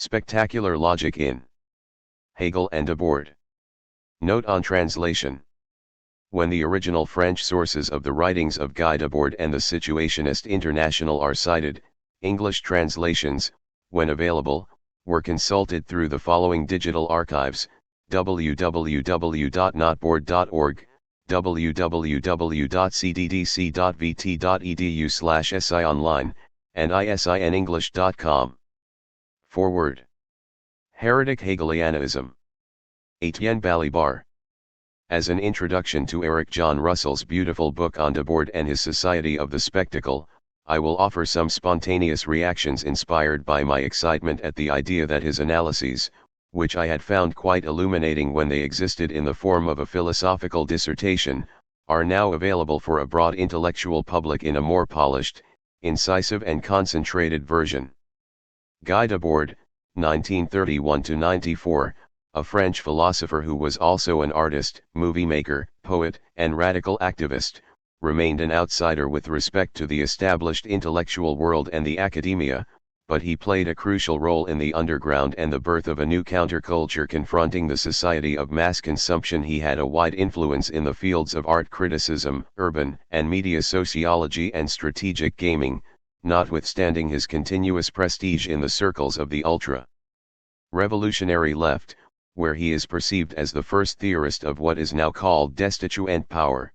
Spectacular logic in Hegel and Debord. Note on translation. When the original French sources of the writings of Guy Debord and the Situationist International are cited, English translations, when available, were consulted through the following digital archives: www.notboard.org, www.cddc.vt.edu/sionline, and isinenglish.com. Forward. Heretic Hegelianism. Etienne Balibar. As an introduction to Eric John Russell's beautiful book on Debord and his Society of the Spectacle, I will offer some spontaneous reactions inspired by my excitement at the idea that his analyses, which I had found quite illuminating when they existed in the form of a philosophical dissertation, are now available for a broad intellectual public in a more polished, incisive and concentrated version. Guy Debord, 1931–94, a French philosopher who was also an artist, movie maker, poet, and radical activist, remained an outsider with respect to the established intellectual world and the academia, but he played a crucial role in the underground and the birth of a new counterculture confronting the society of mass consumption. He had a wide influence in the fields of art criticism, urban and media sociology, and strategic gaming, notwithstanding his continuous prestige in the circles of the ultra-revolutionary left, where he is perceived as the first theorist of what is now called destituent power.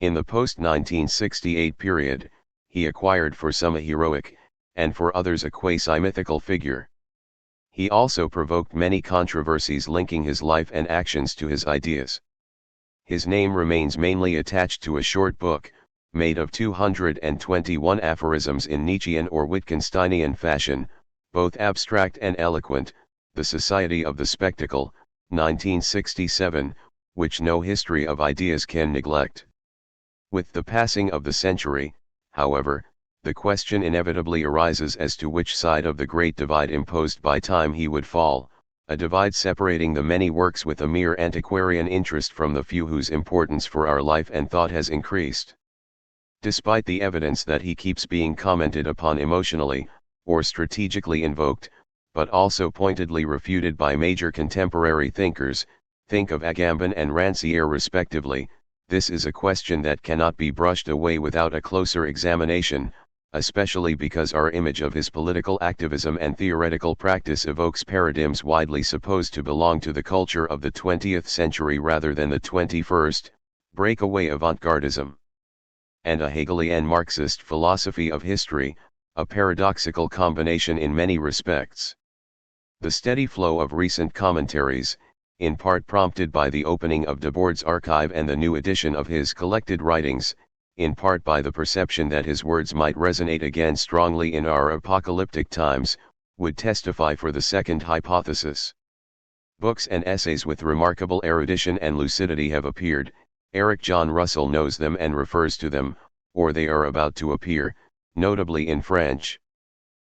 In the post-1968 period, he acquired for some a heroic, and for others a quasi-mythical figure. He also provoked many controversies linking his life and actions to his ideas. His name remains mainly attached to a short book, made of 221 aphorisms in Nietzschean or Wittgensteinian fashion, both abstract and eloquent, The Society of the Spectacle, 1967, which no history of ideas can neglect. With the passing of the century, however, the question inevitably arises as to which side of the great divide imposed by time he would fall, a divide separating the many works with a mere antiquarian interest from the few whose importance for our life and thought has increased. Despite the evidence that he keeps being commented upon emotionally, or strategically invoked, but also pointedly refuted by major contemporary thinkers, think of Agamben and Rancière respectively, this is a question that cannot be brushed away without a closer examination, especially because our image of his political activism and theoretical practice evokes paradigms widely supposed to belong to the culture of the 20th century rather than the 21st, breakaway avant-gardism. And a Hegelian Marxist philosophy of history, a paradoxical combination in many respects. The steady flow of recent commentaries, in part prompted by the opening of Debord's archive and the new edition of his collected writings, in part by the perception that his words might resonate again strongly in our apocalyptic times, would testify for the second hypothesis. Books and essays with remarkable erudition and lucidity have appeared. Eric John Russell knows them and refers to them, or they are about to appear, notably in French.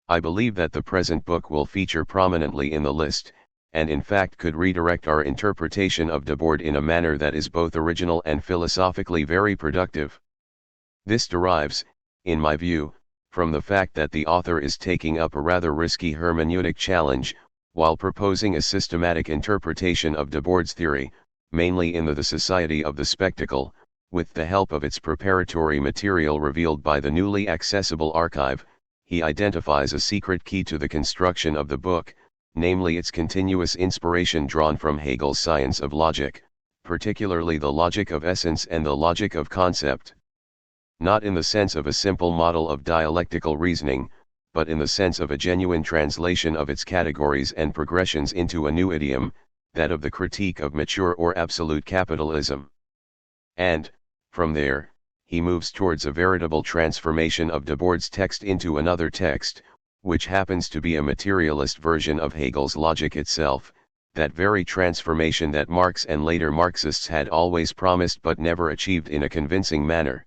I believe that the present book will feature prominently in the list, and in fact could redirect our interpretation of Debord in a manner that is both original and philosophically very productive. This derives, in my view, from the fact that the author is taking up a rather risky hermeneutic challenge, while proposing a systematic interpretation of Debord's theory, mainly in the Society of the Spectacle, with the help of its preparatory material revealed by the newly accessible archive. He identifies a secret key to the construction of the book, namely its continuous inspiration drawn from Hegel's science of logic, particularly the logic of essence and the logic of concept. Not in the sense of a simple model of dialectical reasoning, but in the sense of a genuine translation of its categories and progressions into a new idiom, that of the critique of mature or absolute capitalism. And, from there, he moves towards a veritable transformation of Debord's text into another text, which happens to be a materialist version of Hegel's logic itself, that very transformation that Marx and later Marxists had always promised but never achieved in a convincing manner.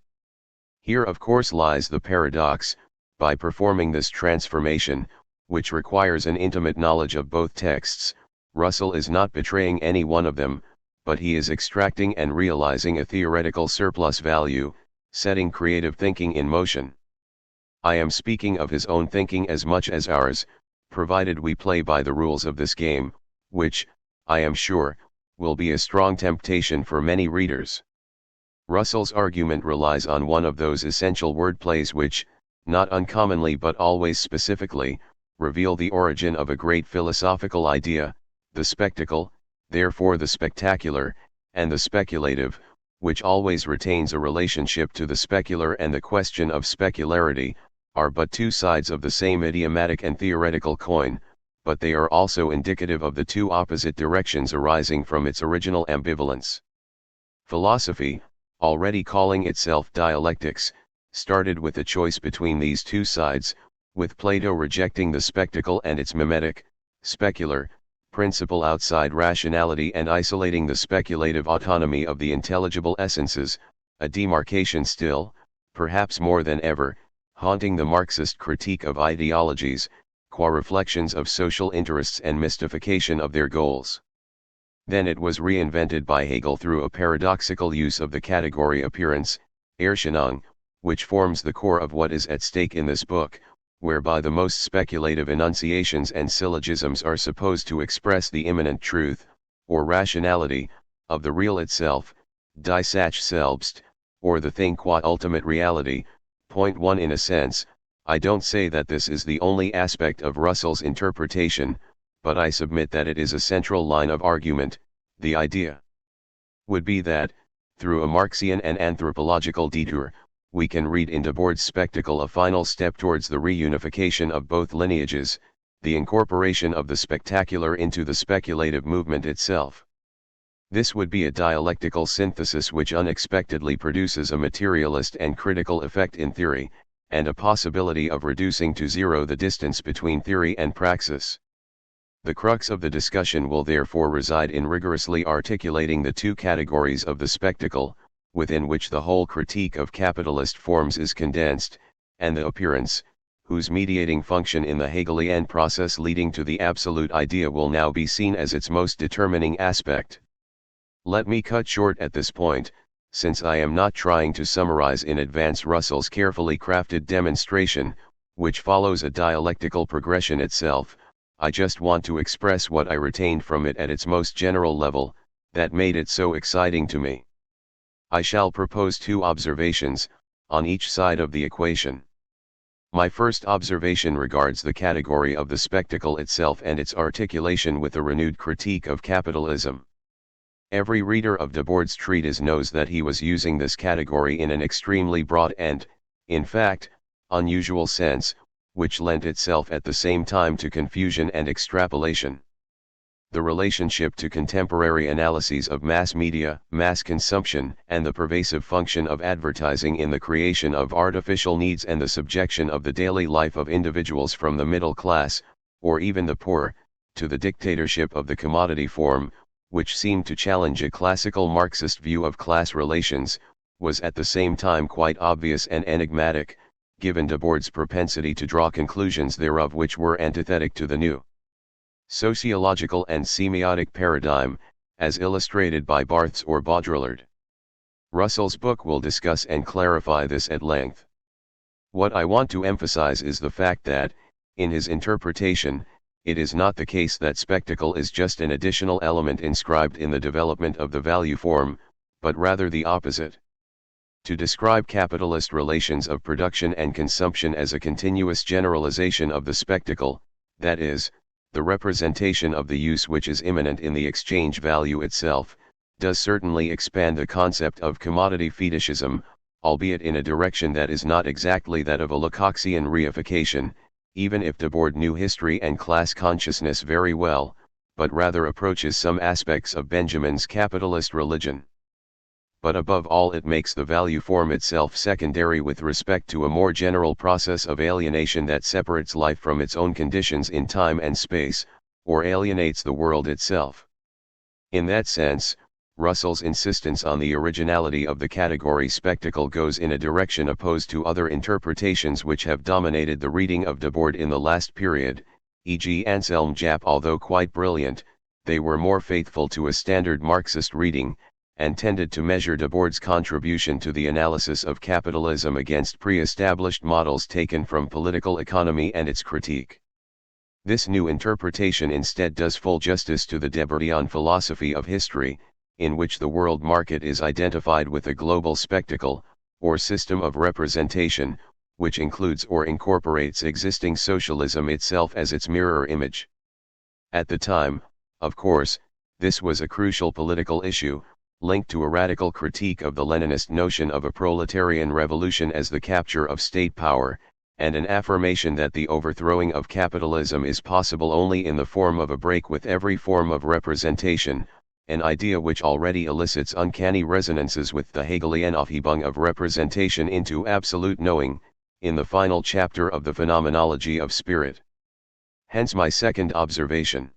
Here of course lies the paradox: by performing this transformation, which requires an intimate knowledge of both texts, Russell is not betraying any one of them, but he is extracting and realizing a theoretical surplus value, setting creative thinking in motion. I am speaking of his own thinking as much as ours, provided we play by the rules of this game, which, I am sure, will be a strong temptation for many readers. Russell's argument relies on one of those essential wordplays which, not uncommonly but always specifically, reveal the origin of a great philosophical idea, the spectacle, therefore the spectacular, and the speculative, which always retains a relationship to the specular and the question of specularity, are but two sides of the same idiomatic and theoretical coin, but they are also indicative of the two opposite directions arising from its original ambivalence. Philosophy, already calling itself dialectics, started with a choice between these two sides, with Plato rejecting the spectacle and its mimetic, specular, principle outside rationality and isolating the speculative autonomy of the intelligible essences, a demarcation still, perhaps more than ever, haunting the Marxist critique of ideologies, qua reflections of social interests and mystification of their goals. Then it was reinvented by Hegel through a paradoxical use of the category appearance, Erscheinung, which forms the core of what is at stake in this book, whereby the most speculative enunciations and syllogisms are supposed to express the immanent truth, or rationality, of the real itself, die Sache selbst, or the thing qua ultimate reality. Point 1. In a sense, I don't say that this is the only aspect of Russell's interpretation, but I submit that it is a central line of argument. The idea would be that, through a Marxian and anthropological detour, we can read in Debord's spectacle a final step towards the reunification of both lineages, the incorporation of the spectacular into the speculative movement itself. This would be a dialectical synthesis which unexpectedly produces a materialist and critical effect in theory, and a possibility of reducing to zero the distance between theory and praxis. The crux of the discussion will therefore reside in rigorously articulating the two categories of the spectacle, within which the whole critique of capitalist forms is condensed, and the appearance, whose mediating function in the Hegelian process leading to the absolute idea will now be seen as its most determining aspect. Let me cut short at this point, since I am not trying to summarize in advance Russell's carefully crafted demonstration, which follows a dialectical progression itself. I just want to express what I retained from it at its most general level, that made it so exciting to me. I shall propose two observations, on each side of the equation. My first observation regards the category of the spectacle itself and its articulation with a renewed critique of capitalism. Every reader of Debord's treatise knows that he was using this category in an extremely broad and, in fact, unusual sense, which lent itself at the same time to confusion and extrapolation. The relationship to contemporary analyses of mass media, mass consumption, and the pervasive function of advertising in the creation of artificial needs and the subjection of the daily life of individuals from the middle class, or even the poor, to the dictatorship of the commodity form, which seemed to challenge a classical Marxist view of class relations, was at the same time quite obvious and enigmatic, given Debord's propensity to draw conclusions thereof which were antithetic to the new sociological and semiotic paradigm, as illustrated by Barthes or Baudrillard. Russell's book will discuss and clarify this at length. What I want to emphasize is the fact that, in his interpretation, it is not the case that spectacle is just an additional element inscribed in the development of the value form, but rather the opposite. To describe capitalist relations of production and consumption as a continuous generalization of the spectacle, that is, the representation of the use which is immanent in the exchange value itself, does certainly expand the concept of commodity fetishism, albeit in a direction that is not exactly that of a Lecoqian reification, even if Debord knew history and class consciousness very well, but rather approaches some aspects of Benjamin's capitalist religion. But above all it makes the value form itself secondary with respect to a more general process of alienation that separates life from its own conditions in time and space, or alienates the world itself. In that sense, Russell's insistence on the originality of the category spectacle goes in a direction opposed to other interpretations which have dominated the reading of Debord in the last period, e.g. Anselm Japp. Although quite brilliant, they were more faithful to a standard Marxist reading, and tended to measure Debord's contribution to the analysis of capitalism against pre-established models taken from political economy and its critique. This new interpretation instead does full justice to the Debordian philosophy of history, in which the world market is identified with a global spectacle, or system of representation, which includes or incorporates existing socialism itself as its mirror image. At the time, of course, this was a crucial political issue, linked to a radical critique of the Leninist notion of a proletarian revolution as the capture of state power, and an affirmation that the overthrowing of capitalism is possible only in the form of a break with every form of representation, an idea which already elicits uncanny resonances with the Hegelian Aufhebung of representation into absolute knowing, in the final chapter of the Phenomenology of Spirit. Hence my second observation.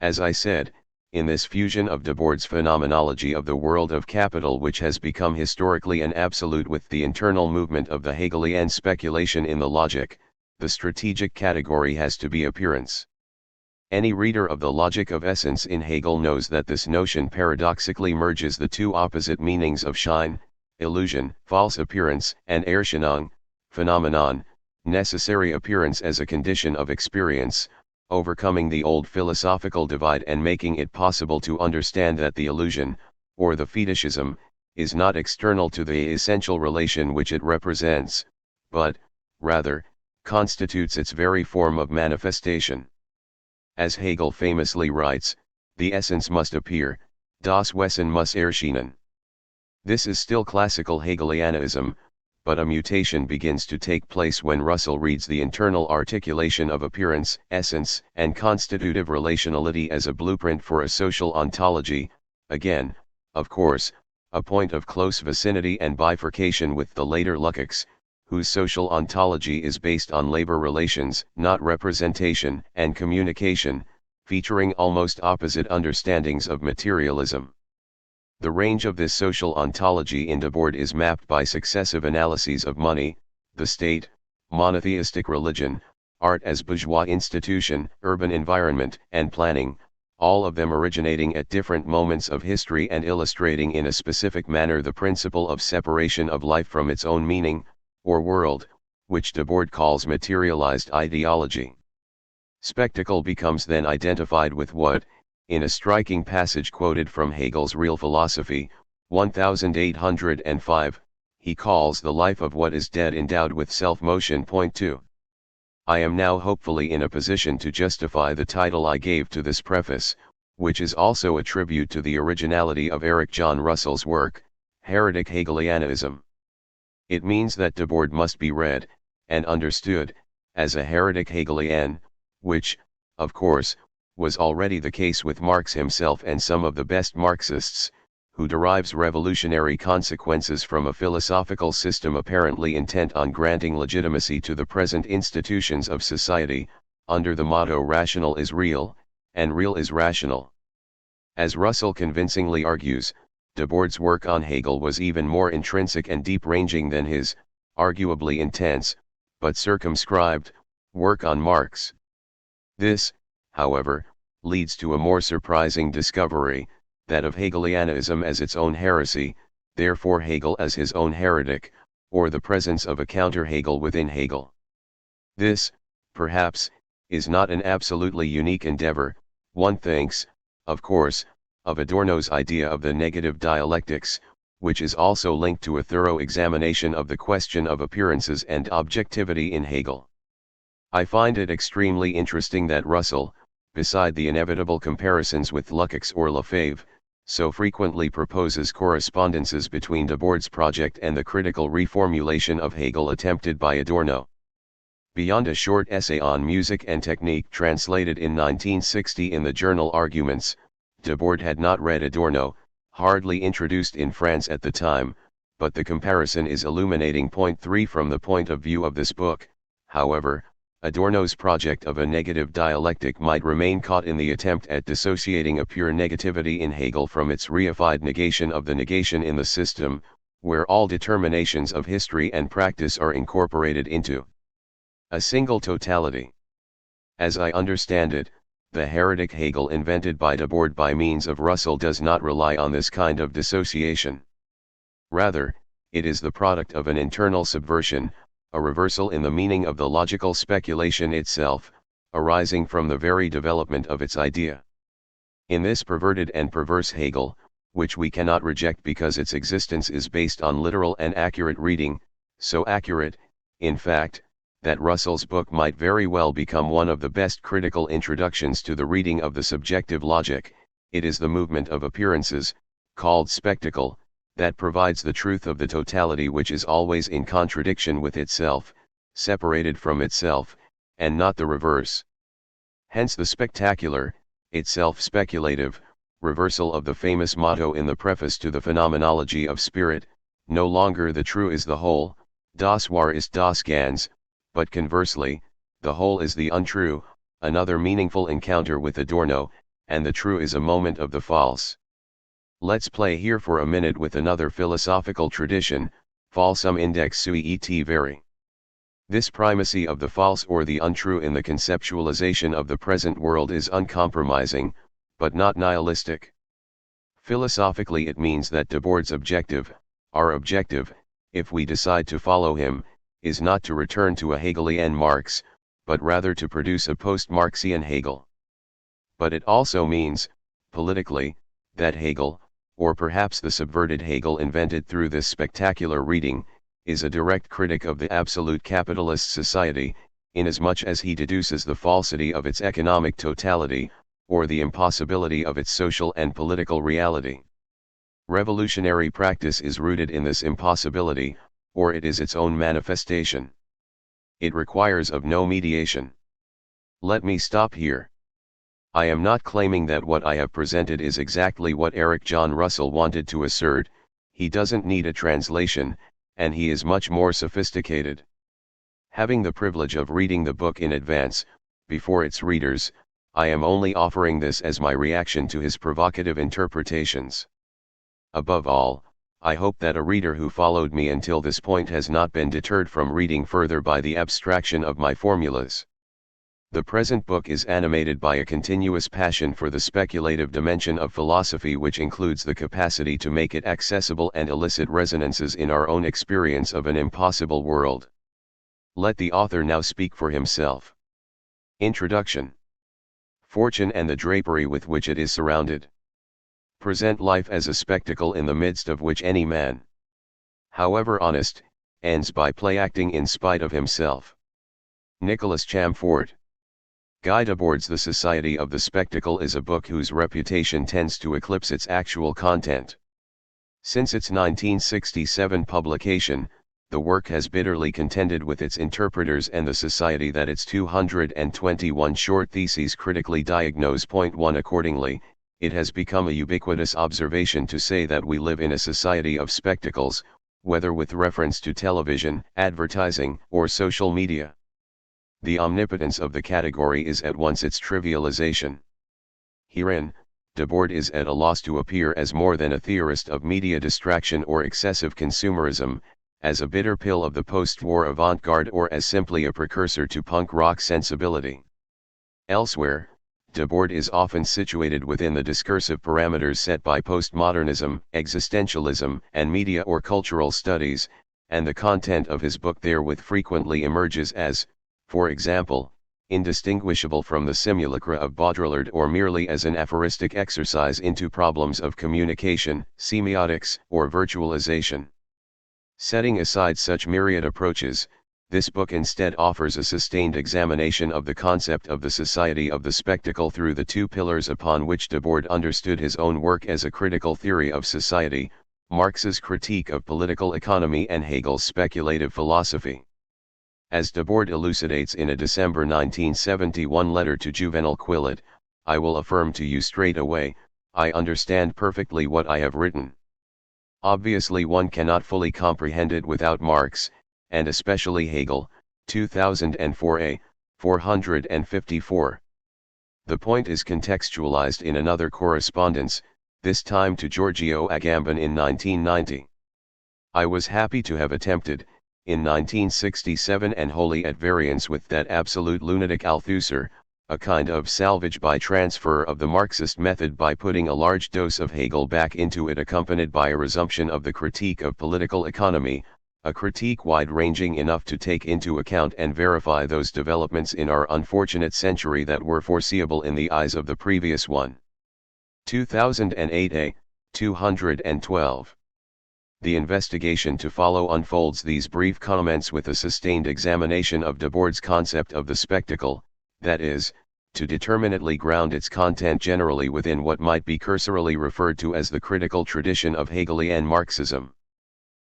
As I said, in this fusion of Debord's phenomenology of the world of capital, which has become historically an absolute, with the internal movement of the Hegelian speculation in the logic, the strategic category has to be appearance. Any reader of the Logic of Essence in Hegel knows that this notion paradoxically merges the two opposite meanings of Schein, illusion, false appearance, and Erscheinung, phenomenon, necessary appearance as a condition of experience, overcoming the old philosophical divide and making it possible to understand that the illusion, or the fetishism, is not external to the essential relation which it represents, but, rather, constitutes its very form of manifestation. As Hegel famously writes, the essence must appear, das Wesen muss erscheinen. This is still classical Hegelianism, but a mutation begins to take place when Russell reads the internal articulation of appearance, essence, and constitutive relationality as a blueprint for a social ontology, again, of course, a point of close vicinity and bifurcation with the later Lukács, whose social ontology is based on labor relations, not representation, and communication, featuring almost opposite understandings of materialism. The range of this social ontology in Debord is mapped by successive analyses of money, the state, monotheistic religion, art as bourgeois institution, urban environment, and planning, all of them originating at different moments of history and illustrating in a specific manner the principle of separation of life from its own meaning, or world, which Debord calls materialized ideology. Spectacle becomes then identified with what, in a striking passage quoted from Hegel's Real Philosophy, 1805, he calls the life of what is dead endowed with self-motion. 2. I am now hopefully in a position to justify the title I gave to this preface, which is also a tribute to the originality of Eric John Russell's work, Heretic Hegelianism. It means that Debord must be read, and understood, as a heretic Hegelian, which, of course, was already the case with Marx himself and some of the best Marxists, who derives revolutionary consequences from a philosophical system apparently intent on granting legitimacy to the present institutions of society, under the motto rational is real, and real is rational. As Russell convincingly argues, Debord's work on Hegel was even more intrinsic and deep-ranging than his, arguably intense, but circumscribed, work on Marx. This, however, leads to a more surprising discovery, that of Hegelianism as its own heresy, therefore Hegel as his own heretic, or the presence of a counter-Hegel within Hegel. This, perhaps, is not an absolutely unique endeavor. One thinks, of course, of Adorno's idea of the negative dialectics, which is also linked to a thorough examination of the question of appearances and objectivity in Hegel. I find it extremely interesting that Russell, beside the inevitable comparisons with Lukács or Lefebvre, so frequently proposes correspondences between Debord's project and the critical reformulation of Hegel attempted by Adorno. Beyond a short essay on music and technique translated in 1960 in the journal Arguments, Debord had not read Adorno, hardly introduced in France at the time, but the comparison is illuminating. 3 From the point of view of this book, however, Adorno's project of a negative dialectic might remain caught in the attempt at dissociating a pure negativity in Hegel from its reified negation of the negation in the system, where all determinations of history and practice are incorporated into a single totality. As I understand it, the heretic Hegel invented by Debord by means of Russell does not rely on this kind of dissociation. Rather, it is the product of an internal subversion, a reversal in the meaning of the logical speculation itself, arising from the very development of its idea. In this perverted and perverse Hegel, which we cannot reject because its existence is based on literal and accurate reading, so accurate, in fact, that Russell's book might very well become one of the best critical introductions to the reading of the subjective logic. It is the movement of appearances, called spectacle, that provides the truth of the totality which is always in contradiction with itself, separated from itself, and not the reverse. Hence the spectacular, itself speculative, reversal of the famous motto in the preface to the Phenomenology of Spirit: no longer the true is the whole, das Wahr ist das Ganz, but conversely, the whole is the untrue, another meaningful encounter with Adorno, and the true is a moment of the false. Let's play here for a minute with another philosophical tradition, falsum index sui et veri. This primacy of the false or the untrue in the conceptualization of the present world is uncompromising, but not nihilistic. Philosophically it means that Debord's objective, our objective, if we decide to follow him, is not to return to a Hegelian Marx, but rather to produce a post-Marxian Hegel. But it also means, politically, that Hegel, or perhaps the subverted Hegel invented through this spectacular reading, is a direct critic of the absolute capitalist society, inasmuch as he deduces the falsity of its economic totality, or the impossibility of its social and political reality. Revolutionary practice is rooted in this impossibility, or it is its own manifestation. It requires of no mediation. Let me stop here. I am not claiming that what I have presented is exactly what Eric John Russell wanted to assert. He doesn't need a translation, and he is much more sophisticated. Having the privilege of reading the book in advance, before its readers, I am only offering this as my reaction to his provocative interpretations. Above all, I hope that a reader who followed me until this point has not been deterred from reading further by the abstraction of my formulas. The present book is animated by a continuous passion for the speculative dimension of philosophy, which includes the capacity to make it accessible and elicit resonances in our own experience of an impossible world. Let the author now speak for himself. Introduction. Fortune and the drapery with which it is surrounded present life as a spectacle in the midst of which any man, however honest, ends by play-acting in spite of himself. Nicholas Chamfort. Guy Debord's The Society of the Spectacle is a book whose reputation tends to eclipse its actual content. Since its 1967 publication, the work has bitterly contended with its interpreters and the society that its 221 short theses critically diagnose. Point 1. Accordingly, it has become a ubiquitous observation to say that we live in a society of spectacles, whether with reference to television, advertising, or social media. The omnipotence of the category is at once its trivialization. Herein, Debord is at a loss to appear as more than a theorist of media distraction or excessive consumerism, as a bitter pill of the post-war avant-garde, or as simply a precursor to punk rock sensibility. Elsewhere, Debord is often situated within the discursive parameters set by postmodernism, existentialism, and media or cultural studies, and the content of his book therewith frequently emerges as, for example, indistinguishable from the simulacra of Baudrillard, or merely as an aphoristic exercise into problems of communication, semiotics, or virtualization. Setting aside such myriad approaches, this book instead offers a sustained examination of the concept of the society of the spectacle through the two pillars upon which Debord understood his own work as a critical theory of society: Marx's critique of political economy and Hegel's speculative philosophy. As Debord elucidates in a December 1971 letter to Juvenal Quillet, I will affirm to you straight away, I understand perfectly what I have written. Obviously one cannot fully comprehend it without Marx, and especially Hegel, 2004a, 454. The point is contextualized in another correspondence, this time to Giorgio Agamben in 1990. I was happy to have attempted, in 1967, and wholly at variance with that absolute lunatic Althusser, a kind of salvage by transfer of the Marxist method by putting a large dose of Hegel back into it, accompanied by a resumption of the critique of political economy, A critique wide-ranging enough to take into account and verify those developments in our unfortunate century that were foreseeable in the eyes of the previous one. 2008 A. 212. The investigation to follow unfolds these brief comments with a sustained examination of Debord's concept of the spectacle, that is, to determinately ground its content generally within what might be cursorily referred to as the critical tradition of Hegelian Marxism.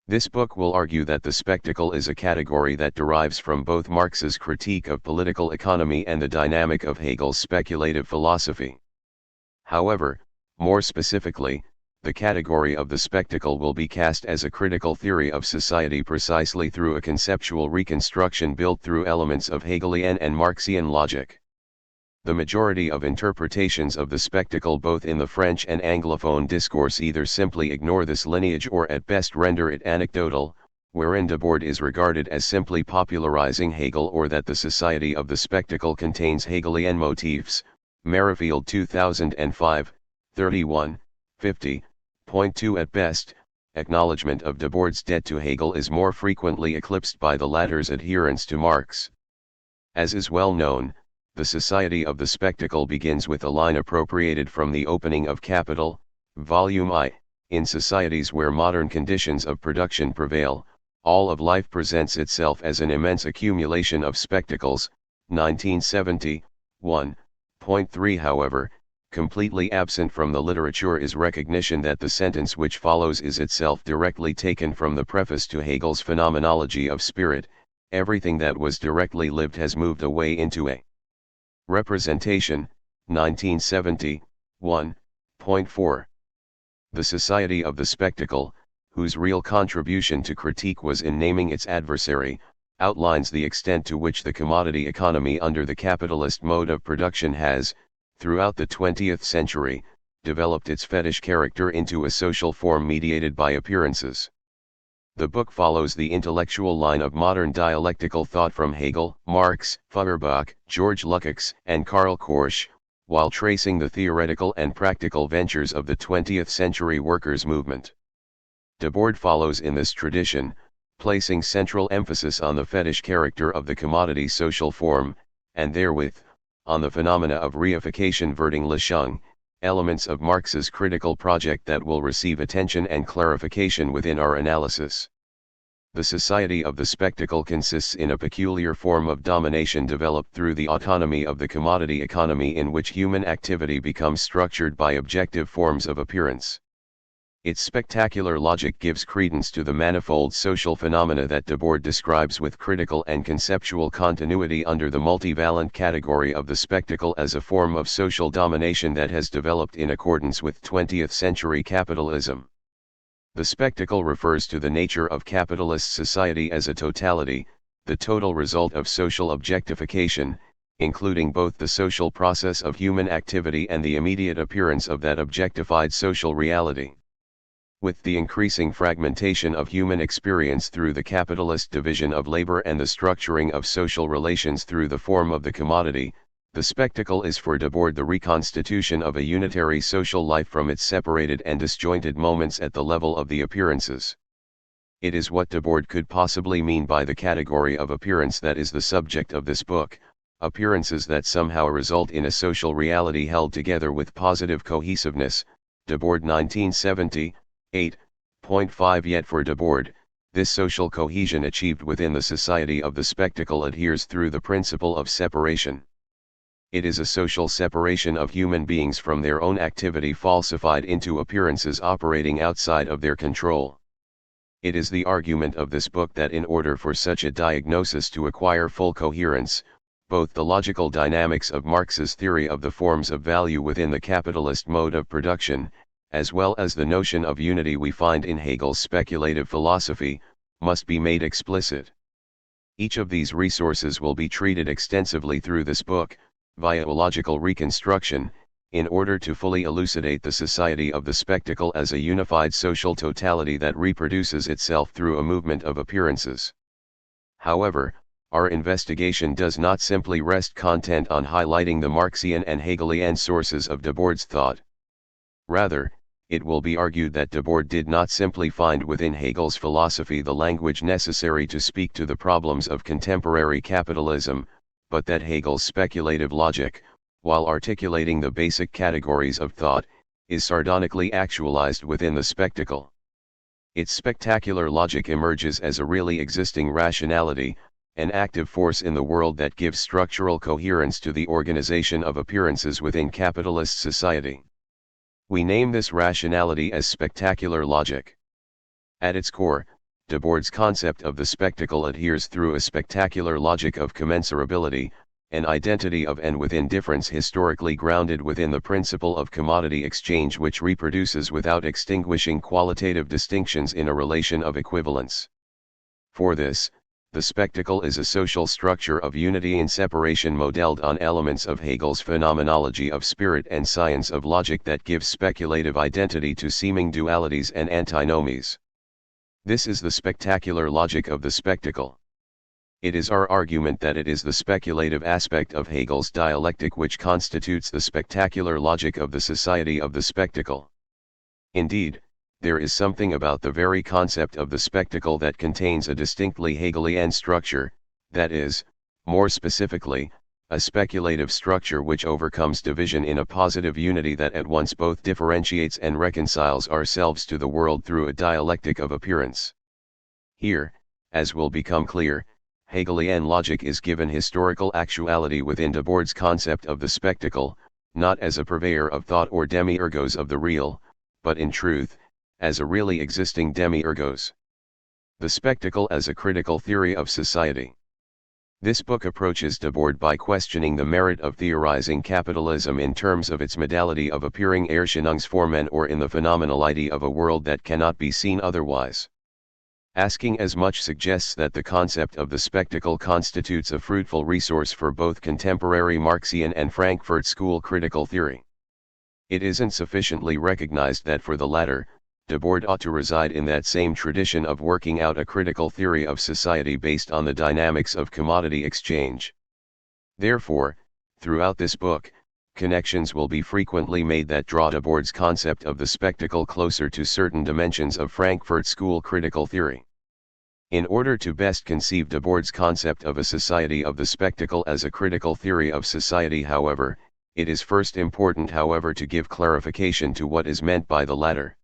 This book will argue that the spectacle is a category that derives from both Marx's critique of political economy and the dynamic of Hegel's speculative philosophy. However, more specifically, the category of the spectacle will be cast as a critical theory of society precisely through a conceptual reconstruction built through elements of Hegelian and Marxian logic. The majority of interpretations of the spectacle both in the French and Anglophone discourse either simply ignore this lineage or at best render it anecdotal, wherein Debord is regarded as simply popularizing Hegel or that the society of the spectacle contains Hegelian motifs. Merrifield 2005, 31, 50. Point 2 At best, acknowledgement of Debord's debt to Hegel is more frequently eclipsed by the latter's adherence to Marx. As is well known, the Society of the Spectacle begins with a line appropriated from the opening of Capital, Volume I. In societies where modern conditions of production prevail, all of life presents itself as an immense accumulation of spectacles. 1970, 1.3 However, completely absent from the literature is recognition that the sentence which follows is itself directly taken from the preface to Hegel's Phenomenology of Spirit. Everything that was directly lived has moved away into a representation. 1970, 1.4. The Society of the Spectacle, whose real contribution to critique was in naming its adversary, outlines the extent to which the commodity economy under the capitalist mode of production has, throughout the 20th century, developed its fetish character into a social form mediated by appearances. The book follows the intellectual line of modern dialectical thought from Hegel, Marx, Feuerbach, George Lukács, and Karl Korsch, while tracing the theoretical and practical ventures of the 20th century workers' movement. Debord follows in this tradition, placing central emphasis on the fetish character of the commodity social form, and therewith, on the phenomena of reification Vertinglichung, elements of Marx's critical project that will receive attention and clarification within our analysis. The Society of the Spectacle consists in a peculiar form of domination developed through the autonomy of the commodity economy in which human activity becomes structured by objective forms of appearance. Its spectacular logic gives credence to the manifold social phenomena that Debord describes with critical and conceptual continuity under the multivalent category of the spectacle as a form of social domination that has developed in accordance with 20th century capitalism. The spectacle refers to the nature of capitalist society as a totality, the total result of social objectification, including both the social process of human activity and the immediate appearance of that objectified social reality. With the increasing fragmentation of human experience through the capitalist division of labor and the structuring of social relations through the form of the commodity, the spectacle is for Debord the reconstitution of a unitary social life from its separated and disjointed moments at the level of the appearances. It is what Debord could possibly mean by the category of appearance that is the subject of this book, appearances that somehow result in a social reality held together with positive cohesiveness. Debord 1970. 8.5 Yet for Debord, this social cohesion achieved within the Society of the Spectacle adheres through the principle of separation. It is a social separation of human beings from their own activity falsified into appearances operating outside of their control. It is the argument of this book that in order for such a diagnosis to acquire full coherence, both the logical dynamics of Marx's theory of the forms of value within the capitalist mode of production, as well as the notion of unity we find in Hegel's speculative philosophy, must be made explicit. Each of these resources will be treated extensively through this book, via a logical reconstruction, in order to fully elucidate the Society of the Spectacle as a unified social totality that reproduces itself through a movement of appearances. However, our investigation does not simply rest content on highlighting the Marxian and Hegelian sources of Debord's thought. Rather, it will be argued that Debord did not simply find within Hegel's philosophy the language necessary to speak to the problems of contemporary capitalism, but that Hegel's speculative logic, while articulating the basic categories of thought, is sardonically actualized within the spectacle. Its spectacular logic emerges as a really existing rationality, an active force in the world that gives structural coherence to the organization of appearances within capitalist society. We name this rationality as spectacular logic. At its core, Debord's concept of the spectacle adheres through a spectacular logic of commensurability, an identity of and within difference historically grounded within the principle of commodity exchange, which reproduces without extinguishing qualitative distinctions in a relation of equivalence. For this, the spectacle is a social structure of unity and separation modeled on elements of Hegel's phenomenology of spirit and science of logic that gives speculative identity to seeming dualities and antinomies. This is the spectacular logic of the spectacle. It is our argument that it is the speculative aspect of Hegel's dialectic which constitutes the spectacular logic of the society of the spectacle. Indeed, there is something about the very concept of the spectacle that contains a distinctly Hegelian structure, that is, more specifically, a speculative structure which overcomes division in a positive unity that at once both differentiates and reconciles ourselves to the world through a dialectic of appearance. Here, as will become clear, Hegelian logic is given historical actuality within Debord's concept of the spectacle, not as a purveyor of thought or demiurgos of the real, but in truth, as a really existing demiurgos. The spectacle as a critical theory of society. This book approaches Debord by questioning the merit of theorizing capitalism in terms of its modality of appearing Erscheinungsformen or in the phenomenality of a world that cannot be seen otherwise. Asking as much suggests that the concept of the spectacle constitutes a fruitful resource for both contemporary Marxian and Frankfurt School critical theory. It isn't sufficiently recognized that for the latter, Debord ought to reside in that same tradition of working out a critical theory of society based on the dynamics of commodity exchange. Therefore, throughout this book, connections will be frequently made that draw Debord's concept of the spectacle closer to certain dimensions of Frankfurt School critical theory. In order to best conceive Debord's concept of a society of the spectacle as a critical theory of society, however, it is first important, to give clarification to what is meant by the latter.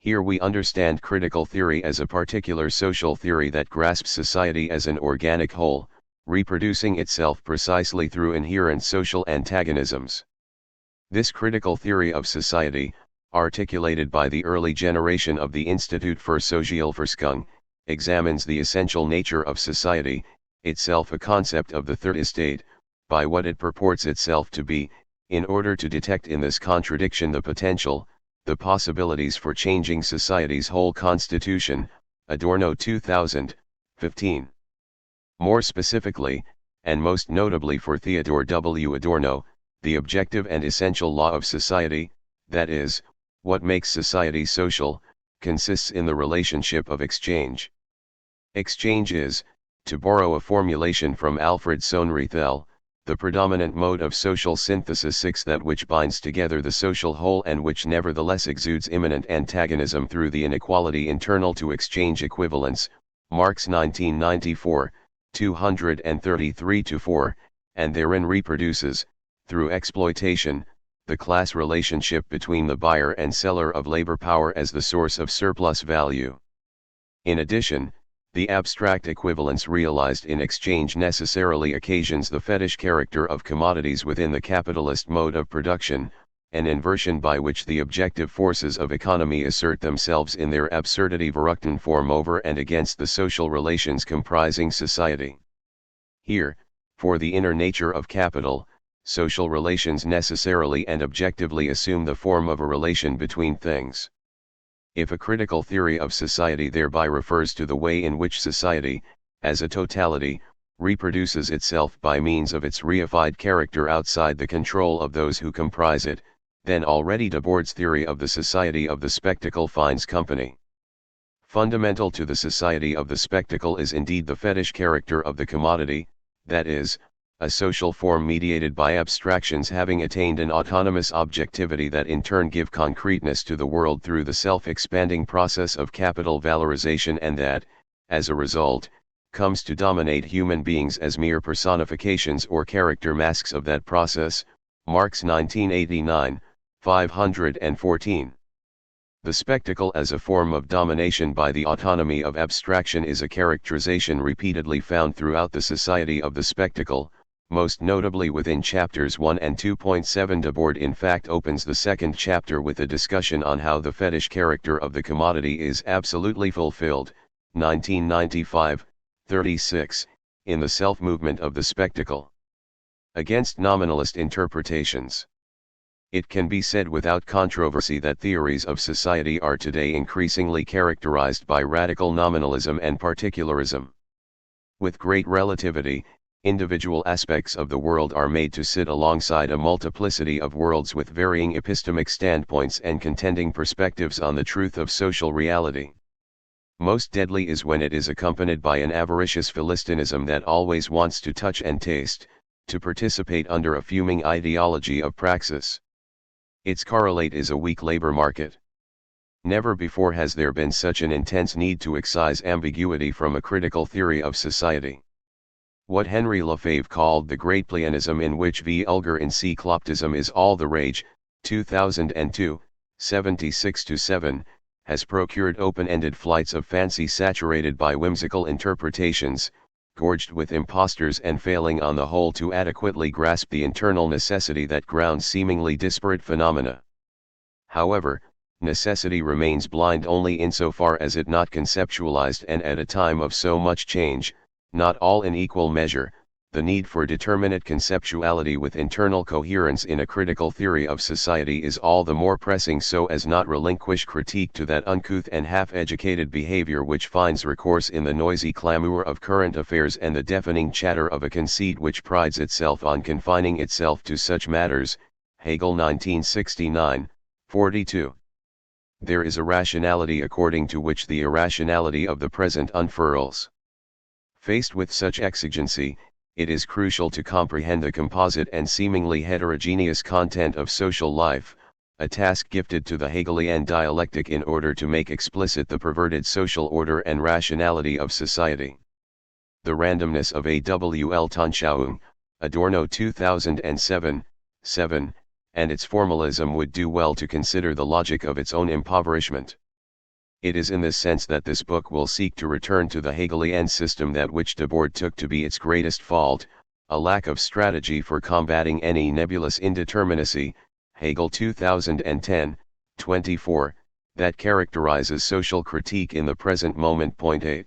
Here we understand critical theory as a particular social theory that grasps society as an organic whole, reproducing itself precisely through inherent social antagonisms. This critical theory of society, articulated by the early generation of the Institute für Sozialforschung, examines the essential nature of society, itself a concept of the third estate, by what it purports itself to be, in order to detect in this contradiction the potential, the possibilities for changing society's whole constitution. Adorno 2015. More specifically, and most notably for Theodore W. Adorno, the objective and essential law of society, that is, what makes society social, consists in the relationship of exchange. Exchange is, to borrow a formulation from Alfred Sohnrethel, the predominant mode of social synthesis, that which binds together the social whole and which nevertheless exudes immanent antagonism through the inequality internal to exchange equivalence, Marx 1994, 233-4, and therein reproduces, through exploitation, the class relationship between the buyer and seller of labor power as the source of surplus value. In addition, the abstract equivalence realized in exchange necessarily occasions the fetish character of commodities within the capitalist mode of production, an inversion by which the objective forces of economy assert themselves in their absurdity Verruchten form over and against the social relations comprising society. Here, for the inner nature of capital, social relations necessarily and objectively assume the form of a relation between things. If a critical theory of society thereby refers to the way in which society, as a totality, reproduces itself by means of its reified character outside the control of those who comprise it, then already Debord's theory of the society of the spectacle finds company. Fundamental to the society of the spectacle is indeed the fetish character of the commodity, that is, a social form mediated by abstractions having attained an autonomous objectivity that in turn give concreteness to the world through the self-expanding process of capital valorization, and that, as a result, comes to dominate human beings as mere personifications or character masks of that process. Marx 1989, 514. The spectacle as a form of domination by the autonomy of abstraction is a characterization repeatedly found throughout the society of the spectacle, most notably within chapters 1 and 2.7. Debord in fact opens the second chapter with a discussion on how the fetish character of the commodity is absolutely fulfilled, 1995, 36, in the self-movement of the spectacle. Against nominalist interpretations. It can be said without controversy that theories of society are today increasingly characterized by radical nominalism and particularism. With great relativity, individual aspects of the world are made to sit alongside a multiplicity of worlds with varying epistemic standpoints and contending perspectives on the truth of social reality. Most deadly is when it is accompanied by an avaricious philistinism that always wants to touch and taste, to participate under a fuming ideology of praxis. Its correlate is a weak labor market. Never before has there been such an intense need to excise ambiguity from a critical theory of society. What Henry Lefebvre called the great pleonasm, in which vulgar encycloptism is all the rage, 2002, 76-7, has procured open-ended flights of fancy saturated by whimsical interpretations, gorged with impostors and failing on the whole to adequately grasp the internal necessity that grounds seemingly disparate phenomena. However, necessity remains blind only insofar as it not conceptualized, and at a time of so much change, not all in equal measure, the need for determinate conceptuality with internal coherence in a critical theory of society is all the more pressing, so as not relinquish critique to that uncouth and half-educated behavior which finds recourse in the noisy clamor of current affairs and the deafening chatter of a conceit which prides itself on confining itself to such matters. Hegel 1969, 42. There is a rationality according to which the irrationality of the present unfurls. Faced with such exigency, it is crucial to comprehend the composite and seemingly heterogeneous content of social life, a task gifted to the Hegelian dialectic in order to make explicit the perverted social order and rationality of society. The randomness of a Weltanschauung, Adorno 2007, 7, and its formalism would do well to consider the logic of its own impoverishment. It is in this sense that this book will seek to return to the Hegelian system that which Debord took to be its greatest fault, a lack of strategy for combating any nebulous indeterminacy, Hegel 2010, 24, that characterizes social critique in the present moment. 8.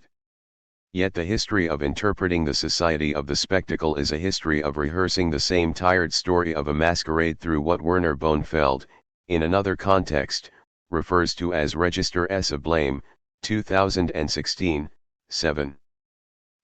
Yet the history of interpreting the society of the spectacle is a history of rehearsing the same tired story of a masquerade through what Werner Bonefeld, in another context, refers to as Register S of Blame, 2016, 7.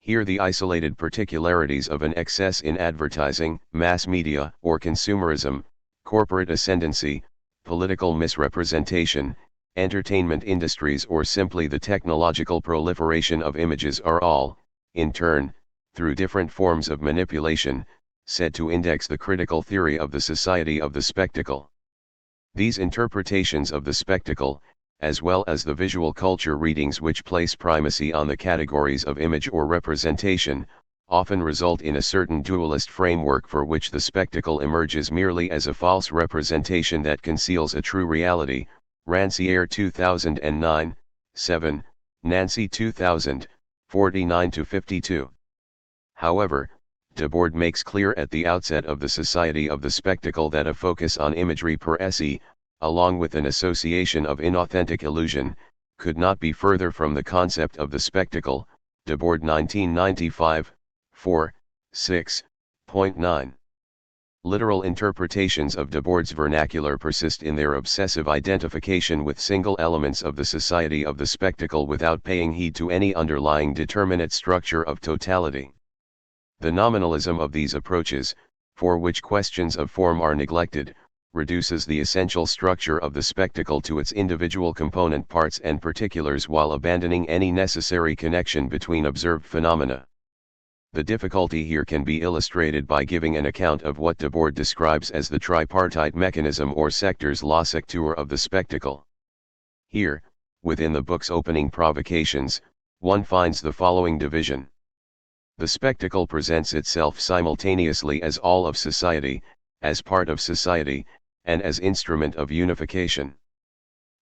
Here the isolated particularities of an excess in advertising, mass media, or consumerism, corporate ascendancy, political misrepresentation, entertainment industries, or simply the technological proliferation of images are all, in turn, through different forms of manipulation, said to index the critical theory of the society of the spectacle. These interpretations of the spectacle, as well as the visual culture readings which place primacy on the categories of image or representation, often result in a certain dualist framework for which the spectacle emerges merely as a false representation that conceals a true reality. Rancière 2009, 7, Nancy 2000, 49-52. However, Debord makes clear at the outset of the Society of the Spectacle that a focus on imagery per se, along with an association of inauthentic illusion, could not be further from the concept of the spectacle. Debord 1995, 4, 6.9. Literal interpretations of Debord's vernacular persist in their obsessive identification with single elements of the society of the spectacle without paying heed to any underlying determinate structure of totality. The nominalism of these approaches, for which questions of form are neglected, reduces the essential structure of the spectacle to its individual component parts and particulars while abandoning any necessary connection between observed phenomena. The difficulty here can be illustrated by giving an account of what Debord describes as the tripartite mechanism or sectors la secteur of the spectacle. Here, within the book's opening provocations, one finds the following division. The spectacle presents itself simultaneously as all of society, as part of society, and as instrument of unification.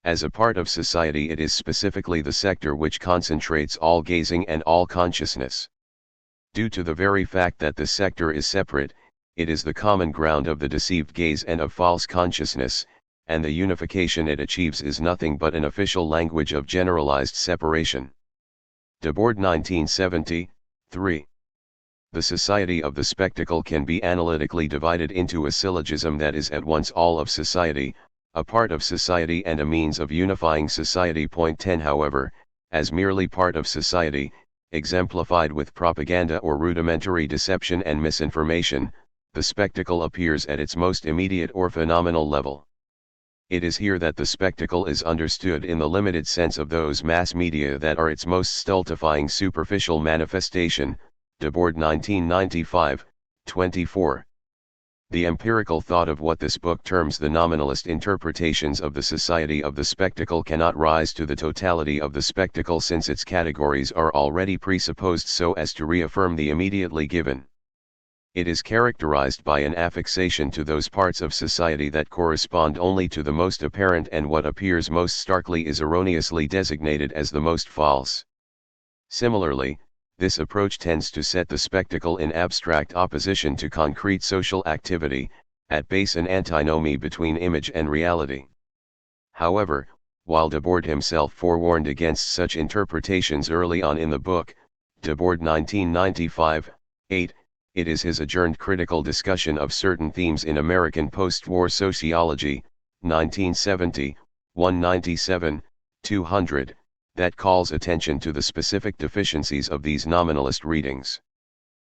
As a part of society, it is specifically the sector which concentrates all gazing and all consciousness. Due to the very fact that this sector is separate, it is the common ground of the deceived gaze and of false consciousness, and the unification it achieves is nothing but an official language of generalized separation. Debord 1970, 3. The society of the spectacle can be analytically divided into a syllogism that is at once all of society, a part of society and a means of unifying society. Point 10. However, as merely part of society, exemplified with propaganda or rudimentary deception and misinformation, the spectacle appears at its most immediate or phenomenal level. It is here that the spectacle is understood in the limited sense of those mass media that are its most stultifying superficial manifestation. Debord 1995, 24. The empirical thought of what this book terms the nominalist interpretations of the society of the spectacle cannot rise to the totality of the spectacle, since its categories are already presupposed so as to reaffirm the immediately given. It is characterized by an affixation to those parts of society that correspond only to the most apparent, and what appears most starkly is erroneously designated as the most false. Similarly, this approach tends to set the spectacle in abstract opposition to concrete social activity, at base an antinomy between image and reality. However, while Debord himself forewarned against such interpretations early on in the book, Debord 1995, 8, it is his adjourned critical discussion of certain themes in American post-war sociology, 1970, 197, 200, that calls attention to the specific deficiencies of these nominalist readings.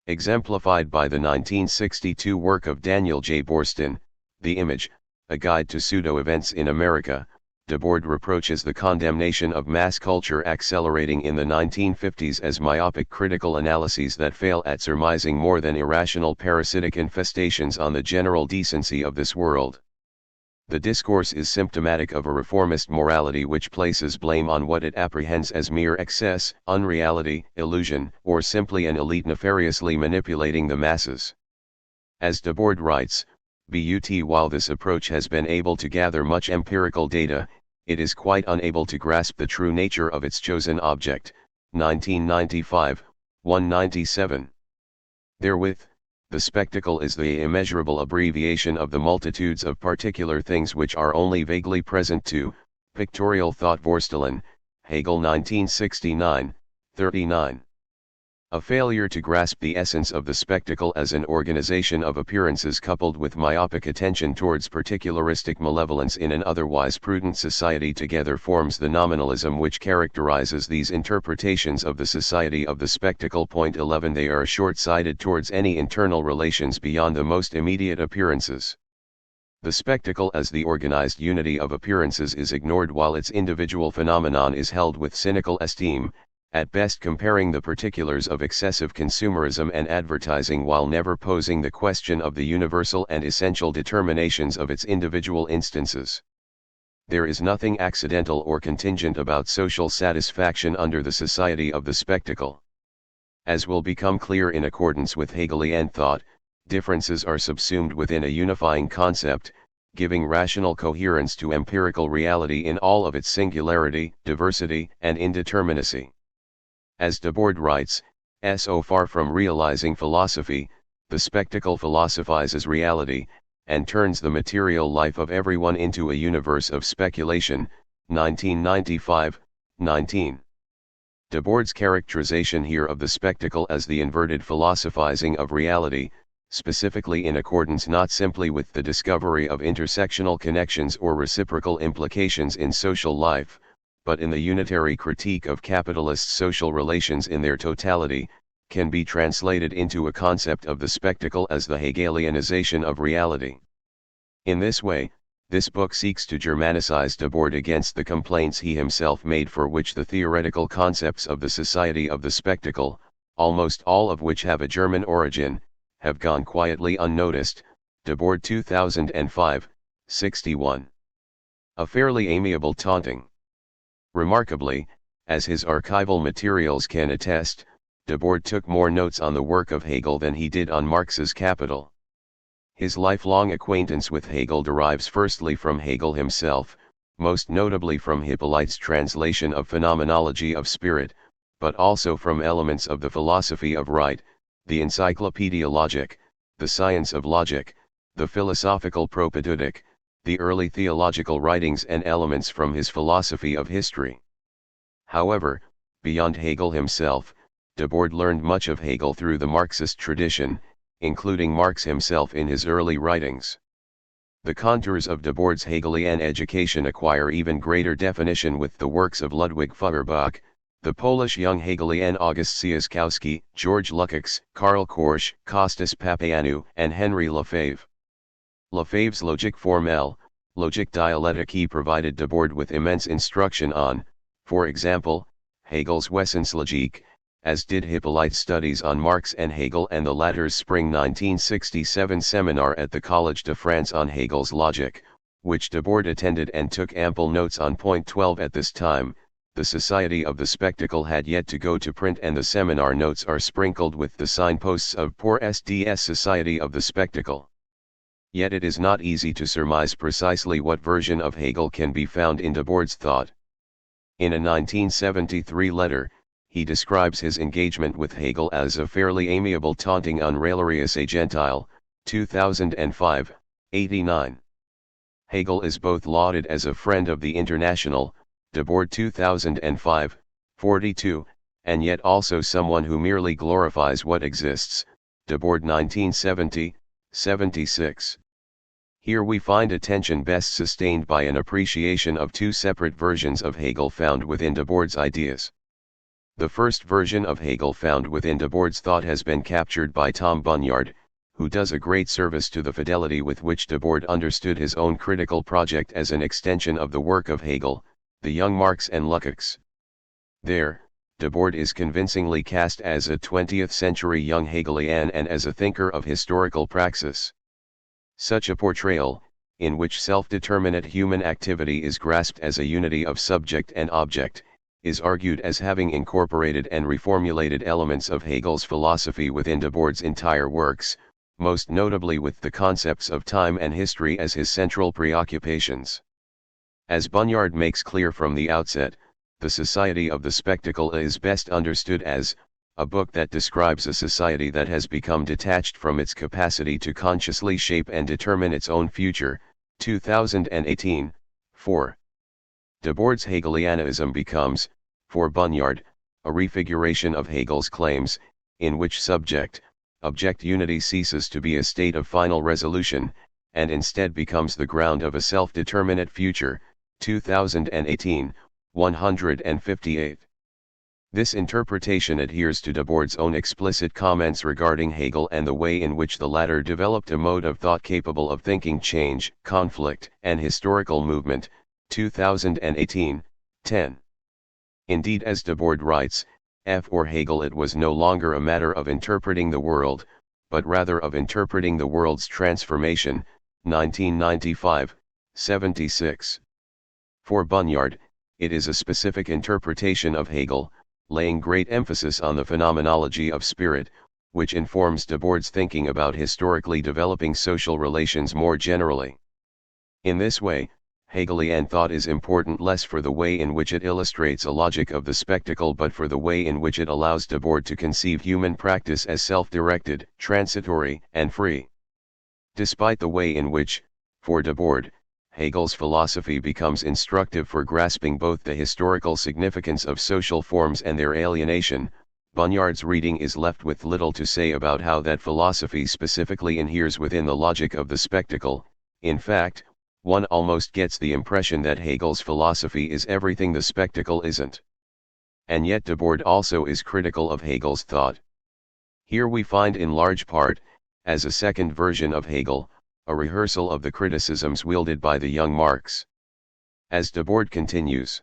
Exemplified by the 1962 work of Daniel J. Boorstin, The Image, A Guide to Pseudo-Events in America, Debord reproaches the condemnation of mass culture accelerating in the 1950s as myopic critical analyses that fail at surmising more than irrational parasitic infestations on the general decency of this world. The discourse is symptomatic of a reformist morality which places blame on what it apprehends as mere excess, unreality, illusion, or simply an elite nefariously manipulating the masses. As Debord writes, while this approach has been able to gather much empirical data, it is quite unable to grasp the true nature of its chosen object. 1995, 197. Therewith, the spectacle is the immeasurable abbreviation of the multitudes of particular things which are only vaguely present to pictorial thought. Vorstellen, Hegel 1969, 39. A failure to grasp the essence of the spectacle as an organization of appearances coupled with myopic attention towards particularistic malevolence in an otherwise prudent society together forms the nominalism which characterizes these interpretations of the society of the spectacle. Point 11. They are short-sighted towards any internal relations beyond the most immediate appearances. The spectacle as the organized unity of appearances is ignored while its individual phenomenon is held with cynical esteem, at best comparing the particulars of excessive consumerism and advertising while never posing the question of the universal and essential determinations of its individual instances. There is nothing accidental or contingent about social satisfaction under the society of the spectacle. As will become clear in accordance with Hegelian thought, differences are subsumed within a unifying concept, giving rational coherence to empirical reality in all of its singularity, diversity, and indeterminacy. As Debord writes, so far from realizing philosophy, the spectacle philosophizes reality, and turns the material life of everyone into a universe of speculation. 1995, 19. Debord's characterization here of the spectacle as the inverted philosophizing of reality, specifically in accordance not simply with the discovery of intersectional connections or reciprocal implications in social life, but in the unitary critique of capitalist social relations in their totality, can be translated into a concept of the spectacle as the Hegelianization of reality. In this way, this book seeks to Germanicize Debord against the complaints he himself made, for which the theoretical concepts of the society of the spectacle, almost all of which have a German origin, have gone quietly unnoticed. Debord 2005, 61. A fairly amiable taunting. Remarkably, as his archival materials can attest, Debord took more notes on the work of Hegel than he did on Marx's Capital. His lifelong acquaintance with Hegel derives firstly from Hegel himself, most notably from Hippolyte's translation of Phenomenology of Spirit, but also from elements of the philosophy of right, the Encyclopaedia Logique, the science of logic, the philosophical Propedeutic, the early theological writings and elements from his philosophy of history. However, beyond Hegel himself, Debord learned much of Hegel through the Marxist tradition, including Marx himself in his early writings. The contours of Debord's Hegelian education acquire even greater definition with the works of Ludwig Feuerbach, the Polish young Hegelian August Tsiskowski, George Lukács, Karl Korsch, Kostas Papaioannou, and Henry Lefebvre. Lefebvre's Logique formelle, Logique dialectique provided Debord with immense instruction on, for example, Hegel's Wesenslogique, as did Hippolyte's studies on Marx and Hegel and the latter's spring 1967 seminar at the Collège de France on Hegel's Logic, which Debord attended and took ample notes on. Point 12. At this time, the Society of the Spectacle had yet to go to print, and the seminar notes are sprinkled with the signposts of Pour SDS Society of the Spectacle. Yet it is not easy to surmise precisely what version of Hegel can be found in Debord's thought. In a 1973 letter, he describes his engagement with Hegel as a fairly amiable taunting on railleries a Gentile, 2005, 89. Hegel is both lauded as a friend of the International, Debord 2005, 42, and yet also someone who merely glorifies what exists, Debord 1970, 76. Here we find a tension best sustained by an appreciation of two separate versions of Hegel found within Debord's ideas. The first version of Hegel found within Debord's thought has been captured by Tom Bunyard, who does a great service to the fidelity with which Debord understood his own critical project as an extension of the work of Hegel, the young Marx and Lukács. There, Debord is convincingly cast as a 20th-century young Hegelian and as a thinker of historical praxis. Such a portrayal, in which self-determinate human activity is grasped as a unity of subject and object, is argued as having incorporated and reformulated elements of Hegel's philosophy within Debord's entire works, most notably with the concepts of time and history as his central preoccupations. As Bunyard makes clear from the outset, The Society of the Spectacle is best understood as a book that describes a society that has become detached from its capacity to consciously shape and determine its own future. 2018, 4. Debord's Hegelianism becomes, for Bunyard, a refiguration of Hegel's claims, in which subject-object unity ceases to be a state of final resolution, and instead becomes the ground of a self-determinate future. 2018, 158. This interpretation adheres to Debord's own explicit comments regarding Hegel and the way in which the latter developed a mode of thought capable of thinking change, conflict, and historical movement. 2018, 10. Indeed, as Debord writes, for Hegel it was no longer a matter of interpreting the world, but rather of interpreting the world's transformation. 1995, 76. For Bunyard, it is a specific interpretation of Hegel, laying great emphasis on the phenomenology of spirit, which informs Debord's thinking about historically developing social relations more generally. In this way, Hegelian thought is important less for the way in which it illustrates a logic of the spectacle but for the way in which it allows Debord to conceive human practice as self-directed, transitory, and free. Despite the way in which, for Debord, Hegel's philosophy becomes instructive for grasping both the historical significance of social forms and their alienation, Bunyard's reading is left with little to say about how that philosophy specifically inheres within the logic of the spectacle. In fact, one almost gets the impression that Hegel's philosophy is everything the spectacle isn't. And yet Debord also is critical of Hegel's thought. Here we find in large part, as a second version of Hegel, a rehearsal of the criticisms wielded by the young Marx. As Debord continues,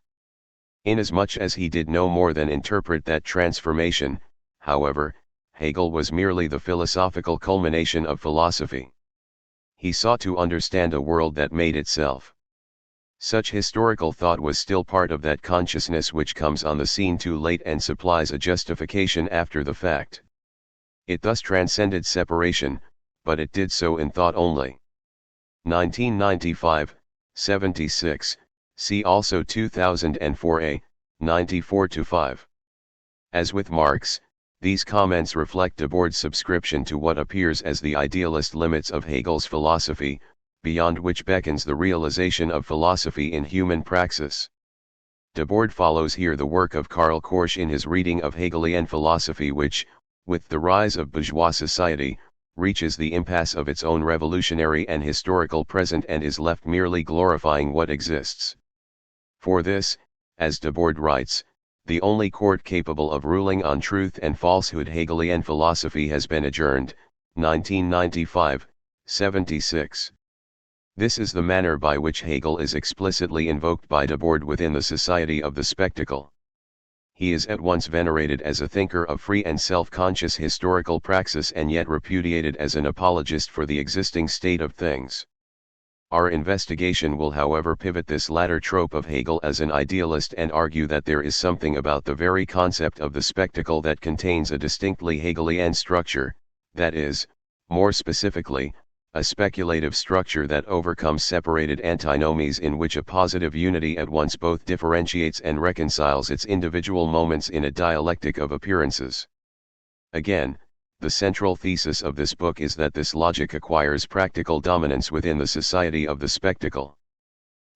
inasmuch as he did no more than interpret that transformation, However, Hegel was merely the philosophical culmination of philosophy. He sought to understand a world that made itself. Such historical thought was still part of that consciousness which comes on the scene too late and supplies a justification after the fact. It thus transcended separation, but it did so in thought only. 1995, 76, see also 2004a, 94-5. As with Marx, these comments reflect Debord's subscription to what appears as the idealist limits of Hegel's philosophy, beyond which beckons the realization of philosophy in human praxis. Debord follows here the work of Karl Korsch in his reading of Hegelian philosophy which, with the rise of bourgeois society, reaches the impasse of its own revolutionary and historical present and is left merely glorifying what exists. For this, as Debord writes, the only court capable of ruling on truth and falsehood Hegelian philosophy has been adjourned, 1995, 76. This is the manner by which Hegel is explicitly invoked by Debord within the Society of the Spectacle. He is at once venerated as a thinker of free and self-conscious historical praxis and yet repudiated as an apologist for the existing state of things. Our investigation will however pivot this latter trope of Hegel as an idealist and argue that there is something about the very concept of the spectacle that contains a distinctly Hegelian structure, that is, more specifically, a speculative structure that overcomes separated antinomies in which a positive unity at once both differentiates and reconciles its individual moments in a dialectic of appearances. Again, the central thesis of this book is that this logic acquires practical dominance within the Society of the Spectacle.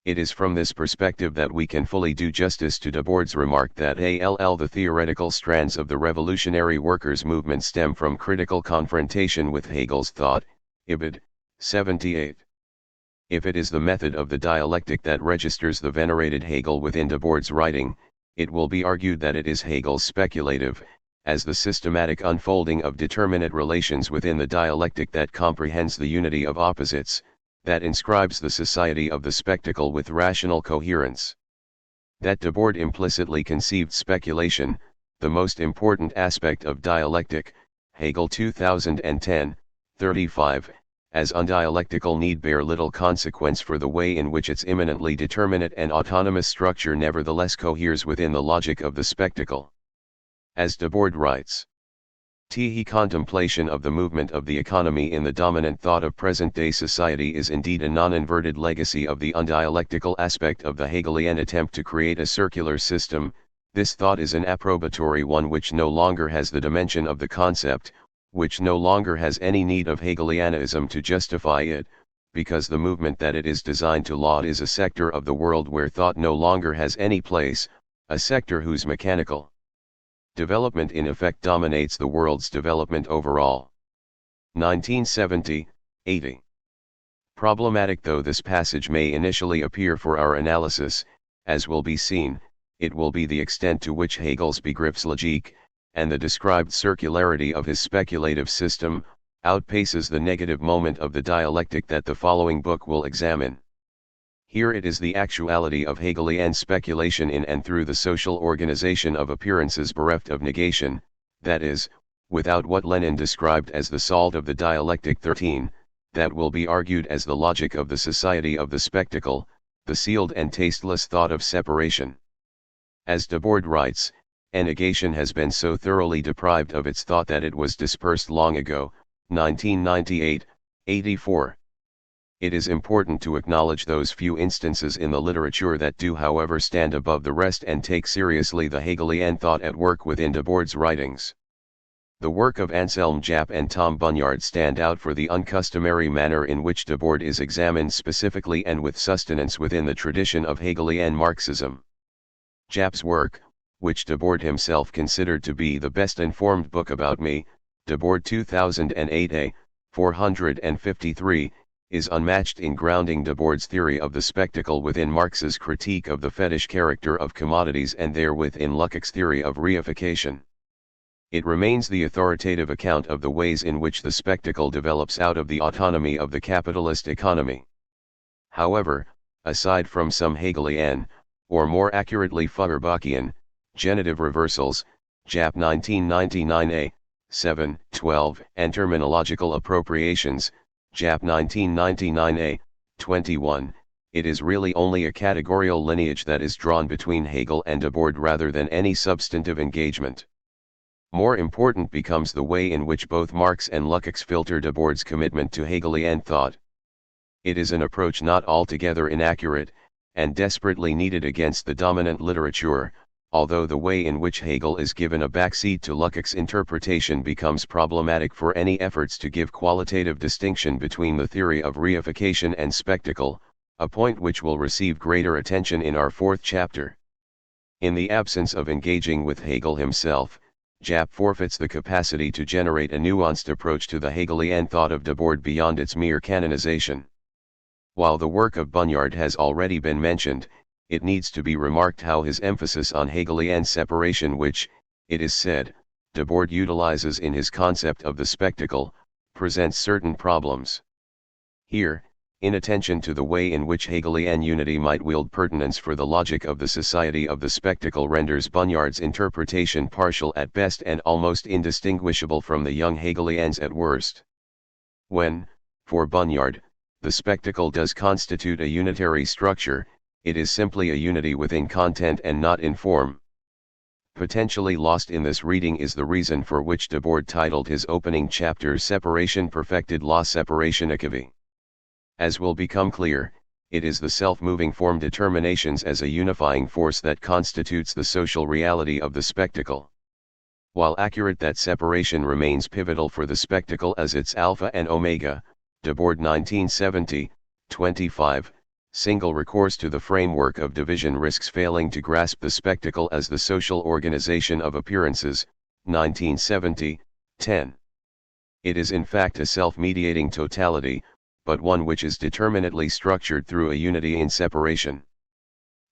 It is from this perspective that we can fully do justice to Debord's remark that the theoretical strands of the revolutionary workers' movement stem from critical confrontation with Hegel's thought, Ibid. 78. If it is the method of the dialectic that registers the venerated Hegel within Debord's writing, it will be argued that it is Hegel's speculative, as the systematic unfolding of determinate relations within the dialectic that comprehends the unity of opposites, that inscribes the Society of the Spectacle with rational coherence. That Debord implicitly conceived speculation, the most important aspect of dialectic, Hegel 2010, 35, as undialectical need bear little consequence for the way in which its immanently determinate and autonomous structure nevertheless coheres within the logic of the spectacle. As Debord writes, the contemplation of the movement of the economy in the dominant thought of present-day society is indeed a non-inverted legacy of the undialectical aspect of the Hegelian attempt to create a circular system. This thought is an approbatory one which no longer has the dimension of the concept, which no longer has any need of Hegelianism to justify it, because the movement that it is designed to laud is a sector of the world where thought no longer has any place, a sector whose mechanical development in effect dominates the world's development overall. 1970, 80. Problematic though this passage may initially appear for our analysis, as will be seen, it will be the extent to which Hegel's Begriffslogik, and the described circularity of his speculative system, outpaces the negative moment of the dialectic that the following book will examine. Here it is the actuality of Hegelian speculation in and through the social organization of appearances bereft of negation, that is, without what Lenin described as the salt of the dialectic 13, that will be argued as the logic of the Society of the Spectacle, the sealed and tasteless thought of separation. As Debord writes, negation has been so thoroughly deprived of its thought that it was dispersed long ago, 1998, 84. It is important to acknowledge those few instances in the literature that do however stand above the rest and take seriously the Hegelian thought at work within Debord's writings. The work of Anselm Japp and Tom Bunyard stand out for the uncustomary manner in which Debord is examined specifically and with sustenance within the tradition of Hegelian Marxism. Japp's work, which Debord himself considered to be the best informed book about me, Debord 2008a, 453, is unmatched in grounding Debord's theory of the spectacle within Marx's critique of the fetish character of commodities and therewith in Lukács' theory of reification. It remains the authoritative account of the ways in which the spectacle develops out of the autonomy of the capitalist economy. However, aside from some Hegelian, or more accurately Feuerbachian, genitive reversals, Jap 1999a, 7, 12, and Terminological Appropriations, Jap 1999a, 21, it is really only a categorical lineage that is drawn between Hegel and Debord rather than any substantive engagement. More important becomes the way in which both Marx and Lukács filter Debord's commitment to Hegelian thought. It is an approach not altogether inaccurate, and desperately needed against the dominant literature, although the way in which Hegel is given a backseat to Lukács' interpretation becomes problematic for any efforts to give qualitative distinction between the theory of reification and spectacle, a point which will receive greater attention in our fourth chapter. In the absence of engaging with Hegel himself, Jap forfeits the capacity to generate a nuanced approach to the Hegelian thought of Debord beyond its mere canonization. While the work of Bunyard has already been mentioned, it needs to be remarked how his emphasis on Hegelian separation, which, it is said, Debord utilizes in his concept of the spectacle, presents certain problems. Here, inattention to the way in which Hegelian unity might wield pertinence for the logic of the society of the spectacle renders Bunyard's interpretation partial at best and almost indistinguishable from the young Hegelians at worst. When, for Bunyard, the spectacle does constitute a unitary structure, it is simply a unity within content and not in form. Potentially lost in this reading is the reason for which Debord titled his opening chapter Separation Perfected La Separation Active. As will become clear, it is the self-moving form determinations as a unifying force that constitutes the social reality of the spectacle. While accurate that separation remains pivotal for the spectacle as its alpha and omega, Debord 1970, 25, single recourse to the framework of division risks failing to grasp the spectacle as the social organization of appearances, 1970, 10. It is in fact a self-mediating totality, but one which is determinately structured through a unity in separation.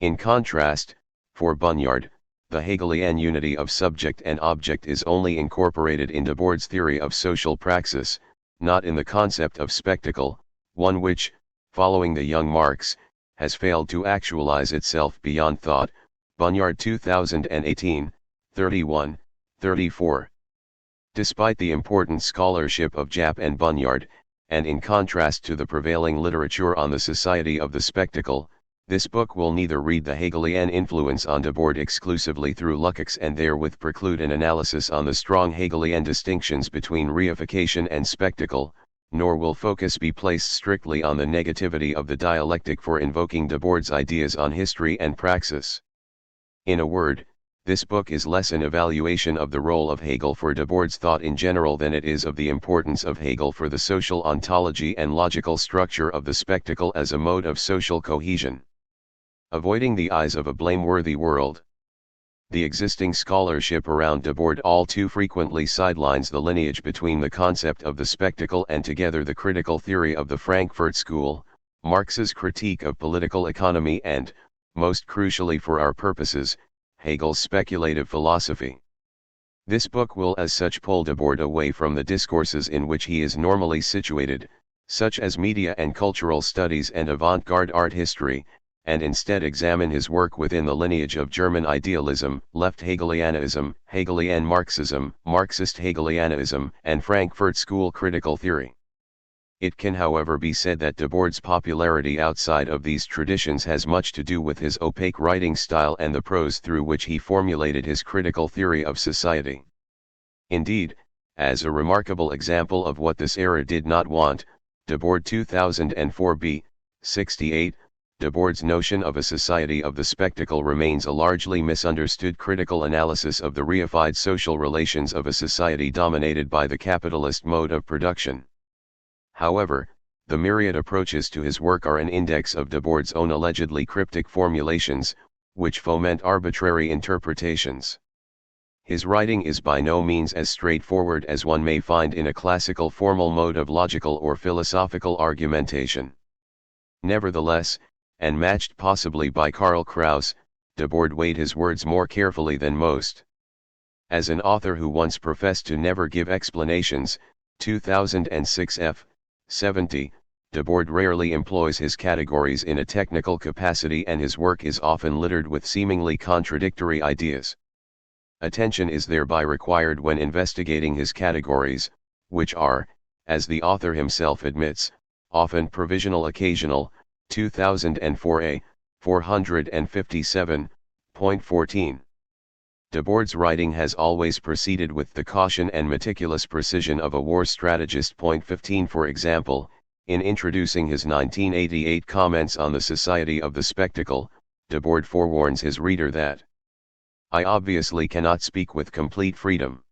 In contrast, for Bunyard, the Hegelian unity of subject and object is only incorporated in Debord's theory of social praxis, not in the concept of spectacle, one which, following the young Marx, has failed to actualize itself beyond thought, Bunyard 2018, 31, 34. Despite the important scholarship of Jap and Bunyard, and in contrast to the prevailing literature on the society of the spectacle, this book will neither read the Hegelian influence on Debord exclusively through Lukács and therewith preclude an analysis on the strong Hegelian distinctions between reification and spectacle, nor will focus be placed strictly on the negativity of the dialectic for invoking Debord's ideas on history and praxis. In a word, this book is less an evaluation of the role of Hegel for Debord's thought in general than it is of the importance of Hegel for the social ontology and logical structure of the spectacle as a mode of social cohesion. Avoiding the eyes of a blameworthy world. The existing scholarship around Debord all too frequently sidelines the lineage between the concept of the spectacle and together the critical theory of the Frankfurt School, Marx's critique of political economy and, most crucially for our purposes, Hegel's speculative philosophy. This book will as such pull Debord away from the discourses in which he is normally situated, such as media and cultural studies and avant-garde art history, and instead examine his work within the lineage of German idealism, left Hegelianism, Hegelian Marxism, Marxist Hegelianism, and Frankfurt School critical theory. It can however be said that Debord's popularity outside of these traditions has much to do with his opaque writing style and the prose through which he formulated his critical theory of society. Indeed, as a remarkable example of what this era did not want, Debord 2004b, 68, Debord's notion of a society of the spectacle remains a largely misunderstood critical analysis of the reified social relations of a society dominated by the capitalist mode of production. However, the myriad approaches to his work are an index of Debord's own allegedly cryptic formulations, which foment arbitrary interpretations. His writing is by no means as straightforward as one may find in a classical formal mode of logical or philosophical argumentation. Nevertheless, and matched possibly by Karl Kraus, Debord weighed his words more carefully than most. As an author who once professed to never give explanations, 2006 f. 70, Debord rarely employs his categories in a technical capacity and his work is often littered with seemingly contradictory ideas. Attention is thereby required when investigating his categories, which are, as the author himself admits, often provisional occasional, 2004a, 457.14. Debord's writing has always proceeded with the caution and meticulous precision of a war strategist. 15. For example, in introducing his 1988 comments on the Society of the Spectacle, Debord forewarns his reader that I obviously cannot speak with complete freedom.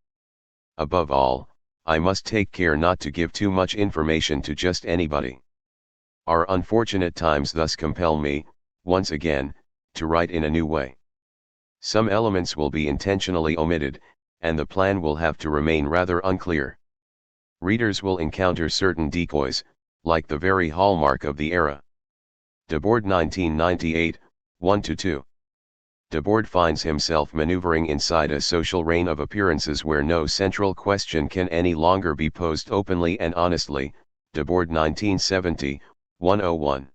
Above all, I must take care not to give too much information to just anybody. Our unfortunate times thus compel me, once again, to write in a new way. Some elements will be intentionally omitted, and the plan will have to remain rather unclear. Readers will encounter certain decoys, like the very hallmark of the era. Debord 1998, 1-2. Debord finds himself maneuvering inside a social reign of appearances where no central question can any longer be posed openly and honestly. Debord 1970, 101.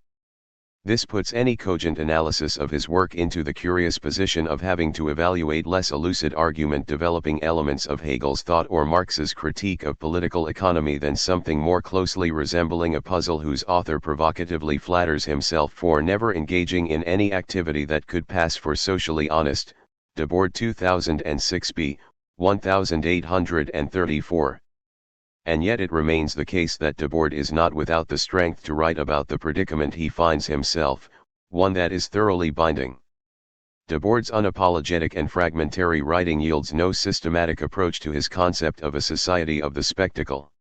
This puts any cogent analysis of his work into the curious position of having to evaluate less lucid argument developing elements of Hegel's thought or Marx's critique of political economy than something more closely resembling a puzzle whose author provocatively flatters himself for never engaging in any activity that could pass for socially honest. Debord 2006b, 1834. And yet it remains the case that Debord is not without the strength to write about the predicament he finds himself, one that is thoroughly binding. Debord's unapologetic and fragmentary writing yields no systematic approach to his concept of a society of the spectacle.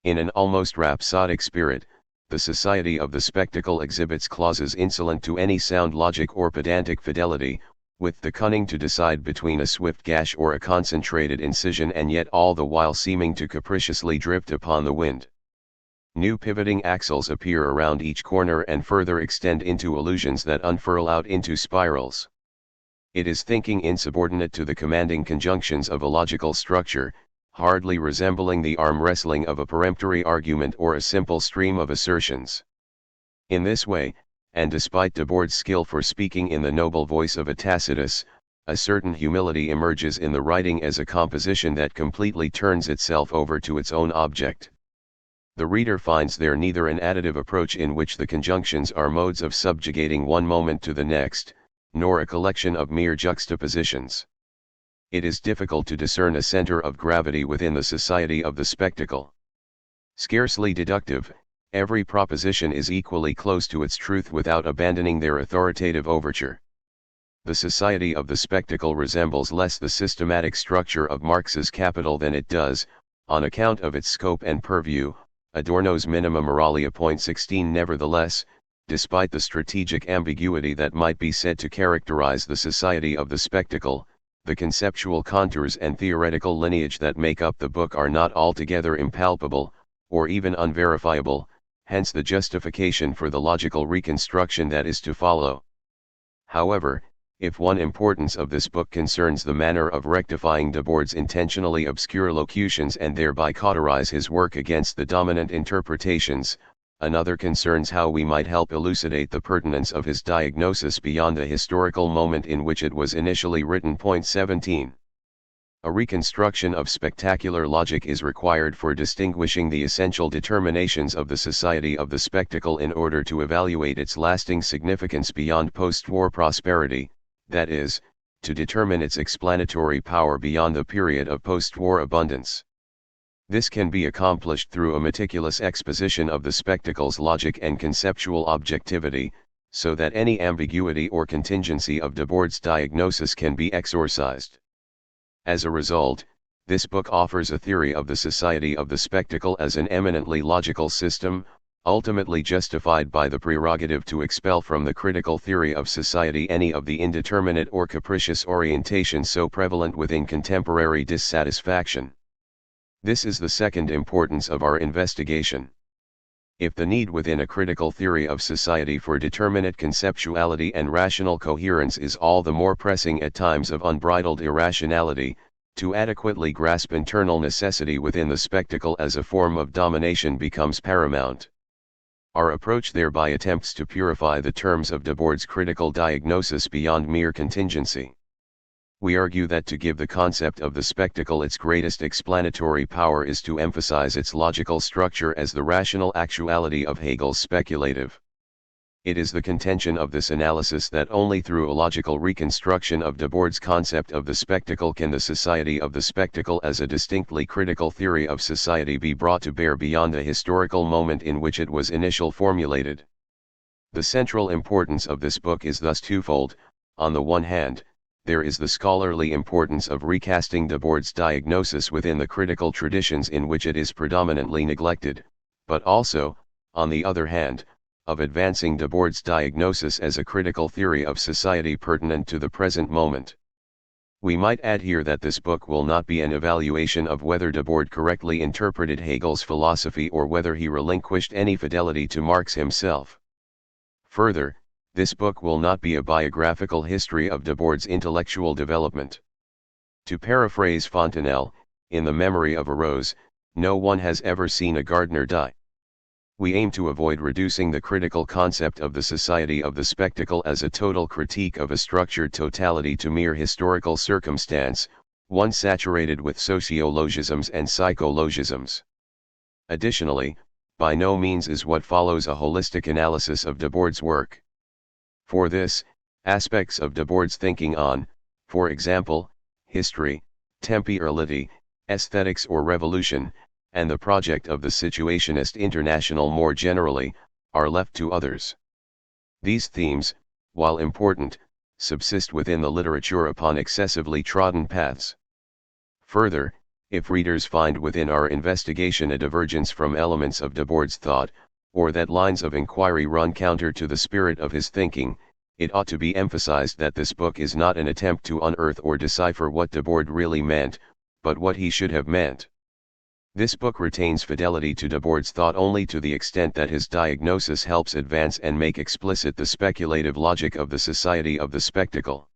In an almost rhapsodic spirit, the Society of the Spectacle exhibits clauses insolent to any sound logic or pedantic fidelity, with the cunning to decide between a swift gash or a concentrated incision, and yet all the while seeming to capriciously drift upon the wind. New pivoting axles appear around each corner and further extend into illusions that unfurl out into spirals. It is thinking insubordinate to the commanding conjunctions of a logical structure, hardly resembling the arm wrestling of a peremptory argument or a simple stream of assertions. In this way, and despite Debord's skill for speaking in the noble voice of a Tacitus, a certain humility emerges in the writing as a composition that completely turns itself over to its own object. The reader finds there neither an additive approach in which the conjunctions are modes of subjugating one moment to the next, nor a collection of mere juxtapositions. It is difficult to discern a center of gravity within the Society of the Spectacle. Scarcely deductive, every proposition is equally close to its truth without abandoning their authoritative overture. The Society of the Spectacle resembles less the systematic structure of Marx's Capital than it does, on account of its scope and purview, Adorno's Minima Moralia. 16. Nevertheless, despite the strategic ambiguity that might be said to characterize the Society of the Spectacle, the conceptual contours and theoretical lineage that make up the book are not altogether impalpable, or even unverifiable, hence the justification for the logical reconstruction that is to follow. However, if one importance of this book concerns the manner of rectifying Debord's intentionally obscure locutions and thereby cauterize his work against the dominant interpretations, another concerns how we might help elucidate the pertinence of his diagnosis beyond the historical moment in which it was initially written. 17. A reconstruction of spectacular logic is required for distinguishing the essential determinations of the Society of the Spectacle in order to evaluate its lasting significance beyond post-war prosperity, that is, to determine its explanatory power beyond the period of post-war abundance. This can be accomplished through a meticulous exposition of the spectacle's logic and conceptual objectivity, so that any ambiguity or contingency of Debord's diagnosis can be exorcised. As a result, this book offers a theory of the Society of the Spectacle as an eminently logical system, ultimately justified by the prerogative to expel from the critical theory of society any of the indeterminate or capricious orientations so prevalent within contemporary dissatisfaction. This is the second importance of our investigation. If the need within a critical theory of society for determinate conceptuality and rational coherence is all the more pressing at times of unbridled irrationality, to adequately grasp internal necessity within the spectacle as a form of domination becomes paramount. Our approach thereby attempts to purify the terms of Debord's critical diagnosis beyond mere contingency. We argue that to give the concept of the spectacle its greatest explanatory power is to emphasize its logical structure as the rational actuality of Hegel's speculative. It is the contention of this analysis that only through a logical reconstruction of Debord's concept of the spectacle can the society of the spectacle as a distinctly critical theory of society be brought to bear beyond the historical moment in which it was initially formulated. The central importance of this book is thus twofold. On the one hand, there is the scholarly importance of recasting Debord's diagnosis within the critical traditions in which it is predominantly neglected, but also, on the other hand, of advancing Debord's diagnosis as a critical theory of society pertinent to the present moment. We might add here that this book will not be an evaluation of whether Debord correctly interpreted Hegel's philosophy or whether he relinquished any fidelity to Marx himself. Further, this book will not be a biographical history of Debord's intellectual development. To paraphrase Fontenelle, in The Memory of a Rose, no one has ever seen a gardener die. We aim to avoid reducing the critical concept of the society of the spectacle as a total critique of a structured totality to mere historical circumstance, one saturated with sociologisms and psychologisms. Additionally, by no means is what follows a holistic analysis of Debord's work. For this, aspects of Debord's thinking on, for example, history, temporality, aesthetics or revolution, and the project of the Situationist International more generally, are left to others. These themes, while important, subsist within the literature upon excessively trodden paths. Further, if readers find within our investigation a divergence from elements of Debord's thought, or that lines of inquiry run counter to the spirit of his thinking, it ought to be emphasized that this book is not an attempt to unearth or decipher what Debord really meant, but what he should have meant. This book retains fidelity to Debord's thought only to the extent that his diagnosis helps advance and make explicit the speculative logic of the society of the spectacle.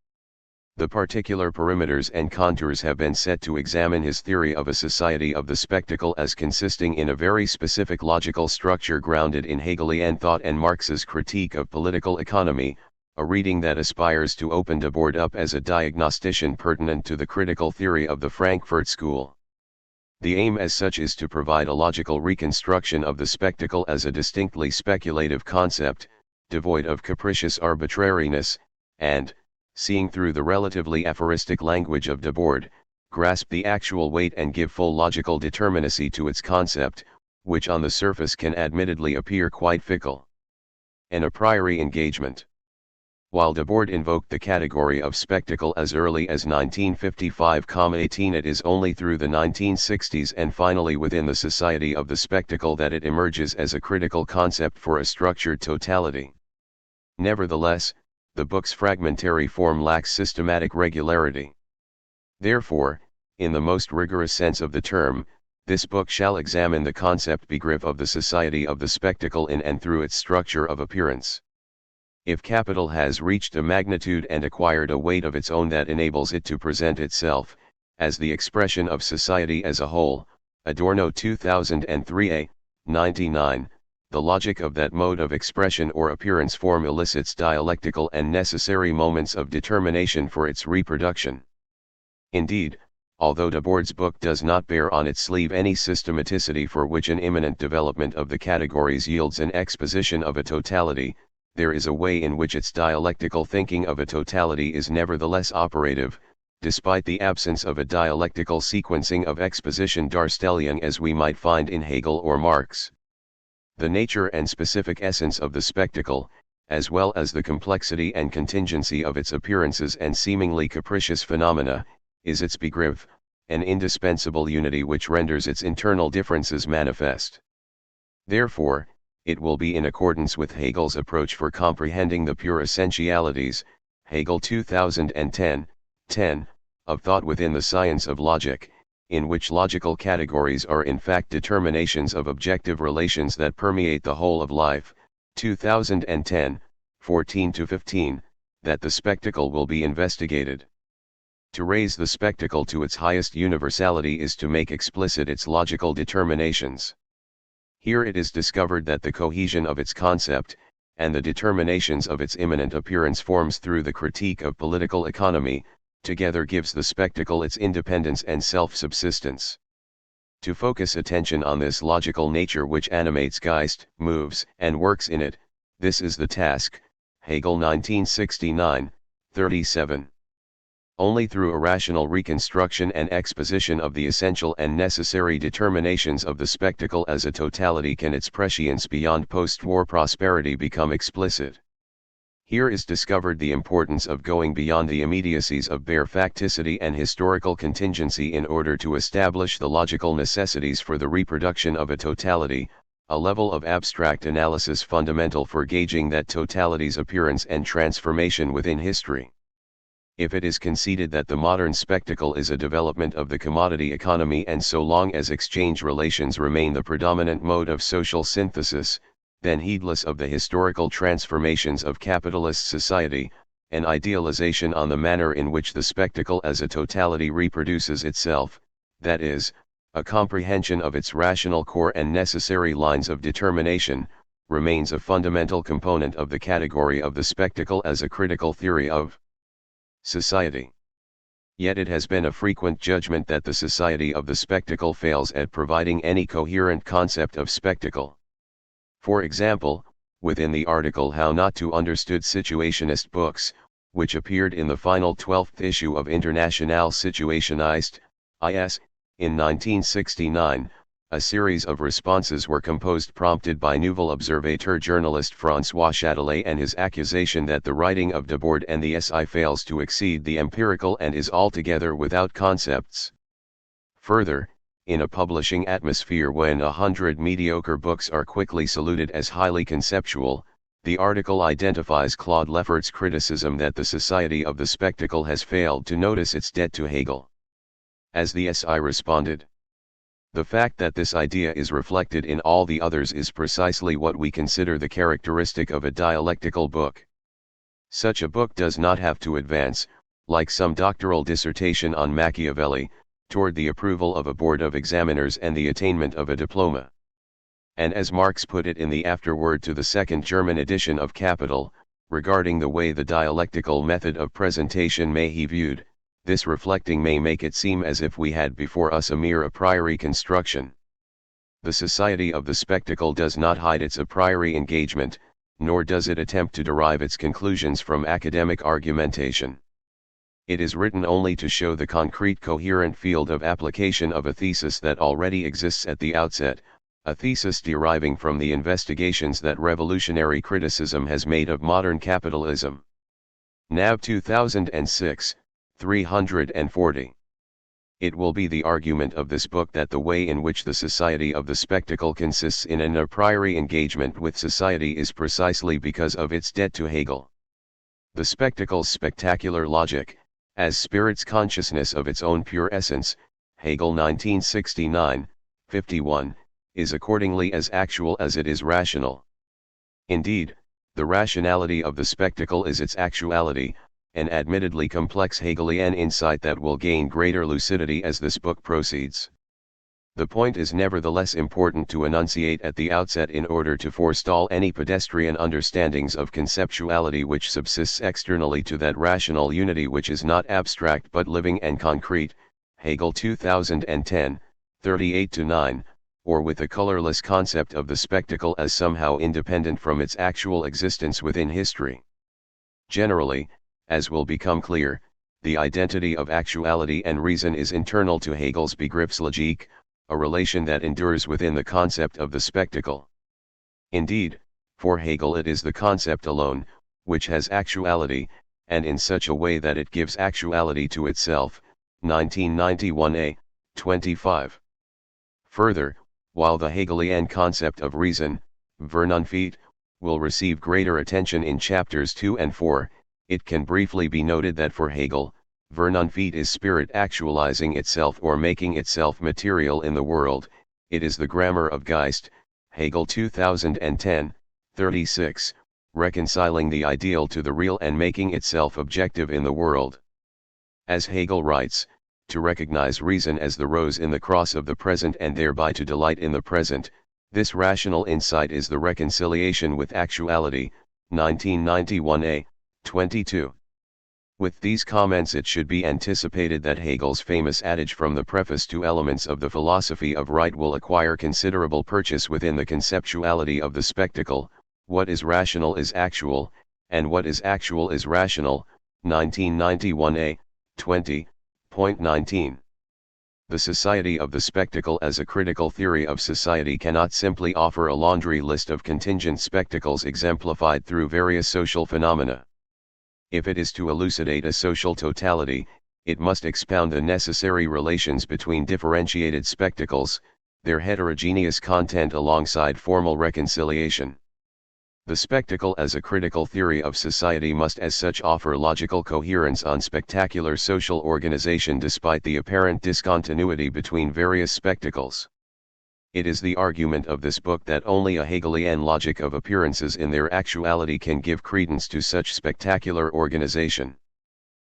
The particular perimeters and contours have been set to examine his theory of a society of the spectacle as consisting in a very specific logical structure grounded in Hegelian thought and Marx's critique of political economy, a reading that aspires to open Debord up as a diagnostician pertinent to the critical theory of the Frankfurt School. The aim as such is to provide a logical reconstruction of the spectacle as a distinctly speculative concept, devoid of capricious arbitrariness, and, seeing through the relatively aphoristic language of Debord, grasp the actual weight and give full logical determinacy to its concept, which on the surface can admittedly appear quite fickle. An a priori engagement. While Debord invoked the category of spectacle as early as 1955-18, it is only through the 1960s and finally within the society of the spectacle that it emerges as a critical concept for a structured totality. Nevertheless, the book's fragmentary form lacks systematic regularity. Therefore, in the most rigorous sense of the term, this book shall examine the concept begriff of the society of the spectacle in and through its structure of appearance. If capital has reached a magnitude and acquired a weight of its own that enables it to present itself, as the expression of society as a whole, Adorno 2003a, 99, the logic of that mode of expression or appearance form elicits dialectical and necessary moments of determination for its reproduction. Indeed, although Debord's book does not bear on its sleeve any systematicity for which an imminent development of the categories yields an exposition of a totality, there is a way in which its dialectical thinking of a totality is nevertheless operative, despite the absence of a dialectical sequencing of exposition Darstellian as we might find in Hegel or Marx. The nature and specific essence of the spectacle, as well as the complexity and contingency of its appearances and seemingly capricious phenomena, is its begriff, an indispensable unity which renders its internal differences manifest. Therefore, it will be in accordance with Hegel's approach for comprehending the pure essentialities, Hegel 2010, 10, of thought within the science of logic, in which logical categories are in fact determinations of objective relations that permeate the whole of life, 2010, 14-15, that the spectacle will be investigated. To raise the spectacle to its highest universality is to make explicit its logical determinations. Here it is discovered that the cohesion of its concept, and the determinations of its immanent appearance forms through the critique of political economy, together gives the spectacle its independence and self-subsistence. To focus attention on this logical nature which animates Geist, moves, and works in it, this is the task. Hegel 1969, 37. Only through a rational reconstruction and exposition of the essential and necessary determinations of the spectacle as a totality can its prescience beyond post-war prosperity become explicit. Here is discovered the importance of going beyond the immediacies of bare facticity and historical contingency in order to establish the logical necessities for the reproduction of a totality, a level of abstract analysis fundamental for gauging that totality's appearance and transformation within history. If it is conceded that the modern spectacle is a development of the commodity economy, and so long as exchange relations remain the predominant mode of social synthesis, then heedless of the historical transformations of capitalist society, an idealization on the manner in which the spectacle as a totality reproduces itself, that is, a comprehension of its rational core and necessary lines of determination, remains a fundamental component of the category of the spectacle as a critical theory of society. Yet it has been a frequent judgment that the society of the spectacle fails at providing any coherent concept of spectacle. For example, within the article How Not to Understood Situationist Books, which appeared in the final 12th issue of Internationale Situationist, IS, in 1969, a series of responses were composed prompted by Nouvel Observateur journalist François Châtelet and his accusation that the writing of Debord and the SI fails to exceed the empirical and is altogether without concepts. Further, in a publishing atmosphere when 100 mediocre books are quickly saluted as highly conceptual, the article identifies Claude Lefferts's criticism that the society of the spectacle has failed to notice its debt to Hegel. As the SI responded, the fact that this idea is reflected in all the others is precisely what we consider the characteristic of a dialectical book. Such a book does not have to advance, like some doctoral dissertation on Machiavelli, toward the approval of a board of examiners and the attainment of a diploma. And as Marx put it in the afterword to the second German edition of Capital, regarding the way the dialectical method of presentation may be viewed, this reflecting may make it seem as if we had before us a mere a priori construction. The society of the spectacle does not hide its a priori engagement, nor does it attempt to derive its conclusions from academic argumentation. It is written only to show the concrete coherent field of application of a thesis that already exists at the outset, a thesis deriving from the investigations that revolutionary criticism has made of modern capitalism. NAV 2006, 340. It will be the argument of this book that the way in which the society of the spectacle consists in an a priori engagement with society is precisely because of its debt to Hegel. The spectacle's spectacular logic, as spirit's consciousness of its own pure essence, Hegel 1969, 51, is accordingly as actual as it is rational. Indeed, the rationality of the spectacle is its actuality, an admittedly complex Hegelian insight that will gain greater lucidity as this book proceeds. The point is nevertheless important to enunciate at the outset in order to forestall any pedestrian understandings of conceptuality which subsists externally to that rational unity which is not abstract but living and concrete, Hegel 2010, 38-9, or with a colorless concept of the spectacle as somehow independent from its actual existence within history. Generally, as will become clear, the identity of actuality and reason is internal to Hegel's Begriffslogik, a relation that endures within the concept of the spectacle. Indeed, for Hegel it is the concept alone, which has actuality, and in such a way that it gives actuality to itself. 1991a, 25. Further, while the Hegelian concept of reason, Vernunft, will receive greater attention in chapters 2 and 4, it can briefly be noted that for Hegel, Vernunft is spirit actualizing itself or making itself material in the world. It is the grammar of Geist, Hegel 2010, 36, reconciling the ideal to the real and making itself objective in the world. As Hegel writes, to recognize reason as the rose in the cross of the present and thereby to delight in the present, this rational insight is the reconciliation with actuality. 1991a, 22. With these comments, it should be anticipated that Hegel's famous adage from the preface to Elements of the Philosophy of Right will acquire considerable purchase within the conceptuality of the spectacle. What is rational is actual, and what is actual is rational. 1991a, 20.19. The Society of the Spectacle as a critical theory of society cannot simply offer a laundry list of contingent spectacles exemplified through various social phenomena. If it is to elucidate a social totality, it must expound the necessary relations between differentiated spectacles, their heterogeneous content alongside formal reconciliation. The spectacle as a critical theory of society must as such offer logical coherence on spectacular social organization despite the apparent discontinuity between various spectacles. It is the argument of this book that only a Hegelian logic of appearances in their actuality can give credence to such spectacular organization.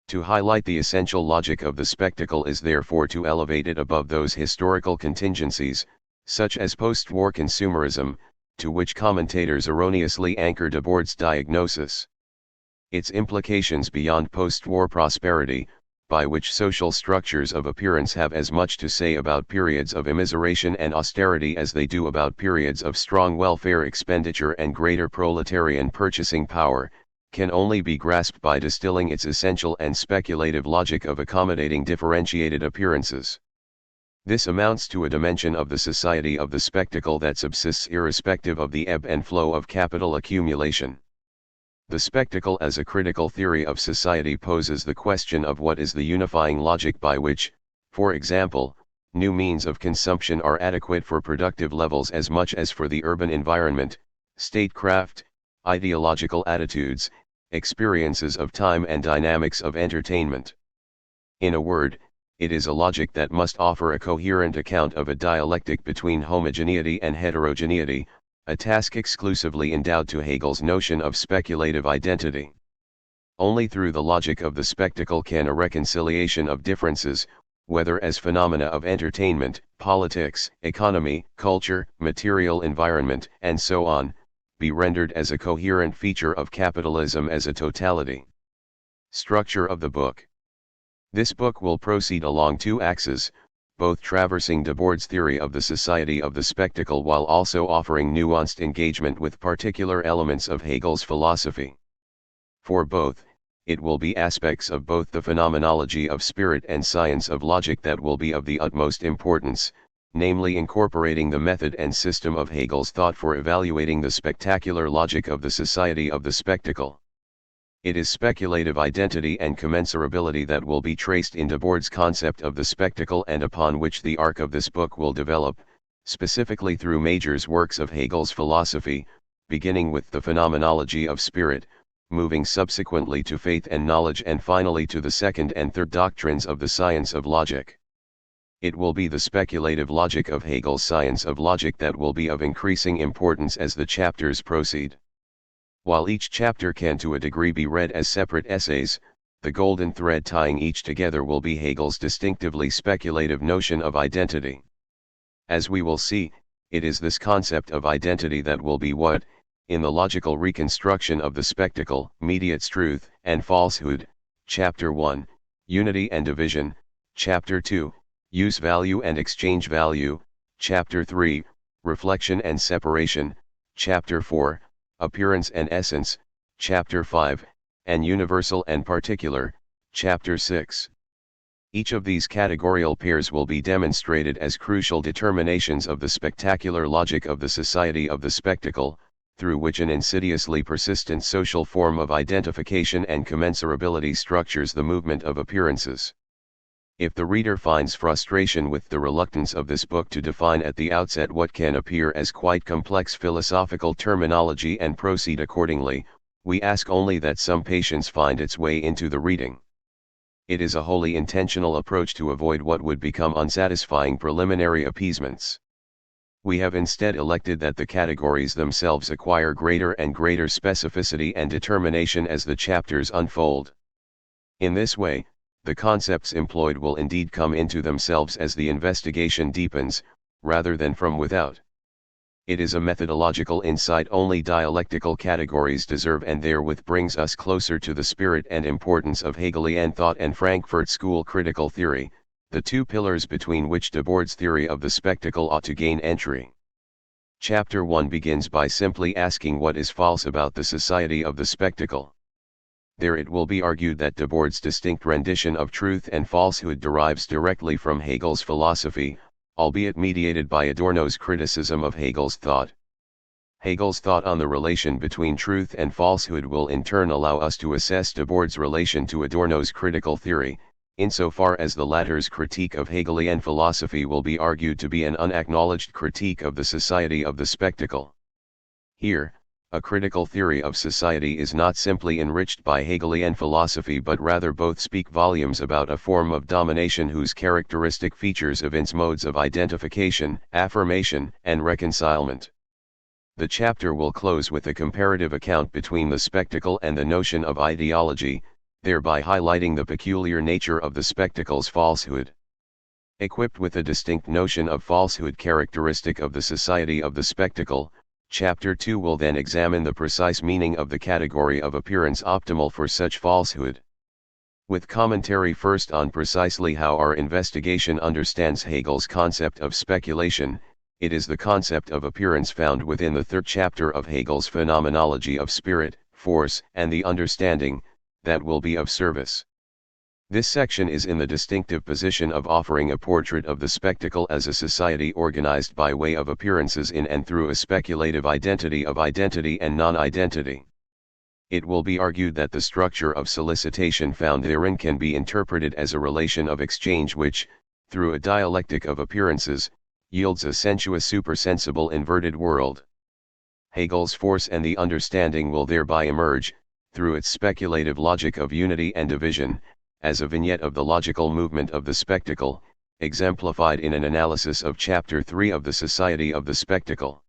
To highlight the essential logic of the spectacle is therefore to elevate it above those historical contingencies, such as post-war consumerism, to which commentators erroneously anchor Debord's diagnosis. Its implications beyond post-war prosperity, by which social structures of appearance have as much to say about periods of immiseration and austerity as they do about periods of strong welfare expenditure and greater proletarian purchasing power, can only be grasped by distilling its essential and speculative logic of accommodating differentiated appearances. This amounts to a dimension of the society of the spectacle that subsists irrespective of the ebb and flow of capital accumulation. The spectacle as a critical theory of society poses the question of what is the unifying logic by which, for example, new means of consumption are adequate for productive levels as much as for the urban environment, statecraft, ideological attitudes, experiences of time and dynamics of entertainment. In a word, it is a logic that must offer a coherent account of a dialectic between homogeneity and heterogeneity, a task exclusively endowed to Hegel's notion of speculative identity. Only through the logic of the spectacle can a reconciliation of differences, whether as phenomena of entertainment, politics, economy, culture, material environment, and so on, be rendered as a coherent feature of capitalism as a totality. Structure of the book. This book will proceed along two axes, both traversing Debord's theory of the society of the spectacle while also offering nuanced engagement with particular elements of Hegel's philosophy. For both, it will be aspects of both the phenomenology of spirit and science of logic that will be of the utmost importance, namely incorporating the method and system of Hegel's thought for evaluating the spectacular logic of the society of the spectacle. It is speculative identity and commensurability that will be traced in Debord's concept of the spectacle and upon which the arc of this book will develop, specifically through Major's works of Hegel's philosophy, beginning with the phenomenology of spirit, moving subsequently to faith and knowledge and finally to the second and third doctrines of the science of logic. It will be the speculative logic of Hegel's science of logic that will be of increasing importance as the chapters proceed. While each chapter can to a degree be read as separate essays, the golden thread tying each together will be Hegel's distinctively speculative notion of identity. As we will see, it is this concept of identity that will be what, in the logical reconstruction of the spectacle, mediates truth and falsehood, Chapter 1, Unity and Division, Chapter 2, Use Value and Exchange Value, Chapter 3, Reflection and Separation, Chapter 4, Appearance and Essence, Chapter 5, and Universal and Particular, Chapter 6. Each of these categorical pairs will be demonstrated as crucial determinations of the spectacular logic of the society of the spectacle, through which an insidiously persistent social form of identification and commensurability structures the movement of appearances. If the reader finds frustration with the reluctance of this book to define at the outset what can appear as quite complex philosophical terminology and proceed accordingly, we ask only that some patience find its way into the reading. It is a wholly intentional approach to avoid what would become unsatisfying preliminary appeasements. We have instead elected that the categories themselves acquire greater and greater specificity and determination as the chapters unfold. In this way, the concepts employed will indeed come into themselves as the investigation deepens, rather than from without. It is a methodological insight only dialectical categories deserve, and therewith brings us closer to the spirit and importance of Hegelian thought and Frankfurt School critical theory, the two pillars between which Debord's theory of the spectacle ought to gain entry. Chapter 1 begins by simply asking what is false about the society of the spectacle. There it will be argued that Debord's distinct rendition of truth and falsehood derives directly from Hegel's philosophy, albeit mediated by Adorno's criticism of Hegel's thought. Hegel's thought on the relation between truth and falsehood will in turn allow us to assess Debord's relation to Adorno's critical theory, insofar as the latter's critique of Hegelian philosophy will be argued to be an unacknowledged critique of the society of the spectacle. Here, a critical theory of society is not simply enriched by Hegelian philosophy, but rather both speak volumes about a form of domination whose characteristic features evince modes of identification, affirmation, and reconcilement. The chapter will close with a comparative account between the spectacle and the notion of ideology, thereby highlighting the peculiar nature of the spectacle's falsehood. Equipped with a distinct notion of falsehood characteristic of the society of the spectacle, Chapter 2 will then examine the precise meaning of the category of appearance optimal for such falsehood. With commentary first on precisely how our investigation understands Hegel's concept of speculation, it is the concept of appearance found within the third chapter of Hegel's Phenomenology of Spirit, Force, and the Understanding, that will be of service. This section is in the distinctive position of offering a portrait of the spectacle as a society organized by way of appearances in and through a speculative identity of identity and non-identity. It will be argued that the structure of solicitation found therein can be interpreted as a relation of exchange which, through a dialectic of appearances, yields a sensuous supersensible inverted world. Hegel's Force and the Understanding will thereby emerge, through its speculative logic of unity and division, as a vignette of the logical movement of the spectacle, exemplified in an analysis of Chapter 3 of the Society of the Spectacle.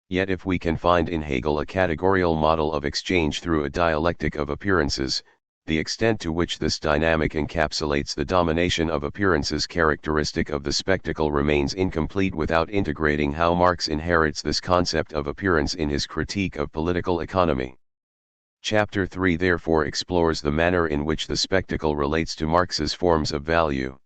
Yet if we can find in Hegel a categorical model of exchange through a dialectic of appearances, the extent to which this dynamic encapsulates the domination of appearances characteristic of the spectacle remains incomplete without integrating how Marx inherits this concept of appearance in his critique of political economy. Chapter 3 therefore explores the manner in which the spectacle relates to Marx's forms of value.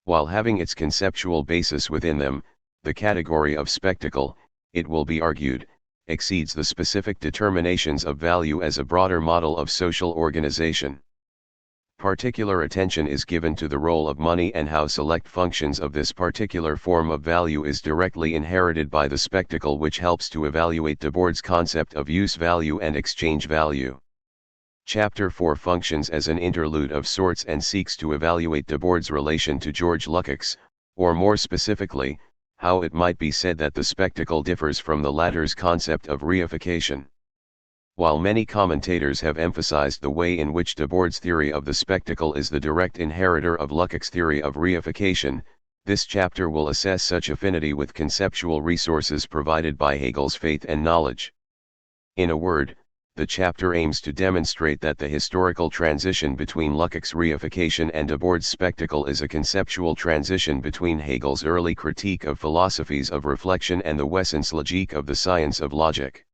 While having its conceptual basis within them, the category of spectacle, it will be argued, exceeds the specific determinations of value as a broader model of social organization. Particular attention is given to the role of money and how select functions of this particular form of value is directly inherited by the spectacle, which helps to evaluate Debord's concept of use value and exchange value. Chapter 4 functions as an interlude of sorts and seeks to evaluate Debord's relation to George Lukács, or more specifically, how it might be said that the spectacle differs from the latter's concept of reification. While many commentators have emphasized the way in which Debord's theory of the spectacle is the direct inheritor of Lukács' theory of reification, this chapter will assess such affinity with conceptual resources provided by Hegel's faith and knowledge. In a word, the chapter aims to demonstrate that the historical transition between Lukács' reification and Debord's spectacle is a conceptual transition between Hegel's early critique of philosophies of reflection and the Wesenslogique of the science of logic.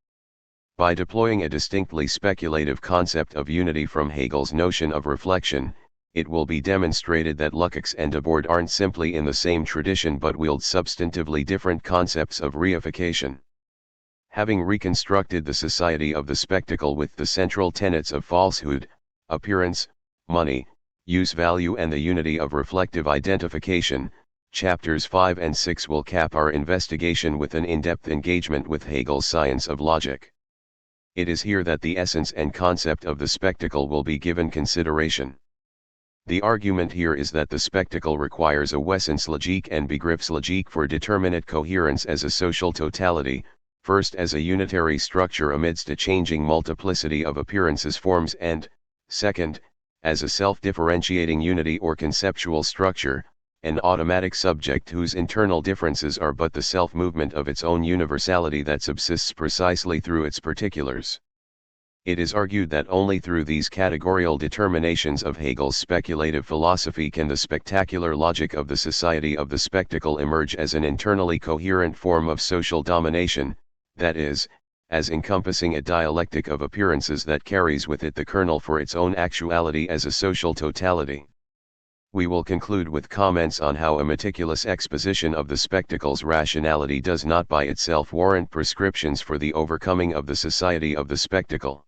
By deploying a distinctly speculative concept of unity from Hegel's notion of reflection, it will be demonstrated that Lukács and Debord aren't simply in the same tradition but wield substantively different concepts of reification. Having reconstructed the society of the spectacle with the central tenets of falsehood, appearance, money, use value and the unity of reflective identification, chapters 5 and 6 will cap our investigation with an in-depth engagement with Hegel's science of logic. It is here that the essence and concept of the spectacle will be given consideration. The argument here is that the spectacle requires a Wesenslogique and Begriffslogique for determinate coherence as a social totality, first as a unitary structure amidst a changing multiplicity of appearances forms and, second, as a self-differentiating unity or conceptual structure, an automatic subject whose internal differences are but the self-movement of its own universality that subsists precisely through its particulars. It is argued that only through these categorical determinations of Hegel's speculative philosophy can the spectacular logic of the society of the spectacle emerge as an internally coherent form of social domination, that is, as encompassing a dialectic of appearances that carries with it the kernel for its own actuality as a social totality. We will conclude with comments on how a meticulous exposition of the spectacle's rationality does not by itself warrant prescriptions for the overcoming of the society of the spectacle.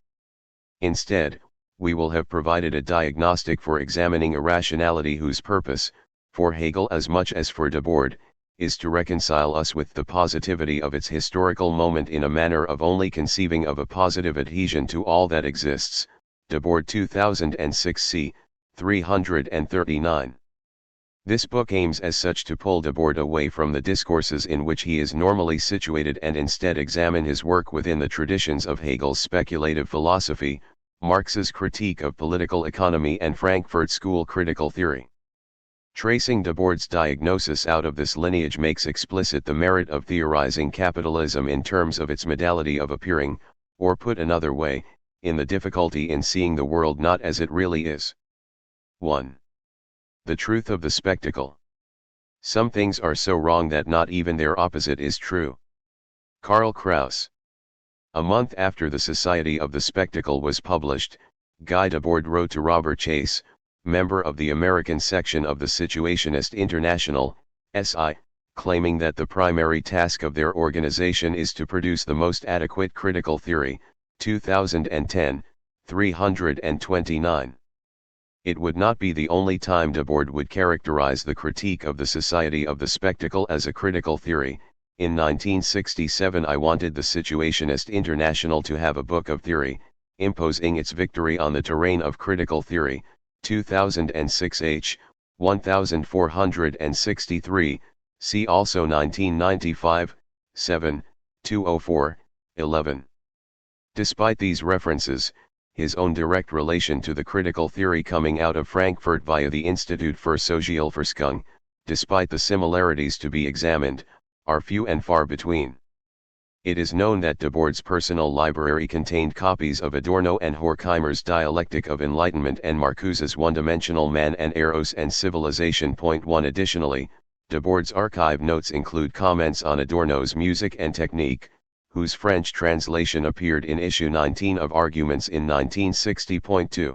Instead, we will have provided a diagnostic for examining a rationality whose purpose, for Hegel as much as for Debord, is to reconcile us with the positivity of its historical moment in a manner of only conceiving of a positive adhesion to all that exists. Debord 2006 c. 339. This book aims as such to pull Debord away from the discourses in which he is normally situated and instead examine his work within the traditions of Hegel's speculative philosophy, Marx's critique of political economy and Frankfurt School critical theory. Tracing Debord's diagnosis out of this lineage makes explicit the merit of theorizing capitalism in terms of its modality of appearing, or put another way, in the difficulty in seeing the world not as it really is. 1. The truth of the spectacle. Some things are so wrong that not even their opposite is true. Karl Kraus. A month after The Society of the Spectacle was published, Guy Debord wrote to Robert Chase, member of the American section of the Situationist International, SI, claiming that the primary task of their organization is to produce the most adequate critical theory, 2010, 329. It would not be the only time Debord would characterize the critique of the Society of the Spectacle as a critical theory. In 1967 I wanted the Situationist International to have a book of theory, imposing its victory on the terrain of critical theory, 2006 h. 1463, see also 1995, 7, 204, 11. Despite these references, his own direct relation to the critical theory coming out of Frankfurt via the Institut für Sozialforschung, despite the similarities to be examined, are few and far between. It is known that Debord's personal library contained copies of Adorno and Horkheimer's Dialectic of Enlightenment and Marcuse's One-Dimensional Man and Eros and Civilization. 1 Additionally, Debord's archive notes include comments on Adorno's Music and Technique, whose French translation appeared in issue 19 of Arguments in 1960.2.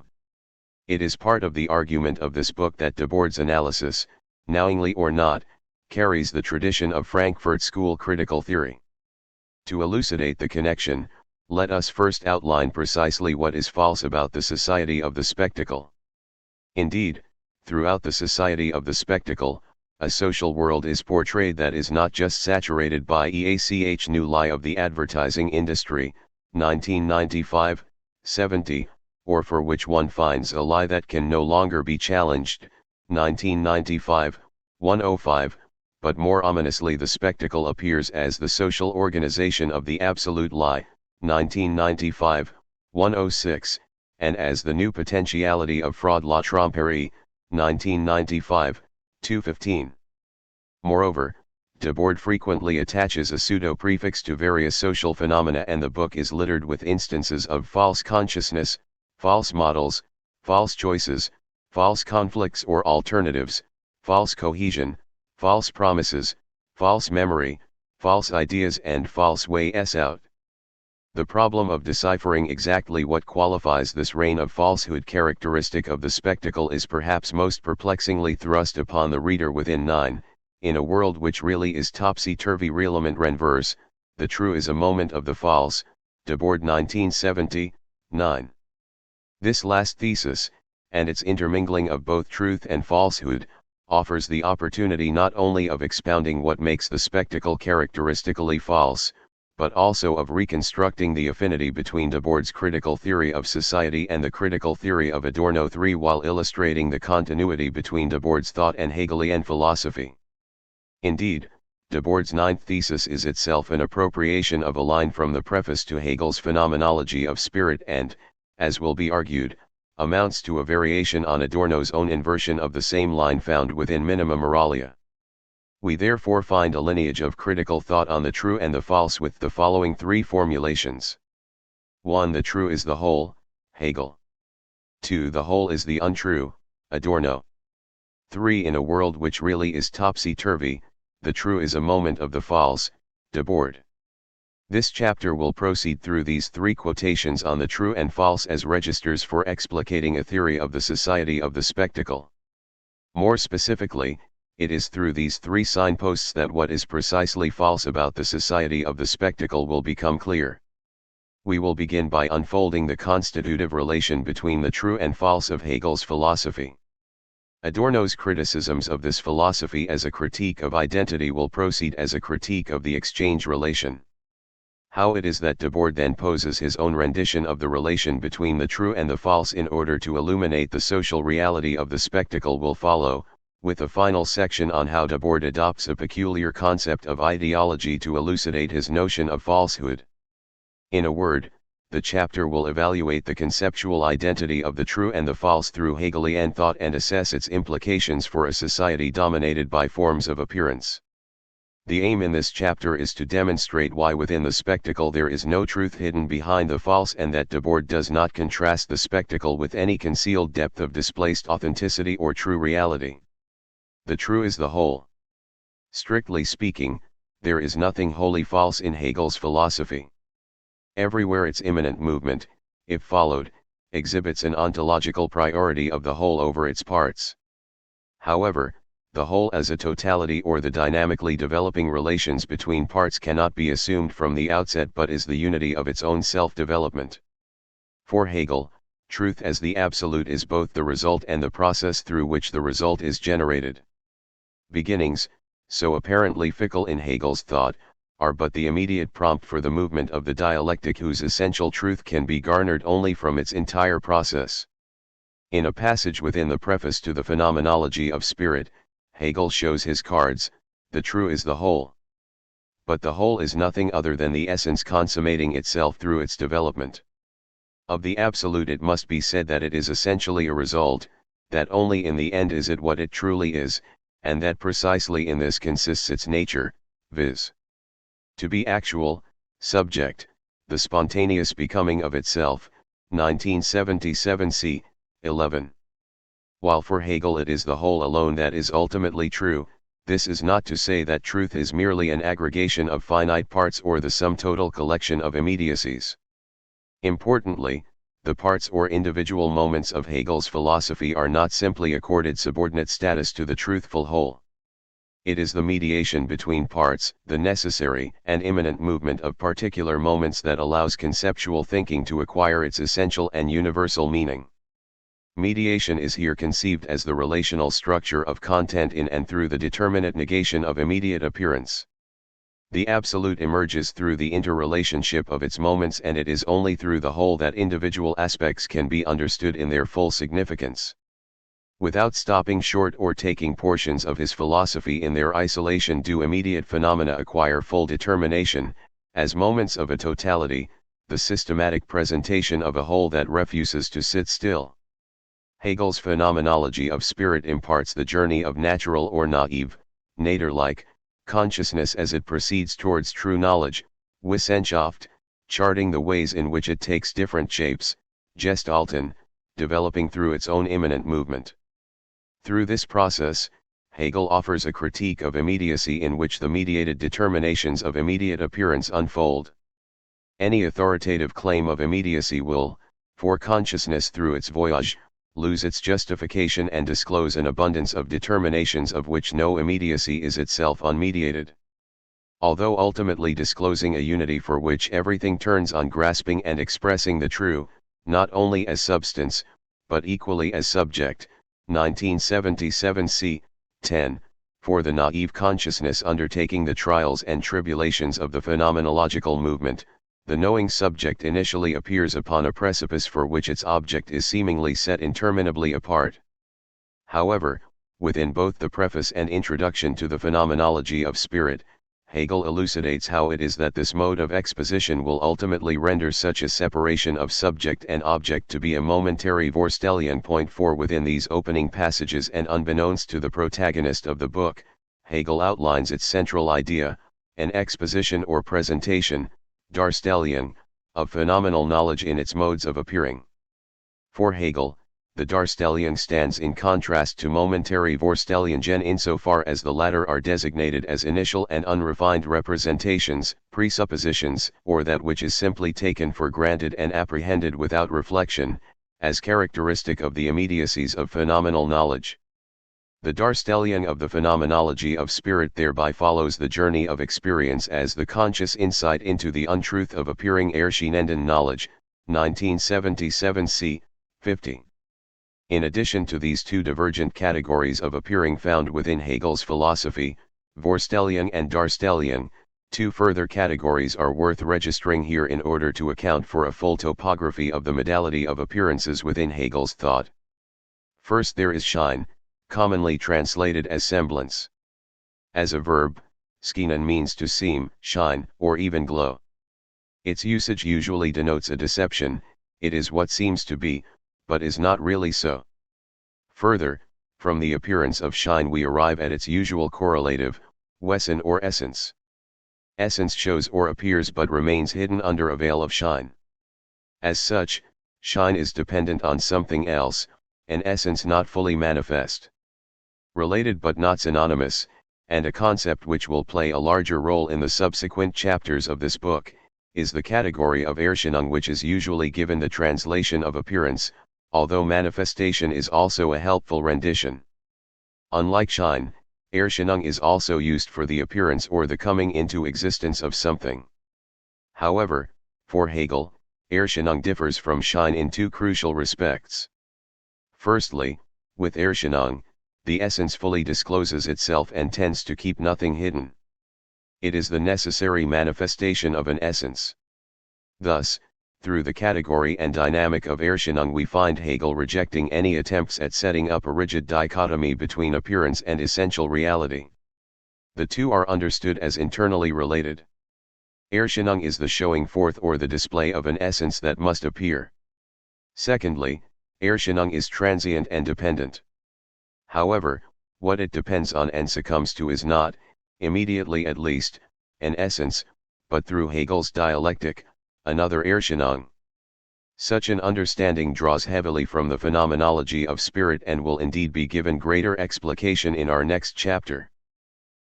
It is part of the argument of this book that Debord's analysis, knowingly or not, carries the tradition of Frankfurt School critical theory. To elucidate the connection, let us first outline precisely what is false about the Society of the Spectacle. Indeed, throughout the Society of the Spectacle, a social world is portrayed that is not just saturated by EACH new lie of the advertising industry, 1995, 70, or for which one finds a lie that can no longer be challenged, 1995, 105, but more ominously the spectacle appears as the social organization of the absolute lie, 1995, 106, and as the new potentiality of fraud la tromperie, 1995, 215. Moreover, Debord frequently attaches a pseudo-prefix to various social phenomena, and the book is littered with instances of false consciousness, false models, false choices, false conflicts or alternatives, false cohesion, false promises, false memory, false ideas and false ways out. The problem of deciphering exactly what qualifies this reign of falsehood characteristic of the spectacle is perhaps most perplexingly thrust upon the reader within 9, in a world which really is topsy-turvy realement renverse, the true is a moment of the false, Debord 1970, 9. This last thesis, and its intermingling of both truth and falsehood, offers the opportunity not only of expounding what makes the spectacle characteristically false, but also of reconstructing the affinity between Debord's critical theory of society and the critical theory of Adorno III, while illustrating the continuity between Debord's thought and Hegelian philosophy. Indeed, Debord's ninth thesis is itself an appropriation of a line from the preface to Hegel's Phenomenology of Spirit and, as will be argued, amounts to a variation on Adorno's own inversion of the same line found within Minima Moralia. We therefore find a lineage of critical thought on the true and the false with the following three formulations. 1. The true is the whole, Hegel. 2. The whole is the untrue, Adorno. 3. In a world which really is topsy-turvy, the true is a moment of the false, Debord. This chapter will proceed through these three quotations on the true and false as registers for explicating a theory of the society of the spectacle. More specifically, it is through these three signposts that what is precisely false about the society of the spectacle will become clear. We will begin by unfolding the constitutive relation between the true and false of Hegel's philosophy. Adorno's criticisms of this philosophy as a critique of identity will proceed as a critique of the exchange relation. How it is that Debord then poses his own rendition of the relation between the true and the false in order to illuminate the social reality of the spectacle will follow, with a final section on how Debord adopts a peculiar concept of ideology to elucidate his notion of falsehood. In a word, the chapter will evaluate the conceptual identity of the true and the false through Hegelian thought and assess its implications for a society dominated by forms of appearance. The aim in this chapter is to demonstrate why within the spectacle there is no truth hidden behind the false and that Debord does not contrast the spectacle with any concealed depth of displaced authenticity or true reality. The true is the whole. Strictly speaking, there is nothing wholly false in Hegel's philosophy. Everywhere its immanent movement, if followed, exhibits an ontological priority of the whole over its parts. However, the whole as a totality or the dynamically developing relations between parts cannot be assumed from the outset but is the unity of its own self-development. For Hegel, truth as the absolute is both the result and the process through which the result is generated. Beginnings, so apparently fickle in Hegel's thought, are but the immediate prompt for the movement of the dialectic whose essential truth can be garnered only from its entire process. In a passage within the preface to the Phenomenology of Spirit, Hegel shows his cards, the true is the whole. But the whole is nothing other than the essence consummating itself through its development. Of the absolute it must be said that it is essentially a result, that only in the end is it what it truly is, and that precisely in this consists its nature, viz. To be actual, subject, the spontaneous becoming of itself, 1977 c. 11. While for Hegel it is the whole alone that is ultimately true, this is not to say that truth is merely an aggregation of finite parts or the sum total collection of immediacies. Importantly, the parts or individual moments of Hegel's philosophy are not simply accorded subordinate status to the truthful whole. It is the mediation between parts, the necessary and immanent movement of particular moments that allows conceptual thinking to acquire its essential and universal meaning. Mediation is here conceived as the relational structure of content in and through the determinate negation of immediate appearance. The absolute emerges through the interrelationship of its moments, and it is only through the whole that individual aspects can be understood in their full significance. Without stopping short or taking portions of his philosophy in their isolation do immediate phenomena acquire full determination, as moments of a totality, the systematic presentation of a whole that refuses to sit still. Hegel's Phenomenology of Spirit imparts the journey of natural or naive, nature-like, consciousness as it proceeds towards true knowledge, Wissenschaft, charting the ways in which it takes different shapes, Gestalten, developing through its own immanent movement. Through this process, Hegel offers a critique of immediacy in which the mediated determinations of immediate appearance unfold. Any authoritative claim of immediacy will, for consciousness through its voyage, lose its justification and disclose an abundance of determinations of which no immediacy is itself unmediated. Although ultimately disclosing a unity for which everything turns on grasping and expressing the true, not only as substance, but equally as subject, 1977 c. 10, for the naive consciousness undertaking the trials and tribulations of the phenomenological movement, the knowing subject initially appears upon a precipice for which its object is seemingly set interminably apart. However, within both the preface and introduction to the Phenomenology of Spirit, Hegel elucidates how it is that this mode of exposition will ultimately render such a separation of subject and object to be a momentary Vorstellian point, for within these opening passages and unbeknownst to the protagonist of the book, Hegel outlines its central idea, an exposition or presentation, Darstellian, of phenomenal knowledge in its modes of appearing. For Hegel, the Darstellung stands in contrast to momentary Vorstellungen insofar as the latter are designated as initial and unrefined representations, presuppositions, or that which is simply taken for granted and apprehended without reflection, as characteristic of the immediacies of phenomenal knowledge. The Darstellung of the phenomenology of spirit thereby follows the journey of experience as the conscious insight into the untruth of appearing Erscheinenden knowledge, 1977 c. 50. In addition to these two divergent categories of appearing found within Hegel's philosophy, Vorstellung and Darstellung, two further categories are worth registering here in order to account for a full topography of the modality of appearances within Hegel's thought. First there is Schein, commonly translated as semblance. As a verb, scheinen means to seem, shine, or even glow. Its usage usually denotes a deception, it is what seems to be, but is not really so. Further, from the appearance of Schein we arrive at its usual correlative, Wesen or essence. Essence shows or appears but remains hidden under a veil of Schein. As such, Schein is dependent on something else, an essence not fully manifest. Related but not synonymous, and a concept which will play a larger role in the subsequent chapters of this book, is the category of Erscheinung, which is usually given the translation of appearance, although manifestation is also a helpful rendition. Unlike Schein, Erscheinung is also used for the appearance or the coming into existence of something. However, for Hegel, Erscheinung differs from Schein in two crucial respects. Firstly, with Erscheinung, the essence fully discloses itself and tends to keep nothing hidden. It is the necessary manifestation of an essence. Thus, through the category and dynamic of Erscheinung we find Hegel rejecting any attempts at setting up a rigid dichotomy between appearance and essential reality. The two are understood as internally related. Erscheinung is the showing forth or the display of an essence that must appear. Secondly, Erscheinung is transient and dependent. However, what it depends on and succumbs to is not, immediately at least, an essence, but through Hegel's dialectic, another Erscheinung. Such an understanding draws heavily from the phenomenology of spirit and will indeed be given greater explication in our next chapter.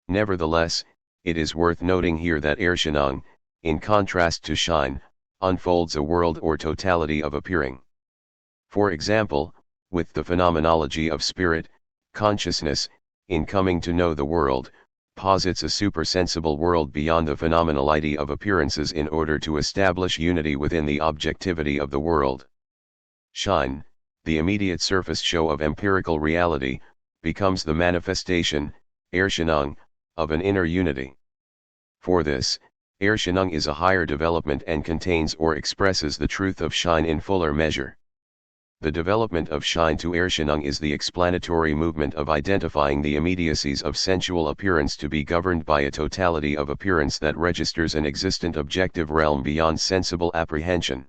Nevertheless, it is worth noting here that Erscheinung, in contrast to Schein, unfolds a world or totality of appearing. For example, with the phenomenology of spirit, consciousness, in coming to know the world, posits a supersensible world beyond the phenomenality of appearances in order to establish unity within the objectivity of the world. Schein, the immediate surface show of empirical reality, becomes the manifestation, Erscheinung, of an inner unity. For this, Erscheinung is a higher development and contains or expresses the truth of Schein in fuller measure. The development of Schein to Erscheinung is the explanatory movement of identifying the immediacies of sensual appearance to be governed by a totality of appearance that registers an existent objective realm beyond sensible apprehension.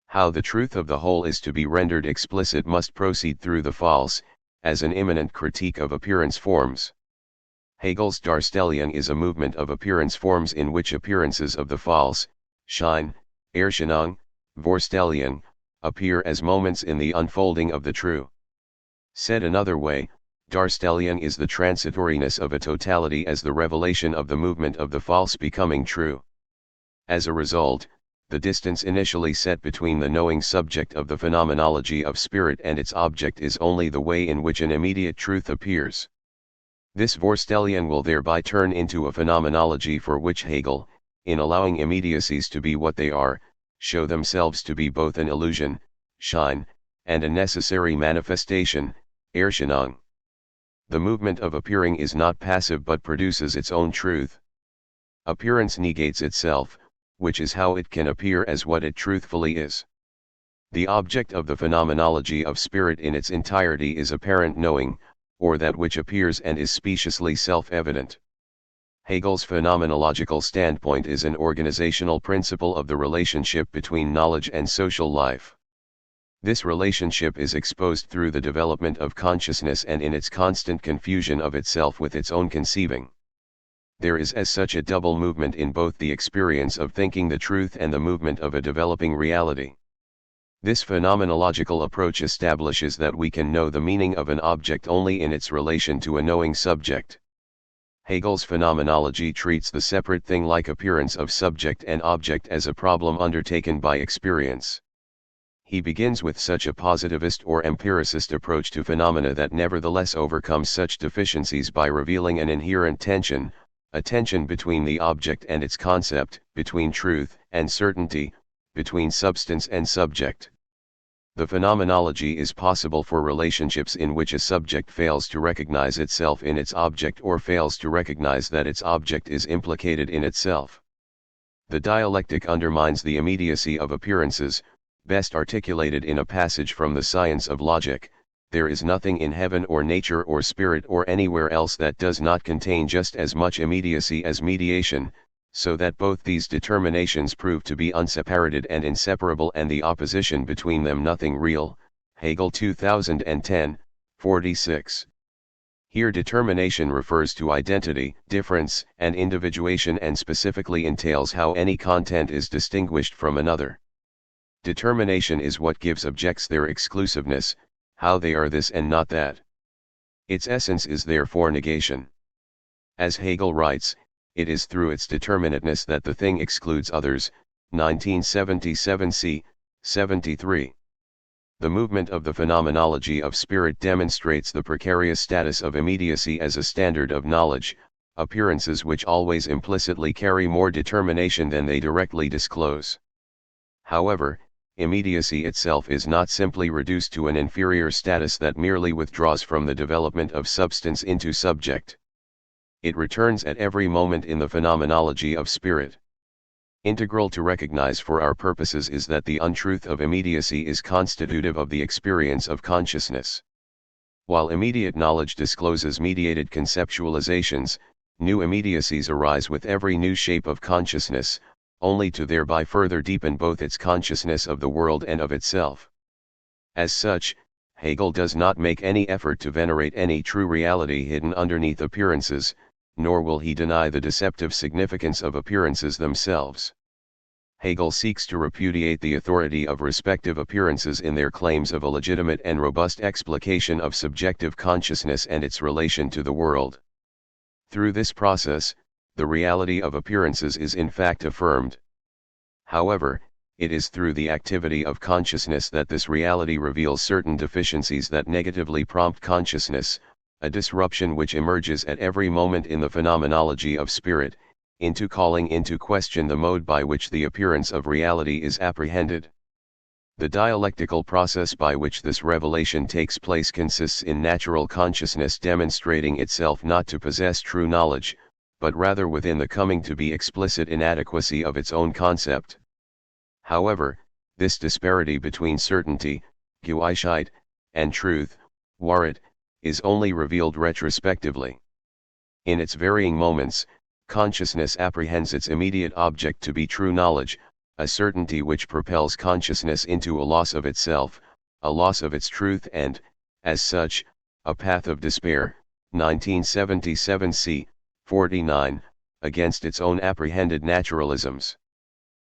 How the truth of the whole is to be rendered explicit must proceed through the false, as an immanent critique of appearance forms. Hegel's Darstellung is a movement of appearance forms in which appearances of the false, Schein, Erscheinung, Vorstellung, appear as moments in the unfolding of the true. Said another way, Darstellung is the transitoriness of a totality as the revelation of the movement of the false becoming true. As a result, the distance initially set between the knowing subject of the phenomenology of spirit and its object is only the way in which an immediate truth appears. This Vorstellung will thereby turn into a phenomenology for which Hegel, in allowing immediacies to be what they are, show themselves to be both an illusion, Schein, and a necessary manifestation, Erscheinung. The movement of appearing is not passive but produces its own truth. Appearance negates itself, which is how it can appear as what it truthfully is. The object of the phenomenology of spirit in its entirety is apparent knowing, or that which appears and is speciously self-evident. Hegel's phenomenological standpoint is an organizational principle of the relationship between knowledge and social life. This relationship is exposed through the development of consciousness and in its constant confusion of itself with its own conceiving. There is as such a double movement in both the experience of thinking the truth and the movement of a developing reality. This phenomenological approach establishes that we can know the meaning of an object only in its relation to a knowing subject. Hegel's phenomenology treats the separate thing-like appearance of subject and object as a problem undertaken by experience. He begins with such a positivist or empiricist approach to phenomena that nevertheless overcomes such deficiencies by revealing an inherent tension, a tension between the object and its concept, between truth and certainty, between substance and subject. The phenomenology is possible for relationships in which a subject fails to recognize itself in its object or fails to recognize that its object is implicated in itself. The dialectic undermines the immediacy of appearances, best articulated in a passage from the Science of Logic. There is nothing in heaven or nature or spirit or anywhere else that does not contain just as much immediacy as mediation, so that both these determinations prove to be unseparated and inseparable and the opposition between them nothing real. Hegel 2010, 46. Here determination refers to identity, difference, and individuation and specifically entails how any content is distinguished from another. Determination is what gives objects their exclusiveness, how they are this and not that. Its essence is therefore negation. As Hegel writes, it is through its determinateness that the thing excludes others, 1977 c. 73. The movement of the phenomenology of spirit demonstrates the precarious status of immediacy as a standard of knowledge, appearances which always implicitly carry more determination than they directly disclose. However, immediacy itself is not simply reduced to an inferior status that merely withdraws from the development of substance into subject. It returns at every moment in the phenomenology of spirit. Integral to recognize for our purposes is that the untruth of immediacy is constitutive of the experience of consciousness. While immediate knowledge discloses mediated conceptualizations, new immediacies arise with every new shape of consciousness, only to thereby further deepen both its consciousness of the world and of itself. As such, Hegel does not make any effort to venerate any true reality hidden underneath appearances, nor will he deny the deceptive significance of appearances themselves. Hegel seeks to repudiate the authority of respective appearances in their claims of a legitimate and robust explication of subjective consciousness and its relation to the world. Through this process, the reality of appearances is in fact affirmed. However, it is through the activity of consciousness that this reality reveals certain deficiencies that negatively prompt consciousness, a disruption which emerges at every moment in the phenomenology of spirit, into calling into question the mode by which the appearance of reality is apprehended. The dialectical process by which this revelation takes place consists in natural consciousness demonstrating itself not to possess true knowledge, but rather within the coming to be explicit inadequacy of its own concept. However, this disparity between certainty, Gewissheit, and truth, Wahrheit, is only revealed retrospectively. In its varying moments, consciousness apprehends its immediate object to be true knowledge, a certainty which propels consciousness into a loss of itself, a loss of its truth and, as such, a path of despair, 1977 c. 49, against its own apprehended naturalisms.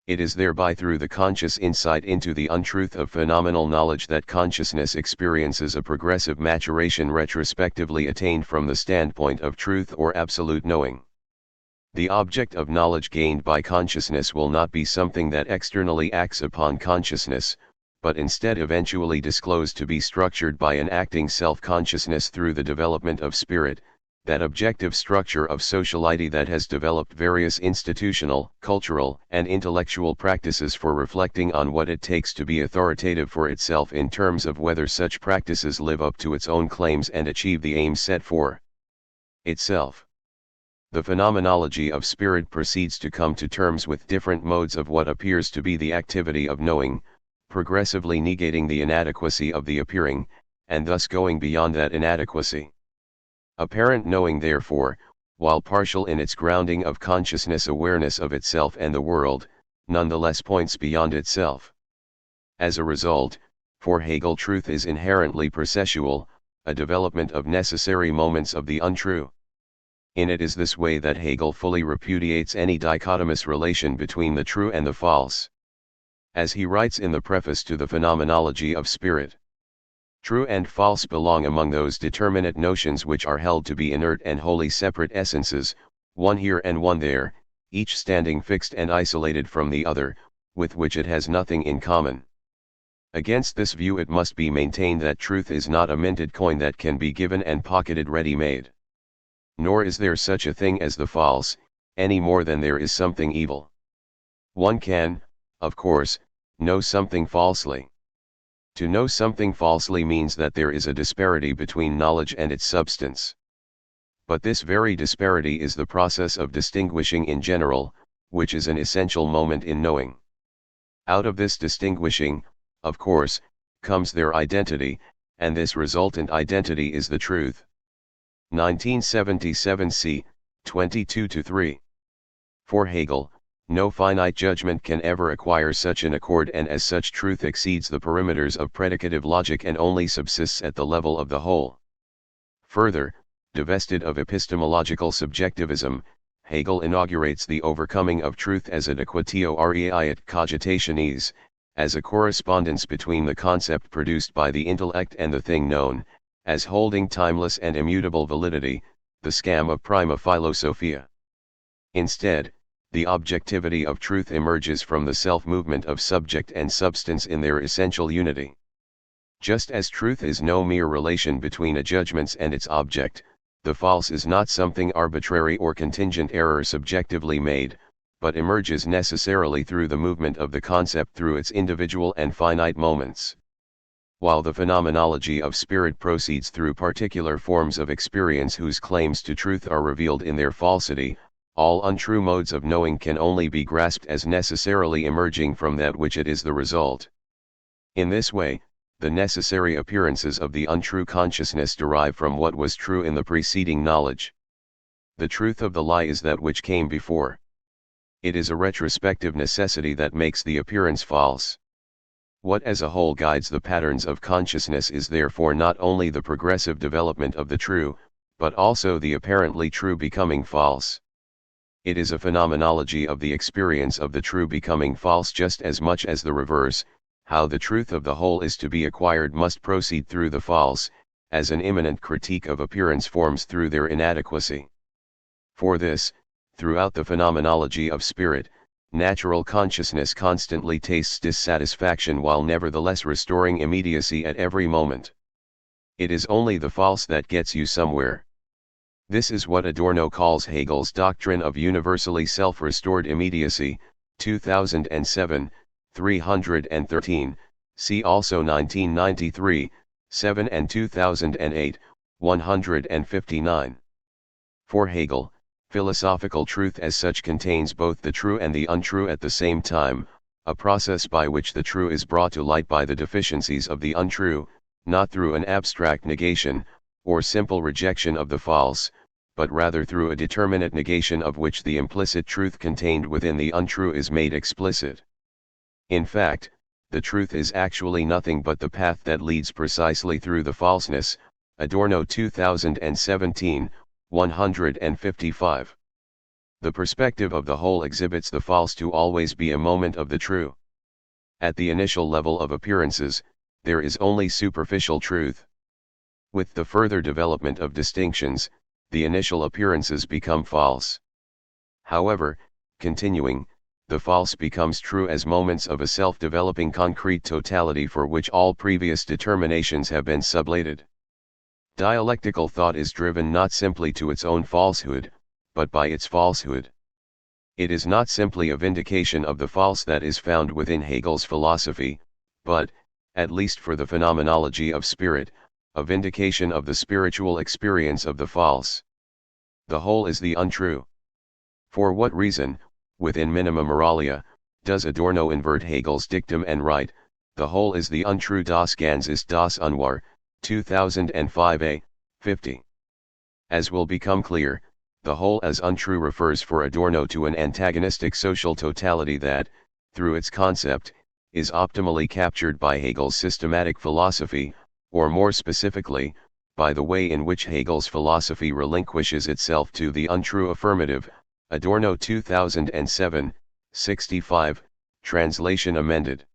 It is thereby through the conscious insight into the untruth of phenomenal knowledge that consciousness experiences a progressive maturation retrospectively attained from the standpoint of truth or absolute knowing. The object of knowledge gained by consciousness will not be something that externally acts upon consciousness, but instead eventually disclosed to be structured by an acting self-consciousness through the development of spirit, that objective structure of sociality that has developed various institutional, cultural, and intellectual practices for reflecting on what it takes to be authoritative for itself in terms of whether such practices live up to its own claims and achieve the aims set for itself. The phenomenology of spirit proceeds to come to terms with different modes of what appears to be the activity of knowing, progressively negating the inadequacy of the appearing, and thus going beyond that inadequacy. Apparent knowing therefore, while partial in its grounding of consciousness awareness of itself and the world, nonetheless points beyond itself. As a result, for Hegel truth is inherently processual, a development of necessary moments of the untrue. In it is this way that Hegel fully repudiates any dichotomous relation between the true and the false. As he writes in the preface to the Phenomenology of Spirit, true and false belong among those determinate notions which are held to be inert and wholly separate essences, one here and one there, each standing fixed and isolated from the other, with which it has nothing in common. Against this view it must be maintained that truth is not a minted coin that can be given and pocketed ready-made. Nor is there such a thing as the false, any more than there is something evil. One can, of course, know something falsely. To know something falsely means that there is a disparity between knowledge and its substance. But this very disparity is the process of distinguishing in general, which is an essential moment in knowing. Out of this distinguishing, of course, comes their identity, and this resultant identity is the truth. 1977 c. 22-3. For Hegel, no finite judgment can ever acquire such an accord, and as such truth exceeds the perimeters of predicative logic and only subsists at the level of the whole. Further, divested of epistemological subjectivism, Hegel inaugurates the overcoming of truth as ad equatio rei et cogitationis, as a correspondence between the concept produced by the intellect and the thing known, as holding timeless and immutable validity, the scam of prima philosophia. Instead, the objectivity of truth emerges from the self-movement of subject and substance in their essential unity. Just as truth is no mere relation between a judgment and its object, the false is not something arbitrary or contingent error subjectively made, but emerges necessarily through the movement of the concept through its individual and finite moments. While the phenomenology of spirit proceeds through particular forms of experience whose claims to truth are revealed in their falsity, all untrue modes of knowing can only be grasped as necessarily emerging from that which it is the result. In this way, the necessary appearances of the untrue consciousness derive from what was true in the preceding knowledge. The truth of the lie is that which came before. It is a retrospective necessity that makes the appearance false. What as a whole guides the patterns of consciousness is therefore not only the progressive development of the true, but also the apparently true becoming false. It is a phenomenology of the experience of the true becoming false just as much as the reverse. How the truth of the whole is to be acquired must proceed through the false, as an immanent critique of appearance forms through their inadequacy. For this, throughout the phenomenology of spirit, natural consciousness constantly tastes dissatisfaction while nevertheless restoring immediacy at every moment. It is only the false that gets you somewhere. This is what Adorno calls Hegel's doctrine of universally self-restored immediacy, 2007, 313, see also 1993, 7 and 2008, 159. For Hegel, philosophical truth as such contains both the true and the untrue at the same time, a process by which the true is brought to light by the deficiencies of the untrue, not through an abstract negation, or simple rejection of the false, but rather through a determinate negation of which the implicit truth contained within the untrue is made explicit. In fact, the truth is actually nothing but the path that leads precisely through the falseness, Adorno 2017, 155. The perspective of the whole exhibits the false to always be a moment of the true. At the initial level of appearances, there is only superficial truth. With the further development of distinctions, the initial appearances become false. However, continuing, the false becomes true as moments of a self-developing concrete totality for which all previous determinations have been sublated. Dialectical thought is driven not simply to its own falsehood, but by its falsehood. It is not simply a vindication of the false that is found within Hegel's philosophy, but, at least for the phenomenology of spirit, a vindication of the spiritual experience of the false. The whole is the untrue. For what reason, within Minima Moralia, does Adorno invert Hegel's dictum and write, the whole is the untrue, das Ganz ist das Unwahr, 2005a, 50. As will become clear, the whole as untrue refers for Adorno to an antagonistic social totality that, through its concept, is optimally captured by Hegel's systematic philosophy, or more specifically, by the way in which Hegel's philosophy relinquishes itself to the untrue affirmative, Adorno 2007, 65, translation amended.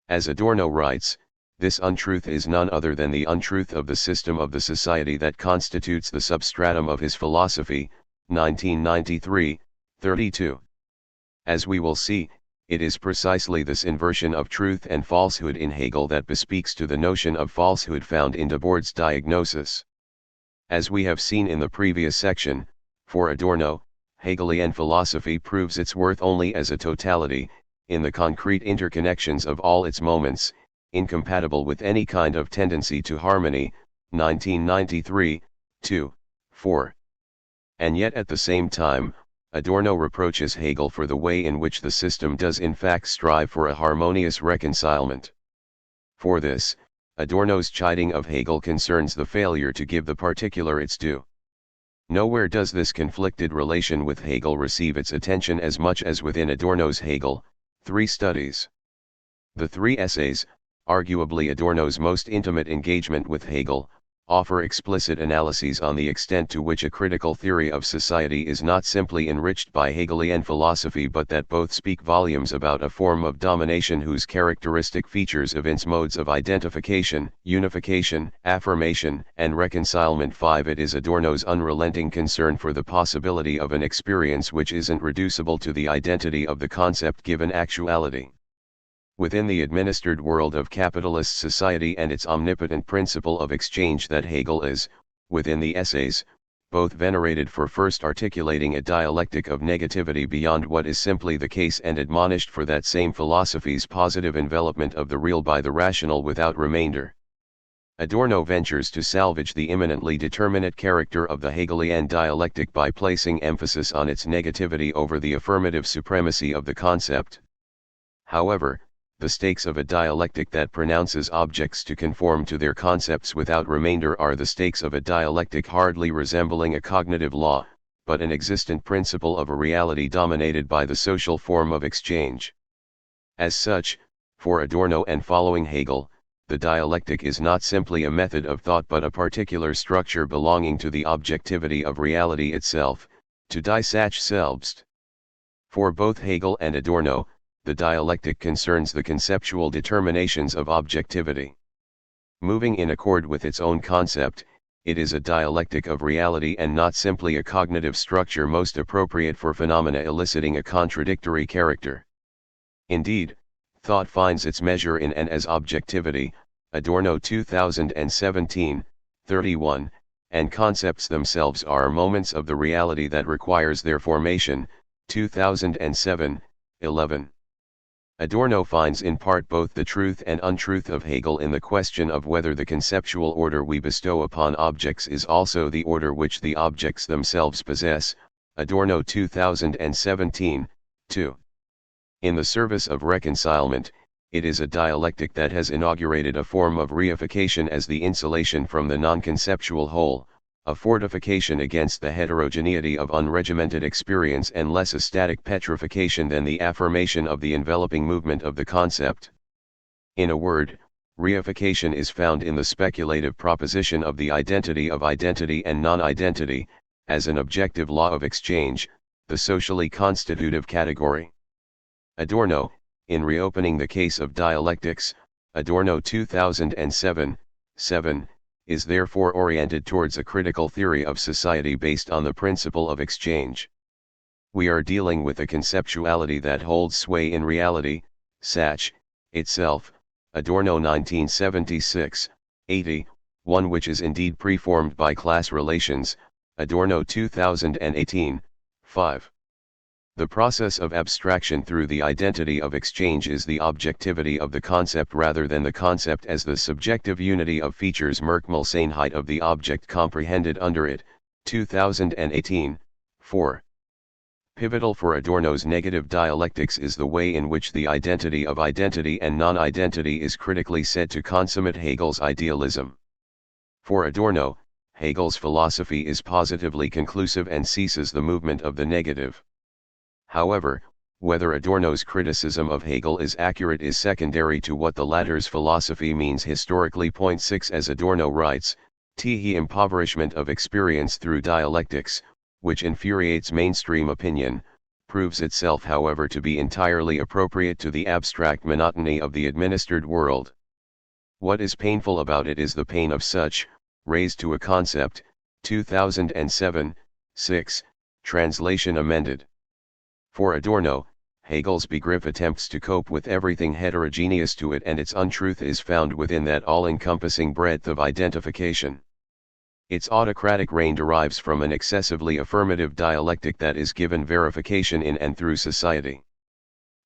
As Adorno writes, this untruth is none other than the untruth of the system of the society that constitutes the substratum of his philosophy, 1993, 32. As we will see, it is precisely this inversion of truth and falsehood in Hegel that bespeaks to the notion of falsehood found in Debord's diagnosis. As we have seen in the previous section, for Adorno, Hegelian philosophy proves its worth only as a totality, in the concrete interconnections of all its moments, incompatible with any kind of tendency to harmony, 1993, 2, 4. And yet at the same time, Adorno reproaches Hegel for the way in which the system does in fact strive for a harmonious reconcilement. For this, Adorno's chiding of Hegel concerns the failure to give the particular its due. Nowhere does this conflicted relation with Hegel receive its attention as much as within Adorno's Hegel, 3 Studies. The 3 essays, arguably Adorno's most intimate engagement with Hegel, offer explicit analyses on the extent to which a critical theory of society is not simply enriched by Hegelian philosophy but that both speak volumes about a form of domination whose characteristic features evince modes of identification, unification, affirmation, and reconcilement. 5. It is Adorno's unrelenting concern for the possibility of an experience which isn't reducible to the identity of the concept given actuality. Within the administered world of capitalist society and its omnipotent principle of exchange that Hegel is, within the essays, both venerated for first articulating a dialectic of negativity beyond what is simply the case and admonished for that same philosophy's positive envelopment of the real by the rational without remainder. Adorno ventures to salvage the immanently determinate character of the Hegelian dialectic by placing emphasis on its negativity over the affirmative supremacy of the concept. However, the stakes of a dialectic that pronounces objects to conform to their concepts without remainder are the stakes of a dialectic hardly resembling a cognitive law, but an existent principle of a reality dominated by the social form of exchange. As such, for Adorno and following Hegel, the dialectic is not simply a method of thought but a particular structure belonging to the objectivity of reality itself, to die Sach selbst. For both Hegel and Adorno, the dialectic concerns the conceptual determinations of objectivity. Moving in accord with its own concept, it is a dialectic of reality and not simply a cognitive structure most appropriate for phenomena eliciting a contradictory character. Indeed, thought finds its measure in and as objectivity, Adorno 2017, 31, and concepts themselves are moments of the reality that requires their formation, 2007, 11. Adorno finds in part both the truth and untruth of Hegel in the question of whether the conceptual order we bestow upon objects is also the order which the objects themselves possess, Adorno 2017, 2. In the service of reconcilement, it is a dialectic that has inaugurated a form of reification as the insulation from the non-conceptual whole, a fortification against the heterogeneity of unregimented experience and less a static petrification than the affirmation of the enveloping movement of the concept. In a word, reification is found in the speculative proposition of the identity of identity and non-identity, as an objective law of exchange, the socially constitutive category. Adorno, in reopening the case of dialectics, Adorno 2007, 7, is therefore oriented towards a critical theory of society based on the principle of exchange. We are dealing with a conceptuality that holds sway in reality, Sach, itself, Adorno 1976, 80, one which is indeed preformed by class relations, Adorno 2018, 5. The process of abstraction through the identity of exchange is the objectivity of the concept rather than the concept as the subjective unity of features Merkmalseinheit of the object comprehended under it, 2018, 4. Pivotal for Adorno's negative dialectics is the way in which the identity of identity and non-identity is critically said to consummate Hegel's idealism. For Adorno, Hegel's philosophy is positively conclusive and ceases the movement of the negative. However, whether Adorno's criticism of Hegel is accurate is secondary to what the latter's philosophy means historically. 6 As Adorno writes, The impoverishment of experience through dialectics, which infuriates mainstream opinion, proves itself however to be entirely appropriate to the abstract monotony of the administered world. What is painful about it is the pain of such, raised to a concept, 2007, 6, translation amended. For Adorno, Hegel's Begriff attempts to cope with everything heterogeneous to it, and its untruth is found within that all-encompassing breadth of identification. Its autocratic reign derives from an excessively affirmative dialectic that is given verification in and through society.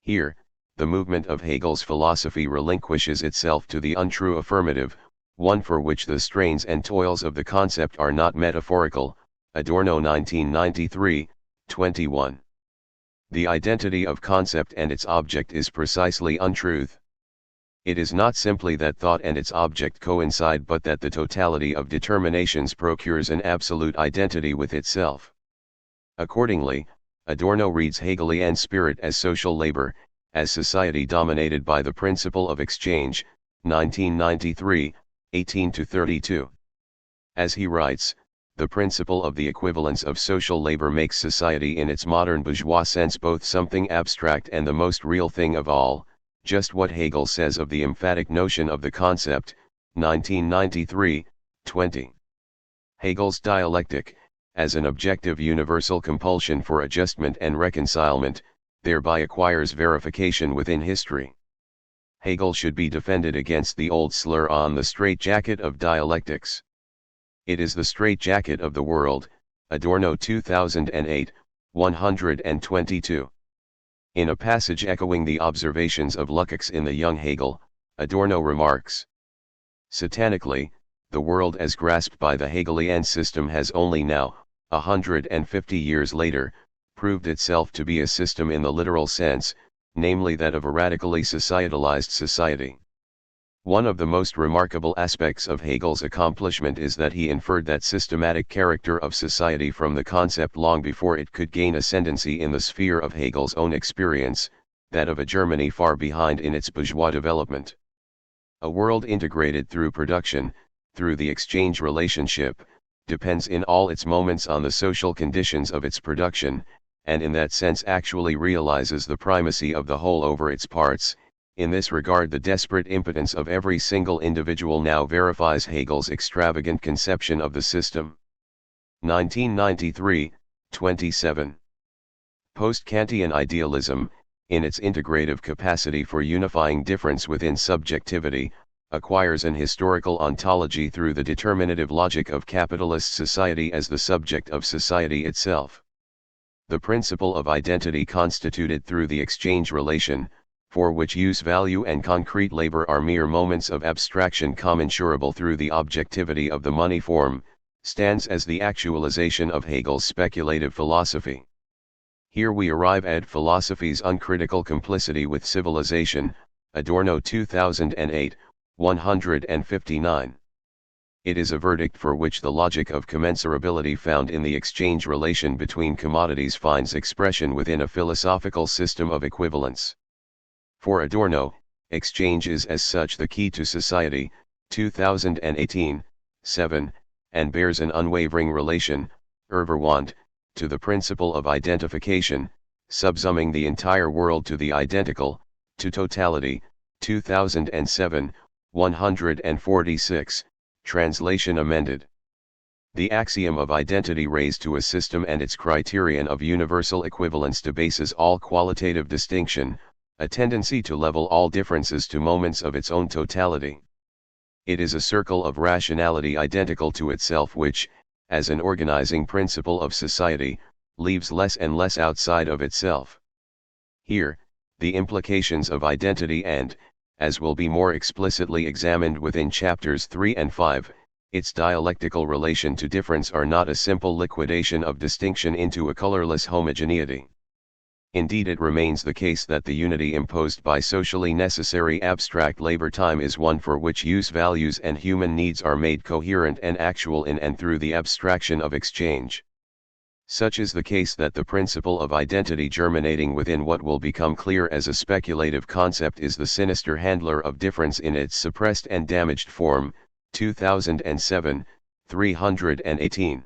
Here, the movement of Hegel's philosophy relinquishes itself to the untrue affirmative, one for which the strains and toils of the concept are not metaphorical. Adorno 1993, 21. The identity of concept and its object is precisely untruth. It is not simply that thought and its object coincide, but that the totality of determinations procures an absolute identity with itself. Accordingly, Adorno reads Hegelian spirit as social labor, as society dominated by the principle of exchange, 1993, 18-32. As he writes, the principle of the equivalence of social labor makes society in its modern bourgeois sense both something abstract and the most real thing of all, just what Hegel says of the emphatic notion of the concept, 1993, 20. Hegel's dialectic, as an objective universal compulsion for adjustment and reconcilement, thereby acquires verification within history. Hegel should be defended against the old slur on the straitjacket of dialectics. It is the straitjacket of the world, Adorno 2008, 122. In a passage echoing the observations of Lukács in the young Hegel, Adorno remarks: "Satanically, the world as grasped by the Hegelian system has only now, 150 years later, proved itself to be a system in the literal sense, namely that of a radically societalized society. One of the most remarkable aspects of Hegel's accomplishment is that he inferred that systematic character of society from the concept long before it could gain ascendancy in the sphere of Hegel's own experience, that of a Germany far behind in its bourgeois development. A world integrated through production, through the exchange relationship, depends in all its moments on the social conditions of its production, and in that sense actually realizes the primacy of the whole over its parts. In this regard, the desperate impotence of every single individual now verifies Hegel's extravagant conception of the system." 1993, 27. Post-Kantian idealism, in its integrative capacity for unifying difference within subjectivity, acquires an historical ontology through the determinative logic of capitalist society as the subject of society itself. The principle of identity constituted through the exchange relation, for which use value and concrete labor are mere moments of abstraction commensurable through the objectivity of the money form, stands as the actualization of Hegel's speculative philosophy. Here we arrive at philosophy's uncritical complicity with civilization, Adorno 2008, 159. It is a verdict for which the logic of commensurability found in the exchange relation between commodities finds expression within a philosophical system of equivalence. For Adorno, exchange is as such the key to society, 2018, 7, and bears an unwavering relation, Erverwand, to the principle of identification, subsuming the entire world to the identical, to totality, 2007, 146, translation amended. The axiom of identity raised to a system and its criterion of universal equivalence debases all qualitative distinction, a tendency to level all differences to moments of its own totality. It is a circle of rationality identical to itself which, as an organizing principle of society, leaves less and less outside of itself. Here, the implications of identity and, as will be more explicitly examined within chapters 3 and 5, its dialectical relation to difference are not a simple liquidation of distinction into a colorless homogeneity. Indeed, it remains the case that the unity imposed by socially necessary abstract labor time is one for which use values and human needs are made coherent and actual in and through the abstraction of exchange. Such is the case that the principle of identity germinating within what will become clear as a speculative concept is the sinister handler of difference in its suppressed and damaged form, 2007, 318.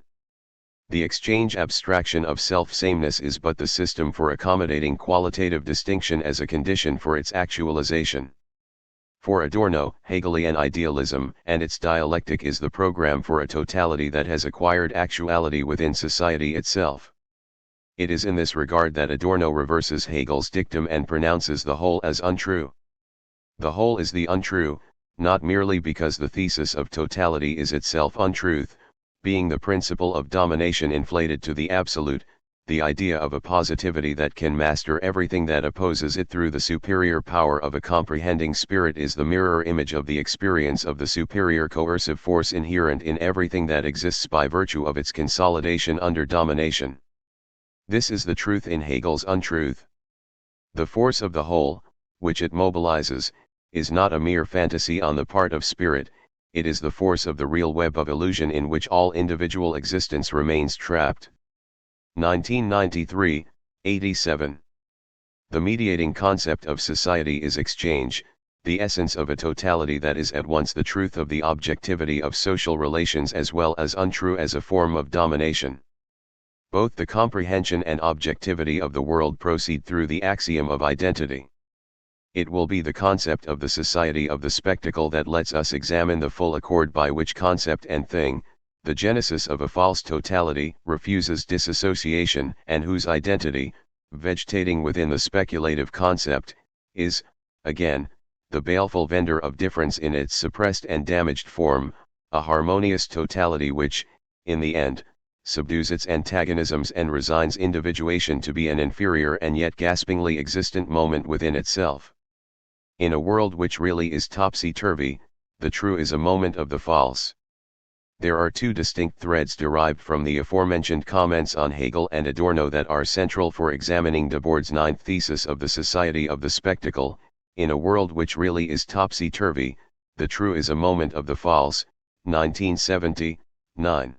The exchange abstraction of self-sameness is but the system for accommodating qualitative distinction as a condition for its actualization. For Adorno, Hegelian idealism and its dialectic is the program for a totality that has acquired actuality within society itself. It is in this regard that Adorno reverses Hegel's dictum and pronounces the whole as untrue. The whole is the untrue, not merely because the thesis of totality is itself untruth, being the principle of domination inflated to the absolute, the idea of a positivity that can master everything that opposes it through the superior power of a comprehending spirit is the mirror image of the experience of the superior coercive force inherent in everything that exists by virtue of its consolidation under domination. This is the truth in Hegel's untruth. The force of the whole, which it mobilizes, is not a mere fantasy on the part of spirit, it is the force of the real web of illusion in which all individual existence remains trapped. 1993, 87. The mediating concept of society is exchange, the essence of a totality that is at once the truth of the objectivity of social relations as well as untrue as a form of domination. Both the comprehension and objectivity of the world proceed through the axiom of identity. It will be the concept of the society of the spectacle that lets us examine the full accord by which concept and thing, the genesis of a false totality, refuses disassociation, and whose identity, vegetating within the speculative concept, is, again, the baleful vendor of difference in its suppressed and damaged form, a harmonious totality which, in the end, subdues its antagonisms and resigns individuation to be an inferior and yet gaspingly existent moment within itself. In a world which really is topsy-turvy, the true is a moment of the false. There are two distinct threads derived from the aforementioned comments on Hegel and Adorno that are central for examining Debord's ninth thesis of the society of the spectacle. In a world which really is topsy-turvy, the true is a moment of the false. 1979.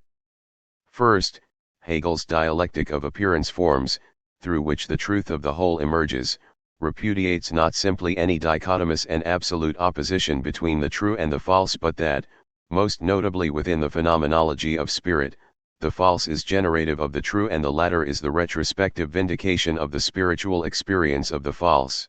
First, Hegel's dialectic of appearance forms, through which the truth of the whole emerges, repudiates not simply any dichotomous and absolute opposition between the true and the false but that, most notably within the phenomenology of spirit, the false is generative of the true and the latter is the retrospective vindication of the spiritual experience of the false.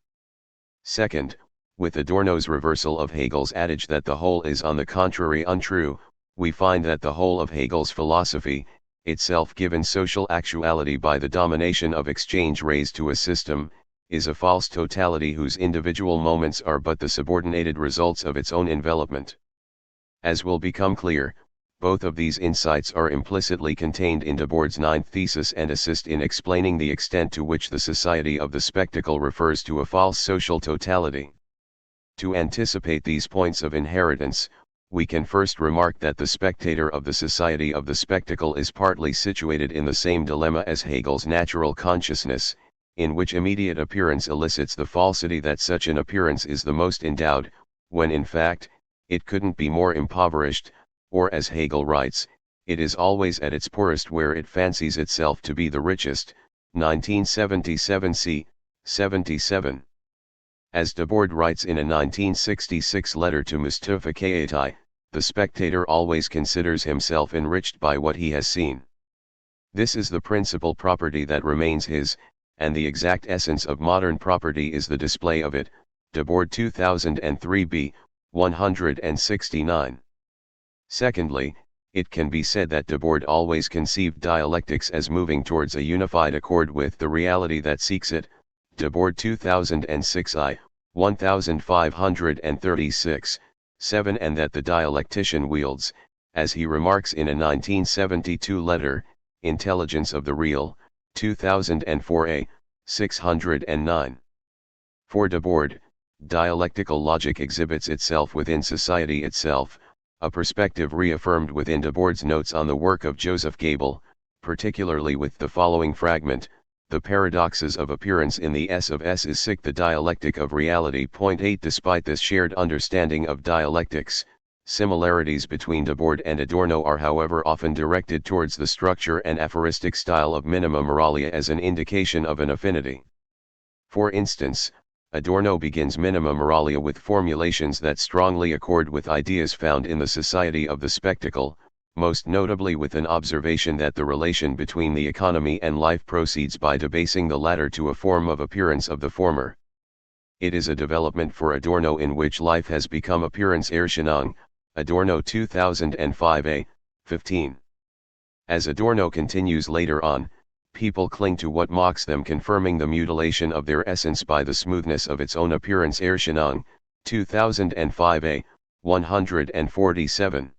Second, with Adorno's reversal of Hegel's adage that the whole is on the contrary untrue, we find that the whole of Hegel's philosophy, itself given social actuality by the domination of exchange raised to a system, is a false totality whose individual moments are but the subordinated results of its own envelopment. As will become clear, both of these insights are implicitly contained in Debord's ninth thesis and assist in explaining the extent to which the society of the spectacle refers to a false social totality. To anticipate these points of inheritance, we can first remark that the spectator of the society of the spectacle is partly situated in the same dilemma as Hegel's natural consciousness, in which immediate appearance elicits the falsity that such an appearance is the most endowed, when in fact, it couldn't be more impoverished, or as Hegel writes, it is always at its poorest where it fancies itself to be the richest. 1977 c. 77. As Debord writes in a 1966 letter to Mustafa Keïtai, the spectator always considers himself enriched by what he has seen. This is the principal property that remains his, and the exact essence of modern property is the display of it. Debord 2003 b. 169. Secondly, it can be said that Debord always conceived dialectics as moving towards a unified accord with the reality that seeks it. Debord 2006 I. 1536, 7 and that the dialectician wields, as he remarks in a 1972 letter, Intelligence of the Real, 2004 a. 609. For Debord, dialectical logic exhibits itself within society itself, a perspective reaffirmed within Debord's notes on the work of Joseph Goebbels, particularly with the following fragment, the paradoxes of appearance in the S of S is the dialectic of reality. 8 Despite this shared understanding of dialectics, similarities between Debord and Adorno are however often directed towards the structure and aphoristic style of Minima Moralia as an indication of an affinity. For instance, Adorno begins Minima Moralia with formulations that strongly accord with ideas found in the society of the spectacle, most notably with an observation that the relation between the economy and life proceeds by debasing the latter to a form of appearance of the former. It is a development for Adorno in which life has become Appearance-Erscheinung, Adorno 2005a, 15. As Adorno continues later on, people cling to what mocks them, confirming the mutilation of their essence by the smoothness of its own Appearance-Erscheinung, 2005a, 147.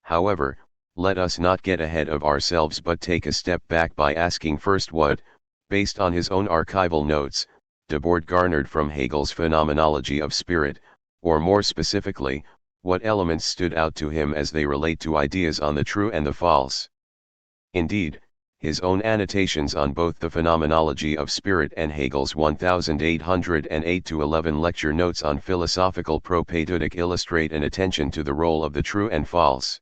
However, let us not get ahead of ourselves but take a step back by asking first what, based on his own archival notes, Debord garnered from Hegel's phenomenology of spirit, or more specifically, what elements stood out to him as they relate to ideas on the true and the false. Indeed, his own annotations on both the phenomenology of spirit and Hegel's 1808-11 lecture notes on philosophical propedeutic illustrate an attention to the role of the true and false.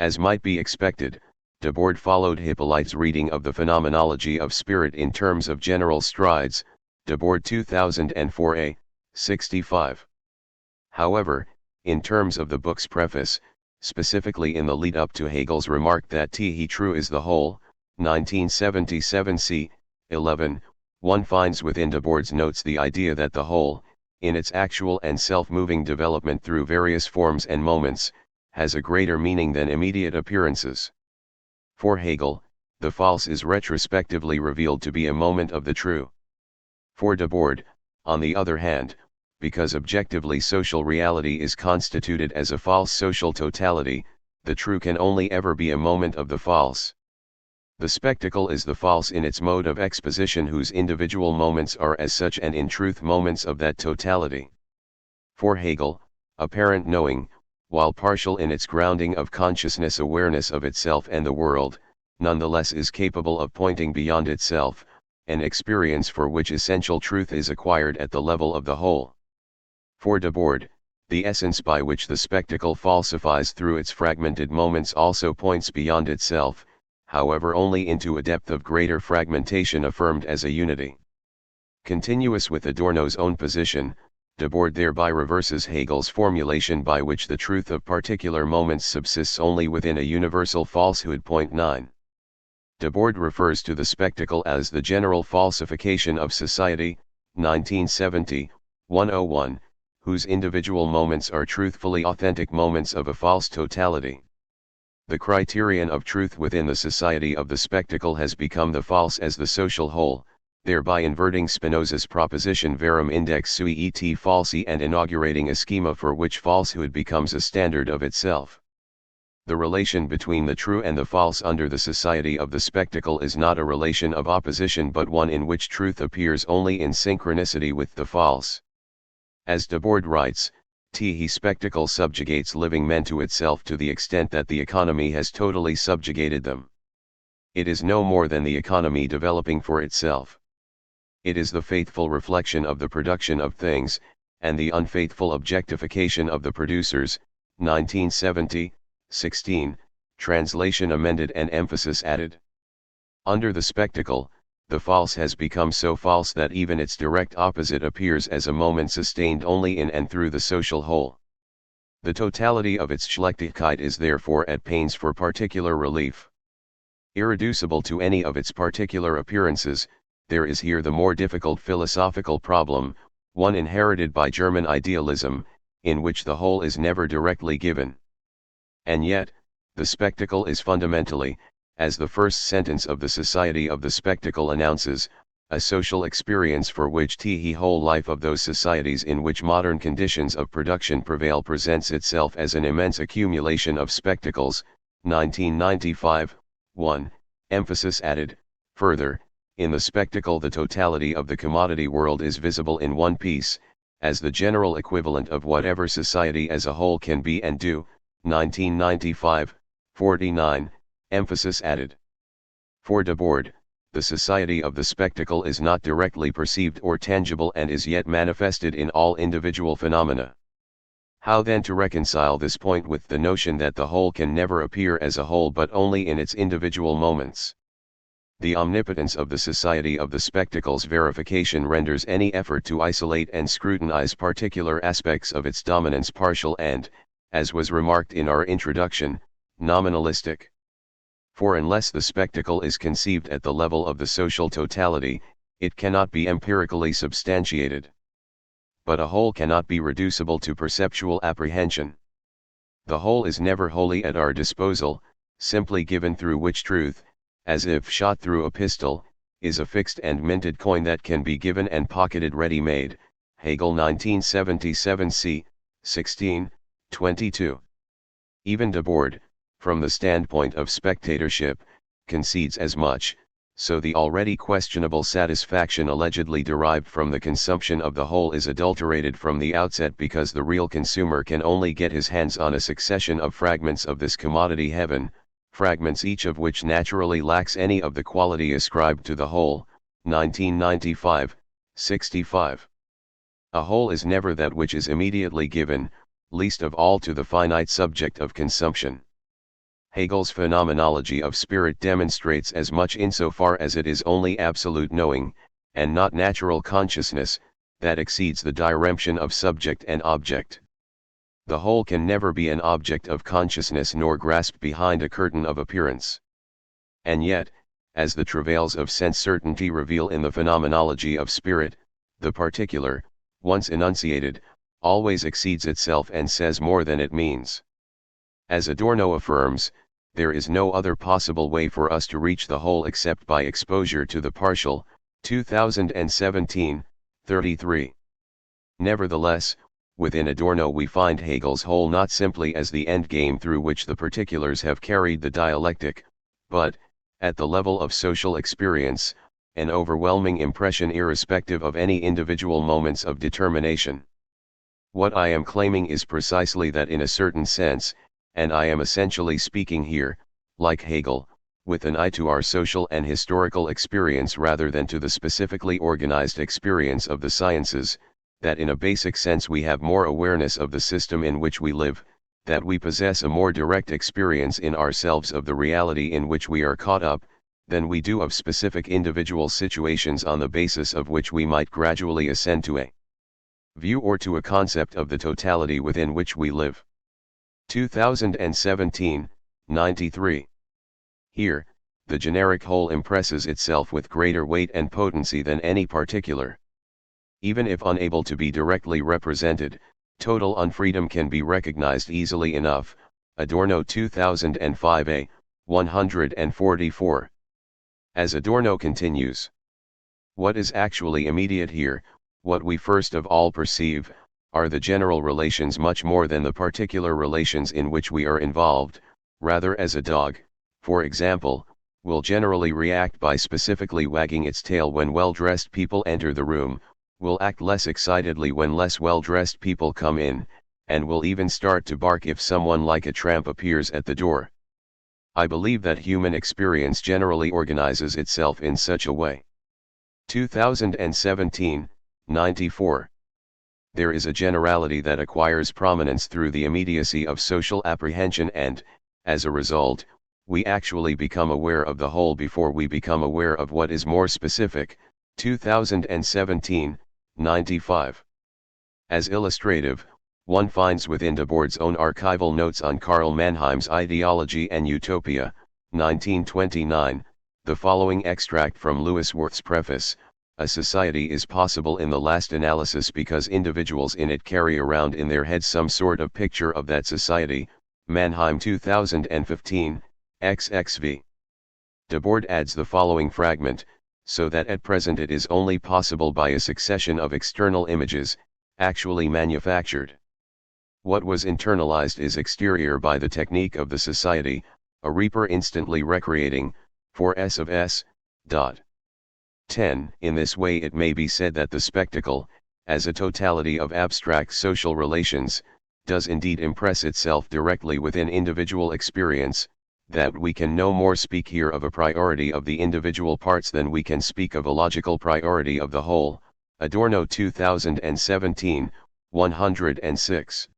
As might be expected, Debord followed Hippolyte's reading of the phenomenology of spirit in terms of general strides, Debord 2004a, 65. However, in terms of the book's preface, specifically in the lead-up to Hegel's remark that the true is the whole, 1977 c. 11, one finds within Debord's notes the idea that the whole, in its actual and self-moving development through various forms and moments, has a greater meaning than immediate appearances. For Hegel, the false is retrospectively revealed to be a moment of the true. For Debord, on the other hand, because objectively social reality is constituted as a false social totality, the true can only ever be a moment of the false. The spectacle is the false in its mode of exposition, whose individual moments are as such and in truth moments of that totality. For Hegel, apparent knowing, while partial in its grounding of consciousness awareness of itself and the world, nonetheless is capable of pointing beyond itself, an experience for which essential truth is acquired at the level of the whole. For Debord, the essence by which the spectacle falsifies through its fragmented moments also points beyond itself, however only into a depth of greater fragmentation affirmed as a unity. Continuous with Adorno's own position, Debord thereby reverses Hegel's formulation by which the truth of particular moments subsists only within a universal falsehood. 9. Debord refers to the spectacle as the general falsification of society, 1970, 101, whose individual moments are truthfully authentic moments of a false totality. The criterion of truth within the society of the spectacle has become the false as the social whole, thereby inverting Spinoza's proposition verum index sui et falsi and inaugurating a schema for which falsehood becomes a standard of itself. The relation between the true and the false under the society of the spectacle is not a relation of opposition but one in which truth appears only in synchronicity with the false. As Debord writes, the spectacle subjugates living men to itself to the extent that the economy has totally subjugated them. It is no more than the economy developing for itself. It is the faithful reflection of the production of things, and the unfaithful objectification of the producers. 1970, 16, translation amended and emphasis added. Under the spectacle, the false has become so false that even its direct opposite appears as a moment sustained only in and through the social whole. The totality of its Schlechtigkeit is therefore at pains for particular relief. Irreducible to any of its particular appearances, there is here the more difficult philosophical problem, one inherited by German idealism, in which the whole is never directly given. And yet, the spectacle is fundamentally, as the first sentence of the Society of the Spectacle announces, a social experience for which the whole life of those societies in which modern conditions of production prevail presents itself as an immense accumulation of spectacles. 1995, 1, emphasis added. Further, in the spectacle the totality of the commodity world is visible in one piece, as the general equivalent of whatever society as a whole can be and do. 1995, 49, emphasis added. For Debord, the society of the spectacle is not directly perceived or tangible and is yet manifested in all individual phenomena. How then to reconcile this point with the notion that the whole can never appear as a whole but only in its individual moments? The omnipotence of the society of the spectacle's verification renders any effort to isolate and scrutinize particular aspects of its dominance partial and, as was remarked in our introduction, nominalistic. For unless the spectacle is conceived at the level of the social totality, it cannot be empirically substantiated. But a whole cannot be reducible to perceptual apprehension. The whole is never wholly at our disposal, simply given through which truth, as if shot through a pistol, is a fixed and minted coin that can be given and pocketed ready-made. Hegel 1977 c. 16, 22. Even Debord, from the standpoint of spectatorship, concedes as much, so the already questionable satisfaction allegedly derived from the consumption of the whole is adulterated from the outset because the real consumer can only get his hands on a succession of fragments of this commodity heaven, fragments each of which naturally lacks any of the quality ascribed to the whole. 1995, 65. A whole is never that which is immediately given, least of all to the finite subject of consumption. Hegel's phenomenology of spirit demonstrates as much insofar as it is only absolute knowing, and not natural consciousness, that exceeds the diremption of subject and object. The whole can never be an object of consciousness nor grasped behind a curtain of appearance. And yet, as the travails of sense certainty reveal in the phenomenology of spirit, the particular, once enunciated, always exceeds itself and says more than it means. As Adorno affirms, there is no other possible way for us to reach the whole except by exposure to the partial. 2017, 33. Nevertheless, within Adorno we find Hegel's whole not simply as the endgame through which the particulars have carried the dialectic, but, at the level of social experience, an overwhelming impression irrespective of any individual moments of determination. What I am claiming is precisely that in a certain sense, and I am essentially speaking here, like Hegel, with an eye to our social and historical experience rather than to the specifically organized experience of the sciences, that in a basic sense we have more awareness of the system in which we live, that we possess a more direct experience in ourselves of the reality in which we are caught up, than we do of specific individual situations on the basis of which we might gradually ascend to a view or to a concept of the totality within which we live. 2017, 93. Here, the generic whole impresses itself with greater weight and potency than any particular. Even if unable to be directly represented, total unfreedom can be recognized easily enough. Adorno 2005a, 144. As Adorno continues, what is actually immediate here, what we first of all perceive, are the general relations much more than the particular relations in which we are involved, rather as a dog, for example, will generally react by specifically wagging its tail when well-dressed people enter the room, will act less excitedly when less well-dressed people come in, and will even start to bark if someone like a tramp appears at the door. I believe that human experience generally organizes itself in such a way. 2017, 94. There is a generality that acquires prominence through the immediacy of social apprehension and, as a result, we actually become aware of the whole before we become aware of what is more specific. 2017, 95. As illustrative, one finds within Debord's own archival notes on Karl Mannheim's Ideology and Utopia, 1929, the following extract from Lewis Worth's preface: a society is possible in the last analysis because individuals in it carry around in their heads some sort of picture of that society. Mannheim 2015, XXV. Debord adds the following fragment: so that at present it is only possible by a succession of external images, actually manufactured. What was internalized is exterior by the technique of the society, a reaper instantly recreating, for S of S. 10. In this way it may be said that the spectacle, as a totality of abstract social relations, does indeed impress itself directly within individual experience, that we can no more speak here of a priority of the individual parts than we can speak of a logical priority of the whole. Adorno 2017, 106.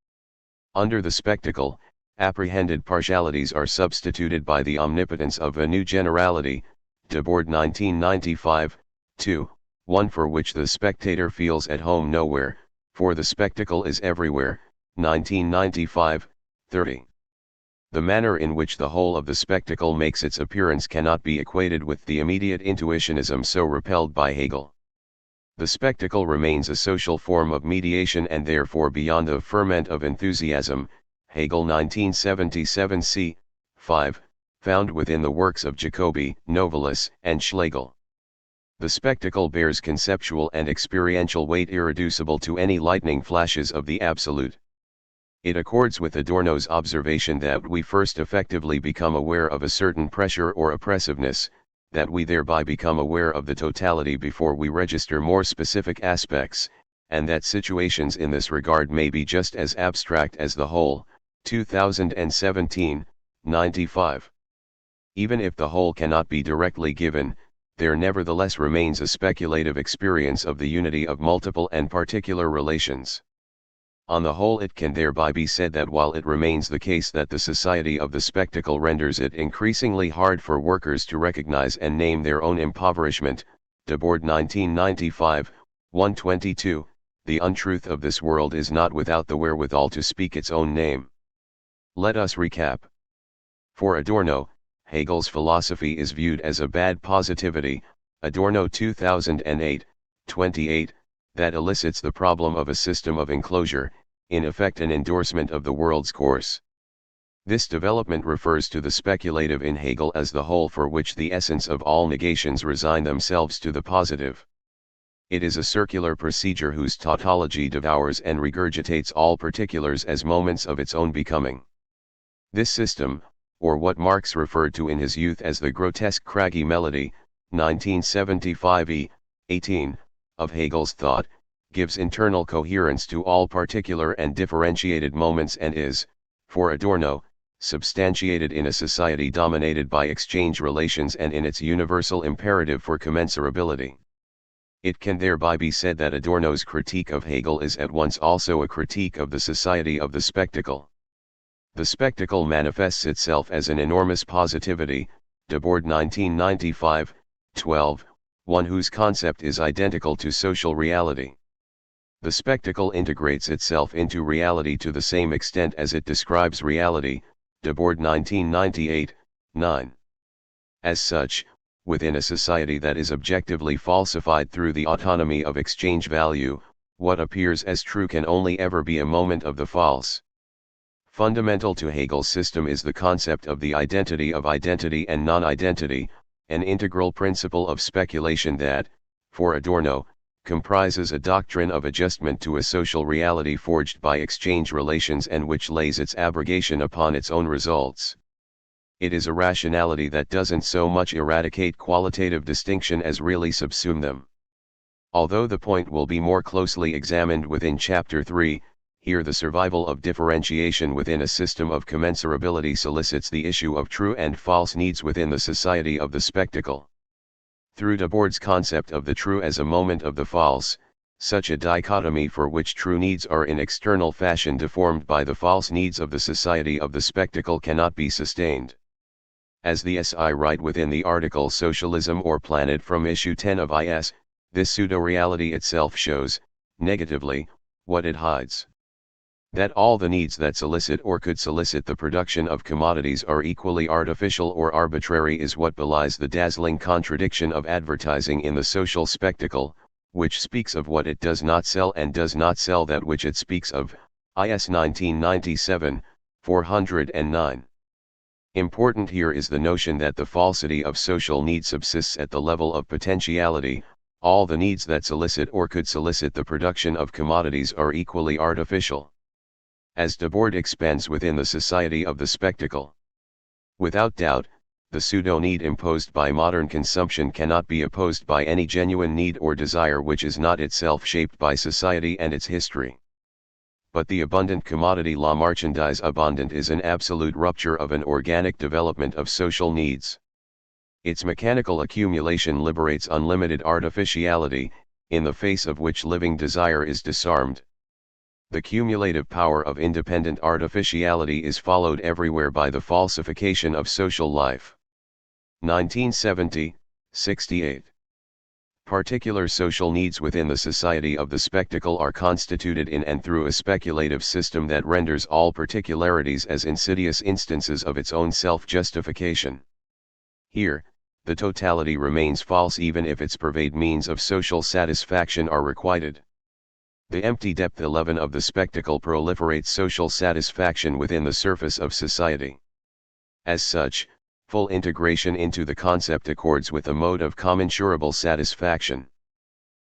Under the spectacle, apprehended partialities are substituted by the omnipotence of a new generality. Debord 1995, 2, one for which the spectator feels at home nowhere, for the spectacle is everywhere. 1995, 30. The manner in which the whole of the spectacle makes its appearance cannot be equated with the immediate intuitionism so repelled by Hegel. The spectacle remains a social form of mediation and therefore beyond the ferment of enthusiasm, Hegel 1977 c. 5, found within the works of Jacobi, Novalis, and Schlegel. The spectacle bears conceptual and experiential weight irreducible to any lightning flashes of the absolute. It accords with Adorno's observation that we first effectively become aware of a certain pressure or oppressiveness, that we thereby become aware of the totality before we register more specific aspects, and that situations in this regard may be just as abstract as the whole. 2017, 95. Even if the whole cannot be directly given, there nevertheless remains a speculative experience of the unity of multiple and particular relations. On the whole, it can thereby be said that while it remains the case that the society of the spectacle renders it increasingly hard for workers to recognize and name their own impoverishment, Debord 1995, 122, the untruth of this world is not without the wherewithal to speak its own name. Let us recap. For Adorno, Hegel's philosophy is viewed as a bad positivity, Adorno 2008, 28, that elicits the problem of a system of enclosure, in effect an endorsement of the world's course. This development refers to the speculative in Hegel as the whole for which the essence of all negations resign themselves to the positive. It is a circular procedure whose tautology devours and regurgitates all particulars as moments of its own becoming. This system, or what Marx referred to in his youth as the grotesque craggy melody, 1975 e. 18, of Hegel's thought, gives internal coherence to all particular and differentiated moments and is, for Adorno, substantiated in a society dominated by exchange relations and in its universal imperative for commensurability. It can thereby be said that Adorno's critique of Hegel is at once also a critique of the society of the spectacle. The spectacle manifests itself as an enormous positivity, Debord 1995, 12, one whose concept is identical to social reality. The spectacle integrates itself into reality to the same extent as it describes reality, Debord 1998, 9. As such, within a society that is objectively falsified through the autonomy of exchange value, what appears as true can only ever be a moment of the false. Fundamental to Hegel's system is the concept of the identity of identity and non-identity, an integral principle of speculation that, for Adorno, comprises a doctrine of adjustment to a social reality forged by exchange relations and which lays its abrogation upon its own results. It is a rationality that doesn't so much eradicate qualitative distinction as really subsume them. Although the point will be more closely examined within Chapter 3, here the survival of differentiation within a system of commensurability solicits the issue of true and false needs within the society of the spectacle. Through Debord's concept of the true as a moment of the false, such a dichotomy for which true needs are in external fashion deformed by the false needs of the society of the spectacle cannot be sustained. As the SI write within the article Socialism or Planet from issue 10 of IS, this pseudo-reality itself shows, negatively, what it hides. That all the needs that solicit or could solicit the production of commodities are equally artificial or arbitrary is what belies the dazzling contradiction of advertising in the social spectacle, which speaks of what it does not sell and does not sell that which it speaks of, IS 1997, 409. Important here is the notion that the falsity of social need subsists at the level of potentiality. All the needs that solicit or could solicit the production of commodities are equally artificial. As Debord expands within the society of the spectacle. Without doubt, the pseudo-need imposed by modern consumption cannot be opposed by any genuine need or desire which is not itself shaped by society and its history. But the abundant commodity la marchandise abundant is an absolute rupture of an organic development of social needs. Its mechanical accumulation liberates unlimited artificiality, in the face of which living desire is disarmed. The cumulative power of independent artificiality is followed everywhere by the falsification of social life. 1970, 68. Particular social needs within the society of the spectacle are constituted in and through a speculative system that renders all particularities as insidious instances of its own self-justification. Here, the totality remains false even if its purveyed means of social satisfaction are requited. The empty depth 11 of the spectacle proliferates social satisfaction within the surface of society. As such, full integration into the concept accords with a mode of commensurable satisfaction.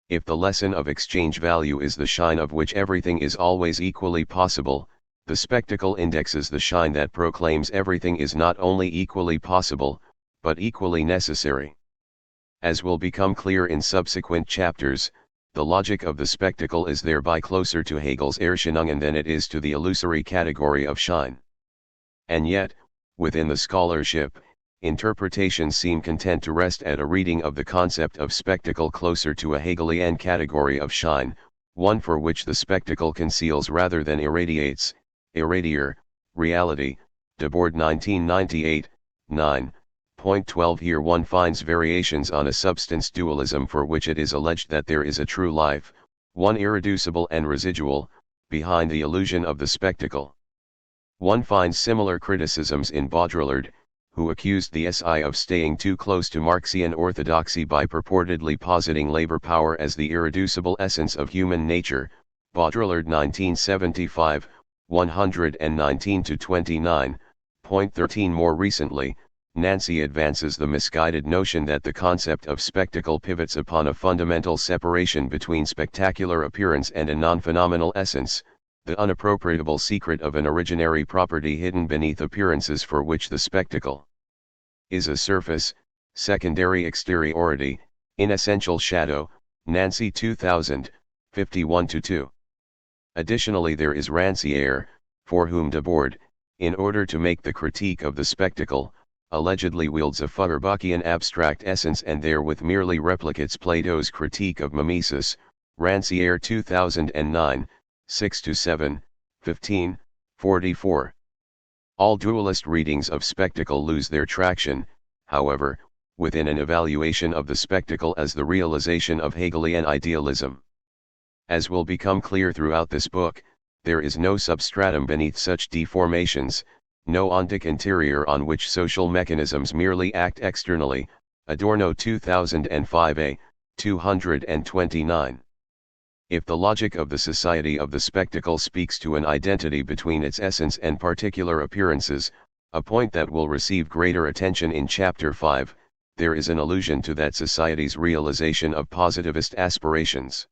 If the lesson of exchange value is the shine of which everything is always equally possible, the spectacle indexes the shine that proclaims everything is not only equally possible, but equally necessary. As will become clear in subsequent chapters, the logic of the spectacle is thereby closer to Hegel's Erscheinungen than it is to the illusory category of shine. And yet, within the scholarship, interpretations seem content to rest at a reading of the concept of spectacle closer to a Hegelian category of shine, one for which the spectacle conceals rather than irradiates, irradier, reality, Debord 1998, 9.12. Here one finds variations on a substance dualism for which it is alleged that there is a true life, one irreducible and residual, behind the illusion of the spectacle. One finds similar criticisms in Baudrillard, who accused the SI of staying too close to Marxian orthodoxy by purportedly positing labor power as the irreducible essence of human nature, Baudrillard 1975, 119-29.13. More recently, Nancy advances the misguided notion that the concept of spectacle pivots upon a fundamental separation between spectacular appearance and a non-phenomenal essence, the unappropriatable secret of an originary property hidden beneath appearances for which the spectacle is a surface, secondary exteriority, inessential shadow, Nancy 2000, 51-2. Additionally there is Rancière, for whom Debord, in order to make the critique of the spectacle, allegedly wields a Feuerbachian abstract essence and therewith merely replicates Plato's critique of mimesis, Rancière 2009, 6-7, 15, 44. All dualist readings of spectacle lose their traction, however, within an evaluation of the spectacle as the realization of Hegelian idealism. As will become clear throughout this book, there is no substratum beneath such deformations, no ontic interior on which social mechanisms merely act externally, Adorno 2005a, 229. If the logic of the society of the spectacle speaks to an identity between its essence and particular appearances, a point that will receive greater attention in Chapter 5, there is an allusion to that society's realization of positivist aspirations.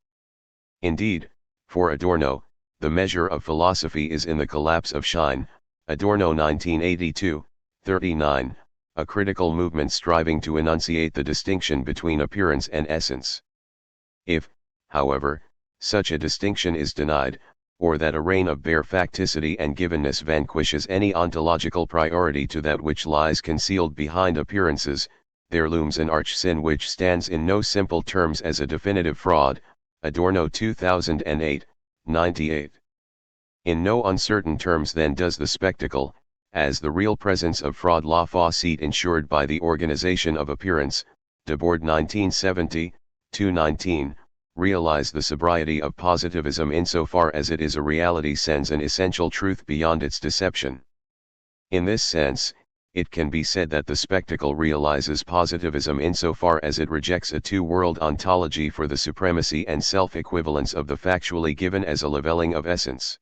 Indeed, for Adorno, the measure of philosophy is in the collapse of shine, Adorno 1982, 39, a critical movement striving to enunciate the distinction between appearance and essence. If, however, such a distinction is denied, or that a reign of bare facticity and givenness vanquishes any ontological priority to that which lies concealed behind appearances, there looms an arch sin which stands in no simple terms as a definitive fraud, Adorno 2008, 98. In no uncertain terms then does the spectacle, as the real presence of fraud la facite ensured by the organization of appearance, Debord 1970, 219, realize the sobriety of positivism insofar as it is a reality sends an essential truth beyond its deception. In this sense, it can be said that the spectacle realizes positivism insofar as it rejects a two-world ontology for the supremacy and self-equivalence of the factually given as a leveling of essence.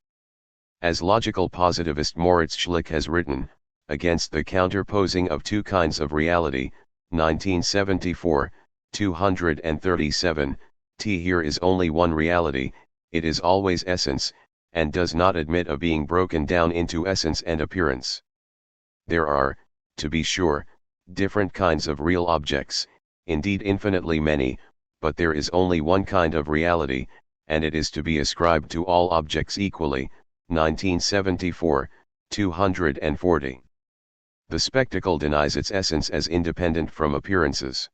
As logical positivist Moritz Schlick has written, against the counterposing of two kinds of reality, 1974, 237, here is only one reality, it is always essence, and does not admit of being broken down into essence and appearance. There are, to be sure, different kinds of real objects, indeed infinitely many, but there is only one kind of reality, and it is to be ascribed to all objects equally, 1974, 240. The spectacle denies its essence as independent from appearances.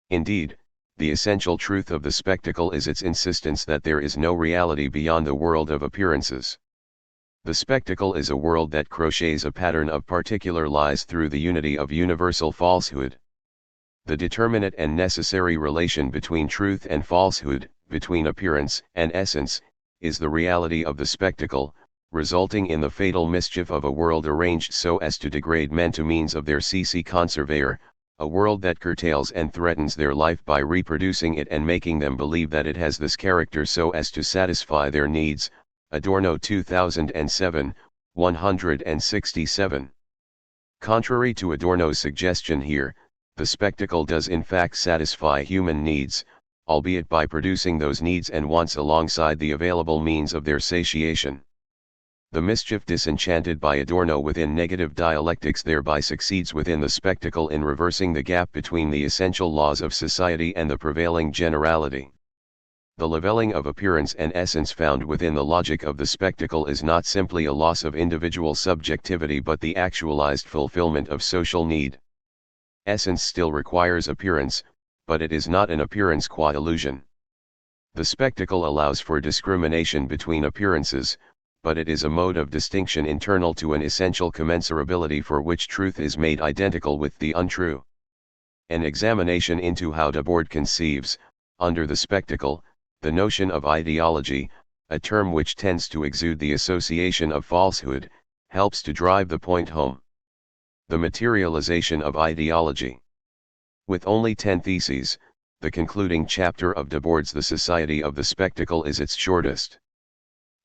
Indeed, the essential truth of the spectacle is its insistence that there is no reality beyond the world of appearances. The spectacle is a world that crochets a pattern of particular lies through the unity of universal falsehood. The determinate and necessary relation between truth and falsehood, between appearance and essence, is the reality of the spectacle, resulting in the fatal mischief of a world arranged so as to degrade men to means of their ceci conservare, a world that curtails and threatens their life by reproducing it and making them believe that it has this character so as to satisfy their needs. Adorno 2007, 167. Contrary to Adorno's suggestion here, the spectacle does in fact satisfy human needs, albeit by producing those needs and wants alongside the available means of their satiation. The mischief disenchanted by Adorno within negative dialectics thereby succeeds within the spectacle in reversing the gap between the essential laws of society and the prevailing generality. The leveling of appearance and essence found within the logic of the spectacle is not simply a loss of individual subjectivity but the actualized fulfillment of social need. Essence still requires appearance, but it is not an appearance qua illusion. The spectacle allows for discrimination between appearances, but it is a mode of distinction internal to an essential commensurability for which truth is made identical with the untrue. An examination into how Debord conceives, under the spectacle, the notion of ideology, a term which tends to exude the association of falsehood, helps to drive the point home. The materialization of ideology. With only 10 theses, the concluding chapter of Debord's The Society of the Spectacle is its shortest.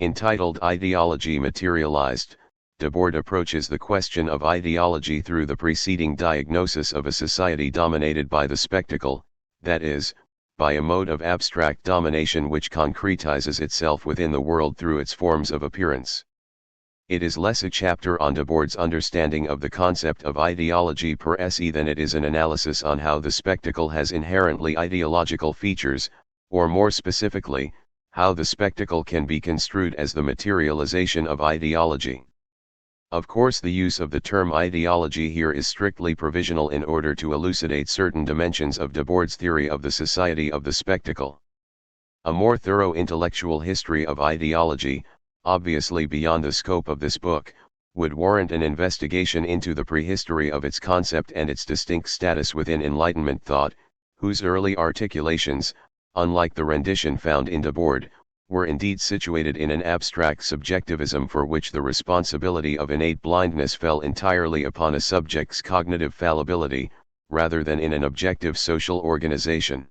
Entitled Ideology Materialized, Debord approaches the question of ideology through the preceding diagnosis of a society dominated by the spectacle, that is, by a mode of abstract domination which concretizes itself within the world through its forms of appearance. It is less a chapter on Debord's understanding of the concept of ideology per se than it is an analysis on how the spectacle has inherently ideological features, or more specifically, how the spectacle can be construed as the materialization of ideology. Of course, the use of the term ideology here is strictly provisional in order to elucidate certain dimensions of Debord's theory of the society of the spectacle. A more thorough intellectual history of ideology, obviously beyond the scope of this book, would warrant an investigation into the prehistory of its concept and its distinct status within Enlightenment thought, whose early articulations, unlike the rendition found in Debord, were indeed situated in an abstract subjectivism for which the responsibility of innate blindness fell entirely upon a subject's cognitive fallibility, rather than in an objective social organization.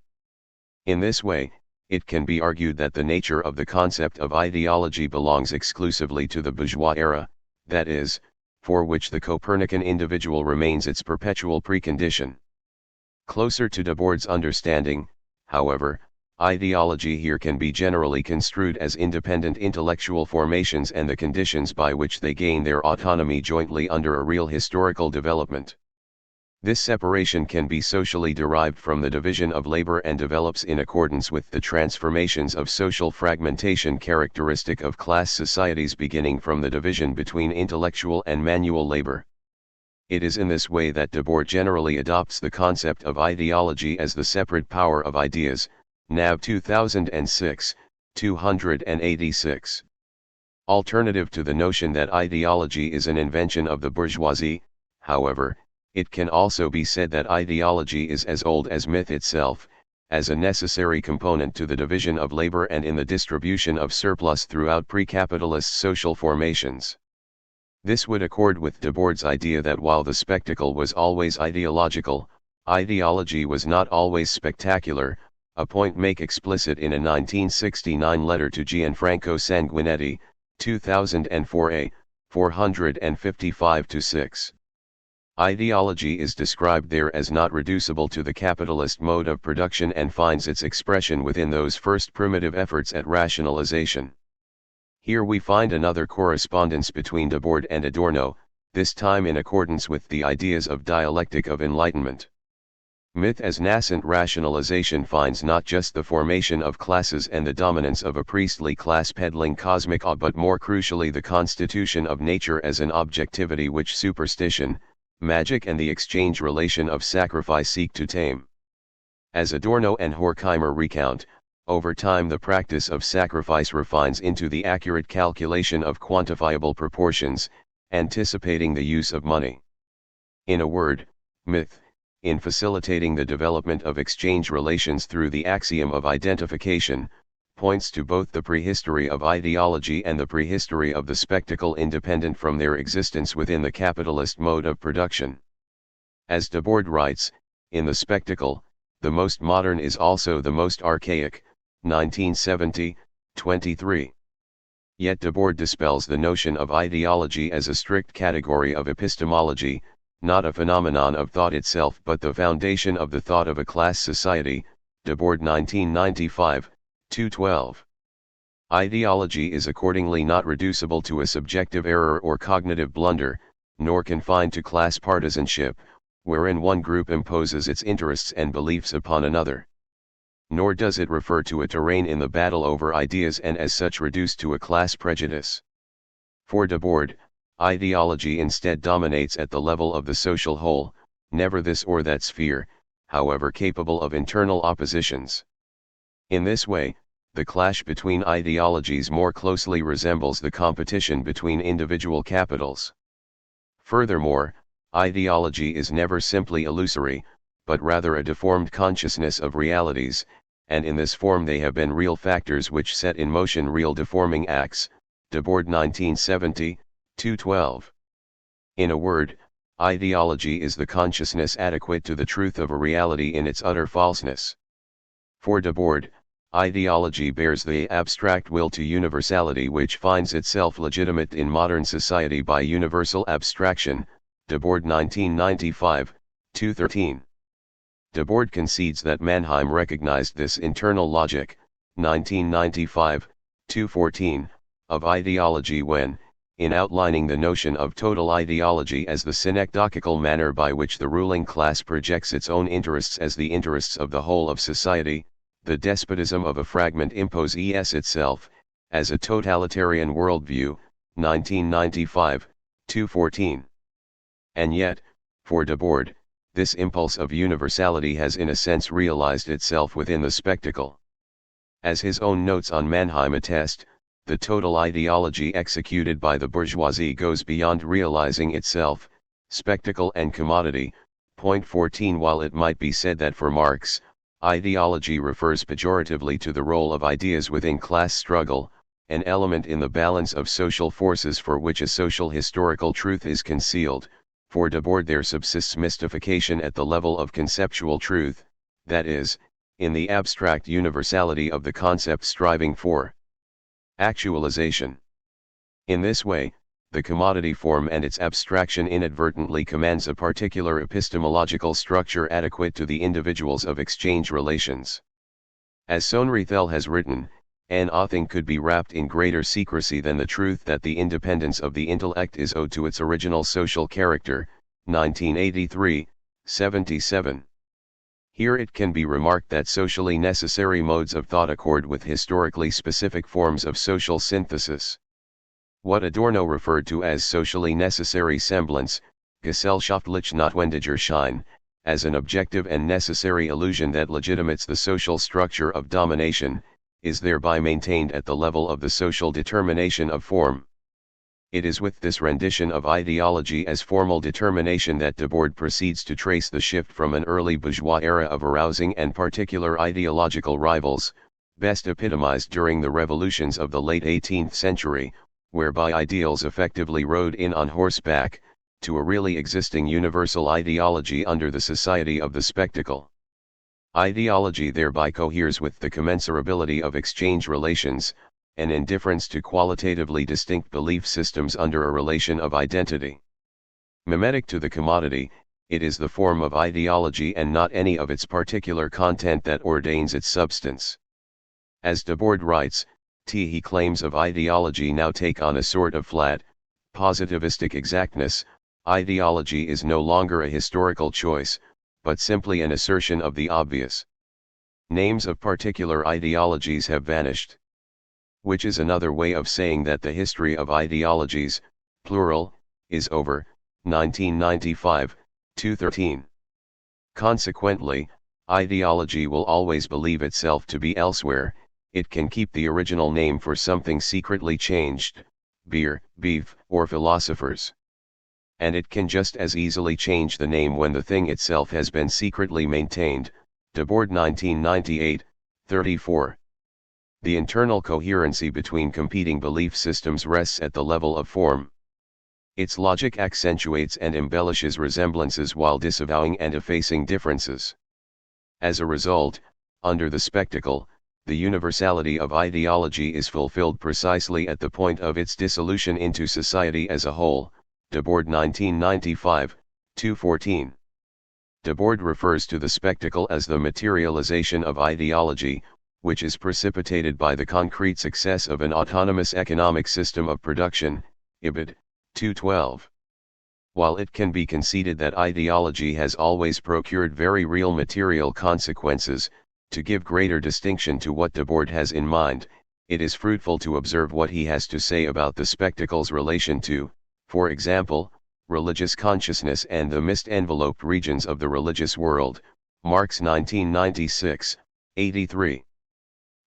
In this way, it can be argued that the nature of the concept of ideology belongs exclusively to the bourgeois era, that is, for which the Copernican individual remains its perpetual precondition. Closer to Debord's understanding, however, ideology here can be generally construed as independent intellectual formations and the conditions by which they gain their autonomy jointly under a real historical development. This separation can be socially derived from the division of labor and develops in accordance with the transformations of social fragmentation characteristic of class societies beginning from the division between intellectual and manual labor. It is in this way that Debord generally adopts the concept of ideology as the separate power of ideas, Nav 2006, 286. Alternative to the notion that ideology is an invention of the bourgeoisie, however, it can also be said that ideology is as old as myth itself, as a necessary component to the division of labor and in the distribution of surplus throughout pre-capitalist social formations. This would accord with Debord's idea that while the spectacle was always ideological, ideology was not always spectacular, a point made explicit in a 1969 letter to Gianfranco Sanguinetti, 2004a, 455-6. Ideology is described there as not reducible to the capitalist mode of production and finds its expression within those first primitive efforts at rationalization. Here we find another correspondence between Debord and Adorno, this time in accordance with the ideas of dialectic of enlightenment. Myth as nascent rationalization finds not just the formation of classes and the dominance of a priestly class peddling cosmic awe but more crucially the constitution of nature as an objectivity which superstition, magic and the exchange relation of sacrifice seek to tame. As Adorno and Horkheimer recount, over time the practice of sacrifice refines into the accurate calculation of quantifiable proportions, anticipating the use of money. In a word, myth, in facilitating the development of exchange relations through the axiom of identification, points to both the prehistory of ideology and the prehistory of the spectacle independent from their existence within the capitalist mode of production. As Debord writes, in the spectacle, the most modern is also the most archaic, 1970, 23. Yet Debord dispels the notion of ideology as a strict category of epistemology, not a phenomenon of thought itself but the foundation of the thought of a class society, Debord 1995, 212. Ideology is accordingly not reducible to a subjective error or cognitive blunder, nor confined to class partisanship, wherein one group imposes its interests and beliefs upon another. Nor does it refer to a terrain in the battle over ideas and as such reduced to a class prejudice. For Debord, ideology instead dominates at the level of the social whole, never this or that sphere, however capable of internal oppositions. In this way, the clash between ideologies more closely resembles the competition between individual capitals. Furthermore, ideology is never simply illusory, but rather a deformed consciousness of realities, and in this form they have been real factors which set in motion real deforming acts, Debord 1970, 212. In a word, ideology is the consciousness adequate to the truth of a reality in its utter falseness. For Debord, ideology bears the abstract will to universality which finds itself legitimate in modern society by universal abstraction, Debord 1995, 213. Debord concedes that Mannheim recognized this internal logic, 1995, 214, of ideology when, in outlining the notion of total ideology as the synecdochical manner by which the ruling class projects its own interests as the interests of the whole of society, the despotism of a fragment imposes itself, as a totalitarian worldview, 1995, 214. And yet, for Debord, this impulse of universality has in a sense realized itself within the spectacle. As his own notes on Mannheim attest, the total ideology executed by the bourgeoisie goes beyond realizing itself, spectacle and commodity. Point 14. While it might be said that for Marx, ideology refers pejoratively to the role of ideas within class struggle, an element in the balance of social forces for which a social historical truth is concealed, for Debord there subsists mystification at the level of conceptual truth, that is, in the abstract universality of the concept striving for actualization. In this way, the commodity form and its abstraction inadvertently commands a particular epistemological structure adequate to the individuals of exchange relations. As Sohnrethel has written, nothing could be wrapped in greater secrecy than the truth that the independence of the intellect is owed to its original social character, 1983, 77. Here it can be remarked that socially necessary modes of thought accord with historically specific forms of social synthesis. What Adorno referred to as socially necessary semblance, gesellschaftlich notwendiger Schein, as an objective and necessary illusion that legitimates the social structure of domination, is thereby maintained at the level of the social determination of form. It is with this rendition of ideology as formal determination that Debord proceeds to trace the shift from an early bourgeois era of arousing and particular ideological rivals, best epitomized during the revolutions of the late 18th century, whereby ideals effectively rode in on horseback, to a really existing universal ideology under the society of the spectacle. Ideology thereby coheres with the commensurability of exchange relations, an indifference to qualitatively distinct belief systems under a relation of identity. Mimetic to the commodity, it is the form of ideology and not any of its particular content that ordains its substance. As Debord writes, he claims of ideology now take on a sort of flat, positivistic exactness. Ideology is no longer a historical choice, but simply an assertion of the obvious. Names of particular ideologies have vanished. Which is another way of saying that the history of ideologies, plural, is over, 1995, 213. Consequently, ideology will always believe itself to be elsewhere. It can keep the original name for something secretly changed, beer, beef, or philosophers. and it can just as easily change the name when the thing itself has been secretly maintained. Debord 1998, 34. The internal coherency between competing belief systems rests at the level of form. Its logic accentuates and embellishes resemblances while disavowing and effacing differences. As a result, under the spectacle, the universality of ideology is fulfilled precisely at the point of its dissolution into society as a whole. Debord 1995, 214. Debord refers to the spectacle as the materialization of ideology, which is precipitated by the concrete success of an autonomous economic system of production, Ibid. 212. While it can be conceded that ideology has always procured very real material consequences, to give greater distinction to what Debord has in mind, it is fruitful to observe what he has to say about the spectacle's relation to, for example, religious consciousness and the mist-enveloped regions of the religious world, Marx 1996, 83.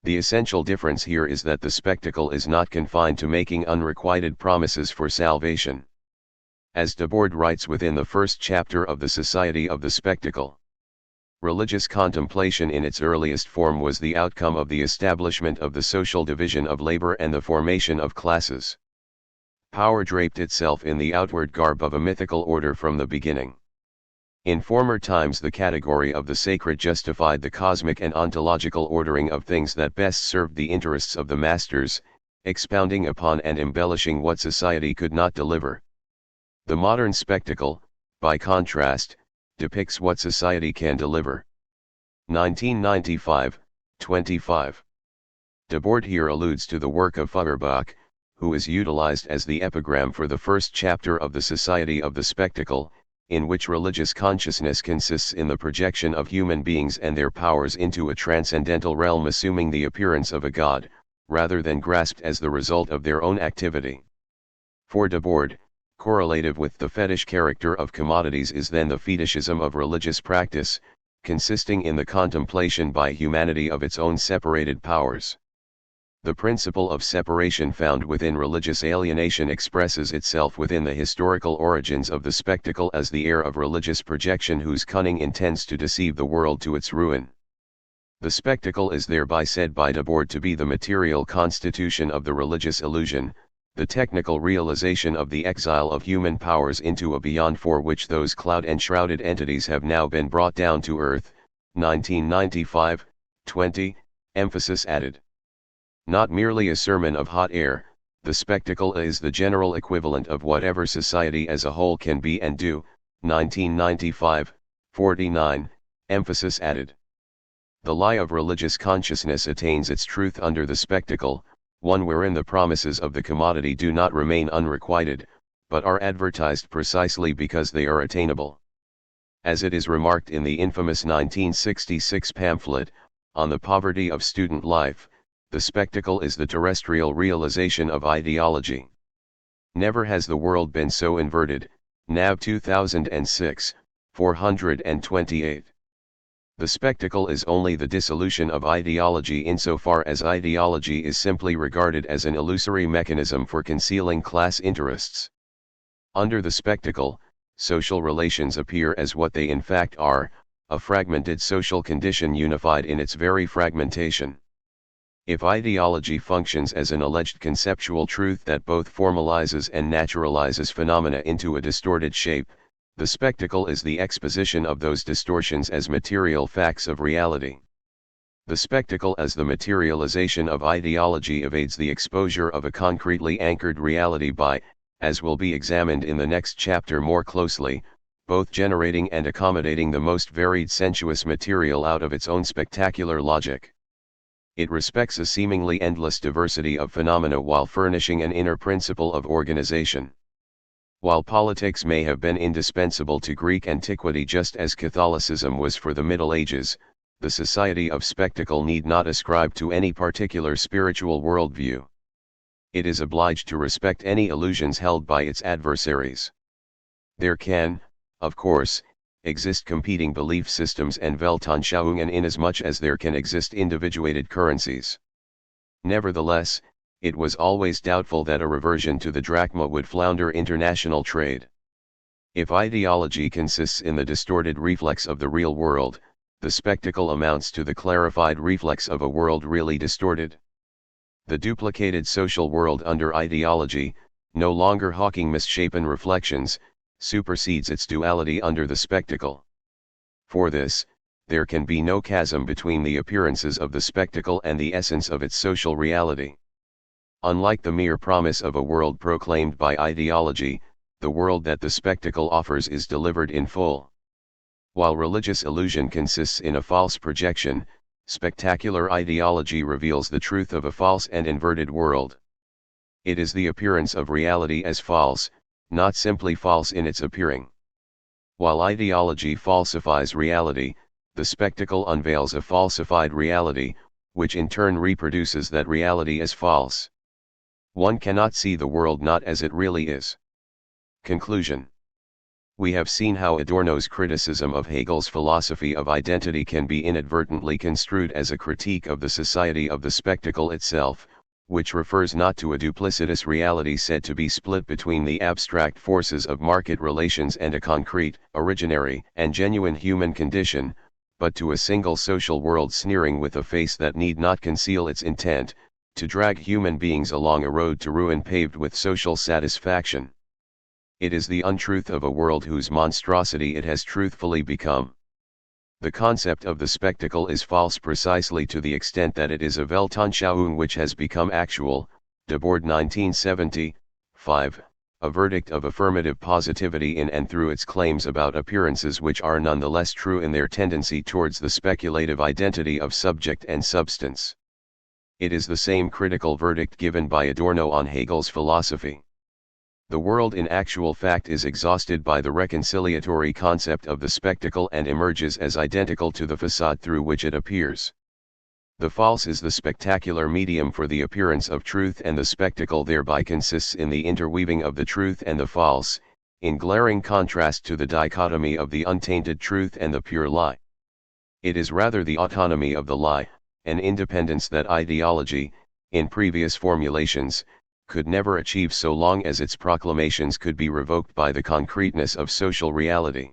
The essential difference here is that the spectacle is not confined to making unrequited promises for salvation. As Debord writes within the first chapter of the Society of the Spectacle, religious contemplation in its earliest form was the outcome of the establishment of the social division of labor and the formation of classes. Power draped itself in the outward garb of a mythical order from the beginning. In former times the category of the sacred justified the cosmic and ontological ordering of things that best served the interests of the masters, expounding upon and embellishing what society could not deliver. The modern spectacle, by contrast, depicts what society can deliver. 1995, 25. Debord here alludes to the work of Feuerbach, who is utilized as the epigram for the first chapter of the Society of the Spectacle, in which religious consciousness consists in the projection of human beings and their powers into a transcendental realm assuming the appearance of a god, rather than grasped as the result of their own activity. For Debord, correlative with the fetish character of commodities is then the fetishism of religious practice, consisting in the contemplation by humanity of its own separated powers. The principle of separation found within religious alienation expresses itself within the historical origins of the spectacle as the air of religious projection whose cunning intends to deceive the world to its ruin. The spectacle is thereby said by Debord to be the material constitution of the religious illusion, the technical realization of the exile of human powers into a beyond for which those cloud-enshrouded entities have now been brought down to earth. 1995, 20, emphasis added. Not merely a sermon of hot air, the spectacle is the general equivalent of whatever society as a whole can be and do. 1995, 49, emphasis added. The lie of religious consciousness attains its truth under the spectacle, one wherein the promises of the commodity do not remain unrequited, but are advertised precisely because they are attainable. As it is remarked in the infamous 1966 pamphlet, On the Poverty of Student Life, the spectacle is the terrestrial realization of ideology. Never has the world been so inverted. Nav 2006, 428. The spectacle is only the dissolution of ideology insofar as ideology is simply regarded as an illusory mechanism for concealing class interests. Under the spectacle, social relations appear as what they in fact are, a fragmented social condition unified in its very fragmentation. If ideology functions as an alleged conceptual truth that both formalizes and naturalizes phenomena into a distorted shape, the spectacle is the exposition of those distortions as material facts of reality. The spectacle as the materialization of ideology evades the exposure of a concretely anchored reality by, as will be examined in the next chapter more closely, both generating and accommodating the most varied sensuous material out of its own spectacular logic. It respects a seemingly endless diversity of phenomena while furnishing an inner principle of organization. While politics may have been indispensable to Greek antiquity just as Catholicism was for the Middle Ages, the Society of Spectacle need not ascribe to any particular spiritual worldview. It is obliged to respect any illusions held by its adversaries. There can, of course, exist competing belief systems and Weltanschauungen inasmuch as there can exist individuated currencies. Nevertheless, it was always doubtful that a reversion to the drachma would flounder international trade. If ideology consists in the distorted reflex of the real world, the spectacle amounts to the clarified reflex of a world really distorted. The duplicated social world under ideology, no longer hawking misshapen reflections, supersedes its duality under the spectacle. For this, there can be no chasm between the appearances of the spectacle and the essence of its social reality. Unlike the mere promise of a world proclaimed by ideology, the world that the spectacle offers is delivered in full. While religious illusion consists in a false projection, spectacular ideology reveals the truth of a false and inverted world. It is the appearance of reality as false, not simply false in its appearing. While ideology falsifies reality, the spectacle unveils a falsified reality, which in turn reproduces that reality as false. One cannot see the world not as it really is. Conclusion. We have seen how Adorno's criticism of Hegel's philosophy of identity can be inadvertently construed as a critique of the society of the spectacle itself, which refers not to a duplicitous reality said to be split between the abstract forces of market relations and a concrete, originary, and genuine human condition, but to a single social world sneering with a face that need not conceal its intent, to drag human beings along a road to ruin paved with social satisfaction. It is the untruth of a world whose monstrosity it has truthfully become. The concept of the spectacle is false precisely to the extent that it is a Weltanschauung which has become actual. Debord 1970, 5, a verdict of affirmative positivity in and through its claims about appearances which are nonetheless true in their tendency towards the speculative identity of subject and substance. It is the same critical verdict given by Adorno on Hegel's philosophy. The world in actual fact is exhausted by the reconciliatory concept of the spectacle and emerges as identical to the facade through which it appears. The false is the spectacular medium for the appearance of truth, and the spectacle thereby consists in the interweaving of the truth and the false, in glaring contrast to the dichotomy of the untainted truth and the pure lie. It is rather the autonomy of the lie, an independence that ideology, in previous formulations, could never achieve so long as its proclamations could be revoked by the concreteness of social reality.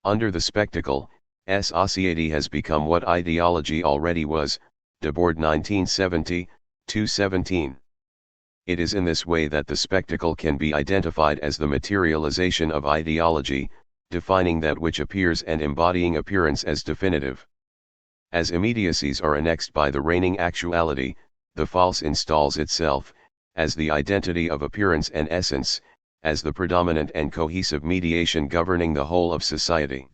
Under the spectacle, society has become what ideology already was. Debord 1970, 217. It is in this way that the spectacle can be identified as the materialization of ideology, defining that which appears and embodying appearance as definitive. As immediacies are annexed by the reigning actuality, the false installs itself, as the identity of appearance and essence, as the predominant and cohesive mediation governing the whole of society.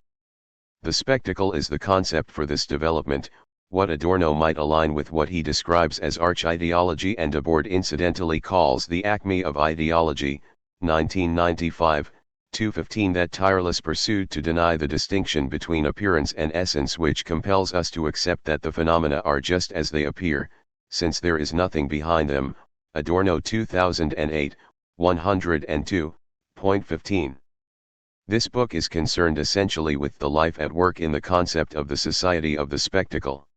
The spectacle is the concept for this development, what Adorno might align with what he describes as arch-ideology and Debord incidentally calls the acme of ideology, 1995, 215, that tireless pursuit to deny the distinction between appearance and essence which compels us to accept that the phenomena are just as they appear, since there is nothing behind them. Adorno 2008, 102.15. This book is concerned essentially with the life at work in the concept of the society of the spectacle.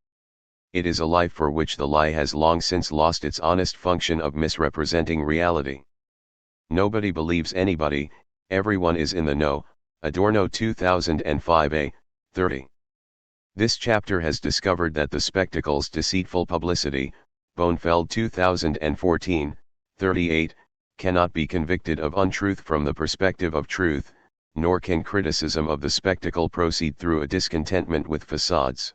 It is a life for which the lie has long since lost its honest function of misrepresenting reality. Nobody believes anybody, everyone is in the know. Adorno 2005a, 30. This chapter has discovered that the spectacle's deceitful publicity, Bonefeld 2014, 38, cannot be convicted of untruth from the perspective of truth, nor can criticism of the spectacle proceed through a discontentment with facades.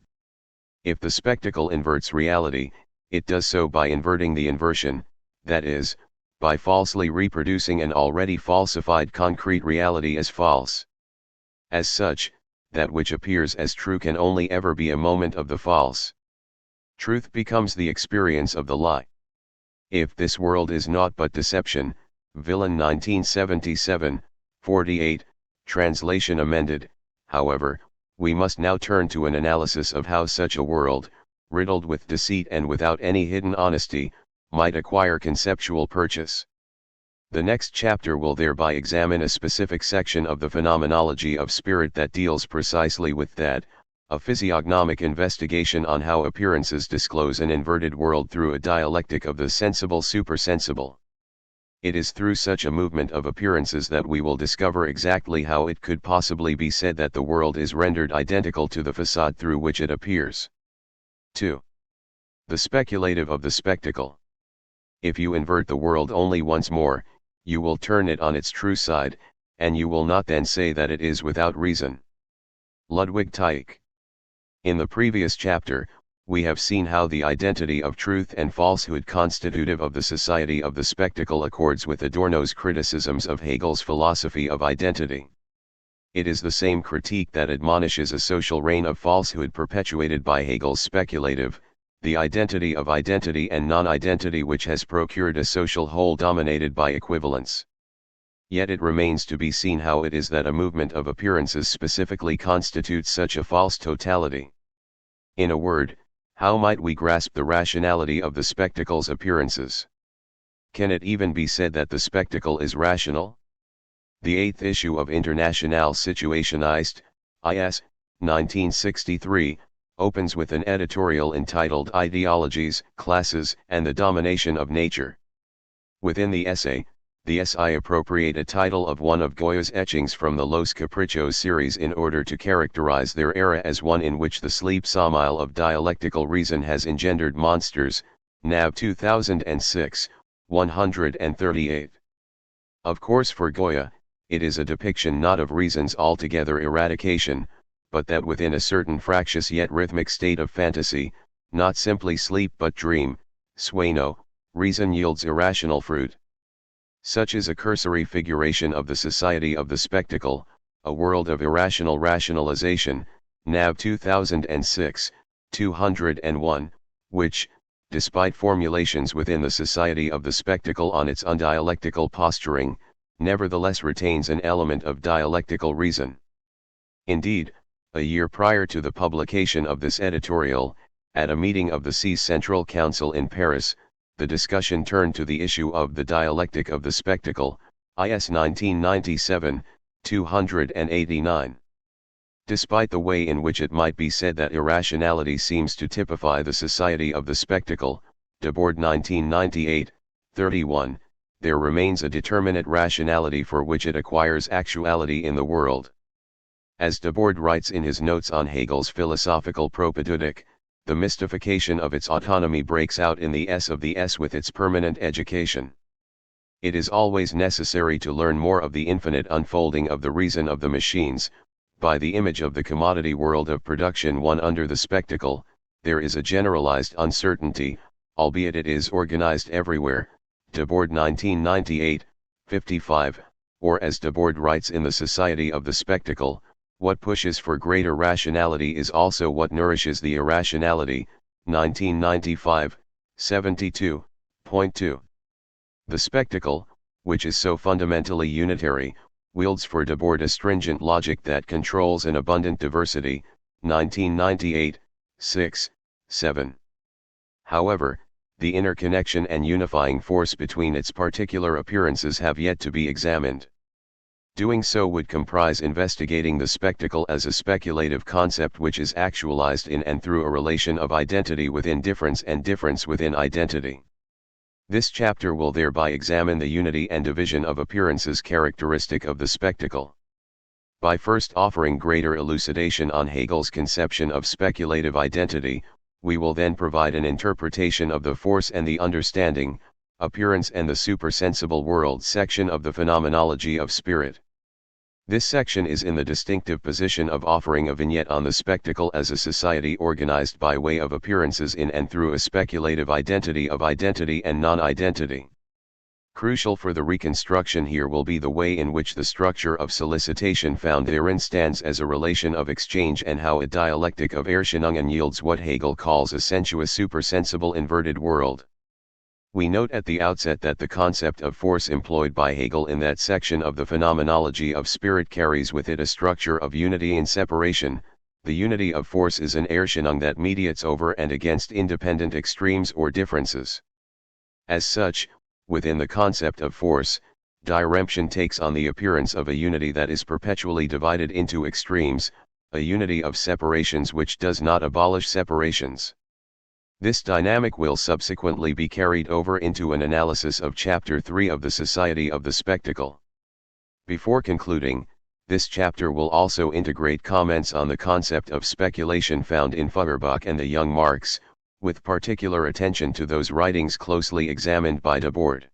If the spectacle inverts reality, it does so by inverting the inversion, that is, by falsely reproducing an already falsified concrete reality as false. As such, that which appears as true can only ever be a moment of the false. Truth becomes the experience of the lie. If this world is naught but deception, Villain 1977, 48, translation amended, however, we must now turn to an analysis of how such a world, riddled with deceit and without any hidden honesty, might acquire conceptual purchase. The next chapter will thereby examine a specific section of the phenomenology of spirit that deals precisely with that, a physiognomic investigation on how appearances disclose an inverted world through a dialectic of the sensible supersensible. It is through such a movement of appearances that we will discover exactly how it could possibly be said that the world is rendered identical to the facade through which it appears. 2. The speculative of the spectacle. If you invert the world only once more, you will turn it on its true side, and you will not then say that it is without reason. Ludwig Tieck. In the previous chapter, we have seen how the identity of truth and falsehood constitutive of the society of the spectacle accords with Adorno's criticisms of Hegel's philosophy of identity. It is the same critique that admonishes a social reign of falsehood perpetuated by Hegel's speculative, the identity of identity and non-identity, which has procured a social whole dominated by equivalence. Yet it remains to be seen how it is that a movement of appearances specifically constitutes such a false totality. In a word, how might we grasp the rationality of the spectacle's appearances? Can it even be said that the spectacle is rational? The 8th issue of Internationale Situationist, IS, 1963, opens with an editorial entitled Ideologies, Classes, and the Domination of Nature. Within the essay, the SI appropriate a title of one of Goya's etchings from the Los Caprichos series in order to characterize their era as one in which the sleep somnile of dialectical reason has engendered monsters, Nav 2006, 138. Of course, for Goya, it is a depiction not of reason's altogether eradication, but that within a certain fractious yet rhythmic state of fantasy, not simply sleep but dream, sueño, reason yields irrational fruit. Such is a cursory figuration of the society of the spectacle, a world of irrational rationalization, Nav 2006, 201, which, despite formulations within the society of the spectacle on its undialectical posturing, nevertheless retains an element of dialectical reason. Indeed, a year prior to the publication of this editorial, at a meeting of the CIS Central Council in Paris, the discussion turned to the issue of the dialectic of the spectacle, IS 1997, 289. Despite the way in which it might be said that irrationality seems to typify the society of the spectacle, Debord 1998, 31, there remains a determinate rationality for which it acquires actuality in the world. As Debord writes in his notes on Hegel's philosophical propaedeutic, the mystification of its autonomy breaks out in the S of the S with its permanent education. It is always necessary to learn more of the infinite unfolding of the reason of the machines, by the image of the commodity world of production one under the spectacle. There is a generalized uncertainty, albeit it is organized everywhere, Debord 1998, 55, or as Debord writes in the Society of the Spectacle, what pushes for greater rationality is also what nourishes the irrationality, 1995, 72.2. The spectacle, which is so fundamentally unitary, wields for Debord a stringent logic that controls an abundant diversity, 1998, 6, 7. However, the interconnection and unifying force between its particular appearances have yet to be examined. Doing so would comprise investigating the spectacle as a speculative concept which is actualized in and through a relation of identity within difference and difference within identity. This chapter will thereby examine the unity and division of appearances characteristic of the spectacle. By first offering greater elucidation on Hegel's conception of speculative identity, we will then provide an interpretation of the force and the understanding, appearance and the supersensible world section of the phenomenology of spirit. This section is in the distinctive position of offering a vignette on the spectacle as a society organized by way of appearances in and through a speculative identity of identity and non-identity. Crucial for the reconstruction here will be the way in which the structure of solicitation found therein stands as a relation of exchange and how a dialectic of Erscheinungen yields what Hegel calls a sensuous supersensible inverted world. We note at the outset that the concept of force employed by Hegel in that section of the phenomenology of spirit carries with it a structure of unity and separation. The unity of force is an Erscheinung that mediates over and against independent extremes or differences. As such, within the concept of force, diremption takes on the appearance of a unity that is perpetually divided into extremes, a unity of separations which does not abolish separations. This dynamic will subsequently be carried over into an analysis of Chapter 3 of the Society of the Spectacle. Before concluding, this chapter will also integrate comments on the concept of speculation found in Feuerbach and the young Marx, with particular attention to those writings closely examined by Debord.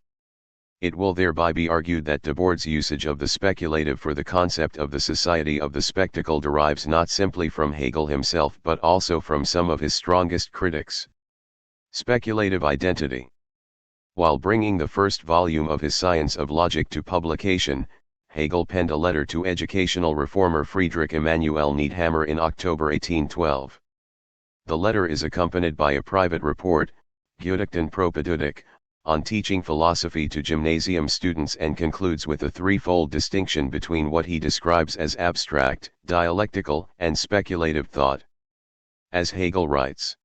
It will thereby be argued that Debord's usage of the speculative for the concept of the Society of the Spectacle derives not simply from Hegel himself but also from some of his strongest critics. Speculative identity. While bringing the first volume of his Science of Logic to publication, Hegel penned a letter to educational reformer Friedrich Emanuel Niethammer in October 1812. The letter is accompanied by a private report, Gedichten Propädeutik, on teaching philosophy to gymnasium students, and concludes with a threefold distinction between what he describes as abstract, dialectical, and speculative thought. As Hegel writes,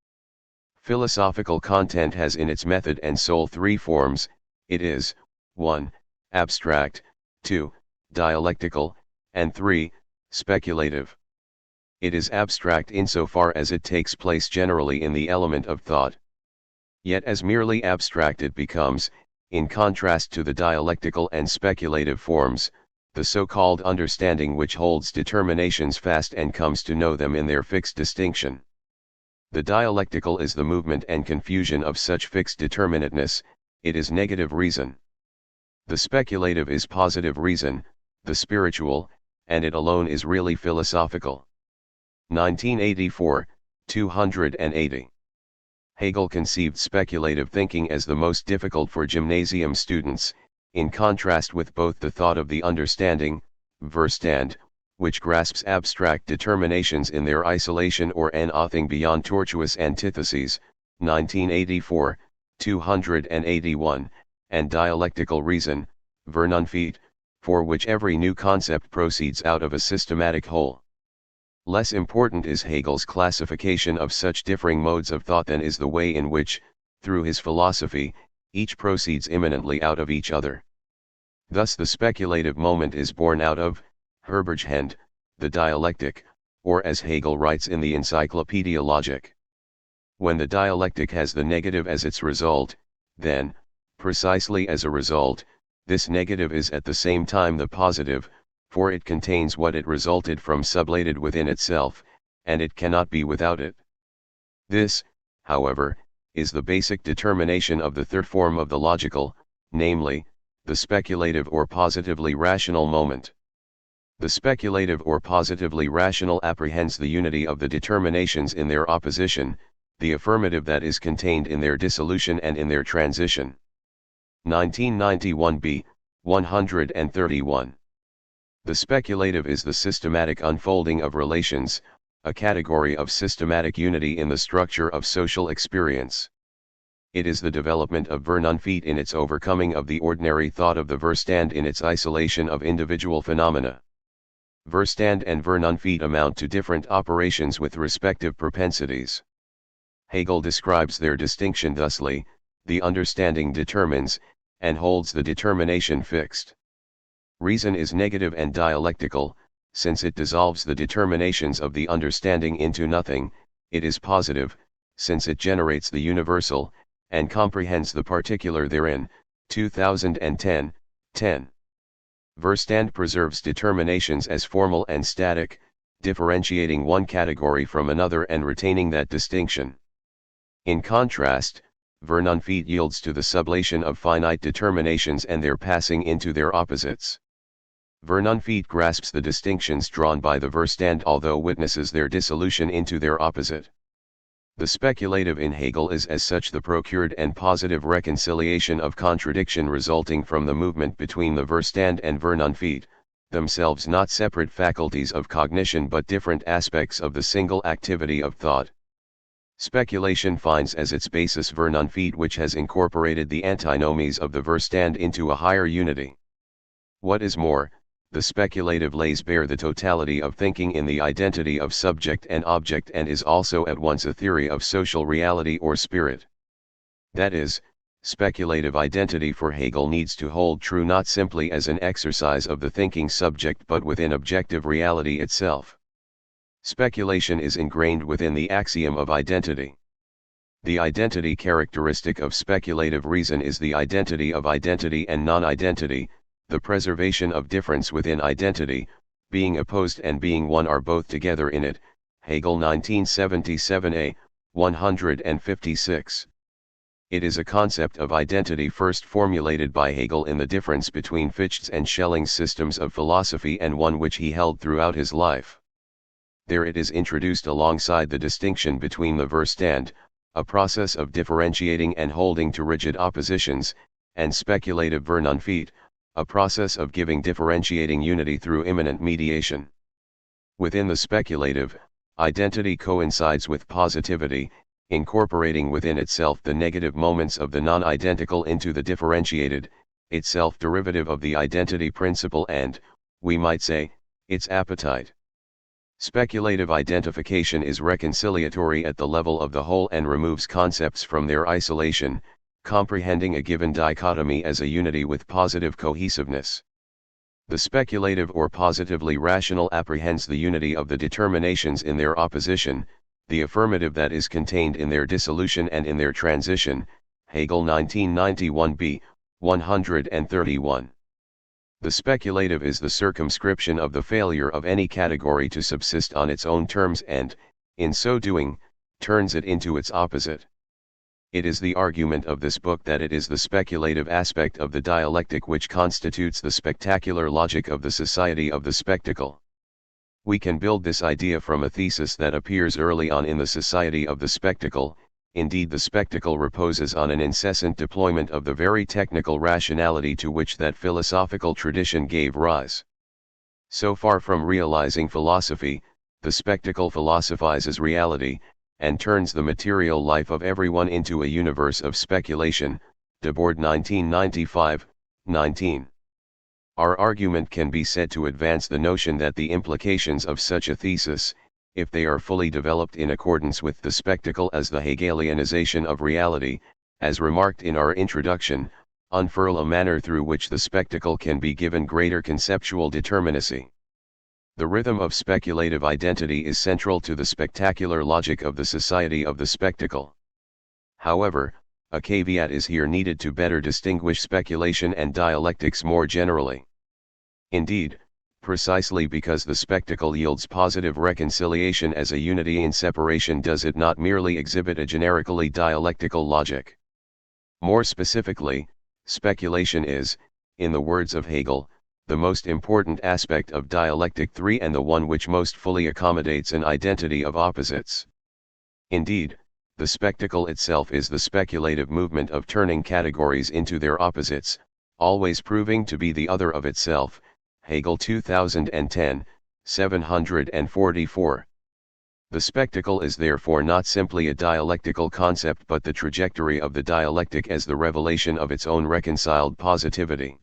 philosophical content has in its method and soul three forms. It is 1. Abstract, 2. Dialectical, and 3. Speculative. It is abstract insofar as it takes place generally in the element of thought. Yet as merely abstract it becomes, in contrast to the dialectical and speculative forms, the so-called understanding which holds determinations fast and comes to know them in their fixed distinction. The dialectical is the movement and confusion of such fixed determinateness, it is negative reason. The speculative is positive reason, the spiritual, and it alone is really philosophical. 1984, 280. Hegel conceived speculative thinking as the most difficult for gymnasium students, in contrast with both the thought of the understanding, Verstand, which grasps abstract determinations in their isolation or anything beyond tortuous antitheses, 1984, 281, and dialectical reason, Vernunft, for which every new concept proceeds out of a systematic whole. Less important is Hegel's classification of such differing modes of thought than is the way in which, through his philosophy, each proceeds immanently out of each other. Thus the speculative moment is born out of, Herbergehend, the dialectic, or as Hegel writes in the Encyclopaedia Logic. When the dialectic has the negative as its result, then, precisely as a result, this negative is at the same time the positive, for it contains what it resulted from sublated within itself, and it cannot be without it. This, however, is the basic determination of the third form of the logical, namely, the speculative or positively rational moment. The speculative or positively rational apprehends the unity of the determinations in their opposition, the affirmative that is contained in their dissolution and in their transition. 1991b, 131. The speculative is the systematic unfolding of relations, a category of systematic unity in the structure of social experience. It is the development of Vernunft in its overcoming of the ordinary thought of the Verstand in its isolation of individual phenomena. Verstand and Vernunft amount to different operations with respective propensities. Hegel describes their distinction thusly: the understanding determines, and holds the determination fixed. Reason is negative and dialectical, since it dissolves the determinations of the understanding into nothing; it is positive, since it generates the universal, and comprehends the particular therein. 2010, 10. Verstand preserves determinations as formal and static, differentiating one category from another and retaining that distinction. In contrast, Vernunft yields to the sublation of finite determinations and their passing into their opposites. Vernunft grasps the distinctions drawn by the Verstand although witnesses their dissolution into their opposite. The speculative in Hegel is as such the procured and positive reconciliation of contradiction resulting from the movement between the Verstand and Vernunft, themselves not separate faculties of cognition but different aspects of the single activity of thought. Speculation finds as its basis Vernunft, which has incorporated the antinomies of the Verstand into a higher unity. What is more, the speculative lays bare the totality of thinking in the identity of subject and object and is also at once a theory of social reality or spirit. That is, speculative identity for Hegel needs to hold true not simply as an exercise of the thinking subject but within objective reality itself. Speculation is ingrained within the axiom of identity. The identity characteristic of speculative reason is the identity of identity and non-identity, the preservation of difference within identity, being opposed and being one are both together in it. Hegel 1977a, 156. It is a concept of identity first formulated by Hegel in the difference between Fichte's and Schelling's systems of philosophy and one which he held throughout his life. There it is introduced alongside the distinction between the Verstand, a process of differentiating and holding to rigid oppositions, and speculative Vernunft, a process of giving differentiating unity through immanent mediation. Within the speculative, identity coincides with positivity, incorporating within itself the negative moments of the non-identical into the differentiated, itself derivative of the identity principle and, we might say, its appetite. Speculative identification is reconciliatory at the level of the whole and removes concepts from their isolation, comprehending a given dichotomy as a unity with positive cohesiveness. The speculative or positively rational apprehends the unity of the determinations in their opposition, the affirmative that is contained in their dissolution and in their transition. Hegel 1991b, 131. The speculative is the circumscription of the failure of any category to subsist on its own terms and, in so doing, turns it into its opposite. It is the argument of this book that it is the speculative aspect of the dialectic which constitutes the spectacular logic of the society of the spectacle. We can build this idea from a thesis that appears early on in the society of the spectacle. Indeed, the spectacle reposes on an incessant deployment of the very technical rationality to which that philosophical tradition gave rise. So far from realizing philosophy, the spectacle philosophizes reality, and turns the material life of everyone into a universe of speculation. Debord 1995, 19. Our argument can be said to advance the notion that the implications of such a thesis, if they are fully developed in accordance with the spectacle as the Hegelianization of reality, as remarked in our introduction, unfurl a manner through which the spectacle can be given greater conceptual determinacy. The rhythm of speculative identity is central to the spectacular logic of the society of the spectacle. However, a caveat is here needed to better distinguish speculation and dialectics more generally. Indeed, precisely because the spectacle yields positive reconciliation as a unity in separation does it not merely exhibit a generically dialectical logic. More specifically, speculation is, in the words of Hegel, the most important aspect of dialectic 3 and the one which most fully accommodates an identity of opposites. Indeed, the spectacle itself is the speculative movement of turning categories into their opposites, always proving to be the other of itself. Hegel 2010, 744. The spectacle is therefore not simply a dialectical concept but the trajectory of the dialectic as the revelation of its own reconciled positivity.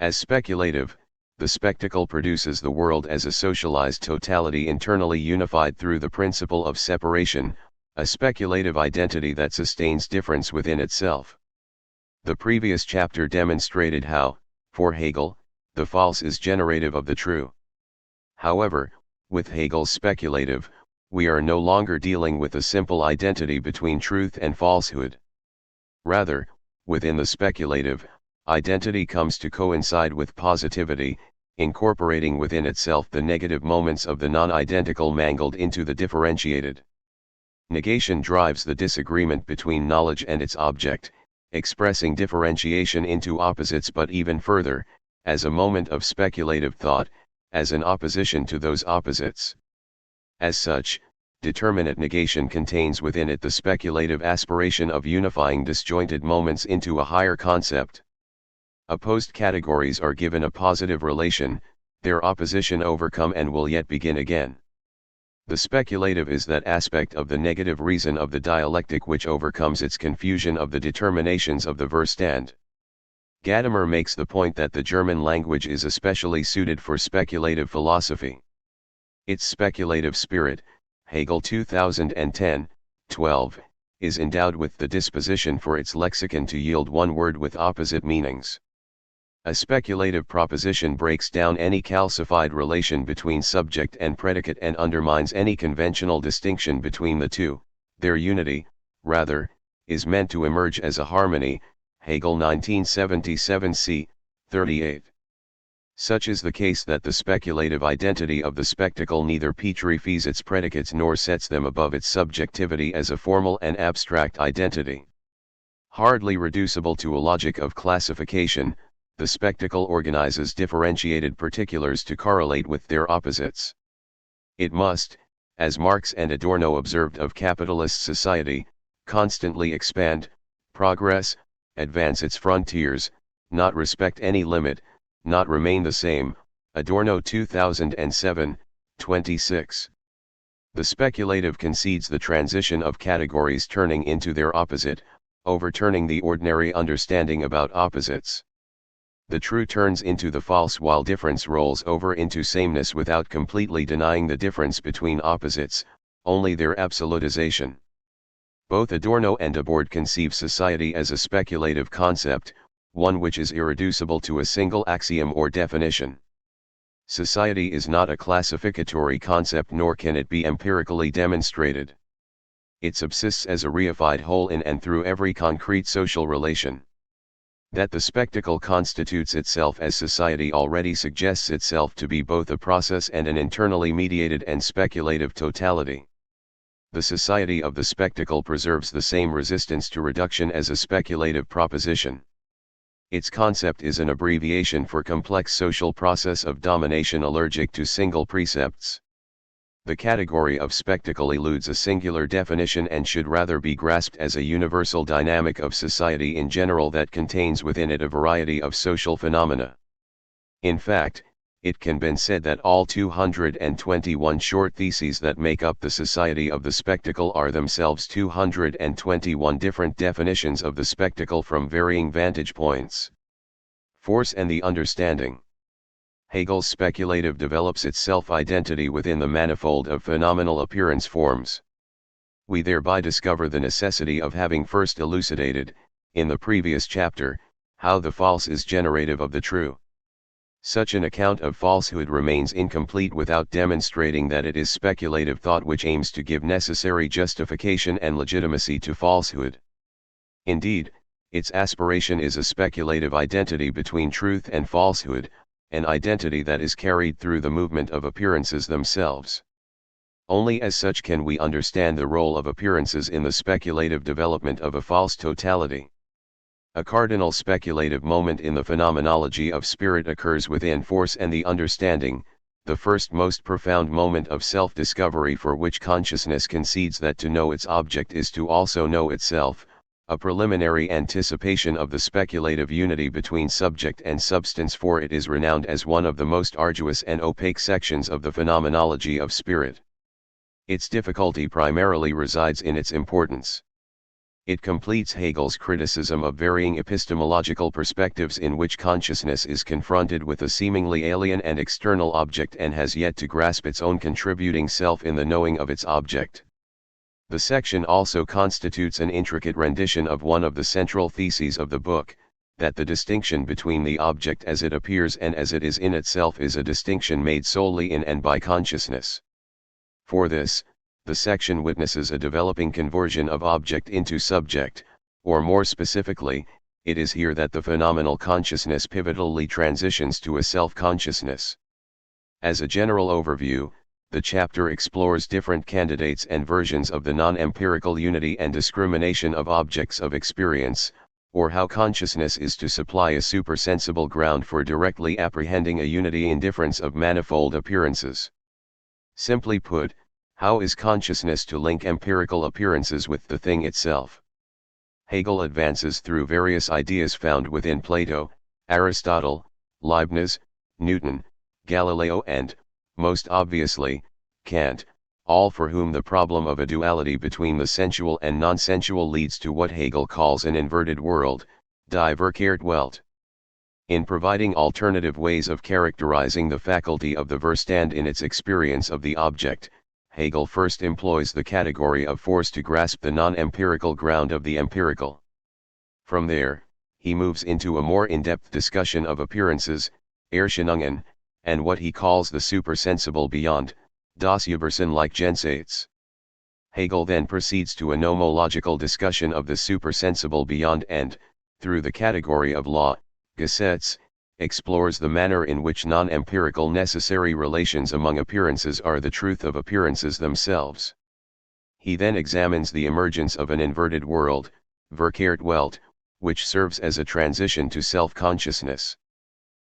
As speculative, the spectacle produces the world as a socialized totality internally unified through the principle of separation, a speculative identity that sustains difference within itself. The previous chapter demonstrated how, for Hegel, the false is generative of the true. However, with Hegel's speculative, we are no longer dealing with a simple identity between truth and falsehood. Rather, within the speculative, identity comes to coincide with positivity, incorporating within itself the negative moments of the non-identical mangled into the differentiated. Negation drives the disagreement between knowledge and its object, expressing differentiation into opposites but even further, as a moment of speculative thought, as an opposition to those opposites. As such, determinate negation contains within it the speculative aspiration of unifying disjointed moments into a higher concept. Opposed categories are given a positive relation, their opposition overcome and will yet begin again. The speculative is that aspect of the negative reason of the dialectic which overcomes its confusion of the determinations of the Verstand. Gadamer makes the point that the German language is especially suited for speculative philosophy. Its speculative spirit, Hegel 2010, 12, is endowed with the disposition for its lexicon to yield one word with opposite meanings. A speculative proposition breaks down any calcified relation between subject and predicate and undermines any conventional distinction between the two, their unity, rather, is meant to emerge as a harmony, Hegel 1977 c. 38. Such is the case that the speculative identity of the spectacle neither petrifies its predicates nor sets them above its subjectivity as a formal and abstract identity. Hardly reducible to a logic of classification, the spectacle organizes differentiated particulars to correlate with their opposites. It must, as Marx and Adorno observed of capitalist society, constantly expand, progress, advance its frontiers, not respect any limit, not remain the same. Adorno 2007, 26. The speculative concedes the transition of categories turning into their opposite, overturning the ordinary understanding about opposites. The true turns into the false while difference rolls over into sameness without completely denying the difference between opposites, only their absolutization. Both Adorno and Debord conceive society as a speculative concept, one which is irreducible to a single axiom or definition. Society is not a classificatory concept nor can it be empirically demonstrated. It subsists as a reified whole in and through every concrete social relation. That the spectacle constitutes itself as society already suggests itself to be both a process and an internally mediated and speculative totality. The society of the spectacle preserves the same resistance to reduction as a speculative proposition. Its concept is an abbreviation for complex social process of domination allergic to single precepts. The category of spectacle eludes a singular definition and should rather be grasped as a universal dynamic of society in general that contains within it a variety of social phenomena. In fact, it can be said that all 221 short theses that make up the society of the spectacle are themselves 221 different definitions of the spectacle from varying vantage points. Force and the understanding. Hegel's speculative develops its self-identity within the manifold of phenomenal appearance forms. We thereby discover the necessity of having first elucidated, in the previous chapter, how the false is generative of the true. Such an account of falsehood remains incomplete without demonstrating that it is speculative thought which aims to give necessary justification and legitimacy to falsehood. Indeed, its aspiration is a speculative identity between truth and falsehood, an identity that is carried through the movement of appearances themselves. Only as such can we understand the role of appearances in the speculative development of a false totality. A cardinal speculative moment in the phenomenology of spirit occurs within force and the understanding, the first most profound moment of self-discovery for which consciousness concedes that to know its object is to also know itself, a preliminary anticipation of the speculative unity between subject and substance, for it is renowned as one of the most arduous and opaque sections of the phenomenology of spirit. Its difficulty primarily resides in its importance. It completes Hegel's criticism of varying epistemological perspectives in which consciousness is confronted with a seemingly alien and external object and has yet to grasp its own contributing self in the knowing of its object. The section also constitutes an intricate rendition of one of the central theses of the book, that the distinction between the object as it appears and as it is in itself is a distinction made solely in and by consciousness. For this, the section witnesses a developing conversion of object into subject, or more specifically, it is here that the phenomenal consciousness pivotally transitions to a self-consciousness. As a general overview, the chapter explores different candidates and versions of the non-empirical unity and discrimination of objects of experience, or how consciousness is to supply a supersensible ground for directly apprehending a unity in difference of manifold appearances. Simply put, how is consciousness to link empirical appearances with the thing itself? Hegel advances through various ideas found within Plato, Aristotle, Leibniz, Newton, Galileo and, most obviously, Kant, all for whom the problem of a duality between the sensual and non-sensual leads to what Hegel calls an inverted world, die verkehrte Welt. In providing alternative ways of characterizing the faculty of the Verstand in its experience of the object, Hegel first employs the category of force to grasp the non-empirical ground of the empirical. From there, he moves into a more in-depth discussion of appearances, Erscheinungen, and what he calls the supersensible beyond, das Übersinnliche Jenseits. Hegel then proceeds to a nomological discussion of the supersensible beyond and, through the category of law, Gesetz, explores the manner in which non-empirical necessary relations among appearances are the truth of appearances themselves. He then examines the emergence of an inverted world, verkehrte Welt, which serves as a transition to self-consciousness.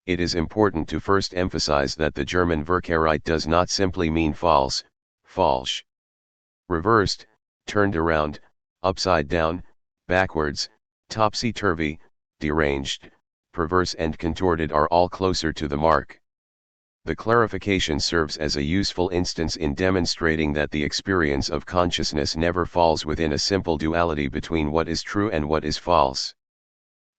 It is important to first emphasize that the German Verkehrtheit does not simply mean false, falsch. Reversed, turned around, upside down, backwards, topsy-turvy, deranged, perverse and contorted are all closer to the mark. The clarification serves as a useful instance in demonstrating that the experience of consciousness never falls within a simple duality between what is true and what is false.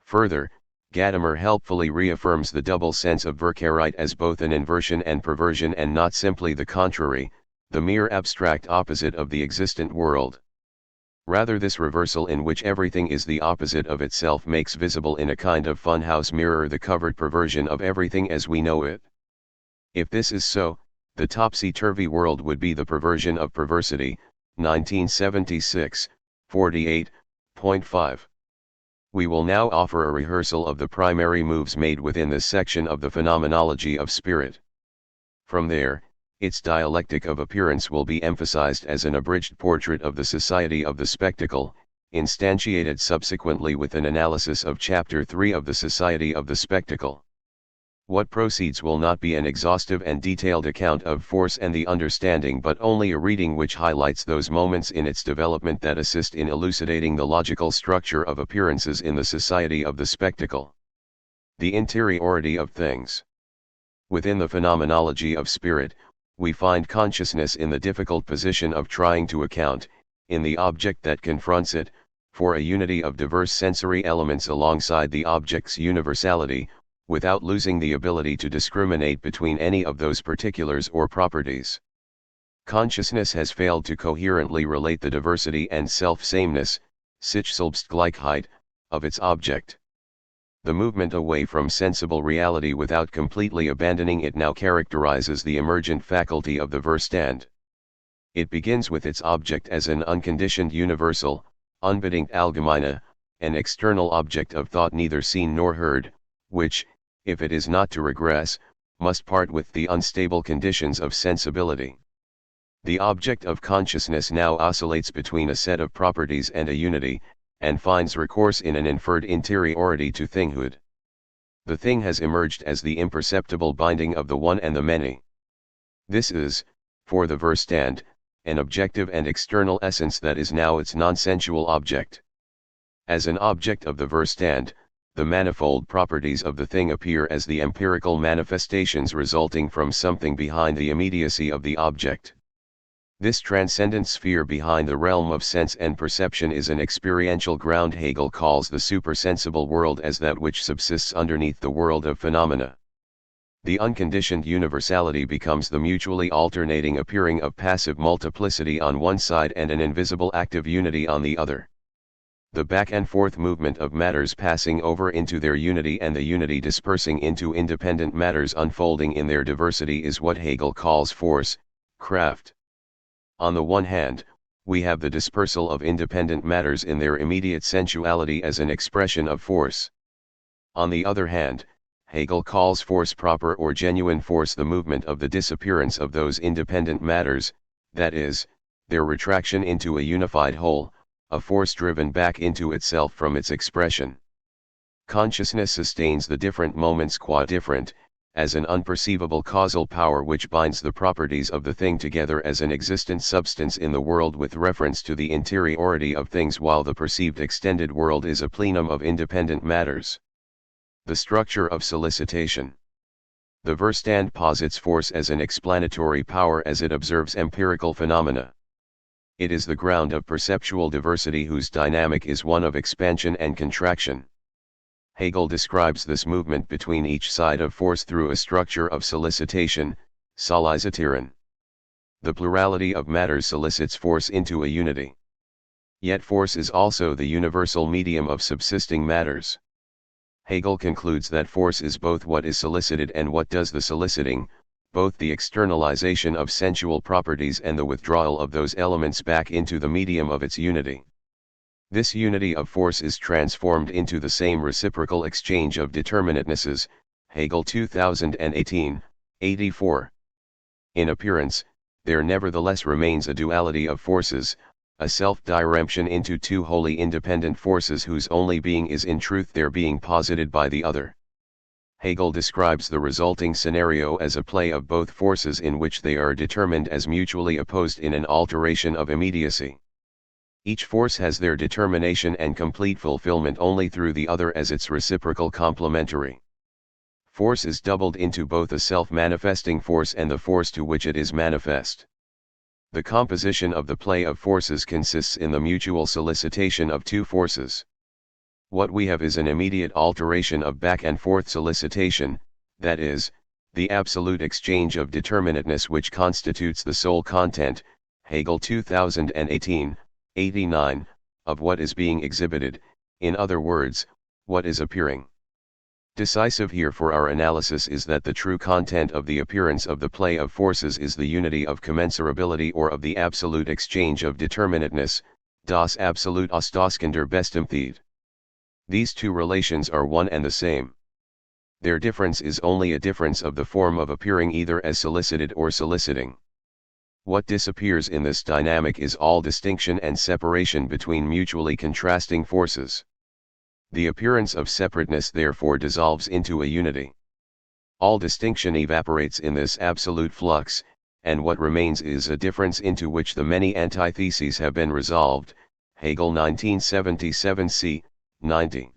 Further, Gadamer helpfully reaffirms the double sense of Verkehrtheit as both an inversion and perversion and not simply the contrary, the mere abstract opposite of the existent world. Rather, this reversal in which everything is the opposite of itself makes visible in a kind of funhouse mirror the covert perversion of everything as we know it. If this is so, the topsy-turvy world would be the perversion of perversity, 1976, 48.5. We will now offer a rehearsal of the primary moves made within this section of the phenomenology of spirit. From there, its dialectic of appearance will be emphasized as an abridged portrait of the society of the spectacle, instantiated subsequently with an analysis of Chapter 3 of the Society of the Spectacle. What proceeds will not be an exhaustive and detailed account of force and the understanding but only a reading which highlights those moments in its development that assist in elucidating the logical structure of appearances in the society of the spectacle. The interiority of things. Within the phenomenology of spirit, we find consciousness in the difficult position of trying to account, in the object that confronts it, for a unity of diverse sensory elements alongside the object's universality, without losing the ability to discriminate between any of those particulars or properties. Consciousness has failed to coherently relate the diversity and self-sameness, Sich-Selbstgleichheit, of its object. The movement away from sensible reality without completely abandoning it now characterizes the emergent faculty of the Verstand. It begins with its object as an unconditioned universal, unbedingt allgemeine, an external object of thought neither seen nor heard, which, if it is not to regress, must part with the unstable conditions of sensibility. The object of consciousness now oscillates between a set of properties and a unity, and finds recourse in an inferred interiority to thinghood. The thing has emerged as the imperceptible binding of the one and the many. This is, for the Verstand, an objective and external essence that is now its non-sensual object. As an object of the Verstand, the manifold properties of the thing appear as the empirical manifestations resulting from something behind the immediacy of the object. This transcendent sphere behind the realm of sense and perception is an experiential ground. Hegel calls the supersensible world as that which subsists underneath the world of phenomena. The unconditioned universality becomes the mutually alternating appearing of passive multiplicity on one side and an invisible active unity on the other. The back and forth movement of matters passing over into their unity and the unity dispersing into independent matters unfolding in their diversity is what Hegel calls force, Kraft. On the one hand, we have the dispersal of independent matters in their immediate sensuality as an expression of force. On the other hand, Hegel calls force proper or genuine force the movement of the disappearance of those independent matters, that is, their retraction into a unified whole, a force driven back into itself from its expression. Consciousness sustains the different moments qua different, as an unperceivable causal power which binds the properties of the thing together as an existent substance in the world with reference to the interiority of things, while the perceived extended world is a plenum of independent matters. The structure of solicitation. The Verstand posits force as an explanatory power as it observes empirical phenomena. It is the ground of perceptual diversity whose dynamic is one of expansion and contraction. Hegel describes this movement between each side of force through a structure of solicitation, Solicitieren. The plurality of matters solicits force into a unity. Yet force is also the universal medium of subsisting matters. Hegel concludes that force is both what is solicited and what does the soliciting, both the externalization of sensual properties and the withdrawal of those elements back into the medium of its unity. This unity of force is transformed into the same reciprocal exchange of determinatenesses, Hegel 2018, 84. In appearance, there nevertheless remains a duality of forces, a self-diremption into two wholly independent forces whose only being is in truth their being posited by the other. Hegel describes the resulting scenario as a play of both forces in which they are determined as mutually opposed in an alteration of immediacy. Each force has their determination and complete fulfillment only through the other as its reciprocal complementary. Force is doubled into both a self-manifesting force and the force to which it is manifest. The composition of the play of forces consists in the mutual solicitation of two forces. What we have is an immediate alteration of back and forth solicitation, that is, the absolute exchange of determinateness which constitutes the sole content, Hegel 2018, 89, of what is being exhibited, in other words, what is appearing. Decisive here for our analysis is that the true content of the appearance of the play of forces is the unity of commensurability or of the absolute exchange of determinateness, das absolut Austauschende Bestimmtheit. These two relations are one and the same. Their difference is only a difference of the form of appearing either as solicited or soliciting. What disappears in this dynamic is all distinction and separation between mutually contrasting forces. The appearance of separateness therefore dissolves into a unity. All distinction evaporates in this absolute flux, and what remains is a difference into which the many antitheses have been resolved, Hegel 1977 c. 90.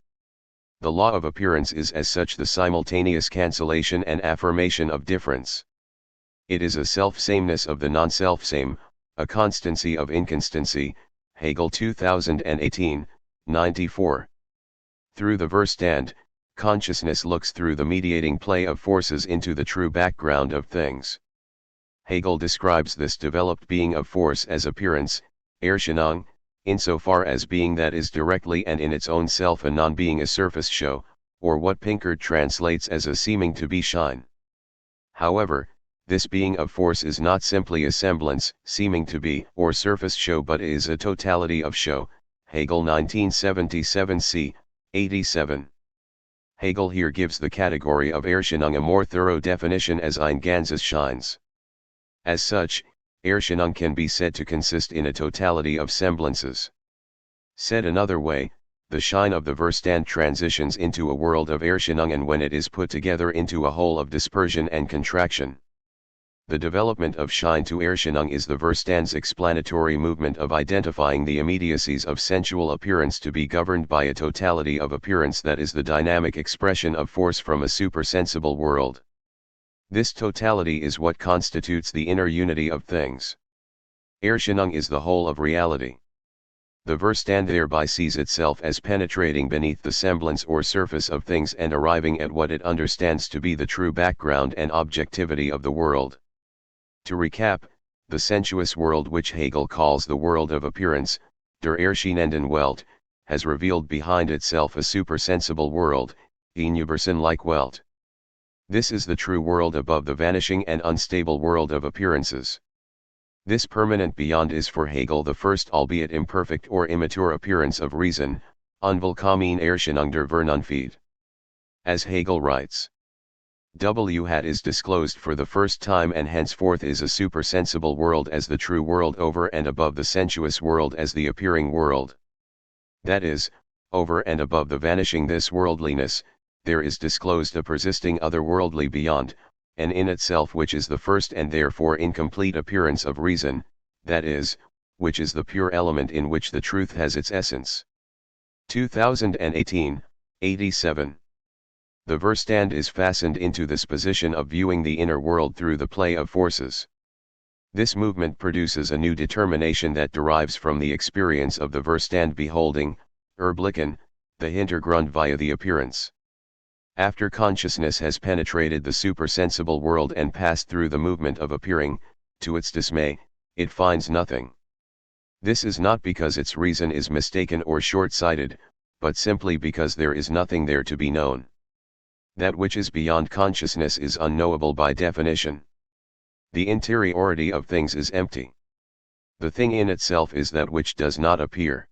The law of appearance is as such the simultaneous cancellation and affirmation of difference. It is a self-sameness of the non-self-same, a constancy of inconstancy, Hegel 2018, 94. Through the Verstand, consciousness looks through the mediating play of forces into the true background of things. Hegel describes this developed being of force as appearance, Erscheinung, insofar as being that is directly and in its own self a non-being a surface show, or what Pinkert translates as a seeming to be shine. However, this being of force is not simply a semblance, seeming to be, or surface show but is a totality of show, Hegel 1977 c. 87. Hegel here gives the category of Erscheinung a more thorough definition as ein ganzes shines. As such, Erscheinung can be said to consist in a totality of semblances. Said another way, the shine of the Verstand transitions into a world of Erscheinung and when it is put together into a whole of dispersion and contraction. The development of shine to Erscheinung is the Verstand's explanatory movement of identifying the immediacies of sensual appearance to be governed by a totality of appearance that is the dynamic expression of force from a supersensible world. This totality is what constitutes the inner unity of things. Erscheinung is the whole of reality. The Verstand thereby sees itself as penetrating beneath the semblance or surface of things and arriving at what it understands to be the true background and objectivity of the world. To recap, the sensuous world which Hegel calls the world of appearance, der erscheinenden Welt, has revealed behind itself a supersensible world, eine Übersinnliche Welt. This is the true world above the vanishing and unstable world of appearances. This permanent beyond is for Hegel the first albeit imperfect or immature appearance of reason, unvollkommene Erscheinung der Vernunft. As Hegel writes, W hat is disclosed for the first time and henceforth is a supersensible world as the true world over and above the sensuous world as the appearing world. That is, over and above the vanishing this worldliness, there is disclosed a persisting otherworldly beyond, and in itself which is the first and therefore incomplete appearance of reason, that is, which is the pure element in which the truth has its essence. 2018, 87. The Verstand is fastened into this position of viewing the inner world through the play of forces. This movement produces a new determination that derives from the experience of the Verstand beholding, Erblicken, the Hintergrund via the appearance. After consciousness has penetrated the supersensible world and passed through the movement of appearing, to its dismay, it finds nothing. This is not because its reason is mistaken or short-sighted, but simply because there is nothing there to be known. That which is beyond consciousness is unknowable by definition. The interiority of things is empty. The thing in itself is that which does not appear.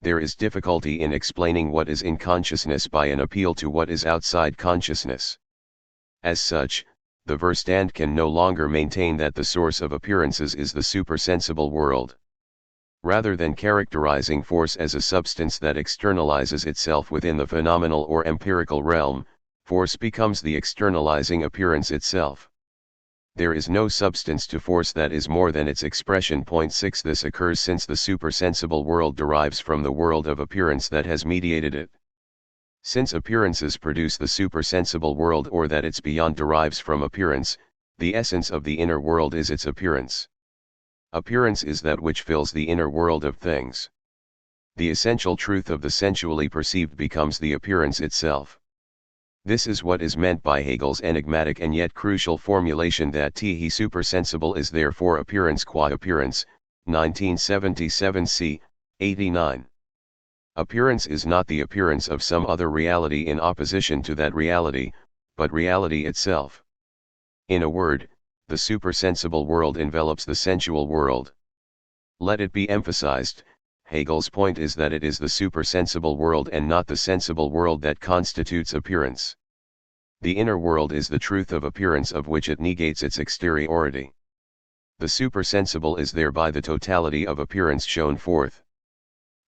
There is difficulty in explaining what is in consciousness by an appeal to what is outside consciousness. As such, the Verstand can no longer maintain that the source of appearances is the supersensible world. Rather than characterizing force as a substance that externalizes itself within the phenomenal or empirical realm, force becomes the externalizing appearance itself. There is no substance to force that is more than its expression. 6 This occurs since the supersensible world derives from the world of appearance that has mediated it. Since appearances produce the supersensible world, or that its beyond derives from appearance, the essence of the inner world is its appearance. Appearance is that which fills the inner world of things. The essential truth of the sensually perceived becomes the appearance itself. This is what is meant by Hegel's enigmatic and yet crucial formulation that he supersensible is therefore appearance qua appearance, 1977 c. 89. Appearance is not the appearance of some other reality in opposition to that reality, but reality itself. In a word, the supersensible world envelops the sensual world. Let it be emphasized, Hegel's point is that it is the supersensible world and not the sensible world that constitutes appearance. The inner world is the truth of appearance, of which it negates its exteriority. The supersensible is thereby the totality of appearance shown forth.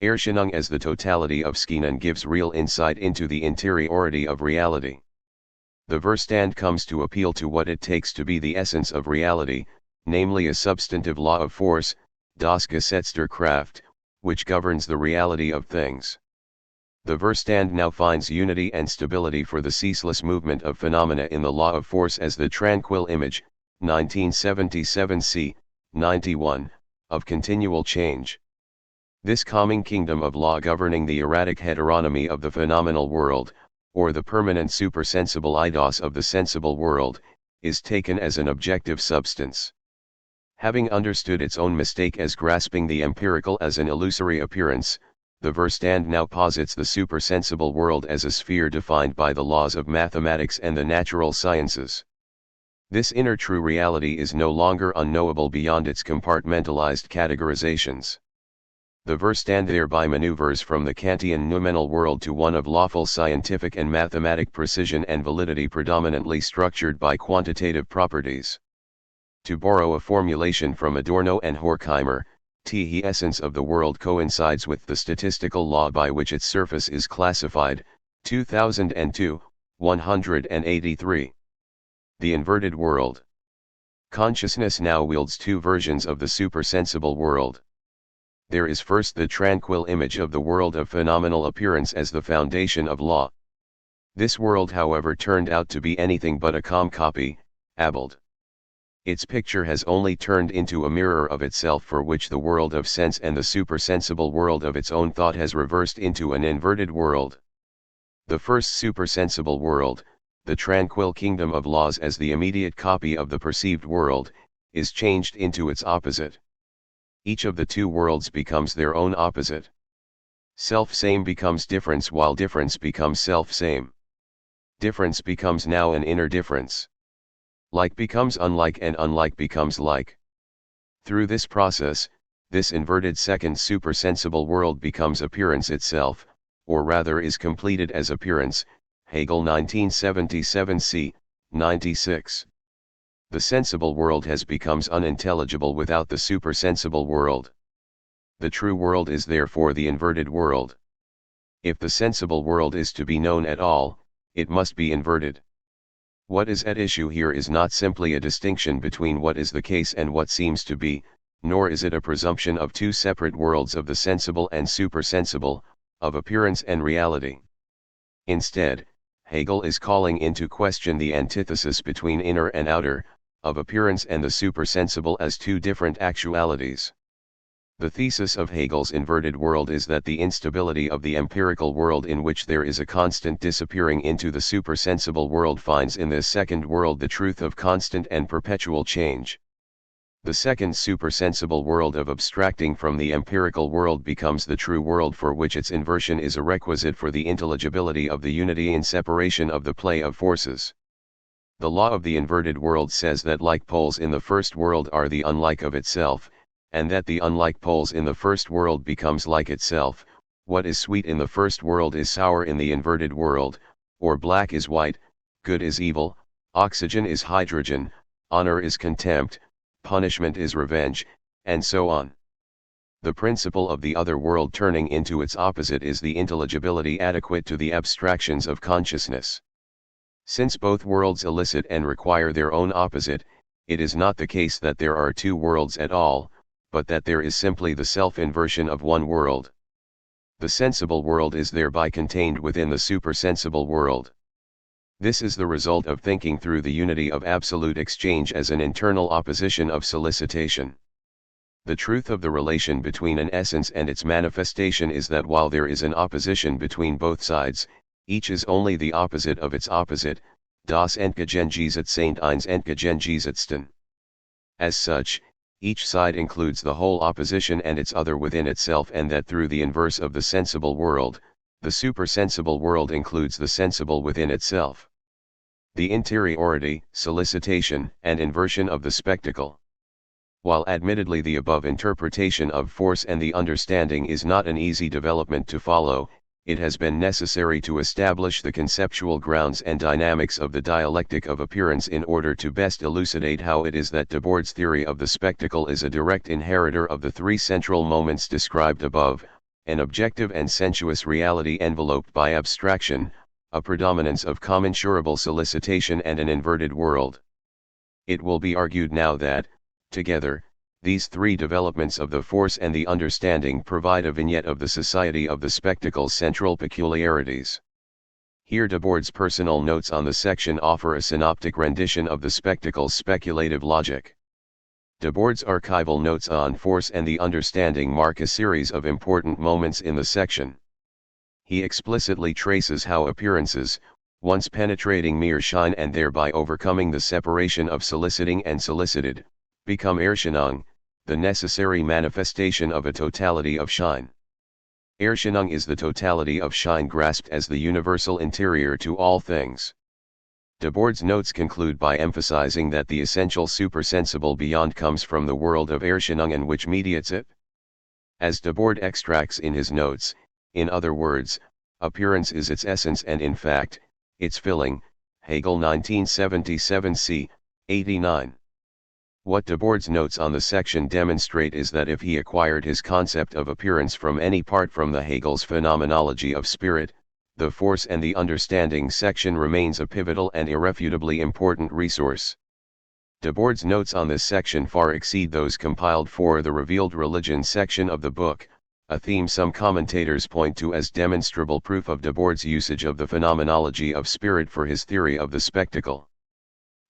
Erscheinung as the totality of Schenen gives real insight into the interiority of reality. The Verstand comes to appeal to what it takes to be the essence of reality, namely a substantive law of force, das Gesetz der Kraft, which governs the reality of things. The Verstand now finds unity and stability for the ceaseless movement of phenomena in the law of force as the tranquil image, 1977 c. 91, of continual change. This calming kingdom of law governing the erratic heteronomy of the phenomenal world, or the permanent supersensible eidos of the sensible world, is taken as an objective substance. Having understood its own mistake as grasping the empirical as an illusory appearance, the Verstand now posits the supersensible world as a sphere defined by the laws of mathematics and the natural sciences. This inner true reality is no longer unknowable beyond its compartmentalized categorizations. The Verstand thereby maneuvers from the Kantian noumenal world to one of lawful scientific and mathematic precision and validity, predominantly structured by quantitative properties. To borrow a formulation from Adorno and Horkheimer, the essence of the world coincides with the statistical law by which its surface is classified, 2002, 183. The inverted world. Consciousness now wields two versions of the supersensible world. There is first the tranquil image of the world of phenomenal appearance as the foundation of law. This world, however, turned out to be anything but a calm copy, Abeld. Its picture has only turned into a mirror of itself, for which the world of sense and the supersensible world of its own thought has reversed into an inverted world. The first supersensible world, the tranquil kingdom of laws as the immediate copy of the perceived world, is changed into its opposite. Each of the two worlds becomes their own opposite. Self-same becomes difference, while difference becomes self-same. Difference becomes now an inner difference. Like becomes unlike and unlike becomes like. Through this process, this inverted second supersensible world becomes appearance itself, or rather is completed as appearance, Hegel 1977 c. 96. The sensible world becomes unintelligible without the supersensible world. The true world is therefore the inverted world. If the sensible world is to be known at all, it must be inverted. What is at issue here is not simply a distinction between what is the case and what seems to be, nor is it a presumption of two separate worlds of the sensible and supersensible, of appearance and reality. Instead, Hegel is calling into question the antithesis between inner and outer, of appearance and the supersensible as two different actualities. The thesis of Hegel's inverted world is that the instability of the empirical world, in which there is a constant disappearing into the supersensible world, finds in this second world the truth of constant and perpetual change. The second supersensible world of abstracting from the empirical world becomes the true world, for which its inversion is a requisite for the intelligibility of the unity and separation of the play of forces. The law of the inverted world says that like poles in the first world are the unlike of itself, and that the unlike poles in the first world becomes like itself. What is sweet in the first world is sour in the inverted world, or black is white, good is evil, oxygen is hydrogen, honor is contempt, punishment is revenge, and so on. The principle of the other world turning into its opposite is the intelligibility adequate to the abstractions of consciousness. Since both worlds elicit and require their own opposite, it is not the case that there are two worlds at all, but that there is simply the self-inversion of one world. The sensible world is thereby contained within the supersensible world. This is the result of thinking through the unity of absolute exchange as an internal opposition of solicitation. The truth of the relation between an essence and its manifestation is that while there is an opposition between both sides, each is only the opposite of its opposite, das Entgegengesetz St. eins Entgegengesetzten. As such, each side includes the whole opposition and its other within itself, and that through the inverse of the sensible world, the supersensible world includes the sensible within itself. The interiority, solicitation, and inversion of the spectacle. While admittedly the above interpretation of force and the understanding is not an easy development to follow, it has been necessary to establish the conceptual grounds and dynamics of the dialectic of appearance in order to best elucidate how it is that Debord's theory of the spectacle is a direct inheritor of the three central moments described above: an objective and sensuous reality enveloped by abstraction, a predominance of commensurable solicitation, and an inverted world. It will be argued now that, together, these three developments of the force and the understanding provide a vignette of the society of the spectacle's central peculiarities. Here Debord's personal notes on the section offer a synoptic rendition of the spectacle's speculative logic. Debord's archival notes on force and the understanding mark a series of important moments in the section. He explicitly traces how appearances, once penetrating mere shine and thereby overcoming the separation of soliciting and solicited, become Erscheinung, the necessary manifestation of a totality of shine. Erscheinung is the totality of shine grasped as the universal interior to all things. Debord's notes conclude by emphasizing that the essential supersensible beyond comes from the world of Erscheinung and which mediates it. As Debord extracts in his notes, in other words, appearance is its essence and in fact, its filling, Hegel 1977 c. 89. What Debord's notes on the section demonstrate is that if he acquired his concept of appearance from any part from the Hegel's phenomenology of spirit, the force and the understanding section remains a pivotal and irrefutably important resource. Debord's notes on this section far exceed those compiled for the revealed religion section of the book, a theme some commentators point to as demonstrable proof of Debord's usage of the phenomenology of spirit for his theory of the spectacle.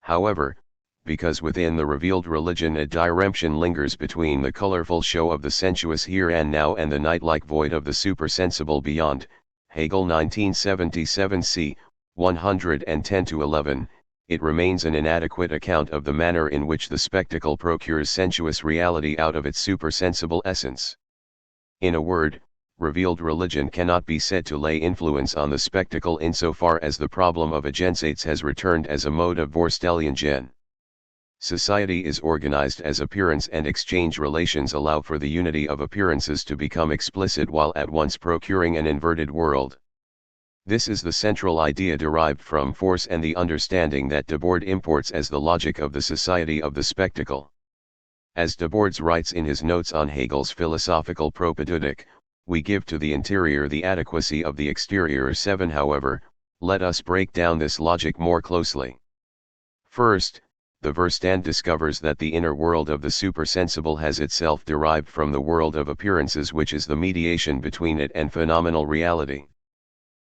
However, because within the revealed religion a diremption lingers between the colorful show of the sensuous here and now and the night-like void of the supersensible beyond, Hegel 1977 c. 110-11, it remains an inadequate account of the manner in which the spectacle procures sensuous reality out of its supersensible essence. In a word, revealed religion cannot be said to lay influence on the spectacle insofar as the problem of agensates has returned as a mode of Vorstellungen. Society is organized as appearance and exchange relations allow for the unity of appearances to become explicit while at once procuring an inverted world. This is the central idea derived from force and the understanding that Debord imports as the logic of the society of the spectacle. As Debord writes in his notes on Hegel's philosophical propedeutic, we give to the interior the adequacy of the exterior. 7. However, let us break down this logic more closely. First, the Verstand discovers that the inner world of the supersensible has itself derived from the world of appearances, which is the mediation between it and phenomenal reality.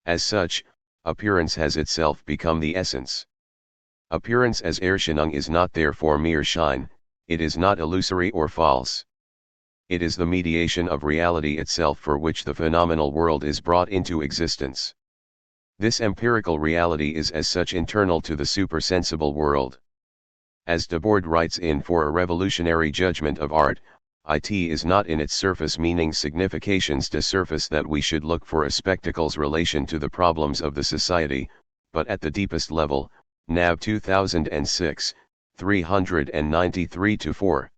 As such, appearance has itself become the essence. Appearance as Erscheinung is not therefore mere shine, it is not illusory or false. It is the mediation of reality itself for which the phenomenal world is brought into existence. This empirical reality is as such internal to the supersensible world. As Debord writes in For a Revolutionary Judgment of Art, it is not in its surface meaning significations de surface that we should look for a spectacle's relation to the problems of the society, but at the deepest level, NAV 2006, 393-4.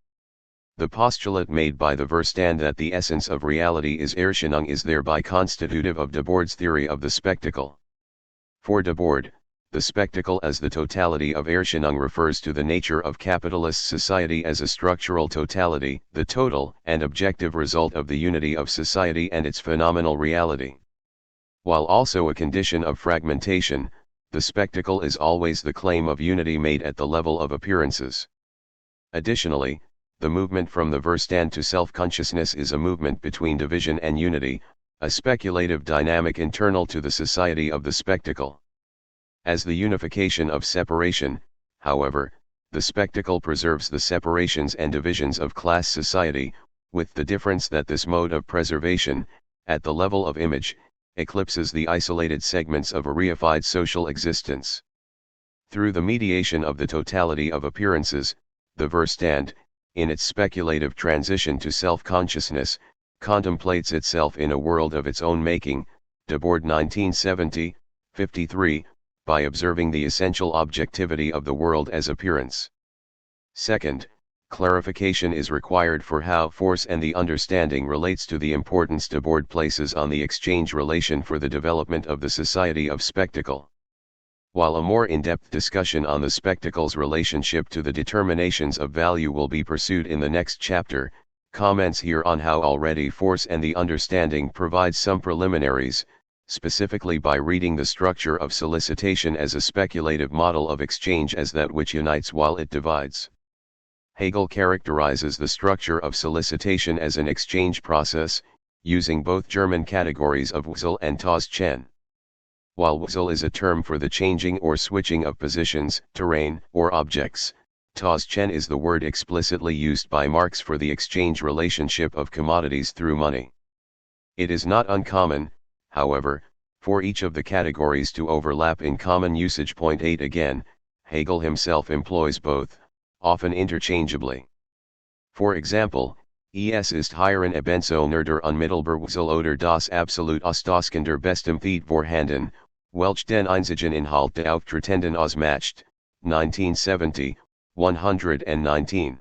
The postulate made by the Verstand that the essence of reality is Erscheinung is thereby constitutive of Debord's theory of the spectacle. For Debord, the spectacle as the totality of Erscheinung refers to the nature of capitalist society as a structural totality, the total and objective result of the unity of society and its phenomenal reality. While also a condition of fragmentation, the spectacle is always the claim of unity made at the level of appearances. Additionally, the movement from the Verstand to self-consciousness is a movement between division and unity, a speculative dynamic internal to the society of the spectacle. As the unification of separation, however, the spectacle preserves the separations and divisions of class society, with the difference that this mode of preservation, at the level of image, eclipses the isolated segments of a reified social existence. Through the mediation of the totality of appearances, the Verstand, in its speculative transition to self-consciousness, contemplates itself in a world of its own making, Debord 1970, 53, by observing the essential objectivity of the world as appearance. Second, clarification is required for how force and the understanding relates to the importance Debord places on the exchange relation for the development of the society of spectacle. While a more in-depth discussion on the spectacle's relationship to the determinations of value will be pursued in the next chapter, comments here on how already force and the understanding provide some preliminaries, specifically by reading the structure of solicitation as a speculative model of exchange as that which unites while it divides. Hegel characterizes the structure of solicitation as an exchange process, using both German categories of Wechsel and Tauschen. While Wechsel is a term for the changing or switching of positions, terrain, or objects, Tauschen is the word explicitly used by Marx for the exchange relationship of commodities through money. It is not uncommon, however, for each of the categories to overlap in common usage. Point 8 Again, Hegel himself employs both, often interchangeably. For example, es ist hier ein ebenso der unmittelbar Wechsel oder das absolut Austauschende Bestimmt vorhanden, welch den einzigen Inhalt der Auftretenden ausmacht, 1970, 119.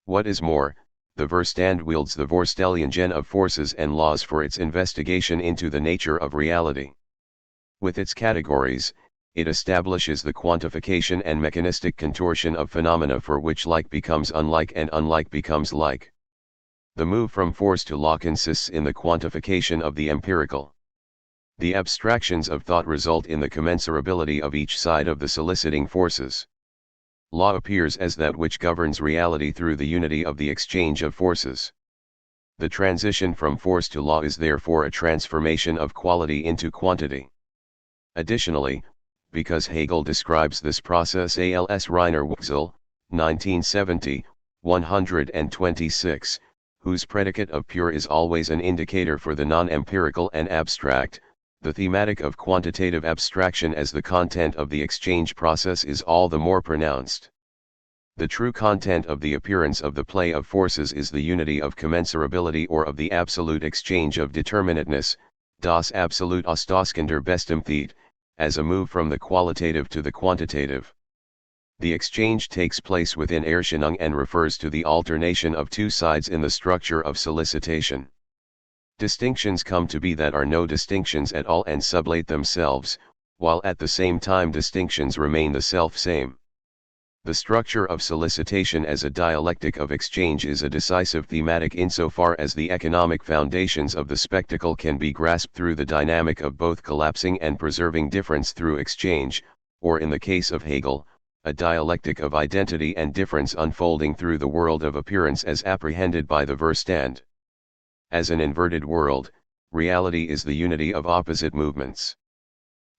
What is more, the Verstand wields the Vorstellungen of forces and laws for its investigation into the nature of reality. With its categories, it establishes the quantification and mechanistic contortion of phenomena for which like becomes unlike and unlike becomes like. The move from force to law consists in the quantification of the empirical. The abstractions of thought result in the commensurability of each side of the soliciting forces. Law appears as that which governs reality through the unity of the exchange of forces. The transition from force to law is therefore a transformation of quality into quantity. Additionally, because Hegel describes this process als reiner Wechsel, 1970, 126, whose predicate of pure is always an indicator for the non-empirical and abstract, the thematic of quantitative abstraction as the content of the exchange process is all the more pronounced. The true content of the appearance of the play of forces is the unity of commensurability or of the absolute exchange of determinateness, das absolut Austauschende Bestimmt, as a move from the qualitative to the quantitative. The exchange takes place within Erscheinung and refers to the alternation of two sides in the structure of solicitation. Distinctions come to be that are no distinctions at all and sublate themselves, while at the same time distinctions remain the self-same. The structure of solicitation as a dialectic of exchange is a decisive thematic insofar as the economic foundations of the spectacle can be grasped through the dynamic of both collapsing and preserving difference through exchange, or in the case of Hegel, a dialectic of identity and difference unfolding through the world of appearance as apprehended by the Verstand. As an inverted world, reality is the unity of opposite movements.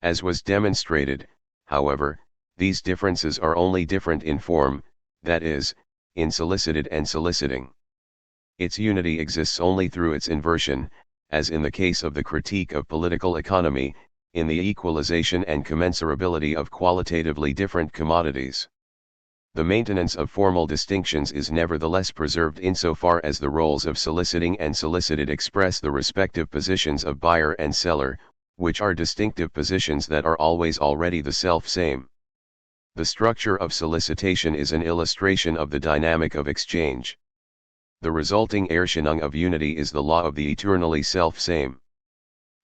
As was demonstrated, however, these differences are only different in form, that is, in solicited and soliciting. Its unity exists only through its inversion, as in the case of the critique of political economy, in the equalization and commensurability of qualitatively different commodities. The maintenance of formal distinctions is nevertheless preserved insofar as the roles of soliciting and solicited express the respective positions of buyer and seller, which are distinctive positions that are always already the self-same. The structure of solicitation is an illustration of the dynamic of exchange. The resulting Erscheinung of unity is the law of the eternally self-same.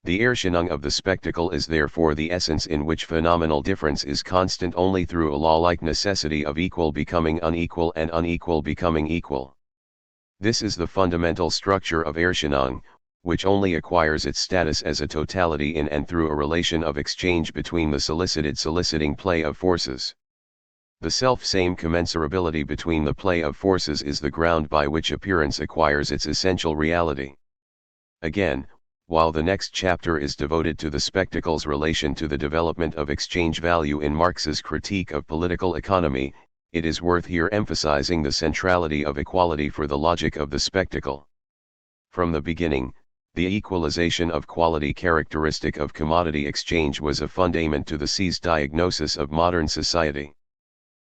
The Erscheinung of the spectacle is therefore the essence in which phenomenal difference is constant only through a law-like necessity of equal becoming unequal and unequal becoming equal. This is the fundamental structure of Erscheinung, which only acquires its status as a totality in and through a relation of exchange between the soliciting play of forces. The self-same commensurability between the play of forces is the ground by which appearance acquires its essential reality. Again, while the next chapter is devoted to the spectacle's relation to the development of exchange value in Marx's critique of political economy, it is worth here emphasizing the centrality of equality for the logic of the spectacle. From the beginning, the equalization of quality characteristic of commodity exchange was a fundament to the C's diagnosis of modern society.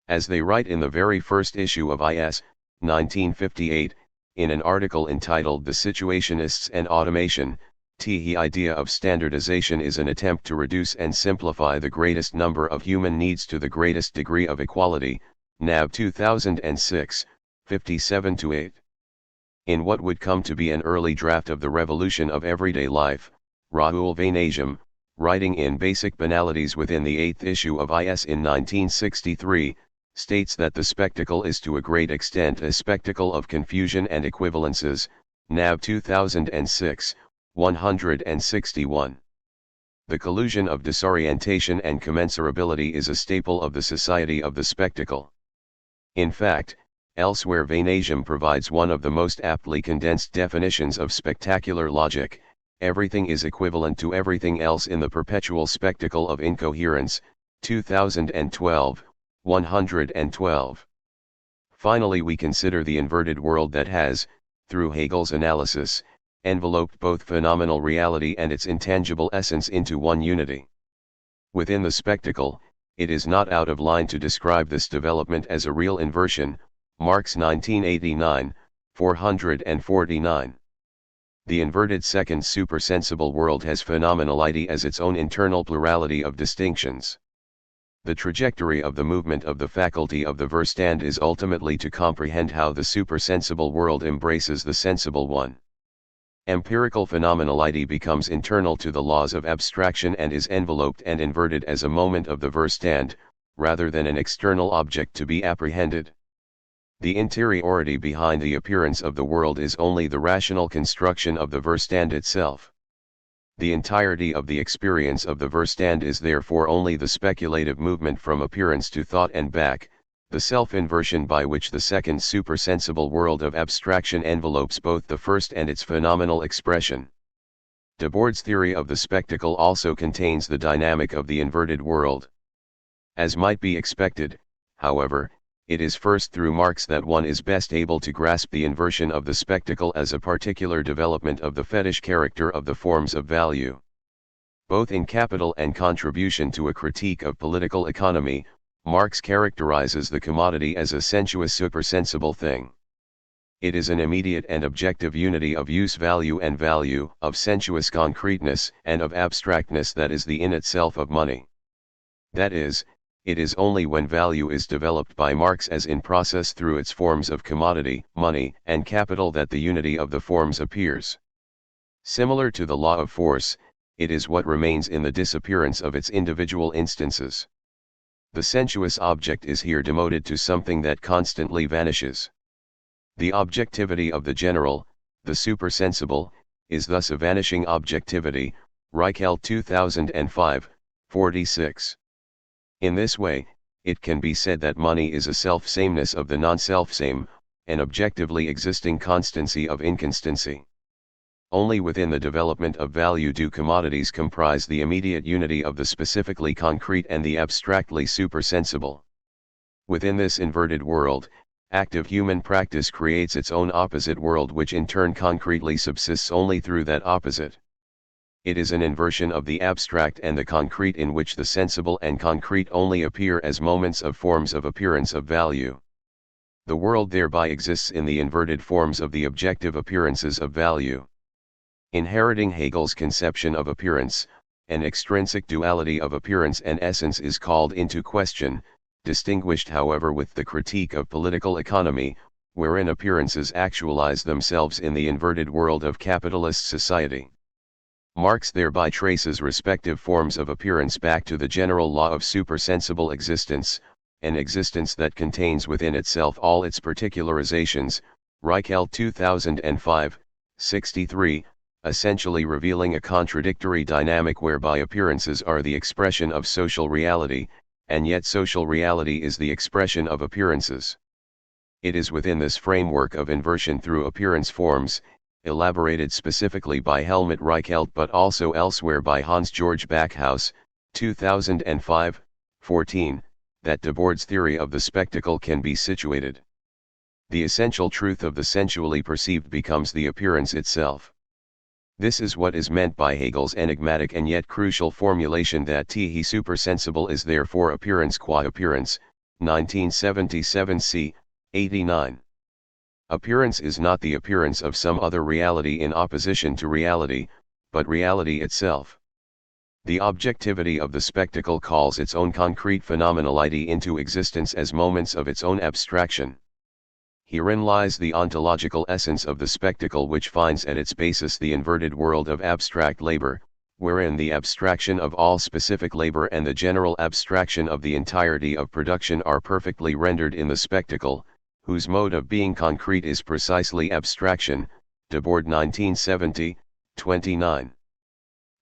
As they write in the very first issue of IS, 1958, in an article entitled The Situationists and Automation, the idea of standardization is an attempt to reduce and simplify the greatest number of human needs to the greatest degree of equality, NAB 2006, 57-8. In what would come to be an early draft of the Revolution of Everyday Life, Raoul Vaneigem, writing in Basic Banalities within the 8th issue of IS in 1963, states that the spectacle is to a great extent a spectacle of confusion and equivalences, NAB 2006, 161. The collusion of disorientation and commensurability is a staple of the society of the spectacle. In fact, elsewhere Vaneigem provides one of the most aptly condensed definitions of spectacular logic: everything is equivalent to everything else in the perpetual spectacle of incoherence, 2012, 112. Finally, we consider the inverted world that has, through Hegel's analysis, enveloped both phenomenal reality and its intangible essence into one unity. Within the spectacle, it is not out of line to describe this development as a real inversion, Marx 1989, 449. The inverted second supersensible world has phenomenality as its own internal plurality of distinctions. The trajectory of the movement of the faculty of the Verstand is ultimately to comprehend how the supersensible world embraces the sensible one. Empirical phenomenality becomes internal to the laws of abstraction and is enveloped and inverted as a moment of the Verstand, rather than an external object to be apprehended. The interiority behind the appearance of the world is only the rational construction of the Verstand itself. The entirety of the experience of the Verstand is therefore only the speculative movement from appearance to thought and back, the self-inversion by which the second supersensible world of abstraction envelopes both the first and its phenomenal expression. Debord's theory of the spectacle also contains the dynamic of the inverted world. As might be expected, however, it is first through Marx that one is best able to grasp the inversion of the spectacle as a particular development of the fetish character of the forms of value. Both in Capital and Contribution to a Critique of Political Economy, Marx characterizes the commodity as a sensuous supersensible thing. It is an immediate and objective unity of use value and value, of sensuous concreteness and of abstractness that is the in itself of money. That is, it is only when value is developed by Marx as in process through its forms of commodity, money, and capital that the unity of the forms appears. Similar to the law of force, it is what remains in the disappearance of its individual instances. The sensuous object is here demoted to something that constantly vanishes. The objectivity of the general, the supersensible, is thus a vanishing objectivity, Reichelt 2005, 46. In this way, it can be said that money is a self-sameness of the non-self-same, an objectively existing constancy of inconstancy. Only within the development of value do commodities comprise the immediate unity of the specifically concrete and the abstractly supersensible. Within this inverted world, active human practice creates its own opposite world, which in turn concretely subsists only through that opposite. It is an inversion of the abstract and the concrete in which the sensible and concrete only appear as moments of forms of appearance of value. The world thereby exists in the inverted forms of the objective appearances of value. Inheriting Hegel's conception of appearance, an extrinsic duality of appearance and essence is called into question, distinguished however with the critique of political economy, wherein appearances actualize themselves in the inverted world of capitalist society. Marx thereby traces respective forms of appearance back to the general law of supersensible existence, an existence that contains within itself all its particularizations, Hegel 2005, 63, essentially revealing a contradictory dynamic whereby appearances are the expression of social reality, and yet social reality is the expression of appearances. It is within this framework of inversion through appearance forms, elaborated specifically by Helmut Reichelt but also elsewhere by Hans-Georg Backhaus, 2005, 14, that Debord's theory of the spectacle can be situated. The essential truth of the sensually perceived becomes the appearance itself. This is what is meant by Hegel's enigmatic and yet crucial formulation that the supersensible is therefore appearance qua appearance, 1977 c. 89. Appearance is not the appearance of some other reality in opposition to reality, but reality itself. The objectivity of the spectacle calls its own concrete phenomenality into existence as moments of its own abstraction. Herein lies the ontological essence of the spectacle, which finds at its basis the inverted world of abstract labor, wherein the abstraction of all specific labor and the general abstraction of the entirety of production are perfectly rendered in the spectacle, whose mode of being concrete is precisely abstraction, Debord 1970, 29.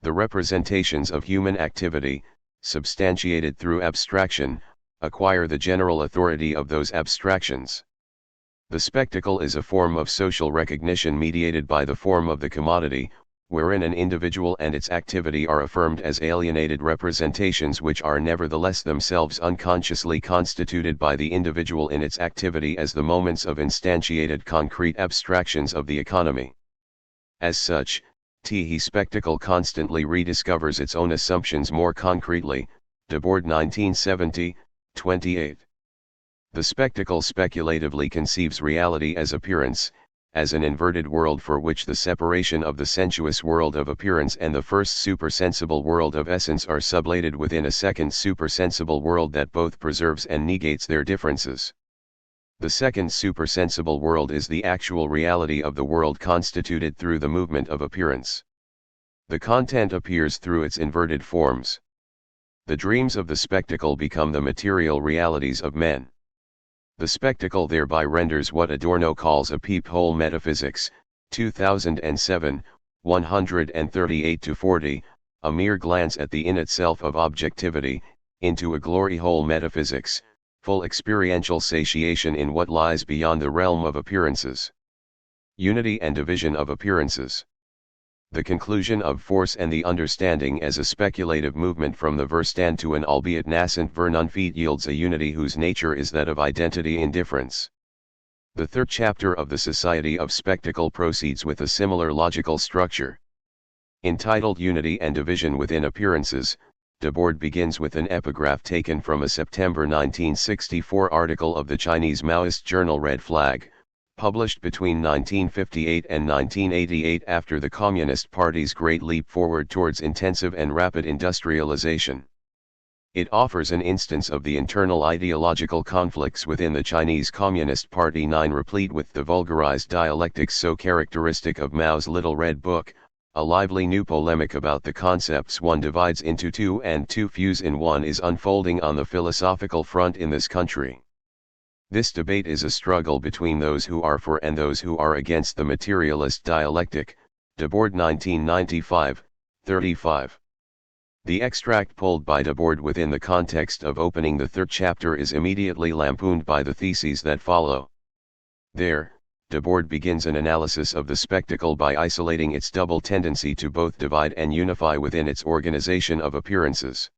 The representations of human activity, substantiated through abstraction, acquire the general authority of those abstractions. The spectacle is a form of social recognition mediated by the form of the commodity, wherein an individual and its activity are affirmed as alienated representations which are nevertheless themselves unconsciously constituted by the individual in its activity as the moments of instantiated concrete abstractions of the economy. As such, the spectacle constantly rediscovers its own assumptions more concretely, Debord 1970, 28. The spectacle speculatively conceives reality as appearance, as an inverted world for which the separation of the sensuous world of appearance and the first supersensible world of essence are sublated within a second supersensible world that both preserves and negates their differences. The second supersensible world is the actual reality of the world constituted through the movement of appearance. The content appears through its inverted forms. The dreams of the spectacle become the material realities of men. The spectacle thereby renders what Adorno calls a peephole metaphysics, 2007, 138-40, a mere glance at the in itself of objectivity, into a glory hole metaphysics, full experiential satiation in what lies beyond the realm of appearances. Unity and division of appearances. The conclusion of force and the understanding as a speculative movement from the Verstand to an albeit nascent Vernunft yields a unity whose nature is that of identity indifference. The third chapter of the Society of Spectacle proceeds with a similar logical structure. Entitled Unity and Division Within Appearances, Debord begins with an epigraph taken from a September 1964 article of the Chinese Maoist journal Red Flag, published between 1958 and 1988 after the Communist Party's great leap forward towards intensive and rapid industrialization. It offers an instance of the internal ideological conflicts within the Chinese Communist Party, replete with the vulgarized dialectics so characteristic of Mao's Little Red Book, a lively new polemic about the concepts one divides into two and two fuse in one is unfolding on the philosophical front in this country. This debate is a struggle between those who are for and those who are against the materialist dialectic, Debord 1995, 35. The extract pulled by Debord within the context of opening the third chapter is immediately lampooned by the theses that follow. There, Debord begins an analysis of the spectacle by isolating its double tendency to both divide and unify within its organization of appearances.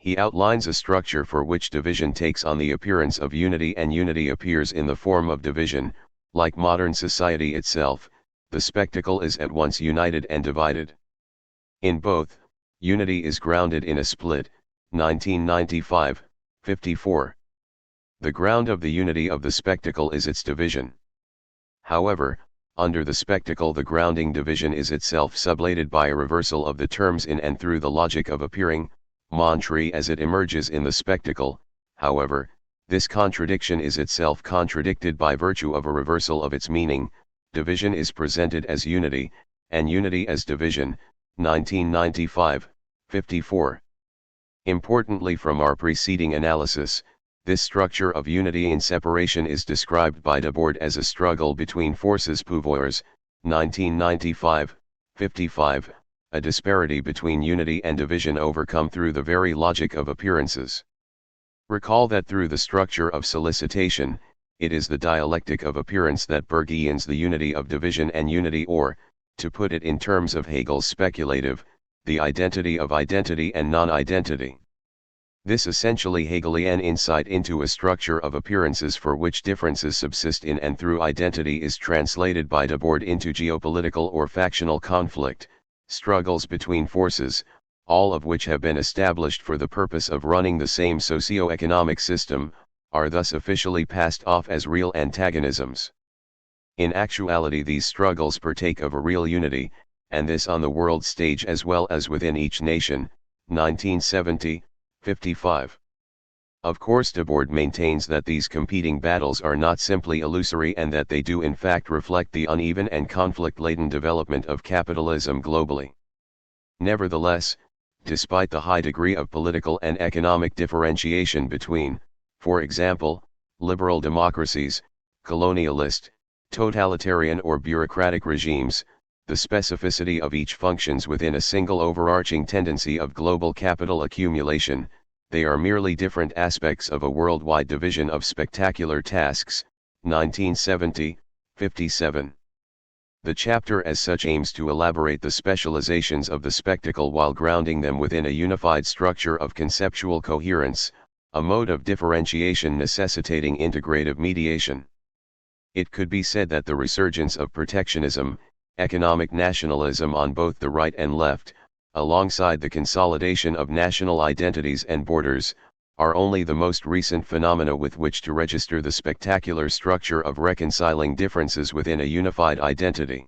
He outlines a structure for which division takes on the appearance of unity and unity appears in the form of division. Like modern society itself, the spectacle is at once united and divided. In both, unity is grounded in a split, 1995, 54. The ground of the unity of the spectacle is its division. However, under the spectacle the grounding division is itself sublated by a reversal of the terms in and through the logic of appearing, Montry as it emerges in the spectacle, However, this contradiction is itself contradicted by virtue of a reversal of its meaning. Division is presented as unity, and unity as division. 1995, 54. Importantly, from our preceding analysis, this structure of unity in separation is described by Debord as a struggle between forces pouvoirs. 1995, 55, a disparity between unity and division overcome through the very logic of appearances. Recall that through the structure of solicitation, it is the dialectic of appearance that burgeons the unity of division and unity, or, to put it in terms of Hegel's speculative, the identity of identity and non-identity. This essentially Hegelian insight into a structure of appearances for which differences subsist in and through identity is translated by Debord into geopolitical or factional conflict, struggles between forces, all of which have been established for the purpose of running the same socio-economic system, are thus officially passed off as real antagonisms. In actuality, these struggles partake of a real unity, and this on the world stage as well as within each nation. 1970, 55. Of course, Debord maintains that these competing battles are not simply illusory and that they do in fact reflect the uneven and conflict-laden development of capitalism globally. Nevertheless, despite the high degree of political and economic differentiation between, for example, liberal democracies, colonialist, totalitarian or bureaucratic regimes, the specificity of each functions within a single overarching tendency of global capital accumulation. They are merely different aspects of a worldwide division of spectacular tasks. 1970, 57. The chapter as such aims to elaborate the specializations of the spectacle while grounding them within a unified structure of conceptual coherence, a mode of differentiation necessitating integrative mediation. It could be said that the resurgence of protectionism, economic nationalism on both the right and left, alongside the consolidation of national identities and borders, are only the most recent phenomena with which to register the spectacular structure of reconciling differences within a unified identity.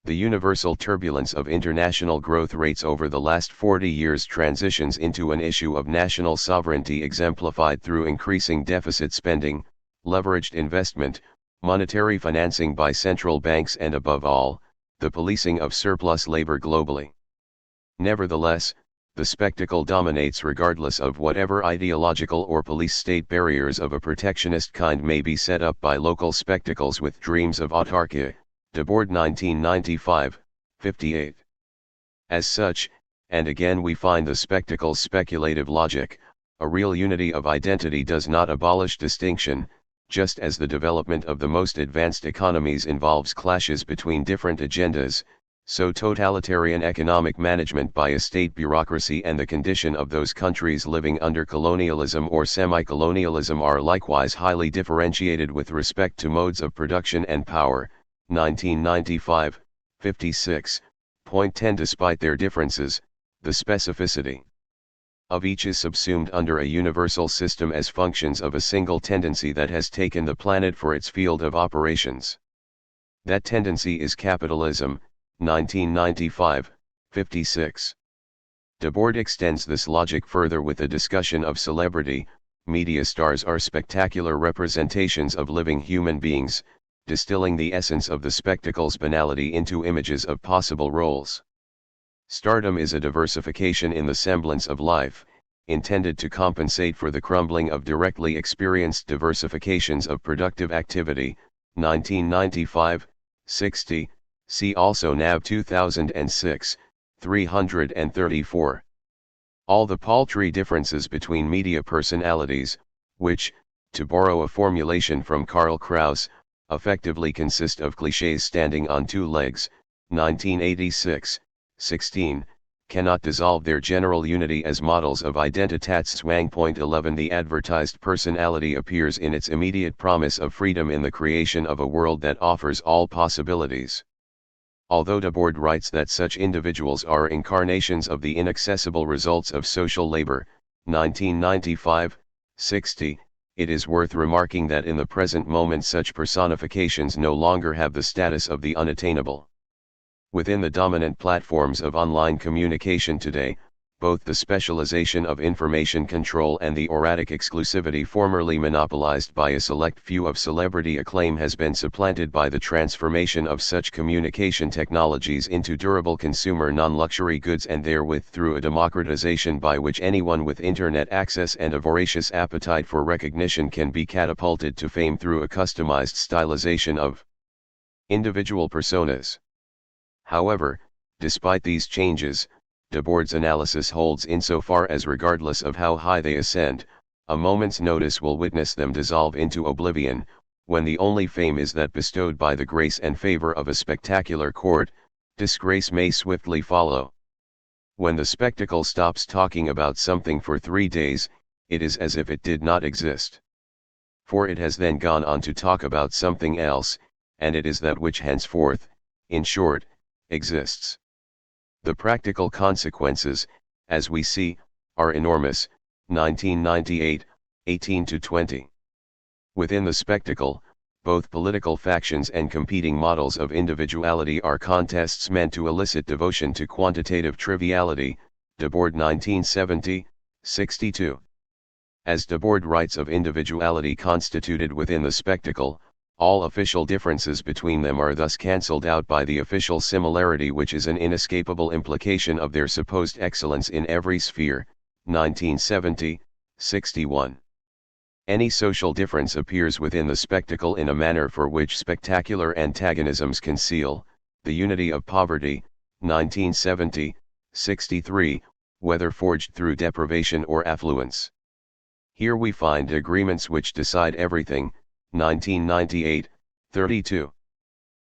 The universal turbulence of international growth rates over the last 40 years transitions into an issue of national sovereignty exemplified through increasing deficit spending, leveraged investment, monetary financing by central banks and above all, the policing of surplus labor globally. Nevertheless, the spectacle dominates regardless of whatever ideological or police state barriers of a protectionist kind may be set up by local spectacles with dreams of autarky. Debord 1995, 58. As such, and again we find the spectacle's speculative logic, a real unity of identity does not abolish distinction, just as the development of the most advanced economies involves clashes between different agendas, so totalitarian economic management by a state bureaucracy and the condition of those countries living under colonialism or semi-colonialism are likewise highly differentiated with respect to modes of production and power. 1995, 56.10. Despite their differences, the specificity of each is subsumed under a universal system as functions of a single tendency that has taken the planet for its field of operations. That tendency is capitalism. 1995, 56. Debord extends this logic further with a discussion of celebrity. Media stars are spectacular representations of living human beings, distilling the essence of the spectacle's banality into images of possible roles. Stardom is a diversification in the semblance of life, intended to compensate for the crumbling of directly experienced diversifications of productive activity. 1995, 60. See also NAB 2006, 334. All the paltry differences between media personalities, which, to borrow a formulation from Karl Kraus, effectively consist of clichés standing on two legs. 1986, 16, cannot dissolve their general unity as models of identitatszwang. 11. The advertised personality appears in its immediate promise of freedom in the creation of a world that offers all possibilities. Although Debord writes that such individuals are incarnations of the inaccessible results of social labor, 1995, 60, it is worth remarking that in the present moment such personifications no longer have the status of the unattainable. Within the dominant platforms of online communication today, both the specialization of information control and the erratic exclusivity formerly monopolized by a select few of celebrity acclaim has been supplanted by the transformation of such communication technologies into durable consumer non-luxury goods, and therewith through a democratization by which anyone with internet access and a voracious appetite for recognition can be catapulted to fame through a customized stylization of individual personas. However, despite these changes, Debord's analysis holds insofar as regardless of how high they ascend, a moment's notice will witness them dissolve into oblivion, when the only fame is that bestowed by the grace and favor of a spectacular court, disgrace may swiftly follow. When the spectacle stops talking about something for 3 days, it is as if it did not exist. For it has then gone on to talk about something else, and it is that which henceforth, in short, exists. The practical consequences, as we see, are enormous. 1998, 18-20. Within the spectacle, both political factions and competing models of individuality are contests meant to elicit devotion to quantitative triviality. Debord 1970, 62. As Debord writes of individuality constituted within the spectacle, all official differences between them are thus cancelled out by the official similarity, which is an inescapable implication of their supposed excellence in every sphere. 1970, 61. Any social difference appears within the spectacle in a manner for which spectacular antagonisms conceal the unity of poverty. 1970, 63, whether forged through deprivation or affluence. Here we find agreements which decide everything. 1998, 32.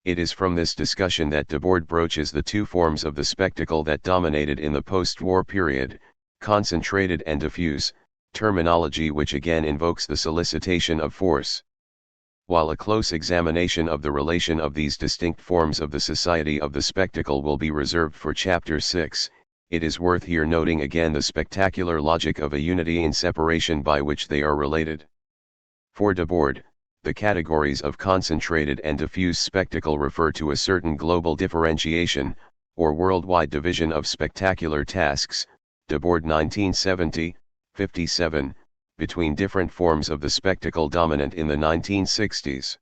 It is from this discussion that Debord broaches the two forms of the spectacle that dominated in the post-war period, concentrated and diffuse, terminology which again invokes the solicitation of force. While a close examination of the relation of these distinct forms of the society of the spectacle will be reserved for Chapter 6, it is worth here noting again the spectacular logic of a unity in separation by which they are related. For Debord, the categories of concentrated and diffuse spectacle refer to a certain global differentiation, or worldwide division of spectacular tasks. Debord 1970, 57, between different forms of the spectacle dominant in the 1960s.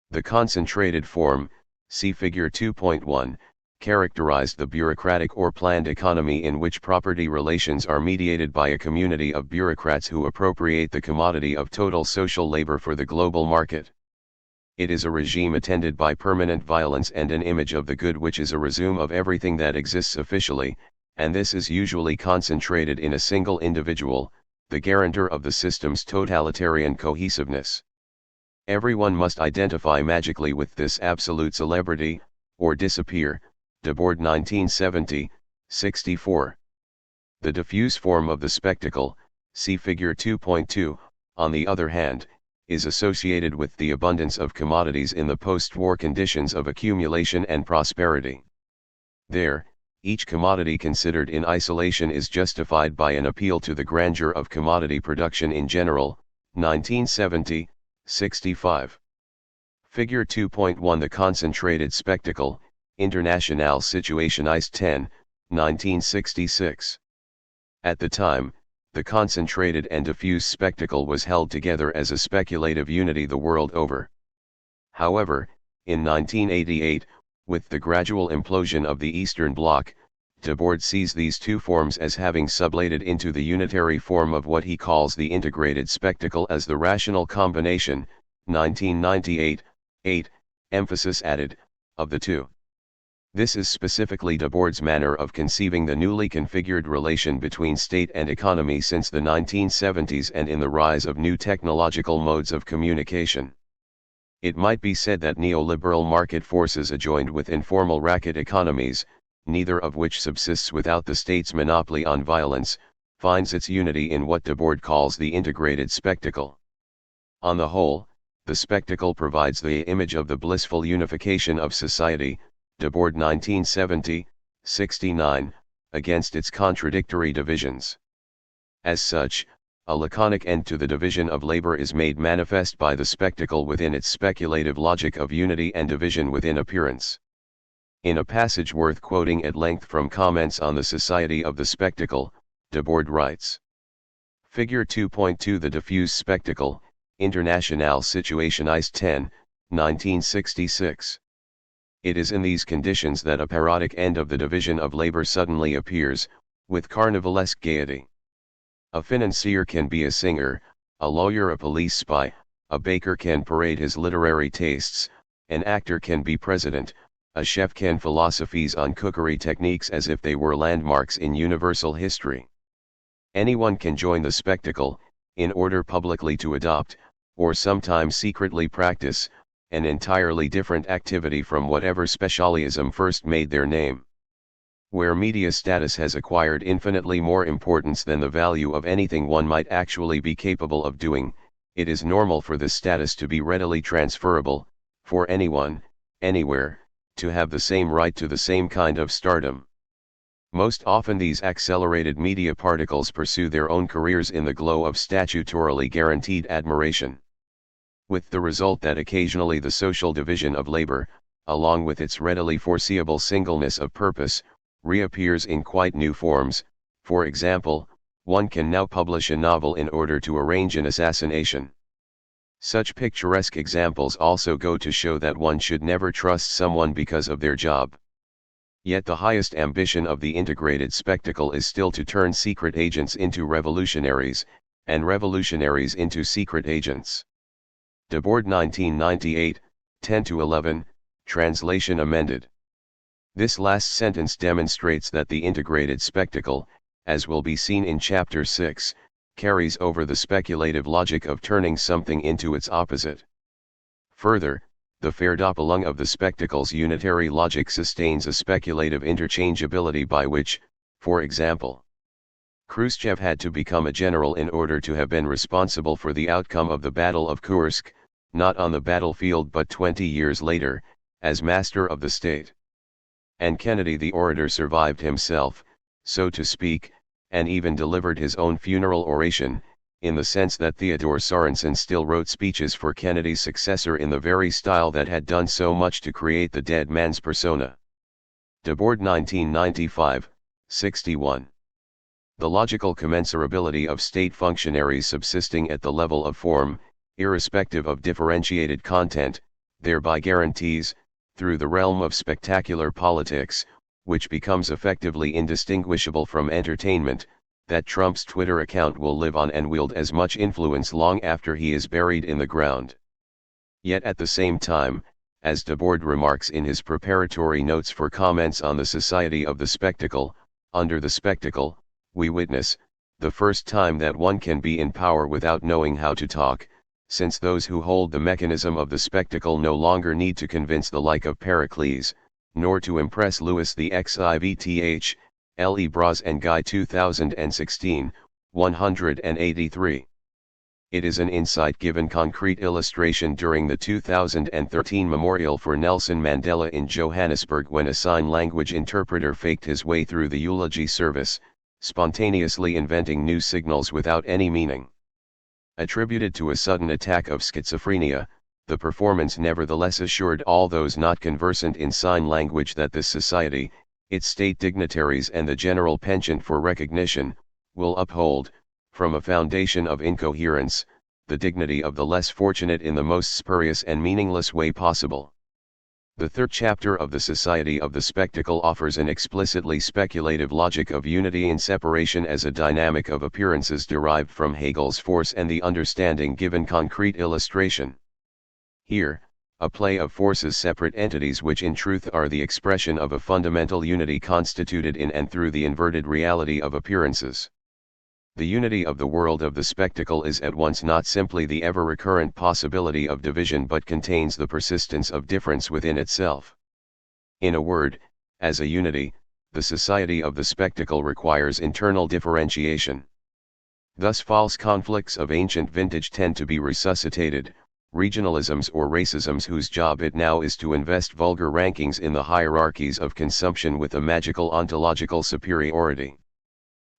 The concentrated form, see Figure 2.1, characterized the bureaucratic or planned economy in which property relations are mediated by a community of bureaucrats who appropriate the commodity of total social labor for the global market. It is a regime attended by permanent violence and an image of the good which is a resume of everything that exists officially, and this is usually concentrated in a single individual, the guarantor of the system's totalitarian cohesiveness. Everyone must identify magically with this absolute celebrity, or disappear. Debord 1970, 64. The diffuse form of the spectacle, see Figure 2.2, on the other hand, is associated with the abundance of commodities in the post-war conditions of accumulation and prosperity. There, each commodity considered in isolation is justified by an appeal to the grandeur of commodity production in general. 1970, 65. Figure 2.1 The concentrated spectacle, Internationale Situationist 10, 1966. At the time, the concentrated and diffuse spectacle was held together as a speculative unity the world over. However, in 1988, with the gradual implosion of the Eastern Bloc, Debord sees these two forms as having sublated into the unitary form of what he calls the integrated spectacle as the rational combination, 1998, 8, emphasis added, of the two. This is specifically Debord's manner of conceiving the newly configured relation between state and economy since the 1970s and in the rise of new technological modes of communication. It might be said that neoliberal market forces adjoined with informal racket economies, neither of which subsists without the state's monopoly on violence, finds its unity in what Debord calls the integrated spectacle. On the whole, the spectacle provides the image of the blissful unification of society, Debord 1970, 69, against its contradictory divisions. As such, a laconic end to the division of labor is made manifest by the spectacle within its speculative logic of unity and division within appearance. In a passage worth quoting at length from Comments on the Society of the Spectacle, Debord writes: Figure 2.2 The diffuse spectacle, Internationale Situationiste 10, 1966. It is in these conditions that a parodic end of the division of labor suddenly appears, with carnivalesque gaiety. A financier can be a singer, a lawyer a police spy, a baker can parade his literary tastes, an actor can be president, a chef can philosophize on cookery techniques as if they were landmarks in universal history. Anyone can join the spectacle, in order publicly to adopt, or sometimes secretly practice, an entirely different activity from whatever specialism first made their name. Where media status has acquired infinitely more importance than the value of anything one might actually be capable of doing, it is normal for this status to be readily transferable, for anyone, anywhere, to have the same right to the same kind of stardom. Most often these accelerated media particles pursue their own careers in the glow of statutorily guaranteed admiration. With the result that occasionally the social division of labor, along with its readily foreseeable singleness of purpose, reappears in quite new forms. For example, one can now publish a novel in order to arrange an assassination. Such picturesque examples also go to show that one should never trust someone because of their job. Yet the highest ambition of the integrated spectacle is still to turn secret agents into revolutionaries, and revolutionaries into secret agents. Debord 1998, 10-11, translation amended. This last sentence demonstrates that the integrated spectacle, as will be seen in Chapter 6, carries over the speculative logic of turning something into its opposite. Further, the Verdopplung of the spectacle's unitary logic sustains a speculative interchangeability by which, for example, Khrushchev had to become a general in order to have been responsible for the outcome of the Battle of Kursk, not on the battlefield but 20 years later, as master of the state. And Kennedy the orator survived himself, so to speak, and even delivered his own funeral oration, in the sense that Theodore Sorensen still wrote speeches for Kennedy's successor in the very style that had done so much to create the dead man's persona. Debord 1995, 61. The logical commensurability of state functionaries subsisting at the level of form, irrespective of differentiated content, thereby guarantees, through the realm of spectacular politics, which becomes effectively indistinguishable from entertainment, that Trump's Twitter account will live on and wield as much influence long after he is buried in the ground. Yet at the same time, as Debord remarks in his preparatory notes for Comments on the Society of the Spectacle, under the spectacle, we witness, the first time that one can be in power without knowing how to talk, since those who hold the mechanism of the spectacle no longer need to convince the like of Pericles, nor to impress Louis the Xivth, Le Bras and Guy 2016, 183. It is an insight given concrete illustration during the 2013 memorial for Nelson Mandela in Johannesburg when a sign language interpreter faked his way through the eulogy service, spontaneously inventing new signals without any meaning. Attributed to a sudden attack of schizophrenia, the performance nevertheless assured all those not conversant in sign language that this society, its state dignitaries and the general penchant for recognition, will uphold, from a foundation of incoherence, the dignity of the less fortunate in the most spurious and meaningless way possible. The third chapter of the Society of the Spectacle offers an explicitly speculative logic of unity in separation as a dynamic of appearances derived from Hegel's force and the understanding given concrete illustration. Here, a play of forces, separate entities which in truth are the expression of a fundamental unity constituted in and through the inverted reality of appearances. The unity of the world of the spectacle is at once not simply the ever-recurrent possibility of division but contains the persistence of difference within itself. In a word, as a unity, the society of the spectacle requires internal differentiation. Thus false conflicts of ancient vintage tend to be resuscitated, regionalisms or racisms whose job it now is to invest vulgar rankings in the hierarchies of consumption with a magical ontological superiority.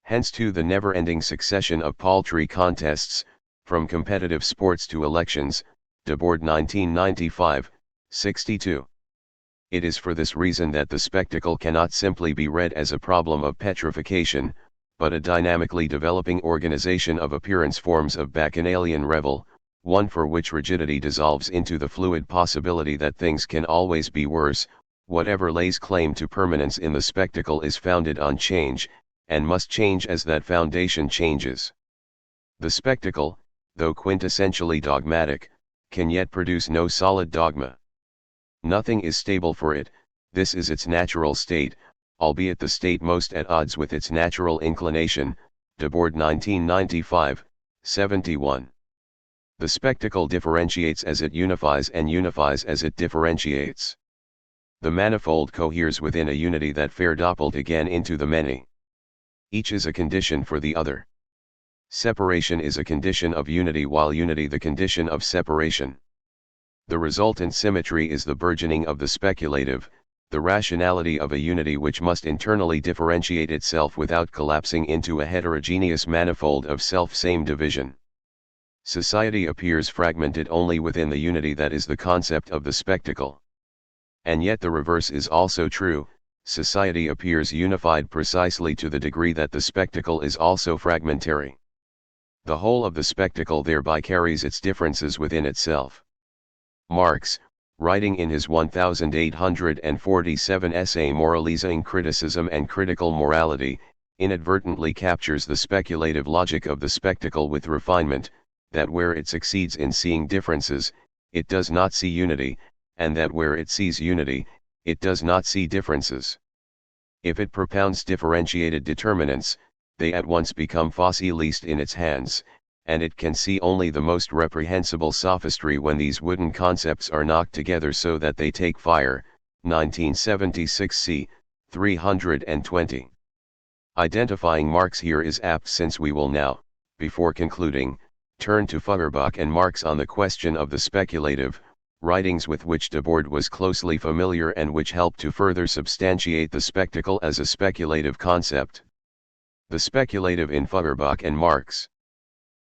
Hence too the never-ending succession of paltry contests, from competitive sports to elections, Debord 1995, 62. It is for this reason that the spectacle cannot simply be read as a problem of petrification, but a dynamically developing organization of appearance forms of bacchanalian revel, one for which rigidity dissolves into the fluid possibility that things can always be worse. Whatever lays claim to permanence in the spectacle is founded on change, and must change as that foundation changes. The spectacle, though quintessentially dogmatic, can yet produce no solid dogma. Nothing is stable for it, this is its natural state, albeit the state most at odds with its natural inclination. Debord 1995, 71. The spectacle differentiates as it unifies and unifies as it differentiates. The manifold coheres within a unity that verdoppelt again into the many. Each is a condition for the other. Separation is a condition of unity while unity the condition of separation. The resultant symmetry is the burgeoning of the speculative, the rationality of a unity which must internally differentiate itself without collapsing into a heterogeneous manifold of self-same division. Society appears fragmented only within the unity that is the concept of the spectacle. And yet the reverse is also true, society appears unified precisely to the degree that the spectacle is also fragmentary. The whole of the spectacle thereby carries its differences within itself. Marx, writing in his 1847 essay Moralising Criticism and Critical Morality, inadvertently captures the speculative logic of the spectacle with refinement, that where it succeeds in seeing differences, it does not see unity, and that where it sees unity, it does not see differences. If it propounds differentiated determinants, they at once become fossilised in its hands, and it can see only the most reprehensible sophistry when these wooden concepts are knocked together so that they take fire. 1976 c. 320. Identifying Marx here is apt since we will now, before concluding, turn to Feuerbach and Marx on the question of the speculative, writings with which Debord was closely familiar and which helped to further substantiate the spectacle as a speculative concept. The speculative in Feuerbach and Marx.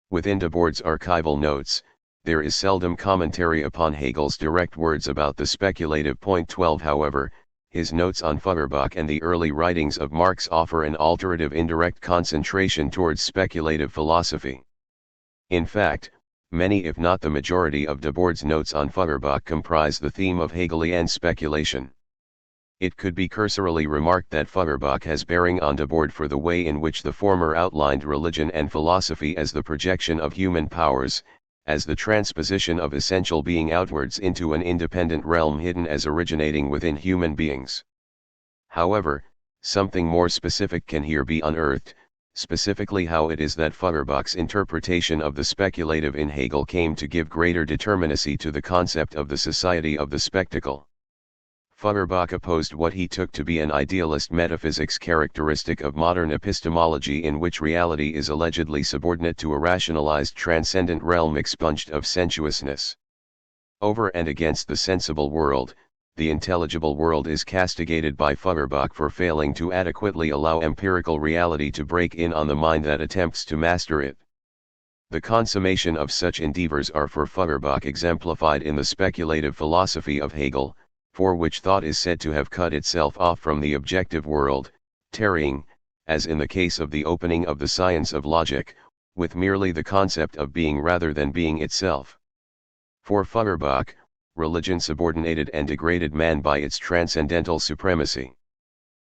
Within Debord's archival notes, there is seldom commentary upon Hegel's direct words about the speculative. 12 However, his notes on Feuerbach and the early writings of Marx offer an alterative indirect concentration towards speculative philosophy. In fact, many if not the majority of Debord's notes on Feuerbach comprise the theme of Hegelian speculation. It could be cursorily remarked that Feuerbach has bearing on Debord for the way in which the former outlined religion and philosophy as the projection of human powers, as the transposition of essential being outwards into an independent realm hidden as originating within human beings. However, something more specific can here be unearthed, specifically how it is that Feuerbach's interpretation of the speculative in Hegel came to give greater determinacy to the concept of the society of the spectacle. Feuerbach opposed what he took to be an idealist metaphysics characteristic of modern epistemology in which reality is allegedly subordinate to a rationalized transcendent realm expunged of sensuousness. Over and against the sensible world, the intelligible world is castigated by Feuerbach for failing to adequately allow empirical reality to break in on the mind that attempts to master it. The consummation of such endeavors are for Feuerbach exemplified in the speculative philosophy of Hegel, for which thought is said to have cut itself off from the objective world, tarrying, as in the case of the opening of the science of logic, with merely the concept of being rather than being itself. For Feuerbach, religion subordinated and degraded man by its transcendental supremacy.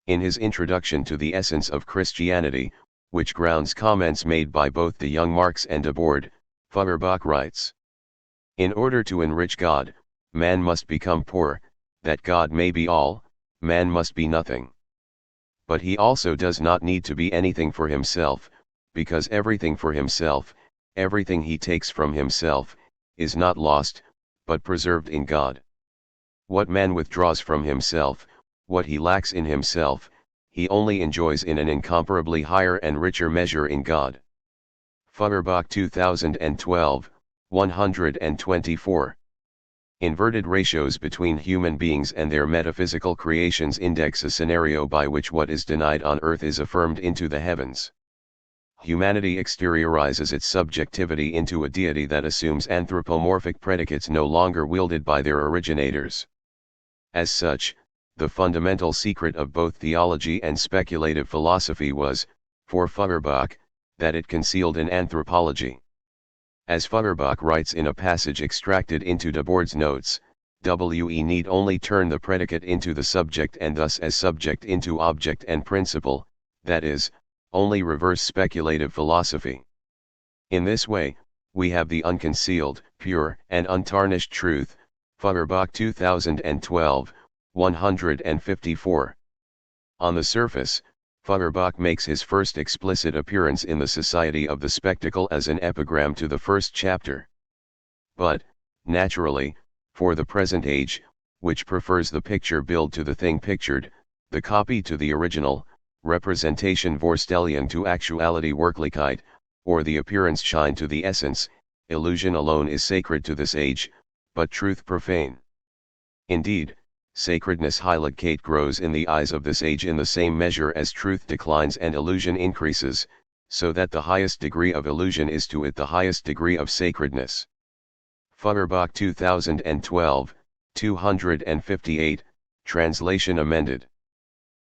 In his introduction to the essence of Christianity, which grounds comments made by both the young Marx and Debord, Feuerbach writes: "In order to enrich God, man must become poor, that God may be all, man must be nothing. But he also does not need to be anything for himself, because everything for himself, everything he takes from himself, is not lost, but preserved in God. What man withdraws from himself, what he lacks in himself, he only enjoys in an incomparably higher and richer measure in God." Feuerbach 2012, 124. Inverted ratios between human beings and their metaphysical creations index a scenario by which what is denied on earth is affirmed into the heavens. Humanity exteriorizes its subjectivity into a deity that assumes anthropomorphic predicates no longer wielded by their originators. As such, the fundamental secret of both theology and speculative philosophy was, for Feuerbach, that it concealed an anthropology. As Feuerbach writes in a passage extracted into Debord's notes, we need only turn the predicate into the subject and thus as subject into object and principle, that is, only reverse speculative philosophy. In this way, we have the unconcealed, pure, and untarnished truth, Feuerbach 2012, 154. On the surface, Feuerbach makes his first explicit appearance in the Society of the Spectacle as an epigram to the first chapter. But, naturally, for the present age, which prefers the picture build to the thing pictured, the copy to the original, representation Vorstellung to actuality Wirklichkeit, or the appearance shine to the essence, illusion alone is sacred to this age, but truth profane. Indeed, sacredness Heiligkeit grows in the eyes of this age in the same measure as truth declines and illusion increases, so that the highest degree of illusion is to it the highest degree of sacredness. Feuerbach 2012, 258, translation amended.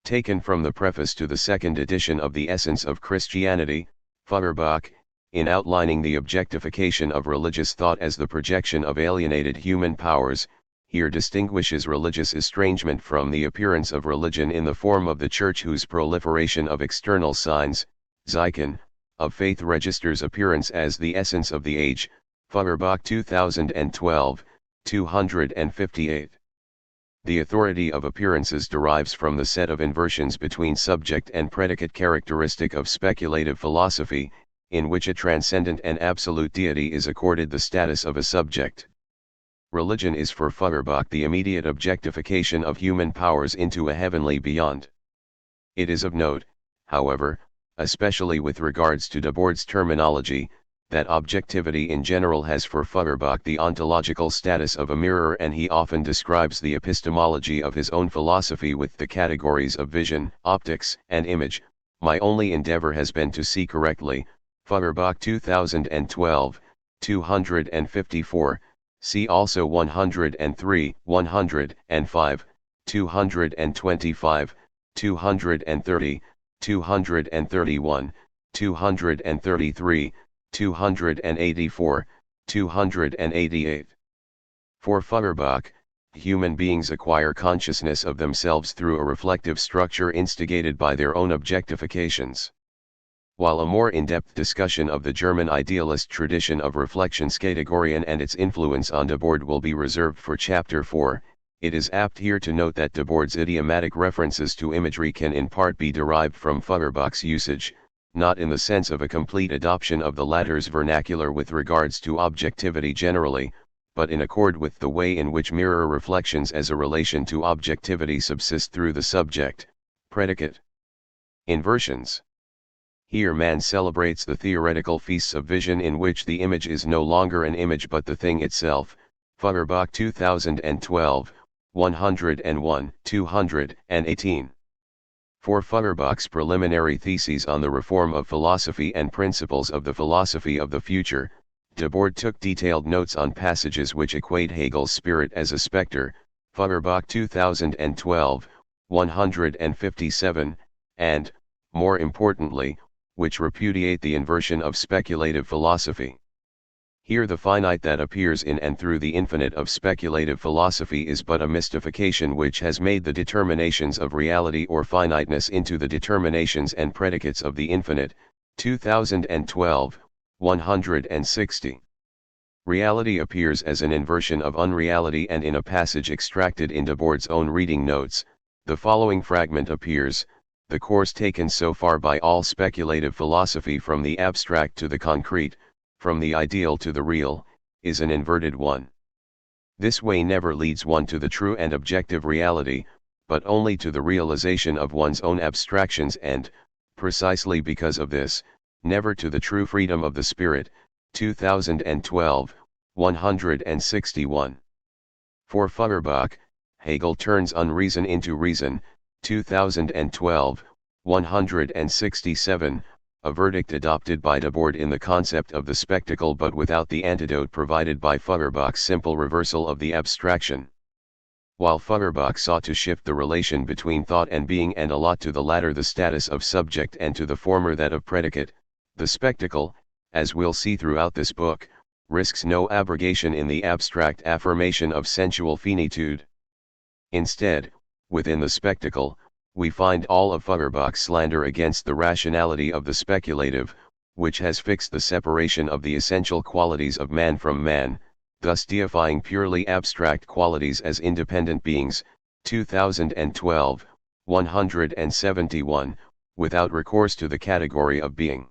Taken from the preface to the second edition of The Essence of Christianity, Feuerbach, in outlining the objectification of religious thought as the projection of alienated human powers, here distinguishes religious estrangement from the appearance of religion in the form of the Church whose proliferation of external signs, Zeichen, of faith registers appearance as the essence of the age, Feuerbach 2012, 258. The authority of appearances derives from the set of inversions between subject and predicate characteristic of speculative philosophy, in which a transcendent and absolute deity is accorded the status of a subject. Religion is for Feuerbach the immediate objectification of human powers into a heavenly beyond. It is of note, however, especially with regards to Debord's terminology, that objectivity in general has for Feuerbach the ontological status of a mirror, and he often describes the epistemology of his own philosophy with the categories of vision, optics, and image. My only endeavor has been to see correctly, Feuerbach 2012, 254, see also 103, 105, 225, 230, 231, 233, 284, 288. For Feuerbach, human beings acquire consciousness of themselves through a reflective structure instigated by their own objectifications. While a more in-depth discussion of the German idealist tradition of Reflexionskategorien and its influence on Debord will be reserved for Chapter 4, it is apt here to note that Debord's idiomatic references to imagery can in part be derived from Feuerbach's usage, not in the sense of a complete adoption of the latter's vernacular with regards to objectivity generally, but in accord with the way in which mirror reflections as a relation to objectivity subsist through the subject, predicate. Inversions. Here man celebrates the theoretical feasts of vision in which the image is no longer an image but the thing itself, Feuerbach 2012, 101, 218. For Feuerbach's preliminary theses on the reform of philosophy and principles of the philosophy of the future, Debord took detailed notes on passages which equate Hegel's spirit as a spectre, Feuerbach 2012, 157, and, more importantly, which repudiate the inversion of speculative philosophy. Here the finite that appears in and through the infinite of speculative philosophy is but a mystification which has made the determinations of reality or finiteness into the determinations and predicates of the infinite, 2012, 160. Reality appears as an inversion of unreality, and in a passage extracted in Debord's own reading notes, the following fragment appears: the course taken so far by all speculative philosophy from the abstract to the concrete, from the ideal to the real, is an inverted one. This way never leads one to the true and objective reality, but only to the realization of one's own abstractions and, precisely because of this, never to the true freedom of the spirit, 2012, 161. For Feuerbach, Hegel turns unreason into reason, 2012, 167, a verdict adopted by Debord in the concept of the spectacle but without the antidote provided by Feuerbach's simple reversal of the abstraction. While Feuerbach sought to shift the relation between thought and being and allot to the latter the status of subject and to the former that of predicate, the spectacle, as we'll see throughout this book, risks no abrogation in the abstract affirmation of sensual finitude. Instead, within the spectacle, we find all of Feuerbach's slander against the rationality of the speculative, which has fixed the separation of the essential qualities of man from man, thus deifying purely abstract qualities as independent beings, 2012, 171, without recourse to the category of being.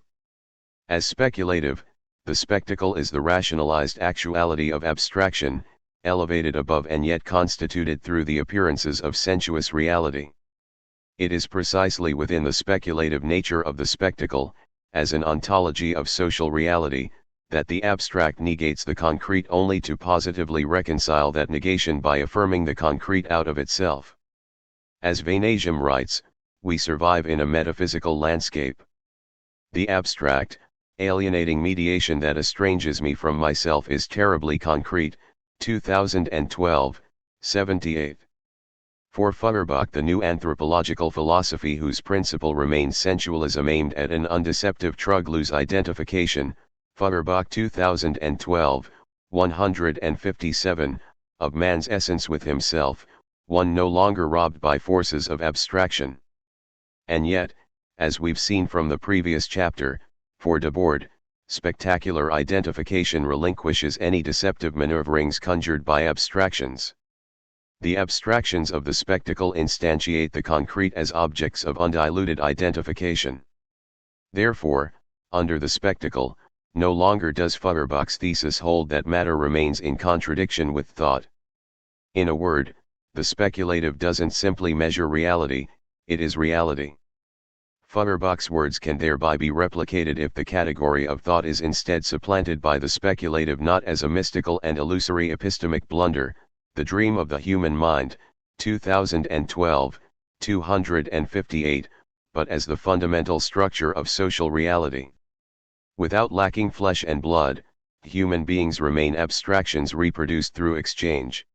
As speculative, the spectacle is the rationalized actuality of abstraction, elevated above and yet constituted through the appearances of sensuous reality. It is precisely within the speculative nature of the spectacle, as an ontology of social reality, that the abstract negates the concrete only to positively reconcile that negation by affirming the concrete out of itself. As Vanasium writes, we survive in a metaphysical landscape. The abstract, alienating mediation that estranges me from myself is terribly concrete, 2012, 78. For Feuerbach, the new anthropological philosophy whose principle remains sensualism aimed at an undeceptive trug-loose identification, Feuerbach 2012, 157, of man's essence with himself, one no longer robbed by forces of abstraction. And yet, as we've seen from the previous chapter, for Debord, spectacular identification relinquishes any deceptive maneuverings conjured by abstractions. The abstractions of the spectacle instantiate the concrete as objects of undiluted identification. Therefore, under the spectacle, no longer does Feuerbach's thesis hold that matter remains in contradiction with thought. In a word, the speculative doesn't simply measure reality, it is reality. Feuerbach's words can thereby be replicated if the category of thought is instead supplanted by the speculative not as a mystical and illusory epistemic blunder, the dream of the human mind, 2012, 258, but as the fundamental structure of social reality. Without lacking flesh and blood, human beings remain abstractions reproduced through exchange.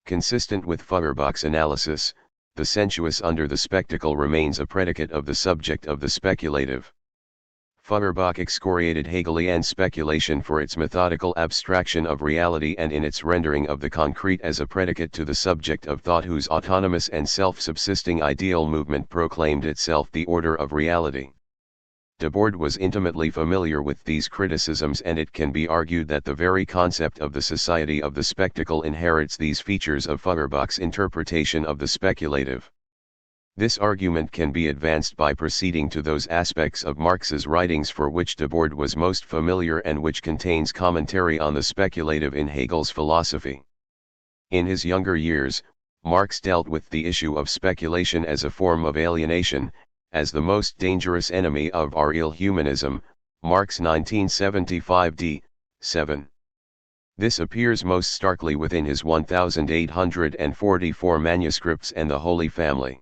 Consistent with Feuerbach's analysis, the sensuous under the spectacle remains a predicate of the subject of the speculative. Feuerbach excoriated Hegelian speculation for its methodical abstraction of reality and in its rendering of the concrete as a predicate to the subject of thought whose autonomous and self-subsisting ideal movement proclaimed itself the order of reality. Debord was intimately familiar with these criticisms, and it can be argued that the very concept of the society of the spectacle inherits these features of Feuerbach's interpretation of the speculative. This argument can be advanced by proceeding to those aspects of Marx's writings for which Debord was most familiar and which contains commentary on the speculative in Hegel's philosophy. In his younger years, Marx dealt with the issue of speculation as a form of alienation, as the most dangerous enemy of our real humanism, Marx 1975 d. 7. This appears most starkly within his 1844 manuscripts and the Holy Family.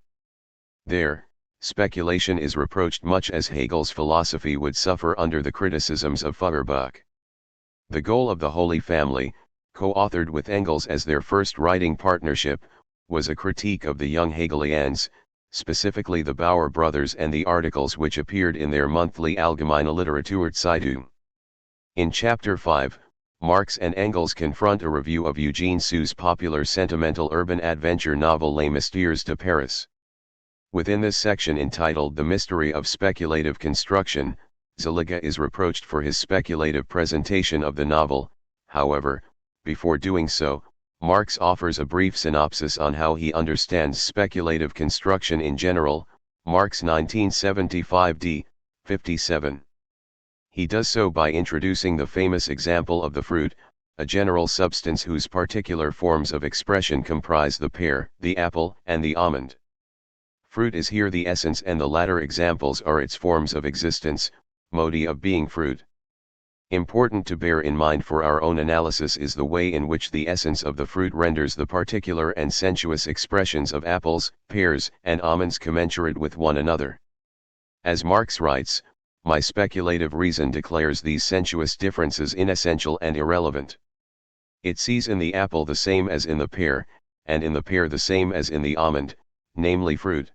There, speculation is reproached much as Hegel's philosophy would suffer under the criticisms of Feuerbach. The goal of the Holy Family, co-authored with Engels as their first writing partnership, was a critique of the young Hegelians, specifically the Bauer brothers and the articles which appeared in their monthly Allgemeine Literaturzeitung. In Chapter 5, Marx and Engels confront a review of Eugene Sue's popular sentimental urban adventure novel Les Mystères de Paris. Within this section entitled The Mystery of Speculative Construction, Zeliga is reproached for his speculative presentation of the novel. However, before doing so, Marx offers a brief synopsis on how he understands speculative construction in general, Marx 1975 d. 57. He does so by introducing the famous example of the fruit, a general substance whose particular forms of expression comprise the pear, the apple, and the almond. Fruit is here the essence, and the latter examples are its forms of existence, modi of being fruit. Important to bear in mind for our own analysis is the way in which the essence of the fruit renders the particular and sensuous expressions of apples, pears, and almonds commensurate with one another. As Marx writes, my speculative reason declares these sensuous differences inessential and irrelevant. It sees in the apple the same as in the pear, and in the pear the same as in the almond, namely fruit.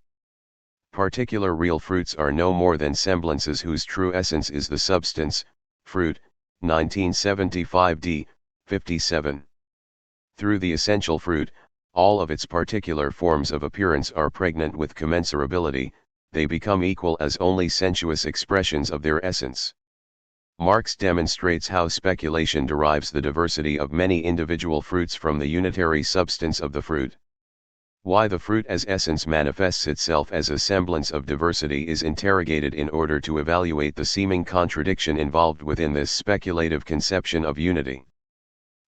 Particular real fruits are no more than semblances whose true essence is the substance, fruit, 1975 d. 57. Through the essential fruit, all of its particular forms of appearance are pregnant with commensurability, they become equal as only sensuous expressions of their essence. Marx demonstrates how speculation derives the diversity of many individual fruits from the unitary substance of the fruit. Why the fruit as essence manifests itself as a semblance of diversity is interrogated in order to evaluate the seeming contradiction involved within this speculative conception of unity.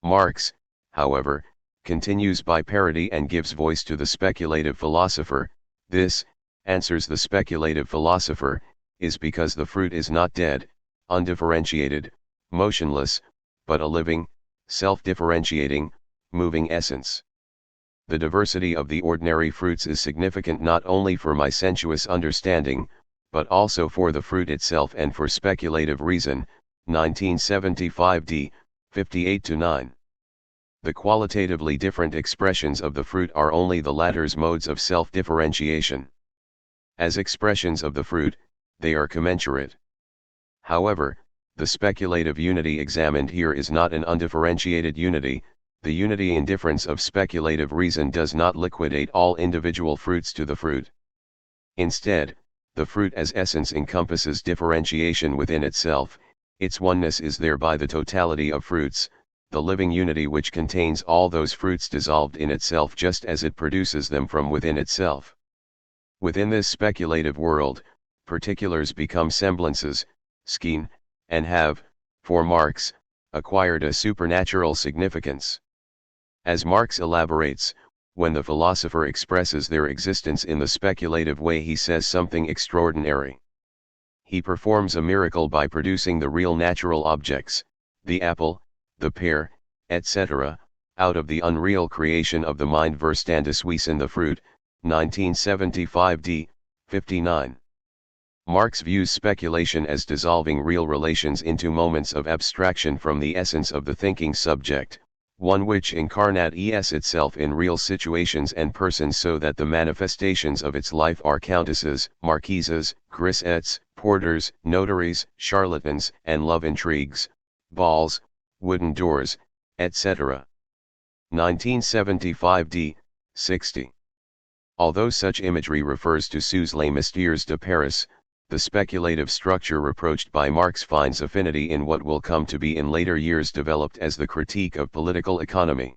Marx, however, continues by parody and gives voice to the speculative philosopher. This, answers the speculative philosopher, is because the fruit is not dead, undifferentiated, motionless, but a living, self-differentiating, moving essence. The diversity of the ordinary fruits is significant not only for my sensuous understanding, but also for the fruit itself and for speculative reason, 1975 d. 58-9. The qualitatively different expressions of the fruit are only the latter's modes of self-differentiation. As expressions of the fruit, they are commensurate. However, the speculative unity examined here is not an undifferentiated unity. The unity indifference of speculative reason does not liquidate all individual fruits to the fruit. Instead, the fruit as essence encompasses differentiation within itself, its oneness is thereby the totality of fruits, the living unity which contains all those fruits dissolved in itself just as it produces them from within itself. Within this speculative world, particulars become semblances, scheme, and have, for Marx, acquired a supernatural significance. As Marx elaborates, when the philosopher expresses their existence in the speculative way he says something extraordinary. He performs a miracle by producing the real natural objects, the apple, the pear, etc., out of the unreal creation of the mind verstandeswesen the fruit, 1975 d. 59. Marx views speculation as dissolving real relations into moments of abstraction from the essence of the thinking subject, one which incarnates itself in real situations and persons so that the manifestations of its life are countesses, marquises, grisettes, porters, notaries, charlatans, and love intrigues, balls, wooden doors, etc. 1975 d. 60. Although such imagery refers to sous les mystères de Paris, the speculative structure reproached by Marx finds affinity in what will come to be in later years developed as the critique of political economy.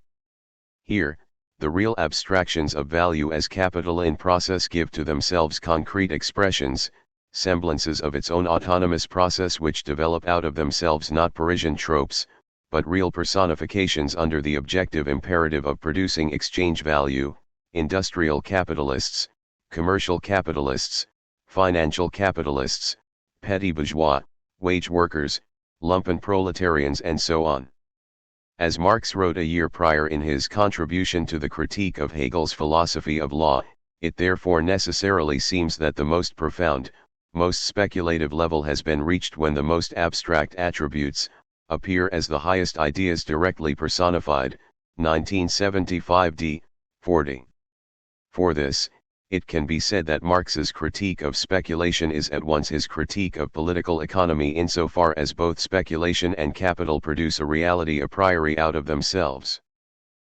Here, the real abstractions of value as capital in process give to themselves concrete expressions, semblances of its own autonomous process which develop out of themselves not Parisian tropes, but real personifications under the objective imperative of producing exchange value, industrial capitalists, commercial capitalists, financial capitalists, petty bourgeois, wage workers, lumpen proletarians and so on. As Marx wrote a year prior in his contribution to the critique of Hegel's philosophy of law, it therefore necessarily seems that the most profound, most speculative level has been reached when the most abstract attributes appear as the highest ideas directly personified, 1975 d. 40. For this, it can be said that Marx's critique of speculation is at once his critique of political economy insofar as both speculation and capital produce a reality a priori out of themselves.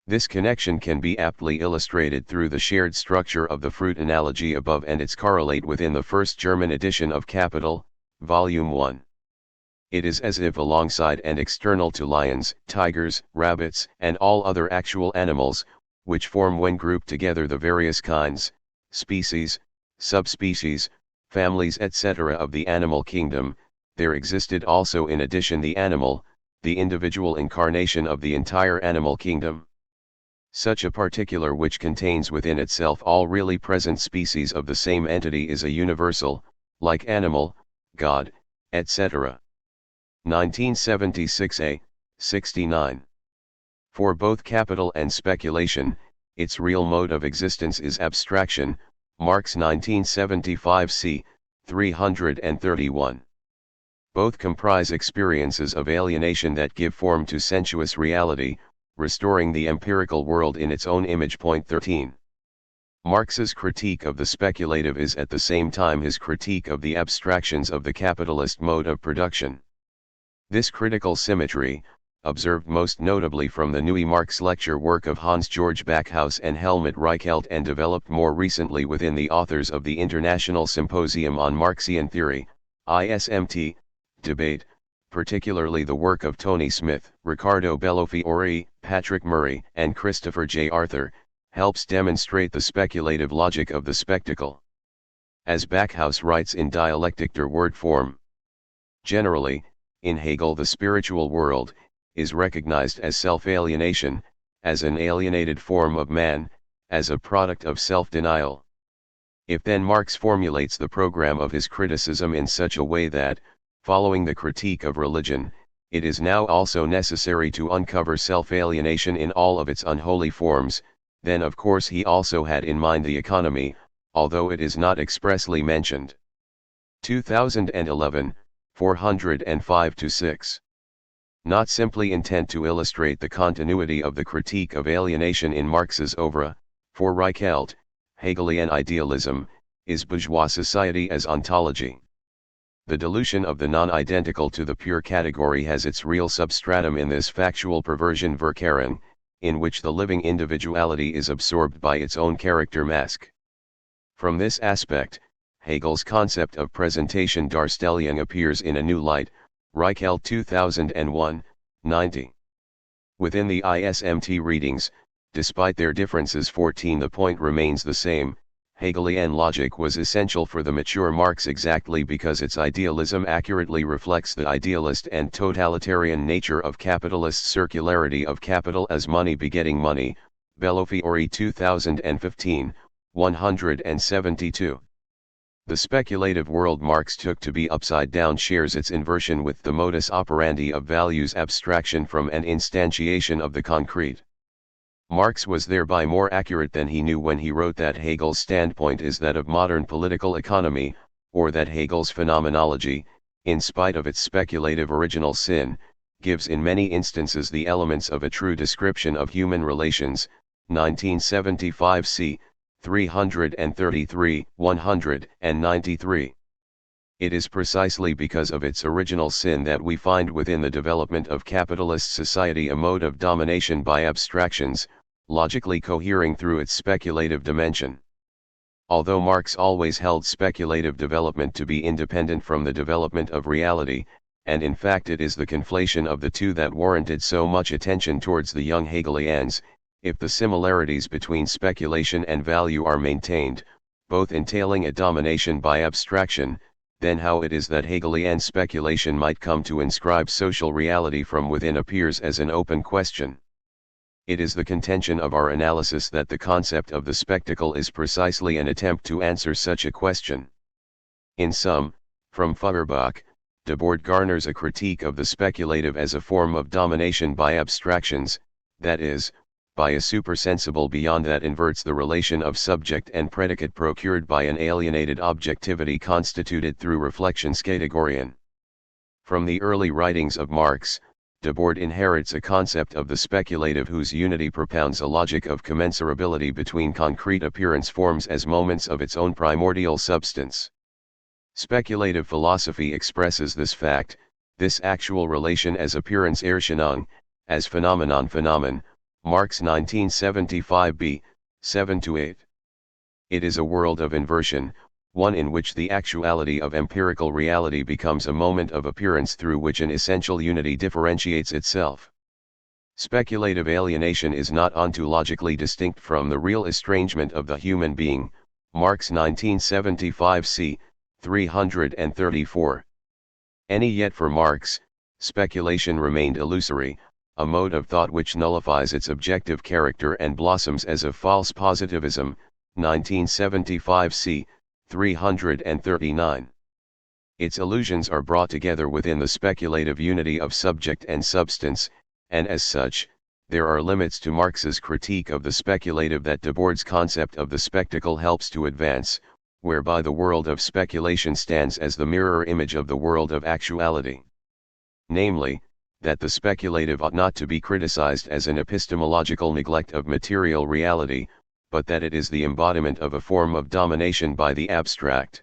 This connection can be aptly illustrated through the shared structure of the fruit analogy above and its correlate within the first German edition of Capital, Volume 1. It is as if alongside and external to lions, tigers, rabbits, and all other actual animals, which form when grouped together the various kinds, species, subspecies, families etc. of the animal kingdom, there existed also in addition the animal, the individual incarnation of the entire animal kingdom. Such a particular which contains within itself all really present species of the same entity is a universal, like animal, God, etc. 1976a, 69. For both capital and speculation, its real mode of existence is abstraction, Marx 1975 c. 331. Both comprise experiences of alienation that give form to sensuous reality, restoring the empirical world in its own image. Point 13. Marx's critique of the speculative is at the same time his critique of the abstractions of the capitalist mode of production. This critical symmetry, observed most notably from the Neue Marx lecture work of Hans-Georg Backhaus and Helmut Reichelt, and developed more recently within the authors of the International Symposium on Marxian Theory, ISMT, debate, particularly the work of Tony Smith, Riccardo Bellofiore, Patrick Murray, and Christopher J. Arthur, helps demonstrate the speculative logic of the spectacle. As Backhaus writes in Dialectic der Word form, generally, in Hegel the spiritual world is recognized as self-alienation, as an alienated form of man, as a product of self-denial. If then Marx formulates the program of his criticism in such a way that, following the critique of religion, it is now also necessary to uncover self-alienation in all of its unholy forms, then of course he also had in mind the economy, although it is not expressly mentioned. 2011, 405-6. Not simply intent to illustrate the continuity of the critique of alienation in Marx's oeuvre, for Reichelt, Hegelian idealism, is bourgeois society as ontology. The dilution of the non-identical to the pure category has its real substratum in this factual perversion Verkehren, in which the living individuality is absorbed by its own character mask. From this aspect, Hegel's concept of presentation Darstellung appears in a new light, Reichelt 2001, 90. Within the ISMT readings, despite their differences 14, the point remains the same. Hegelian logic was essential for the mature Marx exactly because its idealism accurately reflects the idealist and totalitarian nature of capitalist circularity of capital as money begetting money, Bellofiore 2015, 172. The speculative world Marx took to be upside down shares its inversion with the modus operandi of values abstraction from an instantiation of the concrete. Marx was thereby more accurate than he knew when he wrote that Hegel's standpoint is that of modern political economy, or that Hegel's phenomenology, in spite of its speculative original sin, gives in many instances the elements of a true description of human relations, 1975 c. 333, 193. It is precisely because of its original sin that we find within the development of capitalist society a mode of domination by abstractions, logically cohering through its speculative dimension. Although Marx always held speculative development to be independent from the development of reality, and in fact it is the conflation of the two that warranted so much attention towards the young Hegelians, if the similarities between speculation and value are maintained, both entailing a domination by abstraction, then how it is that Hegelian speculation might come to inscribe social reality from within appears as an open question. It is the contention of our analysis that the concept of the spectacle is precisely an attempt to answer such a question. In sum, from Feuerbach, Debord garners a critique of the speculative as a form of domination by abstractions, that is, by a supersensible beyond that inverts the relation of subject and predicate procured by an alienated objectivity constituted through reflections categorian. From the early writings of Marx, Debord inherits a concept of the speculative whose unity propounds a logic of commensurability between concrete appearance forms as moments of its own primordial substance. Speculative philosophy expresses this fact, this actual relation as appearance Erscheinung, as phenomenon. Marx 1975b, 7-8. It is a world of inversion, one in which the actuality of empirical reality becomes a moment of appearance through which an essential unity differentiates itself. Speculative alienation is not ontologically distinct from the real estrangement of the human being, Marx 1975 c. 334. Any yet for Marx, speculation remained illusory, a mode of thought which nullifies its objective character and blossoms as a false positivism, 1975 c. 339. Its illusions are brought together within the speculative unity of subject and substance, and as such, there are limits to Marx's critique of the speculative that Debord's concept of the spectacle helps to advance, whereby the world of speculation stands as the mirror image of the world of actuality. Namely, that the speculative ought not to be criticized as an epistemological neglect of material reality, but that it is the embodiment of a form of domination by the abstract.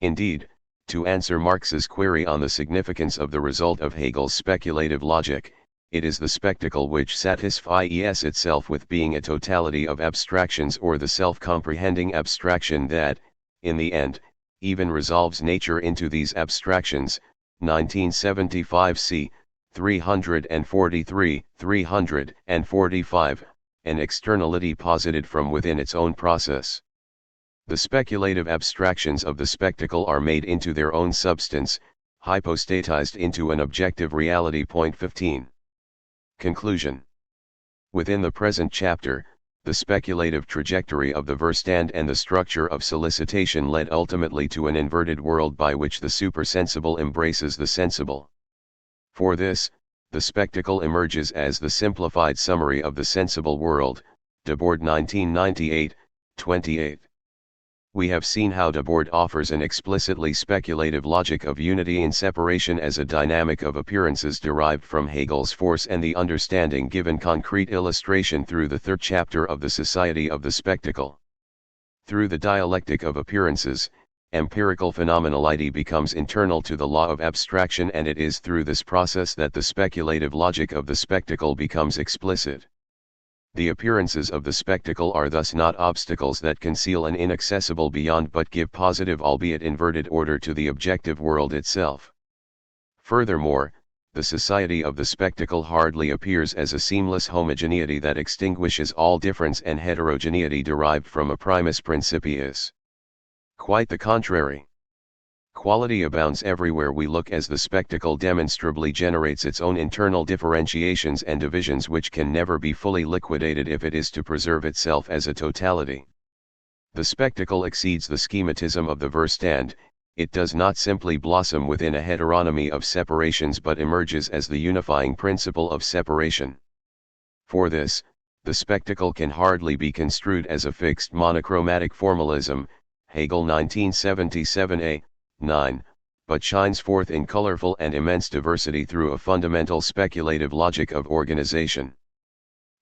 Indeed, to answer Marx's query on the significance of the result of Hegel's speculative logic, it is the spectacle which satisfies itself with being a totality of abstractions or the self-comprehending abstraction that, in the end, even resolves nature into these abstractions. 1975 c. 343, 345, an externality posited from within its own process. The speculative abstractions of the spectacle are made into their own substance, hypostatized into an objective reality. 15. Conclusion. Within the present chapter, the speculative trajectory of the Verstand and the structure of solicitation led ultimately to an inverted world by which the supersensible embraces the sensible. For this, the spectacle emerges as the simplified summary of the sensible world. Debord 1998, 28. We have seen how Debord offers an explicitly speculative logic of unity in separation as a dynamic of appearances derived from Hegel's force and the understanding given concrete illustration through the third chapter of the Society of the Spectacle. Through the dialectic of appearances, empirical phenomenality becomes internal to the law of abstraction, and it is through this process that the speculative logic of the spectacle becomes explicit. The appearances of the spectacle are thus not obstacles that conceal an inaccessible beyond but give positive albeit inverted order to the objective world itself. Furthermore, the society of the spectacle hardly appears as a seamless homogeneity that extinguishes all difference and heterogeneity derived from a primus principiis. Quite the contrary. Quality abounds everywhere we look, as the spectacle demonstrably generates its own internal differentiations and divisions which can never be fully liquidated if it is to preserve itself as a totality. The spectacle exceeds the schematism of the Verstand. It does not simply blossom within a heteronomy of separations but emerges as the unifying principle of separation. For this, the spectacle can hardly be construed as a fixed monochromatic formalism, Hegel 1977a, 9, but shines forth in colorful and immense diversity through a fundamental speculative logic of organization.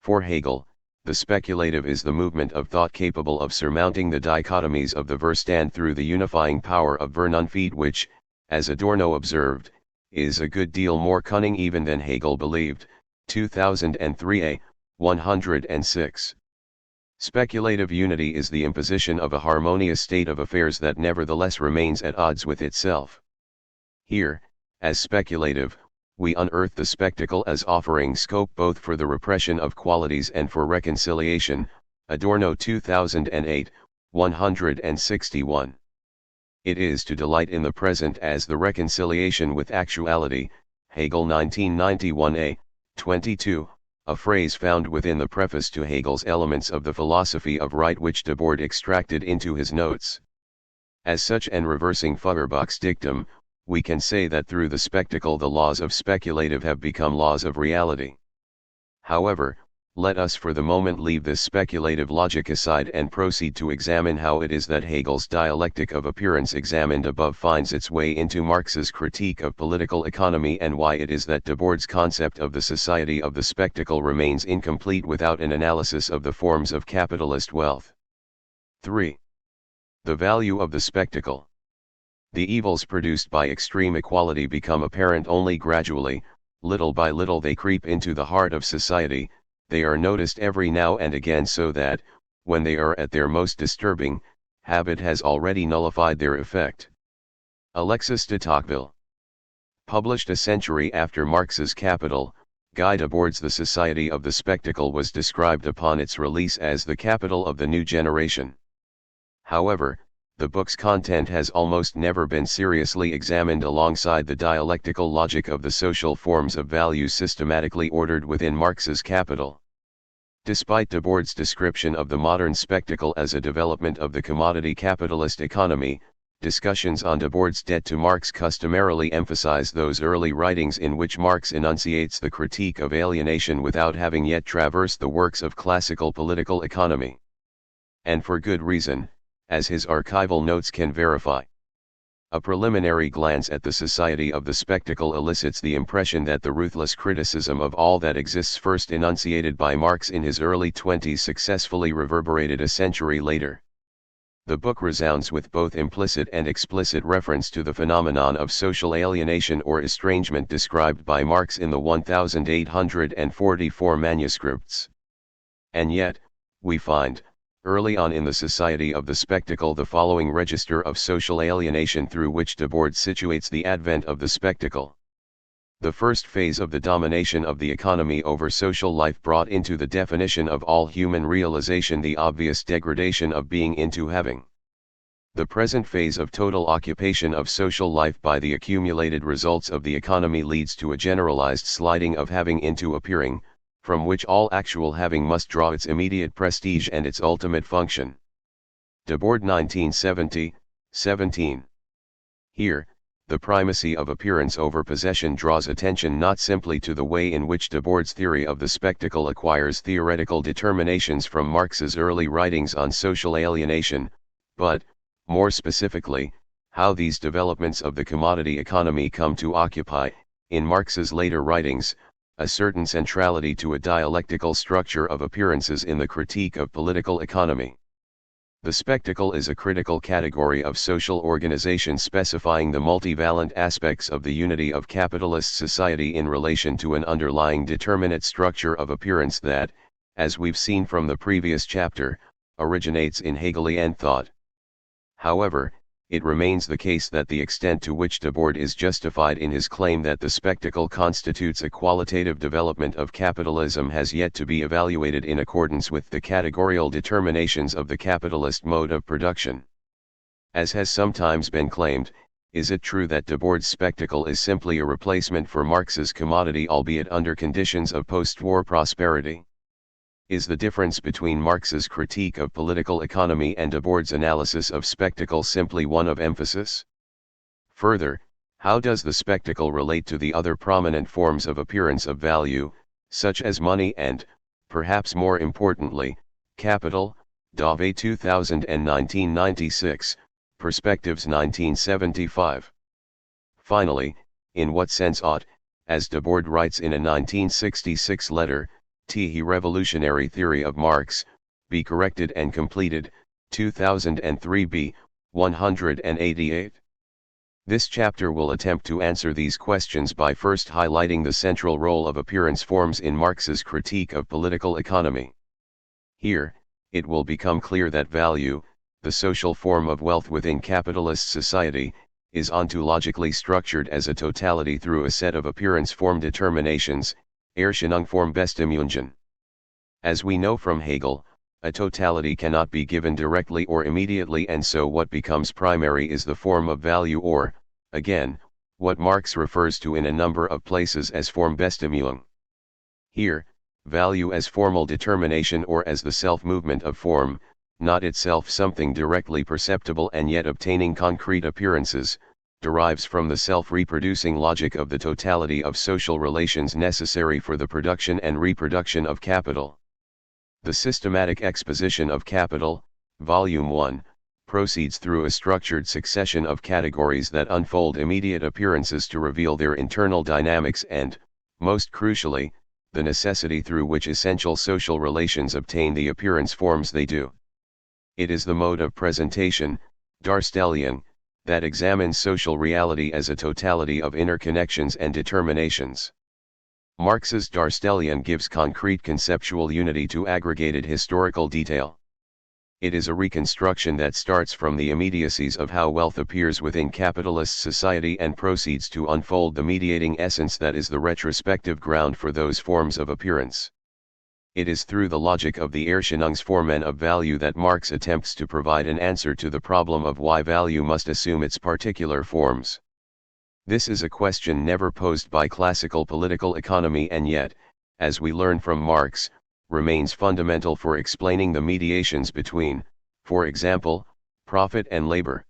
For Hegel, the speculative is the movement of thought capable of surmounting the dichotomies of the Verstand through the unifying power of Vernunft, which, as Adorno observed, is a good deal more cunning even than Hegel believed. 2003a, 106. Speculative unity is the imposition of a harmonious state of affairs that nevertheless remains at odds with itself. Here, as speculative, we unearth the spectacle as offering scope both for the repression of qualities and for reconciliation. Adorno 2008, 161. It is to delight in the present as the reconciliation with actuality. Hegel 1991a, 22. A phrase found within the preface to Hegel's Elements of the Philosophy of Right, which Debord extracted into his notes. As such, and reversing Feuerbach's dictum, we can say that through the spectacle the laws of speculative have become laws of reality. However, let us for the moment leave this speculative logic aside and proceed to examine how it is that Hegel's dialectic of appearance examined above finds its way into Marx's critique of political economy, and why it is that Debord's concept of the society of the spectacle remains incomplete without an analysis of the forms of capitalist wealth. 3. The value of the spectacle. The evils produced by extreme equality become apparent only gradually. Little by little they creep into the heart of society. They are noticed every now and again, so that, when they are at their most disturbing, habit has already nullified their effect. Alexis de Tocqueville. Published a century after Marx's Capital, Guy Debord's The Society of the Spectacle was described upon its release as the capital of the new generation. However, the book's content has almost never been seriously examined alongside the dialectical logic of the social forms of value systematically ordered within Marx's Capital. Despite Debord's description of the modern spectacle as a development of the commodity capitalist economy, discussions on Debord's debt to Marx customarily emphasize those early writings in which Marx enunciates the critique of alienation without having yet traversed the works of classical political economy. And for good reason, as his archival notes can verify. A preliminary glance at the society of the spectacle elicits the impression that the ruthless criticism of all that exists first enunciated by Marx in his early 20s successfully reverberated a century later. The book resounds with both implicit and explicit reference to the phenomenon of social alienation or estrangement described by Marx in the 1844 manuscripts. And yet, we find, early on in the society of the spectacle, the following register of social alienation through which Debord situates the advent of the spectacle. The first phase of the domination of the economy over social life brought into the definition of all human realization the obvious degradation of being into having. The present phase of total occupation of social life by the accumulated results of the economy leads to a generalized sliding of having into appearing, from which all actual having must draw its immediate prestige and its ultimate function. Debord 1970, 17. Here, the primacy of appearance over possession draws attention not simply to the way in which Debord's theory of the spectacle acquires theoretical determinations from Marx's early writings on social alienation, but, more specifically, how these developments of the commodity economy come to occupy, in Marx's later writings, a certain centrality to a dialectical structure of appearances in the critique of political economy. The spectacle is a critical category of social organization specifying the multivalent aspects of the unity of capitalist society in relation to an underlying determinate structure of appearance that, as we've seen from the previous chapter, originates in Hegelian thought. However, it remains the case that the extent to which Debord is justified in his claim that the spectacle constitutes a qualitative development of capitalism has yet to be evaluated in accordance with the categorical determinations of the capitalist mode of production. As has sometimes been claimed, is it true that Debord's spectacle is simply a replacement for Marx's commodity, albeit under conditions of post-war prosperity? Is the difference between Marx's critique of political economy and Debord's analysis of spectacle simply one of emphasis? Further, how does the spectacle relate to the other prominent forms of appearance of value, such as money and, perhaps more importantly, capital? Dave 2000 and 1996, Perspectives 1975. Finally, in what sense ought, as Debord writes in a 1966 letter, the revolutionary theory of Marx, be corrected and completed, 2003 b. 188. This chapter will attempt to answer these questions by first highlighting the central role of appearance forms in Marx's critique of political economy. Here, it will become clear that value, the social form of wealth within capitalist society, is ontologically structured as a totality through a set of appearance form determinations, Erscheinungsformbestimmungen. As we know from Hegel, a totality cannot be given directly or immediately, and so what becomes primary is the form of value, or, again, what Marx refers to in a number of places as Formbestimmung. Here, value as formal determination or as the self-movement of form, not itself something directly perceptible and yet obtaining concrete appearances, derives from the self-reproducing logic of the totality of social relations necessary for the production and reproduction of capital. The systematic exposition of capital, Volume 1, proceeds through a structured succession of categories that unfold immediate appearances to reveal their internal dynamics and, most crucially, the necessity through which essential social relations obtain the appearance forms they do. It is the mode of presentation, Darstellung, that examines social reality as a totality of interconnections and determinations. Marx's Darstellung gives concrete conceptual unity to aggregated historical detail. It is a reconstruction that starts from the immediacies of how wealth appears within capitalist society and proceeds to unfold the mediating essence that is the retrospective ground for those forms of appearance. It is through the logic of the Erscheinungsformen of value that Marx attempts to provide an answer to the problem of why value must assume its particular forms. This is a question never posed by classical political economy and yet, as we learn from Marx, remains fundamental for explaining the mediations between, for example, profit and labor.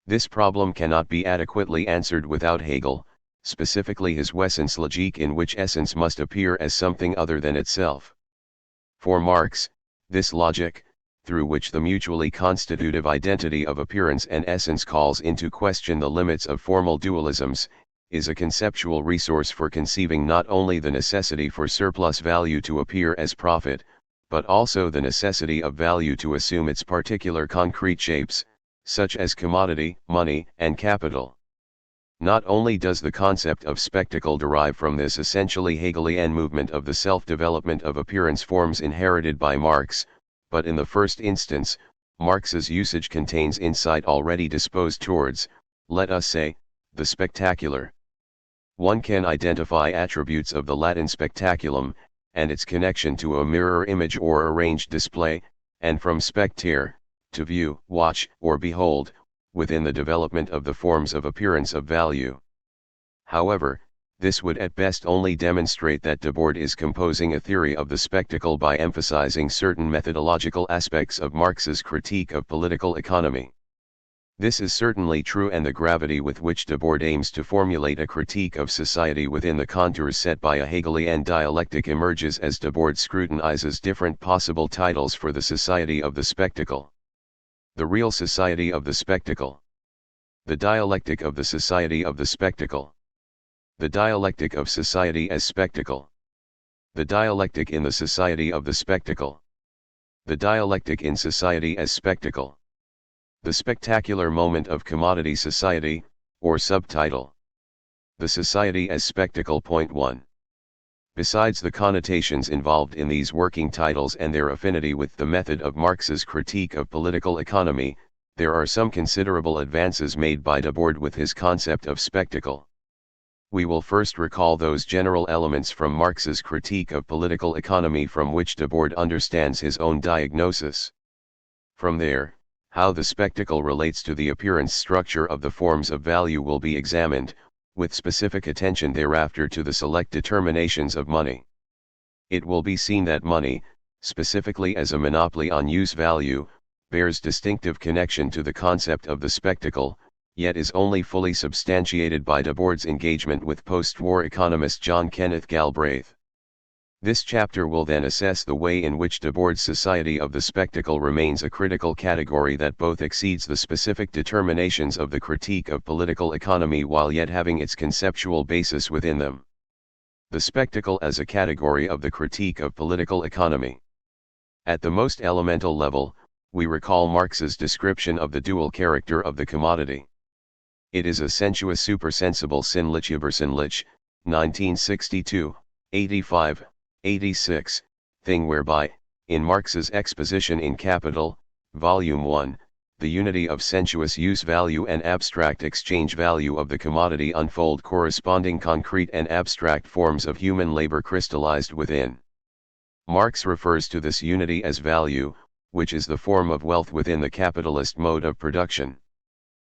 This problem cannot be adequately answered without Hegel, specifically his Wesenslogik, in which essence must appear as something other than itself. For Marx, this logic, through which the mutually constitutive identity of appearance and essence calls into question the limits of formal dualisms, is a conceptual resource for conceiving not only the necessity for surplus value to appear as profit, but also the necessity of value to assume its particular concrete shapes, such as commodity, money, and capital. Not only does the concept of spectacle derive from this essentially Hegelian movement of the self-development of appearance forms inherited by Marx, but in the first instance, Marx's usage contains insight already disposed towards, let us say, the spectacular. One can identify attributes of the Latin spectaculum, and its connection to a mirror image or arranged display, and from spectare, to view, watch, or behold, within the development of the forms of appearance of value. However, this would at best only demonstrate that Debord is composing a theory of the spectacle by emphasizing certain methodological aspects of Marx's critique of political economy. This is certainly true, and the gravity with which Debord aims to formulate a critique of society within the contours set by a Hegelian dialectic emerges as Debord scrutinizes different possible titles for the society of the spectacle. The real society of the spectacle. The dialectic of the society of the spectacle. The dialectic of society as spectacle. The dialectic in the society of the spectacle. The dialectic in society as spectacle. The spectacular moment of commodity society, or subtitle. The society as spectacle. Point 1. Besides the connotations involved in these working titles and their affinity with the method of Marx's critique of political economy, there are some considerable advances made by Debord with his concept of spectacle. We will first recall those general elements from Marx's critique of political economy from which Debord understands his own diagnosis. From there, how the spectacle relates to the appearance structure of the forms of value will be examined, with specific attention thereafter to the select determinations of money. It will be seen that money, specifically as a monopoly on use value, bears distinctive connection to the concept of the spectacle, yet is only fully substantiated by Debord's engagement with post-war economist John Kenneth Galbraith. This chapter will then assess the way in which Debord's society of the spectacle remains a critical category that both exceeds the specific determinations of the critique of political economy while yet having its conceptual basis within them. The spectacle as a category of the critique of political economy. At the most elemental level, we recall Marx's description of the dual character of the commodity. It is a sensuous supersensible sinnlich übersinnlich, 1962, 85, 86, thing whereby, in Marx's exposition in Capital, Volume 1, the unity of sensuous use value and abstract exchange value of the commodity unfold corresponding concrete and abstract forms of human labor crystallized within. Marx refers to this unity as value, which is the form of wealth within the capitalist mode of production.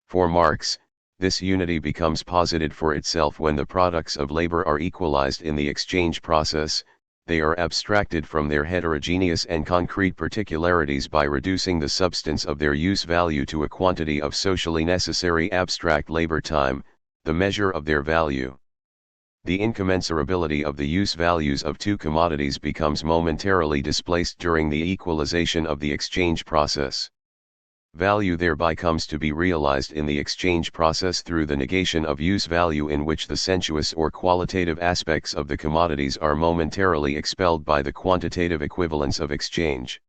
For Marx, this unity becomes posited for itself when the products of labor are equalized in the exchange process. They are abstracted from their heterogeneous and concrete particularities by reducing the substance of their use value to a quantity of socially necessary abstract labor time, the measure of their value. The incommensurability of the use values of two commodities becomes momentarily displaced during the equalization of the exchange process. Value thereby comes to be realized in the exchange process through the negation of use value, in which the sensuous or qualitative aspects of the commodities are momentarily expelled by the quantitative equivalence of exchange.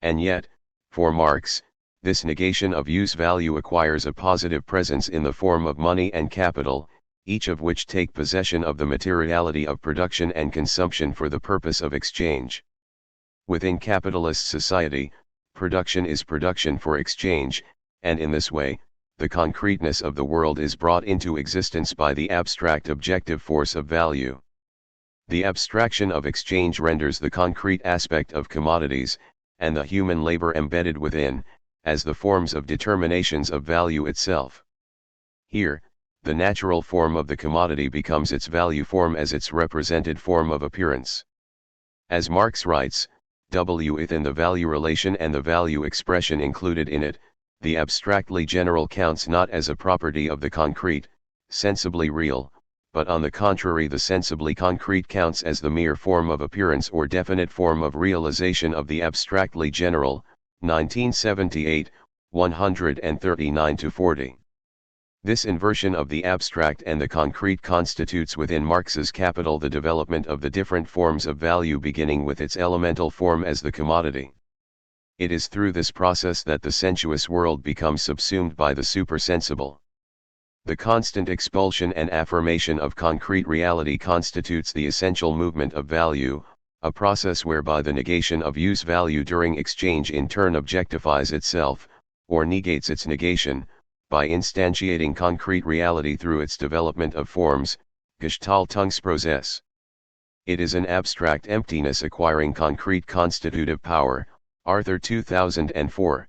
And yet, for Marx, this negation of use value acquires a positive presence in the form of money and capital, each of which take possession of the materiality of production and consumption for the purpose of exchange. Within capitalist society, production is production for exchange, and in this way, the concreteness of the world is brought into existence by the abstract objective force of value. The abstraction of exchange renders the concrete aspect of commodities, and the human labor embedded within, as the forms of determinations of value itself. Here, the natural form of the commodity becomes its value form as its represented form of appearance. As Marx writes, within the value relation and the value expression included in it, the abstractly general counts not as a property of the concrete, sensibly real, but on the contrary the sensibly concrete counts as the mere form of appearance or definite form of realization of the abstractly general, 1978, 139-40. This inversion of the abstract and the concrete constitutes within Marx's Capital the development of the different forms of value, beginning with its elemental form as the commodity. It is through this process that the sensuous world becomes subsumed by the supersensible. The constant expulsion and affirmation of concrete reality constitutes the essential movement of value, a process whereby the negation of use value during exchange in turn objectifies itself, or negates its negation, by instantiating concrete reality through its development of forms, Gestaltungsprozess. It is an abstract emptiness acquiring concrete constitutive power, Arthur 2004.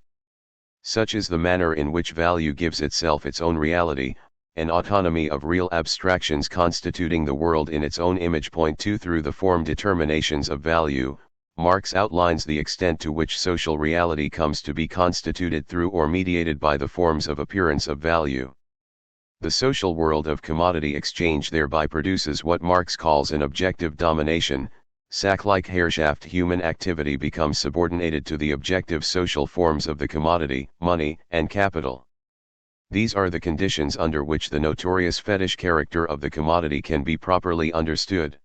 Such is the manner in which value gives itself its own reality, an autonomy of real abstractions constituting the world in its own image. Point 2. Through the form determinations of value, Marx outlines the extent to which social reality comes to be constituted through or mediated by the forms of appearance of value. The social world of commodity exchange thereby produces what Marx calls an objective domination. Sack-like Herrschaft. Human activity becomes subordinated to the objective social forms of the commodity, money, and capital. These are the conditions under which the notorious fetish character of the commodity can be properly understood.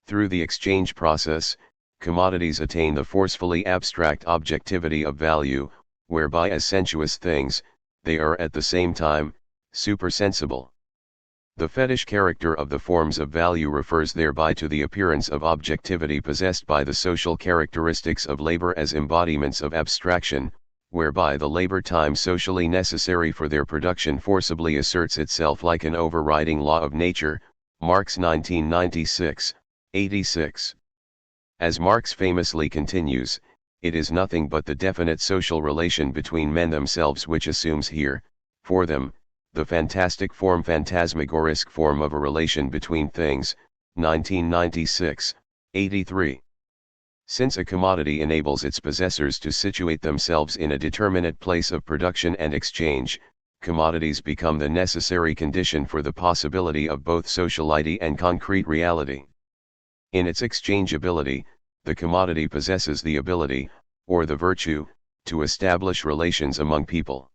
Through the exchange process, commodities attain the forcefully abstract objectivity of value, whereby as sensuous things, they are at the same time, supersensible. The fetish character of the forms of value refers thereby to the appearance of objectivity possessed by the social characteristics of labor as embodiments of abstraction, whereby the labor time socially necessary for their production forcibly asserts itself like an overriding law of nature, Marx 1996, 86. As Marx famously continues, it is nothing but the definite social relation between men themselves which assumes here, for them, the fantastic form, phantasmagoric form of a relation between things, 1996, 83. Since a commodity enables its possessors to situate themselves in a determinate place of production and exchange, commodities become the necessary condition for the possibility of both sociality and concrete reality. In its exchangeability, the commodity possesses the ability, or the virtue, to establish relations among people.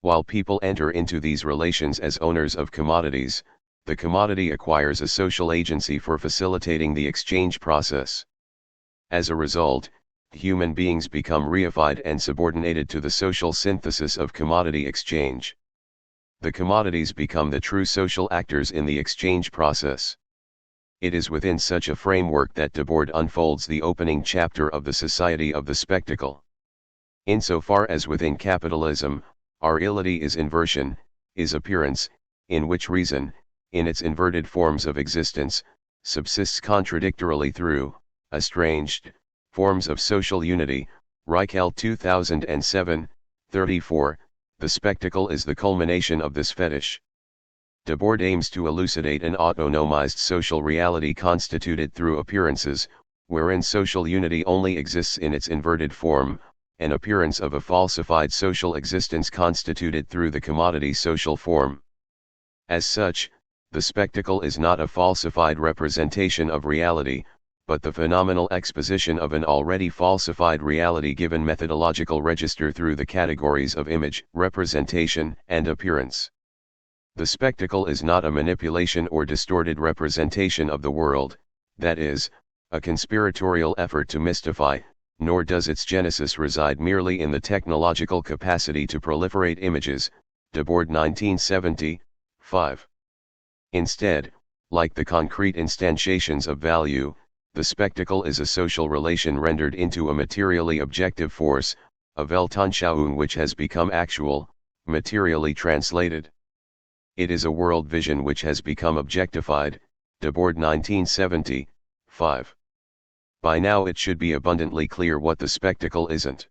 While people enter into these relations as owners of commodities, the commodity acquires a social agency for facilitating the exchange process. As a result, human beings become reified and subordinated to the social synthesis of commodity exchange. The commodities become the true social actors in the exchange process. It is within such a framework that Debord unfolds the opening chapter of the Society of the Spectacle. Insofar as within capitalism, our reality is inversion, is appearance, in which reason, in its inverted forms of existence, subsists contradictorily through estranged forms of social unity. Hegel 2007, 34. The spectacle is the culmination of this fetish. Debord aims to elucidate an autonomized social reality constituted through appearances, wherein social unity only exists in its inverted form, an appearance of a falsified social existence constituted through the commodity social form. As such, the spectacle is not a falsified representation of reality, but the phenomenal exposition of an already falsified reality given methodological register through the categories of image, representation, and appearance. The spectacle is not a manipulation or distorted representation of the world, that is, a conspiratorial effort to mystify, nor does its genesis reside merely in the technological capacity to proliferate images, Debord 1970, 5. Instead, like the concrete instantiations of value, the spectacle is a social relation rendered into a materially objective force, a Weltanschauung which has become actual, materially translated. It is a world vision which has become objectified, Debord 1970, 5. By now it should be abundantly clear what the spectacle isn't.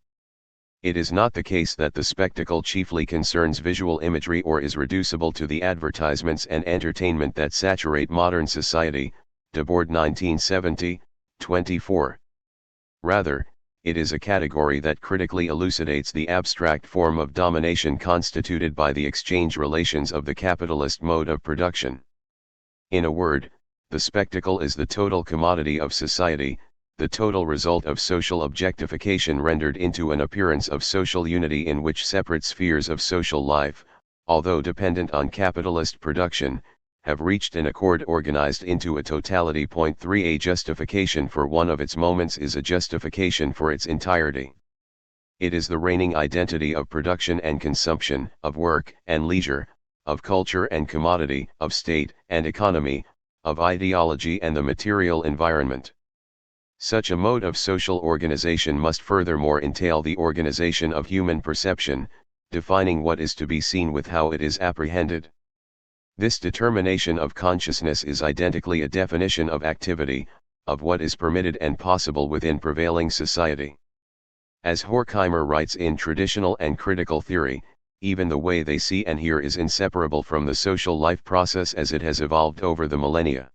It is not the case that the spectacle chiefly concerns visual imagery or is reducible to the advertisements and entertainment that saturate modern society, Debord 1970, 24. Rather, it is a category that critically elucidates the abstract form of domination constituted by the exchange relations of the capitalist mode of production. In a word, the spectacle is the total commodity of society, the total result of social objectification rendered into an appearance of social unity in which separate spheres of social life, although dependent on capitalist production, have reached an accord organized into a totality. 3. A justification for one of its moments is a justification for its entirety. It is the reigning identity of production and consumption, of work and leisure, of culture and commodity, of state and economy, of ideology and the material environment. Such a mode of social organization must furthermore entail the organization of human perception, defining what is to be seen with how it is apprehended. This determination of consciousness is identically a definition of activity, of what is permitted and possible within prevailing society. As Horkheimer writes in Traditional and Critical Theory, even the way they see and hear is inseparable from the social life process as it has evolved over the millennia.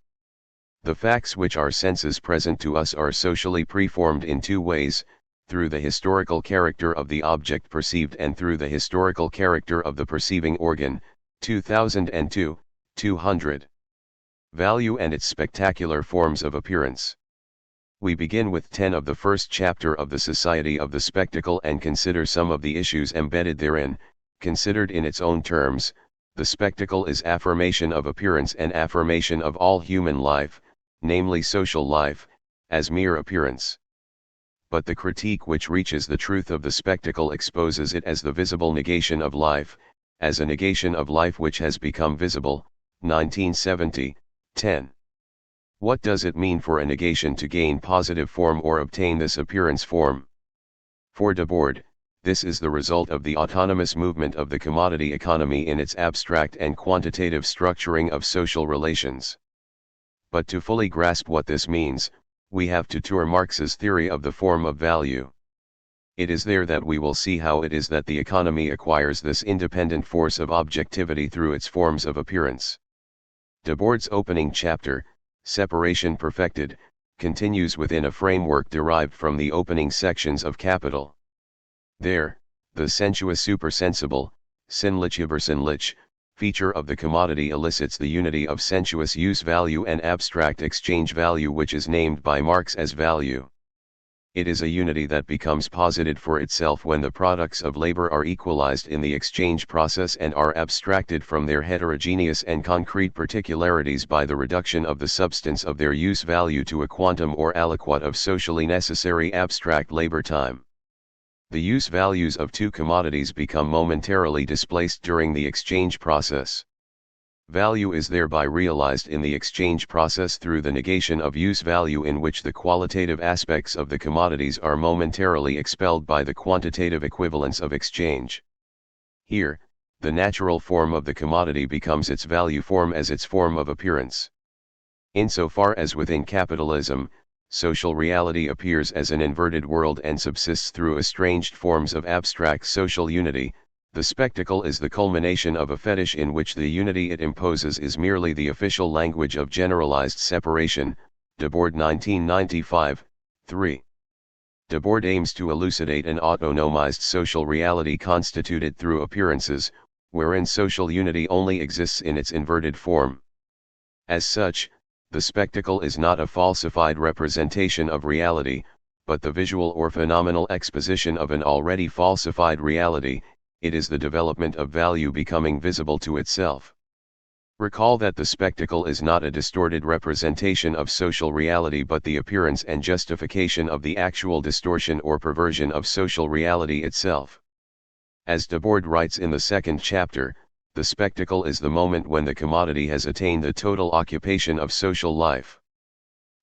The facts which our senses present to us are socially preformed in two ways, through the historical character of the object perceived and through the historical character of the perceiving organ. 2002, 200. Value and its spectacular forms of appearance. We begin with 10 of the first chapter of the Society of the Spectacle and consider some of the issues embedded therein. Considered in its own terms, the spectacle is affirmation of appearance and affirmation of all human life, namely social life, as mere appearance. But the critique which reaches the truth of the spectacle exposes it as the visible negation of life, as a negation of life which has become visible. 1970, 10. What does it mean for a negation to gain positive form or obtain this appearance form? For Debord, this is the result of the autonomous movement of the commodity economy in its abstract and quantitative structuring of social relations. But to fully grasp what this means, we have to tour Marx's theory of the form of value. It is there that we will see how it is that the economy acquires this independent force of objectivity through its forms of appearance. Debord's opening chapter, Separation Perfected, continues within a framework derived from the opening sections of Capital. There, the sensuous supersensible, sinnliche übersinnlich, feature of the commodity elicits the unity of sensuous use value and abstract exchange value which is named by Marx as value. It is a unity that becomes posited for itself when the products of labor are equalized in the exchange process and are abstracted from their heterogeneous and concrete particularities by the reduction of the substance of their use value to a quantum or aliquot of socially necessary abstract labor time. The use values of two commodities become momentarily displaced during the exchange process. Value is thereby realized in the exchange process through the negation of use value in which the qualitative aspects of the commodities are momentarily expelled by the quantitative equivalence of exchange. Here, the natural form of the commodity becomes its value form as its form of appearance. Insofar as within capitalism, social reality appears as an inverted world and subsists through estranged forms of abstract social unity, the spectacle is the culmination of a fetish in which the unity it imposes is merely the official language of generalized separation. Debord 1995, 3. Debord aims to elucidate an autonomized social reality constituted through appearances, wherein social unity only exists in its inverted form. As such, the spectacle is not a falsified representation of reality, but the visual or phenomenal exposition of an already falsified reality. It is the development of value becoming visible to itself. Recall that the spectacle is not a distorted representation of social reality but the appearance and justification of the actual distortion or perversion of social reality itself. As Debord writes in the second chapter, the spectacle is the moment when the commodity has attained the total occupation of social life.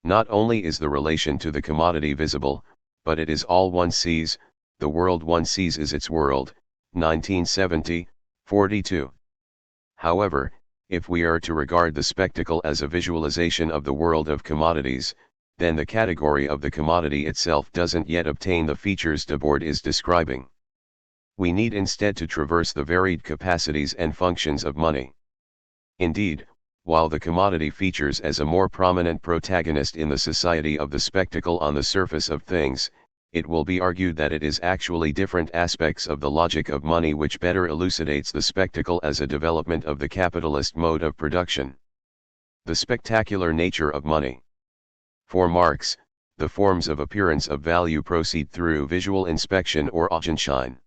Not only is the relation to the commodity visible, but it is all one sees, the world one sees is its world. 1970, 42. However, if we are to regard the spectacle as a visualization of the world of commodities, then the category of the commodity itself doesn't yet obtain the features Debord is describing. We need instead to traverse the varied capacities and functions of money. Indeed, while the commodity features as a more prominent protagonist in the society of the spectacle on the surface of things, it will be argued that it is actually different aspects of the logic of money which better elucidates the spectacle as a development of the capitalist mode of production. The spectacular nature of money. For Marx, the forms of appearance of value proceed through visual inspection or Augenschein.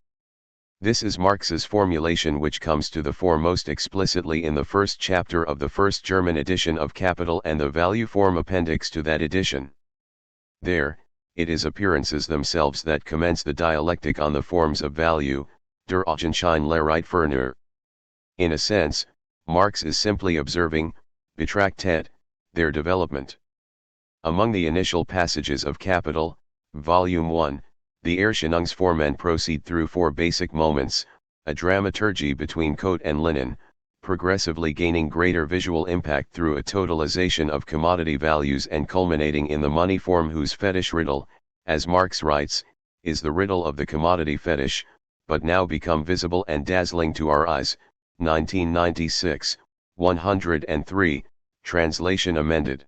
This is Marx's formulation, which comes to the fore most explicitly in the first chapter of the first German edition of Capital and the value form appendix to that edition. There, it is appearances themselves that commence the dialectic on the forms of value, der Augenschein Lehrreitferner. In a sense, Marx is simply observing, betrachtet, their development. Among the initial passages of Capital, Volume 1, the Erscheinungsformen proceed through four basic moments, a dramaturgy between coat and linen, progressively gaining greater visual impact through a totalization of commodity values and culminating in the money form whose fetish riddle, as Marx writes, is the riddle of the commodity fetish, but now become visible and dazzling to our eyes, 1996, 103, translation amended.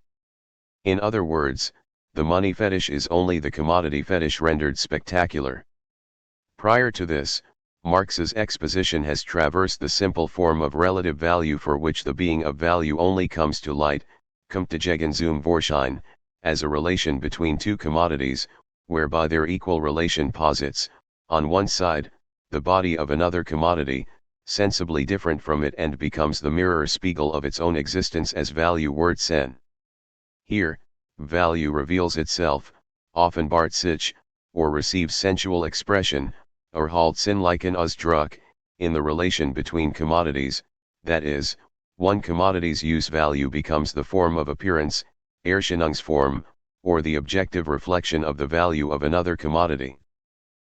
In other words, the money fetish is only the commodity fetish rendered spectacular. Prior to this, Marx's exposition has traversed the simple form of relative value for which the being of value only comes to light, kommt die Gegen zum Vorschein, as a relation between two commodities, whereby their equal relation posits, on one side, the body of another commodity, sensibly different from it, and becomes the mirror spiegel of its own existence as value word sen. Here, value reveals itself, often bart sich, or receives sensual expression, or halt sinnlichen Ausdruck, in the relation between commodities, that is, one commodity's use value becomes the form of appearance, Erscheinungsform, or the objective reflection of the value of another commodity.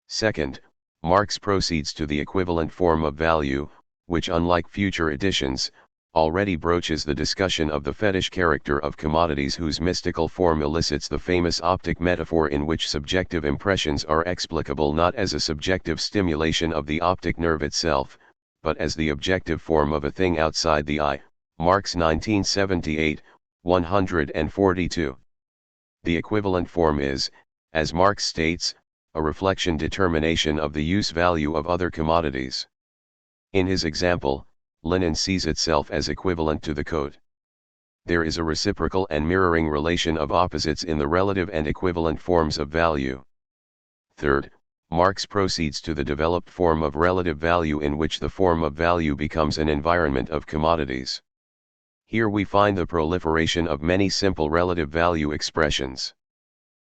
Second, Marx proceeds to the equivalent form of value, which, unlike future editions, already broaches the discussion of the fetish character of commodities, whose mystical form elicits the famous optic metaphor in which subjective impressions are explicable not as a subjective stimulation of the optic nerve itself, but as the objective form of a thing outside the eye, Marx 1978, 142. The equivalent form is, as Marx states, a reflection determination of the use value of other commodities. In his example, linen sees itself as equivalent to the coat. There is a reciprocal and mirroring relation of opposites in the relative and equivalent forms of value. Third, Marx proceeds to the developed form of relative value, in which the form of value becomes an environment of commodities. Here we find the proliferation of many simple relative value expressions.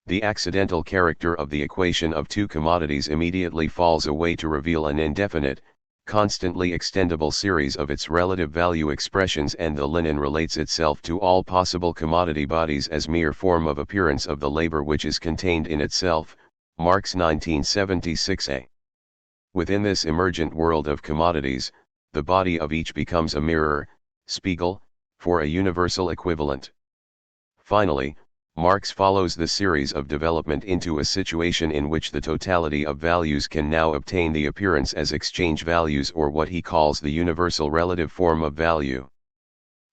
The accidental character of the equation of two commodities immediately falls away to reveal an indefinite, constantly extendable series of its relative value expressions, and the linen relates itself to all possible commodity bodies as mere form of appearance of the labor which is contained in itself, Marx 1976a. Within this emergent world of commodities, the body of each becomes a mirror, spiegel, for a universal equivalent. Finally, Marx follows the series of development into a situation in which the totality of values can now obtain the appearance as exchange values, or what he calls the universal relative form of value.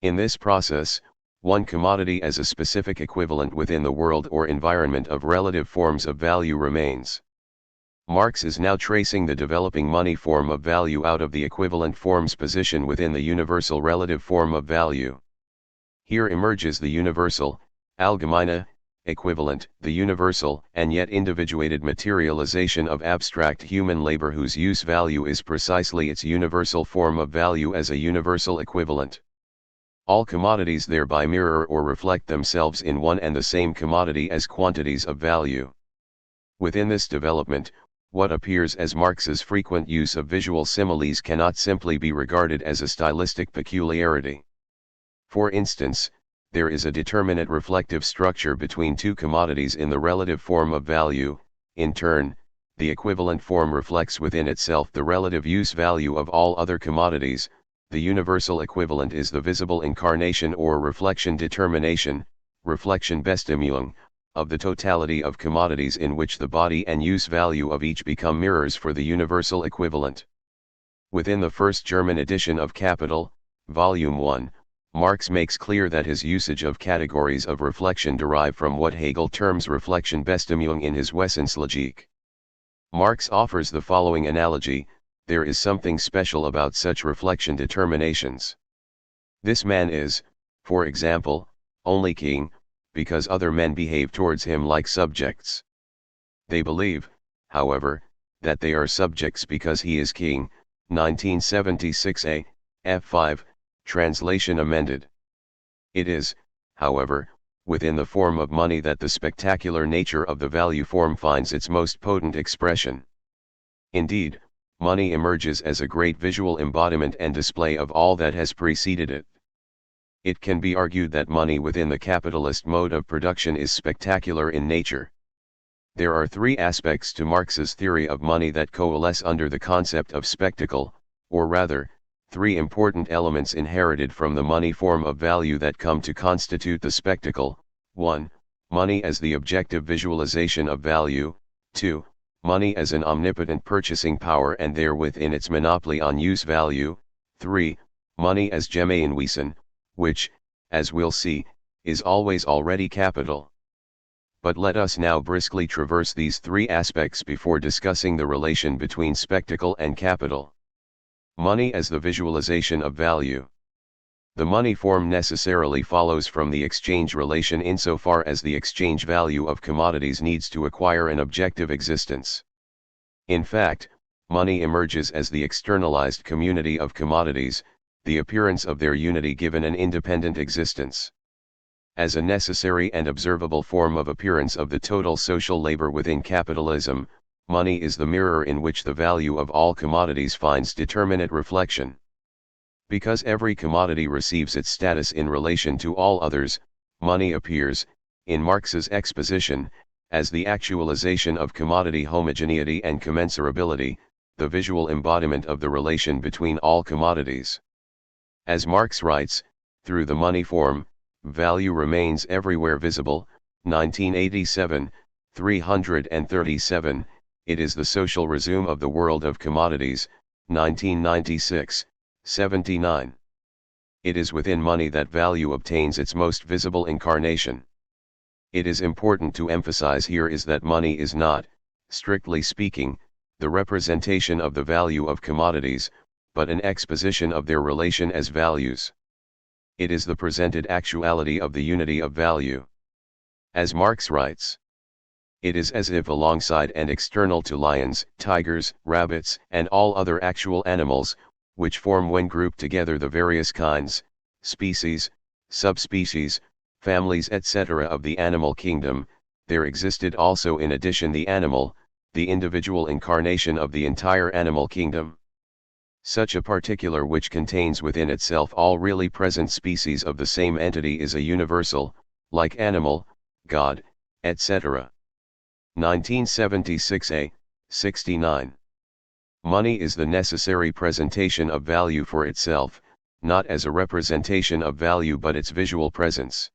In this process, one commodity as a specific equivalent within the world or environment of relative forms of value remains. Marx is now tracing the developing money form of value out of the equivalent form's position within the universal relative form of value. Here emerges the universal, allgemeine, equivalent, the universal and yet individuated materialization of abstract human labor, whose use value is precisely its universal form of value as a universal equivalent. All commodities thereby mirror or reflect themselves in one and the same commodity as quantities of value. Within this development, what appears as Marx's frequent use of visual similes cannot simply be regarded as a stylistic peculiarity. For instance, there is a determinate reflective structure between two commodities in the relative form of value. In turn, the equivalent form reflects within itself the relative use value of all other commodities. The universal equivalent is the visible incarnation or reflection determination, Reflexionbestimmung, of the totality of commodities, in which the body and use value of each become mirrors for the universal equivalent. Within the first German edition of Capital, Volume 1, Marx makes clear that his usage of categories of reflection derive from what Hegel terms Reflexionbestimmung in his Wesenslogik. Marx offers the following analogy: there is something special about such reflection determinations. This man is, for example, only king, because other men behave towards him like subjects. They believe, however, that they are subjects because he is king. 1976a, f5, translation amended. It is, however, within the form of money that the spectacular nature of the value form finds its most potent expression. Indeed, money emerges as a great visual embodiment and display of all that has preceded it. It can be argued that money within the capitalist mode of production is spectacular in nature. There are three aspects to Marx's theory of money that coalesce under the concept of spectacle, or rather, three important elements inherited from the money form of value that come to constitute the spectacle. 1. Money as the objective visualization of value. 2. Money as an omnipotent purchasing power and therewith in its monopoly on use value. 3. Money as Gemeinwesen, which, as we'll see, is always already capital. But let us now briskly traverse these three aspects before discussing the relation between spectacle and capital. Money as the visualization of value. The money form necessarily follows from the exchange relation insofar as the exchange value of commodities needs to acquire an objective existence. In fact, money emerges as the externalized community of commodities, the appearance of their unity given an independent existence. As a necessary and observable form of appearance of the total social labor within capitalism, money is the mirror in which the value of all commodities finds determinate reflection. Because every commodity receives its status in relation to all others, money appears, in Marx's exposition, as the actualization of commodity homogeneity and commensurability, the visual embodiment of the relation between all commodities. As Marx writes, through the money form, value remains everywhere visible. 1987, 337, it is the social resume of the world of commodities. 1996, 79. It is within money that value obtains its most visible incarnation. It is important to emphasize here is that money is not, strictly speaking, the representation of the value of commodities, but an exposition of their relation as values. It is the presented actuality of the unity of value. As Marx writes, it is as if alongside and external to lions, tigers, rabbits, and all other actual animals, which form when grouped together the various kinds, species, subspecies, families etc. of the animal kingdom, there existed also in addition the animal, the individual incarnation of the entire animal kingdom. Such a particular which contains within itself all really present species of the same entity is a universal, like animal, God, etc. 1976a, 69. Money is the necessary presentation of value for itself, not as a representation of value but its visual presence.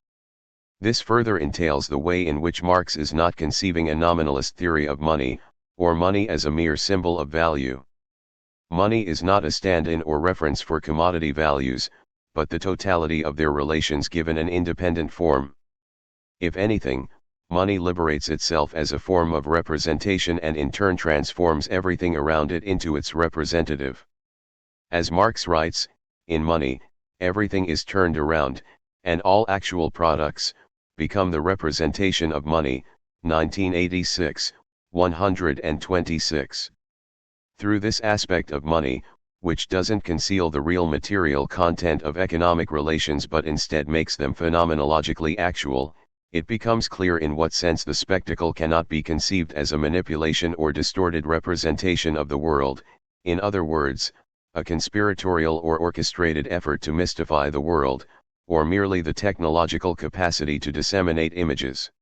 This further entails the way in which Marx is not conceiving a nominalist theory of money, or money as a mere symbol of value. Money is not a stand-in or reference for commodity values, but the totality of their relations given an independent form. If anything, money liberates itself as a form of representation and in turn transforms everything around it into its representative. As Marx writes, in money, everything is turned around, and all actual products become the representation of money. 1986, 126. Through this aspect of money, which doesn't conceal the real material content of economic relations but instead makes them phenomenologically actual, it becomes clear in what sense the spectacle cannot be conceived as a manipulation or distorted representation of the world, in other words, a conspiratorial or orchestrated effort to mystify the world, or merely the technological capacity to disseminate images.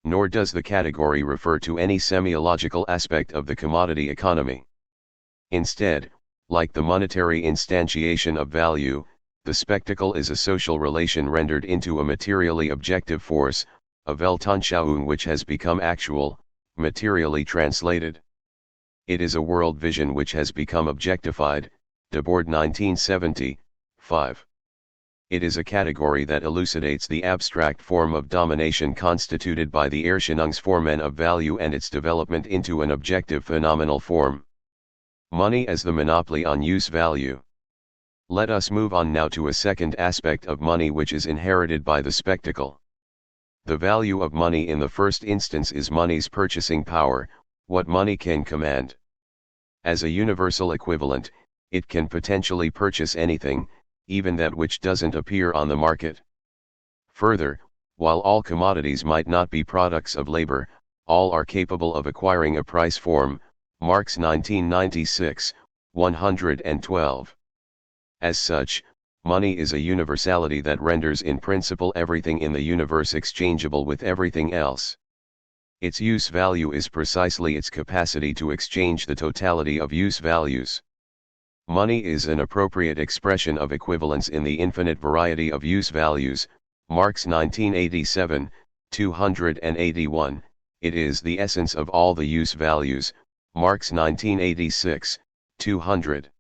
Nor does the category refer to any semiological aspect of the commodity economy. Instead, like the monetary instantiation of value, the spectacle is a social relation rendered into a materially objective force, a Weltanschauung which has become actual, materially translated. It is a world vision which has become objectified. Debord 1970, 5. It is a category that elucidates the abstract form of domination constituted by the Erscheinungsformen of value and its development into an objective phenomenal form. Money as the monopoly on use value. Let us move on now to a second aspect of money which is inherited by the spectacle. The value of money in the first instance is money's purchasing power, what money can command. As a universal equivalent, it can potentially purchase anything, even that which doesn't appear on the market. Further, while all commodities might not be products of labor, all are capable of acquiring a price form, Marx 1996, 112. As such, money is a universality that renders in principle everything in the universe exchangeable with everything else. Its use value is precisely its capacity to exchange the totality of use values. Money is an appropriate expression of equivalence in the infinite variety of use values, Marx 1987, 281, it is the essence of all the use values, Marx 1986, 200.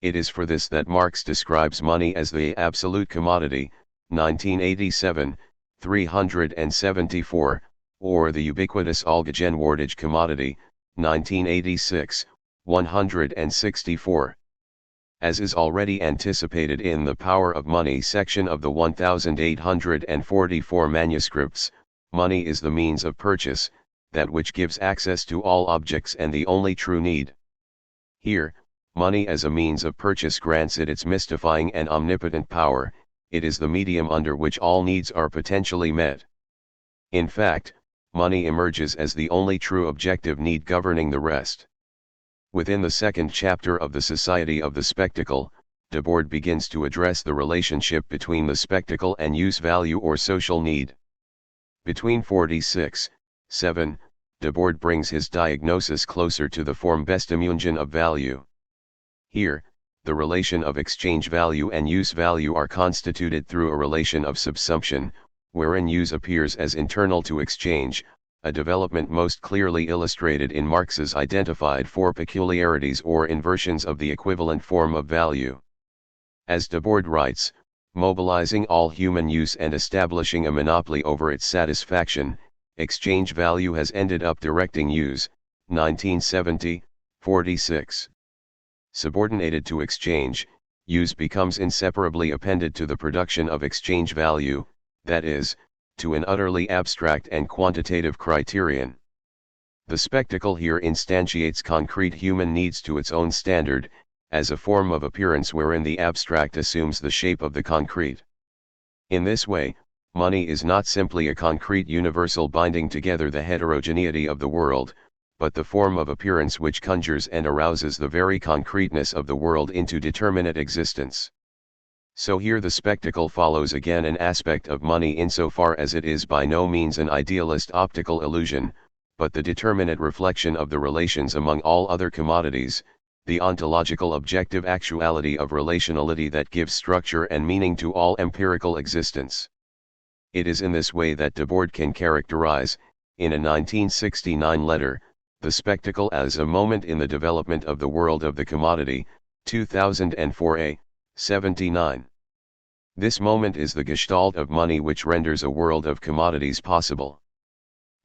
It is for this that Marx describes money as the absolute commodity, 1987, 374, or the ubiquitous allgegenwärtige commodity, 1986, 164. As is already anticipated in the Power of Money section of the 1844 manuscripts, money is the means of purchase, that which gives access to all objects and the only true need. Here, money as a means of purchase grants it its mystifying and omnipotent power, it is the medium under which all needs are potentially met. In fact, money emerges as the only true objective need governing the rest. Within the second chapter of the Society of the Spectacle, Debord begins to address the relationship between the spectacle and use value or social need. Between 46:7, Debord brings his diagnosis closer to the form Bestimungen of value. Here, the relation of exchange value and use value are constituted through a relation of subsumption, wherein use appears as internal to exchange, a development most clearly illustrated in Marx's identified four peculiarities or inversions of the equivalent form of value. As Debord writes, mobilizing all human use and establishing a monopoly over its satisfaction, exchange value has ended up directing use, 1970, 46. Subordinated to exchange, use becomes inseparably appended to the production of exchange value, that is, to an utterly abstract and quantitative criterion. The spectacle here instantiates concrete human needs to its own standard, as a form of appearance wherein the abstract assumes the shape of the concrete. In this way, money is not simply a concrete universal binding together the heterogeneity of the world, but the form of appearance which conjures and arouses the very concreteness of the world into determinate existence. So here the spectacle follows again an aspect of money insofar as it is by no means an idealist optical illusion, but the determinate reflection of the relations among all other commodities, the ontological objective actuality of relationality that gives structure and meaning to all empirical existence. It is in this way that Debord can characterize, in a 1969 letter, the spectacle as a moment in the development of the world of the commodity, 2004a, 79. This moment is the gestalt of money which renders a world of commodities possible.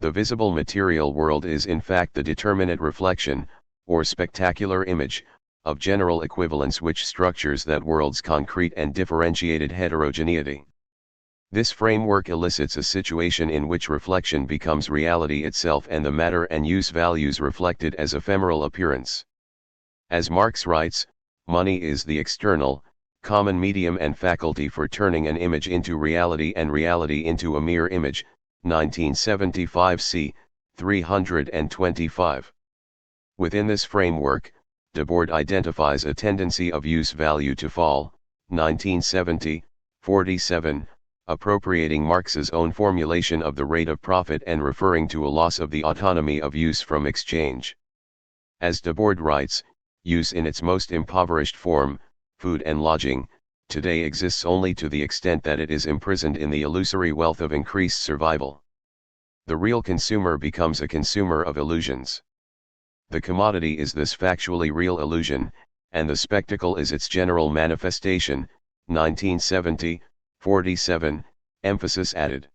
The visible material world is in fact the determinate reflection, or spectacular image, of general equivalence which structures that world's concrete and differentiated heterogeneity. This framework elicits a situation in which reflection becomes reality itself and the matter and use values reflected as ephemeral appearance. As Marx writes, money is the external, common medium and faculty for turning an image into reality and reality into a mere image, 1975 c. 325. Within this framework, Debord identifies a tendency of use value to fall, 1970, 47, appropriating Marx's own formulation of the rate of profit and referring to a loss of the autonomy of use from exchange. As Debord writes, use in its most impoverished form, food and lodging, today exists only to the extent that it is imprisoned in the illusory wealth of increased survival. The real consumer becomes a consumer of illusions. The commodity is this factually real illusion, and the spectacle is its general manifestation, 1970, 47, emphasis added.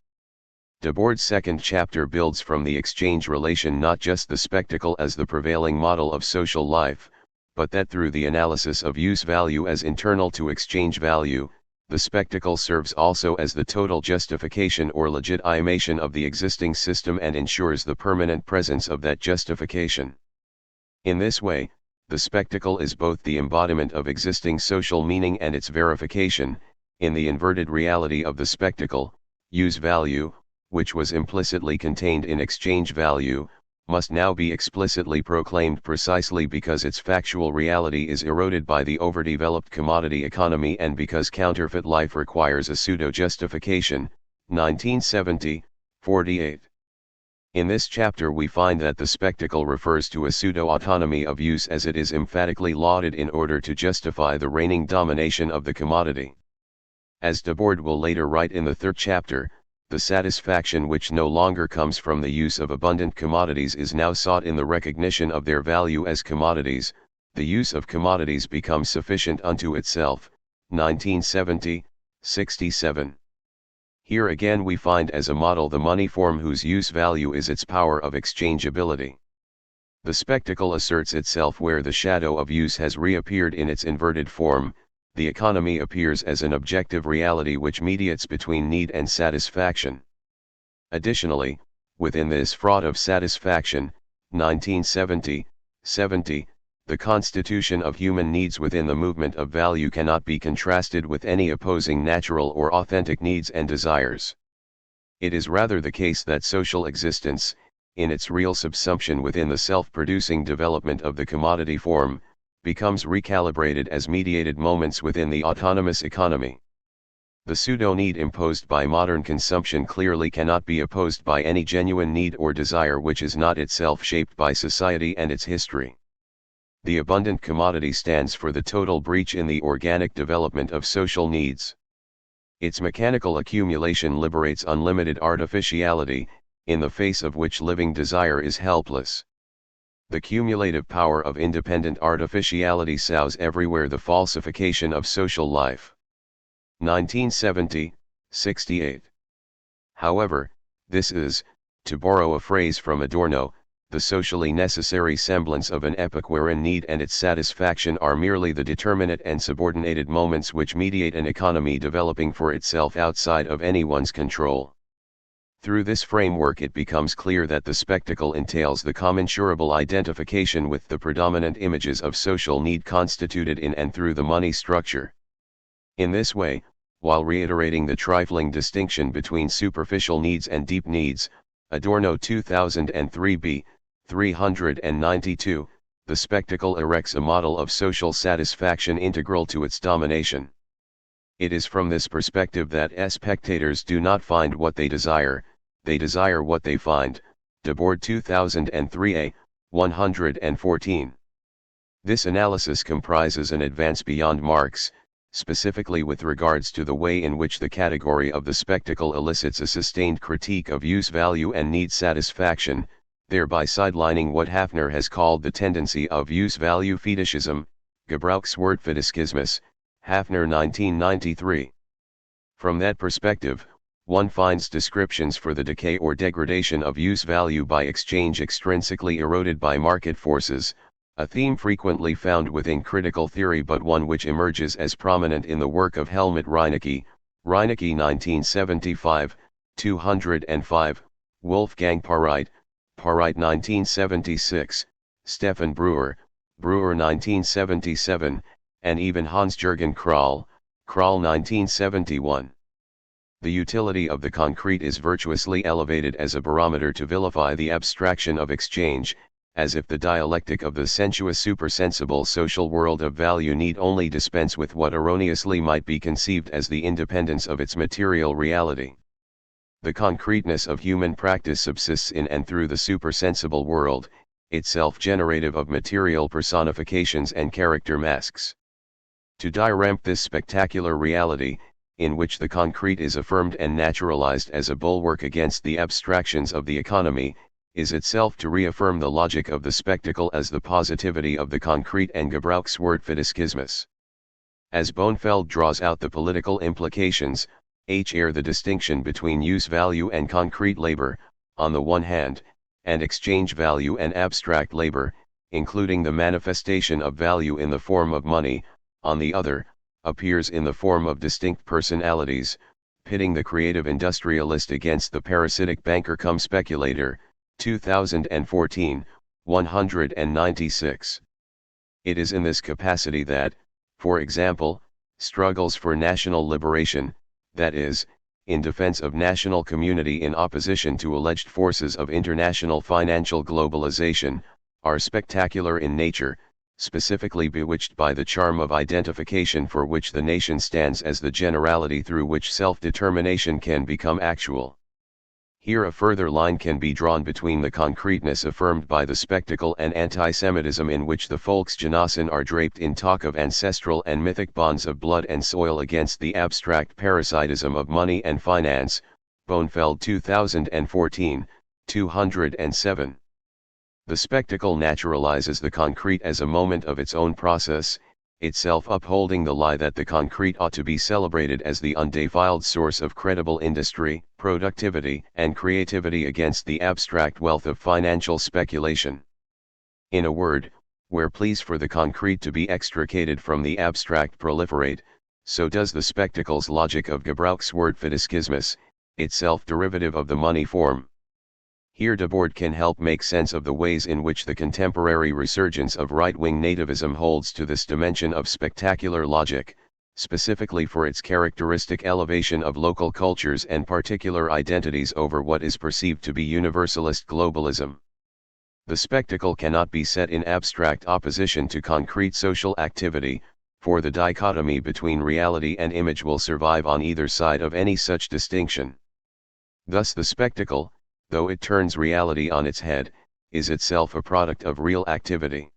Debord's second chapter builds from the exchange relation not just the spectacle as the prevailing model of social life, but that through the analysis of use value as internal to exchange value, the spectacle serves also as the total justification or legitimation of the existing system and ensures the permanent presence of that justification. In this way, the spectacle is both the embodiment of existing social meaning and its verification. In the inverted reality of the spectacle, use value, which was implicitly contained in exchange value, must now be explicitly proclaimed precisely because its factual reality is eroded by the overdeveloped commodity economy and because counterfeit life requires a pseudo-justification. 1970, 48. In this chapter we find that the spectacle refers to a pseudo-autonomy of use as it is emphatically lauded in order to justify the reigning domination of the commodity. As Debord will later write in the third chapter, the satisfaction which no longer comes from the use of abundant commodities is now sought in the recognition of their value as commodities. The use of commodities becomes sufficient unto itself. 1970, 67. Here again we find as a model the money form whose use value is its power of exchangeability. The spectacle asserts itself where the shadow of use has reappeared in its inverted form. The economy appears as an objective reality which mediates between need and satisfaction. Additionally, within this fraud of satisfaction, 1970, 70, the constitution of human needs within the movement of value cannot be contrasted with any opposing natural or authentic needs and desires. It is rather the case that social existence, in its real subsumption within the self-producing development of the commodity form, becomes recalibrated as mediated moments within the autonomous economy. The pseudo-need imposed by modern consumption clearly cannot be opposed by any genuine need or desire which is not itself shaped by society and its history. The abundant commodity stands for the total breach in the organic development of social needs. Its mechanical accumulation liberates unlimited artificiality, in the face of which living desire is helpless. The cumulative power of independent artificiality sows everywhere the falsification of social life. 1970, 68. However, this is, to borrow a phrase from Adorno, the socially necessary semblance of an epoch wherein need and its satisfaction are merely the determinate and subordinated moments which mediate an economy developing for itself outside of anyone's control. Through this framework it becomes clear that the spectacle entails the commensurable identification with the predominant images of social need constituted in and through the money structure. In this way, while reiterating the trifling distinction between superficial needs and deep needs, Adorno 2003b, 392, the spectacle erects a model of social satisfaction integral to its domination. It is from this perspective that spectators do not find what they desire what they find. Debord 2003a, 114. This analysis comprises an advance beyond Marx, specifically with regards to the way in which the category of the spectacle elicits a sustained critique of use value and need satisfaction, thereby sidelining what Hafner has called the tendency of use value fetishism, Gebrauchswertfetischismus, Hafner 1993. From that perspective, one finds descriptions for the decay or degradation of use value by exchange extrinsically eroded by market forces, a theme frequently found within critical theory but one which emerges as prominent in the work of Helmut Reinecke, 1975, 205, Wolfgang Parit, 1976, Stefan Breuer, 1977, and even Hans-Jürgen Krall, 1971. The utility of the concrete is virtuously elevated as a barometer to vilify the abstraction of exchange, as if the dialectic of the sensuous supersensible social world of value need only dispense with what erroneously might be conceived as the independence of its material reality. The concreteness of human practice subsists in and through the supersensible world, itself generative of material personifications and character masks. To direct this spectacular reality, in which the concrete is affirmed and naturalized as a bulwark against the abstractions of the economy, is itself to reaffirm the logic of the spectacle as the positivity of the concrete and Gebrauchswertfetischismus. As Bonefeld draws out the political implications, the distinction between use value and concrete labor, on the one hand, and exchange value and abstract labor, including the manifestation of value in the form of money, on the other, appears in the form of distinct personalities, pitting the creative industrialist against the parasitic banker-cum-speculator, 2014, 196. It is in this capacity that, for example, struggles for national liberation, that is, in defense of national community in opposition to alleged forces of international financial globalization, are spectacular in nature, specifically bewitched by the charm of identification for which the nation stands as the generality through which self-determination can become actual. Here a further line can be drawn between the concreteness affirmed by the spectacle and anti-Semitism in which the Volksgenossen are draped in talk of ancestral and mythic bonds of blood and soil against the abstract parasitism of money and finance, Bonefeld 2014, 207. The spectacle naturalizes the concrete as a moment of its own process, itself upholding the lie that the concrete ought to be celebrated as the undefiled source of credible industry, productivity, and creativity against the abstract wealth of financial speculation. In a word, where pleas for the concrete to be extricated from the abstract proliferate, so does the spectacle's logic of Gebrauchswortfetischismus, itself derivative of the money form. Here Debord can help make sense of the ways in which the contemporary resurgence of right-wing nativism holds to this dimension of spectacular logic, specifically for its characteristic elevation of local cultures and particular identities over what is perceived to be universalist globalism. The spectacle cannot be set in abstract opposition to concrete social activity, for the dichotomy between reality and image will survive on either side of any such distinction. Thus the spectacle, though it turns reality on its head, is itself a product of real activity.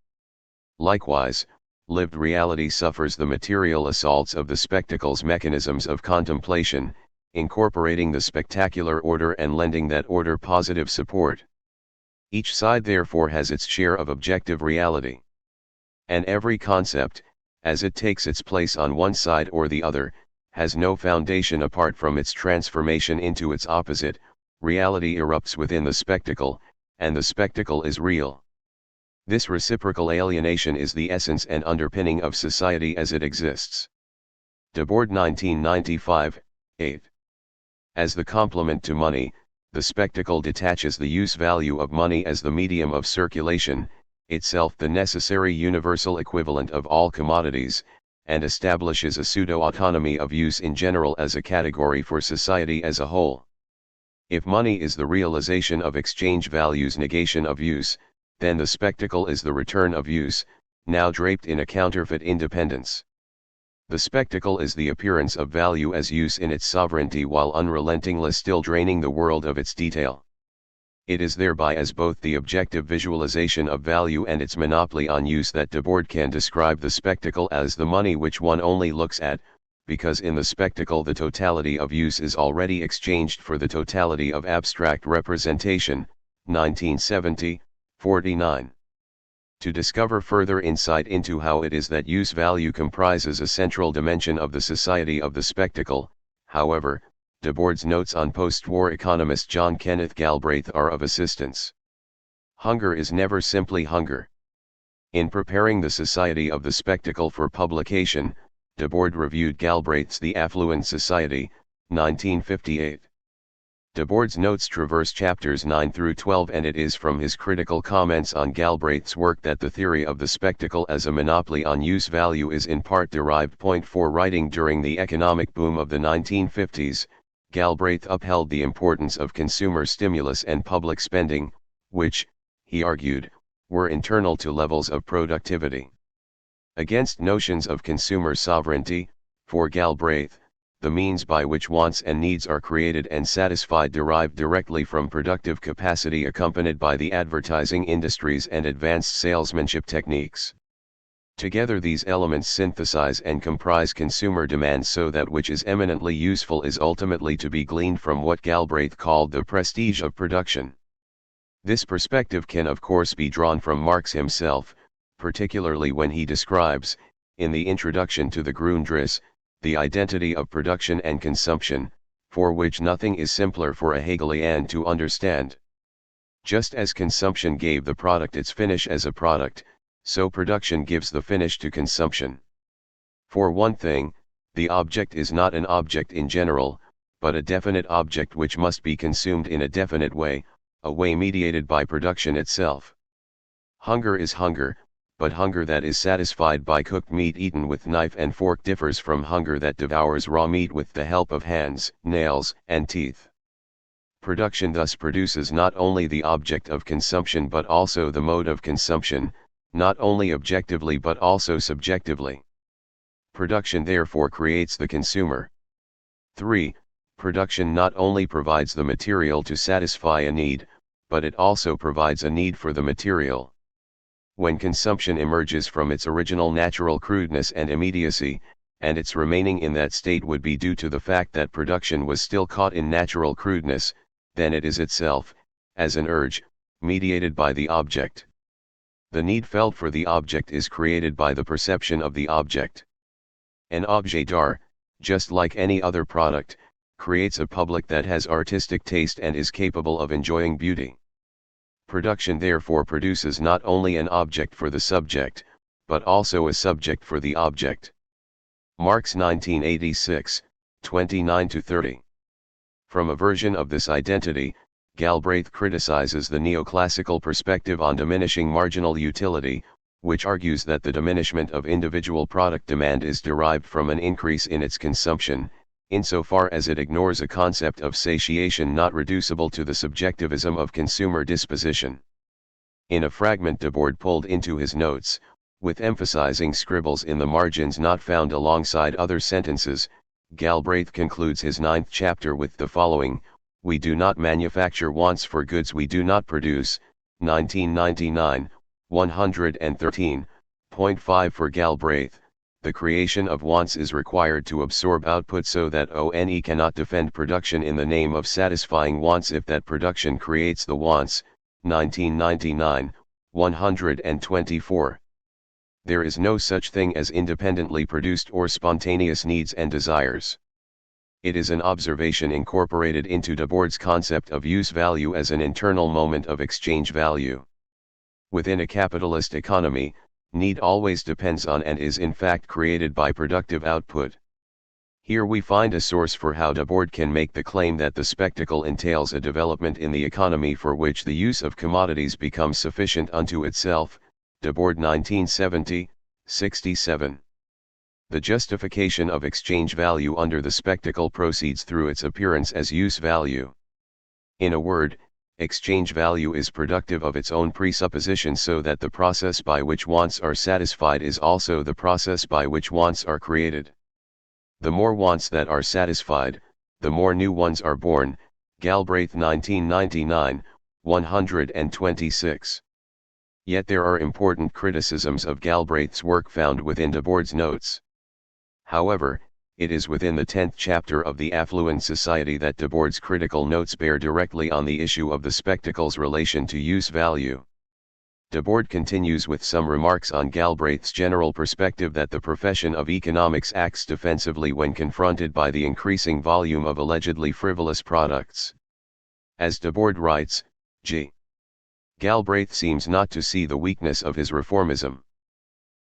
Likewise, lived reality suffers the material assaults of the spectacle's mechanisms of contemplation, incorporating the spectacular order and lending that order positive support. Each side therefore has its share of objective reality. And every concept, as it takes its place on one side or the other, has no foundation apart from its transformation into its opposite. Reality erupts within the spectacle, and the spectacle is real. This reciprocal alienation is the essence and underpinning of society as it exists. Debord 1995, 8. As the complement to money, the spectacle detaches the use value of money as the medium of circulation, itself the necessary universal equivalent of all commodities, and establishes a pseudo-autonomy of use in general as a category for society as a whole. If money is the realization of exchange value's negation of use, then the spectacle is the return of use, now draped in a counterfeit independence. The spectacle is the appearance of value as use in its sovereignty while unrelentingly still draining the world of its detail. It is thereby as both the objective visualization of value and its monopoly on use that Debord can describe the spectacle as the money which one only looks at, because in the spectacle the totality of use is already exchanged for the totality of abstract representation, 1970, 49. To discover further insight into how it is that use value comprises a central dimension of the society of the spectacle, however, Debord's notes on post-war economist John Kenneth Galbraith are of assistance. Hunger is never simply hunger. In preparing the society of the spectacle for publication, Debord reviewed Galbraith's The Affluent Society, 1958. Debord's notes traverse chapters 9 through 12, and it is from his critical comments on Galbraith's work that the theory of the spectacle as a monopoly on use value is in part derived. For writing during the economic boom of the 1950s, Galbraith upheld the importance of consumer stimulus and public spending, which, he argued, were internal to levels of productivity. Against notions of consumer sovereignty, for Galbraith, the means by which wants and needs are created and satisfied derive directly from productive capacity accompanied by the advertising industries and advanced salesmanship techniques. Together these elements synthesize and comprise consumer demand, so that which is eminently useful is ultimately to be gleaned from what Galbraith called the prestige of production. This perspective can of course be drawn from Marx himself, particularly when he describes, in the introduction to the Grundrisse, the identity of production and consumption, for which nothing is simpler for a Hegelian to understand. Just as consumption gave the product its finish as a product, so production gives the finish to consumption. For one thing, The object is not an object in general, but a definite object which must be consumed in a definite way, a way mediated by production itself. Hunger is hunger, but hunger that is satisfied by cooked meat eaten with knife and fork differs from hunger that devours raw meat with the help of hands, nails, and teeth. Production thus produces not only the object of consumption but also the mode of consumption, not only objectively but also subjectively. Production therefore creates the consumer. 3. Production not only provides the material to satisfy a need, but it also provides a need for the material. When consumption emerges from its original natural crudeness and immediacy, and its remaining in that state would be due to the fact that production was still caught in natural crudeness, then it is itself, as an urge, mediated by the object. The need felt for the object is created by the perception of the object. An objet d'art, just like any other product, creates a public that has artistic taste and is capable of enjoying beauty. Production therefore produces not only an object for the subject, but also a subject for the object. Marx 1986, 29-30. From a version of this identity, Galbraith criticizes the neoclassical perspective on diminishing marginal utility, which argues that the diminishment of individual product demand is derived from an increase in its consumption, insofar as it ignores a concept of satiation not reducible to the subjectivism of consumer disposition. In a fragment Debord pulled into his notes, with emphasizing scribbles in the margins not found alongside other sentences, Galbraith concludes his 9th chapter with the following: "We do not manufacture wants for goods we do not produce." 1999, 113.5. For Galbraith, the creation of wants is required to absorb output so that one cannot defend production in the name of satisfying wants if that production creates the wants. 1999, 124. There is no such thing as independently produced or spontaneous needs and desires. It is an observation incorporated into Debord's concept of use value as an internal moment of exchange value. Within a capitalist economy, need always depends on and is in fact created by productive output. Here we find a source for how Debord can make the claim that the spectacle entails a development in the economy for which the use of commodities becomes sufficient unto itself. Debord 1970, 67. The justification of exchange value under the spectacle proceeds through its appearance as use value. In a word, exchange value is productive of its own presupposition so that the process by which wants are satisfied is also the process by which wants are created. The more wants that are satisfied, the more new ones are born. Galbraith 1999, 126. Yet there are important criticisms of Galbraith's work found within Debord's notes. However, it is within the 10th chapter of The Affluent Society that Debord's critical notes bear directly on the issue of the spectacle's relation to use value. Debord continues with some remarks on Galbraith's general perspective that the profession of economics acts defensively when confronted by the increasing volume of allegedly frivolous products. As Debord writes, G. Galbraith seems not to see the weakness of his reformism.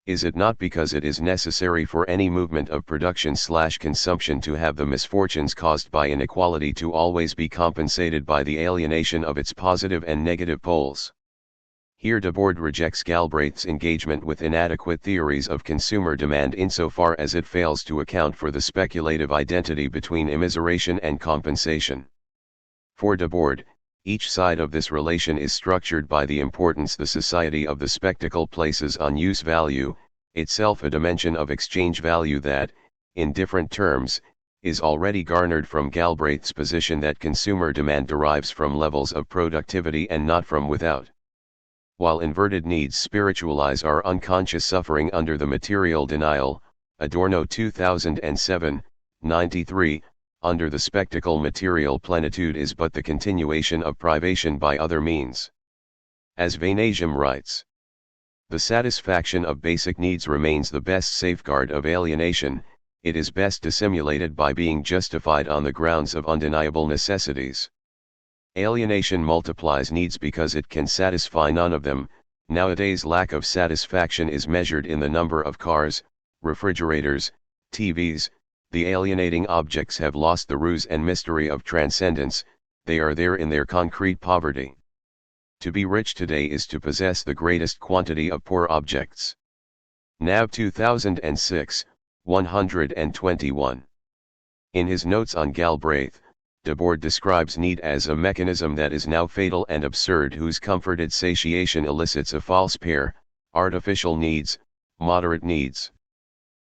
Is it not because it is necessary for any movement of production/consumption to have the misfortunes caused by inequality to always be compensated by the alienation of its positive and negative poles? Here Debord rejects Galbraith's engagement with inadequate theories of consumer demand insofar as it fails to account for the speculative identity between immiseration and compensation. For Debord, each side of this relation is structured by the importance the society of the spectacle places on use value, itself a dimension of exchange value that, in different terms, is already garnered from Galbraith's position that consumer demand derives from levels of productivity and not from without. While inverted needs spiritualize our unconscious suffering under the material denial, Adorno 2007, 93, under the spectacle material plenitude is but the continuation of privation by other means. As Vanasium writes, the satisfaction of basic needs remains the best safeguard of alienation, it is best dissimulated by being justified on the grounds of undeniable necessities. Alienation multiplies needs because it can satisfy none of them. Nowadays lack of satisfaction is measured in the number of cars, refrigerators, TVs, The alienating objects have lost the ruse and mystery of transcendence, they are there in their concrete poverty. To be rich today is to possess the greatest quantity of poor objects. Nav 2006, 121. In his notes on Galbraith, Debord describes need as a mechanism that is now fatal and absurd, whose comforted satiation elicits a false pair, artificial needs, moderate needs.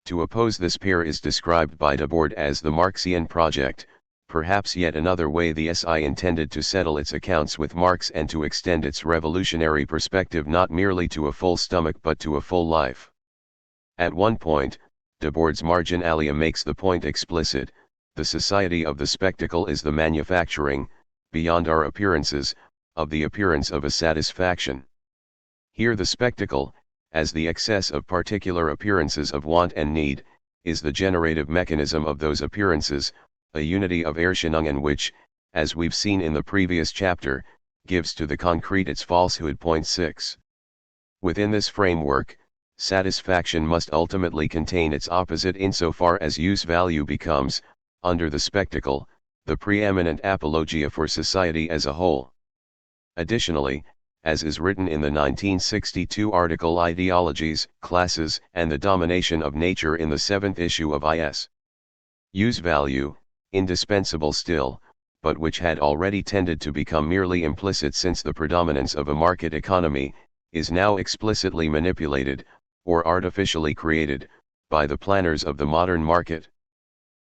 To oppose this pair is described by Debord as the Marxian project, perhaps yet another way the SI intended to settle its accounts with Marx and to extend its revolutionary perspective not merely to a full stomach but to a full life. At one point, Debord's marginalia makes the point explicit: the society of the spectacle is the manufacturing, beyond our appearances, of the appearance of a satisfaction. Here the spectacle, as the excess of particular appearances of want and need, is the generative mechanism of those appearances, a unity of Erscheinungen which, as we've seen in the previous chapter, gives to the concrete its falsehood. Point 6. Within this framework, satisfaction must ultimately contain its opposite insofar as use-value becomes, under the spectacle, the preeminent apologia for society as a whole. Additionally, as is written in the 1962 article Ideologies, Classes, and the Domination of Nature in the 7th issue of IS. Use-value, indispensable still, but which had already tended to become merely implicit since the predominance of a market economy, is now explicitly manipulated, or artificially created, by the planners of the modern market.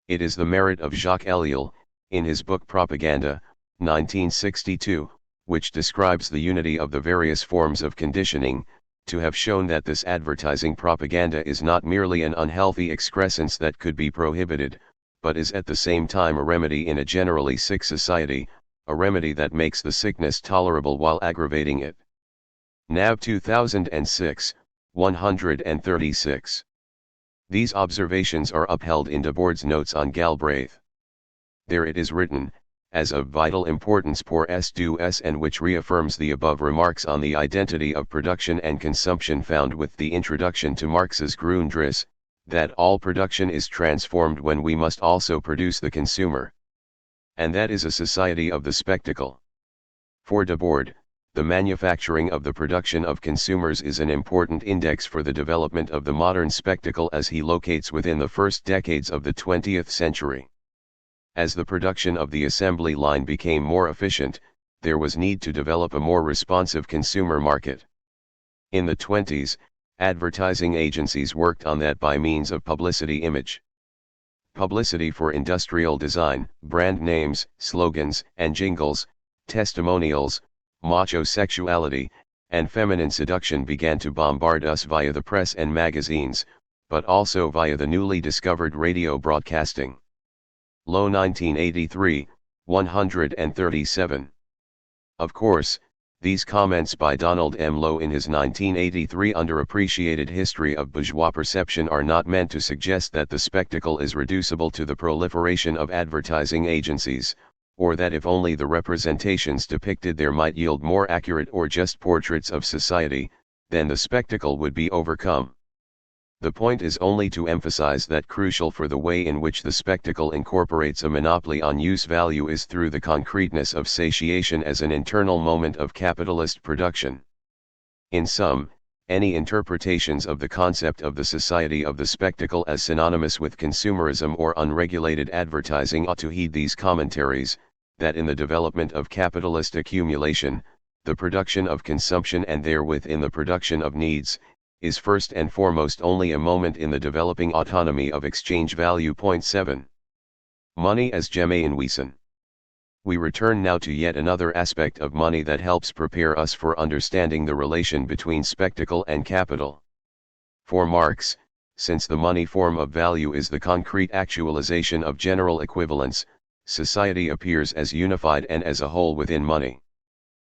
It is the merit of Jacques Ellul, in his book Propaganda, 1962, which describes the unity of the various forms of conditioning, to have shown that this advertising propaganda is not merely an unhealthy excrescence that could be prohibited, but is at the same time a remedy in a generally sick society, a remedy that makes the sickness tolerable while aggravating it. Nav 2006, 136. These observations are upheld in Debord's notes on Galbraith. There it is written, as of vital importance pour S2S, and which reaffirms the above remarks on the identity of production and consumption found with the introduction to Marx's Grundriss, that all production is transformed when we must also produce the consumer. And that is a society of the spectacle. For Debord, the manufacturing of the production of consumers is an important index for the development of the modern spectacle as he locates within the first decades of the 20th century. As the production of the assembly line became more efficient, there was need to develop a more responsive consumer market. In the 20s, advertising agencies worked on that by means of publicity image. Publicity for industrial design, brand names, slogans, and jingles, testimonials, macho sexuality, and feminine seduction began to bombard us via the press and magazines, but also via the newly discovered radio broadcasting. Low 1983, 137. Of course, these comments by Donald M. Low in his 1983 Underappreciated History of Bourgeois Perception are not meant to suggest that the spectacle is reducible to the proliferation of advertising agencies, or that if only the representations depicted there might yield more accurate or just portraits of society, then the spectacle would be overcome. The point is only to emphasize that crucial for the way in which the spectacle incorporates a monopoly on use value is through the concreteness of satiation as an internal moment of capitalist production. In sum, any interpretations of the concept of the society of the spectacle as synonymous with consumerism or unregulated advertising ought to heed these commentaries, that in the development of capitalist accumulation, the production of consumption and therewith in the production of needs, is first and foremost only a moment in the developing autonomy of exchange value. Point 7. Money as Gemeinwesen. We return now to yet another aspect of money that helps prepare us for understanding the relation between spectacle and capital. For Marx, since the money form of value is the concrete actualization of general equivalence, society appears as unified and as a whole within money.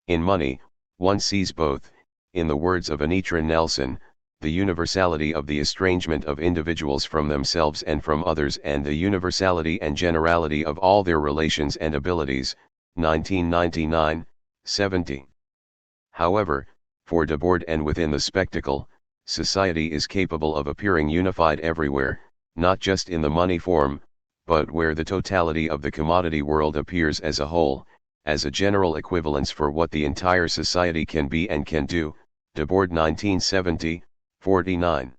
In money, one sees both, in the words of Anitra Nelson, the universality of the estrangement of individuals from themselves and from others, and the universality and generality of all their relations and abilities, 1999, 70. However, for Debord and within the spectacle, society is capable of appearing unified everywhere, not just in the money form, but where the totality of the commodity world appears as a whole, as a general equivalence for what the entire society can be and can do. Debord 1970, 49.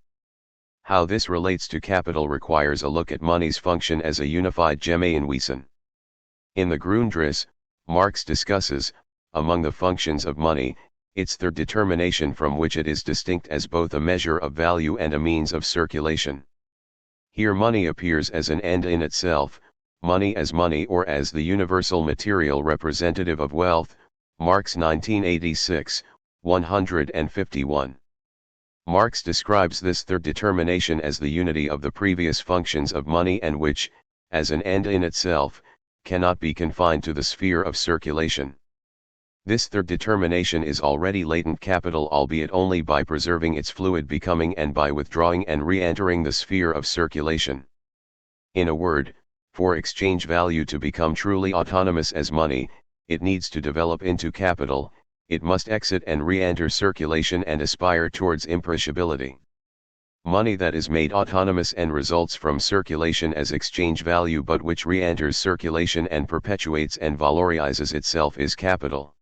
How this relates to capital requires a look at money's function as a unified Gemeinwesen. In the Grundriss, Marx discusses, among the functions of money, its third determination from which it is distinct as both a measure of value and a means of circulation. Here money appears as an end in itself, money as money or as the universal material representative of wealth, Marx 1986, 151. Marx describes this third determination as the unity of the previous functions of money and which, as an end in itself, cannot be confined to the sphere of circulation. This third determination is already latent capital, albeit only by preserving its fluid becoming and by withdrawing and re-entering the sphere of circulation. In a word, for exchange value to become truly autonomous as money, it needs to develop into capital, it must exit and re-enter circulation and aspire towards imperishability. Money that is made autonomous and results from circulation as exchange value but which re-enters circulation and perpetuates and valorizes itself is capital.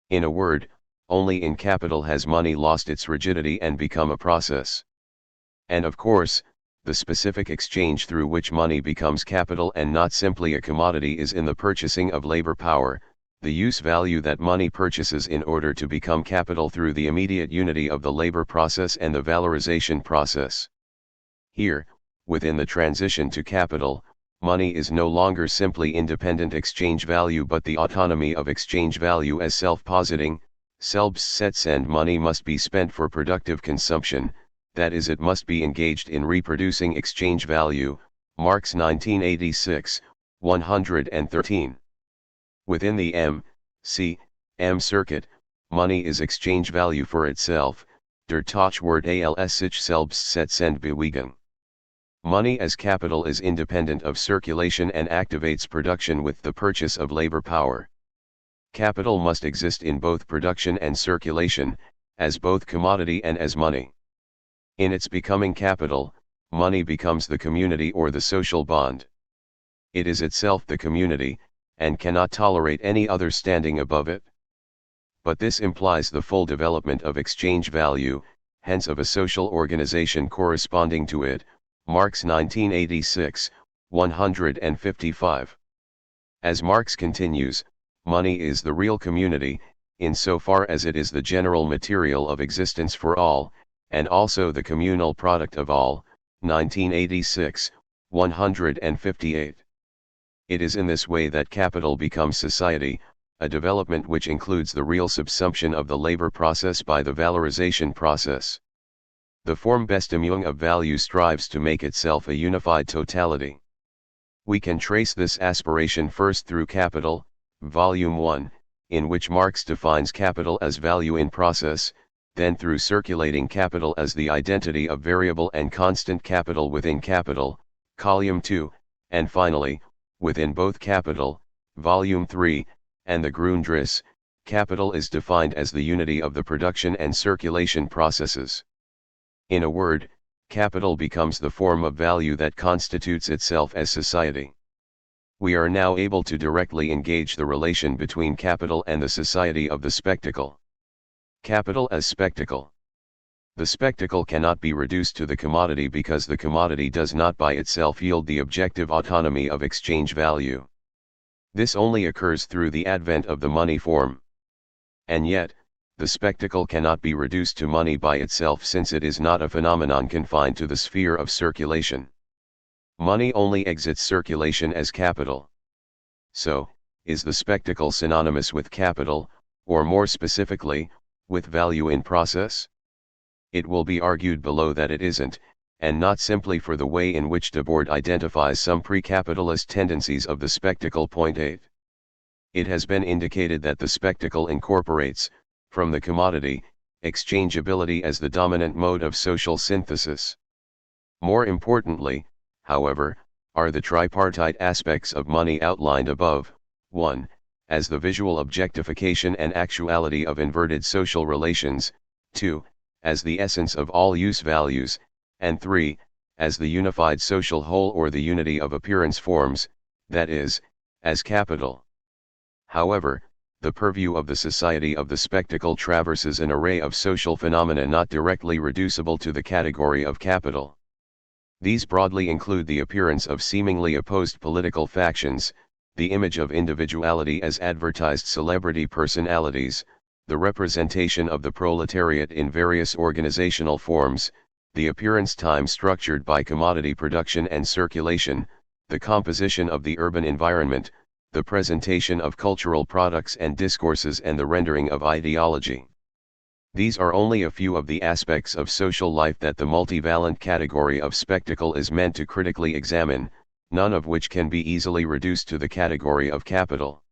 In a word, only in capital has money lost its rigidity and become a process. And of course, the specific exchange through which money becomes capital and not simply a commodity is in the purchasing of labor power, the use value that money purchases in order to become capital through the immediate unity of the labor process and the valorization process. Here, within the transition to capital, money is no longer simply independent exchange value but the autonomy of exchange value as self-positing, selbstsetz, and money must be spent for productive consumption, that is, it must be engaged in reproducing exchange value, Marx 1986, 113. Within the M circuit, money is exchange value for itself, der Tauschwert als sich selbstsetz and Bewegung. Money as capital is independent of circulation and activates production with the purchase of labor power. Capital must exist in both production and circulation, as both commodity and as money. In its becoming capital, money becomes the community or the social bond. It is itself the community, and cannot tolerate any other standing above it. But this implies the full development of exchange value, hence of a social organization corresponding to it, Marx 1986, 155. As Marx continues, money is the real community, insofar as it is the general material of existence for all, and also the communal product of all, 1986, 158. It is in this way that capital becomes society, a development which includes the real subsumption of the labor process by the valorization process. The Formbestimmung of value strives to make itself a unified totality. We can trace this aspiration first through Capital, Volume 1, in which Marx defines capital as value in process, then through circulating capital as the identity of variable and constant capital within capital, Column 2, and finally, within both Capital, Volume 3, and the Grundriss, capital is defined as the unity of the production and circulation processes. In a word, capital becomes the form of value that constitutes itself as society. We are now able to directly engage the relation between capital and the society of the spectacle. Capital as spectacle. The spectacle cannot be reduced to the commodity because the commodity does not by itself yield the objective autonomy of exchange value. This only occurs through the advent of the money form. And yet, the spectacle cannot be reduced to money by itself since it is not a phenomenon confined to the sphere of circulation. Money only exits circulation as capital. So, is the spectacle synonymous with capital, or more specifically, with value in process? It will be argued below that it isn't, and not simply for the way in which Debord identifies some pre-capitalist tendencies of the spectacle. Point 8. It has been indicated that the spectacle incorporates, from the commodity, exchangeability as the dominant mode of social synthesis. More importantly, however, are the tripartite aspects of money outlined above: 1. As the visual objectification and actuality of inverted social relations, 2. As the essence of all use values, and 3. as the unified social whole or the unity of appearance forms, that is, as capital. However, the purview of the society of the spectacle traverses an array of social phenomena not directly reducible to the category of capital. These broadly include the appearance of seemingly opposed political factions, the image of individuality as advertised celebrity personalities, the representation of the proletariat in various organizational forms, the appearance time structured by commodity production and circulation, the composition of the urban environment, the presentation of cultural products and discourses, and the rendering of ideology. These are only a few of the aspects of social life that the multivalent category of spectacle is meant to critically examine, none of which can be easily reduced to the category of capital.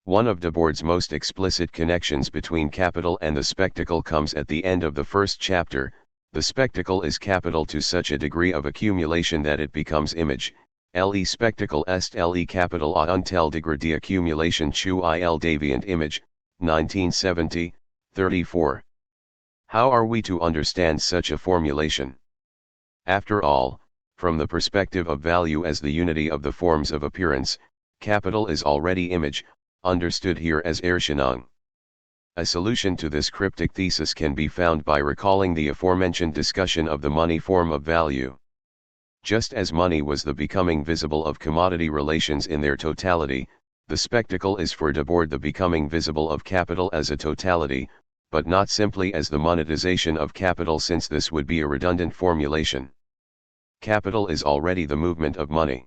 One of Debord's most explicit connections between capital and the spectacle comes at the end of the first chapter. The spectacle is capital to such a degree of accumulation that it becomes image. Le spectacle est le capital a un tel degré d'accumulation chu il devient image, 1970, 34. How are we to understand such a formulation? After all, from the perspective of value as the unity of the forms of appearance, capital is already image, understood here as Erscheinung. A solution to this cryptic thesis can be found by recalling the aforementioned discussion of the money form of value. Just as money was the becoming visible of commodity relations in their totality, the spectacle is for Debord the becoming visible of capital as a totality, but not simply as the monetization of capital, since this would be a redundant formulation. Capital is already the movement of money.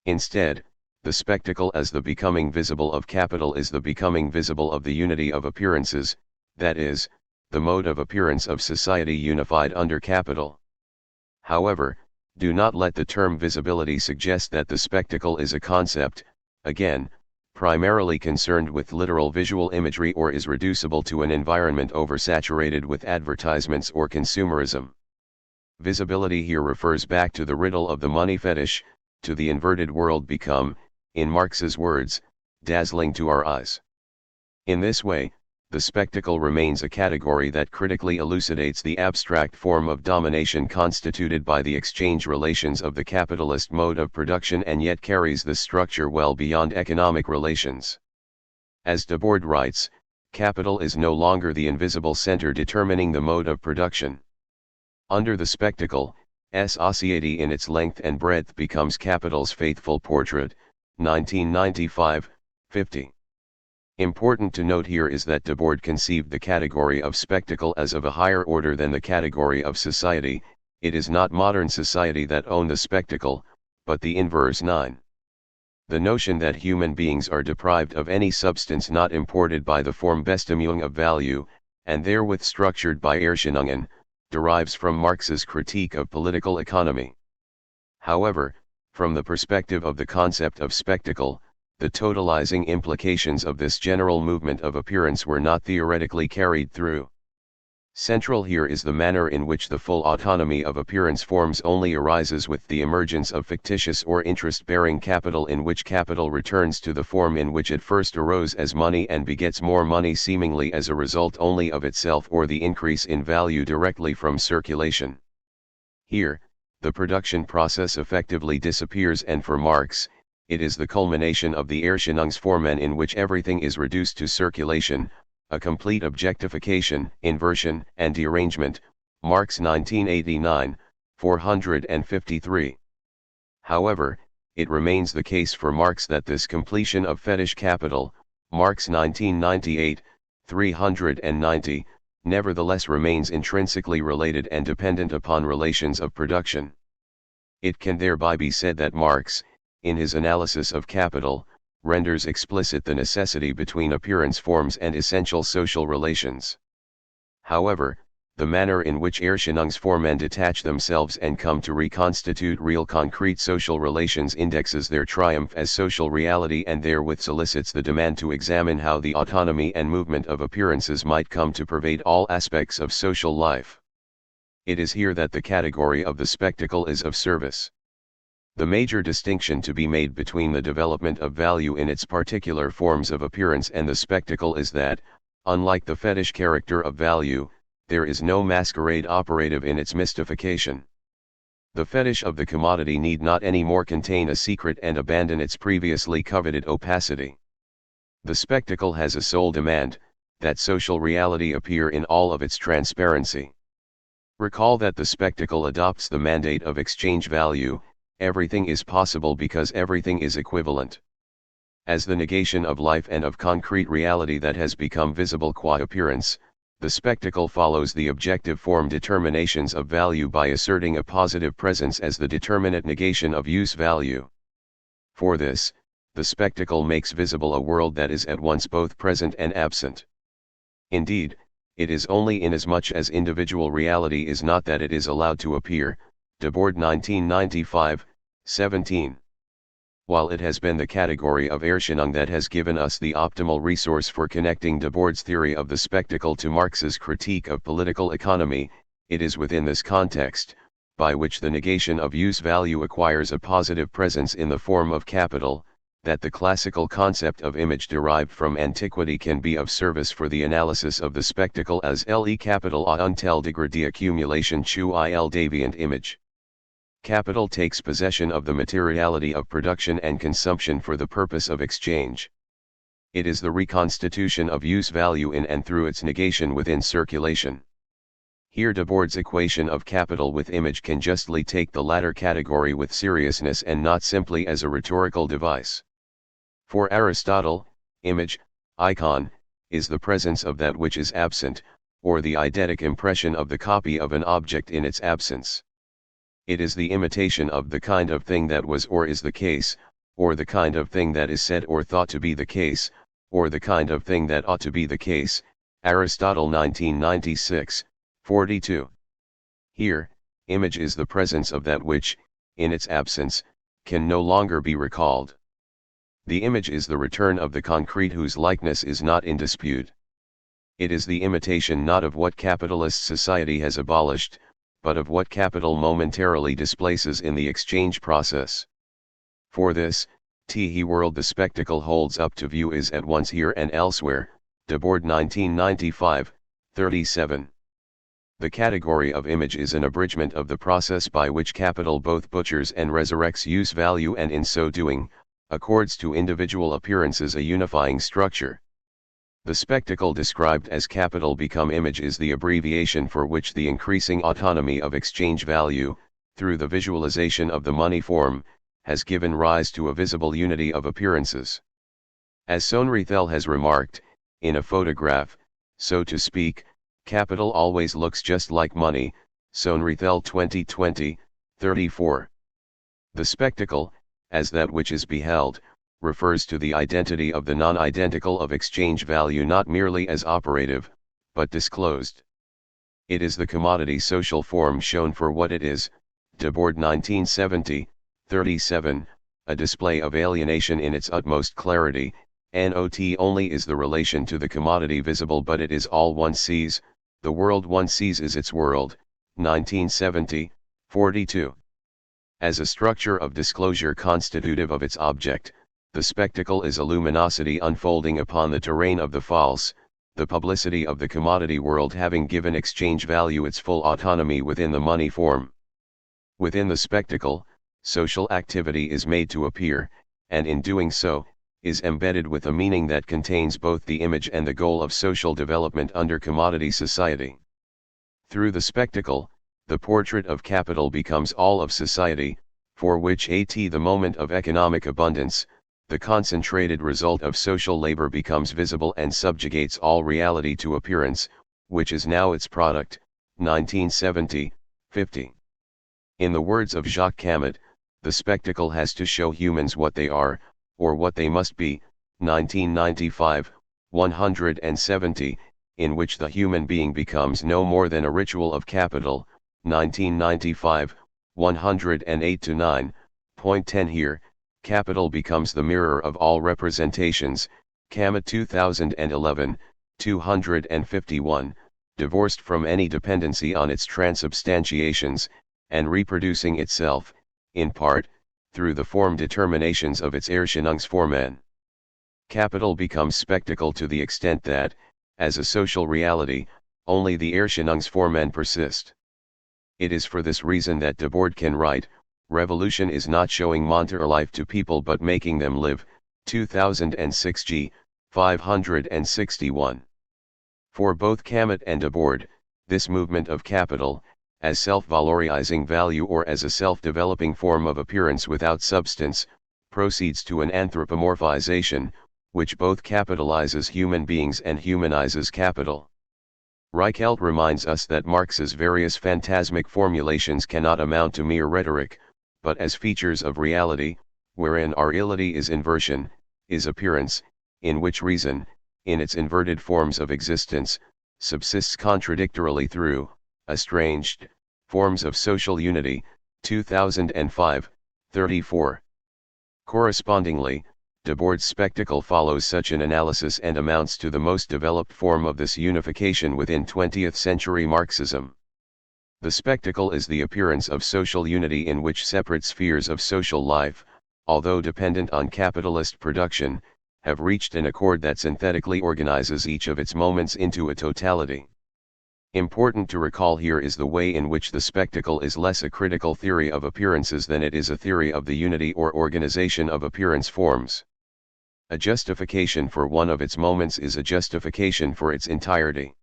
Instead, the spectacle as the becoming visible of capital is the becoming visible of the unity of appearances, that is, the mode of appearance of society unified under capital. However, do not let the term visibility suggest that the spectacle is a concept, again, primarily concerned with literal visual imagery, or is reducible to an environment oversaturated with advertisements or consumerism. Visibility here refers back to the riddle of the money fetish, to the inverted world become, in Marx's words, dazzling to our eyes. In this way, the spectacle remains a category that critically elucidates the abstract form of domination constituted by the exchange relations of the capitalist mode of production, and yet carries this structure well beyond economic relations. As Debord writes, capital is no longer the invisible center determining the mode of production. Under the spectacle, society in its length and breadth becomes capital's faithful portrait, 1995, 50. Important to note here is that Debord conceived the category of spectacle as of a higher order than the category of society. It is not modern society that own the spectacle, but the inverse. 9. The notion that human beings are deprived of any substance not imported by the form Bestimmung of value, and therewith structured by Erscheinungen, derives from Marx's critique of political economy. However, from the perspective of the concept of spectacle, the totalizing implications of this general movement of appearance were not theoretically carried through. Central here is the manner in which the full autonomy of appearance forms only arises with the emergence of fictitious or interest-bearing capital, in which capital returns to the form in which it first arose as money and begets more money seemingly as a result only of itself or the increase in value directly from circulation. Here, the production process effectively disappears, and for Marx, it is the culmination of the Erscheinungsformen in which everything is reduced to circulation, a complete objectification, inversion, and derangement, Marx 1989, 453. However, it remains the case for Marx that this completion of fetish capital, Marx 1998, 390, nevertheless remains intrinsically related and dependent upon relations of production. It can thereby be said that Marx, in his analysis of capital, renders explicit the necessity between appearance forms and essential social relations. However, the manner in which Erscheinungsformen detach themselves and come to reconstitute real concrete social relations indexes their triumph as social reality, and therewith solicits the demand to examine how the autonomy and movement of appearances might come to pervade all aspects of social life. It is here that the category of the spectacle is of service. The major distinction to be made between the development of value in its particular forms of appearance and the spectacle is that, unlike the fetish character of value, there is no masquerade operative in its mystification. The fetish of the commodity need not any more contain a secret and abandon its previously coveted opacity. The spectacle has a sole demand, that social reality appear in all of its transparency. Recall that the spectacle adopts the mandate of exchange value, everything is possible because everything is equivalent. As the negation of life and of concrete reality that has become visible qua appearance, the spectacle follows the objective form determinations of value by asserting a positive presence as the determinate negation of use value. For this, the spectacle makes visible a world that is at once both present and absent. Indeed, it is only inasmuch as individual reality is not that it is allowed to appear. Debord 1995, 17. While it has been the category of Erscheinung that has given us the optimal resource for connecting Debord's theory of the spectacle to Marx's critique of political economy, it is within this context, by which the negation of use value acquires a positive presence in the form of capital, that the classical concept of image derived from antiquity can be of service for the analysis of the spectacle as le capital a un tel degré d'accumulation chu il deviant image. Capital takes possession of the materiality of production and consumption for the purpose of exchange. It is the reconstitution of use value in and through its negation within circulation. Here Debord's equation of capital with image can justly take the latter category with seriousness and not simply as a rhetorical device. For Aristotle, image, icon, is the presence of that which is absent, or the eidetic impression of the copy of an object in its absence. It is the imitation of the kind of thing that was or is the case, or the kind of thing that is said or thought to be the case, or the kind of thing that ought to be the case. Aristotle 1996, 42. Here, image is the presence of that which, in its absence, can no longer be recalled. The image is the return of the concrete whose likeness is not in dispute. It is the imitation not of what capitalist society has abolished, but of what capital momentarily displaces in the exchange process. For this, THIRD-WORLD the spectacle holds up to view is at once here and elsewhere. Debord 1995, 37. The category of image is an abridgment of the process by which capital both butchers and resurrects use value and in so doing, accords to individual appearances a unifying structure. The spectacle described as capital become image is the abbreviation for which the increasing autonomy of exchange value, through the visualization of the money form, has given rise to a visible unity of appearances. As Sohnrethel has remarked, in a photograph, so to speak, capital always looks just like money. Sohnrethel 2020, 34. The spectacle, as that which is beheld, refers to the identity of the non-identical of exchange value not merely as operative, but disclosed. It is the commodity social form shown for what it is. Debord 1970, 37, a display of alienation in its utmost clarity. Not only is the relation to the commodity visible but it is all one sees, the world one sees is its world. 1970, 42. As a structure of disclosure constitutive of its object, the spectacle is a luminosity unfolding upon the terrain of the false, the publicity of the commodity world having given exchange value its full autonomy within the money form. Within the spectacle, social activity is made to appear, and in doing so, is embedded with a meaning that contains both the image and the goal of social development under commodity society. Through the spectacle, the portrait of capital becomes all of society, for which the moment of economic abundance, the concentrated result of social labor becomes visible and subjugates all reality to appearance, which is now its product. 1970, 50. In the words of Jacques Camus, the spectacle has to show humans what they are, or what they must be. 1995, 170, in which the human being becomes no more than a ritual of capital. 1995, 108-9. Point 10 here. Capital becomes the mirror of all representations. Camus 2011, 251, divorced from any dependency on its transubstantiations, and reproducing itself, in part, through the form determinations of its Erscheinungsformen. Capital becomes spectacle to the extent that, as a social reality, only the Erscheinungsformen persist. It is for this reason that Debord can write, "Revolution is not showing monter life to people but making them live," 2006 g. 561. For both Camus and Debord, this movement of capital, as self-valorizing value or as a self-developing form of appearance without substance, proceeds to an anthropomorphization, which both capitalizes human beings and humanizes capital. Reichelt reminds us that Marx's various phantasmic formulations cannot amount to mere rhetoric, but as features of reality, wherein our reality is inversion, is appearance, in which reason, in its inverted forms of existence, subsists contradictorily through, estranged, forms of social unity, 2005, 34. Correspondingly, Debord's spectacle follows such an analysis and amounts to the most developed form of this unification within 20th century Marxism. The spectacle is the appearance of social unity in which separate spheres of social life, although dependent on capitalist production, have reached an accord that synthetically organizes each of its moments into a totality. Important to recall here is the way in which the spectacle is less a critical theory of appearances than it is a theory of the unity or organization of appearance forms. A justification for one of its moments is a justification for its entirety.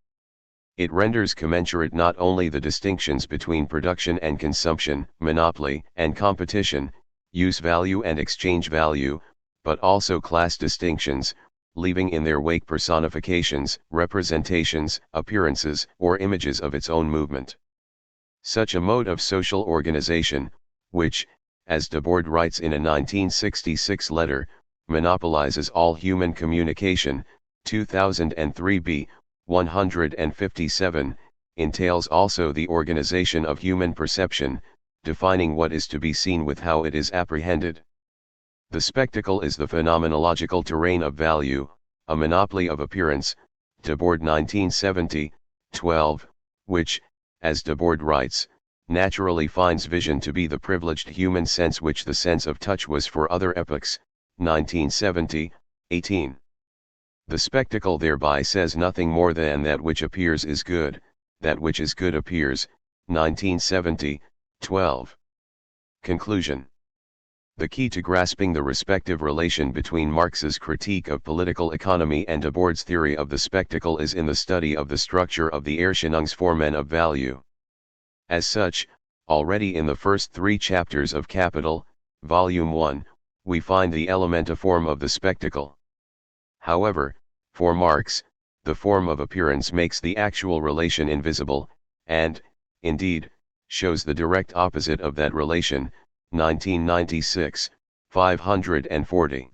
It renders commensurate not only the distinctions between production and consumption, monopoly and competition, use value and exchange value, but also class distinctions, leaving in their wake personifications, representations, appearances, or images of its own movement. Such a mode of social organization, which, as Debord writes in a 1966 letter, monopolizes all human communication, 2003 b. 157, entails also the organization of human perception, defining what is to be seen with how it is apprehended. The spectacle is the phenomenological terrain of value, a monopoly of appearance, Debord 1970, 12, which, as Debord writes, naturally finds vision to be the privileged human sense which the sense of touch was for other epochs, 1970, 18. The spectacle thereby says nothing more than that which appears is good, that which is good appears, 1970, 12. Conclusion. The key to grasping the respective relation between Marx's critique of political economy and Debord's theory of the spectacle is in the study of the structure of the Erscheinungsformen of value. As such, already in the first 3 chapters of Capital, Volume 1, we find the elementiform of the spectacle. However, for Marx, the form of appearance makes the actual relation invisible, and, indeed, shows the direct opposite of that relation, 1996, 540.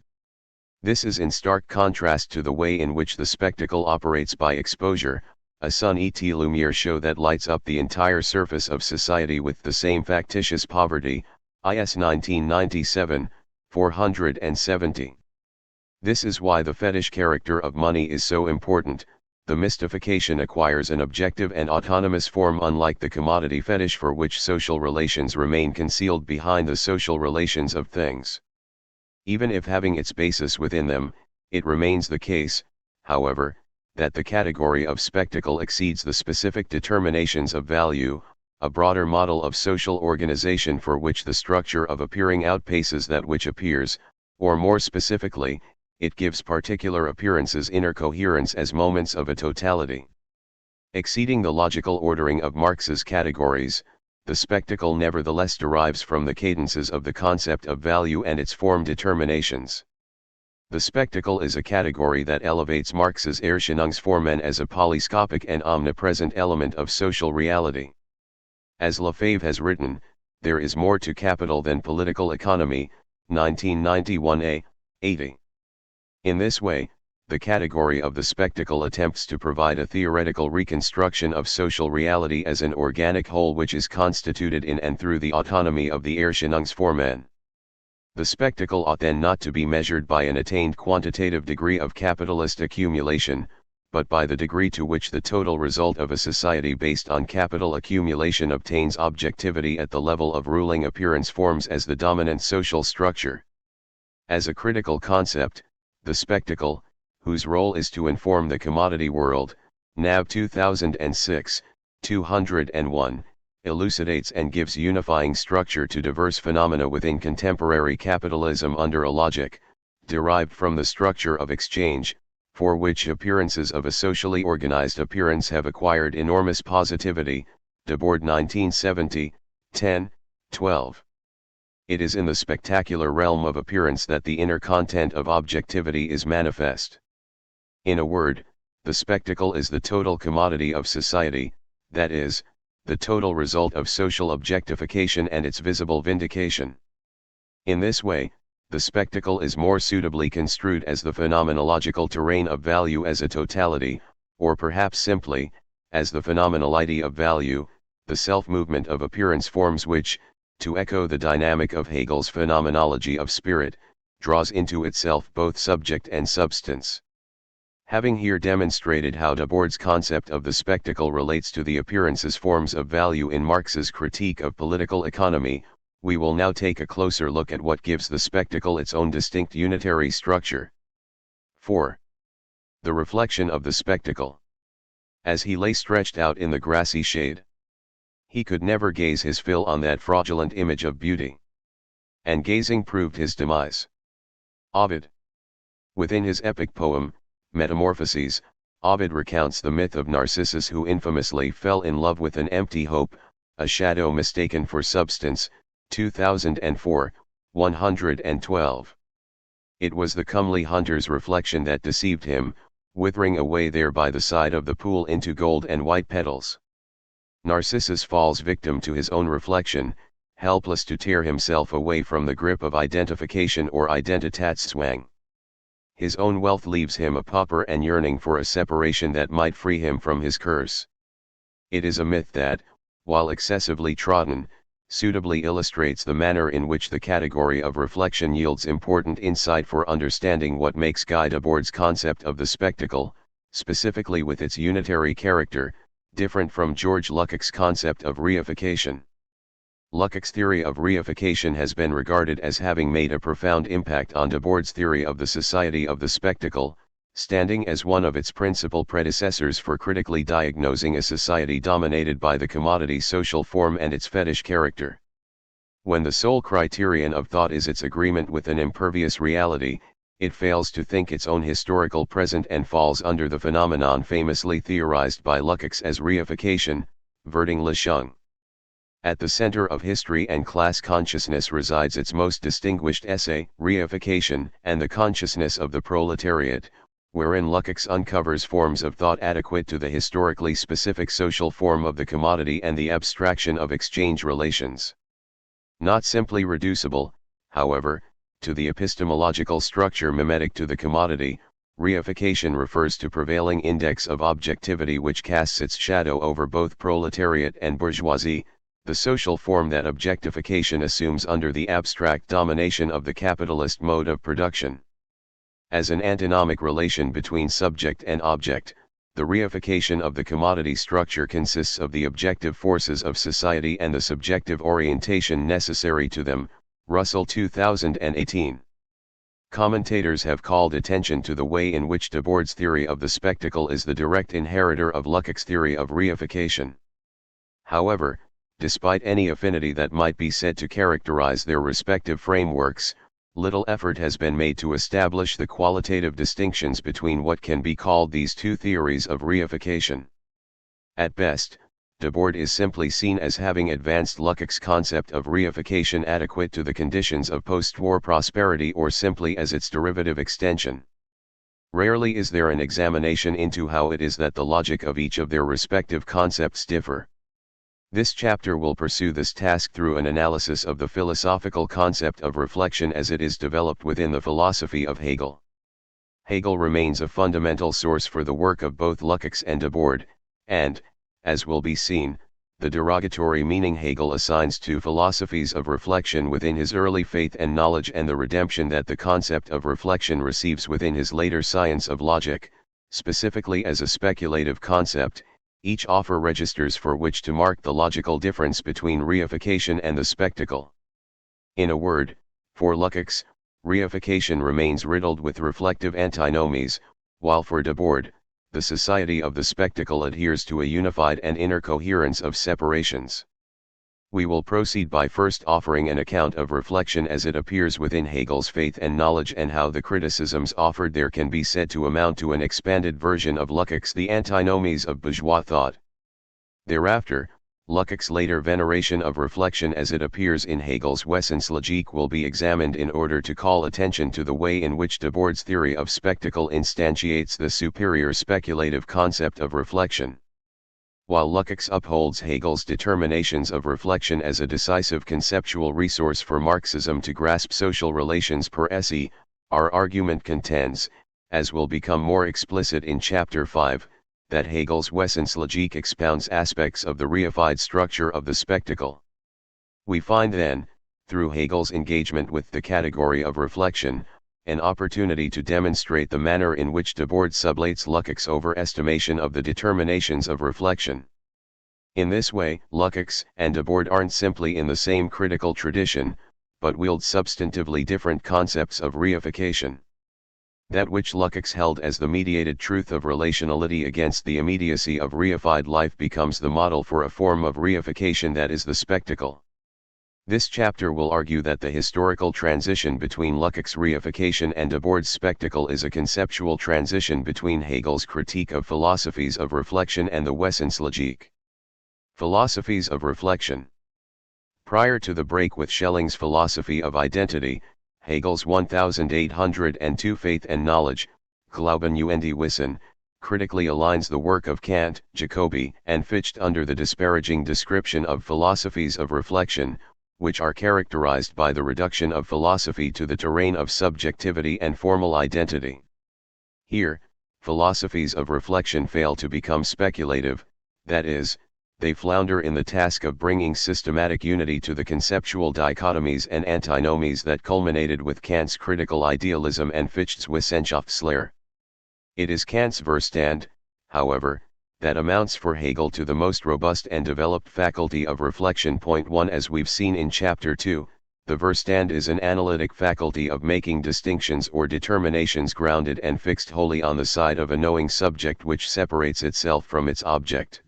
This is in stark contrast to the way in which the spectacle operates by exposure. A sun et lumiere show that lights up the entire surface of society with the same factitious poverty, IS 1997, 470. This is why the fetish character of money is so important. The mystification acquires an objective and autonomous form unlike the commodity fetish for which social relations remain concealed behind the social relations of things. Even if having its basis within them, it remains the case, however, that the category of spectacle exceeds the specific determinations of value, a broader model of social organization for which the structure of appearing outpaces that which appears, or more specifically, it gives particular appearances inner coherence as moments of a totality. Exceeding the logical ordering of Marx's categories, the spectacle nevertheless derives from the cadences of the concept of value and its form determinations. The spectacle is a category that elevates Marx's Erscheinungsformen as a polyscopic and omnipresent element of social reality. As Lefebvre has written, there is more to capital than political economy, 1991a, 80. In this way, the category of the spectacle attempts to provide a theoretical reconstruction of social reality as an organic whole which is constituted in and through the autonomy of the Erscheinungsformen. The spectacle ought then not to be measured by an attained quantitative degree of capitalist accumulation, but by the degree to which the total result of a society based on capital accumulation obtains objectivity at the level of ruling appearance forms as the dominant social structure. As a critical concept, the spectacle, whose role is to inform the commodity world, NAV 2006, 201, elucidates and gives unifying structure to diverse phenomena within contemporary capitalism under a logic, derived from the structure of exchange, for which appearances of a socially organized appearance have acquired enormous positivity, Debord 1970, 10, 12. It is in the spectacular realm of appearance that the inner content of objectivity is manifest. In a word, the spectacle is the total commodity of society, that is, the total result of social objectification and its visible vindication. In this way, the spectacle is more suitably construed as the phenomenological terrain of value as a totality, or perhaps simply, as the phenomenality of value, the self-movement of appearance forms which, to echo the dynamic of Hegel's phenomenology of spirit, draws into itself both subject and substance. Having here demonstrated how Debord's concept of the spectacle relates to the appearances forms of value in Marx's critique of political economy, we will now take a closer look at what gives the spectacle its own distinct unitary structure. 4. The reflection of the spectacle. As he lay stretched out in the grassy shade, he could never gaze his fill on that fraudulent image of beauty. And gazing proved his demise. Ovid. Within his epic poem, Metamorphoses, Ovid recounts the myth of Narcissus who infamously fell in love with an empty hope, a shadow mistaken for substance, 2004, 112. It was the comely hunter's reflection that deceived him, withering away there by the side of the pool into gold and white petals. Narcissus falls victim to his own reflection, helpless to tear himself away from the grip of identification or identitatszwang. His own wealth leaves him a pauper and yearning for a separation that might free him from his curse. It is a myth that, while excessively trodden, suitably illustrates the manner in which the category of reflection yields important insight for understanding what makes Guy Debord's concept of the spectacle, specifically with its unitary character, different from George Lukács' concept of reification. Lukács' theory of reification has been regarded as having made a profound impact on Debord's theory of the society of the spectacle, standing as one of its principal predecessors for critically diagnosing a society dominated by the commodity social form and its fetish character. When the sole criterion of thought is its agreement with an impervious reality, it fails to think its own historical present and falls under the phenomenon famously theorized by Lukács as reification, Vertinglichung. At the center of history and class consciousness resides its most distinguished essay, Reification and the Consciousness of the Proletariat, wherein Lukács uncovers forms of thought adequate to the historically specific social form of the commodity and the abstraction of exchange relations. Not simply reducible, however, to the epistemological structure mimetic to the commodity, reification refers to prevailing index of objectivity which casts its shadow over both proletariat and bourgeoisie, the social form that objectification assumes under the abstract domination of the capitalist mode of production. As an antinomic relation between subject and object, the reification of the commodity structure consists of the objective forces of society and the subjective orientation necessary to them, Russell 2018. Commentators have called attention to the way in which Debord's theory of the spectacle is the direct inheritor of Lukács' theory of reification. However, despite any affinity that might be said to characterize their respective frameworks, little effort has been made to establish the qualitative distinctions between what can be called these two theories of reification. At best, Debord is simply seen as having advanced Lukács' concept of reification adequate to the conditions of post-war prosperity or simply as its derivative extension. Rarely is there an examination into how it is that the logic of each of their respective concepts differ. This chapter will pursue this task through an analysis of the philosophical concept of reflection as it is developed within the philosophy of Hegel. Hegel remains a fundamental source for the work of both Lukács and Debord, and, as will be seen, the derogatory meaning Hegel assigns to philosophies of reflection within his early faith and knowledge and the redemption that the concept of reflection receives within his later science of logic, specifically as a speculative concept, each offer registers for which to mark the logical difference between reification and the spectacle. In a word, for Lukács, reification remains riddled with reflective antinomies, while for Debord, the society of the spectacle adheres to a unified and inner coherence of separations. We will proceed by first offering an account of reflection as it appears within Hegel's Faith and Knowledge, and how the criticisms offered there can be said to amount to an expanded version of Lukács' The Antinomies of Bourgeois Thought. Thereafter, Lukács' later veneration of reflection as it appears in Hegel's Wesenslogique will be examined in order to call attention to the way in which Debord's theory of spectacle instantiates the superior speculative concept of reflection. While Lukács upholds Hegel's determinations of reflection as a decisive conceptual resource for Marxism to grasp social relations per se, our argument contends, as will become more explicit in Chapter 5, that Hegel's Wesenslogique expounds aspects of the reified structure of the spectacle. We find then, through Hegel's engagement with the category of reflection, an opportunity to demonstrate the manner in which Debord sublates Lukács' overestimation of the determinations of reflection. In this way, Lukács and Debord aren't simply in the same critical tradition, but wield substantively different concepts of reification. That which Lukács held as the mediated truth of relationality against the immediacy of reified life becomes the model for a form of reification that is the spectacle. This chapter will argue that the historical transition between Lukács' reification and Debord's spectacle is a conceptual transition between Hegel's critique of philosophies of reflection and the Wesenslogique. Philosophies of reflection. Prior to the break with Schelling's philosophy of identity, Hegel's 1802 Faith and Knowledge, Glauben und Wissen, critically aligns the work of Kant, Jacobi, and Fichte under the disparaging description of philosophies of reflection, which are characterized by the reduction of philosophy to the terrain of subjectivity and formal identity. Here, philosophies of reflection fail to become speculative, that is, they flounder in the task of bringing systematic unity to the conceptual dichotomies and antinomies that culminated with Kant's critical idealism and Fichte's Wissenschaftslehre. It is Kant's Verstand, however, that amounts for Hegel to the most robust and developed faculty of reflection. Point 1. As we've seen in Chapter 2, the Verstand is an analytic faculty of making distinctions or determinations grounded and fixed wholly on the side of a knowing subject which separates itself from its object.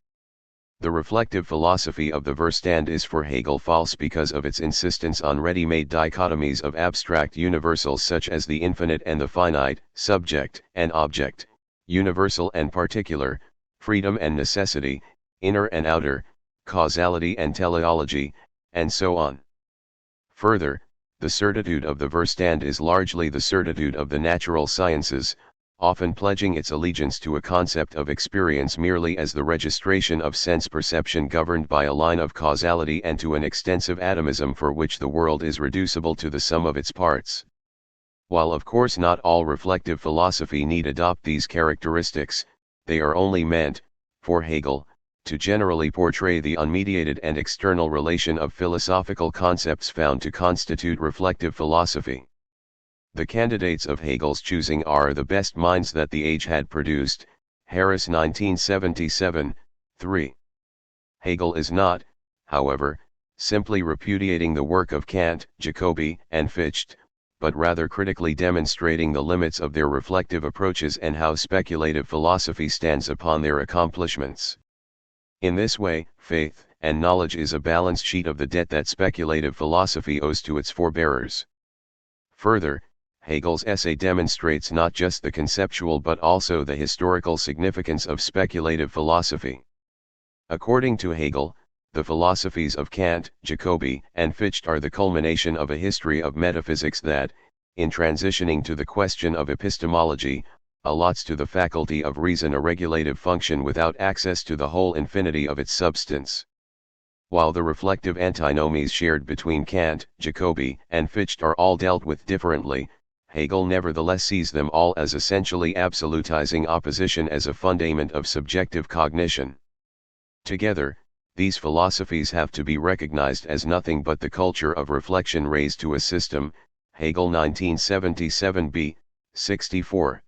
The reflective philosophy of the Verstand is for Hegel false because of its insistence on ready-made dichotomies of abstract universals such as the infinite and the finite, subject and object, universal and particular, freedom and necessity, inner and outer, causality and teleology, and so on. Further, the certitude of the Verstand is largely the certitude of the natural sciences, often pledging its allegiance to a concept of experience merely as the registration of sense perception governed by a line of causality, and to an extensive atomism for which the world is reducible to the sum of its parts. While of course not all reflective philosophy need adopt these characteristics, they are only meant, for Hegel, to generally portray the unmediated and external relation of philosophical concepts found to constitute reflective philosophy. The candidates of Hegel's choosing are the best minds that the age had produced, Harris 1977, 3. Hegel is not, however, simply repudiating the work of Kant, Jacobi, and Fichte, but rather critically demonstrating the limits of their reflective approaches and how speculative philosophy stands upon their accomplishments. In this way, Faith and Knowledge is a balance sheet of the debt that speculative philosophy owes to its forebearers. Further, Hegel's essay demonstrates not just the conceptual but also the historical significance of speculative philosophy. According to Hegel, the philosophies of Kant, Jacobi, and Fichte are the culmination of a history of metaphysics that, in transitioning to the question of epistemology, allots to the faculty of reason a regulative function without access to the whole infinity of its substance. While the reflective antinomies shared between Kant, Jacobi, and Fichte are all dealt with differently, Hegel nevertheless sees them all as essentially absolutizing opposition as a fundament of subjective cognition. Together, these philosophies have to be recognized as nothing but the culture of reflection raised to a system, Hegel 1977b, 64.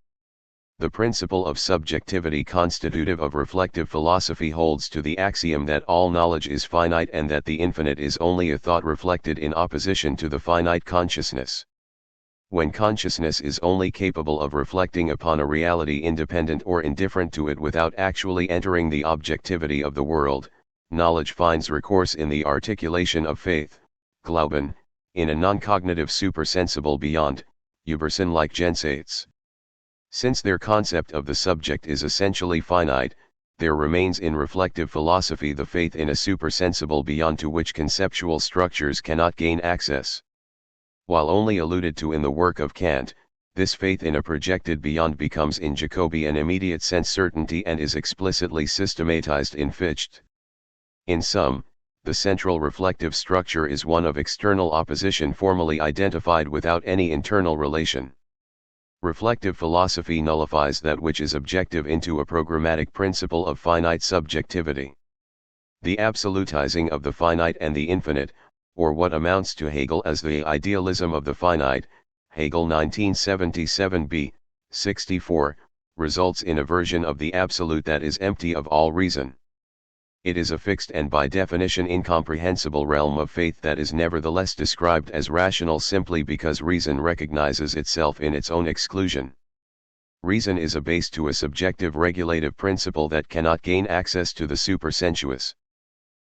The principle of subjectivity constitutive of reflective philosophy holds to the axiom that all knowledge is finite and that the infinite is only a thought reflected in opposition to the finite consciousness. When consciousness is only capable of reflecting upon a reality independent or indifferent to it without actually entering the objectivity of the world, knowledge finds recourse in the articulation of faith, Glauben, in a non-cognitive supersensible beyond, Übersinn-like Jenseits. Since their concept of the subject is essentially finite, there remains in reflective philosophy the faith in a supersensible beyond to which conceptual structures cannot gain access. While only alluded to in the work of Kant, this faith in a projected beyond becomes in Jacobi an immediate sense certainty and is explicitly systematized in Fichte. In sum, the central reflective structure is one of external opposition formally identified without any internal relation. Reflective philosophy nullifies that which is objective into a programmatic principle of finite subjectivity. The absolutizing of the finite and the infinite, or what amounts to Hegel as the idealism of the finite, Hegel 1977b, 64, results in a version of the absolute that is empty of all reason. It is a fixed and by definition incomprehensible realm of faith that is nevertheless described as rational simply because reason recognizes itself in its own exclusion. Reason is a base to a subjective regulative principle that cannot gain access to the supersensuous.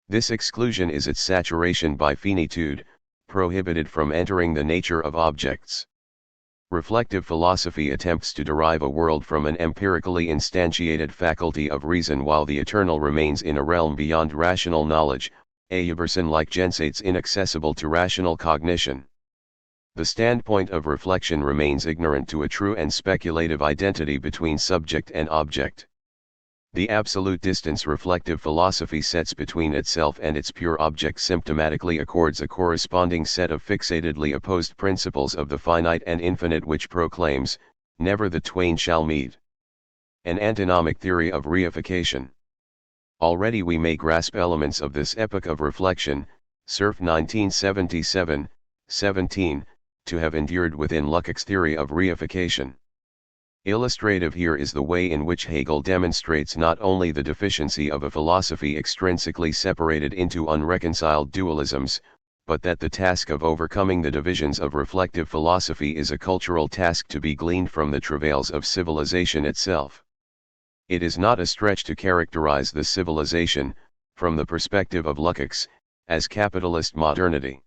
This exclusion is its saturation by finitude, prohibited from entering the nature of objects. Reflective philosophy attempts to derive a world from an empirically instantiated faculty of reason while the eternal remains in a realm beyond rational knowledge, a Übersinn-like Jenseits inaccessible to rational cognition. The standpoint of reflection remains ignorant to a true and speculative identity between subject and object. The absolute distance reflective philosophy sets between itself and its pure object symptomatically accords a corresponding set of fixatedly opposed principles of the finite and infinite which proclaims, never the twain shall meet. An antinomic theory of reification. Already we may grasp elements of this epoch of reflection, Cerf 1977, 17, to have endured within Lukács' theory of reification. Illustrative here is the way in which Hegel demonstrates not only the deficiency of a philosophy extrinsically separated into unreconciled dualisms, but that the task of overcoming the divisions of reflective philosophy is a cultural task to be gleaned from the travails of civilization itself. It is not a stretch to characterize the civilization, from the perspective of Lukács, as capitalist modernity.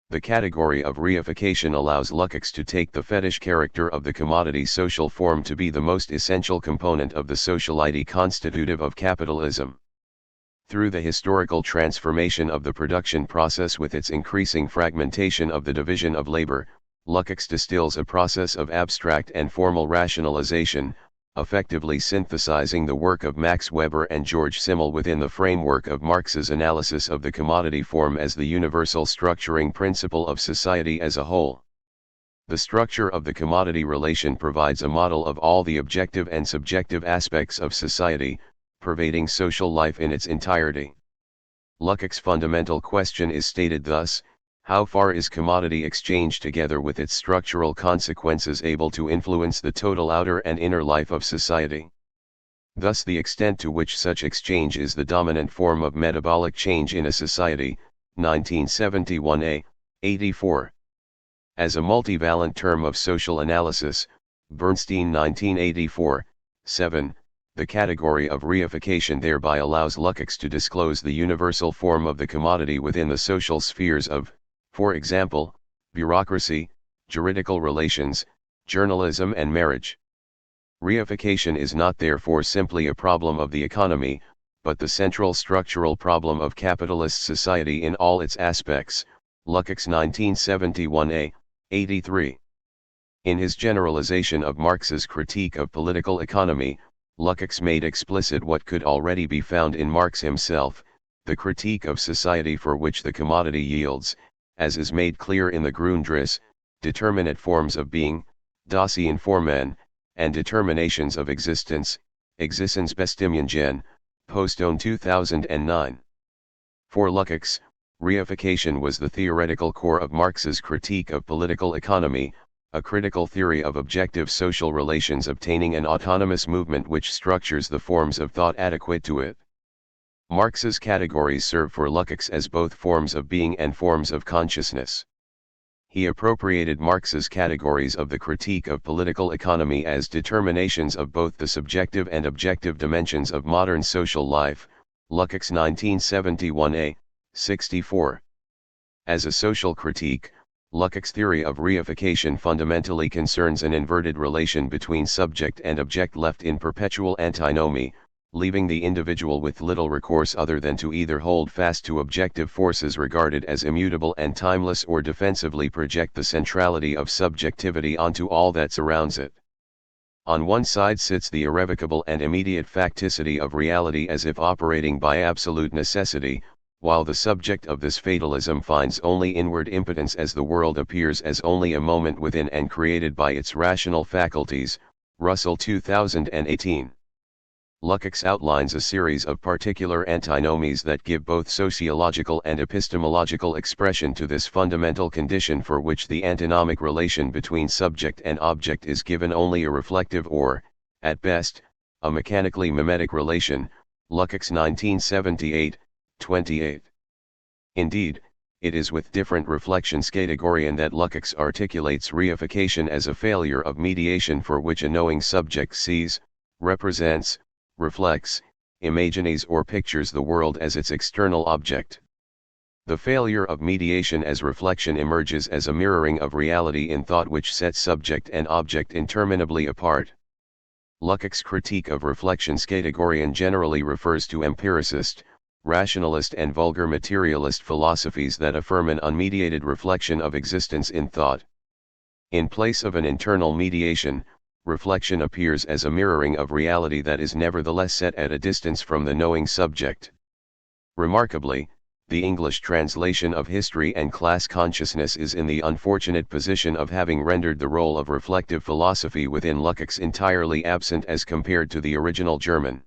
The category of reification allows Lukács to take the fetish character of the commodity social form to be the most essential component of the sociality constitutive of capitalism. Through the historical transformation of the production process with its increasing fragmentation of the division of labor, Lukács distills a process of abstract and formal rationalization, effectively synthesizing the work of Max Weber and George Simmel within the framework of Marx's analysis of the commodity form as the universal structuring principle of society as a whole. The structure of the commodity relation provides a model of all the objective and subjective aspects of society, pervading social life in its entirety. Lukács' fundamental question is stated thus: how far is commodity exchange together with its structural consequences able to influence the total outer and inner life of society? Thus the extent to which such exchange is the dominant form of metabolic change in a society, 1971a, 84. As a multivalent term of social analysis, Bernstein 1984, 7, the category of reification thereby allows Lukács to disclose the universal form of the commodity within the social spheres of, for example, bureaucracy, juridical relations, journalism and marriage. Reification is not therefore simply a problem of the economy, but the central structural problem of capitalist society in all its aspects, Lukács 1971a, 83. In his generalization of Marx's critique of political economy, Lukács made explicit what could already be found in Marx himself, the critique of society for which the commodity yields, as is made clear in the Grundrisse, determinate forms of being, Daseinformen, and determinations of existence, Existenzbestimmungen, Postone 2009. For Lukács, reification was the theoretical core of Marx's critique of political economy, a critical theory of objective social relations obtaining an autonomous movement which structures the forms of thought adequate to it. Marx's categories serve for Lukács as both forms of being and forms of consciousness. He appropriated Marx's categories of the critique of political economy as determinations of both the subjective and objective dimensions of modern social life. Lukács 1971a, 64. As a social critique, Lukács' theory of reification fundamentally concerns an inverted relation between subject and object left in perpetual antinomy, leaving the individual with little recourse other than to either hold fast to objective forces regarded as immutable and timeless or defensively project the centrality of subjectivity onto all that surrounds it. On one side sits the irrevocable and immediate facticity of reality as if operating by absolute necessity, while the subject of this fatalism finds only inward impotence as the world appears as only a moment within and created by its rational faculties. Russell 2018. Lukács outlines a series of particular antinomies that give both sociological and epistemological expression to this fundamental condition for which the antinomic relation between subject and object is given only a reflective or, at best, a mechanically mimetic relation. Lukács 1978, 28. Indeed, it is with different reflections categorian that Lukács articulates reification as a failure of mediation for which a knowing subject sees, represents, reflects, imagines or pictures the world as its external object. The failure of mediation as reflection emerges as a mirroring of reality in thought which sets subject and object interminably apart. Lukács' critique of reflections categorian generally refers to empiricist, rationalist and vulgar materialist philosophies that affirm an unmediated reflection of existence in thought. In place of an internal mediation, reflection appears as a mirroring of reality that is nevertheless set at a distance from the knowing subject. Remarkably, the English translation of History and Class Consciousness is in the unfortunate position of having rendered the role of reflective philosophy within Lukács entirely absent as compared to the original German.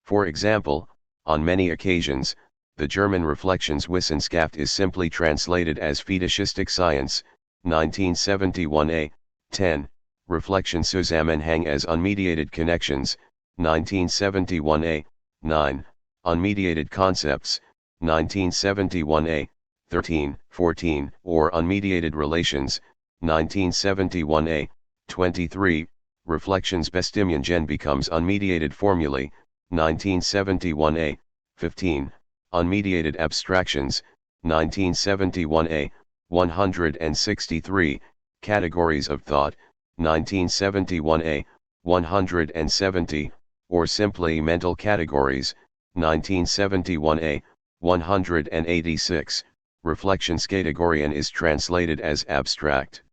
For example, on many occasions, the German Reflexionswissenschaft is simply translated as fetishistic science, 1971a, 10, Reflexionszusammenhang as unmediated connections, 1971a, 9, unmediated concepts, 1971a, 13, 14, or unmediated relations, 1971a, 23, Reflexionsbestimmungen becomes unmediated formulae, 1971a, 15, unmediated abstractions, 1971a, 163, categories of thought, 1971a, 170, or simply mental categories, 1971a, 186, Reflexionscategorien is translated as abstract.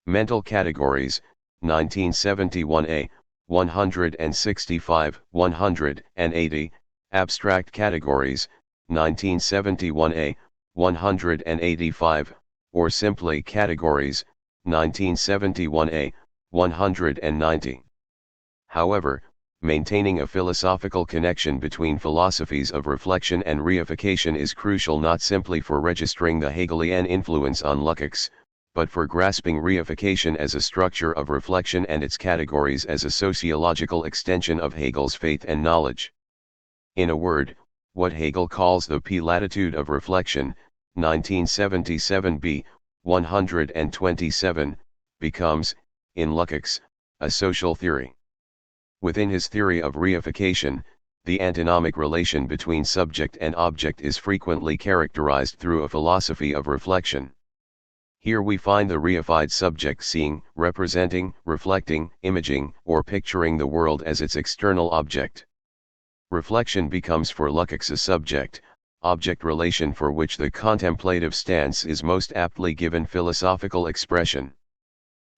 Mental categories, 1971a, 165, 180, abstract categories, 1971a, 185, or simply categories, 1971a, 190. However, maintaining a philosophical connection between philosophies of reflection and reification is crucial not simply for registering the Hegelian influence on Lukács, but for grasping reification as a structure of reflection and its categories as a sociological extension of Hegel's faith and knowledge. In a word, what Hegel calls the p-latitude of reflection, 1977b, 127, becomes, in Lukács, a social theory. Within his theory of reification, the antinomic relation between subject and object is frequently characterized through a philosophy of reflection. Here we find the reified subject seeing, representing, reflecting, imaging, or picturing the world as its external object. Reflection becomes for Lukács a subject-object relation for which the contemplative stance is most aptly given philosophical expression.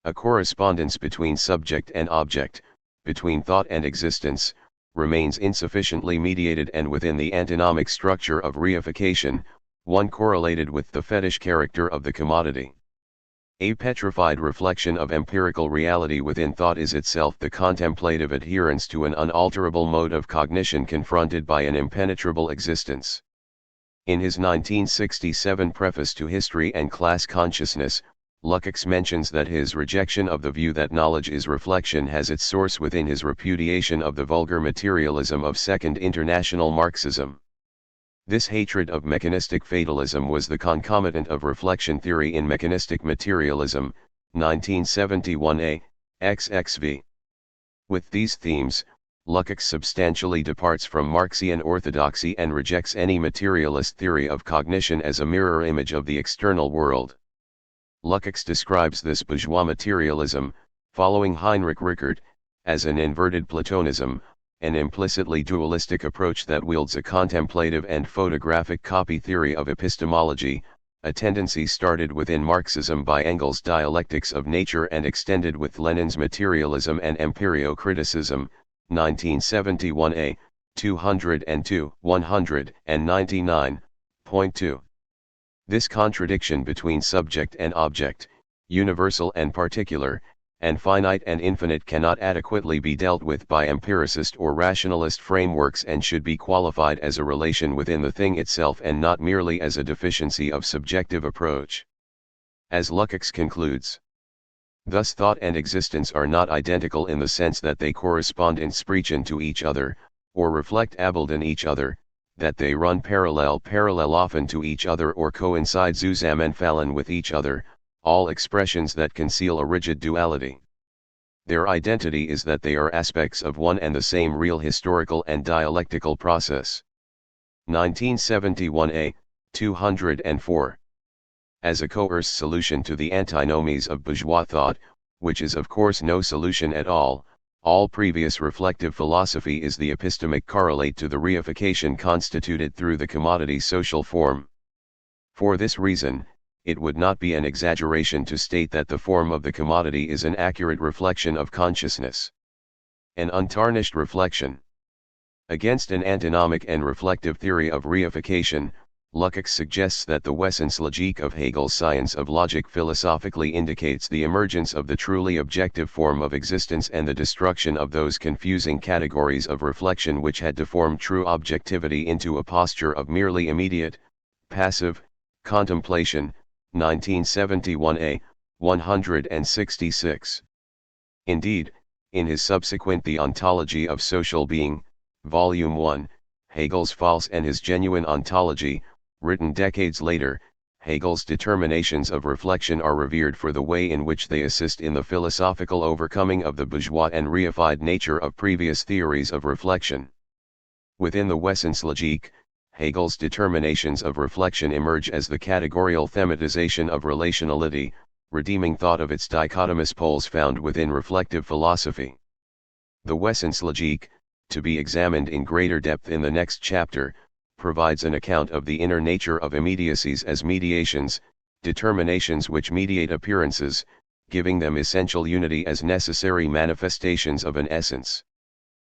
A correspondence between subject and object, between thought and existence, remains insufficiently mediated, and within the antinomic structure of reification, one correlated with the fetish character of the commodity. A petrified reflection of empirical reality within thought is itself the contemplative adherence to an unalterable mode of cognition confronted by an impenetrable existence. In his 1967 preface to History and Class Consciousness, Lukács mentions that his rejection of the view that knowledge is reflection has its source within his repudiation of the vulgar materialism of Second International Marxism. This hatred of mechanistic fatalism was the concomitant of reflection theory in mechanistic materialism, 1971a, XXV. With these themes, Lukács substantially departs from Marxian orthodoxy and rejects any materialist theory of cognition as a mirror image of the external world. Lukács describes this bourgeois materialism, following Heinrich Rickert, as an inverted Platonism, an implicitly dualistic approach that wields a contemplative and photographic copy theory of epistemology, a tendency started within Marxism by Engels' dialectics of nature and extended with Lenin's materialism and empirio-criticism, 1971a, 202, 199.2. This contradiction between subject and object, universal and particular, and finite and infinite cannot adequately be dealt with by empiricist or rationalist frameworks and should be qualified as a relation within the thing itself and not merely as a deficiency of subjective approach. As Lukács concludes, thus thought and existence are not identical in the sense that they correspond in Sprechen to each other, or reflect abelden each other, that they run parallel often to each other or coincide zusammenfallen with each other, all expressions that conceal a rigid duality. Their identity is that they are aspects of one and the same real historical and dialectical process. 1971a, 204. As a coerced solution to the antinomies of bourgeois thought, which is of course no solution at all previous reflective philosophy is the epistemic correlate to the reification constituted through the commodity social form. For this reason, it would not be an exaggeration to state that the form of the commodity is an accurate reflection of consciousness. An untarnished reflection. Against an antinomic and reflective theory of reification, Lukács suggests that the Wesenslogique of Hegel's science of logic philosophically indicates the emergence of the truly objective form of existence and the destruction of those confusing categories of reflection which had deformed true objectivity into a posture of merely immediate, passive, contemplation, 1971a, 166. Indeed, in his subsequent The Ontology of Social Being, Volume 1, Hegel's False and His Genuine Ontology, written decades later, Hegel's determinations of reflection are revered for the way in which they assist in the philosophical overcoming of the bourgeois and reified nature of previous theories of reflection. Within the Wesenslogique, Hegel's determinations of reflection emerge as the categorial thematization of relationality, redeeming thought of its dichotomous poles found within reflective philosophy. The Wesenslogique, to be examined in greater depth in the next chapter, provides an account of the inner nature of immediacies as mediations, determinations which mediate appearances, giving them essential unity as necessary manifestations of an essence.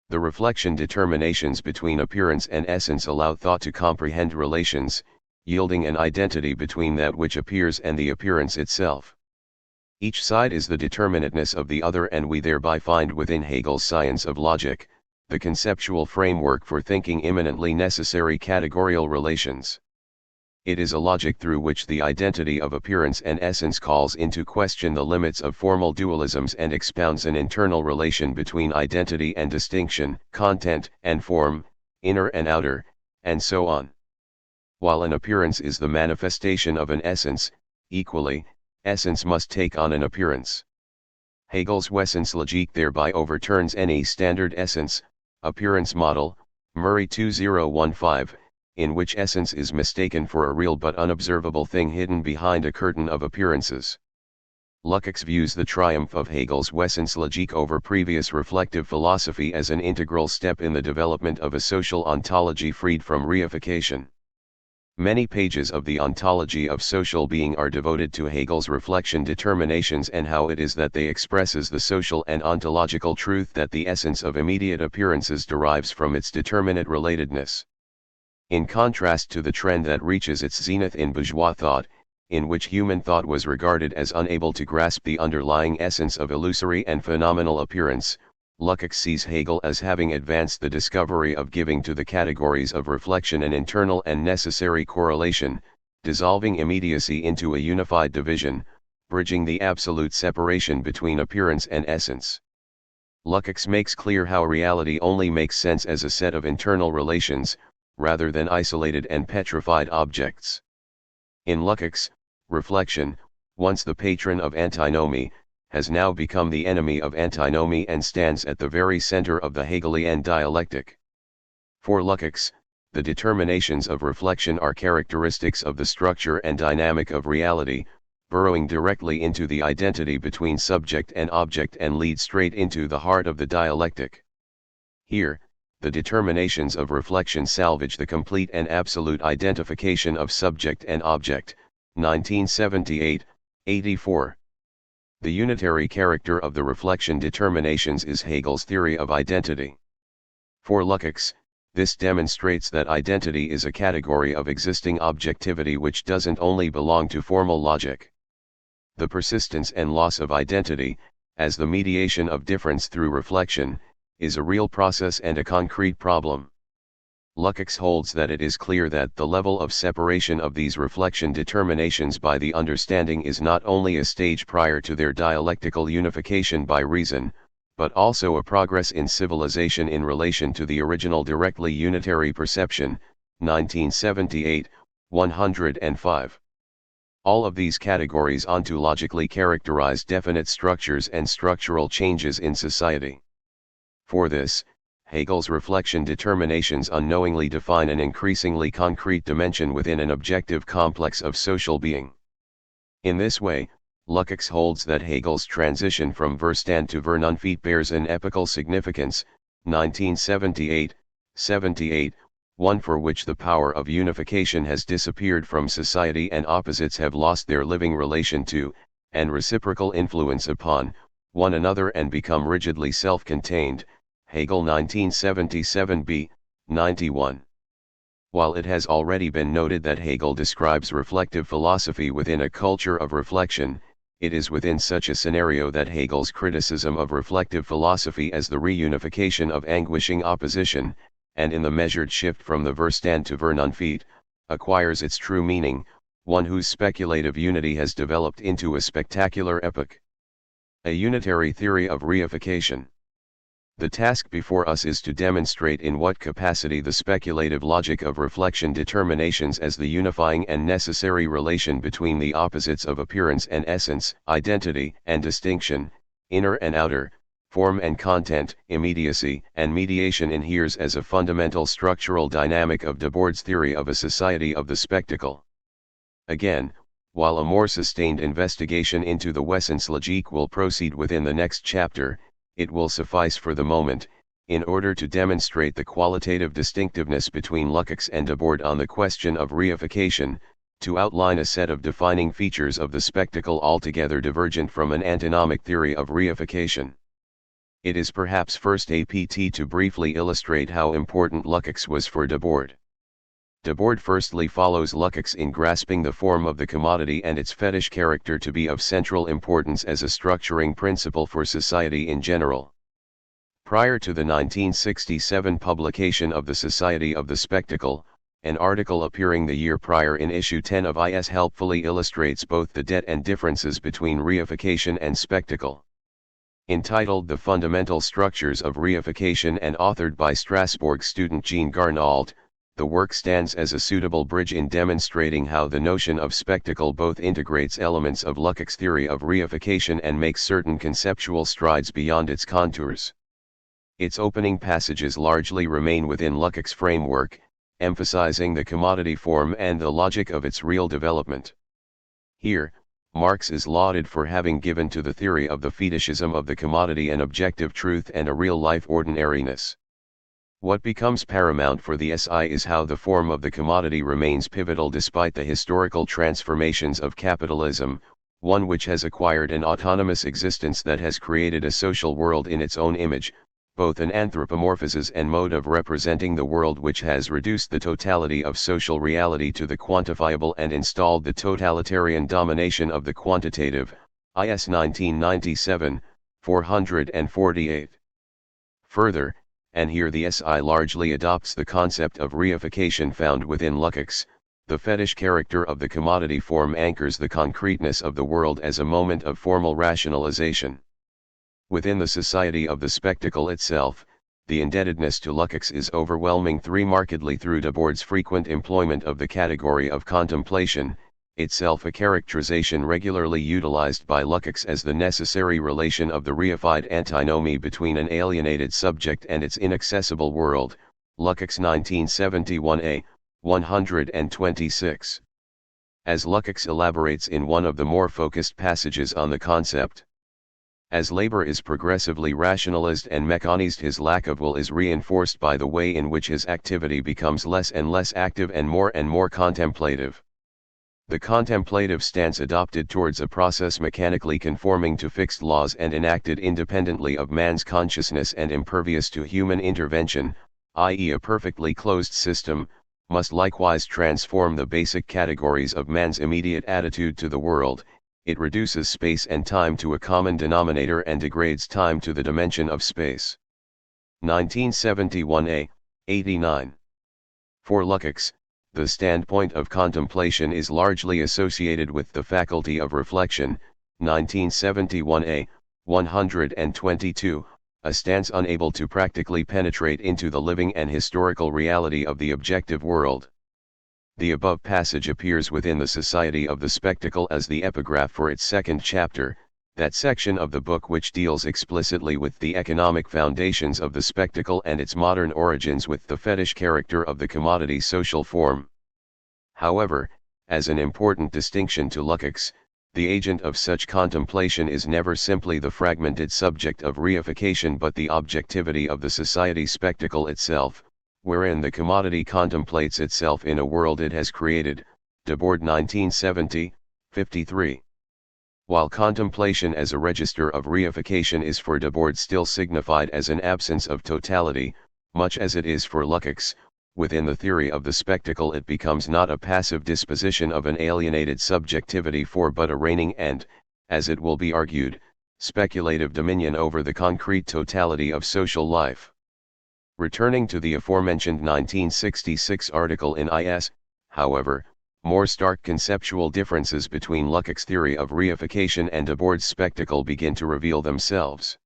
The reflection determinations between appearance and essence allow thought to comprehend relations, yielding an identity between that which appears and the appearance itself. Each side is the determinateness of the other, and we thereby find within Hegel's science of logic, the conceptual framework for thinking immanently necessary categorial relations. It is a logic through which the identity of appearance and essence calls into question the limits of formal dualisms and expounds an internal relation between identity and distinction, content and form, inner and outer, and so on. While an appearance is the manifestation of an essence, equally, essence must take on an appearance. Hegel's Wesenslogique thereby overturns any standard essence, appearance model, Murray 2015, in which essence is mistaken for a real but unobservable thing hidden behind a curtain of appearances. Lukács views the triumph of Hegel's Wesenslogique over previous reflective philosophy as an integral step in the development of a social ontology freed from reification. Many pages of the Ontology of Social Being are devoted to Hegel's reflection determinations and how it is that they expresses the social and ontological truth that the essence of immediate appearances derives from its determinate relatedness. In contrast to the trend that reaches its zenith in bourgeois thought, in which human thought was regarded as unable to grasp the underlying essence of illusory and phenomenal appearance, Lukács sees Hegel as having advanced the discovery of giving to the categories of reflection an internal and necessary correlation, dissolving immediacy into a unified division, bridging the absolute separation between appearance and essence. Lukács makes clear how reality only makes sense as a set of internal relations, rather than isolated and petrified objects. In Lukács, reflection, once the patron of antinomy, has now become the enemy of antinomy and stands at the very center of the Hegelian dialectic. For Lukács, the determinations of reflection are characteristics of the structure and dynamic of reality, burrowing directly into the identity between subject and object and lead straight into the heart of the dialectic. Here, the determinations of reflection salvage the complete and absolute identification of subject and object, 1978, 84. The unitary character of the reflection determinations is Hegel's theory of identity. For Lukács, this demonstrates that identity is a category of existing objectivity which doesn't only belong to formal logic. The persistence and loss of identity, as the mediation of difference through reflection, is a real process and a concrete problem. Lukács holds that it is clear that the level of separation of these reflection determinations by the understanding is not only a stage prior to their dialectical unification by reason, but also a progress in civilization in relation to the original directly unitary perception, 1978, 105. All of these categories ontologically characterize definite structures and structural changes in society. For this, Hegel's reflection determinations unknowingly define an increasingly concrete dimension within an objective complex of social being. In this way, Lukács holds that Hegel's transition from Verstand to Vernunft bears an epochal significance, 1978, 78, one for which the power of unification has disappeared from society and opposites have lost their living relation to, and reciprocal influence upon, one another and become rigidly self-contained, Hegel 1977b, 91. While it has already been noted that Hegel describes reflective philosophy within a culture of reflection, it is within such a scenario that Hegel's criticism of reflective philosophy as the reunification of anguishing opposition, and in the measured shift from the Verstand to Vernunft, acquires its true meaning, one whose speculative unity has developed into a spectacular epoch. A unitary theory of reification. The task before us is to demonstrate in what capacity the speculative logic of reflection determinations as the unifying and necessary relation between the opposites of appearance and essence, identity and distinction, inner and outer, form and content, immediacy and mediation inheres as a fundamental structural dynamic of Debord's theory of a society of the spectacle. Again, while a more sustained investigation into the Wesenslogique will proceed within the next chapter, it will suffice for the moment, in order to demonstrate the qualitative distinctiveness between Lukács and Debord on the question of reification, to outline a set of defining features of the spectacle altogether divergent from an antinomic theory of reification. It is perhaps first apt to briefly illustrate how important Lukács was for Debord. Debord firstly follows Lukács in grasping the form of the commodity and its fetish character to be of central importance as a structuring principle for society in general. Prior to the 1967 publication of the Society of the Spectacle, an article appearing the year prior in issue 10 of IS helpfully illustrates both the debt and differences between reification and spectacle. Entitled The Fundamental Structures of Reification and authored by Strasbourg student Jean Garnault, the work stands as a suitable bridge in demonstrating how the notion of spectacle both integrates elements of Lukács' theory of reification and makes certain conceptual strides beyond its contours. Its opening passages largely remain within Lukács' framework, emphasizing the commodity form and the logic of its real development. Here, Marx is lauded for having given to the theory of the fetishism of the commodity an objective truth and a real-life ordinariness. What becomes paramount for the SI is how the form of the commodity remains pivotal despite the historical transformations of capitalism, one which has acquired an autonomous existence that has created a social world in its own image, both an anthropomorphism and mode of representing the world which has reduced the totality of social reality to the quantifiable and installed the totalitarian domination of the quantitative, IS 1997, 448. Further, and here the SI largely adopts the concept of reification found within Lukács, the fetish character of the commodity form anchors the concreteness of the world as a moment of formal rationalization. Within the society of the spectacle itself, the indebtedness to Lukács is overwhelming markedly through Debord's frequent employment of the category of contemplation, itself a characterization regularly utilized by Lukács as the necessary relation of the reified antinomy between an alienated subject and its inaccessible world, Lukács 1971a, 126. As Lukács elaborates in one of the more focused passages on the concept. As labor is progressively rationalized and mechanized, his lack of will is reinforced by the way in which his activity becomes less and less active and more contemplative. The contemplative stance adopted towards a process mechanically conforming to fixed laws and enacted independently of man's consciousness and impervious to human intervention, i.e. a perfectly closed system, must likewise transform the basic categories of man's immediate attitude to the world. It reduces space and time to a common denominator and degrades time to the dimension of space. 1971a, 89. For Lukács, the standpoint of contemplation is largely associated with the faculty of reflection, 1971a, 122, a stance unable to practically penetrate into the living and historical reality of the objective world. The above passage appears within the Society of the Spectacle as the epigraph for its second chapter, that section of the book which deals explicitly with the economic foundations of the spectacle and its modern origins with the fetish character of the commodity social form. However, as an important distinction to Lukács, the agent of such contemplation is never simply the fragmented subject of reification but the objectivity of the society spectacle itself, wherein the commodity contemplates itself in a world it has created, Debord 1970, 53. While contemplation as a register of reification is for Debord still signified as an absence of totality, much as it is for Lukács, within the theory of the spectacle it becomes not a passive disposition of an alienated subjectivity for but a reigning and, as it will be argued, speculative dominion over the concrete totality of social life. Returning to the aforementioned 1966 article in IS, however, more stark conceptual differences between Lukács' theory of reification and Debord's spectacle begin to reveal themselves.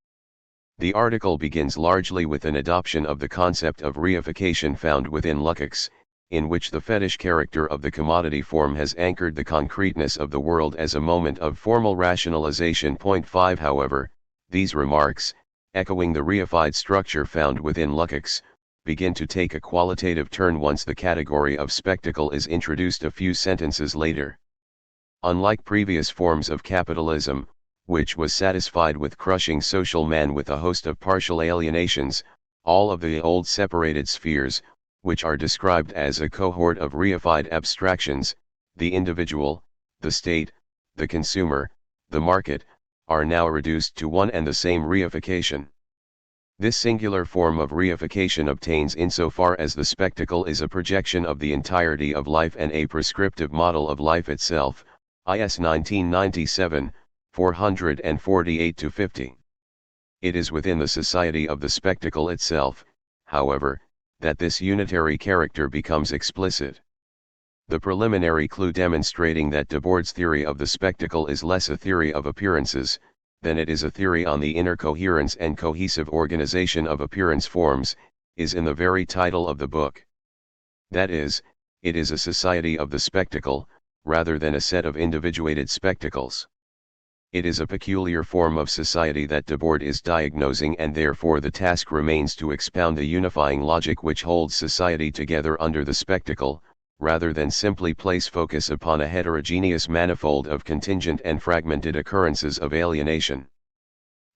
The article begins largely with an adoption of the concept of reification found within Lukács, in which the fetish character of the commodity form has anchored the concreteness of the world as a moment of formal rationalization. 5 However, these remarks, echoing the reified structure found within Lukács, begin to take a qualitative turn once the category of spectacle is introduced a few sentences later. Unlike previous forms of capitalism, which was satisfied with crushing social man with a host of partial alienations, all of the old separated spheres, which are described as a cohort of reified abstractions, the individual, the state, the consumer, the market, are now reduced to one and the same reification. This singular form of reification obtains insofar as the spectacle is a projection of the entirety of life and a prescriptive model of life itself, IS 1997, 448-50. It is within the society of the spectacle itself, however, that this unitary character becomes explicit. The preliminary clue demonstrating that Debord's theory of the spectacle is less a theory of appearances, than it is a theory on the inner coherence and cohesive organization of appearance forms, is in the very title of the book. That is, it is a society of the spectacle, rather than a set of individuated spectacles. It is a peculiar form of society that Debord is diagnosing, and therefore the task remains to expound a unifying logic which holds society together under the spectacle, rather than simply place focus upon a heterogeneous manifold of contingent and fragmented occurrences of alienation.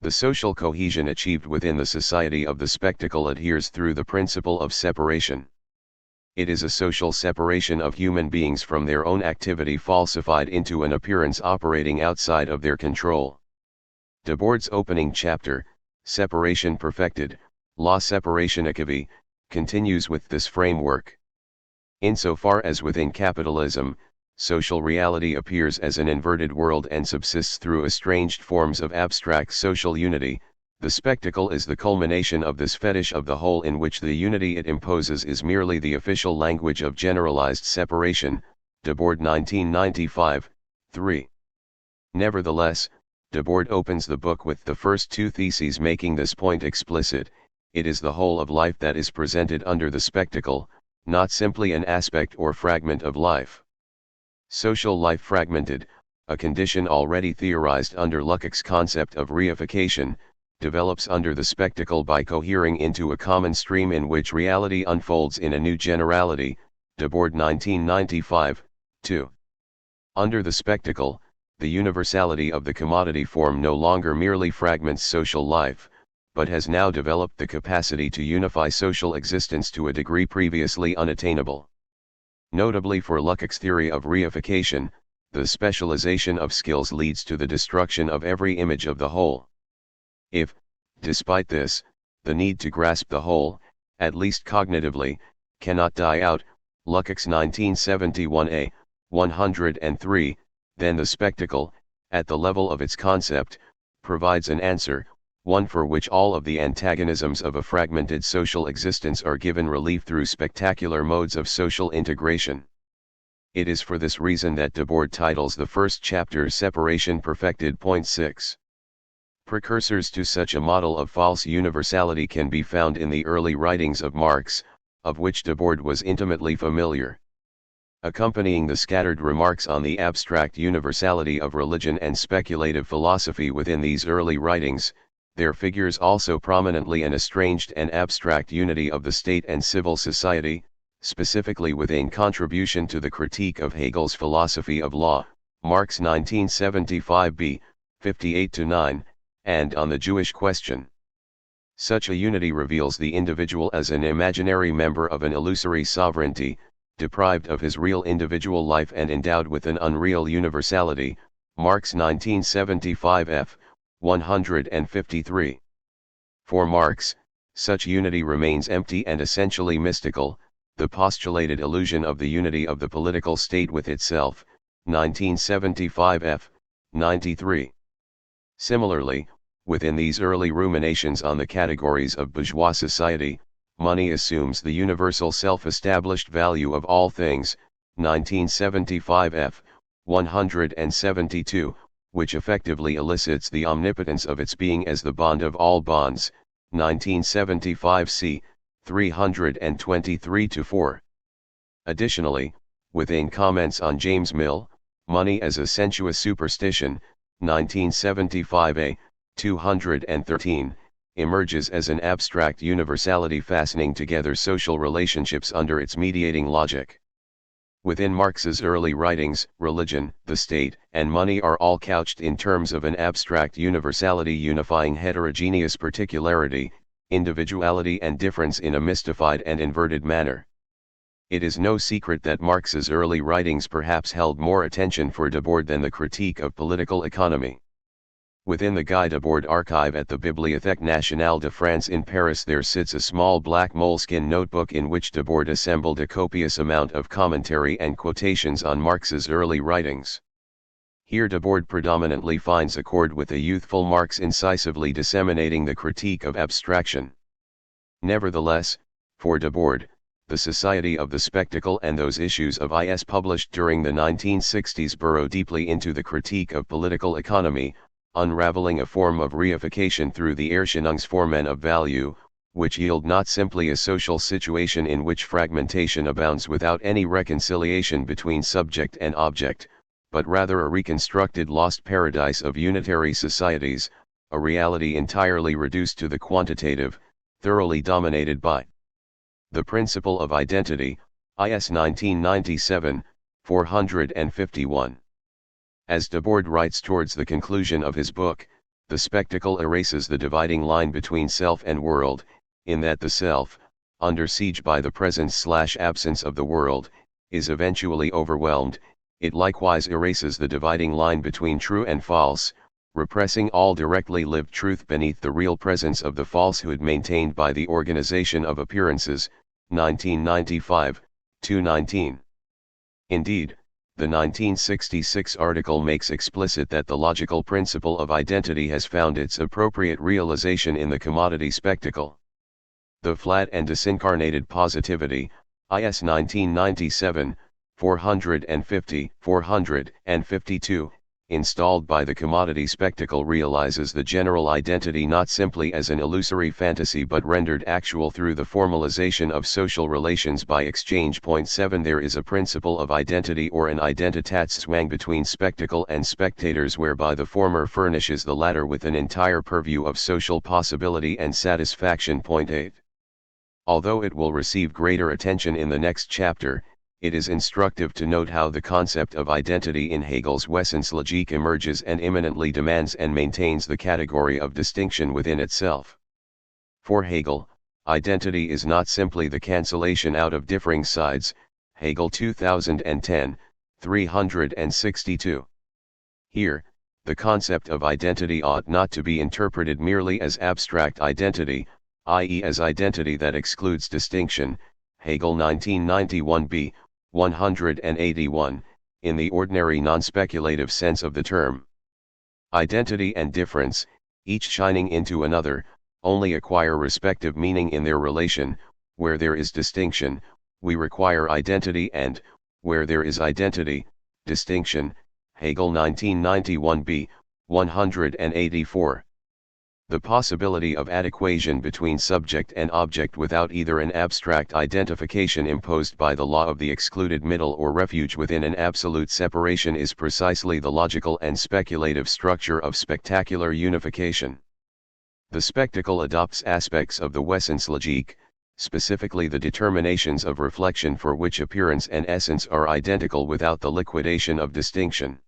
The social cohesion achieved within the society of the spectacle adheres through the principle of separation. It is a social separation of human beings from their own activity falsified into an appearance operating outside of their control. Debord's opening chapter, Separation Perfected, La Séparation Achevée, continues with this framework. Insofar as within capitalism, social reality appears as an inverted world and subsists through estranged forms of abstract social unity, the spectacle is the culmination of this fetish of the whole in which the unity it imposes is merely the official language of generalized separation, Debord 1995, 3. Nevertheless, Debord opens the book with the first two theses making this point explicit: it is the whole of life that is presented under the spectacle, not simply an aspect or fragment of life. Social life fragmented, a condition already theorized under Lukács' concept of reification, develops under the spectacle by cohering into a common stream in which reality unfolds in a new generality, Debord 1995, 2. Under the spectacle, the universality of the commodity form no longer merely fragments social life, but has now developed the capacity to unify social existence to a degree previously unattainable. Notably for Lukács' theory of reification, the specialization of skills leads to the destruction of every image of the whole. If, despite this, the need to grasp the whole, at least cognitively, cannot die out, Lukács 1971a, 103, then the spectacle, at the level of its concept, provides an answer, one for which all of the antagonisms of a fragmented social existence are given relief through spectacular modes of social integration. It is for this reason that Debord titles the first chapter Separation Perfected. 6. Precursors to such a model of false universality can be found in the early writings of Marx, of which Debord was intimately familiar. Accompanying the scattered remarks on the abstract universality of religion and speculative philosophy within these early writings, there figures also prominently an estranged and abstract unity of the state and civil society, specifically within contribution to the critique of Hegel's philosophy of law, Marx 1975b, 58-9, and on the Jewish question. Such a unity reveals the individual as an imaginary member of an illusory sovereignty, deprived of his real individual life and endowed with an unreal universality, Marx 1975f, 153. For Marx, such unity remains empty and essentially mystical, the postulated illusion of the unity of the political state with itself, 1975f, 93. Similarly, within these early ruminations on the categories of bourgeois society, money assumes the universal self-established value of all things, 1975f, 172, which effectively elicits the omnipotence of its being as the bond of all bonds, 1975 c. 323-4. Additionally, within comments on James Mill, money as a sensuous superstition, 1975a, 213, emerges as an abstract universality fastening together social relationships under its mediating logic. Within Marx's early writings, religion, the state, and money are all couched in terms of an abstract universality unifying heterogeneous particularity, individuality and difference in a mystified and inverted manner. It is no secret that Marx's early writings perhaps held more attention for Debord than the critique of political economy. Within the Guy Debord archive at the Bibliothèque Nationale de France in Paris there sits a small black moleskin notebook in which Debord assembled a copious amount of commentary and quotations on Marx's early writings. Here Debord predominantly finds accord with a youthful Marx incisively disseminating the critique of abstraction. Nevertheless, for Debord, the Society of the Spectacle and those issues of is published during the 1960s burrow deeply into the critique of political economy, unraveling a form of reification through the Erscheinungsformen of value, which yield not simply a social situation in which fragmentation abounds without any reconciliation between subject and object, but rather a reconstructed lost paradise of unitary societies, a reality entirely reduced to the quantitative, thoroughly dominated by the principle of identity, is 1997, 451. As Debord writes towards the conclusion of his book, the spectacle erases the dividing line between self and world, in that the self, under siege by the presence/absence of the world, is eventually overwhelmed. It likewise erases the dividing line between true and false, repressing all directly lived truth beneath the real presence of the falsehood maintained by the organization of appearances, 1995, 219. Indeed, the 1966 article makes explicit that the logical principle of identity has found its appropriate realization in the commodity spectacle. The flat and disincarnated positivity, is 1997, 450, 452, installed by the commodity spectacle, realizes the general identity not simply as an illusory fantasy but rendered actual through the formalization of social relations by exchange. Point 7. There is a principle of identity or an identitatszwang between spectacle and spectators, whereby the former furnishes the latter with an entire purview of social possibility and satisfaction. Point 8. Although it will receive greater attention in the next chapter, it is instructive to note how the concept of identity in Hegel's Wesenslogik emerges and immanently demands and maintains the category of distinction within itself. For Hegel, identity is not simply the cancellation out of differing sides. Hegel 2010, 362. Here, the concept of identity ought not to be interpreted merely as abstract identity, i.e. as identity that excludes distinction. Hegel 1991b, 181, in the ordinary non-speculative sense of the term. Identity and difference, each shining into another, only acquire respective meaning in their relation. Where there is distinction, we require identity, and, where there is identity, distinction. Hegel 1991b, 184. The possibility of adequation between subject and object without either an abstract identification imposed by the law of the excluded middle or refuge within an absolute separation is precisely the logical and speculative structure of spectacular unification. The spectacle adopts aspects of the Wesenslogik, specifically the determinations of reflection for which appearance and essence are identical without the liquidation of distinction.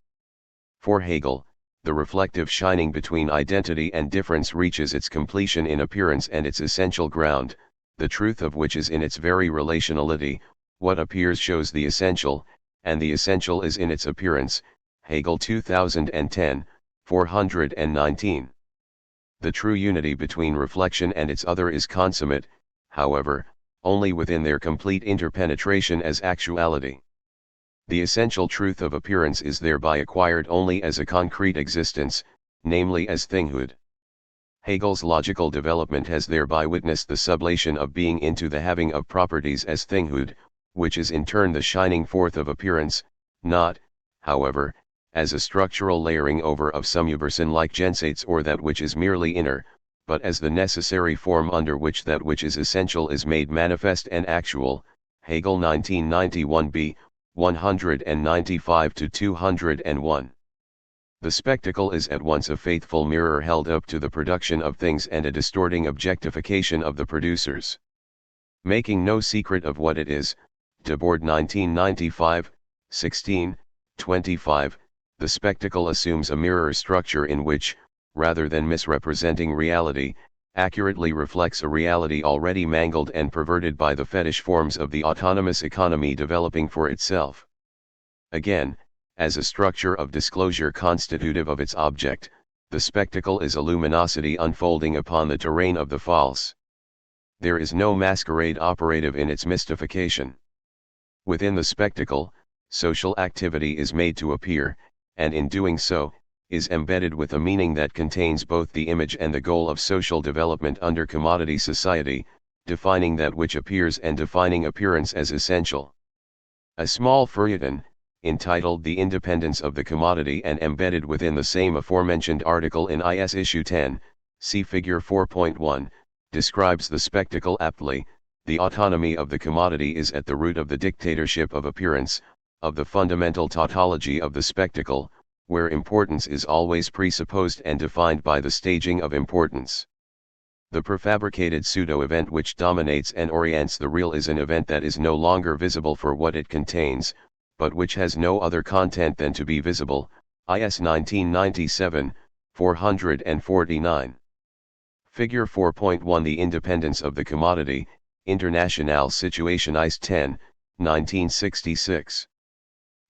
For Hegel, the reflective shining between identity and difference reaches its completion in appearance and its essential ground, the truth of which is in its very relationality. What appears shows the essential, and the essential is in its appearance. Hegel 2010, 419. The true unity between reflection and its other is consummate, however, only within their complete interpenetration as actuality. The essential truth of appearance is thereby acquired only as a concrete existence, namely as thinghood. Hegel's logical development has thereby witnessed the sublation of being into the having of properties as thinghood, which is in turn the shining forth of appearance, not, however, as a structural layering over of some Uberson-like Jensates or that which is merely inner, but as the necessary form under which that which is essential is made manifest and actual. Hegel 1991b, 195-201. The spectacle is at once a faithful mirror held up to the production of things and a distorting objectification of the producers. Making no secret of what it is, Debord 1995, 16, 25, the spectacle assumes a mirror structure in which, rather than misrepresenting reality, accurately reflects a reality already mangled and perverted by the fetish forms of the autonomous economy developing for itself. Again, as a structure of disclosure constitutive of its object, the spectacle is a luminosity unfolding upon the terrain of the false. There is no masquerade operative in its mystification. Within the spectacle, social activity is made to appear, and in doing so, is embedded with a meaning that contains both the image and the goal of social development under commodity society, defining that which appears and defining appearance as essential. A small feuilleton, entitled The Independence of the Commodity and embedded within the same aforementioned article in IS issue 10, see figure 4.1, describes the spectacle aptly. The autonomy of the commodity is at the root of the dictatorship of appearance, of the fundamental tautology of the spectacle, where importance is always presupposed and defined by the staging of importance. The prefabricated pseudo-event which dominates and orients the real is an event that is no longer visible for what it contains, but which has no other content than to be visible. IS 1997, 449. Figure 4.1 The Independence of the Commodity, Internationale Situation IS 10, 1966.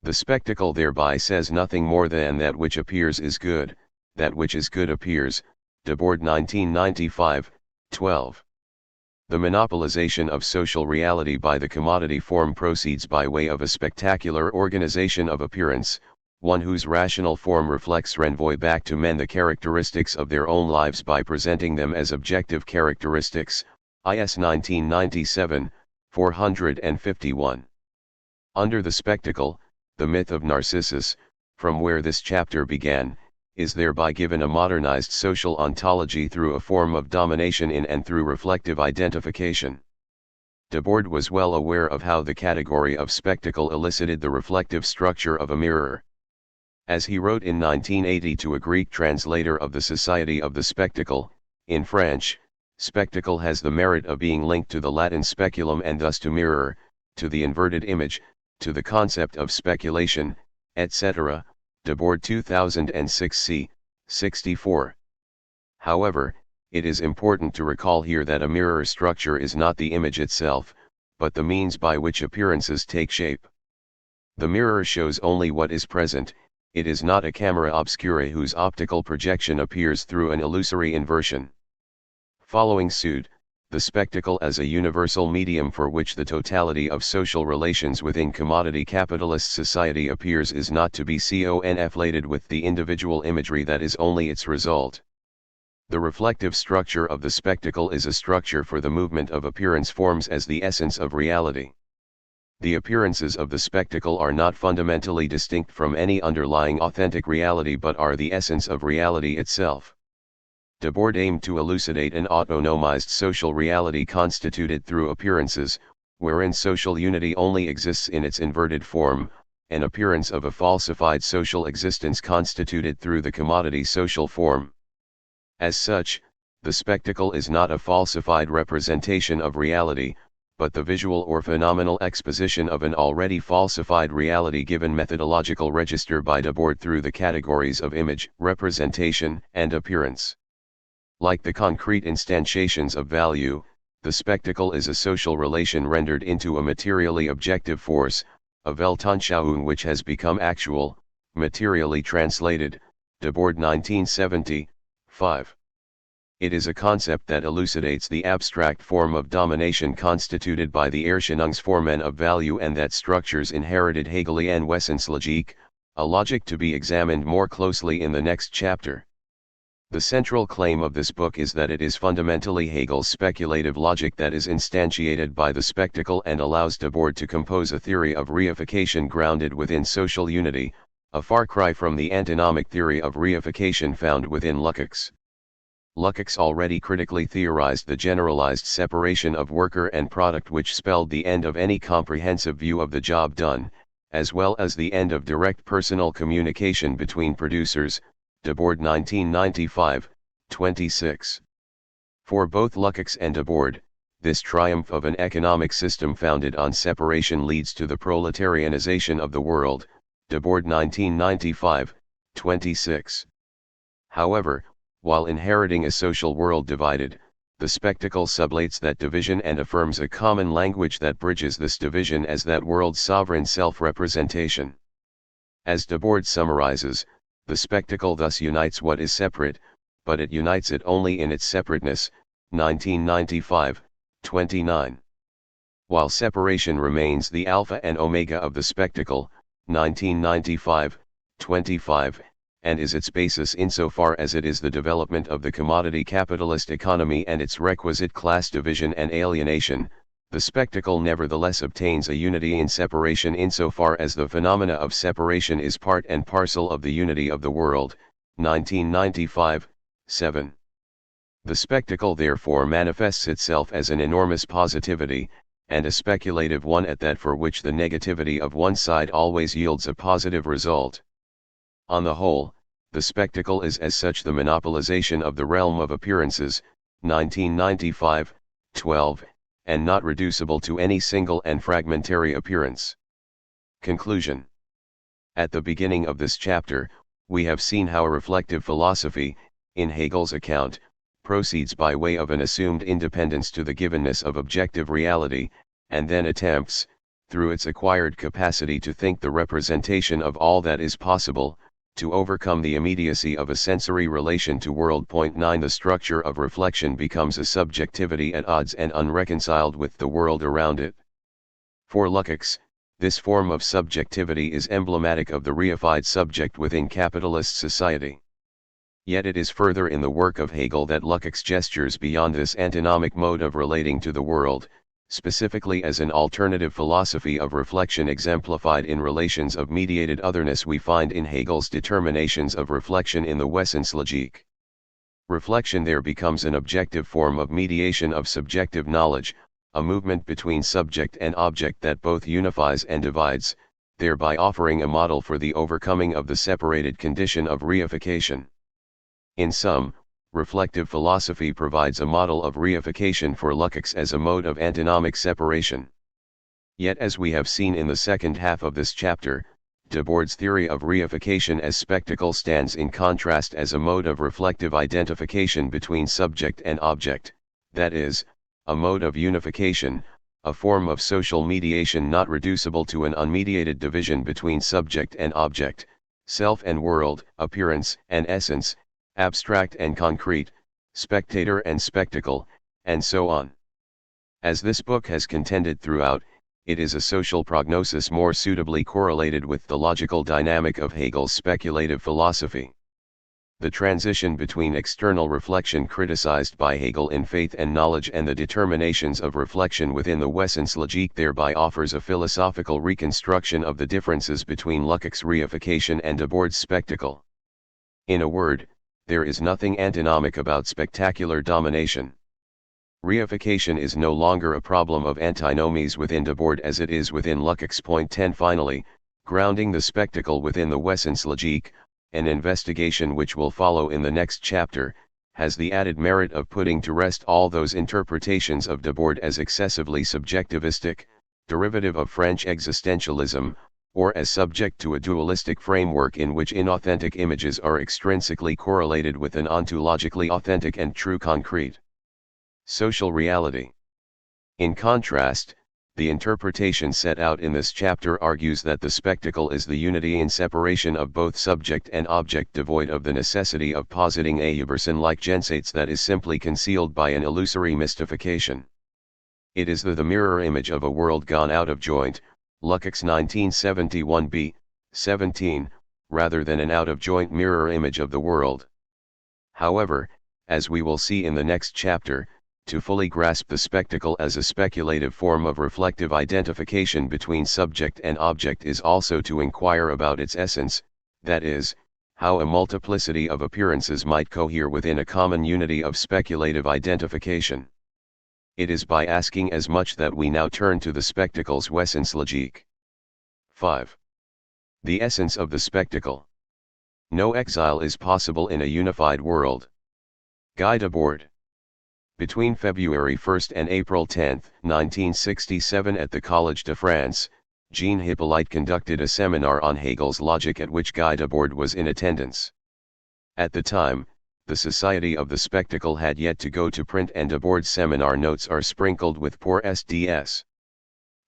The spectacle thereby says nothing more than that which appears is good, that which is good appears. Debord 1995, 12. The monopolization of social reality by the commodity form proceeds by way of a spectacular organization of appearance, one whose rational form reflects renvoi back to men the characteristics of their own lives by presenting them as objective characteristics. IS 1997, 451. Under the spectacle, the myth of Narcissus, from where this chapter began, is thereby given a modernized social ontology through a form of domination in and through reflective identification. Debord was well aware of how the category of spectacle elicited the reflective structure of a mirror. As he wrote in 1980 to a Greek translator of the Society of the Spectacle, in French, spectacle has the merit of being linked to the Latin speculum and thus to mirror, to the inverted image, to the concept of speculation, etc. Debord 2006 c. 64. However, it is important to recall here that a mirror structure is not the image itself, but the means by which appearances take shape. The mirror shows only what is present, it is not a camera obscura whose optical projection appears through an illusory inversion. Following suit, the spectacle as a universal medium for which the totality of social relations within commodity capitalist society appears is not to be conflated with the individual imagery that is only its result. The reflective structure of the spectacle is a structure for the movement of appearance forms as the essence of reality. The appearances of the spectacle are not fundamentally distinct from any underlying authentic reality but are the essence of reality itself. Debord aimed to elucidate an autonomized social reality constituted through appearances, wherein social unity only exists in its inverted form, an appearance of a falsified social existence constituted through the commodity social form. As such, the spectacle is not a falsified representation of reality, but the visual or phenomenal exposition of an already falsified reality given methodological register by Debord through the categories of image, representation, and appearance. Like the concrete instantiations of value, the spectacle is a social relation rendered into a materially objective force, a Weltanschauung which has become actual, materially translated, Debord 1970, 5. It is a concept that elucidates the abstract form of domination constituted by the Erscheinungsformen of value and that structures inherited Hegelian Wesenslogik, a logic to be examined more closely in the next chapter. The central claim of this book is that it is fundamentally Hegel's speculative logic that is instantiated by the spectacle and allows Debord to compose a theory of reification grounded within social unity, a far cry from the antinomic theory of reification found within Lukács. Lukács already critically theorized the generalized separation of worker and product which spelled the end of any comprehensive view of the job done, as well as the end of direct personal communication between producers, Debord 1995, 26. For both Lukács and Debord, this triumph of an economic system founded on separation leads to the proletarianization of the world, Debord 1995, 26. However, while inheriting a social world divided, the spectacle sublates that division and affirms a common language that bridges this division as that world's sovereign self-representation. As Debord summarizes, the spectacle thus unites what is separate, but it unites it only in its separateness, 1995, 29. While separation remains the alpha and omega of the spectacle, 1995, 25, and is its basis insofar as it is the development of the commodity capitalist economy and its requisite class division and alienation, the spectacle nevertheless obtains a unity in separation insofar as the phenomena of separation is part and parcel of the unity of the world, 1995, 7. The spectacle therefore manifests itself as an enormous positivity, and a speculative one at that for which the negativity of one side always yields a positive result. On the whole, the spectacle is as such the monopolization of the realm of appearances, 1995, 12, and not reducible to any single and fragmentary appearance. Conclusion. At the beginning of this chapter, we have seen how a reflective philosophy, in Hegel's account, proceeds by way of an assumed independence to the givenness of objective reality, and then attempts, through its acquired capacity to think the representation of all that is possible, to overcome the immediacy of a sensory relation to world. 9 The structure of reflection becomes a subjectivity at odds and unreconciled with the world around it. For Lukács, this form of subjectivity is emblematic of the reified subject within capitalist society. Yet it is further in the work of Hegel that Lukács gestures beyond this antinomic mode of relating to the world, Specifically as an alternative philosophy of reflection exemplified in relations of mediated otherness we find in Hegel's determinations of reflection in the Wesenslogique. Reflection there becomes an objective form of mediation of subjective knowledge, a movement between subject and object that both unifies and divides, thereby offering a model for the overcoming of the separated condition of reification. In sum, reflective philosophy provides a model of reification for Lukács as a mode of antinomic separation. Yet as we have seen in the second half of this chapter, Debord's theory of reification as spectacle stands in contrast as a mode of reflective identification between subject and object, that is, a mode of unification, a form of social mediation not reducible to an unmediated division between subject and object, self and world, appearance and essence, abstract and concrete, spectator and spectacle, and so on. As this book has contended throughout, it is a social prognosis more suitably correlated with the logical dynamic of Hegel's speculative philosophy. The transition between external reflection criticized by Hegel in Faith and Knowledge and the determinations of reflection within the Wesenslogique thereby offers a philosophical reconstruction of the differences between Lukács' reification and Debord's spectacle. In a word, there is nothing antinomic about spectacular domination. Reification is no longer a problem of antinomies within Debord as it is within Lukács. Point 10. Finally, grounding the spectacle within the Wesenslogique, an investigation which will follow in the next chapter, has the added merit of putting to rest all those interpretations of Debord as excessively subjectivistic, derivative of French existentialism, or as subject to a dualistic framework in which inauthentic images are extrinsically correlated with an ontologically authentic and true concrete social reality. In contrast, the interpretation set out in this chapter argues that the spectacle is the unity in separation of both subject and object devoid of the necessity of positing a Huberson-like Jensates that is simply concealed by an illusory mystification. It is the mirror image of a world gone out of joint, Lukács 1971b, 17, rather than an out-of-joint mirror image of the world. However, as we will see in the next chapter, to fully grasp the spectacle as a speculative form of reflective identification between subject and object is also to inquire about its essence, that is, how a multiplicity of appearances might cohere within a common unity of speculative identification. It is by asking as much that we now turn to the spectacle's Wesenslogique. 5. The essence of the spectacle. No exile is possible in a unified world. Guy Debord. Between February 1 and April 10, 1967 at the Collège de France, Jean Hippolyte conducted a seminar on Hegel's logic at which Guy Debord was in attendance. At the time, the Society of the Spectacle had yet to go to print and Debord's seminar notes are sprinkled with poor SDS.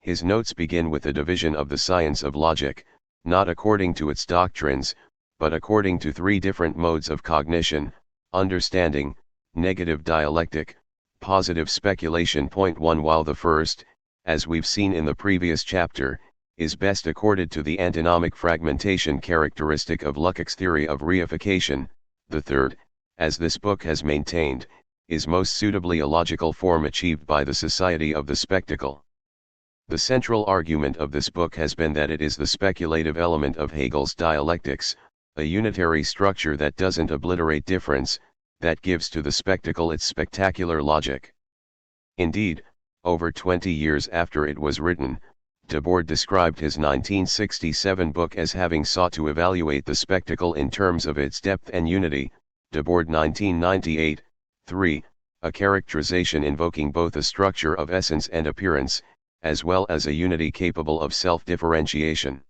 His notes begin with a division of the science of logic, not according to its doctrines, but according to three different modes of cognition: understanding, negative dialectic, positive speculation. Point 1. While the first, as we've seen in the previous chapter, is best accorded to the antinomic fragmentation characteristic of Lukács' theory of reification, the third, as this book has maintained, is most suitably a logical form achieved by the Society of the Spectacle. The central argument of this book has been that it is the speculative element of Hegel's dialectics, a unitary structure that doesn't obliterate difference, that gives to the spectacle its spectacular logic. Indeed, over 20 years after it was written, Debord described his 1967 book as having sought to evaluate the spectacle in terms of its depth and unity, Debord 1998, 3, a characterization invoking both a structure of essence and appearance, as well as a unity capable of self-differentiation.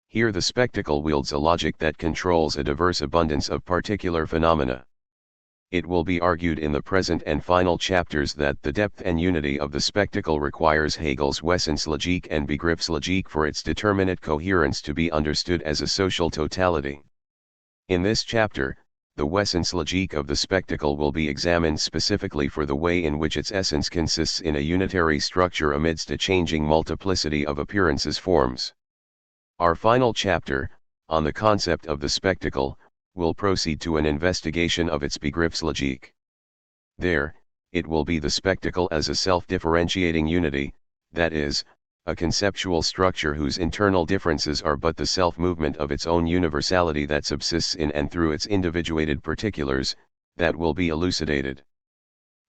Here the spectacle wields a logic that controls a diverse abundance of particular phenomena. It will be argued in the present and final chapters that the depth and unity of the spectacle requires Hegel's Wesenslogique and Begriffslogique for its determinate coherence to be understood as a social totality. In this chapter, the Wesenslogique of the spectacle will be examined specifically for the way in which its essence consists in a unitary structure amidst a changing multiplicity of appearances forms. Our final chapter, on the concept of the spectacle, will proceed to an investigation of its Begriffslogique. There, it will be the spectacle as a self-differentiating unity, that is, a conceptual structure whose internal differences are but the self-movement of its own universality that subsists in and through its individuated particulars, that will be elucidated.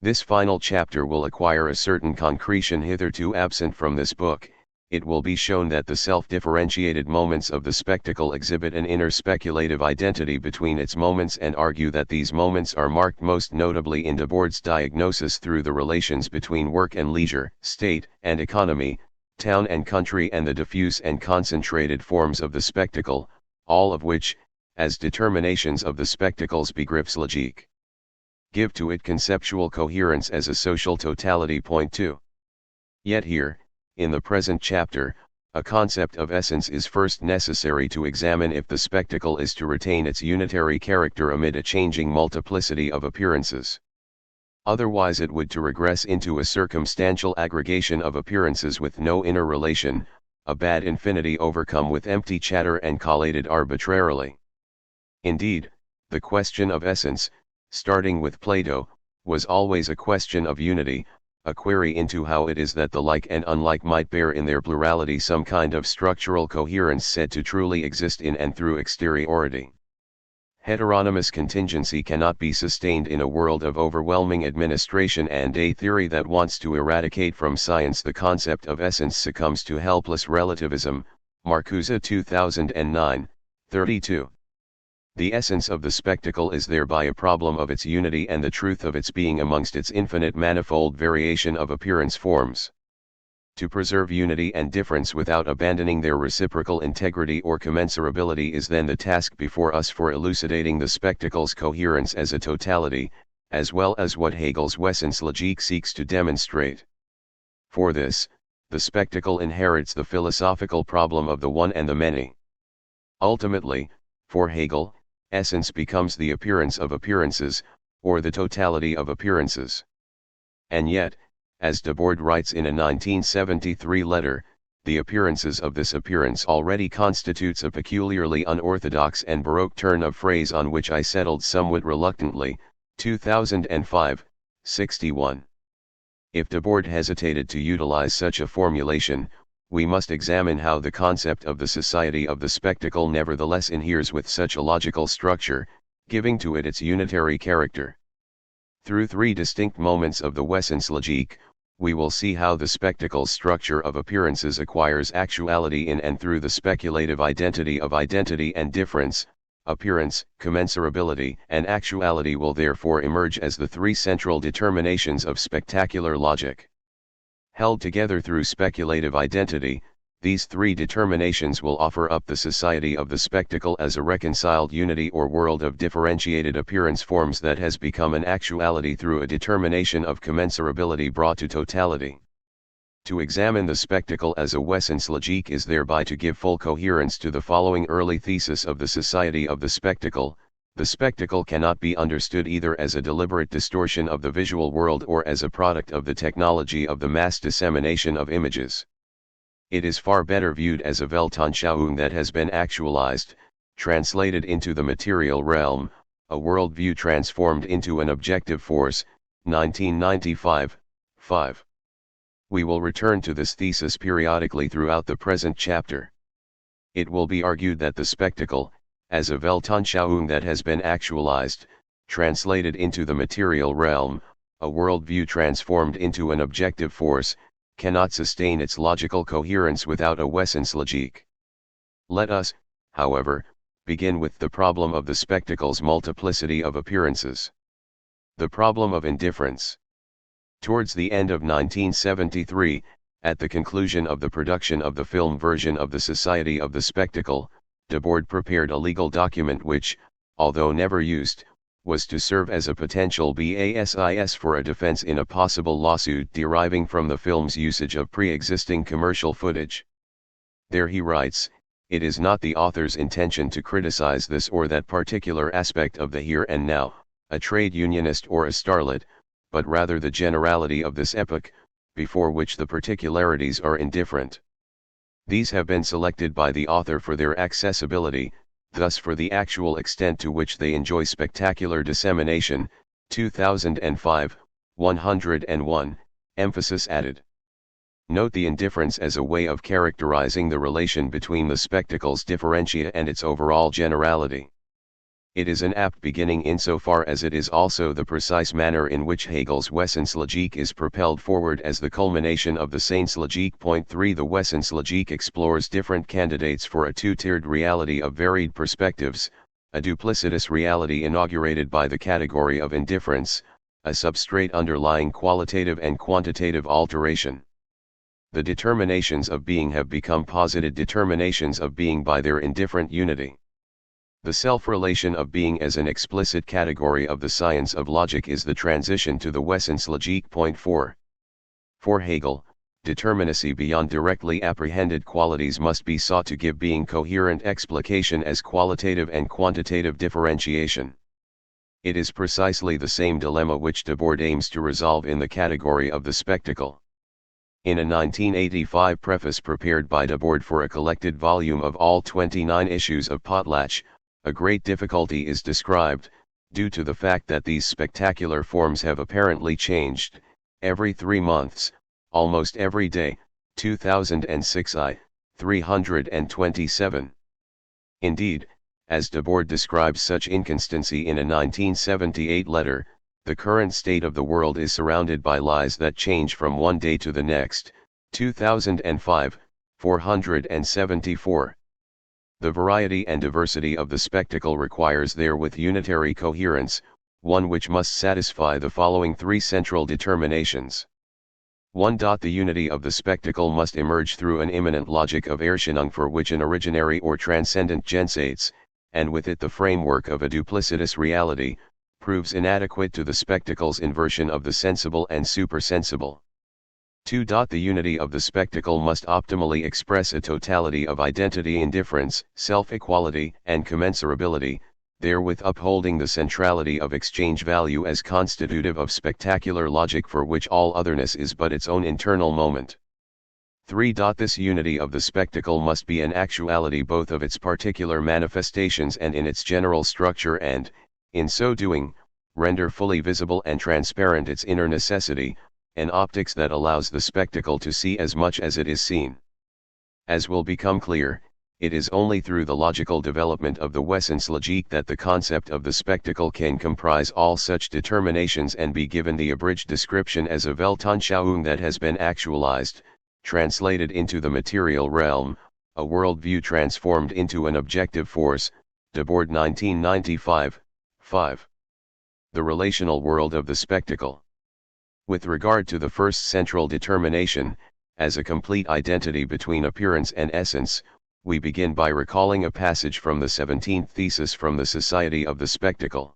This final chapter will acquire a certain concretion hitherto absent from this book. It will be shown that the self-differentiated moments of the spectacle exhibit an inner speculative identity between its moments and argue that these moments are marked most notably in Debord's diagnosis through the relations between work and leisure, state and economy, town and country, and the diffuse and concentrated forms of the spectacle, all of which, as determinations of the spectacle's Begriffslogique, give to it conceptual coherence as a social totality. Point 2. Yet here, in the present chapter, a concept of essence is first necessary to examine if the spectacle is to retain its unitary character amid a changing multiplicity of appearances. Otherwise it would to regress into a circumstantial aggregation of appearances with no inner relation, a bad infinity overcome with empty chatter and collated arbitrarily. Indeed, the question of essence, starting with Plato, was always a question of unity, a query into how it is that the like and unlike might bear in their plurality some kind of structural coherence said to truly exist in and through exteriority. Heteronymous contingency cannot be sustained in a world of overwhelming administration, and a theory that wants to eradicate from science the concept of essence succumbs to helpless relativism. Marcuse 2009, 32. The essence of the spectacle is thereby a problem of its unity and the truth of its being amongst its infinite manifold variation of appearance forms. To preserve unity and difference without abandoning their reciprocal integrity or commensurability is then the task before us for elucidating the spectacle's coherence as a totality, as well as what Hegel's Wesenslogique seeks to demonstrate. For this, the spectacle inherits the philosophical problem of the one and the many. Ultimately, for Hegel, essence becomes the appearance of appearances, or the totality of appearances. And yet, as Debord writes in a 1973 letter, the appearances of this appearance already constitutes a peculiarly unorthodox and Baroque turn of phrase on which I settled somewhat reluctantly, 2005, 61. If Debord hesitated to utilize such a formulation, we must examine how the concept of the society of the spectacle nevertheless inheres with such a logical structure, giving to it its unitary character. Through three distinct moments of the Wesenslogique, we will see how the spectacle's structure of appearances acquires actuality in and through the speculative identity of identity and difference. Appearance, commensurability, and actuality will therefore emerge as the three central determinations of spectacular logic. Held together through speculative identity, these three determinations will offer up the society of the spectacle as a reconciled unity or world of differentiated appearance forms that has become an actuality through a determination of commensurability brought to totality. To examine the spectacle as a Wesenslogique is thereby to give full coherence to the following early thesis of the society of the spectacle. The spectacle cannot be understood either as a deliberate distortion of the visual world or as a product of the technology of the mass dissemination of images. It is far better viewed as a Weltanschauung that has been actualized, translated into the material realm, a worldview transformed into an objective force. 1995, 5. We will return to this thesis periodically throughout the present chapter. It will be argued that the spectacle, as a Weltanschauung that has been actualized, translated into the material realm, a worldview transformed into an objective force, cannot sustain its logical coherence without a Wesenslogique. Let us, however, begin with the problem of the spectacle's multiplicity of appearances. The problem of indifference. Towards the end of 1973, at the conclusion of the production of the film version of the Society of the Spectacle, Debord prepared a legal document which, although never used, was to serve as a potential basis for a defense in a possible lawsuit deriving from the film's usage of pre-existing commercial footage. There he writes, "It is not the author's intention to criticize this or that particular aspect of the here and now, a trade unionist or a starlet, but rather the generality of this epoch, before which the particularities are indifferent. These have been selected by the author for their accessibility, thus for the actual extent to which they enjoy spectacular dissemination." 2005, 101, emphasis added. Note the indifference as a way of characterizing the relation between the spectacle's differentia and its overall generality. It is an apt beginning insofar as it is also the precise manner in which Hegel's Wesenslogiek is propelled forward as the culmination of the Seinslogiek. Point 3. The Wesenslogiek explores different candidates for a two-tiered reality of varied perspectives, a duplicitous reality inaugurated by the category of indifference, a substrate underlying qualitative and quantitative alteration. The determinations of being have become posited determinations of being by their indifferent unity. The self-relation of being as an explicit category of the science of logic is the transition to the Wesenslogiek. Point 4. For Hegel, determinacy beyond directly apprehended qualities must be sought to give being coherent explication as qualitative and quantitative differentiation. It is precisely the same dilemma which Debord aims to resolve in the category of the spectacle. In a 1985 preface prepared by Debord for a collected volume of all 29 issues of Potlatch, a great difficulty is described, due to the fact that these spectacular forms have apparently changed, every 3 months, almost every day. 2006 I. 327. Indeed, as Debord describes such inconstancy in a 1978 letter, the current state of the world is surrounded by lies that change from one day to the next. 2005, 474. The variety and diversity of the spectacle requires therewith unitary coherence, one which must satisfy the following 3 central determinations. 1. The unity of the spectacle must emerge through an immanent logic of Erscheinung for which an originary or transcendent Jenseits, and with it the framework of a duplicitous reality, proves inadequate to the spectacle's inversion of the sensible and supersensible. 2. The unity of the spectacle must optimally express a totality of identity indifference, self-equality, and commensurability, therewith upholding the centrality of exchange value as constitutive of spectacular logic for which all otherness is but its own internal moment. 3. This unity of the spectacle must be an actuality both of its particular manifestations and in its general structure and, in so doing, render fully visible and transparent its inner necessity, an optics that allows the spectacle to see as much as it is seen. As will become clear, it is only through the logical development of the Wesenslogiek that the concept of the spectacle can comprise all such determinations and be given the abridged description as a Weltanschauung that has been actualized, translated into the material realm, a worldview transformed into an objective force. Debord 1995, 5. The relational world of the spectacle. With regard to the first central determination, as a complete identity between appearance and essence, we begin by recalling a passage from the 17th thesis from the Society of the Spectacle.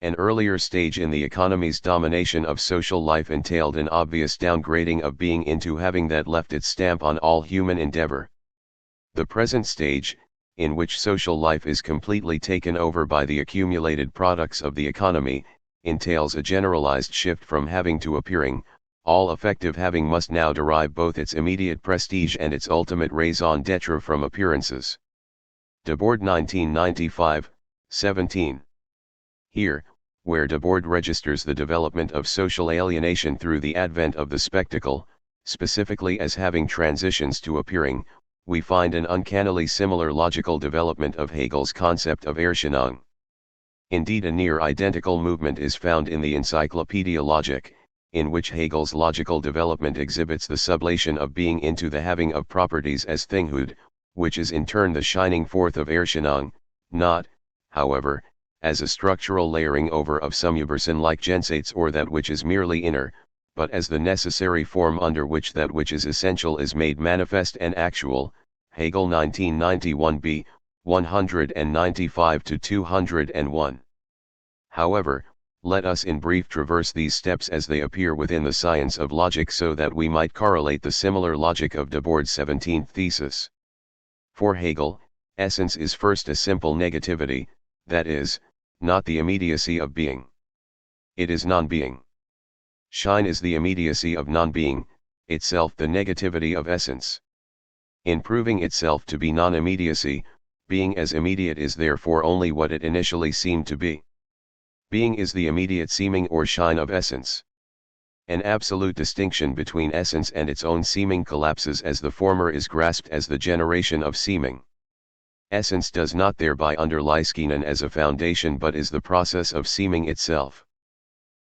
An earlier stage in the economy's domination of social life entailed an obvious downgrading of being into having that left its stamp on all human endeavor. The present stage, in which social life is completely taken over by the accumulated products of the economy, entails a generalized shift from having to appearing. All effective having must now derive both its immediate prestige and its ultimate raison d'etre from appearances. Debord 1995, 17. Here, where Debord registers the development of social alienation through the advent of the spectacle, specifically as having transitions to appearing, we find an uncannily similar logical development of Hegel's concept of Erscheinung. Indeed, a near identical movement is found in the Encyclopaedia Logic, in which Hegel's logical development exhibits the sublation of being into the having of properties as thinghood, which is in turn the shining forth of Erscheinung, not, however, as a structural layering over of some Übersinn like Jenseits or that which is merely inner, but as the necessary form under which that which is essential is made manifest and actual. Hegel 1991b, 195-201. However, let us in brief traverse these steps as they appear within the science of logic so that we might correlate the similar logic of Debord's 17th thesis. For Hegel, essence is first a simple negativity, that is, not the immediacy of being. It is non-being. Schein is the immediacy of non-being, itself the negativity of essence. In proving itself to be non-immediacy, being as immediate is therefore only what it initially seemed to be. Being is the immediate seeming or Schein of essence. An absolute distinction between essence and its own seeming collapses as the former is grasped as the generation of seeming. Essence does not thereby underlie skenen as a foundation but is the process of seeming itself.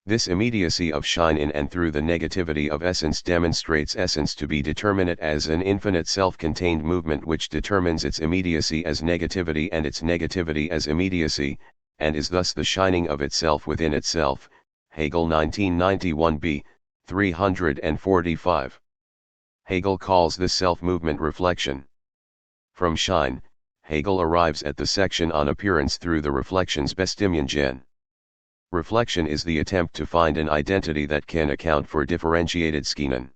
This immediacy of shine in and through the negativity of essence demonstrates essence to be determinate as an infinite self-contained movement which determines its immediacy as negativity and its negativity as immediacy, and is thus the shining of itself within itself. Hegel 1991b, 345. Hegel calls this self-movement reflection. From shine, Hegel arrives at the section on appearance through the Reflexionsbestimmungen. Reflection is the attempt to find an identity that can account for differentiated skenen.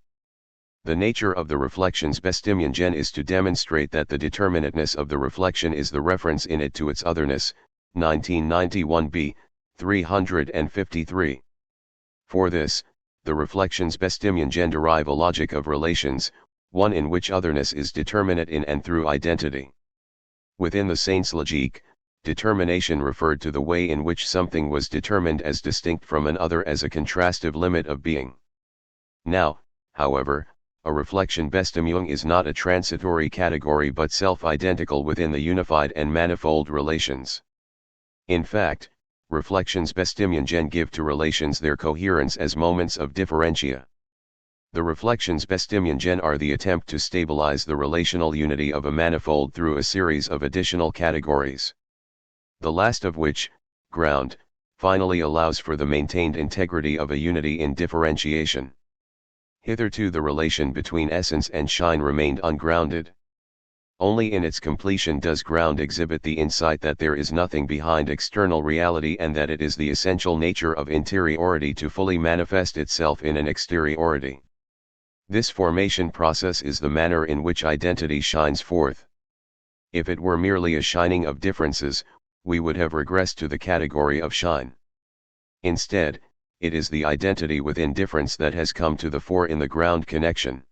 The nature of the Reflexionsbestimmungen is to demonstrate that the determinateness of the reflection is the reference in it to its otherness. 1991b, 353. For this, the Reflexionsbestimmungen derive a logic of relations, one in which otherness is determinate in and through identity. Within the Seinslogique, determination referred to the way in which something was determined as distinct from an other as a contrastive limit of being. Now, however, a Reflexionbestimmung is not a transitory category but self-identical within the unified and manifold relations. In fact, Reflexionsbestimmungen give to relations their coherence as moments of differentia. The Reflexionsbestimmungen are the attempt to stabilize the relational unity of a manifold through a series of additional categories. The last of which, ground, finally allows for the maintained integrity of a unity in differentiation. Hitherto the relation between essence and shine remained ungrounded. Only in its completion does ground exhibit the insight that there is nothing behind external reality and that it is the essential nature of interiority to fully manifest itself in an exteriority. This formation process is the manner in which identity shines forth. If it were merely a shining of differences, we would have regressed to the category of shine. Instead, it is the identity within difference that has come to the fore in the ground connection.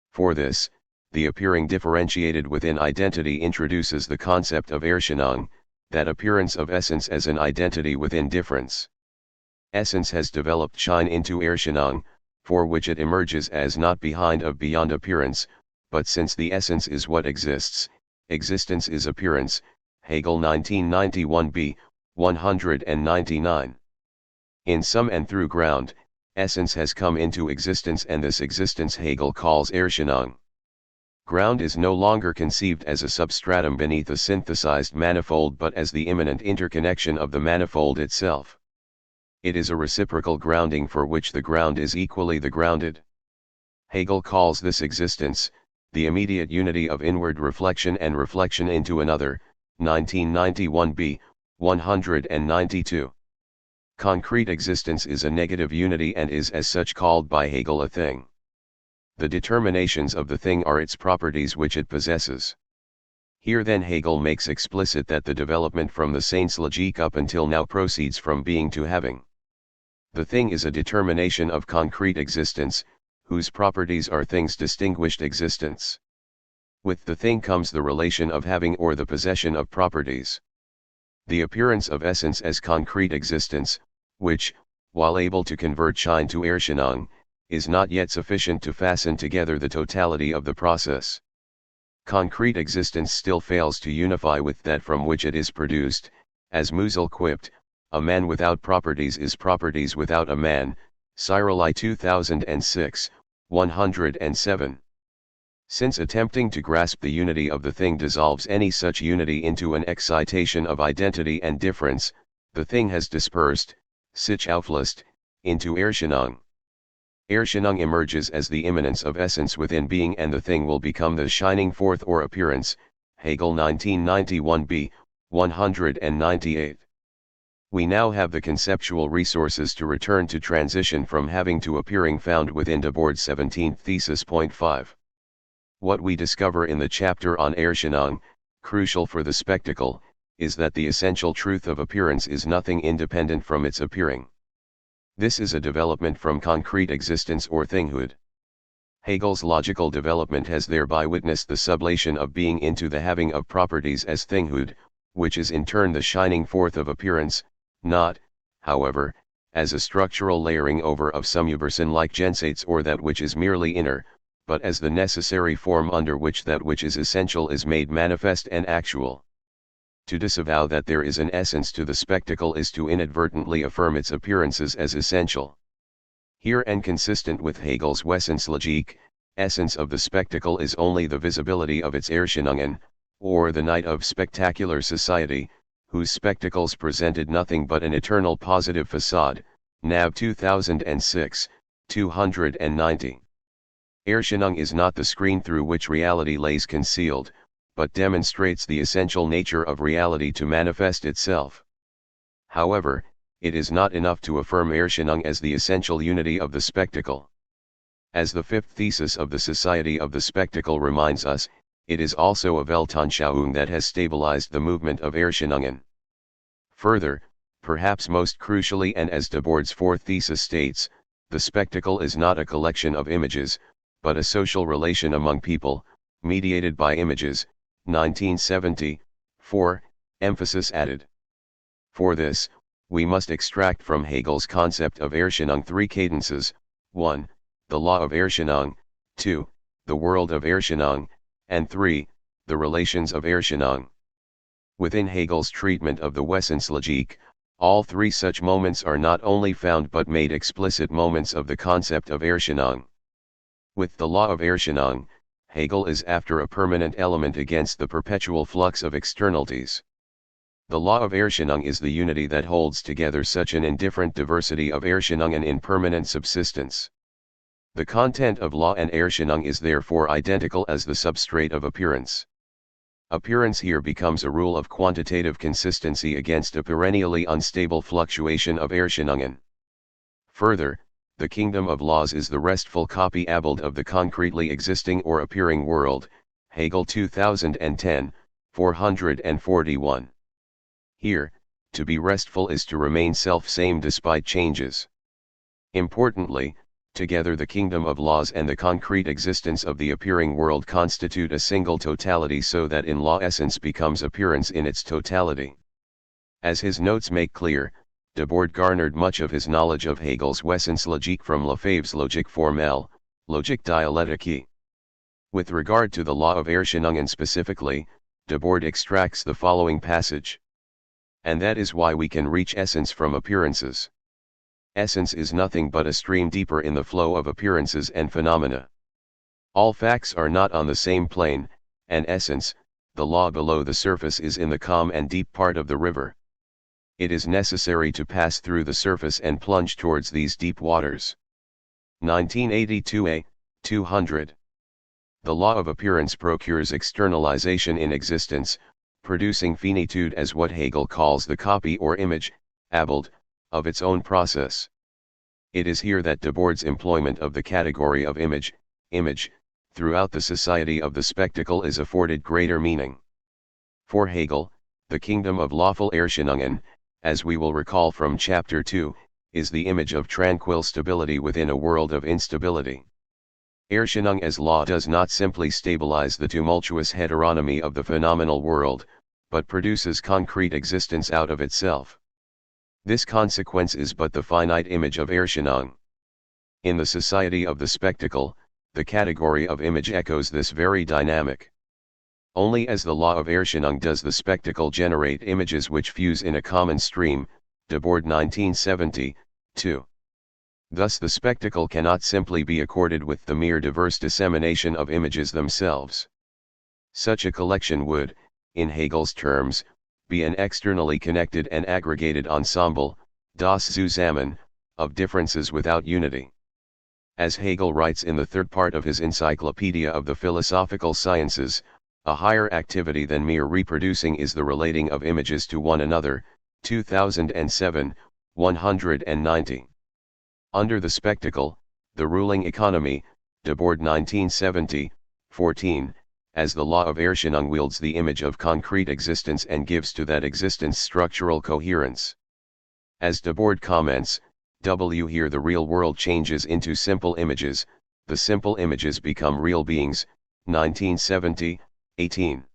For this, the appearing differentiated within identity introduces the concept of Erscheinung, that appearance of essence as an identity within difference. Essence has developed shine into Erscheinung, for which it emerges as not behind of beyond appearance, but since the essence is what exists, existence is appearance. Hegel 1991b, 199. In some and through ground, essence has come into existence and this existence Hegel calls Erscheinung. Ground is no longer conceived as a substratum beneath a synthesized manifold but as the immanent interconnection of the manifold itself. It is a reciprocal grounding for which the ground is equally the grounded. Hegel calls this existence, the immediate unity of inward reflection and reflection into another. 1991b, 192. Concrete existence is a negative unity and is as such called by Hegel a thing. The determinations of the thing are its properties which it possesses. Here then Hegel makes explicit that the development from the Seinslogique up until now proceeds from being to having. The thing is a determination of concrete existence, whose properties are things distinguished existence. With the thing comes the relation of having or the possession of properties. The appearance of essence as concrete existence, which, while able to convert shine to Erscheinung, is not yet sufficient to fasten together the totality of the process. Concrete existence still fails to unify with that from which it is produced, as Musil quipped, a man without properties is properties without a man, Cyrili 2006, 107. Since attempting to grasp the unity of the thing dissolves any such unity into an excitation of identity and difference, the thing has dispersed, sich auflöst, into Erscheinung. Erscheinung emerges as the immanence of essence within being and the thing will become the shining forth or appearance. Hegel 1991b, 198. We now have the conceptual resources to return to transition from having to appearing found within Debord's 17th thesis. Point 5. What we discover in the chapter on Erscheinung, crucial for the spectacle, is that the essential truth of appearance is nothing independent from its appearing. This is a development from concrete existence or thinghood. Hegel's logical development has thereby witnessed the sublation of being into the having of properties as thinghood, which is in turn the shining forth of appearance, not, however, as a structural layering over of some Uberson-like gensates or that which is merely inner, but as the necessary form under which that which is essential is made manifest and actual. To disavow that there is an essence to the spectacle is to inadvertently affirm its appearances as essential. Here and consistent with Hegel's Wesenslogik, essence of the spectacle is only the visibility of its Erscheinungen, or the night of spectacular society, whose spectacles presented nothing but an eternal positive facade. Nav 2006, 290. Erscheinung is not the screen through which reality lays concealed, but demonstrates the essential nature of reality to manifest itself. However, it is not enough to affirm Erscheinung as the essential unity of the spectacle. As the fifth thesis of the Society of the Spectacle reminds us, it is also a Weltanschauung that has stabilized the movement of Erscheinungen. Further, perhaps most crucially and as Debord's fourth thesis states, the spectacle is not a collection of images, but a social relation among people, mediated by images. 1970, 4, emphasis added. For this, we must extract from Hegel's concept of Erscheinung three cadences: 1. The law of Erscheinung, 2. The world of Erscheinung, and 3. The relations of Erscheinung. Within Hegel's treatment of the Wesenslogik, all three such moments are not only found but made explicit moments of the concept of Erscheinung. With the law of Erscheinung, Hegel is after a permanent element against the perpetual flux of externalities. The law of Erscheinung is the unity that holds together such an indifferent diversity of Erscheinungen in permanent subsistence. The content of law and Erscheinung is therefore identical as the substrate of appearance. Appearance here becomes a rule of quantitative consistency against a perennially unstable fluctuation of Erscheinungen. Further, the kingdom of laws is the restful copy Abbild of the concretely existing or appearing world. Hegel 2010, 441. Here, to be restful is to remain self-same despite changes. Importantly, together the kingdom of laws and the concrete existence of the appearing world constitute a single totality, so that in law essence becomes appearance in its totality. As his notes make clear, Debord garnered much of his knowledge of Hegel's Wesenslogik from Lefebvre's Logique formelle, Logique dialectique. With regard to the law of Erscheinungen specifically, Debord extracts the following passage. And that is why we can reach essence from appearances. Essence is nothing but a stream deeper in the flow of appearances and phenomena. All facts are not on the same plane, and essence, the law below the surface, is in the calm and deep part of the river. It is necessary to pass through the surface and plunge towards these deep waters. 1982a, 200. The law of appearance procures externalization in existence, producing finitude as what Hegel calls the copy or image, Abbild, of its own process. It is here that Debord's employment of the category of image, throughout the Society of the Spectacle is afforded greater meaning. For Hegel, the kingdom of lawful Erscheinungen, as we will recall from Chapter 2, is the image of tranquil stability within a world of instability. Erscheinung as law does not simply stabilize the tumultuous heteronomy of the phenomenal world, but produces concrete existence out of itself. This consequence is but the finite image of Erscheinung. In the Society of the Spectacle, the category of image echoes this very dynamic. Only as the law of Erscheinung does the spectacle generate images which fuse in a common stream. Debord 1970, 2. Thus the spectacle cannot simply be accorded with the mere diverse dissemination of images themselves. Such a collection would, in Hegel's terms, be an externally connected and aggregated ensemble, das Zusammen, of differences without unity. As Hegel writes in the third part of his Encyclopedia of the Philosophical Sciences, a higher activity than mere reproducing is the relating of images to one another. 2007, 190. Under the spectacle, the ruling economy, Debord 1970, 14, as the law of Erscheinung wields the image of concrete existence and gives to that existence structural coherence. As Debord comments, here the real world changes into simple images, the simple images become real beings. 1970, 18.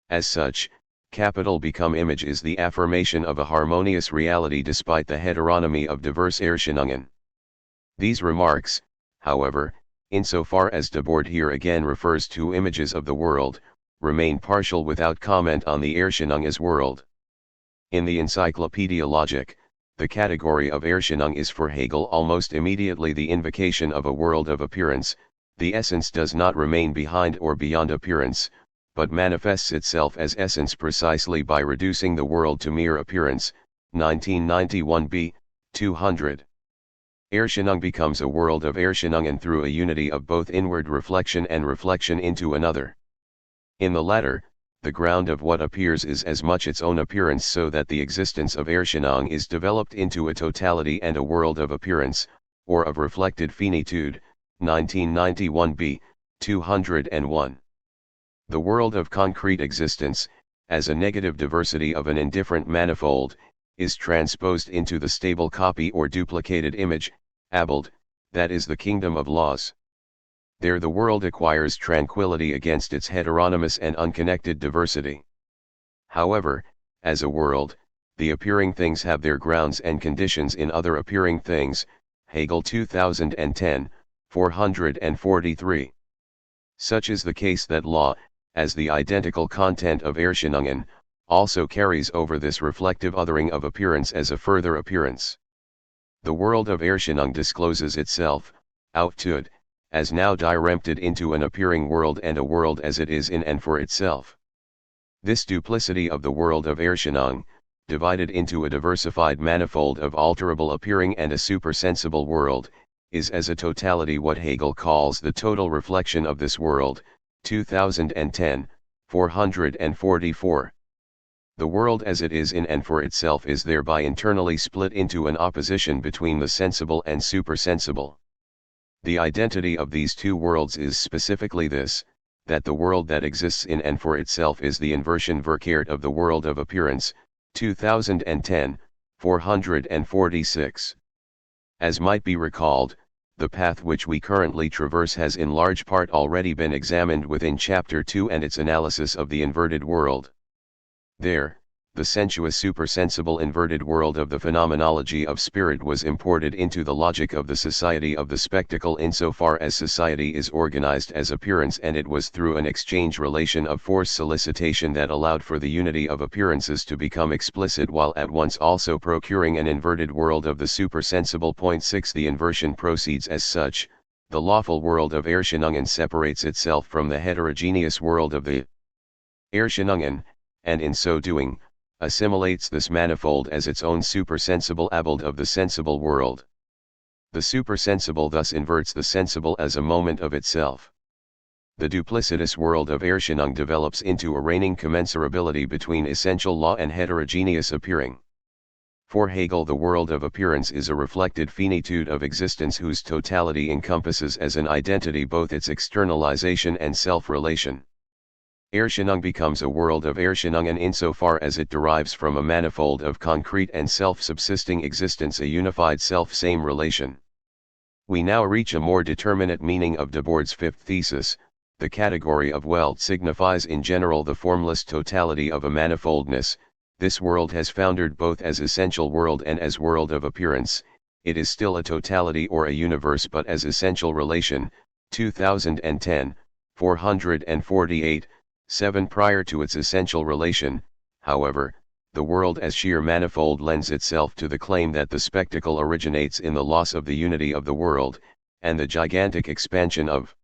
As such, Capital become image is the affirmation of a harmonious reality despite the heteronomy of diverse Erscheinungen. These remarks, however, insofar as Debord here again refers to images of the world, remain partial without comment on the Erscheinung as world. In the Encyclopaedia Logic, the category of Erscheinung is for Hegel almost immediately the invocation of a world of appearance. The essence does not remain behind or beyond appearance, but manifests itself as essence precisely by reducing the world to mere appearance. 1991b, 200. Erscheinung becomes a world of Erscheinungen through a unity of both inward reflection and reflection into another. In the latter, the ground of what appears is as much its own appearance, so that the existence of Erscheinung is developed into a totality and a world of appearance, or of reflected finitude. 1991b, 201. The world of concrete existence, as a negative diversity of an indifferent manifold, is transposed into the stable copy or duplicated image, Abbild, that is the kingdom of laws. There the world acquires tranquility against its heteronymous and unconnected diversity. However, as a world, the appearing things have their grounds and conditions in other appearing things. Hegel 2010, 443. Such is the case that law, as the identical content of Erscheinungen, also carries over this reflective othering of appearance as a further appearance. The world of Erscheinung discloses itself, Auftut, as now dirempted into an appearing world and a world as it is in and for itself. This duplicity of the world of Erscheinung, divided into a diversified manifold of alterable appearing and a supersensible world, is as a totality what Hegel calls the total reflection of this world. 2010, 444. The world as it is in and for itself is thereby internally split into an opposition between the sensible and supersensible. The identity of these two worlds is specifically this, that the world that exists in and for itself is the inversion verkehrt of the world of appearance. 2010, 446. As might be recalled, the path which we currently traverse has in large part already been examined within Chapter 2 and its analysis of the inverted world. There, the sensuous supersensible inverted world of the phenomenology of spirit was imported into the logic of the society of the spectacle insofar as society is organized as appearance, and it was through an exchange relation of force solicitation that allowed for the unity of appearances to become explicit while at once also procuring an inverted world of the supersensible. 6 The inversion proceeds as such. The lawful world of Erscheinungen separates itself from the heterogeneous world of the Erscheinungen, and in so doing, assimilates this manifold as its own supersensible Abbild of the sensible world. The supersensible thus inverts the sensible as a moment of itself. The duplicitous world of Erscheinung develops into a reigning commensurability between essential law and heterogeneous appearing. For Hegel, the world of appearance is a reflected finitude of existence whose totality encompasses as an identity both its externalization and self-relation. Erscheinung becomes a world of Erscheinungen insofar as it derives from a manifold of concrete and self-subsisting existence a unified self-same relation. We now reach a more determinate meaning of Debord's fifth thesis. The category of Welt signifies in general the formless totality of a manifoldness. This world has foundered both as essential world and as world of appearance. It is still a totality or a universe but as essential relation. 2010, 448. 7 Prior to its essential relation, however, the world as sheer manifold lends itself to the claim that the spectacle originates in the loss of the unity of the world, and the gigantic expansion of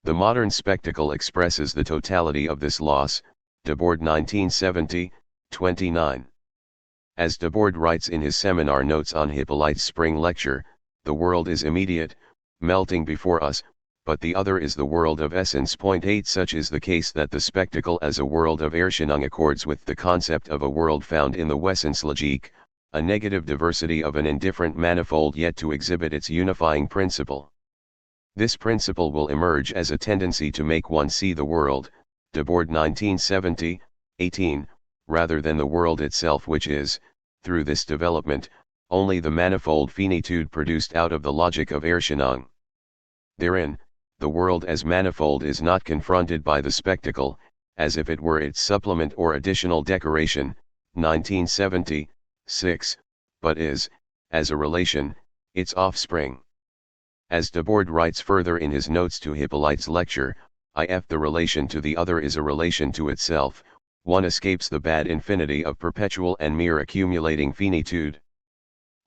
the modern spectacle expresses the totality of this loss. Debord 1970, 29. As Debord writes in his seminar notes on Hippolyte's spring lecture, the world is immediate, melting before us, but the other is the world of essence. 8 Such is the case that the spectacle as a world of Erscheinung accords with the concept of a world found in the Wesenslogique, a negative diversity of an indifferent manifold yet to exhibit its unifying principle. This principle will emerge as a tendency to make one see the world, Debord 1970, 18, rather than the world itself, which is, through this development, only the manifold finitude produced out of the logic of Erscheinung. Therein, the world as manifold is not confronted by the spectacle, as if it were its supplement or additional decoration, 1976, but is, as a relation, its offspring. As Debord writes further in his notes to Hippolyte's lecture, if the relation to the other is a relation to itself, one escapes the bad infinity of perpetual and mere accumulating finitude.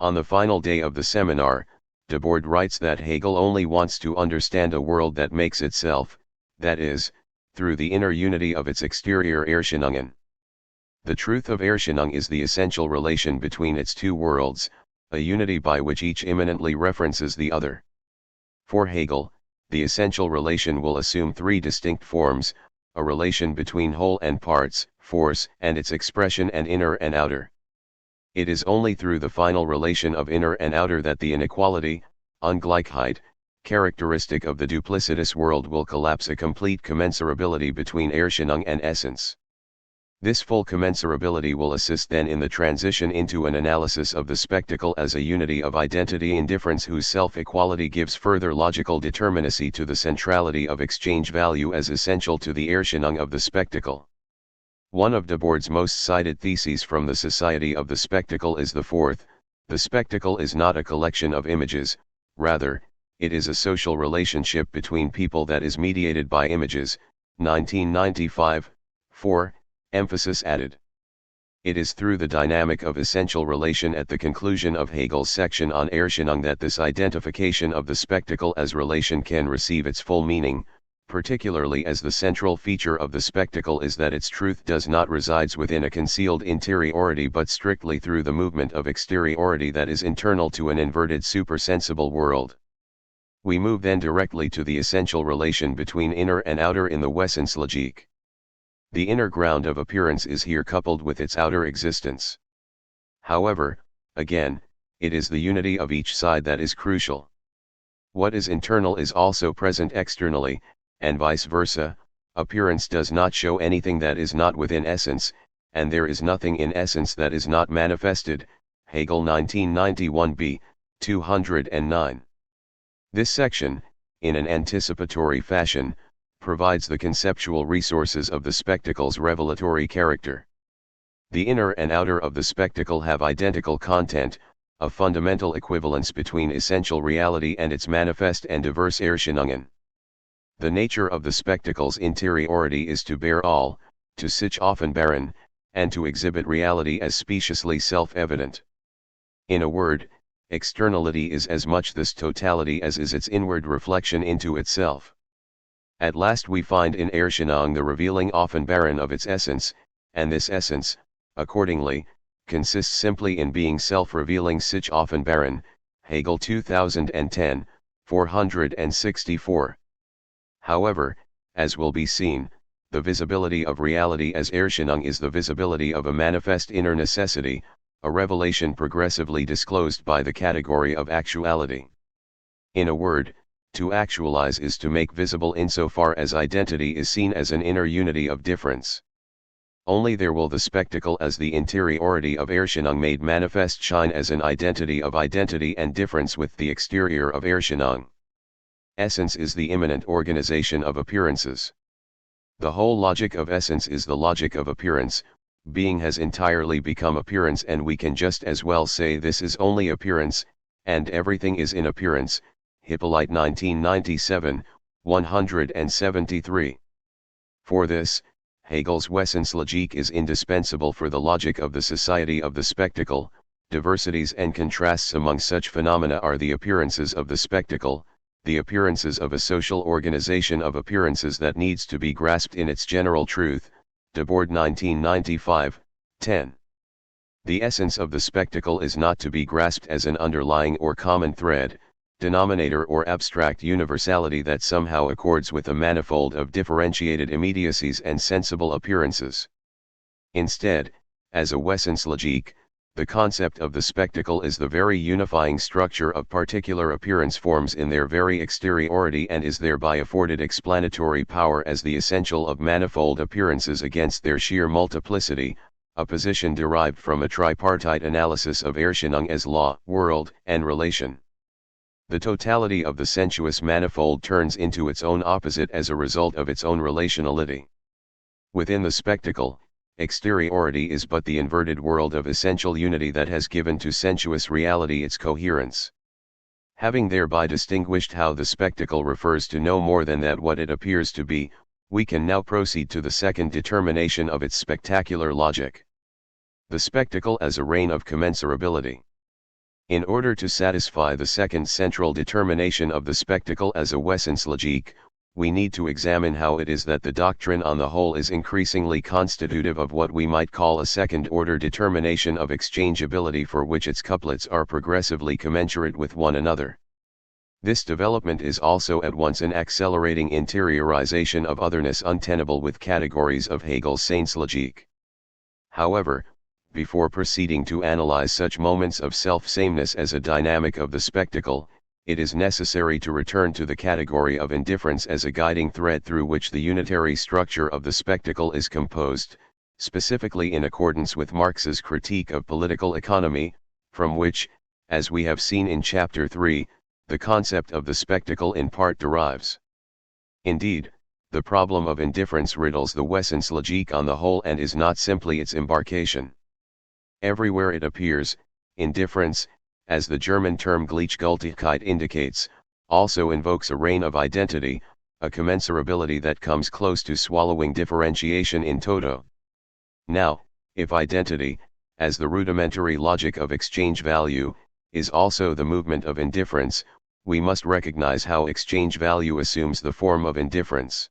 On the final day of the seminar, Debord writes that Hegel only wants to understand a world that makes itself, that is, through the inner unity of its exterior Erscheinungen. The truth of Erscheinung is the essential relation between its two worlds, a unity by which each immanently references the other. For Hegel, the essential relation will assume three distinct forms: a relation between whole and parts, force and its expression, and inner and outer. It is only through the final relation of inner and outer that the inequality, Ungleichheit, characteristic of the duplicitous world will collapse, a complete commensurability between Erscheinung and essence. This full commensurability will assist then in the transition into an analysis of the spectacle as a unity of identity indifference whose self-equality gives further logical determinacy to the centrality of exchange value as essential to the Erscheinung of the spectacle. One of Debord's most cited theses from the Society of the Spectacle is the fourth: the spectacle is not a collection of images, rather, it is a social relationship between people that is mediated by images, 1995, 4, emphasis added. It is through the dynamic of essential relation at the conclusion of Hegel's section on Erscheinung that this identification of the spectacle as relation can receive its full meaning, particularly as the central feature of the spectacle is that its truth does not reside within a concealed interiority but strictly through the movement of exteriority that is internal to an inverted supersensible world. We move then directly to the essential relation between inner and outer in the Wesenslogik. The inner ground of appearance is here coupled with its outer existence. However, again, it is the unity of each side that is crucial. What is internal is also present externally, and vice versa. Appearance does not show anything that is not within essence, and there is nothing in essence that is not manifested. Hegel 1991b, 209. This section, in an anticipatory fashion, provides the conceptual resources of the spectacle's revelatory character. The inner and outer of the spectacle have identical content, a fundamental equivalence between essential reality and its manifest and diverse Erscheinungen. The nature of the spectacle's interiority is to bear all, to sich offenbaren, and to exhibit reality as speciously self-evident. In a word, externality is as much this totality as is its inward reflection into itself. At last we find in Erscheinung the revealing Offenbaren of its essence, and this essence, accordingly, consists simply in being self-revealing sich Offenbaren, Hegel 2010, 464. However, as will be seen, the visibility of reality as Erscheinung is the visibility of a manifest inner necessity, a revelation progressively disclosed by the category of actuality. In a word, to actualize is to make visible insofar as identity is seen as an inner unity of difference. Only there will the spectacle as the interiority of Erscheinung made manifest shine as an identity of identity and difference with the exterior of Erscheinung. Essence is the immanent organization of appearances. The whole logic of essence is the logic of appearance. Being has entirely become appearance, and we can just as well say this is only appearance, and everything is in appearance. Hippolyte 1997, 173. For this, Hegel's Wesenslogik is indispensable for the logic of the Society of the Spectacle. Diversities and contrasts among such phenomena are the appearances of the spectacle, the appearances of a social organization of appearances that needs to be grasped in its general truth. Debord 1995, 10. The essence of the spectacle is not to be grasped as an underlying or common thread, denominator or abstract universality that somehow accords with a manifold of differentiated immediacies and sensible appearances. Instead, as a Wesenslogik, the concept of the spectacle is the very unifying structure of particular appearance forms in their very exteriority, and is thereby afforded explanatory power as the essential of manifold appearances against their sheer multiplicity, a position derived from a tripartite analysis of Erscheinung as law, world, and relation. The totality of the sensuous manifold turns into its own opposite as a result of its own relationality. Within the spectacle, exteriority is but the inverted world of essential unity that has given to sensuous reality its coherence. Having thereby distinguished how the spectacle refers to no more than that what it appears to be, we can now proceed to the second determination of its spectacular logic. The spectacle as a reign of commensurability. In order to satisfy the second central determination of the spectacle as a Wesenslogique, we need to examine how it is that the doctrine on the whole is increasingly constitutive of what we might call a second-order determination of exchangeability for which its couplets are progressively commensurate with one another. This development is also at once an accelerating interiorization of otherness untenable with categories of Hegel's Seinslogique. However, before proceeding to analyze such moments of self-sameness as a dynamic of the spectacle, it is necessary to return to the category of indifference as a guiding thread through which the unitary structure of the spectacle is composed, specifically in accordance with Marx's critique of political economy, from which, as we have seen in Chapter 3, the concept of the spectacle in part derives. Indeed, the problem of indifference riddles the Wesenslogique on the whole and is not simply its embarkation. Everywhere it appears, indifference, as the German term Gleichgültigkeit indicates, also invokes a reign of identity, a commensurability that comes close to swallowing differentiation in toto. Now, if identity, as the rudimentary logic of exchange value, is also the movement of indifference, we must recognize how exchange value assumes the form of indifference.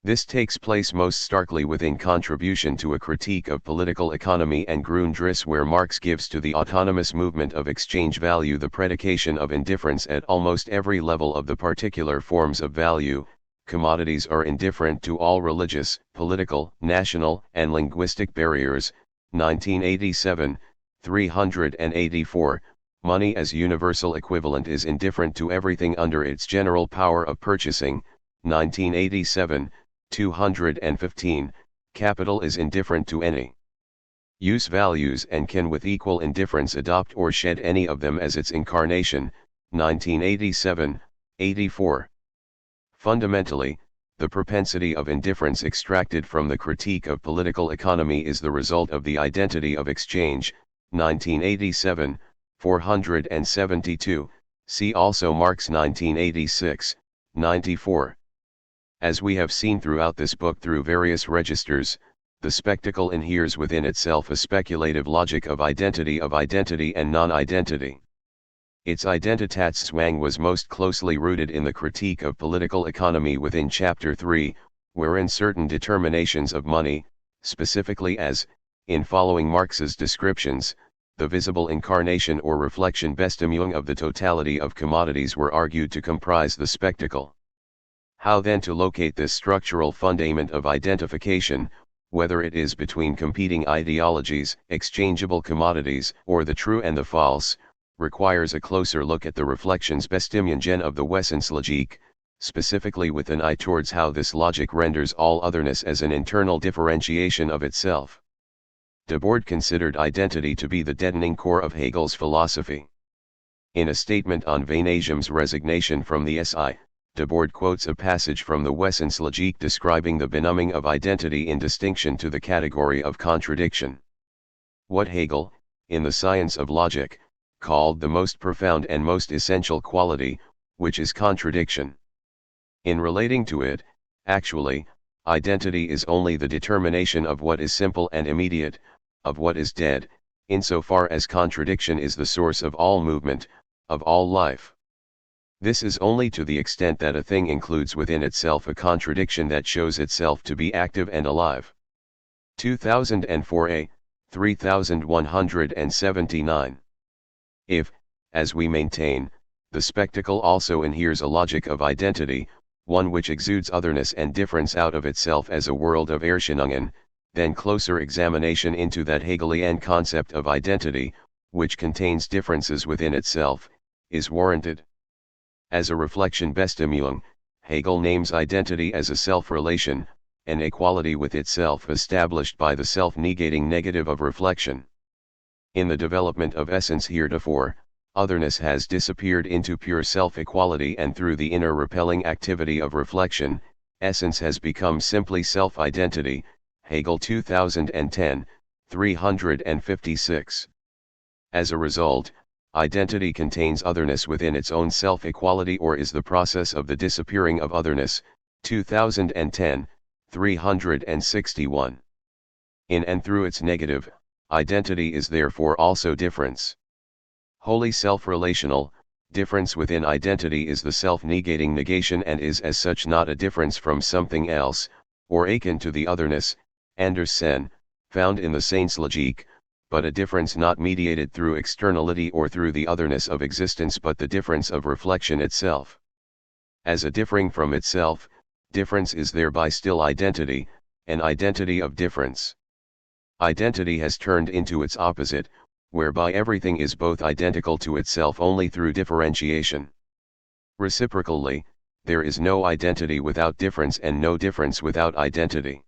This takes place most starkly within Contribution to a Critique of Political Economy and Grundrisse, where Marx gives to the autonomous movement of exchange value the predication of indifference at almost every level of the particular forms of value. Commodities are indifferent to all religious, political, national, and linguistic barriers. 1987, 384. Money as universal equivalent is indifferent to everything under its general power of purchasing. 1987, 215. Capital is indifferent to any use values and can with equal indifference adopt or shed any of them as its incarnation. 1987, 84. Fundamentally, the propensity of indifference extracted from the Critique of Political Economy is the result of the identity of exchange. 1987, 472. See also Marx 1986, 94. As we have seen throughout this book through various registers, the spectacle inheres within itself a speculative logic of identity and non-identity. Its Identitätszwang was most closely rooted in the Critique of Political Economy within Chapter 3, wherein certain determinations of money, specifically as, in following Marx's descriptions, the visible incarnation or reflection Bestimmung of the totality of commodities were argued to comprise the spectacle. How then to locate this structural fundament of identification, whether it is between competing ideologies, exchangeable commodities, or the true and the false, requires a closer look at the reflections Bestimmungen of the Wesenslogique, specifically with an eye towards how this logic renders all otherness as an internal differentiation of itself. Debord considered identity to be the deadening core of Hegel's philosophy. In a statement on Vainasium's resignation from the SI, Debord quotes a passage from the Wesenslogique describing the benumbing of identity in distinction to the category of contradiction. What Hegel, in the science of logic, called the most profound and most essential quality, which is contradiction. In relating to it, actually, identity is only the determination of what is simple and immediate, of what is dead, insofar as contradiction is the source of all movement, of all life. This is only to the extent that a thing includes within itself a contradiction that shows itself to be active and alive. 2004a, 3179. If, as we maintain, the spectacle also inheres a logic of identity, one which exudes otherness and difference out of itself as a world of Erscheinungen, then closer examination into that Hegelian concept of identity, which contains differences within itself, is warranted. As a reflection Bestimmung, Hegel names identity as a self-relation, an equality with itself established by the self-negating negative of reflection. In the development of essence heretofore, otherness has disappeared into pure self-equality, and through the inner repelling activity of reflection, essence has become simply self-identity, Hegel 2010, 356. As a result, identity contains otherness within its own self-equality or is the process of the disappearing of otherness, 2010, 361. In and through its negative, identity is therefore also difference. Wholly self-relational, difference within identity is the self-negating negation and is as such not a difference from something else, or akin to the otherness, anders sen, found in the Seinslogique, but a difference not mediated through externality or through the otherness of existence but the difference of reflection itself. As a differing from itself, difference is thereby still identity, an identity of difference. Identity has turned into its opposite, whereby everything is both identical to itself only through differentiation. Reciprocally, there is no identity without difference and no difference without identity.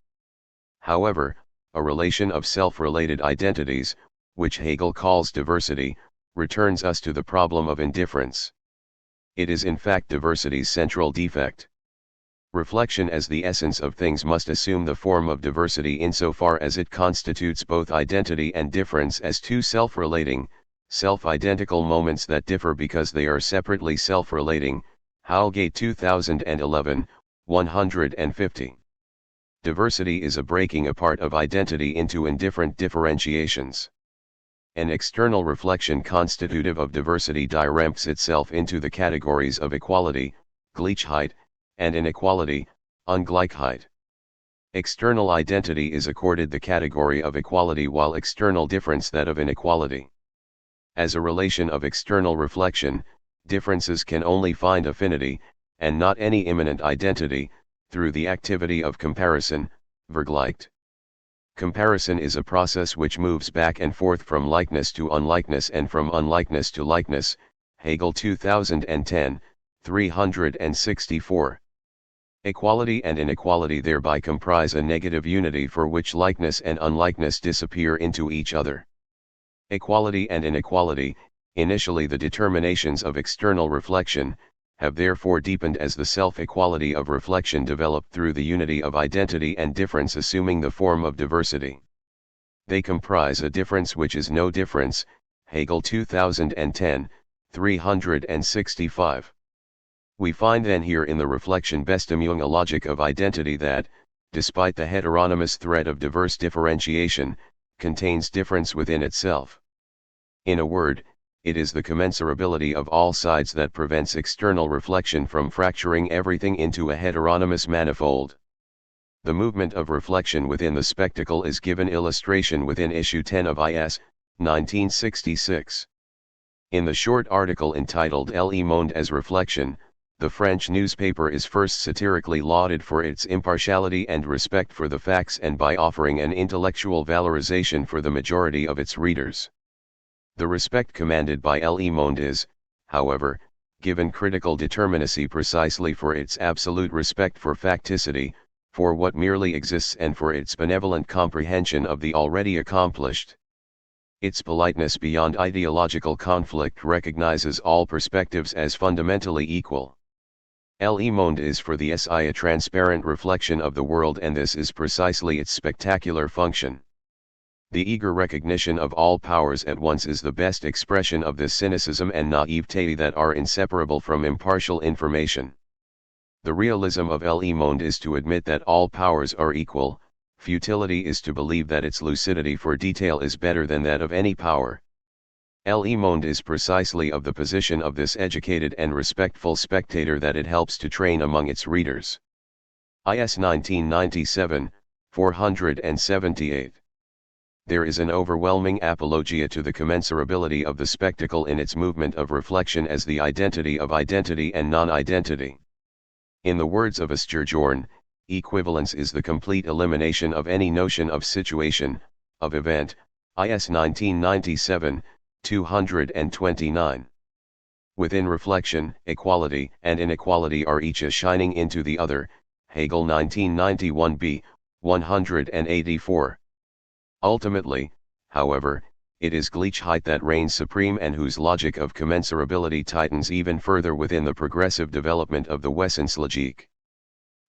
However, a relation of self-related identities, which Hegel calls diversity, returns us to the problem of indifference. It is in fact diversity's central defect. Reflection as the essence of things must assume the form of diversity insofar as it constitutes both identity and difference as two self-relating, self-identical moments that differ because they are separately self-relating, Howgate 2011, 150. Diversity is a breaking apart of identity into indifferent differentiations. An external reflection constitutive of diversity dirempts itself into the categories of equality, Gleichheit, and inequality, Ungleichheit. External identity is accorded the category of equality while external difference that of inequality. As a relation of external reflection, differences can only find affinity, and not any immanent identity, through the activity of comparison, Vergleicht. Comparison is a process which moves back and forth from likeness to unlikeness and from unlikeness to likeness, Hegel 2010, 364. Equality and inequality thereby comprise a negative unity for which likeness and unlikeness disappear into each other. Equality and inequality, initially the determinations of external reflection, have therefore deepened as the self-equality of reflection developed through the unity of identity and difference assuming the form of diversity. They comprise a difference which is no difference, Hegel 2010, 365. We find then here in the reflection Bestimmung a logic of identity that, despite the heteronymous thread of diverse differentiation, contains difference within itself. In a word, it is the commensurability of all sides that prevents external reflection from fracturing everything into a heteronymous manifold. The movement of reflection within the spectacle is given illustration within issue 10 of IS, 1966. In the short article entitled Le Monde as Reflection, the French newspaper is first satirically lauded for its impartiality and respect for the facts and by offering an intellectual valorization for the majority of its readers. The respect commanded by Le Monde is, however, given critical determinacy precisely for its absolute respect for facticity, for what merely exists and for its benevolent comprehension of the already accomplished. Its politeness beyond ideological conflict recognizes all perspectives as fundamentally equal. Le Monde is for the SI a transparent reflection of the world and this is precisely its spectacular function. The eager recognition of all powers at once is the best expression of this cynicism and naivete that are inseparable from impartial information. The realism of Le Monde is to admit that all powers are equal, futility is to believe that its lucidity for detail is better than that of any power. Le Monde is precisely of the position of this educated and respectful spectator that it helps to train among its readers. IS 1997, 478. There is an overwhelming apologia to the commensurability of the spectacle in its movement of reflection as the identity of identity and non-identity. In the words of Asturjorn, equivalence is the complete elimination of any notion of situation, of event, IS 1997, 229. Within reflection, equality and inequality are each as shining into the other, Hegel 1991b, 184. Ultimately, however, it is Gleichheit that reigns supreme and whose logic of commensurability tightens even further within the progressive development of the Wesenslogique.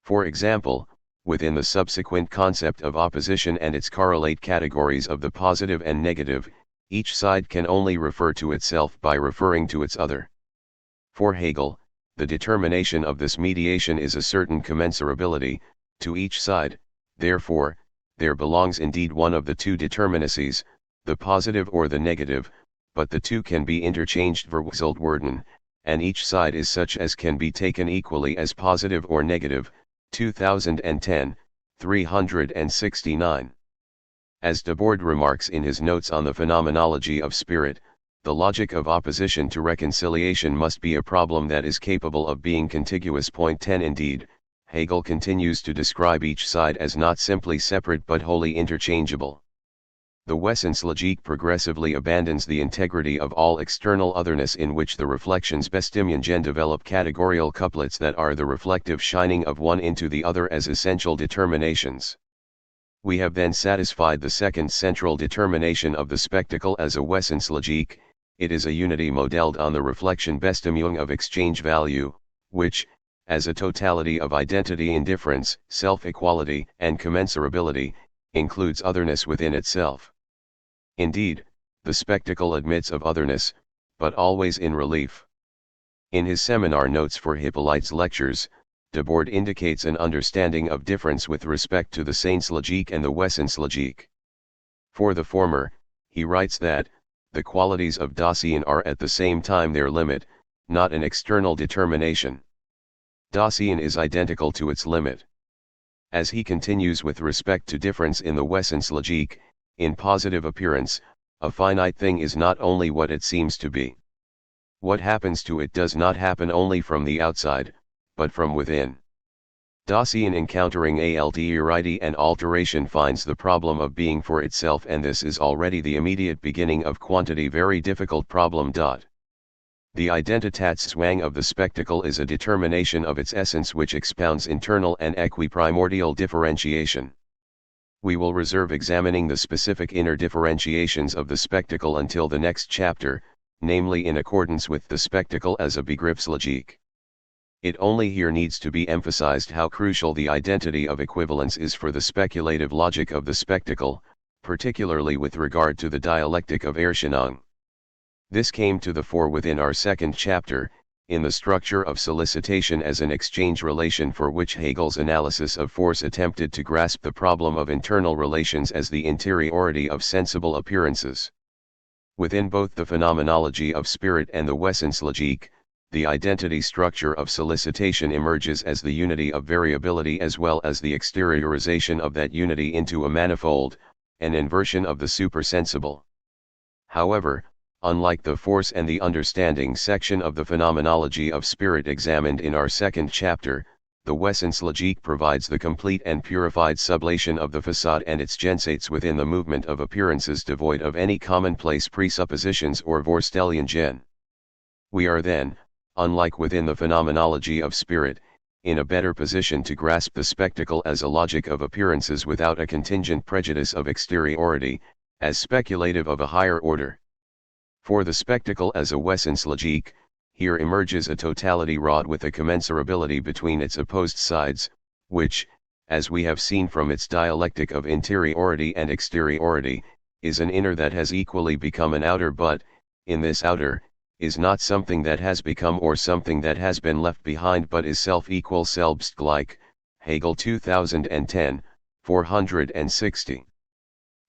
For example, within the subsequent concept of opposition and its correlate categories of the positive and negative, each side can only refer to itself by referring to its other. For Hegel, the determination of this mediation is a certain commensurability to each side. Therefore, there belongs indeed one of the two determinacies, the positive or the negative, but the two can be interchanged verwechselt werden, and each side is such as can be taken equally as positive or negative. 2010, 369. As Debord remarks in his notes on the phenomenology of spirit, the logic of opposition to reconciliation must be a problem that is capable of being contiguous. 10 Indeed, Hegel continues to describe each side as not simply separate but wholly interchangeable. The Wesenslogique progressively abandons the integrity of all external otherness in which the Reflexionsbestimmungen develop categorical couplets that are the reflective shining of one into the other as essential determinations. We have then satisfied the second central determination of the spectacle as a Wesenslogique. It is a unity modelled on the Reflexionbestimmung of exchange value, which, as a totality of identity indifference, self-equality, and commensurability, includes otherness within itself. Indeed, the spectacle admits of otherness, but always in relief. In his seminar notes for Hippolyte's lectures, Debord indicates an understanding of difference with respect to the Seinslogique and the Wesenslogique. For the former, he writes that, the qualities of Dasein are at the same time their limit, not an external determination. Dasein is identical to its limit. As he continues with respect to difference in the Wesenslogique, in positive appearance, a finite thing is not only what it seems to be. What happens to it does not happen only from the outside, but from within. Dasein encountering alterity and alteration finds the problem of being for itself, and this is already the immediate beginning of quantity very difficult problem. The Identitatszwang of the spectacle is a determination of its essence which expounds internal and equiprimordial differentiation. We will reserve examining the specific inner differentiations of the spectacle until the next chapter, namely in accordance with the spectacle as a Begriffslogique. It only here needs to be emphasized how crucial the identity of equivalence is for the speculative logic of the spectacle, particularly with regard to the dialectic of Erscheinung. This came to the fore within our second chapter, in the structure of solicitation as an exchange relation, for which Hegel's analysis of force attempted to grasp the problem of internal relations as the interiority of sensible appearances. Within both the phenomenology of spirit and the Wesenslogique, the identity structure of solicitation emerges as the unity of variability as well as the exteriorization of that unity into a manifold, an inversion of the supersensible. However, unlike the force and the understanding section of the phenomenology of spirit examined in our second chapter, the Wesenslogique provides the complete and purified sublation of the facade and its gensates within the movement of appearances devoid of any commonplace presuppositions or Vorstellungen. We are then, unlike within the phenomenology of spirit, in a better position to grasp the spectacle as a logic of appearances without a contingent prejudice of exteriority, as speculative of a higher order. For the spectacle as a Wesenslogique, here emerges a totality wrought with a commensurability between its opposed sides, which, as we have seen from its dialectic of interiority and exteriority, is an inner that has equally become an outer, but, in this outer, is not something that has become or something that has been left behind, but is self-equal selbstgleich, Hegel 2010, 460.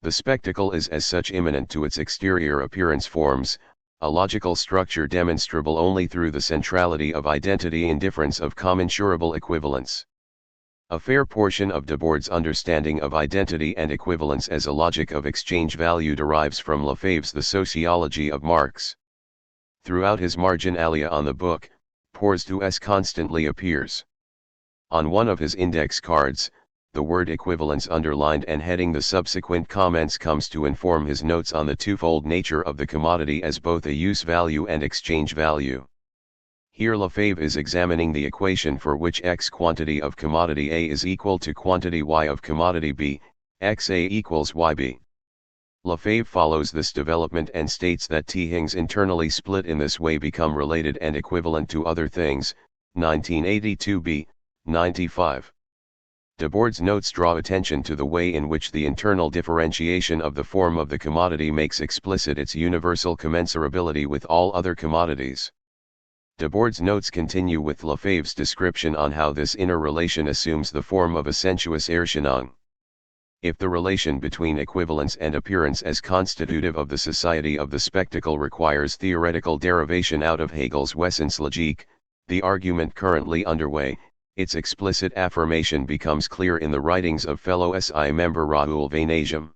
The spectacle is as such immanent to its exterior appearance forms, a logical structure demonstrable only through the centrality of identity indifference of commensurable equivalence. A fair portion of Debord's understanding of identity and equivalence as a logic of exchange value derives from Lefebvre's The Sociology of Marx. Throughout his marginalia on the book, Pores deux constantly appears. On one of his index cards, the word equivalence underlined and heading the subsequent comments comes to inform his notes on the twofold nature of the commodity as both a use value and exchange value. Here Lefebvre is examining the equation for which X quantity of commodity A is equal to quantity Y of commodity B, XA equals YB. Lefebvre follows this development and states that things internally split in this way become related and equivalent to other things, 1982b, 95. Debord's notes draw attention to the way in which the internal differentiation of the form of the commodity makes explicit its universal commensurability with all other commodities. Debord's notes continue with Lefebvre's description on how this inner relation assumes the form of a sensuous Erscheinung. If the relation between equivalence and appearance as constitutive of the society of the spectacle requires theoretical derivation out of Hegel's Wesenslogique, the argument currently underway, its explicit affirmation becomes clear in the writings of fellow SI member Raoul Vaneigem.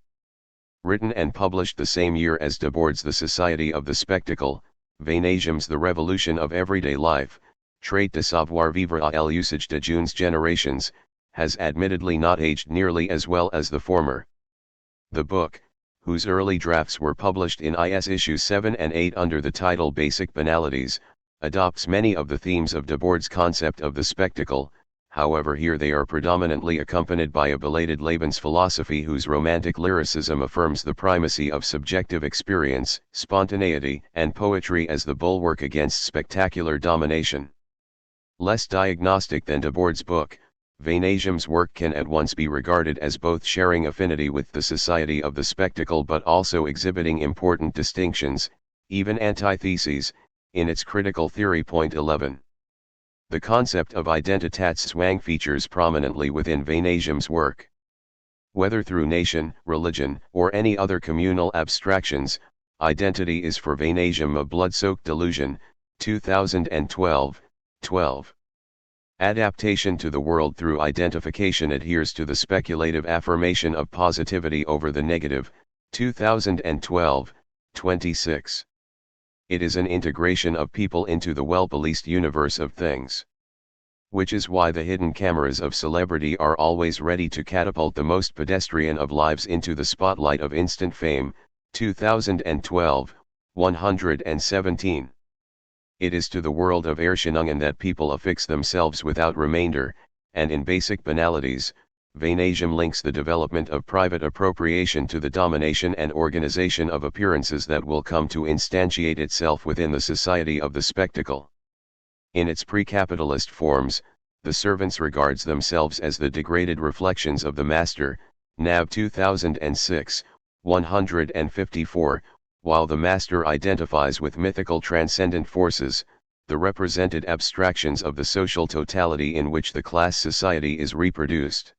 Written and published the same year as Debord's The Society of the Spectacle, Vaneigem's The Revolution of Everyday Life, Trait de savoir-vivre à l'usage de jeunes générations, has admittedly not aged nearly as well as the former. The book, whose early drafts were published in IS issues 7 and 8 under the title Basic Banalities, adopts many of the themes of Debord's concept of the spectacle. However, here they are predominantly accompanied by a belated Lebensphilosophy whose romantic lyricism affirms the primacy of subjective experience, spontaneity, and poetry as the bulwark against spectacular domination. Less diagnostic than Debord's book, Vaneigem's work can at once be regarded as both sharing affinity with the society of the spectacle but also exhibiting important distinctions, even antitheses, in its critical theory. Point 11. The concept of Identitätszwang features prominently within Vaneigem's work. Whether through nation, religion, or any other communal abstractions, identity is for Vaneigem a blood-soaked delusion. 2012, 12. Adaptation to the world through identification adheres to the speculative affirmation of positivity over the negative. 2012, 26. It is an integration of people into the well-policed universe of things. Which is why the hidden cameras of celebrity are always ready to catapult the most pedestrian of lives into the spotlight of instant fame. 2012, 117. It is to the world of Erscheinungen that people affix themselves without remainder, and in Basic Banalities, Vaneigem links the development of private appropriation to the domination and organization of appearances that will come to instantiate itself within the society of the spectacle. In its pre-capitalist forms, the servants regards themselves as the degraded reflections of the master, Nav 2006, 154, while the master identifies with mythical transcendent forces, the represented abstractions of the social totality in which the class society is reproduced.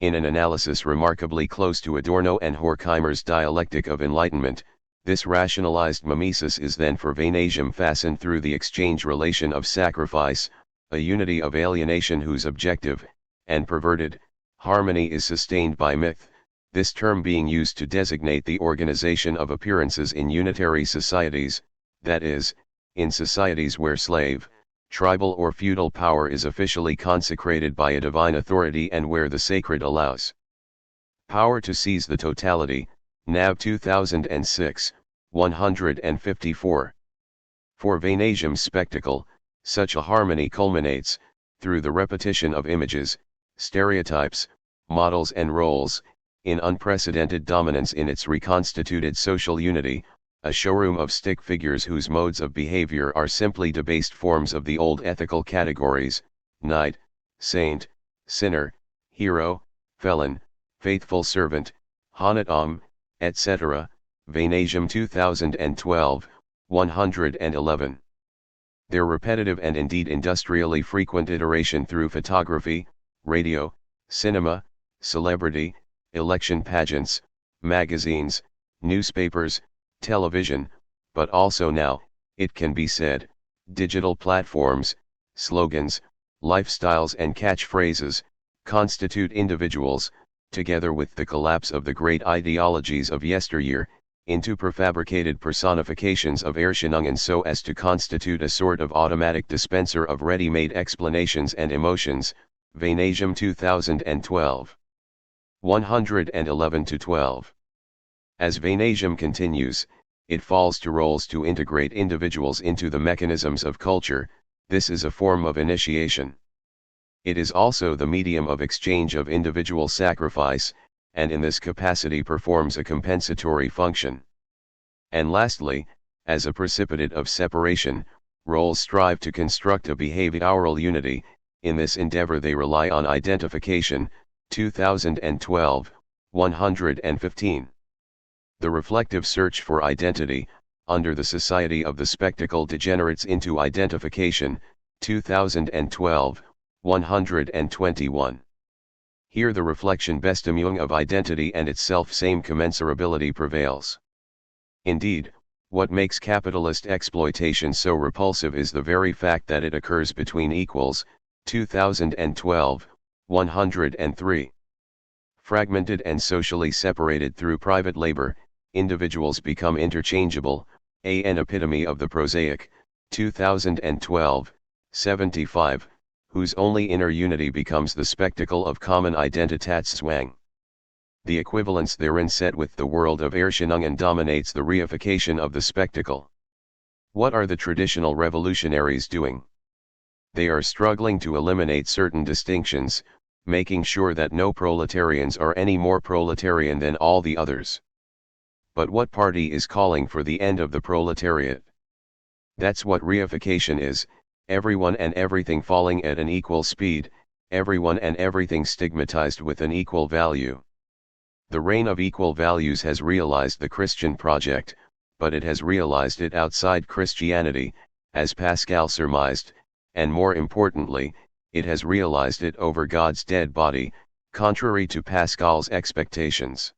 In an analysis remarkably close to Adorno and Horkheimer's dialectic of enlightenment, this rationalized mimesis is then for Vaneigem fastened through the exchange relation of sacrifice, a unity of alienation whose objective, and perverted, harmony is sustained by myth, this term being used to designate the organization of appearances in unitary societies, that is, in societies where slave, tribal or feudal power is officially consecrated by a divine authority and where the sacred allows power to seize the totality. Nav 2006, 154. For Vaneigem's spectacle, such a harmony culminates, through the repetition of images, stereotypes, models and roles, in unprecedented dominance in its reconstituted social unity, a showroom of stick figures whose modes of behavior are simply debased forms of the old ethical categories, knight, saint, sinner, hero, felon, faithful servant, honnête, etc. Vaneigem 2012, 111. Their repetitive and indeed industrially frequent iteration through photography, radio, cinema, celebrity, election pageants, magazines, newspapers, television, but also now, it can be said, digital platforms, slogans, lifestyles and catchphrases, constitute individuals, together with the collapse of the great ideologies of yesteryear, into prefabricated personifications of Erscheinungen so as to constitute a sort of automatic dispenser of ready-made explanations and emotions. Vaneigem 2012. 111-12. As Vaneigem continues, it falls to roles to integrate individuals into the mechanisms of culture. This is a form of initiation. It is also the medium of exchange of individual sacrifice, and in this capacity performs a compensatory function. And lastly, as a precipitate of separation, roles strive to construct a behavioral unity, In this endeavor they rely on identification, 2012, 115. The reflective search for identity, under the Society of the Spectacle degenerates into identification, 2012, 121. Here the reflection Bestimmung of identity and its self-same commensurability prevails. Indeed, what makes capitalist exploitation so repulsive is the very fact that it occurs between equals, 2012, 103. Fragmented and socially separated through private labor, individuals become interchangeable, an epitome of the prosaic, 2012, 75, whose only inner unity becomes the spectacle of common Identitätszwang. The equivalence therein set with the world of Erscheinungen dominates the reification of the spectacle. What are the traditional revolutionaries doing? They are struggling to eliminate certain distinctions, making sure that no proletarians are any more proletarian than all the others. But what party is calling for the end of the proletariat? That's what reification is, everyone and everything falling at an equal speed, everyone and everything stigmatized with an equal value. The reign of equal values has realized the Christian project, but it has realized it outside Christianity, as Pascal surmised, and more importantly, it has realized it over God's dead body, contrary to Pascal's expectations.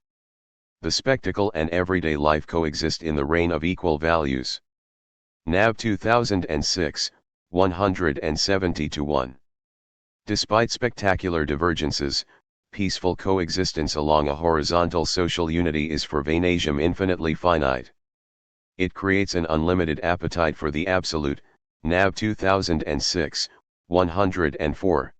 The spectacle and everyday life coexist in the reign of equal values. NAV 2006, 170-1. Despite spectacular divergences, peaceful coexistence along a horizontal social unity is for Vainasium infinitely finite. It creates an unlimited appetite for the absolute, NAV 2006, 104.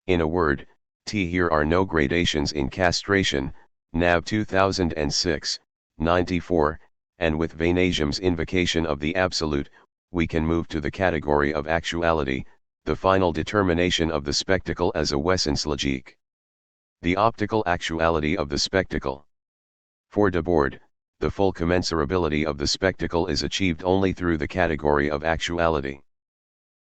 In a word, here are no gradations in castration, NAV 2006, 94, and with Vainasium's invocation of the absolute, we can move to the category of actuality, the final determination of the spectacle as a Wesenslogique. The optical actuality of the spectacle. For Debord, the full commensurability of the spectacle is achieved only through the category of actuality.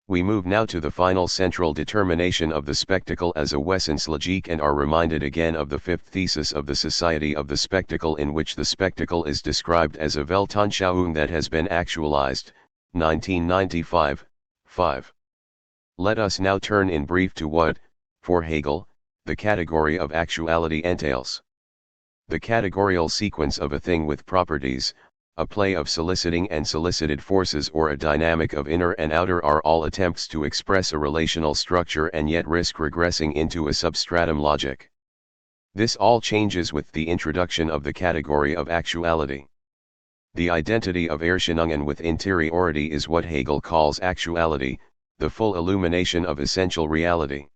We move now to the final central determination of the spectacle as a Wesenslogique and are reminded again of the fifth thesis of the Society of the Spectacle, in which the spectacle is described as a Weltanschauung that has been actualized, 1995, 5. Let us now turn in brief to what, for Hegel, the category of actuality entails. The categorial sequence of a thing with properties, a play of soliciting and solicited forces, or a dynamic of inner and outer, are all attempts to express a relational structure and yet risk regressing into a substratum logic. This all changes with the introduction of the category of actuality. The identity of Erscheinungen with interiority is what Hegel calls actuality, the full illumination of essential reality.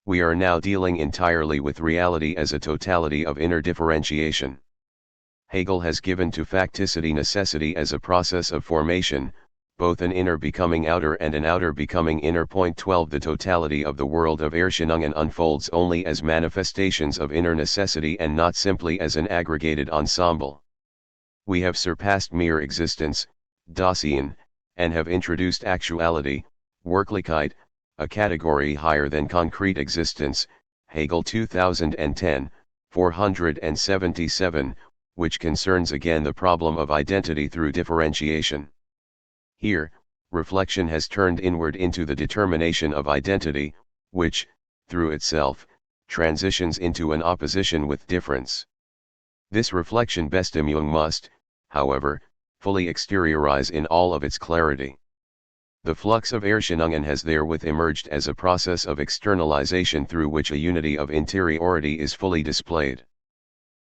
We are now dealing entirely with reality as a totality of inner differentiation. Hegel has given to facticity necessity as a process of formation, both an inner becoming outer and an outer becoming inner. 12 The totality of the world of Erscheinungen unfolds only as manifestations of inner necessity and not simply as an aggregated ensemble. We have surpassed mere existence, Dasein, and have introduced actuality, Wirklichkeit, a category higher than concrete existence, Hegel 2010, 477, which concerns again the problem of identity through differentiation. Here, reflection has turned inward into the determination of identity, which, through itself, transitions into an opposition with difference. This reflection Bestimmung must, however, fully exteriorize in all of its clarity. The flux of Erscheinungen has therewith emerged as a process of externalization through which a unity of interiority is fully displayed.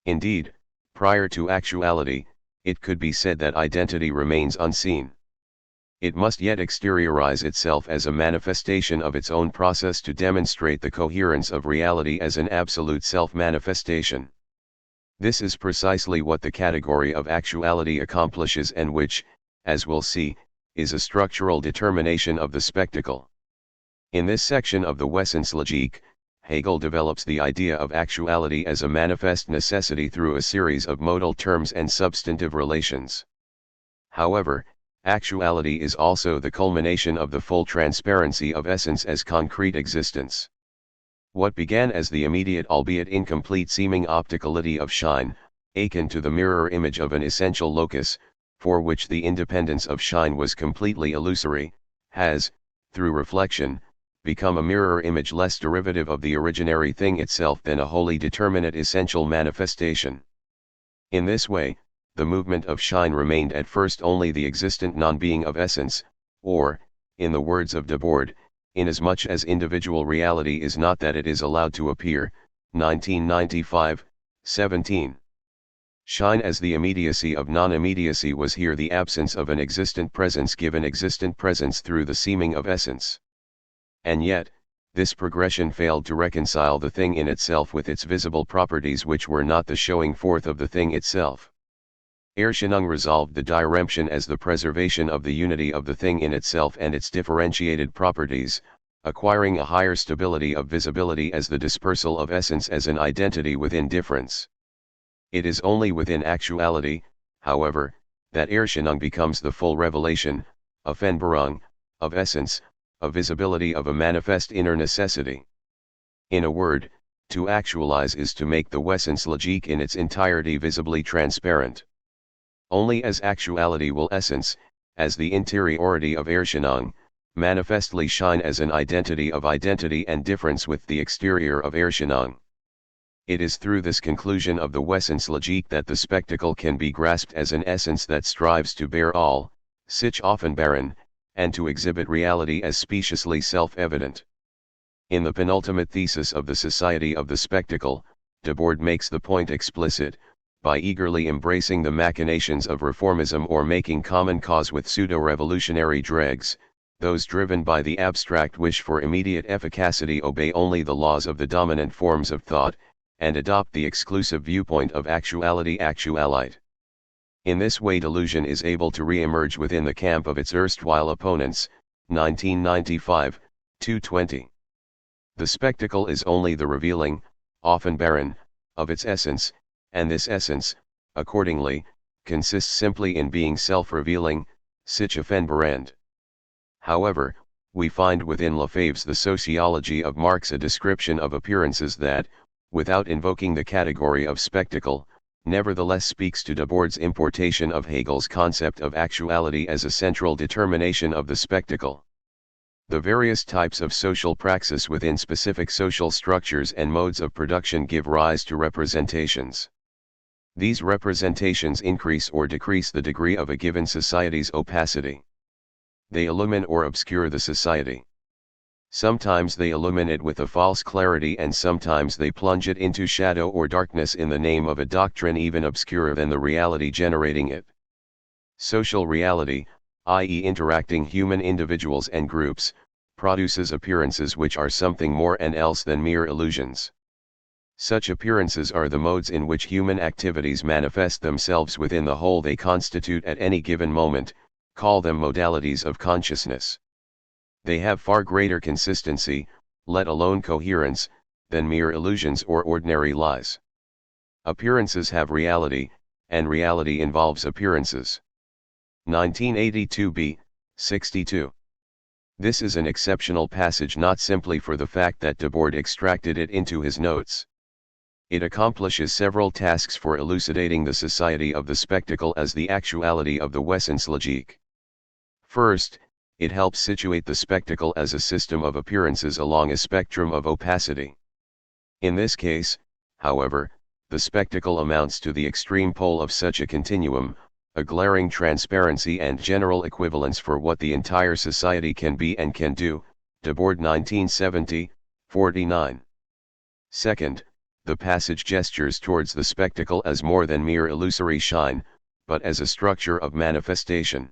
Indeed, prior to actuality, it could be said that identity remains unseen. It must yet exteriorize itself as a manifestation of its own process to demonstrate the coherence of reality as an absolute self-manifestation. This is precisely what the category of actuality accomplishes, and which, as we'll see, is a structural determination of the spectacle. In this section of the Wesenslogique, Hegel develops the idea of actuality as a manifest necessity through a series of modal terms and substantive relations. However, Actuality is also the culmination of the full transparency of essence as concrete existence. What began as the immediate albeit incomplete seeming opticality of shine, akin to the mirror image of an essential locus, for which the independence of shine was completely illusory, has, through reflection, become a mirror image less derivative of the originary thing itself than a wholly determinate essential manifestation. In this way, the movement of shine remained at first only the existent non-being of essence, or, in the words of Debord, inasmuch as individual reality is not that it is allowed to appear, 1995, 17. Shine as the immediacy of non-immediacy was here the absence of an existent presence given existent presence through the seeming of essence. And yet, this progression failed to reconcile the thing in itself with its visible properties which were not the showing forth of the thing itself. Erscheinung resolved the diremption as the preservation of the unity of the thing in itself and its differentiated properties, acquiring a higher stability of visibility as the dispersal of essence as an identity within difference. It is only within actuality, however, that Erscheinung becomes the full revelation, Offenbarung, of essence, a visibility of a manifest inner necessity. In a word, to actualize is to make the Wesenslogik in its entirety visibly transparent. Only as actuality will essence, as the interiority of Erscheinung, manifestly shine as an identity of identity and difference with the exterior of Erscheinung. It is through this conclusion of the Wesenslogik that the spectacle can be grasped as an essence that strives to bear all, sich Offenbaren, and to exhibit reality as speciously self-evident. In the penultimate thesis of the Society of the Spectacle, Debord makes the point explicit, by eagerly embracing the machinations of reformism or making common cause with pseudo-revolutionary dregs, those driven by the abstract wish for immediate efficacity obey only the laws of the dominant forms of thought, and adopt the exclusive viewpoint of actuality actualite. In this way delusion is able to re-emerge within the camp of its erstwhile opponents, 1995, 220. The spectacle is only the revealing, Offenbaren, of its essence, and this essence, accordingly, consists simply in being self-revealing, sich offenbarend. However, we find within Lefebvre's The Sociology of Marx a description of appearances that, without invoking the category of spectacle, nevertheless speaks to Debord's importation of Hegel's concept of actuality as a central determination of the spectacle. The various types of social praxis within specific social structures and modes of production give rise to representations. These representations increase or decrease the degree of a given society's opacity. They illumine or obscure the society. Sometimes they illumine it with a false clarity and sometimes they plunge it into shadow or darkness in the name of a doctrine even obscurer than the reality generating it. Social reality, i.e. interacting human individuals and groups, produces appearances which are something more and else than mere illusions. Such appearances are the modes in which human activities manifest themselves within the whole they constitute at any given moment, call them modalities of consciousness. They have far greater consistency, let alone coherence, than mere illusions or ordinary lies. Appearances have reality, and reality involves appearances. 1982b, 62. This is an exceptional passage not simply for the fact that Debord extracted it into his notes. It accomplishes several tasks for elucidating the society of the spectacle as the actuality of the Wesenslogik. First, it helps situate the spectacle as a system of appearances along a spectrum of opacity. In this case, however, the spectacle amounts to the extreme pole of such a continuum, a glaring transparency and general equivalence for what the entire society can be and can do, Debord 1970, 49. Second, the passage gestures towards the spectacle as more than mere illusory shine, but as a structure of manifestation.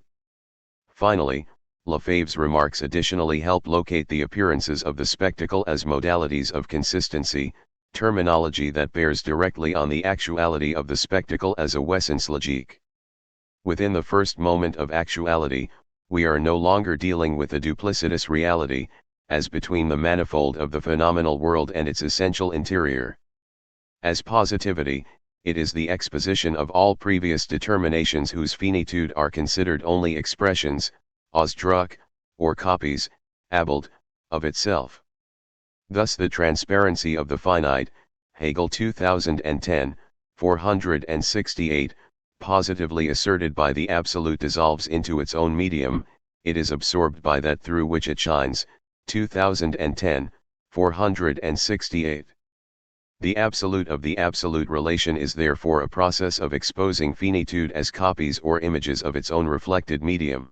Finally, Lefebvre's remarks additionally help locate the appearances of the spectacle as modalities of consistency, terminology that bears directly on the actuality of the spectacle as a Wesenslogik. Within the first moment of actuality, we are no longer dealing with a duplicitous reality, as between the manifold of the phenomenal world and its essential interior. As positivity, it is the exposition of all previous determinations whose finitude are considered only expressions, Ausdruck, or copies, Abbild, of itself. Thus the transparency of the finite, Hegel 2010, 468, positively asserted by the Absolute dissolves into its own medium, it is absorbed by that through which it shines, 2010, 468. The absolute of the absolute relation is therefore a process of exposing finitude as copies or images of its own reflected medium.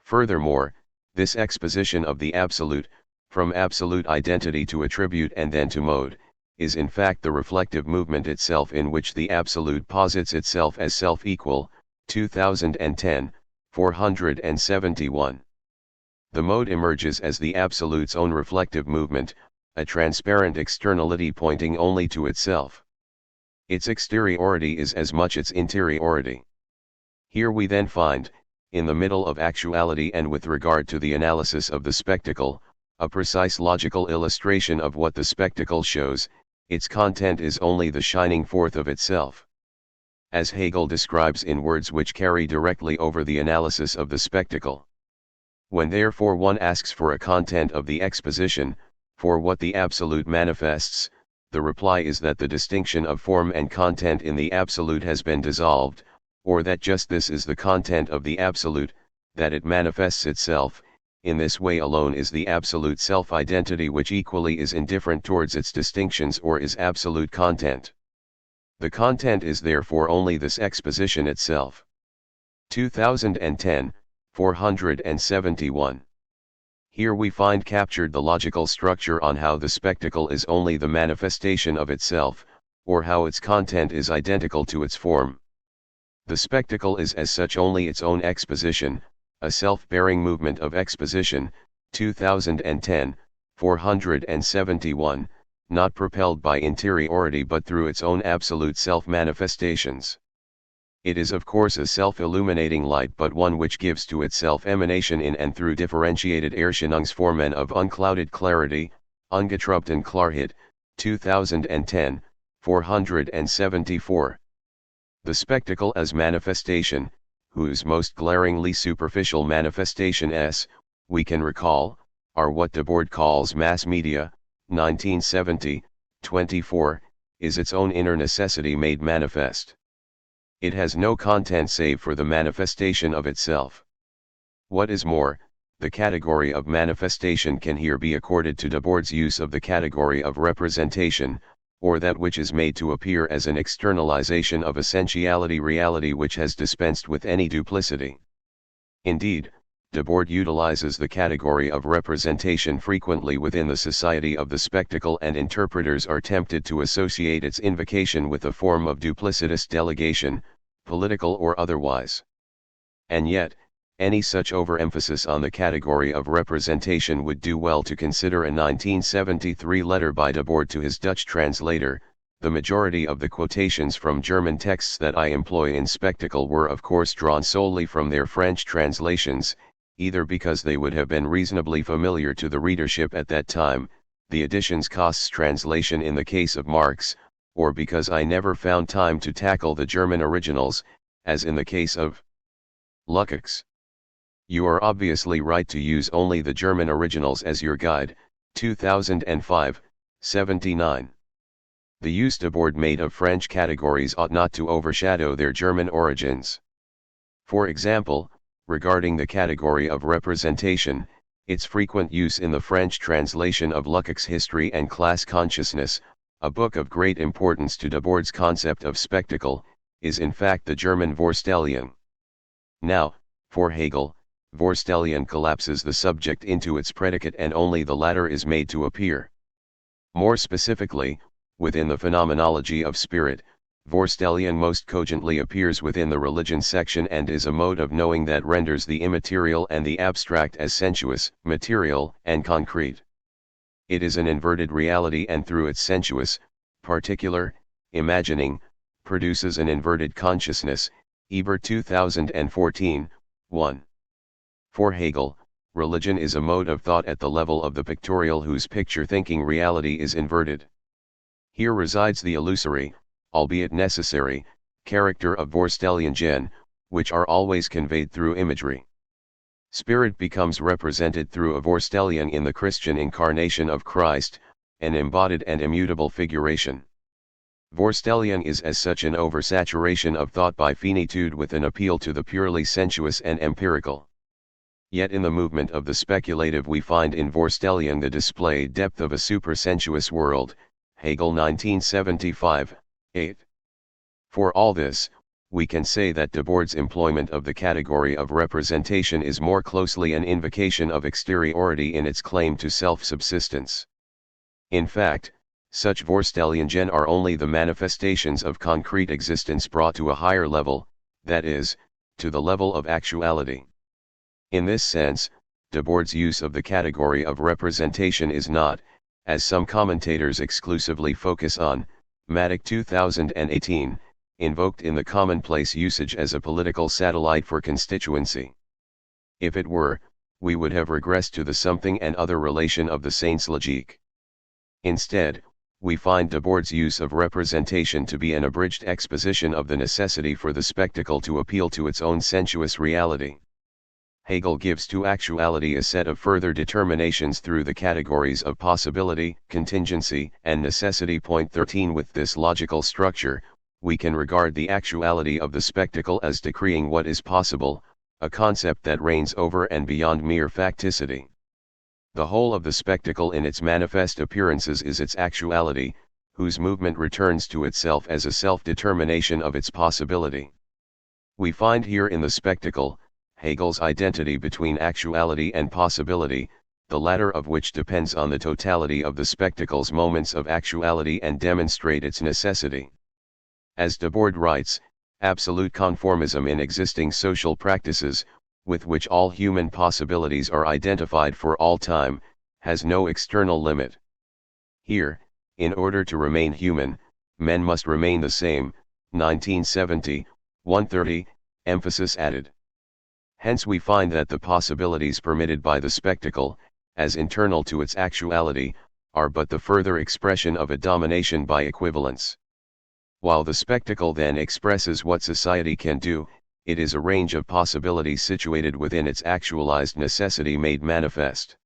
Furthermore, this exposition of the absolute, from absolute identity to attribute and then to mode, is in fact the reflective movement itself in which the absolute posits itself as self-equal, 2010, 471. The mode emerges as the absolute's own reflective movement, a transparent externality pointing only to itself. Its exteriority is as much its interiority. Here we then find, in the middle of actuality and with regard to the analysis of the spectacle, a precise logical illustration of what the spectacle shows. Its content is only the shining forth of itself. As Hegel describes in words which carry directly over the analysis of the spectacle. When therefore one asks for a content of the exposition, for what the absolute manifests, the reply is that the distinction of form and content in the absolute has been dissolved, or that just this is the content of the absolute, that it manifests itself. In this way alone is the absolute self-identity which equally is indifferent towards its distinctions or is absolute content. The content is therefore only this exposition itself. 2010, 471. Here we find captured the logical structure on how the spectacle is only the manifestation of itself, or how its content is identical to its form. The spectacle is as such only its own exposition, a self-bearing movement of exposition, 2010, 471, not propelled by interiority but through its own absolute self-manifestations. It is of course a self-illuminating light but one which gives to itself emanation in and through differentiated Erscheinungsformen of unclouded clarity, ungetrübten Klarheit, 2010, 474. The spectacle as manifestation, whose most glaringly superficial manifestation we can recall, are what Debord calls mass media, 1970, 24, is its own inner necessity made manifest. It has no content save for the manifestation of itself. What is more, the category of manifestation can here be accorded to Debord's use of the category of representation, or that which is made to appear as an externalization of essentiality reality which has dispensed with any duplicity. Indeed, Debord utilizes the category of representation frequently within the society of the spectacle, and interpreters are tempted to associate its invocation with a form of duplicitous delegation, political or otherwise. And yet, any such overemphasis on the category of representation would do well to consider a 1973 letter by Debord to his Dutch translator. The majority of the quotations from German texts that I employ in Spectacle were of course drawn solely from their French translations, either because they would have been reasonably familiar to the readership at that time, the editions costs translation in the case of Marx, or because I never found time to tackle the German originals, as in the case of Lukács. You are obviously right to use only the German originals as your guide, 2005, 79. The use Debord made of French categories ought not to overshadow their German origins. For example, regarding the category of representation, its frequent use in the French translation of Lukács' History and Class Consciousness, a book of great importance to Debord's concept of spectacle, is in fact the German Vorstellung. Now, for Hegel, Vorstellung collapses the subject into its predicate and only the latter is made to appear. More specifically, within the phenomenology of spirit, Vorstellung most cogently appears within the religion section and is a mode of knowing that renders the immaterial and the abstract as sensuous, material, and concrete. It is an inverted reality and through its sensuous, particular, imagining, produces an inverted consciousness, Ebert 2014, 1. For Hegel, religion is a mode of thought at the level of the pictorial whose picture-thinking reality is inverted. Here resides the illusory, albeit necessary, character of Vorstellungen, which are always conveyed through imagery. Spirit becomes represented through a Vorstellung in the Christian incarnation of Christ, an embodied and immutable figuration. Vorstellung is as such an oversaturation of thought by finitude with an appeal to the purely sensuous and empirical. Yet in the movement of the speculative we find in Vorstellung the displayed depth of a supersensuous world, Hegel 1975, 8. For all this, we can say that Debord's employment of the category of representation is more closely an invocation of exteriority in its claim to self-subsistence. In fact, such Vorstellungen are only the manifestations of concrete existence brought to a higher level, that is, to the level of actuality. In this sense, Debord's use of the category of representation is not, as some commentators exclusively focus on, Matic 2018, invoked in the commonplace usage as a political satellite for constituency. If it were, we would have regressed to the something and other relation of the Saints' Logique. Instead, we find Debord's use of representation to be an abridged exposition of the necessity for the spectacle to appeal to its own sensuous reality. Hegel gives to actuality a set of further determinations through the categories of possibility, contingency, and necessity. Point 13. With this logical structure, we can regard the actuality of the spectacle as decreeing what is possible, a concept that reigns over and beyond mere facticity. The whole of the spectacle in its manifest appearances is its actuality, whose movement returns to itself as a self-determination of its possibility. We find here in the spectacle, Hegel's identity between actuality and possibility, the latter of which depends on the totality of the spectacle's moments of actuality and demonstrate its necessity. As Debord writes, absolute conformism in existing social practices, with which all human possibilities are identified for all time, has no external limit. Here, in order to remain human, men must remain the same, 1970, 130, emphasis added. Hence we find that the possibilities permitted by the spectacle, as internal to its actuality, are but the further expression of a domination by equivalence. While the spectacle then expresses what society can do, it is a range of possibilities situated within its actualized necessity made manifest.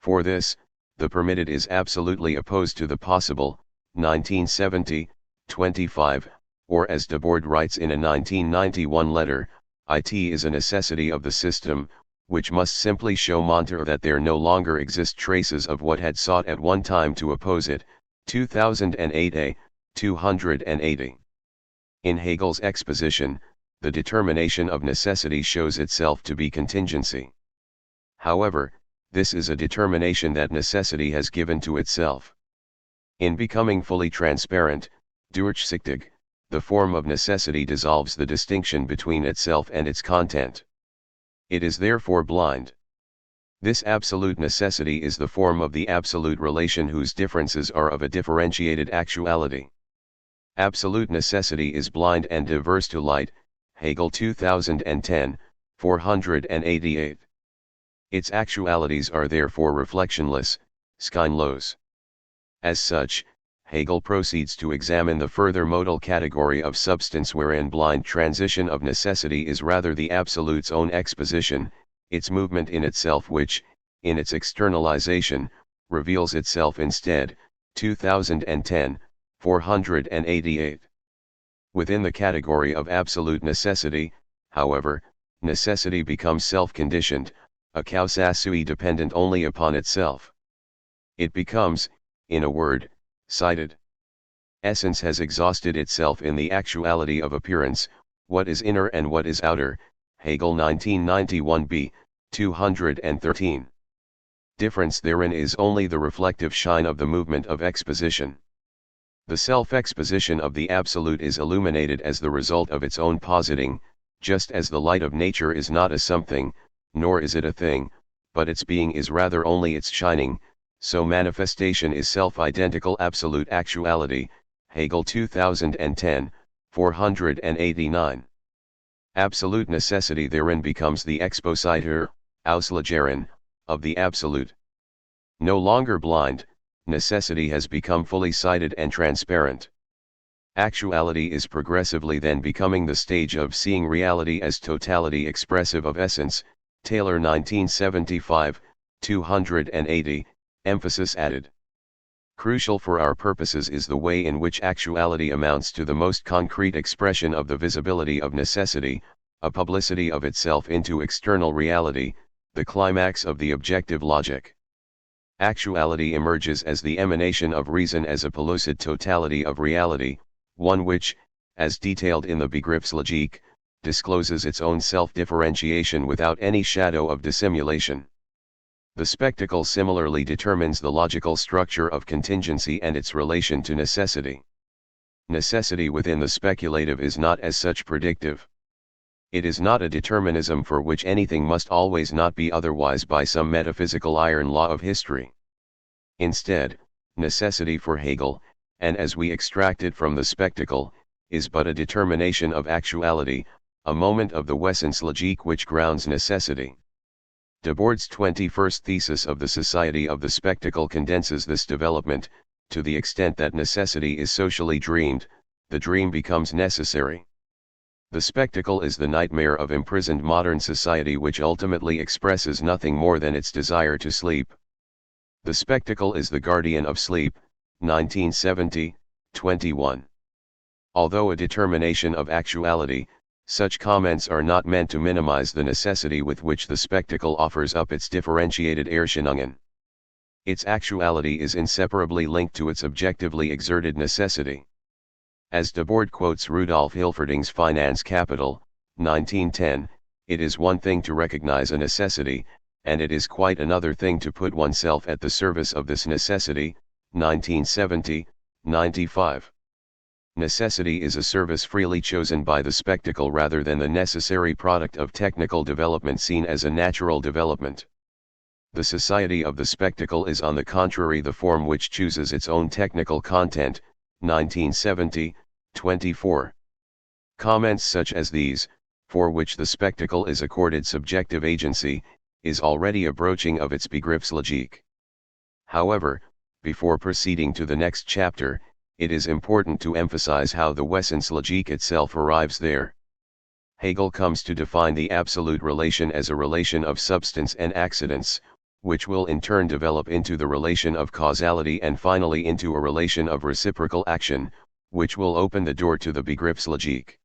For this, the permitted is absolutely opposed to the possible, 1970, 25, or as Debord writes in a 1991 letter, it is a necessity of the system, which must simply show Montaigne that there no longer exist traces of what had sought at one time to oppose it, 2008a, 280. In Hegel's exposition, the determination of necessity shows itself to be contingency. However, this is a determination that necessity has given to itself. In becoming fully transparent, durchsichtig, the form of necessity dissolves the distinction between itself and its content. It is therefore blind. This absolute necessity is the form of the absolute relation whose differences are of a differentiated actuality. Absolute necessity is blind and diverse to light, Hegel 2010, 488. Its actualities are therefore reflectionless, scheinlos. As such, Hegel proceeds to examine the further modal category of substance wherein blind transition of necessity is rather the absolute's own exposition, its movement in itself which, in its externalization, reveals itself instead, 2010, 488. Within the category of absolute necessity, however, necessity becomes self-conditioned, a causa sui dependent only upon itself. It becomes, in a word, sighted. Essence has exhausted itself in the actuality of appearance, what is inner and what is outer, Hegel 1991b, 213. Difference therein is only the reflective shine of the movement of exposition. The self-exposition of the absolute is illuminated as the result of its own positing, just as the light of nature is not a something, nor is it a thing, but its being is rather only its shining, so manifestation is self-identical absolute actuality, Hegel 2010, 489. Absolute necessity therein becomes the expositor, Auslögerin, of the absolute. No longer blind, necessity has become fully sighted and transparent. Actuality is progressively then becoming the stage of seeing reality as totality expressive of essence, Taylor 1975, 280, emphasis added. Crucial for our purposes is the way in which actuality amounts to the most concrete expression of the visibility of necessity, a publicity of itself into external reality, the climax of the objective logic. Actuality emerges as the emanation of reason as a pellucid totality of reality, one which, as detailed in the Begriffslogique, discloses its own self-differentiation without any shadow of dissimulation. The spectacle similarly determines the logical structure of contingency and its relation to necessity. Necessity within the speculative is not as such predictive. It is not a determinism for which anything must always not be otherwise by some metaphysical iron law of history. Instead, necessity for Hegel, and as we extract it from the spectacle, is but a determination of actuality, a moment of the Wesenslogique which grounds necessity. Debord's 21st thesis of the Society of the Spectacle condenses this development, to the extent that necessity is socially dreamed, the dream becomes necessary. The spectacle is the nightmare of imprisoned modern society which ultimately expresses nothing more than its desire to sleep. The spectacle is the guardian of sleep, 1970, 21. Although a determination of actuality, such comments are not meant to minimize the necessity with which the spectacle offers up its differentiated Erscheinungen. Its actuality is inseparably linked to its objectively exerted necessity. As Debord quotes Rudolf Hilferding's Finance Capital, 1910, it is one thing to recognize a necessity, and it is quite another thing to put oneself at the service of this necessity, 1970, 95. Necessity is a service freely chosen by the spectacle rather than the necessary product of technical development seen as a natural development. The society of the spectacle is on the contrary the form which chooses its own technical content, 1970, 24. Comments such as these, for which the spectacle is accorded subjective agency, is already a broaching of its Begriffslogique. However, before proceeding to the next chapter, it is important to emphasize how the Wesenslogique itself arrives there. Hegel comes to define the absolute relation as a relation of substance and accidents, which will in turn develop into the relation of causality and finally into a relation of reciprocal action, which will open the door to the Begriffslogique.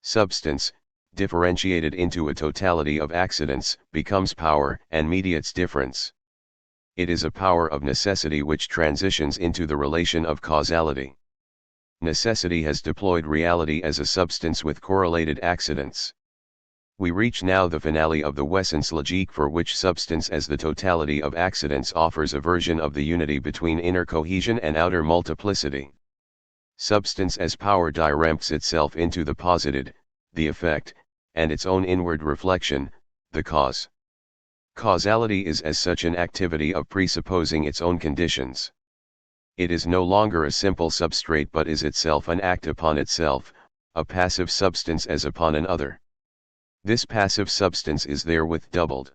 Substance, differentiated into a totality of accidents, becomes power and mediates difference. It is a power of necessity which transitions into the relation of causality. Necessity has deployed reality as a substance with correlated accidents. We reach now the finale of the Wesenslogique, for which substance as the totality of accidents offers a version of the unity between inner cohesion and outer multiplicity. Substance as power dirempts itself into the posited, the effect, and its own inward reflection, the cause. Causality is as such an activity of presupposing its own conditions. It is no longer a simple substrate but is itself an act upon itself, a passive substance as upon an other. This passive substance is therewith doubled.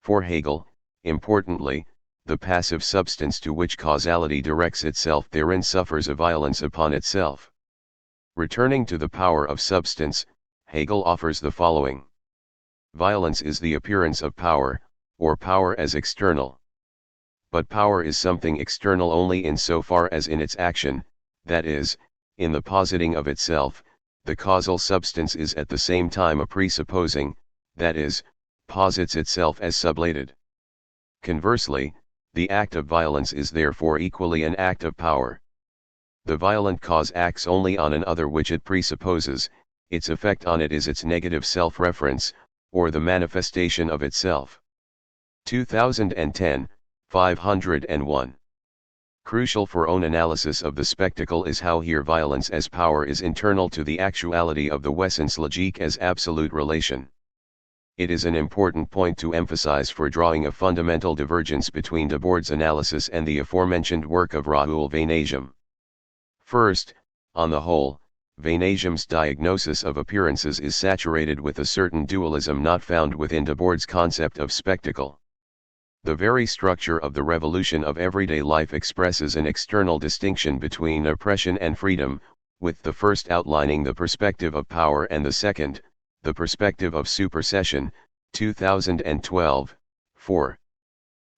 For Hegel, importantly, the passive substance to which causality directs itself therein suffers a violence upon itself. Returning to the power of substance, Hegel offers the following. Violence is the appearance of power, or power as external. But power is something external only in so far as in its action, that is, in the positing of itself, the causal substance is at the same time a presupposing, that is, posits itself as sublated. Conversely, the act of violence is therefore equally an act of power. The violent cause acts only on an other which it presupposes, its effect on it is its negative self-reference, or the manifestation of itself. 2010, 501. Crucial for own analysis of the spectacle is how here violence as power is internal to the actuality of the Wesenslogique as absolute relation. It is an important point to emphasize for drawing a fundamental divergence between Debord's analysis and the aforementioned work of Raoul Vaneigem. First, on the whole, Vaneigem's diagnosis of appearances is saturated with a certain dualism not found within Debord's concept of spectacle. The very structure of the revolution of everyday life expresses an external distinction between oppression and freedom, with the first outlining the perspective of power and the second, the perspective of supersession, 2012, 4.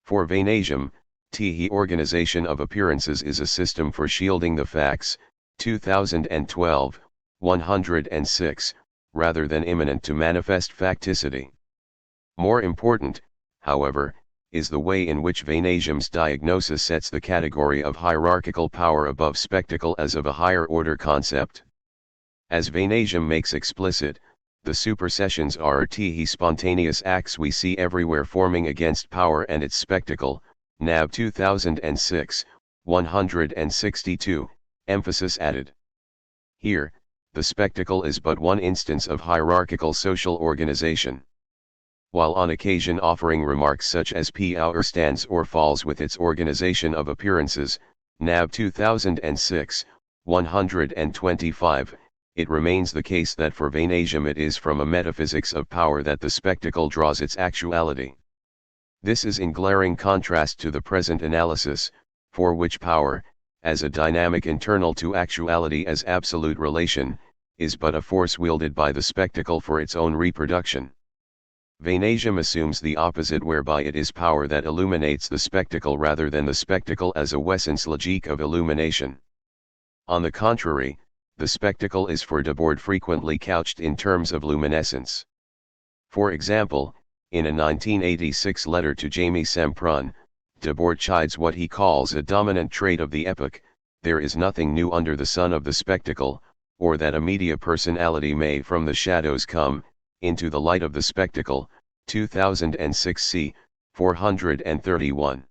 For Vainasium, the organization of appearances is a system for shielding the facts, 2012, 106, rather than immanent to manifest facticity. More important, however, is the way in which Vainasium's diagnosis sets the category of hierarchical power above spectacle as of a higher order concept. As Vainasium makes explicit, the supersessions are the spontaneous acts we see everywhere forming against power and its spectacle, NAV 2006, 162, emphasis added. Here, the spectacle is but one instance of hierarchical social organization. While on occasion offering remarks such as power stands or falls with its organization of appearances, NAV 2006, 125, it remains the case that for Vainasium it is from a metaphysics of power that the spectacle draws its actuality. This is in glaring contrast to the present analysis, for which power, as a dynamic internal to actuality as absolute relation, is but a force wielded by the spectacle for its own reproduction. Vainasium assumes the opposite, whereby it is power that illuminates the spectacle rather than the spectacle as a wesenslogique of illumination. On the contrary, the spectacle is for Debord frequently couched in terms of luminescence. For example, in a 1986 letter to Jamie Semprun, Debord chides what he calls a dominant trait of the epoch: there is nothing new under the sun of the spectacle, or that a media personality may from the shadows come into the light of the spectacle, 2006 c. 431.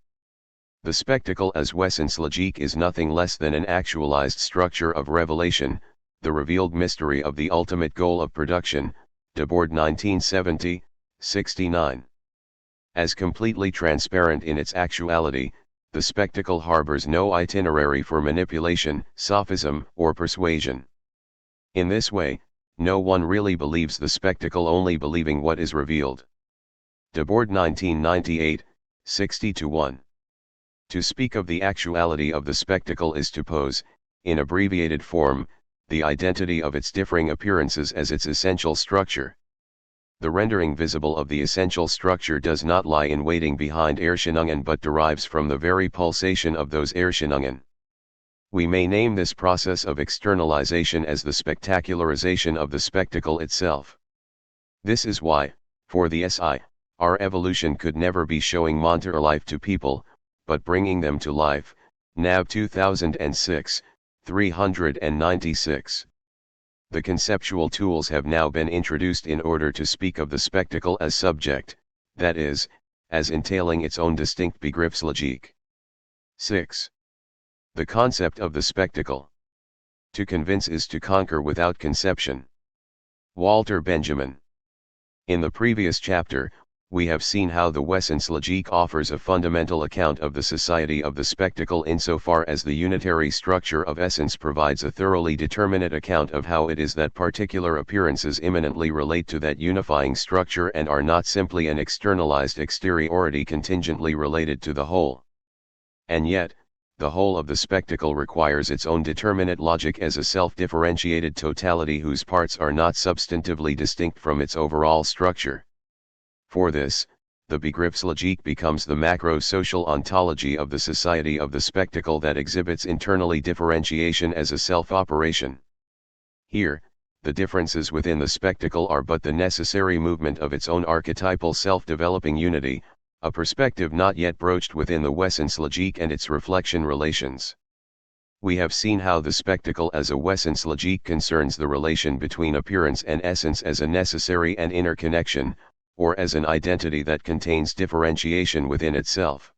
The spectacle as wesenslogique is nothing less than an actualized structure of revelation, the revealed mystery of the ultimate goal of production, Debord 1970, 69. As completely transparent in its actuality, the spectacle harbors no itinerary for manipulation, sophism, or persuasion. In this way, no one really believes the spectacle, only believing what is revealed. Debord 1998, 60-1. To speak of the actuality of the spectacle is to pose, in abbreviated form, the identity of its differing appearances as its essential structure. The rendering visible of the essential structure does not lie in waiting behind Erscheinungen, but derives from the very pulsation of those Erscheinungen. We may name this process of externalization as the spectacularization of the spectacle itself. This is why, for the SI, our evolution could never be showing monter life to people, but bringing them to life, NAV 2006, 396. The conceptual tools have now been introduced in order to speak of the spectacle as subject, that is, as entailing its own distinct Begriffslogique. 6. The concept of the spectacle. To convince is to conquer without conception. Walter Benjamin. In the previous chapter, we have seen how the wesenslogique offers a fundamental account of the society of the spectacle insofar as the unitary structure of essence provides a thoroughly determinate account of how it is that particular appearances immanently relate to that unifying structure and are not simply an externalized exteriority contingently related to the whole. And yet, the whole of the spectacle requires its own determinate logic as a self-differentiated totality whose parts are not substantively distinct from its overall structure. For this, the Begriffslogique becomes the macro-social ontology of the society of the spectacle that exhibits internally differentiation as a self-operation. Here, the differences within the spectacle are but the necessary movement of its own archetypal self-developing unity, a perspective not yet broached within the wesenslogique and its reflection relations. We have seen how the spectacle as a wesenslogique concerns the relation between appearance and essence as a necessary and inner connection, or as an identity that contains differentiation within itself.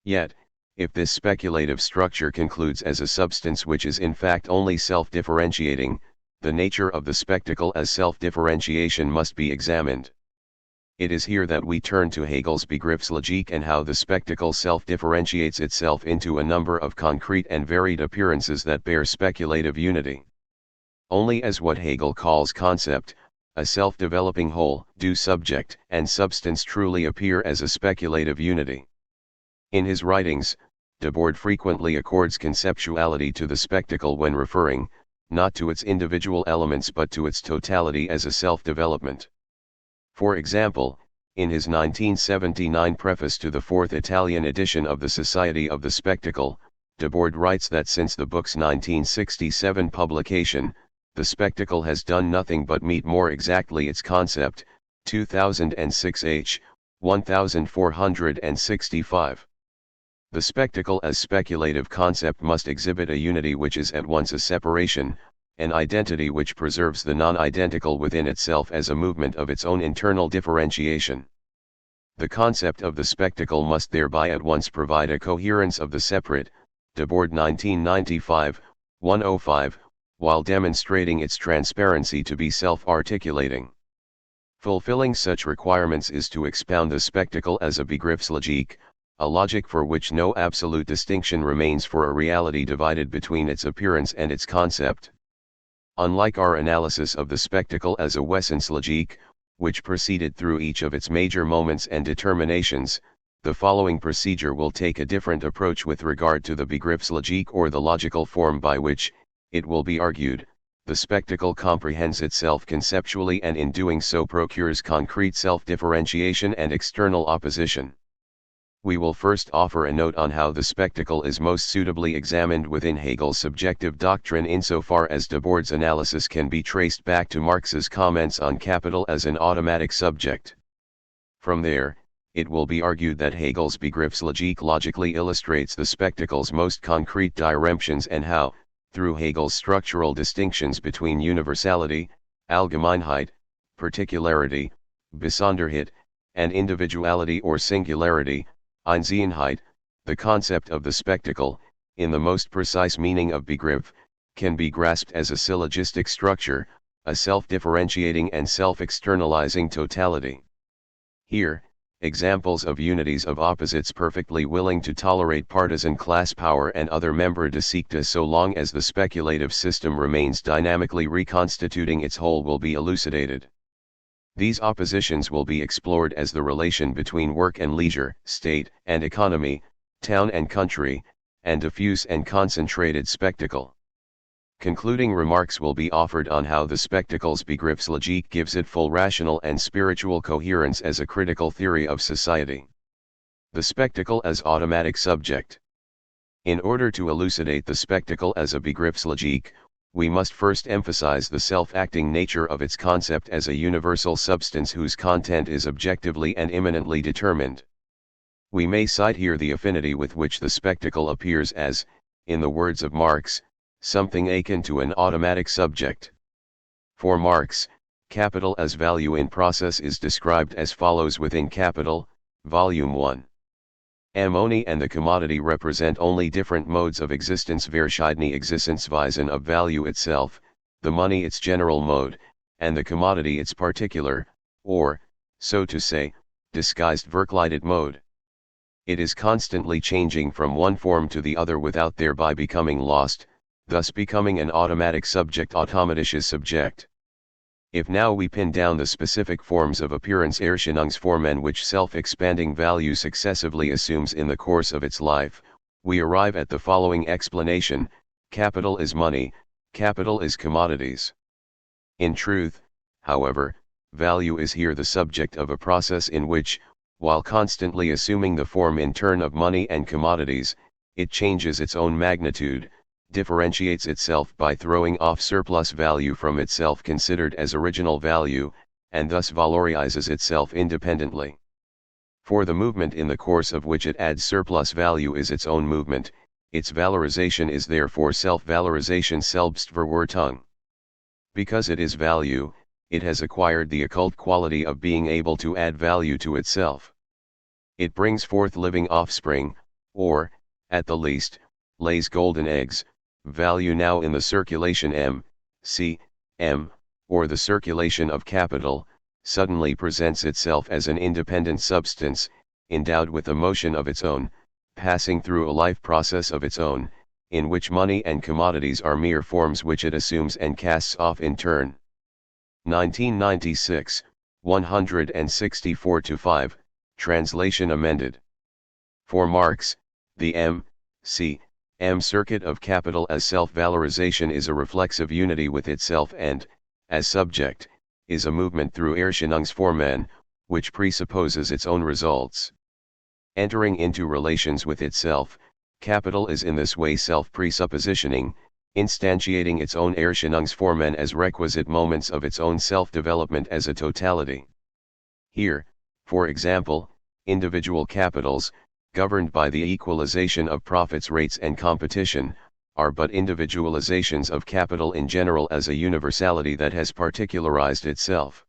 Yet, if this speculative structure concludes as a substance which is in fact only self-differentiating, the nature of the spectacle as self-differentiation must be examined. It is here that we turn to Hegel's Begriffslogique and how the spectacle self-differentiates itself into a number of concrete and varied appearances that bear speculative unity. Only as what Hegel calls concept, a self-developing whole, do subject and substance truly appear as a speculative unity. In his writings, Debord frequently accords conceptuality to the spectacle when referring, not to its individual elements but to its totality as a self-development. For example, in his 1979 preface to the fourth Italian edition of the Society of the Spectacle, Debord writes that since the book's 1967 publication, the spectacle has done nothing but meet more exactly its concept, 2006 h. 1465. The spectacle as speculative concept must exhibit a unity which is at once a separation, an identity which preserves the non-identical within itself as a movement of its own internal differentiation. The concept of the spectacle must thereby at once provide a coherence of the separate, Debord 1995, 105, while demonstrating its transparency to be self-articulating. Fulfilling such requirements is to expound the spectacle as a Begriffslogic, a logic for which no absolute distinction remains for a reality divided between its appearance and its concept. Unlike our analysis of the spectacle as a Wesenslogic, which proceeded through each of its major moments and determinations, the following procedure will take a different approach with regard to the Begriffslogic, or the logical form by which, it will be argued, the spectacle comprehends itself conceptually and in doing so procures concrete self-differentiation and external opposition. We will first offer a note on how the spectacle is most suitably examined within Hegel's subjective doctrine insofar as Debord's analysis can be traced back to Marx's comments on capital as an automatic subject. From there, it will be argued that Hegel's Begriffslogic logically illustrates the spectacle's most concrete diremptions and how, through Hegel's structural distinctions between universality, Allgemeinheit, particularity, Besonderheit, and individuality or singularity, Einzelheit, the concept of the spectacle, in the most precise meaning of Begriff, can be grasped as a syllogistic structure, a self-differentiating and self-externalizing totality. Here, examples of unities of opposites perfectly willing to tolerate partisan class power and other membre de secta so long as the speculative system remains dynamically reconstituting its whole will be elucidated. These oppositions will be explored as the relation between work and leisure, state and economy, town and country, and diffuse and concentrated spectacle. Concluding remarks will be offered on how the spectacle's Begriffslogic gives it full rational and spiritual coherence as a critical theory of society. The spectacle as automatic subject. In order to elucidate the spectacle as a Begriffslogic, we must first emphasize the self-acting nature of its concept as a universal substance whose content is objectively and immanently determined. We may cite here the affinity with which the spectacle appears as, in the words of Marx, something akin to an automatic subject. For Marx, capital as value in process is described as follows within Capital, Volume 1. Money and the commodity represent only different modes of existence, verschiedene Existenzweisen of value itself, the money its general mode, and the commodity its particular, or, so to say, disguised verkleidet mode. It is constantly changing from one form to the other without thereby becoming lost, thus becoming an automatic subject, automatisches subject. If now we pin down the specific forms of appearance Erscheinungsformen which self-expanding value successively assumes in the course of its life, we arrive at the following explanation: capital is money, capital is commodities. In truth, however, value is here the subject of a process in which, while constantly assuming the form in turn of money and commodities, it changes its own magnitude, differentiates itself by throwing off surplus value from itself considered as original value, and thus valorizes itself independently. For the movement in the course of which it adds surplus value is its own movement, its valorization is therefore self-valorization, Selbstverwertung. Because it is value, it has acquired the occult quality of being able to add value to itself. It brings forth living offspring, or, at the least, lays golden eggs. Value now in the circulation M, or the circulation of capital, suddenly presents itself as an independent substance, endowed with a motion of its own, passing through a life process of its own, in which money and commodities are mere forms which it assumes and casts off in turn. 1996, 164-5, translation amended. For Marx, the M Circuit of capital as self-valorization is a reflexive unity with itself and, as subject, is a movement through Erscheinungsformen, which presupposes its own results. Entering into relations with itself, capital is in this way self-presuppositioning, instantiating its own Erscheinungsformen as requisite moments of its own self-development as a totality. Here, for example, individual capitals, governed by the equalization of profits rates and competition, are but individualizations of capital in general as a universality that has particularized itself.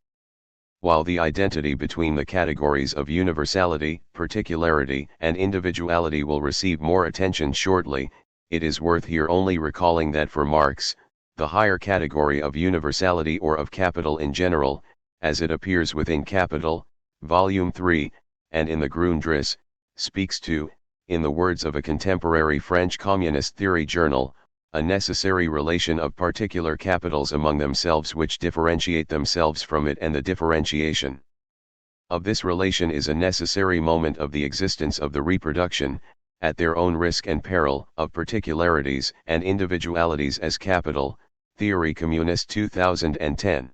While the identity between the categories of universality, particularity, and individuality will receive more attention shortly, it is worth here only recalling that for Marx, the higher category of universality or of capital in general, as it appears within Capital, Volume 3, and in the Grundrisse, speaks to, in the words of a contemporary French communist theory journal, a necessary relation of particular capitals among themselves which differentiate themselves from it, and the differentiation of this relation is a necessary moment of the existence of the reproduction, at their own risk and peril, of particularities and individualities as capital. Theory Communist 2010.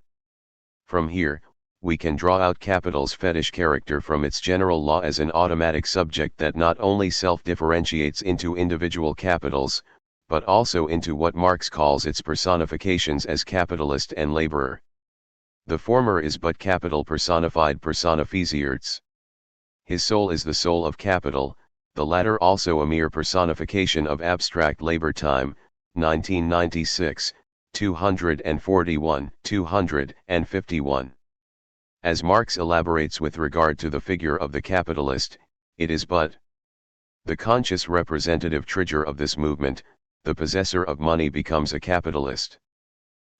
From here, we can draw out capital's fetish character from its general law as an automatic subject that not only self-differentiates into individual capitals, but also into what Marx calls its personifications as capitalist and laborer. The former is but capital personified personifiziert. His soul is the soul of capital, the latter also a mere personification of abstract labor. Time, 1996, 241, 251. As Marx elaborates with regard to the figure of the capitalist, it is but the conscious representative trigger of this movement. The possessor of money becomes a capitalist.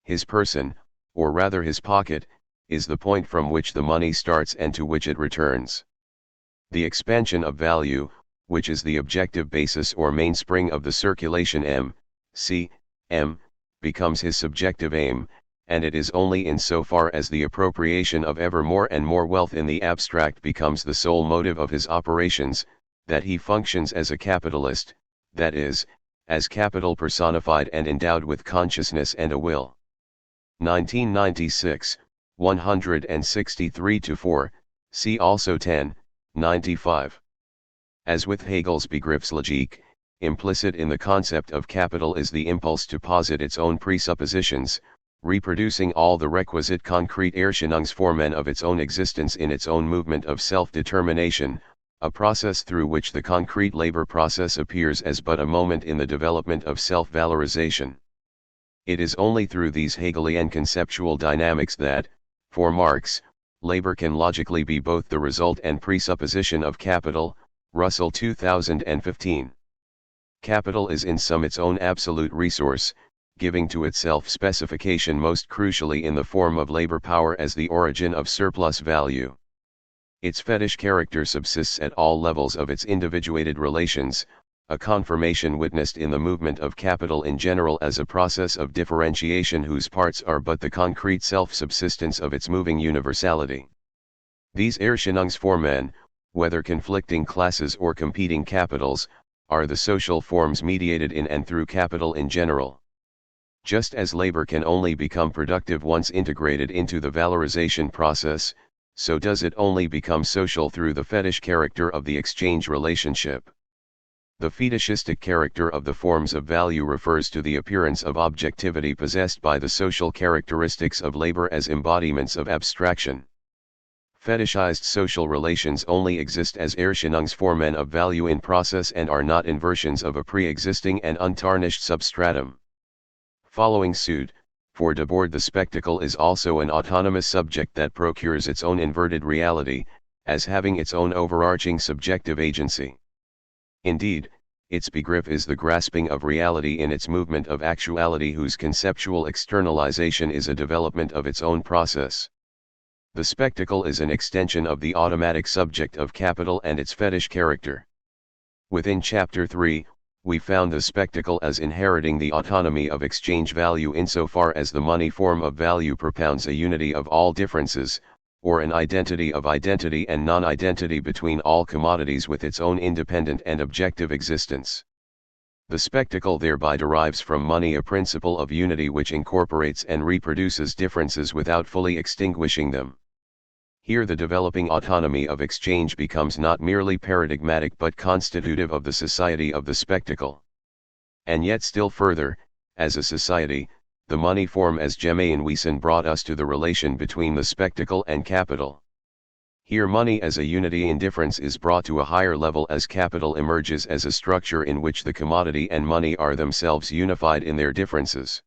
His person, or rather his pocket, is the point from which the money starts and to which it returns. The expansion of value, which is the objective basis or mainspring of the circulation M, becomes his subjective aim, and it is only in so far as the appropriation of ever more and more wealth in the abstract becomes the sole motive of his operations, that he functions as a capitalist, that is, as capital personified and endowed with consciousness and a will. 1996, 163-4, see also 10, 95. As with Hegel's Begriffslogik, implicit in the concept of capital is the impulse to posit its own presuppositions, reproducing all the requisite concrete Erscheinungsformen of its own existence in its own movement of self-determination, a process through which the concrete labor process appears as but a moment in the development of self-valorization. It is only through these Hegelian conceptual dynamics that, for Marx, labor can logically be both the result and presupposition of capital. Russell 2015. Capital is in sum its own absolute resource, giving to itself specification most crucially in the form of labor power as the origin of surplus value. Its fetish character subsists at all levels of its individuated relations, a confirmation witnessed in the movement of capital in general as a process of differentiation whose parts are but the concrete self-subsistence of its moving universality. These Erscheinungsformen, whether conflicting classes or competing capitals, are the social forms mediated in and through capital in general. Just as labor can only become productive once integrated into the valorization process, so does it only become social through the fetish character of the exchange relationship. The fetishistic character of the forms of value refers to the appearance of objectivity possessed by the social characteristics of labor as embodiments of abstraction. Fetishized social relations only exist as Erscheinungsformen of value in process and are not inversions of a pre-existing and untarnished substratum. Following suit, for Debord the spectacle is also an autonomous subject that procures its own inverted reality, as having its own overarching subjective agency. Indeed, its Begriff is the grasping of reality in its movement of actuality whose conceptual externalization is a development of its own process. The spectacle is an extension of the automatic subject of capital and its fetish character. Within Chapter 3, we found the spectacle as inheriting the autonomy of exchange value insofar as the money form of value propounds a unity of all differences, or an identity of identity and non-identity between all commodities with its own independent and objective existence. The spectacle thereby derives from money a principle of unity which incorporates and reproduces differences without fully extinguishing them. Here the developing autonomy of exchange becomes not merely paradigmatic but constitutive of the society of the spectacle. And yet still further, as a society, the money form as Gemeinwesen brought us to the relation between the spectacle and capital. Here money as a unity in difference is brought to a higher level as capital emerges as a structure in which the commodity and money are themselves unified in their differences.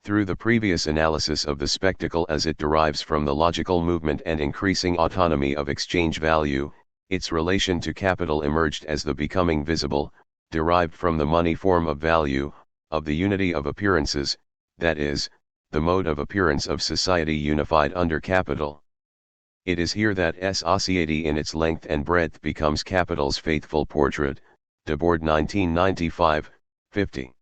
Through the previous analysis of the spectacle as it derives from the logical movement and increasing autonomy of exchange value, its relation to capital emerged as the becoming visible, derived from the money form of value, of the unity of appearances, that is, the mode of appearance of society unified under capital. It is here that society in its length and breadth becomes capital's faithful portrait, Debord 1995, 50.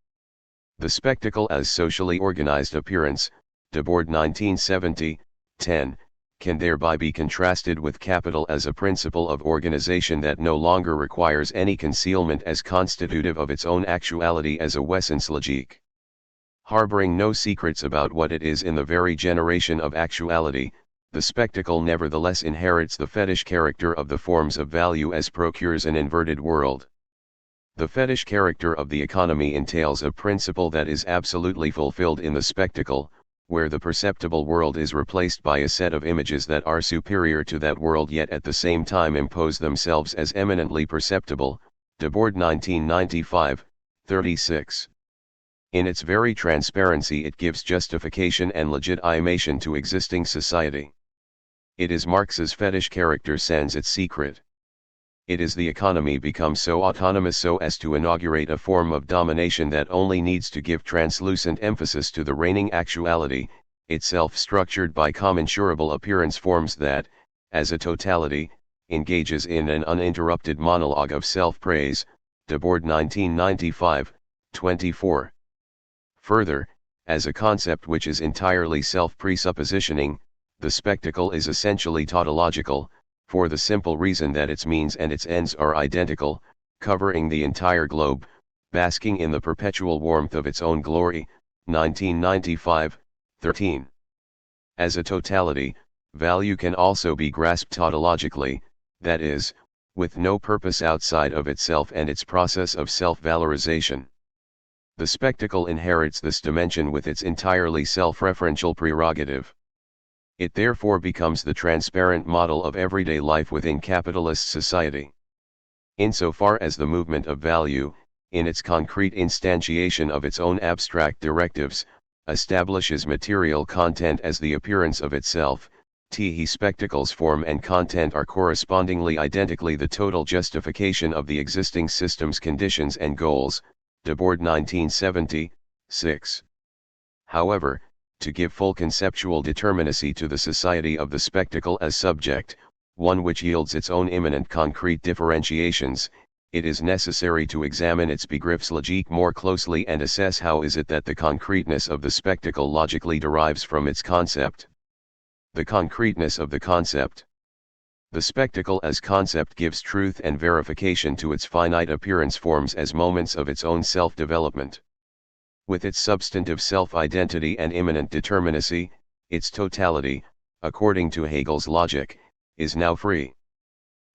The spectacle as socially organized appearance, Debord 1970, 10, can thereby be contrasted with capital as a principle of organization that no longer requires any concealment as constitutive of its own actuality as a Wesenslogique. Harboring no secrets about what it is in the very generation of actuality, the spectacle nevertheless inherits the fetish character of the forms of value as procures an inverted world. The fetish character of the economy entails a principle that is absolutely fulfilled in the spectacle, where the perceptible world is replaced by a set of images that are superior to that world yet at the same time impose themselves as eminently perceptible, Debord 1995, 36. In its very transparency it gives justification and legitimation to existing society. It is Marx's fetish character sends its secret. It is the economy become so autonomous so as to inaugurate a form of domination that only needs to give translucent emphasis to the reigning actuality, itself structured by commensurable appearance forms that, as a totality, engages in an uninterrupted monologue of self-praise, Debord 1995, 24. Further, as a concept which is entirely self-presuppositioning, the spectacle is essentially tautological, for the simple reason that its means and its ends are identical, covering the entire globe, basking in the perpetual warmth of its own glory, 1995, 13. As a totality, value can also be grasped tautologically, that is, with no purpose outside of itself and its process of self-valorization. The spectacle inherits this dimension with its entirely self-referential prerogative. It therefore becomes the transparent model of everyday life within capitalist society. Insofar as the movement of value, in its concrete instantiation of its own abstract directives, establishes material content as the appearance of itself, the spectacle's form and content are correspondingly identically the total justification of the existing system's conditions and goals, Debord 1970, 6. However, to give full conceptual determinacy to the society of the spectacle as subject, one which yields its own immanent concrete differentiations, it is necessary to examine its Begriffslogique more closely and assess how is it that the concreteness of the spectacle logically derives from its concept. The concreteness of the concept. The spectacle as concept gives truth and verification to its finite appearance forms as moments of its own self-development. With its substantive self-identity and immanent determinacy, its totality, according to Hegel's logic, is now free.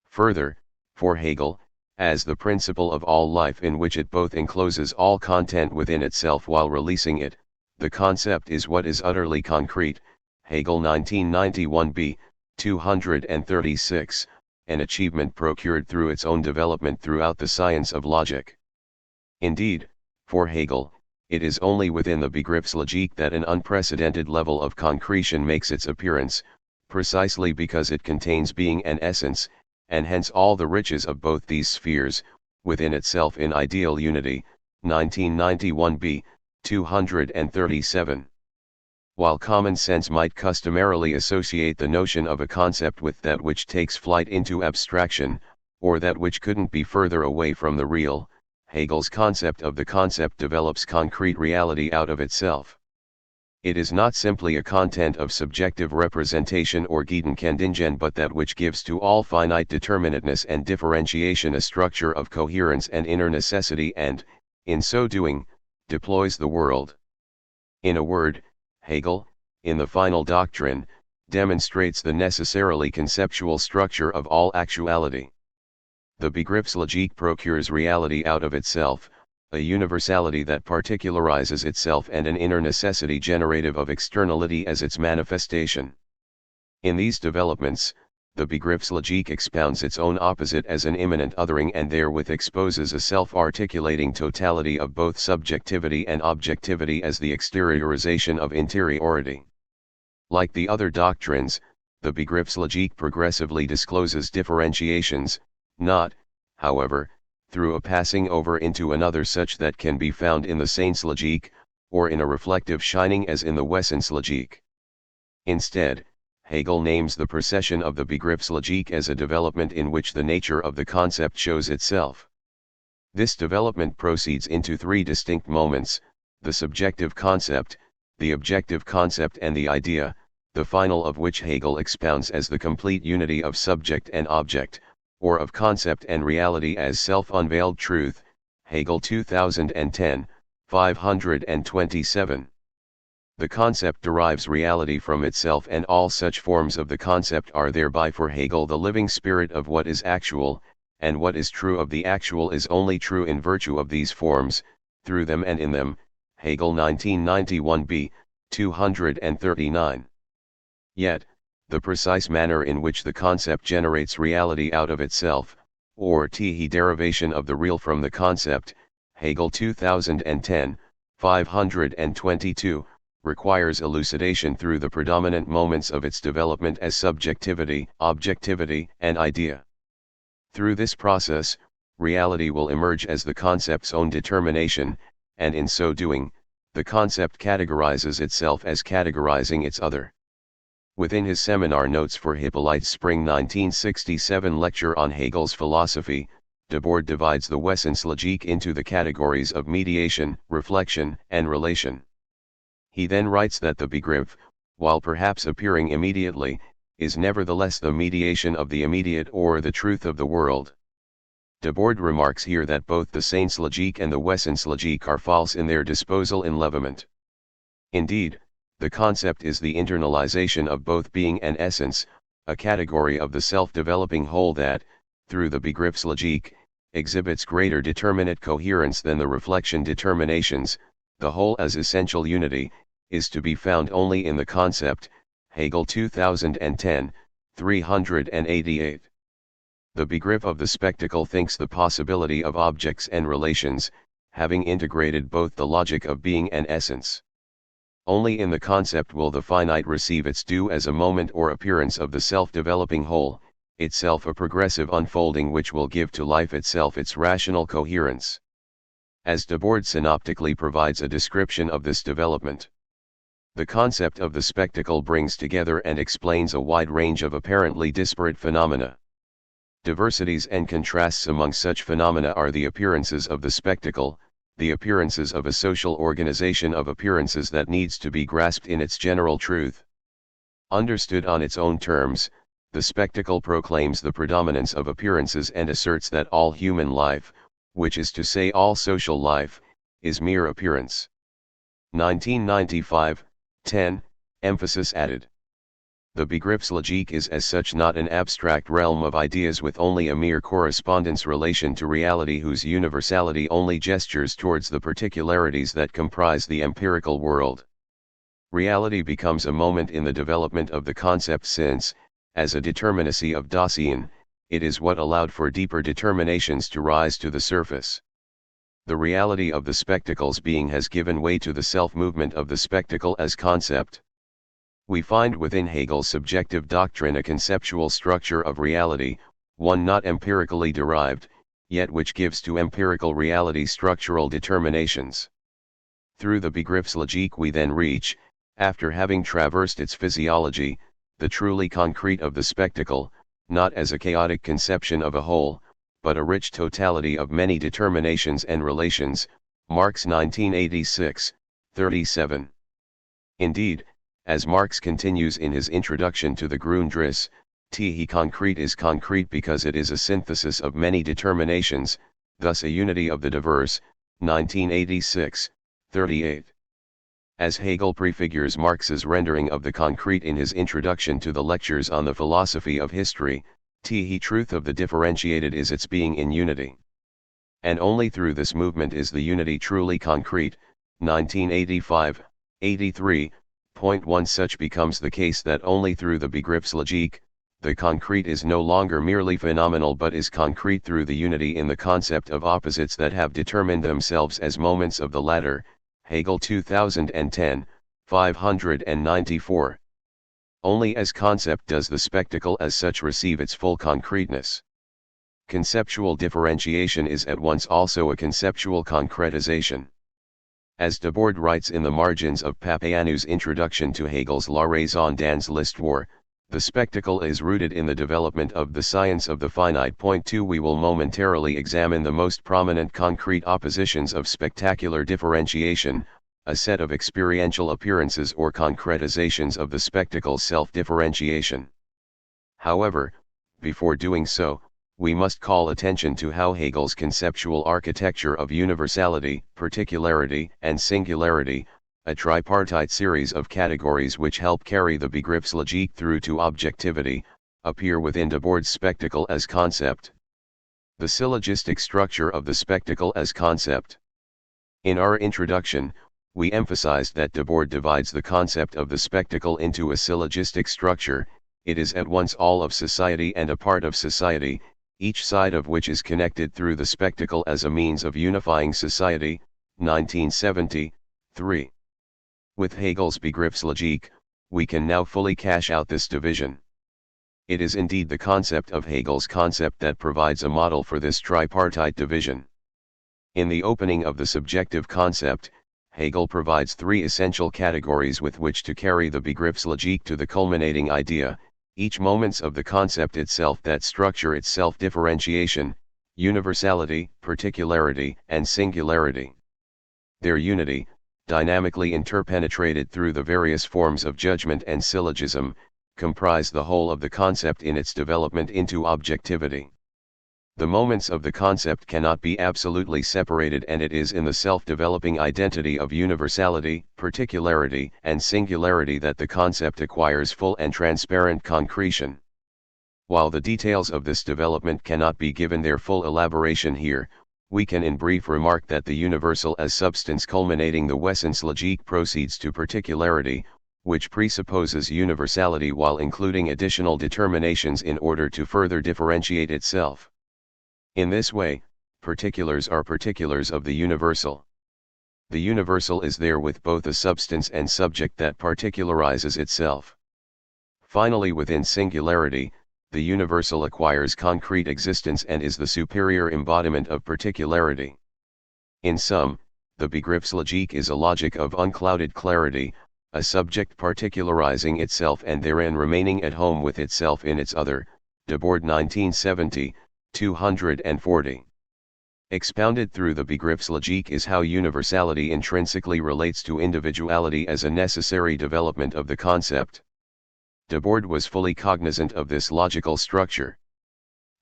Further, for Hegel, as the principle of all life in which it both encloses all content within itself while releasing it, the concept is what is utterly concrete, Hegel 1991b, 236, an achievement procured through its own development throughout the science of logic. Indeed, for Hegel, it is only within the Begriffslogique that an unprecedented level of concretion makes its appearance, precisely because it contains being and essence, and hence all the riches of both these spheres, within itself in ideal unity, 1991b, 237. While common sense might customarily associate the notion of a concept with that which takes flight into abstraction, or that which couldn't be further away from the real, Hegel's concept of the concept develops concrete reality out of itself. It is not simply a content of subjective representation or Gedankendigen but that which gives to all finite determinateness and differentiation a structure of coherence and inner necessity and, in so doing, deploys the world. In a word, Hegel, in the final doctrine, demonstrates the necessarily conceptual structure of all actuality. The Begriffslogique procures reality out of itself, a universality that particularizes itself and an inner necessity generative of externality as its manifestation. In these developments, the Begriffslogique expounds its own opposite as an immanent othering and therewith exposes a self-articulating totality of both subjectivity and objectivity as the exteriorization of interiority. Like the other doctrines, the Begriffslogique progressively discloses differentiations, not, however, through a passing over into another such that can be found in the Seinslogique, or in a reflective shining as in the Wesenslogique. Instead, Hegel names the procession of the Begriffslogique as a development in which the nature of the concept shows itself. This development proceeds into three distinct moments: the subjective concept, the objective concept and the idea, the final of which Hegel expounds as the complete unity of subject and object, or of concept and reality as self-unveiled truth, Hegel 2010, 527. The concept derives reality from itself and all such forms of the concept are thereby for Hegel the living spirit of what is actual, and what is true of the actual is only true in virtue of these forms, through them and in them, Hegel 1991b, 239. Yet, the precise manner in which the concept generates reality out of itself, or the derivation of the real from the concept, Hegel 2010, 522, requires elucidation through the predominant moments of its development as subjectivity, objectivity, and idea. Through this process, reality will emerge as the concept's own determination, and in so doing, the concept categorizes itself as categorizing its other. Within his seminar notes for Hippolyte's spring 1967 lecture on Hegel's philosophy, Debord divides the Wesenslogique into the categories of mediation, reflection, and relation. He then writes that the Begriff, while perhaps appearing immediately, is nevertheless the mediation of the immediate or the truth of the world. Debord remarks here that both the Seinslogique and the Wesenslogique are false in their disposal in leviement. Indeed, the concept is the internalization of both being and essence, a category of the self-developing whole that, through the Begriffslogique, exhibits greater determinate coherence than the reflection determinations. The whole as essential unity, is to be found only in the concept, Hegel 2010, 388. The Begriff of the spectacle thinks the possibility of objects and relations, having integrated both the logic of being and essence. Only in the concept will the finite receive its due as a moment or appearance of the self-developing whole, itself a progressive unfolding which will give to life itself its rational coherence. As Debord synoptically provides a description of this development. The concept of the spectacle brings together and explains a wide range of apparently disparate phenomena. Diversities and contrasts among such phenomena are the appearances of the spectacle, the appearances of a social organization of appearances that needs to be grasped in its general truth. Understood on its own terms, the spectacle proclaims the predominance of appearances and asserts that all human life, which is to say all social life, is mere appearance. 1995, 10, emphasis added. The Begriffslogique is as such not an abstract realm of ideas with only a mere correspondence relation to reality whose universality only gestures towards the particularities that comprise the empirical world. Reality becomes a moment in the development of the concept since, as a determinacy of Dasein, it is what allowed for deeper determinations to rise to the surface. The reality of the spectacle's being has given way to the self-movement of the spectacle as concept. We find within Hegel's subjective doctrine a conceptual structure of reality, one not empirically derived, yet which gives to empirical reality structural determinations. Through the Begriffslogique we then reach, after having traversed its physiology, the truly concrete of the spectacle, not as a chaotic conception of a whole, but a rich totality of many determinations and relations, Marx 1986, 37. Indeed, as Marx continues in his introduction to the Grundriss, the concrete is concrete because it is a synthesis of many determinations, thus a unity of the diverse, 1986, 38. As Hegel prefigures Marx's rendering of the concrete in his introduction to the lectures on the philosophy of history, the truth of the differentiated is its being in unity. And only through this movement is the unity truly concrete, 1985, 83.1. Such becomes the case that only through the Begriffslogik, the concrete is no longer merely phenomenal but is concrete through the unity in the concept of opposites that have determined themselves as moments of the latter, Hegel 2010, 594. Only as concept does the spectacle as such receive its full concreteness. Conceptual differentiation is at once also a conceptual concretization. As Debord writes in the margins of Papaioannou's introduction to Hegel's La raison dans l'histoire, the spectacle is rooted in the development of the science of the finite. 2. We will momentarily examine the most prominent concrete oppositions of spectacular differentiation, a set of experiential appearances or concretizations of the spectacle's self-differentiation. However, before doing so, we must call attention to how Hegel's conceptual architecture of universality, particularity, and singularity, a tripartite series of categories which help carry the Begriffslogik through to objectivity, appear within Debord's spectacle as concept. The syllogistic structure of the spectacle as concept. In our introduction, we emphasized that Debord divides the concept of the spectacle into a syllogistic structure. It is at once all of society and a part of society, each side of which is connected through the spectacle as a means of unifying society, 1973. With Hegel's Begriffslogik, we can now fully cash out this division. It is indeed the concept of Hegel's concept that provides a model for this tripartite division. In the opening of the subjective concept, Hegel provides three essential categories with which to carry the Begriffslogik to the culminating idea, each moments of the concept itself that structure its self-differentiation, universality, particularity, and singularity. Their unity, dynamically interpenetrated through the various forms of judgment and syllogism, comprise the whole of the concept in its development into objectivity. The moments of the concept cannot be absolutely separated, and it is in the self-developing identity of universality, particularity, and singularity that the concept acquires full and transparent concretion. While the details of this development cannot be given their full elaboration here, we can in brief remark that the universal as substance culminating the Wesenslogik proceeds to particularity, which presupposes universality while including additional determinations in order to further differentiate itself. In this way, particulars are particulars of the universal. The universal is there with both a substance and subject that particularizes itself. Finally, within singularity, the universal acquires concrete existence and is the superior embodiment of particularity. In sum, the Begriffslogik is a logic of unclouded clarity, a subject particularizing itself and therein remaining at home with itself in its other, Debord 1970, 240. Expounded through the Begriffslogik is how universality intrinsically relates to individuality as a necessary development of the concept. Debord was fully cognizant of this logical structure.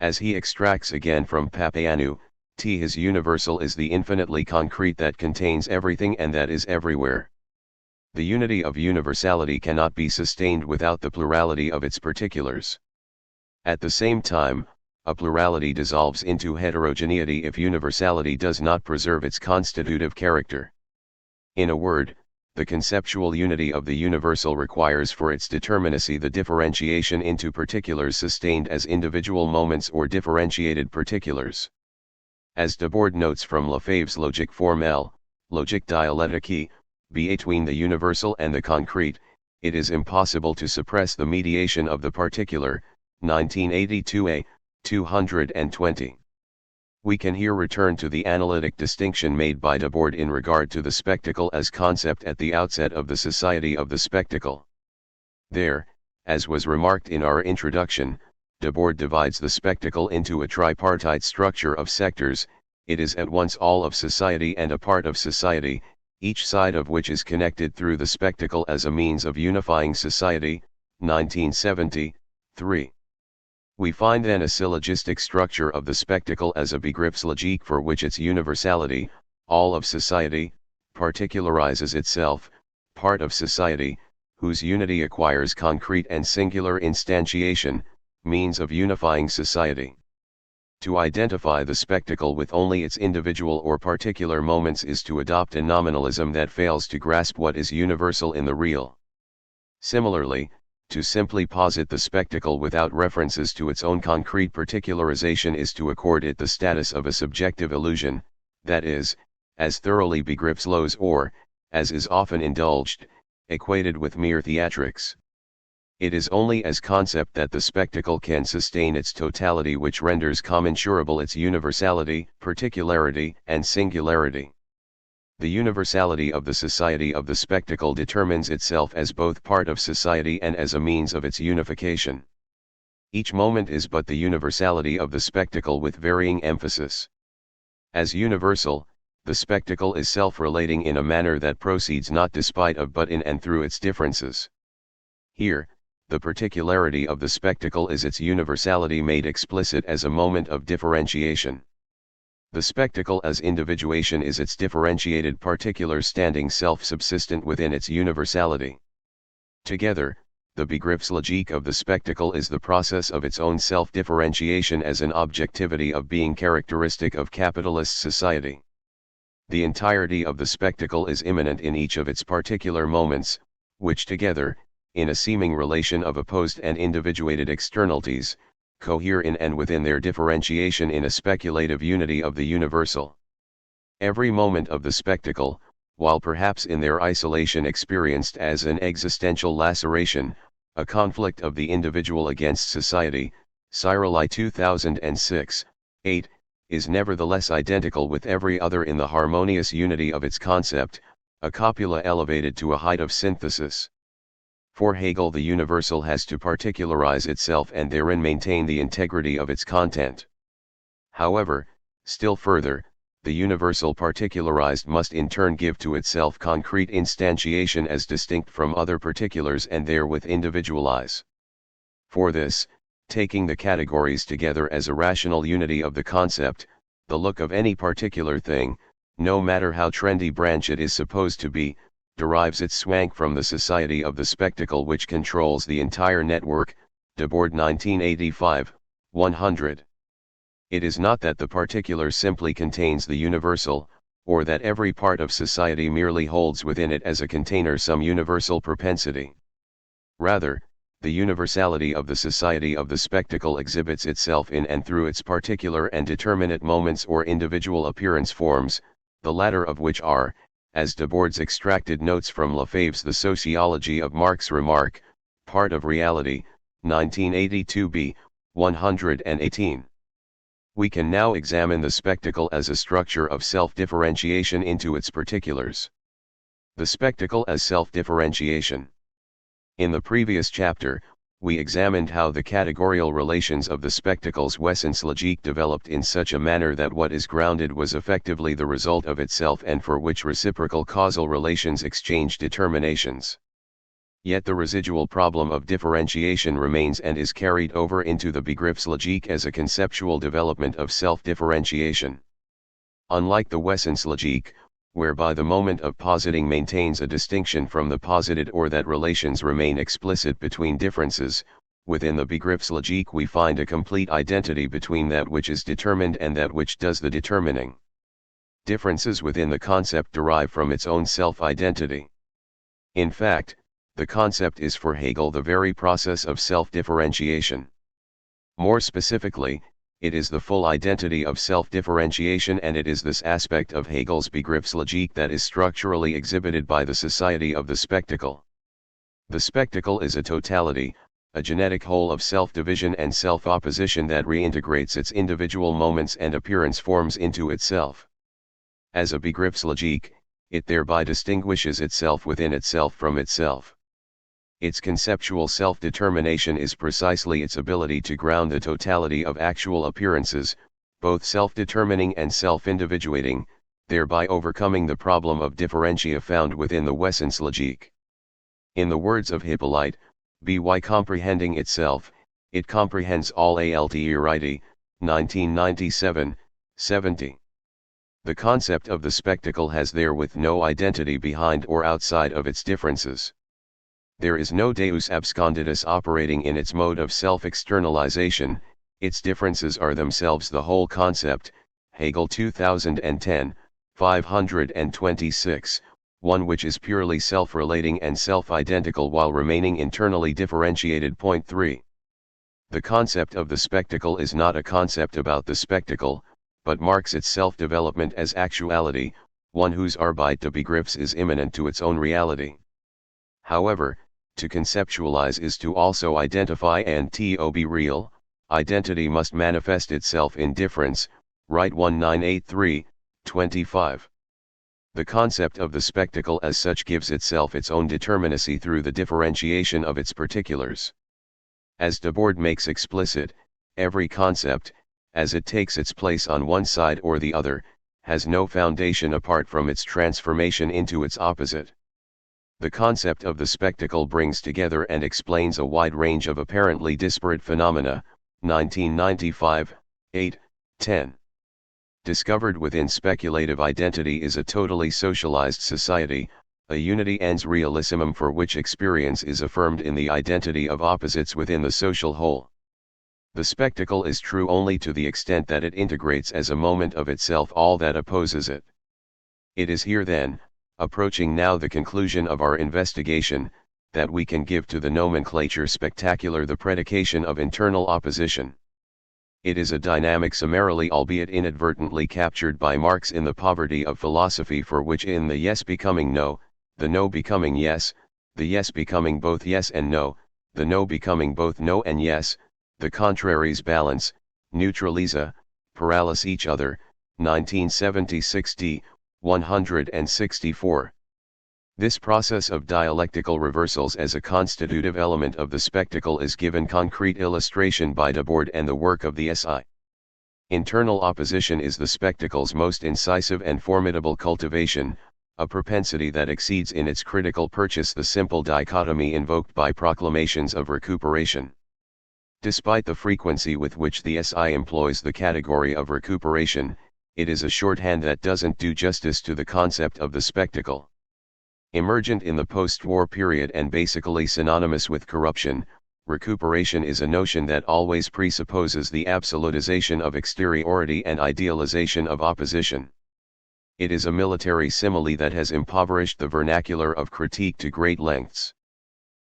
As he extracts again from Papaioannou, his universal is the infinitely concrete that contains everything and that is everywhere. The unity of universality cannot be sustained without the plurality of its particulars. At the same time, a plurality dissolves into heterogeneity if universality does not preserve its constitutive character. In a word, the conceptual unity of the universal requires for its determinacy the differentiation into particulars sustained as individual moments or differentiated particulars. As Debord notes from Lefebvre's Logique formelle, Logique dialectique, between the universal and the concrete, it is impossible to suppress the mediation of the particular, 1982a, 220. We can here return to the analytic distinction made by Debord in regard to the spectacle as concept at the outset of the Society of the Spectacle. There, as was remarked in our introduction, Debord divides the spectacle into a tripartite structure of sectors. It is at once all of society and a part of society, each side of which is connected through the spectacle as a means of unifying society, 1973. We find then a syllogistic structure of the spectacle as a Begriffslogik for which its universality, all of society, particularizes itself, part of society, whose unity acquires concrete and singular instantiation, means of unifying society. To identify the spectacle with only its individual or particular moments is to adopt a nominalism that fails to grasp what is universal in the real. Similarly, to simply posit the spectacle without references to its own concrete particularization is to accord it the status of a subjective illusion, that is, as thoroughly begriffslos or, as is often indulged, equated with mere theatrics. It is only as concept that the spectacle can sustain its totality, which renders commensurable its universality, particularity, and singularity. The universality of the society of the spectacle determines itself as both part of society and as a means of its unification. Each moment is but the universality of the spectacle with varying emphasis. As universal, the spectacle is self-relating in a manner that proceeds not despite of but in and through its differences. Here, the particularity of the spectacle is its universality made explicit as a moment of differentiation. The spectacle as individuation is its differentiated particular standing self-subsistent within its universality. Together, the Begriffslogique of the spectacle is the process of its own self-differentiation as an objectivity of being characteristic of capitalist society. The entirety of the spectacle is immanent in each of its particular moments, which together, in a seeming relation of opposed and individuated externalities, cohere in and within their differentiation in a speculative unity of the universal. Every moment of the spectacle, while perhaps in their isolation experienced as an existential laceration, a conflict of the individual against society, Cyrili 2006, 8, is nevertheless identical with every other in the harmonious unity of its concept, a copula elevated to a height of synthesis. For Hegel, the universal has to particularize itself and therein maintain the integrity of its content. However, still further, the universal particularized must in turn give to itself concrete instantiation as distinct from other particulars and therewith individualize. For this, taking the categories together as a rational unity of the concept, the look of any particular thing, no matter how trendy branch it is supposed to be, derives its swank from the society of the spectacle which controls the entire network, Debord 1985, 100. It is not that the particular simply contains the universal, or that every part of society merely holds within it as a container some universal propensity. Rather, the universality of the society of the spectacle exhibits itself in and through its particular and determinate moments or individual appearance forms, the latter of which are, as Debord's extracted notes from Lefebvre's The Sociology of Marx remark, part of reality, 1982b, 118. We can now examine the spectacle as a structure of self-differentiation into its particulars. The spectacle as self-differentiation. In the previous chapter, we examined how the categorial relations of the spectacle's Wesenslogique developed in such a manner that what is grounded was effectively the result of itself and for which reciprocal causal relations exchange determinations. Yet the residual problem of differentiation remains and is carried over into the Begriffslogique as a conceptual development of self-differentiation. Unlike the Wesenslogique, whereby the moment of positing maintains a distinction from the posited or that relations remain explicit between differences, within the Begriffslogique we find a complete identity between that which is determined and that which does the determining. Differences within the concept derive from its own self-identity. In fact, the concept is for Hegel the very process of self-differentiation. More specifically, it is the full identity of self-differentiation, and it is this aspect of Hegel's Begriffslogique that is structurally exhibited by the society of the spectacle. The spectacle is a totality, a genetic whole of self-division and self-opposition that reintegrates its individual moments and appearance forms into itself. As a Begriffslogique, it thereby distinguishes itself within itself from itself. Its conceptual self-determination is precisely its ability to ground the totality of actual appearances, both self-determining and self-individuating, thereby overcoming the problem of differentia found within the Wesenslogique. In the words of Hippolyte, by comprehending itself, it comprehends all Alterity, 1997, 70. The concept of the spectacle has therewith no identity behind or outside of its differences. There is no deus absconditus operating in its mode of self-externalization, its differences are themselves the whole concept. Hegel 2010, 526, one which is purely self-relating and self-identical while remaining internally differentiated. Point 3. The concept of the spectacle is not a concept about the spectacle, but marks its self-development as actuality, one whose Arbeit des Begriffs is immanent to its own reality. However, to conceptualize is to also identify, and to be real, identity must manifest itself in difference, Right 1983, 25. The concept of the spectacle as such gives itself its own determinacy through the differentiation of its particulars. As Debord makes explicit, every concept, as it takes its place on one side or the other, has no foundation apart from its transformation into its opposite. The concept of the spectacle brings together and explains a wide range of apparently disparate phenomena. 1995, 8, 10. Discovered within speculative identity is a totally socialized society, a unity ens realissimum for which experience is affirmed in the identity of opposites within the social whole. The spectacle is true only to the extent that it integrates as a moment of itself all that opposes it. It is here then, approaching now the conclusion of our investigation, that we can give to the nomenclature spectacular the predication of internal opposition. It is a dynamic summarily albeit inadvertently captured by Marx in the poverty of philosophy, for which in the yes becoming no, the no becoming yes, the yes becoming both yes and no, the no becoming both no and yes, the contraries balance, neutralize, paralyse each other. 1976 d. 164. This process of dialectical reversals as a constitutive element of the spectacle is given concrete illustration by Debord and the work of the SI. Internal opposition is the spectacle's most incisive and formidable cultivation, a propensity that exceeds in its critical purchase the simple dichotomy invoked by proclamations of recuperation. Despite the frequency with which the SI employs the category of recuperation, it is a shorthand that doesn't do justice to the concept of the spectacle. Emergent in the post-war period and basically synonymous with corruption, recuperation is a notion that always presupposes the absolutization of exteriority and idealization of opposition. It is a military simile that has impoverished the vernacular of critique to great lengths.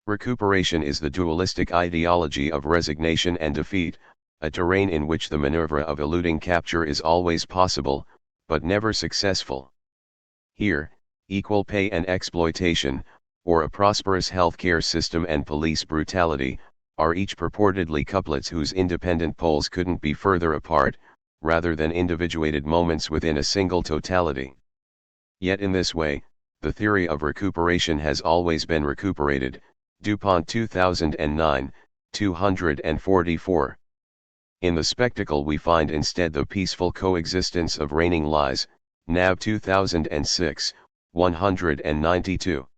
Recuperation is the dualistic ideology of resignation and defeat, a terrain in which the maneuver of eluding capture is always possible, but never successful. Here, equal pay and exploitation, or a prosperous healthcare system and police brutality, are each purportedly couplets whose independent poles couldn't be further apart, rather than individuated moments within a single totality. Yet in this way, the theory of recuperation has always been recuperated. DuPont 2009, 244. In the spectacle we find instead the peaceful coexistence of reigning lies. NAV 2006, 192.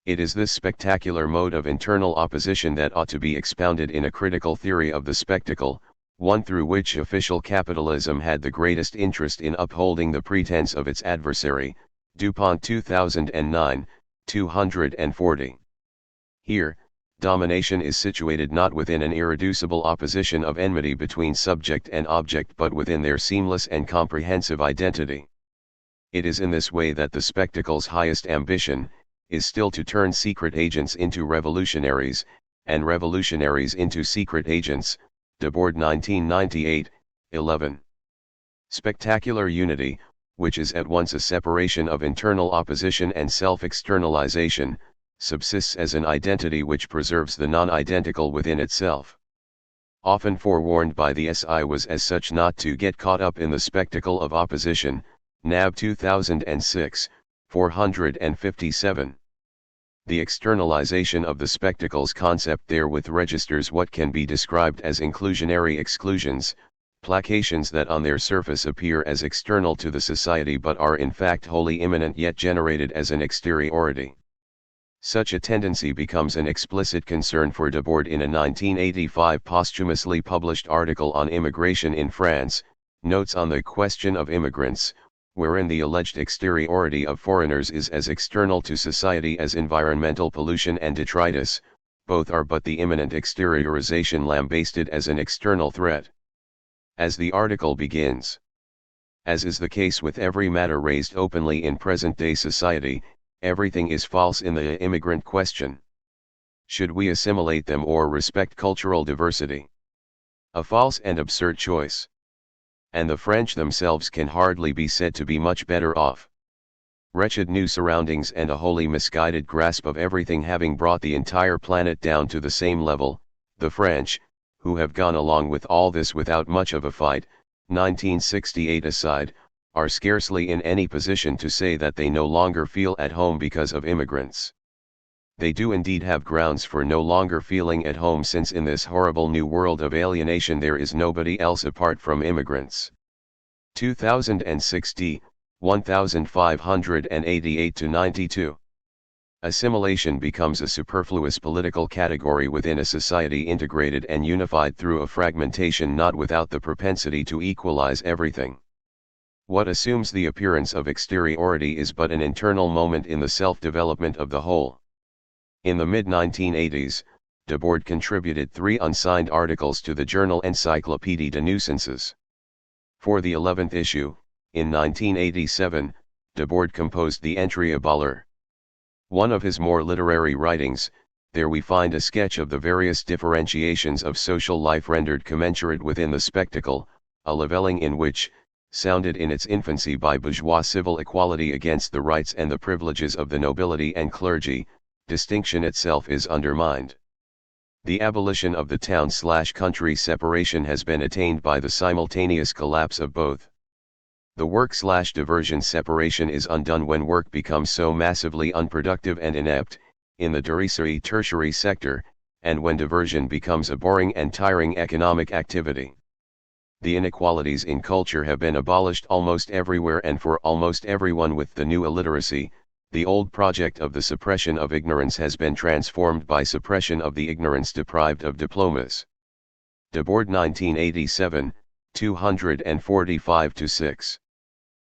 It is this spectacular mode of internal opposition that ought to be expounded in a critical theory of the spectacle, one through which official capitalism had the greatest interest in upholding the pretense of its adversary. DuPont 2009, 240. Here, domination is situated not within an irreducible opposition of enmity between subject and object but within their seamless and comprehensive identity. It is in this way that the spectacle's highest ambition is still to turn secret agents into revolutionaries, and revolutionaries into secret agents. Debord 1998, 11. Spectacular unity, which is at once a separation of internal opposition and self-externalization, subsists as an identity which preserves the non-identical within itself. Often forewarned by the SI was as such not to get caught up in the spectacle of opposition. NAV 2006, 457. The externalization of the spectacle's concept therewith registers what can be described as inclusionary exclusions, placations that on their surface appear as external to the society but are in fact wholly immanent yet generated as an exteriority. Such a tendency becomes an explicit concern for Debord in a 1985 posthumously published article on immigration in France, Notes on the Question of Immigrants, wherein the alleged exteriority of foreigners is as external to society as environmental pollution and detritus, both are but the imminent exteriorization lambasted as an external threat. As the article begins. As is the case with every matter raised openly in present-day society, everything is false in the immigrant question. Should we assimilate them or respect cultural diversity? A false and absurd choice. And the French themselves can hardly be said to be much better off. Wretched new surroundings and a wholly misguided grasp of everything having brought the entire planet down to the same level, the French, who have gone along with all this without much of a fight, 1968 aside, are scarcely in any position to say that they no longer feel at home because of immigrants. They do indeed have grounds for no longer feeling at home, since in this horrible new world of alienation there is nobody else apart from immigrants. 2060, 1588-92. Assimilation becomes a superfluous political category within a society integrated and unified through a fragmentation not without the propensity to equalize everything. What assumes the appearance of exteriority is but an internal moment in the self-development of the whole. In the mid-1980s, Debord contributed 3 unsigned articles to the journal Encyclopédie de Nuisances. For the 11th issue, in 1987, Debord composed the entry Abolir. One of his more literary writings, there we find a sketch of the various differentiations of social life rendered commensurate within the spectacle, a levelling in which, sounded in its infancy by bourgeois civil equality against the rights and the privileges of the nobility and clergy, distinction itself is undermined. The abolition of the town/country separation has been attained by the simultaneous collapse of both. The work/diversion separation is undone when work becomes so massively unproductive and inept, in the derisory tertiary sector, and when diversion becomes a boring and tiring economic activity. The inequalities in culture have been abolished almost everywhere and for almost everyone. With the new illiteracy, the old project of the suppression of ignorance has been transformed by suppression of the ignorance deprived of diplomas. Debord 1987, 245-6.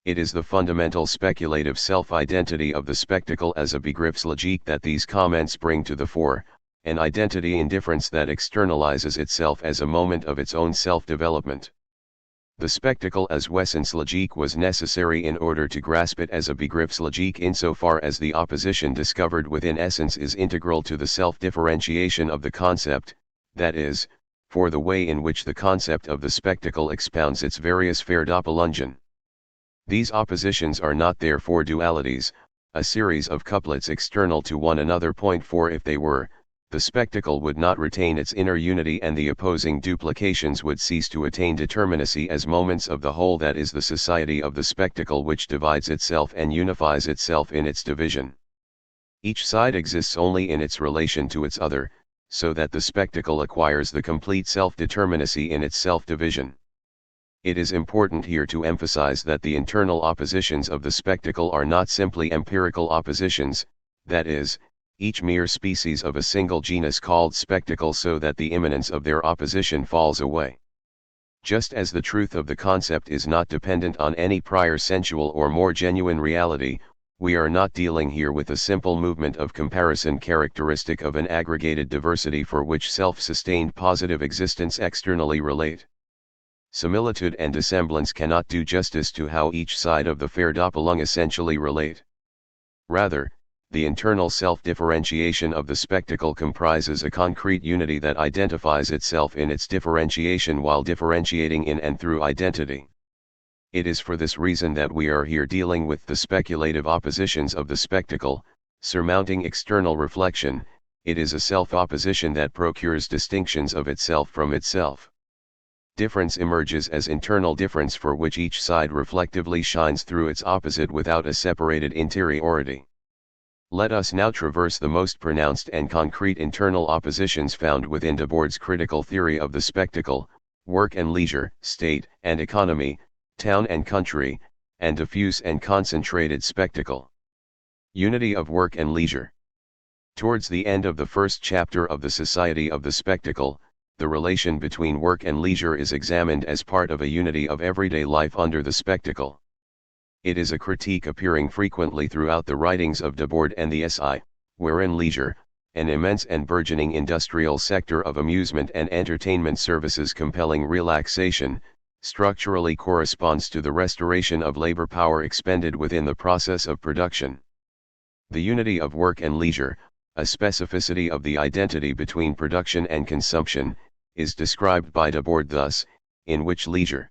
It is the fundamental speculative self-identity of the spectacle as a Begriffslogique that these comments bring to the fore, an identity indifference that externalizes itself as a moment of its own self-development. The spectacle as Wesenslogique was necessary in order to grasp it as a Begriffslogique insofar as the opposition discovered within essence is integral to the self-differentiation of the concept, that is, for the way in which the concept of the spectacle expounds its various Verdoppelungen. These oppositions are not therefore dualities, a series of couplets external to one another. For if they were, the spectacle would not retain its inner unity and the opposing duplications would cease to attain determinacy as moments of the whole, that is the society of the spectacle which divides itself and unifies itself in its division. Each side exists only in its relation to its other, so that the spectacle acquires the complete self-determinacy in its self-division. It is important here to emphasize that the internal oppositions of the spectacle are not simply empirical oppositions, that is, each mere species of a single genus called spectacle, so that the immanence of their opposition falls away. Just as the truth of the concept is not dependent on any prior sensual or more genuine reality, we are not dealing here with a simple movement of comparison characteristic of an aggregated diversity for which self-sustained positive existence externally relate. Similitude and dissemblance cannot do justice to how each side of the Verdoppelung essentially relate. Rather, the internal self-differentiation of the spectacle comprises a concrete unity that identifies itself in its differentiation while differentiating in and through identity. It is for this reason that we are here dealing with the speculative oppositions of the spectacle, surmounting external reflection. It is a self-opposition that procures distinctions of itself from itself. Difference emerges as internal difference for which each side reflectively shines through its opposite without a separated interiority. Let us now traverse the most pronounced and concrete internal oppositions found within Debord's critical theory of the spectacle: work and leisure, state and economy, town and country, and diffuse and concentrated spectacle. Unity of work and leisure. Towards the end of the first chapter of the Society of the Spectacle, the relation between work and leisure is examined as part of a unity of everyday life under the spectacle. It is a critique appearing frequently throughout the writings of Debord and the SI, wherein leisure, an immense and burgeoning industrial sector of amusement and entertainment services compelling relaxation, structurally corresponds to the restoration of labor power expended within the process of production. The unity of work and leisure, a specificity of the identity between production and consumption, is described by Debord thus, in which leisure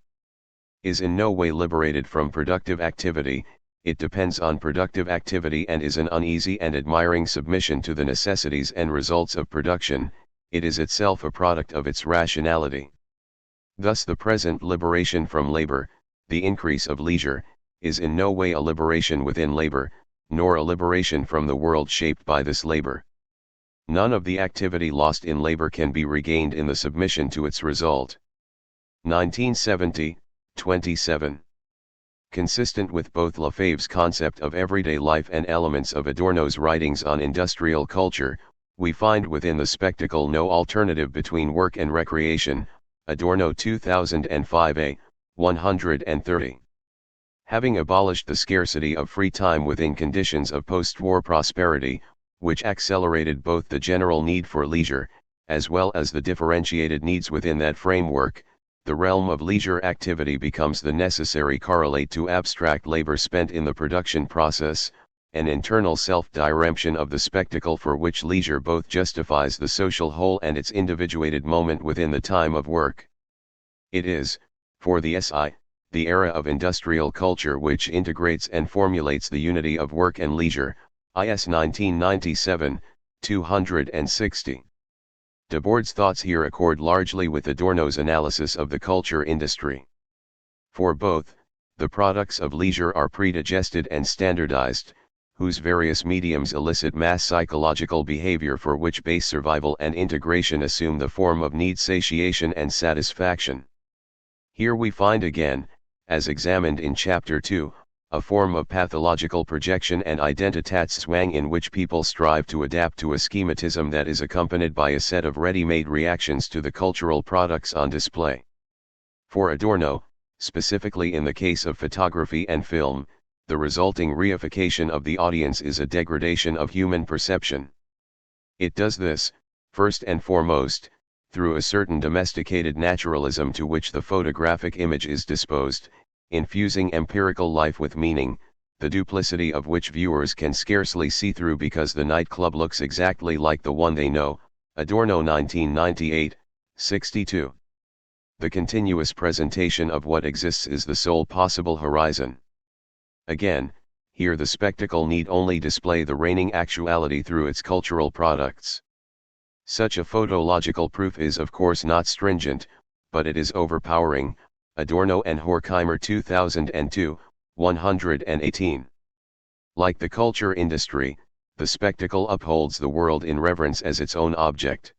is in no way liberated from productive activity, it depends on productive activity and is an uneasy and admiring submission to the necessities and results of production, it is itself a product of its rationality. Thus the present liberation from labor, the increase of leisure, is in no way a liberation within labor, nor a liberation from the world shaped by this labor. None of the activity lost in labor can be regained in the submission to its result. 1970, 27. Consistent with both Lefebvre's concept of everyday life and elements of Adorno's writings on industrial culture, we find within the spectacle no alternative between work and recreation, Adorno 2005a, 130. Having abolished the scarcity of free time within conditions of post-war prosperity, which accelerated both the general need for leisure, as well as the differentiated needs within that framework, the realm of leisure activity becomes the necessary correlate to abstract labor spent in the production process, an internal self-diremption of the spectacle for which leisure both justifies the social whole and its individuated moment within the time of work. It is, for the SI, the era of industrial culture which integrates and formulates the unity of work and leisure, IS 1997, 260. Debord's thoughts here accord largely with Adorno's analysis of the culture industry. For both, the products of leisure are predigested and standardized, whose various mediums elicit mass psychological behavior for which base survival and integration assume the form of need satiation and satisfaction. Here we find again, as examined in Chapter 2, a form of pathological projection and Identitätszwang in which people strive to adapt to a schematism that is accompanied by a set of ready-made reactions to the cultural products on display. For Adorno, specifically in the case of photography and film, the resulting reification of the audience is a degradation of human perception. It does this, first and foremost, through a certain domesticated naturalism to which the photographic image is disposed, infusing empirical life with meaning, the duplicity of which viewers can scarcely see through because the nightclub looks exactly like the one they know, Adorno 1998, 62. The continuous presentation of what exists is the sole possible horizon. Again, here the spectacle need only display the reigning actuality through its cultural products. Such a photological proof is of course not stringent, but it is overpowering, Adorno and Horkheimer 2002, 118. Like the culture industry, the spectacle upholds the world in reverence as its own object.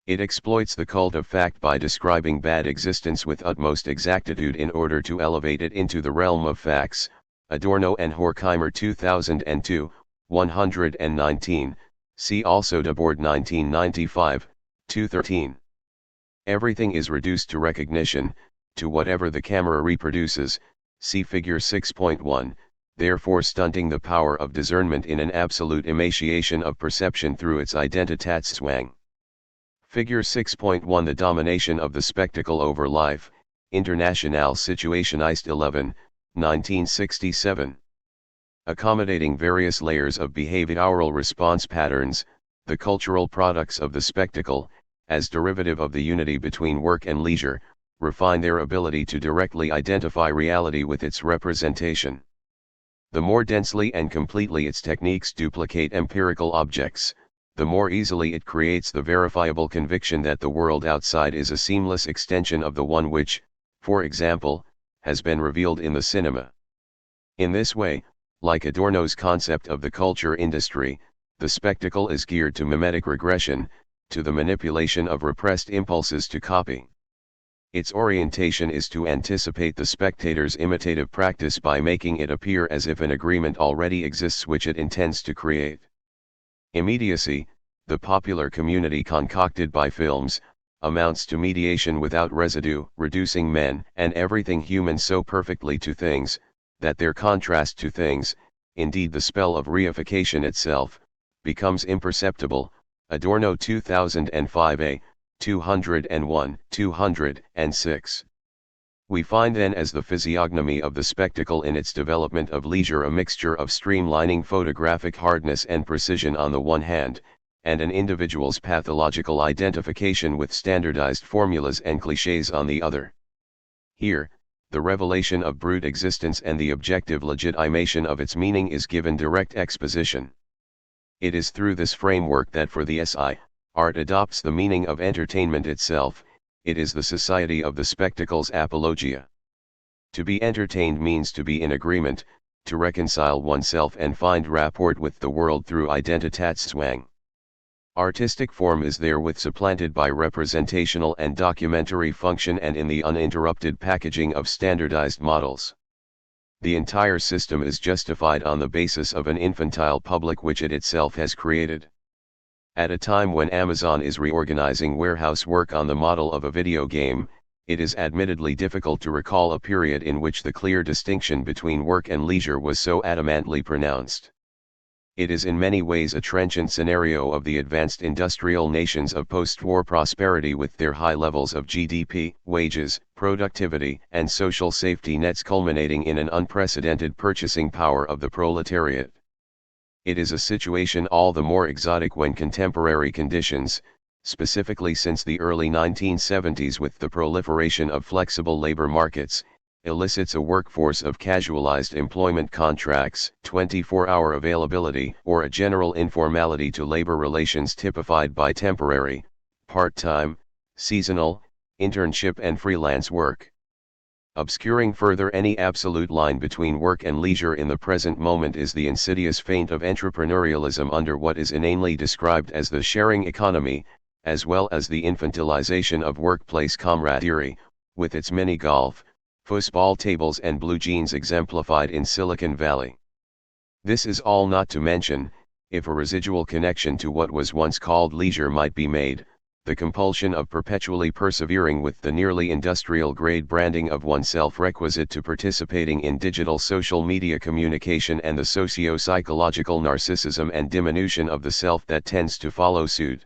It exploits the cult of fact by describing bad existence with utmost exactitude in order to elevate it into the realm of facts, Adorno and Horkheimer 2002, 119, see also Debord 1995, 213. Everything is reduced to recognition, to whatever the camera reproduces, see figure 6.1, therefore stunting the power of discernment in an absolute emaciation of perception through its Identitätszwang. Figure 6.1 The domination of the spectacle over life, Internationale Situationist 11, 1967. Accommodating various layers of behavioral response patterns, the cultural products of the spectacle, as derivative of the unity between work and leisure, refine their ability to directly identify reality with its representation. The more densely and completely its techniques duplicate empirical objects, the more easily it creates the verifiable conviction that the world outside is a seamless extension of the one which, for example, has been revealed in the cinema. In this way, like Adorno's concept of the culture industry, the spectacle is geared to mimetic regression, to the manipulation of repressed impulses to copy. Its orientation is to anticipate the spectator's imitative practice by making it appear as if an agreement already exists which it intends to create. Immediacy, the popular community concocted by films, amounts to mediation without residue, reducing men and everything human so perfectly to things, that their contrast to things, indeed the spell of reification itself, becomes imperceptible. Adorno 2005a, 201, 206. We find then as the physiognomy of the spectacle in its development of leisure a mixture of streamlining photographic hardness and precision on the one hand, and an individual's pathological identification with standardized formulas and clichés on the other. Here, the revelation of brute existence and the objective legitimation of its meaning is given direct exposition. It is through this framework that for the SI, art adopts the meaning of entertainment itself. It is the society of the spectacle's apologia. To be entertained means to be in agreement, to reconcile oneself and find rapport with the world through Identitätszwang. Artistic form is therewith supplanted by representational and documentary function and in the uninterrupted packaging of standardized models. The entire system is justified on the basis of an infantile public which it itself has created. At a time when Amazon is reorganizing warehouse work on the model of a video game, it is admittedly difficult to recall a period in which the clear distinction between work and leisure was so adamantly pronounced. It is in many ways a trenchant scenario of the advanced industrial nations of post-war prosperity with their high levels of GDP, wages, productivity, and social safety nets culminating in an unprecedented purchasing power of the proletariat. It is a situation all the more exotic when contemporary conditions, specifically since the early 1970s with the proliferation of flexible labor markets, elicits a workforce of casualized employment contracts, 24-hour availability, or a general informality to labor relations typified by temporary, part-time, seasonal, internship and freelance work. Obscuring further any absolute line between work and leisure in the present moment is the insidious feint of entrepreneurialism under what is inanely described as the sharing economy, as well as the infantilization of workplace camaraderie, with its mini golf, foosball tables and blue jeans exemplified in Silicon Valley. This is all not to mention, if a residual connection to what was once called leisure might be made, the compulsion of perpetually persevering with the nearly industrial-grade branding of oneself requisite to participating in digital social media communication and the socio-psychological narcissism and diminution of the self that tends to follow suit.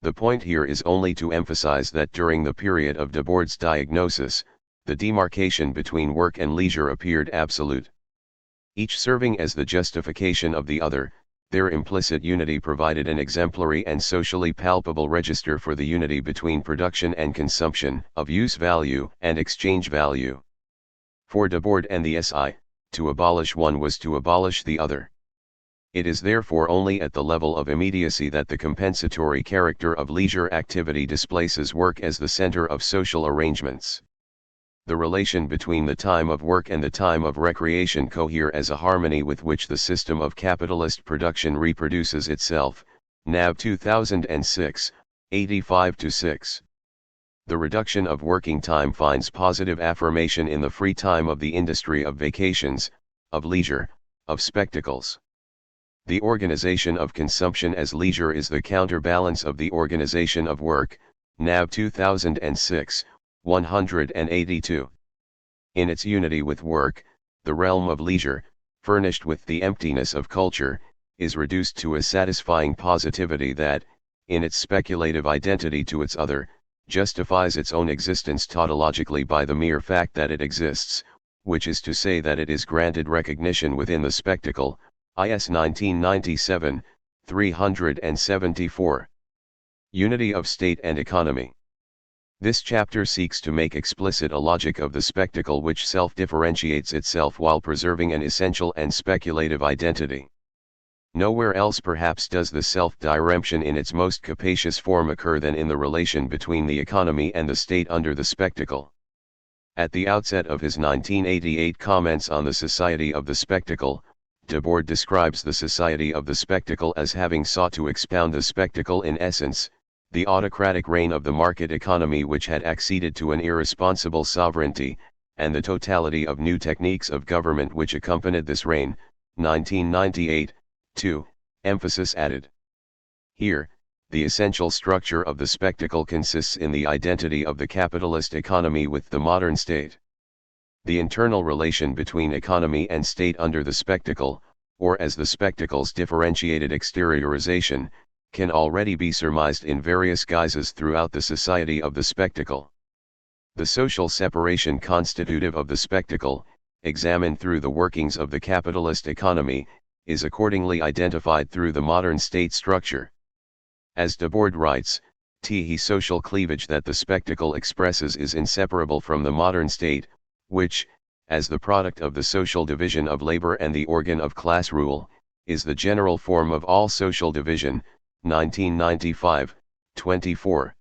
The point here is only to emphasize that during the period of Debord's diagnosis, the demarcation between work and leisure appeared absolute. Each serving as the justification of the other, their implicit unity provided an exemplary and socially palpable register for the unity between production and consumption, of use value and exchange value. For Debord and the SI, to abolish one was to abolish the other. It is therefore only at the level of immediacy that the compensatory character of leisure activity displaces work as the center of social arrangements. The relation between the time of work and the time of recreation cohere as a harmony with which the system of capitalist production reproduces itself. NAV 2006, 85-6. The reduction of working time finds positive affirmation in the free time of the industry of vacations, of leisure, of spectacles. The organization of consumption as leisure is the counterbalance of the organization of work. NAV 2006, 182. In its unity with work, the realm of leisure, furnished with the emptiness of culture, is reduced to a satisfying positivity that, in its speculative identity to its other, justifies its own existence tautologically by the mere fact that it exists, which is to say that it is granted recognition within the spectacle. IS 1997, 374. Unity of State and Economy. This chapter seeks to make explicit a logic of the spectacle which self-differentiates itself while preserving an essential and speculative identity. Nowhere else perhaps does the self-diremption in its most capacious form occur than in the relation between the economy and the state under the spectacle. At the outset of his 1988 comments on the society of the spectacle, Debord describes the society of the spectacle as having sought to expound the spectacle in essence, the autocratic reign of the market economy which had acceded to an irresponsible sovereignty, and the totality of new techniques of government which accompanied this reign. 1998, 2, emphasis added. Here, the essential structure of the spectacle consists in the identity of the capitalist economy with the modern state. The internal relation between economy and state under the spectacle, or as the spectacle's differentiated exteriorization, can already be surmised in various guises throughout the society of the spectacle. The social separation constitutive of the spectacle, examined through the workings of the capitalist economy, is accordingly identified through the modern state structure. As Debord writes, the social cleavage that the spectacle expresses is inseparable from the modern state, which, as the product of the social division of labor and the organ of class rule, is the general form of all social division, 1995, 24.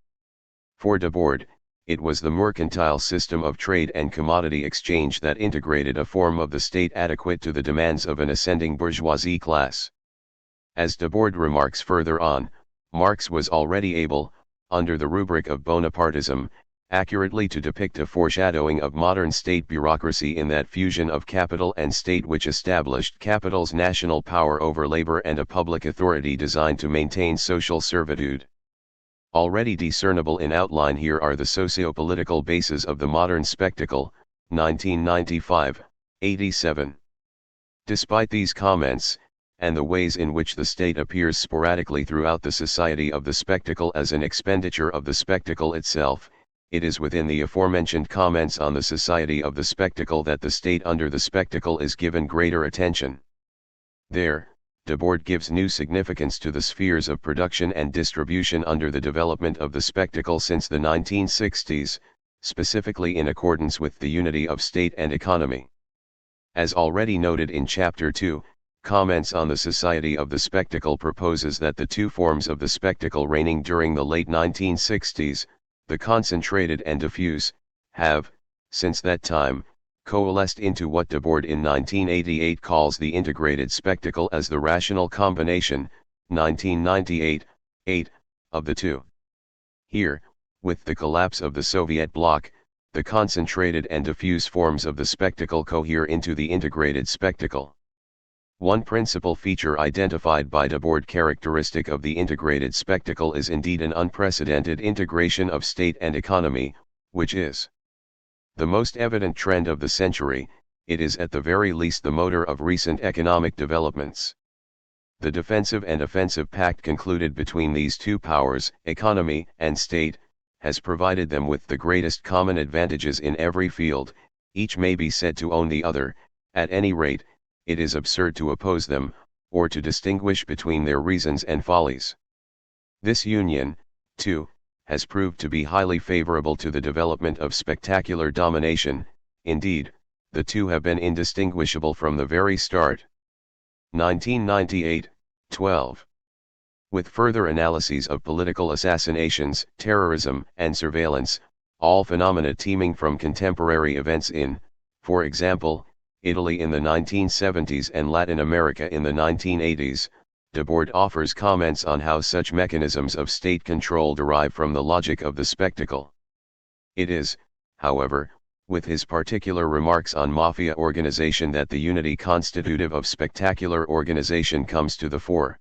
For Debord, it was the mercantile system of trade and commodity exchange that integrated a form of the state adequate to the demands of an ascending bourgeoisie class. As Debord remarks further on, Marx was already able, under the rubric of Bonapartism, accurately to depict a foreshadowing of modern state bureaucracy in that fusion of capital and state which established capital's national power over labor and a public authority designed to maintain social servitude. Already discernible in outline here are the socio-political bases of the modern spectacle, 1995, 87. Despite these comments, and the ways in which the state appears sporadically throughout the society of the spectacle as an expenditure of the spectacle itself, it is within the aforementioned comments on the society of the spectacle that the state under the spectacle is given greater attention. There, Debord gives new significance to the spheres of production and distribution under the development of the spectacle since the 1960s, specifically in accordance with the unity of state and economy. As already noted in Chapter 2, Comments on the Society of the Spectacle proposes that the two forms of the spectacle reigning during the late 1960s, the concentrated and diffuse, have, since that time, coalesced into what Debord in 1988 calls the integrated spectacle as the rational combination, 1998, 8, of the two. Here, with the collapse of the Soviet bloc, the concentrated and diffuse forms of the spectacle cohere into the integrated spectacle. One principal feature identified by Debord characteristic of the integrated spectacle is indeed an unprecedented integration of state and economy, which is the most evident trend of the century. It is at the very least the motor of recent economic developments. The defensive and offensive pact concluded between these two powers, economy and state, has provided them with the greatest common advantages in every field. Each may be said to own the other. At any rate, it is absurd to oppose them, or to distinguish between their reasons and follies. This union, too, has proved to be highly favorable to the development of spectacular domination. Indeed, the two have been indistinguishable from the very start. 1998, 12. With further analyses of political assassinations, terrorism, and surveillance, all phenomena teeming from contemporary events in, for example, Italy in the 1970s and Latin America in the 1980s, Debord offers comments on how such mechanisms of state control derive from the logic of the spectacle. It is, however, with his particular remarks on mafia organization that the unity constitutive of spectacular organization comes to the fore.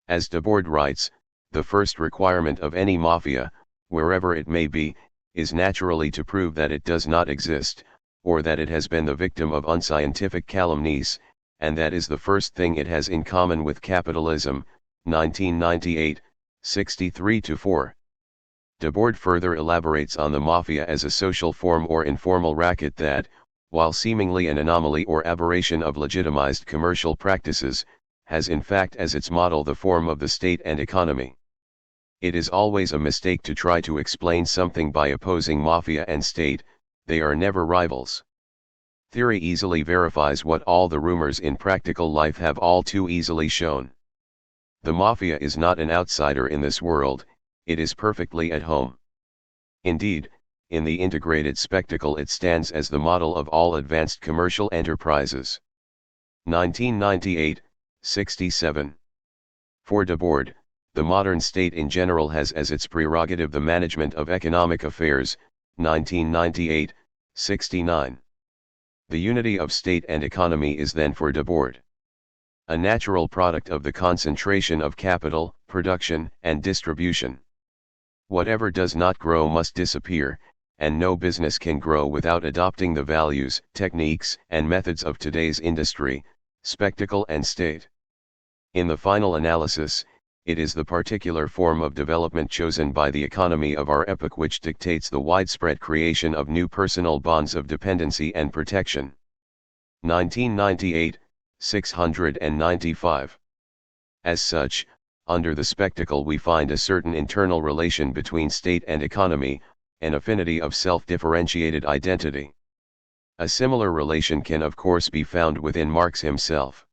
As Debord writes, the first requirement of any mafia, wherever it may be, is naturally to prove that it does not exist, or that it has been the victim of unscientific calumnies, and that is the first thing it has in common with capitalism, 1998, 63-4. Debord further elaborates on the mafia as a social form or informal racket that, while seemingly an anomaly or aberration of legitimized commercial practices, has in fact as its model the form of the state and economy. It is always a mistake to try to explain something by opposing mafia and state. They are never rivals. Theory easily verifies what all the rumors in practical life have all too easily shown. The mafia is not an outsider in this world, it is perfectly at home. Indeed, in the integrated spectacle it stands as the model of all advanced commercial enterprises. 1998, 67. For Debord, the modern state in general has as its prerogative the management of economic affairs, 1998, 69. The unity of state and economy is then for Debord a natural product of the concentration of capital, production, and distribution. Whatever does not grow must disappear, and no business can grow without adopting the values, techniques, and methods of today's industry, spectacle and state. In the final analysis, it is the particular form of development chosen by the economy of our epoch which dictates the widespread creation of new personal bonds of dependency and protection. 1998, 695. As such, under the spectacle we find a certain internal relation between state and economy, an affinity of self-differentiated identity. A similar relation can of course be found within Marx himself.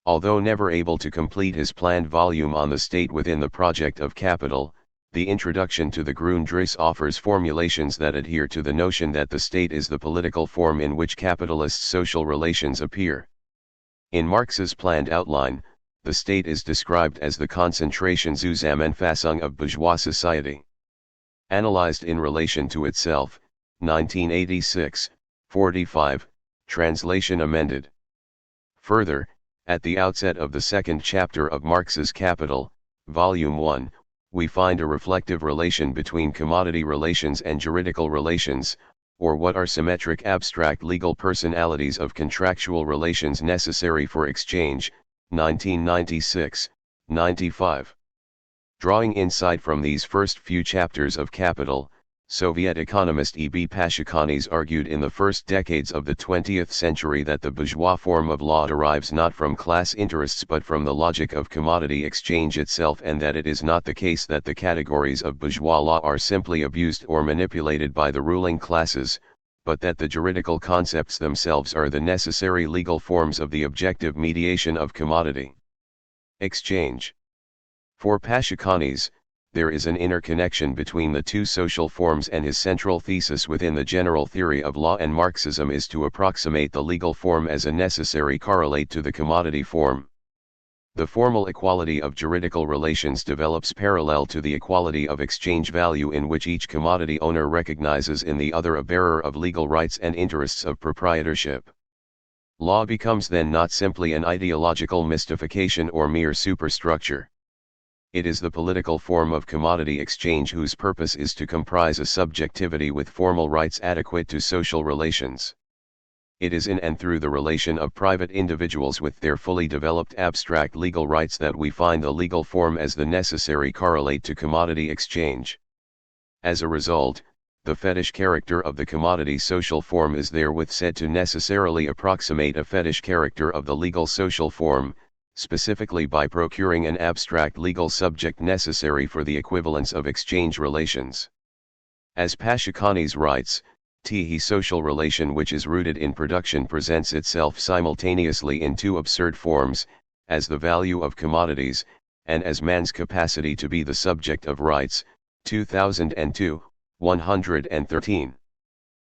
Although never able to complete his planned volume on the state within the project of capital, the introduction to the Grundrisse offers formulations that adhere to the notion that the state is the political form in which capitalist social relations appear. In Marx's planned outline, the state is described as the Konzentrationszusammenfassung of bourgeois society. Analyzed in relation to itself, 1986, 45, translation amended. Further, at the outset of the second chapter of Marx's Capital, Volume 1, we find a reflective relation between commodity relations and juridical relations, or what are symmetric abstract legal personalities of contractual relations necessary for exchange, 1996, 95. Drawing insight from these first few chapters of Capital, Soviet economist E.B. Pashukanis argued in the first decades of the 20th century that the bourgeois form of law derives not from class interests but from the logic of commodity exchange itself, and that it is not the case that the categories of bourgeois law are simply abused or manipulated by the ruling classes, but that the juridical concepts themselves are the necessary legal forms of the objective mediation of commodity exchange. For Pashukanis, there is an interconnection between the two social forms, and his central thesis within the general theory of law and Marxism is to approximate the legal form as a necessary correlate to the commodity form. The formal equality of juridical relations develops parallel to the equality of exchange value, in which each commodity owner recognizes in the other a bearer of legal rights and interests of proprietorship. Law becomes then not simply an ideological mystification or mere superstructure. It is the political form of commodity exchange whose purpose is to comprise a subjectivity with formal rights adequate to social relations. It is in and through the relation of private individuals with their fully developed abstract legal rights that we find the legal form as the necessary correlate to commodity exchange. As a result, the fetish character of the commodity social form is therewith said to necessarily approximate a fetish character of the legal social form, specifically by procuring an abstract legal subject necessary for the equivalence of exchange relations. As Pashukanis writes, the social relation which is rooted in production presents itself simultaneously in two absurd forms, as the value of commodities, and as man's capacity to be the subject of rights, 2002, 113.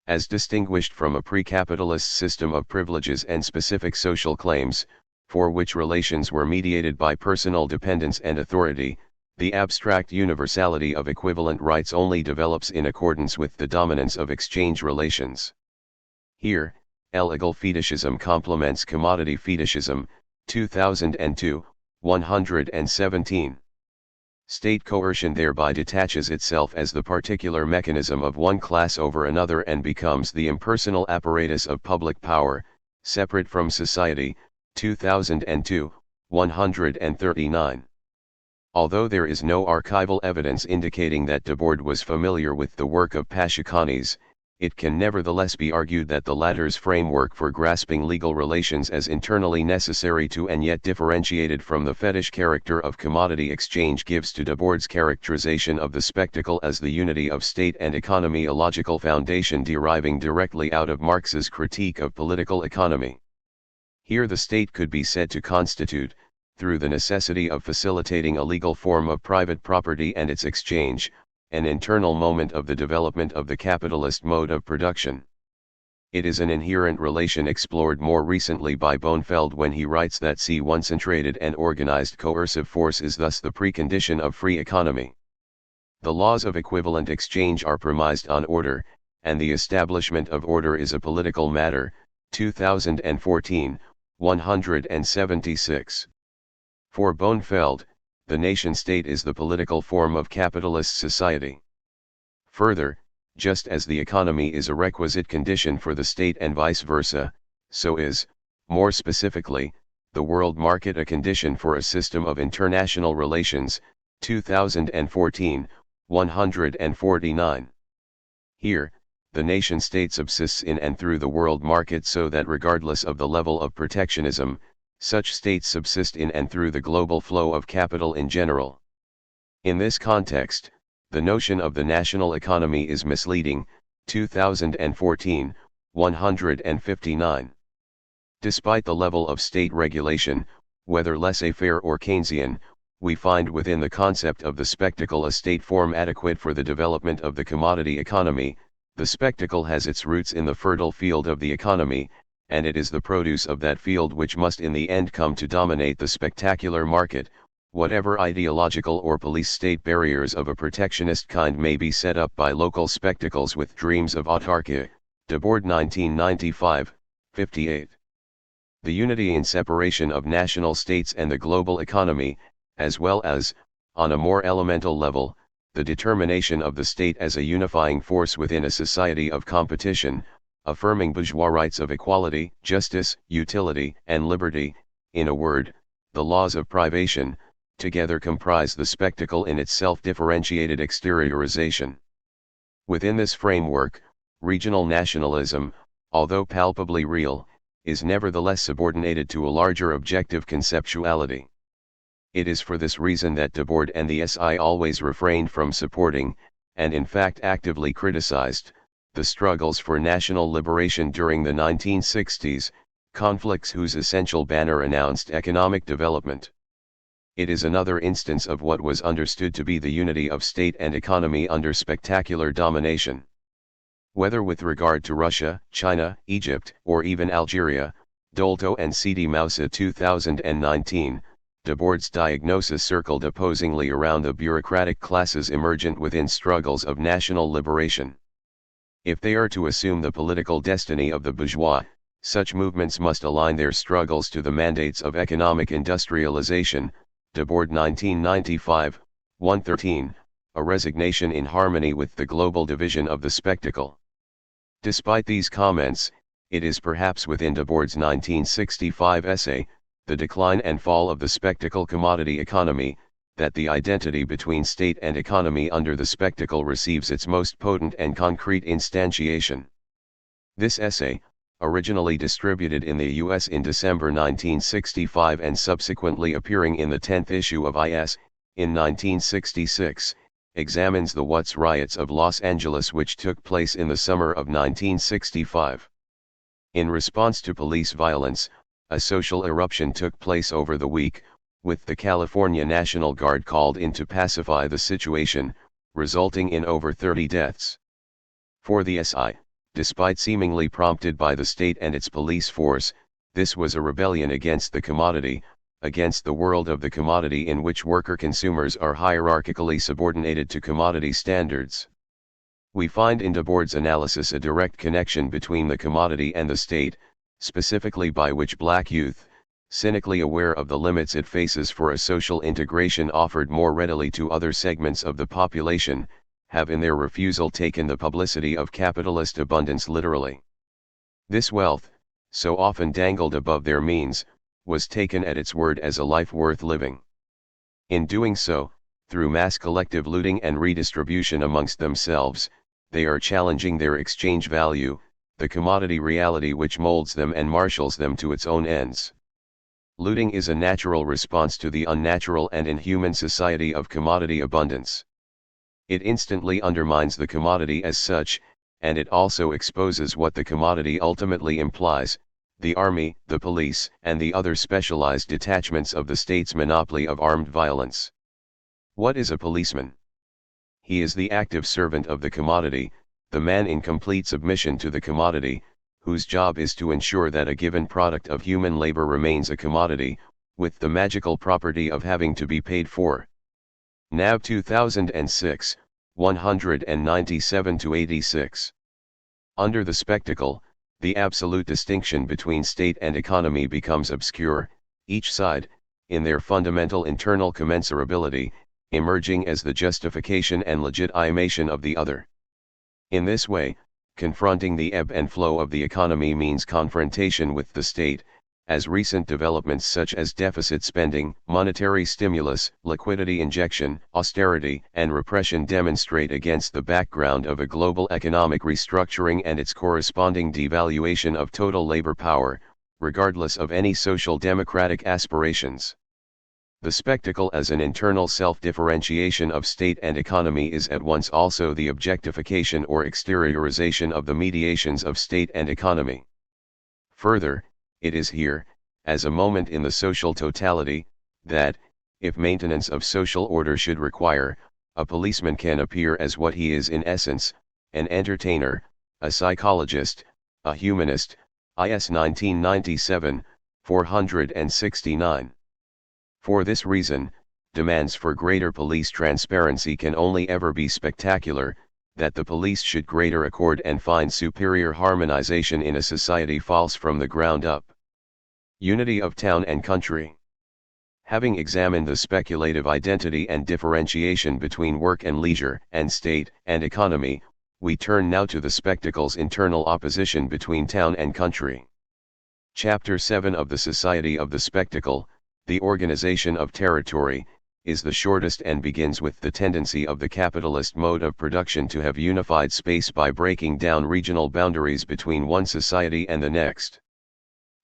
As distinguished from a pre-capitalist system of privileges and specific social claims, for which relations were mediated by personal dependence and authority, the abstract universality of equivalent rights only develops in accordance with the dominance of exchange relations. Here, legal fetishism complements commodity fetishism, 2002, 117. State coercion thereby detaches itself as the particular mechanism of one class over another and becomes the impersonal apparatus of public power, separate from society, 2002, 139. Although there is no archival evidence indicating that Debord was familiar with the work of Pashukanis, it can nevertheless be argued that the latter's framework for grasping legal relations as internally necessary to and yet differentiated from the fetish character of commodity exchange gives to Debord's characterization of the spectacle as the unity of state and economy a logical foundation deriving directly out of Marx's critique of political economy. Here the state could be said to constitute, through the necessity of facilitating a legal form of private property and its exchange, an internal moment of the development of the capitalist mode of production. It is an inherent relation explored more recently by Bonefeld when he writes that concentrated and organized coercive force is thus the precondition of free economy. The laws of equivalent exchange are premised on order, and the establishment of order is a political matter, 2014, 176. For Bonefeld, the nation-state is the political form of capitalist society. Further, just as the economy is a requisite condition for the state and vice versa, so is, more specifically, the world market a condition for a system of international relations, 2014, 149. Here, the nation-state subsists in and through the world market so that regardless of the level of protectionism, such states subsist in and through the global flow of capital in general. In this context, the notion of the national economy is misleading, 2014, 159. Despite the level of state regulation, whether laissez-faire or Keynesian, we find within the concept of the spectacle a state form adequate for the development of the commodity economy. The spectacle has its roots in the fertile field of the economy, and it is the produce of that field which must in the end come to dominate the spectacular market, whatever ideological or police state barriers of a protectionist kind may be set up by local spectacles with dreams of autarky. Debord 1995, 58. The unity and separation of national states and the global economy, as well as, on a more elemental level, the determination of the state as a unifying force within a society of competition, affirming bourgeois rights of equality, justice, utility, and liberty, in a word, the laws of privation, together comprise the spectacle in its self-differentiated exteriorization. Within this framework, regional nationalism, although palpably real, is nevertheless subordinated to a larger objective conceptuality. It is for this reason that Debord and the SI always refrained from supporting, and in fact actively criticized, the struggles for national liberation during the 1960s, conflicts whose essential banner announced economic development. It is another instance of what was understood to be the unity of state and economy under spectacular domination. Whether with regard to Russia, China, Egypt, or even Algeria, Dolto and Sidi Moussa 2019, Debord's diagnosis circled opposingly around the bureaucratic classes emergent within struggles of national liberation. If they are to assume the political destiny of the bourgeois, such movements must align their struggles to the mandates of economic industrialization. Debord 1995, 113, a resignation in harmony with the global division of the spectacle. Despite these comments, it is perhaps within Debord's 1965 essay, The Decline and Fall of the Spectacle Commodity Economy, that the identity between state and economy under the spectacle receives its most potent and concrete instantiation. This essay, originally distributed in the U.S. in December 1965 and subsequently appearing in the 10th issue of IS, in 1966, examines the Watts riots of Los Angeles which took place in the summer of 1965. In response to police violence, a social eruption took place over the week, with the California National Guard called in to pacify the situation, resulting in over 30 deaths. For the SI, despite seemingly prompted by the state and its police force, this was a rebellion against the commodity, against the world of the commodity in which worker consumers are hierarchically subordinated to commodity standards. We find in Debord's analysis a direct connection between the commodity and the state, specifically by which black youth, cynically aware of the limits it faces for a social integration offered more readily to other segments of the population, have in their refusal taken the publicity of capitalist abundance literally. This wealth, so often dangled above their means, was taken at its word as a life worth living. In doing so, through mass collective looting and redistribution amongst themselves, they are challenging their exchange value, the commodity reality which molds them and marshals them to its own ends. Looting is a natural response to the unnatural and inhuman society of commodity abundance. It instantly undermines the commodity as such, and it also exposes what the commodity ultimately implies: the army, the police, and the other specialized detachments of the state's monopoly of armed violence. What is a policeman? He is the active servant of the commodity, the man in complete submission to the commodity, whose job is to ensure that a given product of human labor remains a commodity, with the magical property of having to be paid for. NAB 2006, 197-86. Under the spectacle, the absolute distinction between state and economy becomes obscure, each side, in their fundamental internal commensurability, emerging as the justification and legitimation of the other. In this way, confronting the ebb and flow of the economy means confrontation with the state, as recent developments such as deficit spending, monetary stimulus, liquidity injection, austerity, and repression demonstrate against the background of a global economic restructuring and its corresponding devaluation of total labor power, regardless of any social democratic aspirations. The spectacle as an internal self-differentiation of state and economy is at once also the objectification or exteriorization of the mediations of state and economy. Further, it is here, as a moment in the social totality, that, if maintenance of social order should require, a policeman can appear as what he is in essence, an entertainer, a psychologist, a humanist, IS 1997, 469. For this reason, demands for greater police transparency can only ever be spectacular, that the police should greater accord and find superior harmonization in a society false from the ground up. Unity of town and country. Having examined the speculative identity and differentiation between work and leisure, and state and economy, we turn now to the spectacle's internal opposition between town and country. Chapter 7 of the Society of the Spectacle, The Organization of Territory, is the shortest and begins with the tendency of the capitalist mode of production to have unified space by breaking down regional boundaries between one society and the next.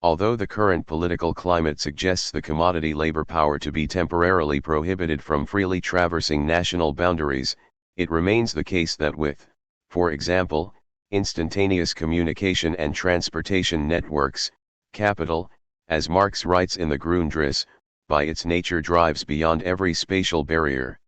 Although the current political climate suggests the commodity labor power to be temporarily prohibited from freely traversing national boundaries, it remains the case that with, for example, instantaneous communication and transportation networks, capital, as Marx writes in the Grundriss, by its nature drives beyond every spatial barrier.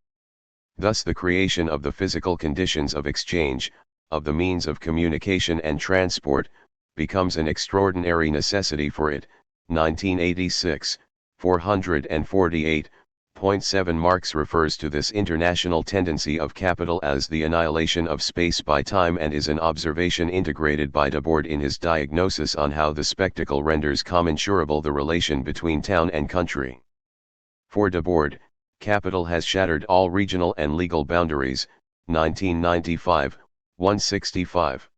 Thus the creation of the physical conditions of exchange, of the means of communication and transport, becomes an extraordinary necessity for it. 1986, 448.7. Marx refers to this international tendency of capital as the annihilation of space by time, and is an observation integrated by Debord in his diagnosis on how the spectacle renders commensurable the relation between town and country. For Debord, capital has shattered all regional and legal boundaries. 1995, 165.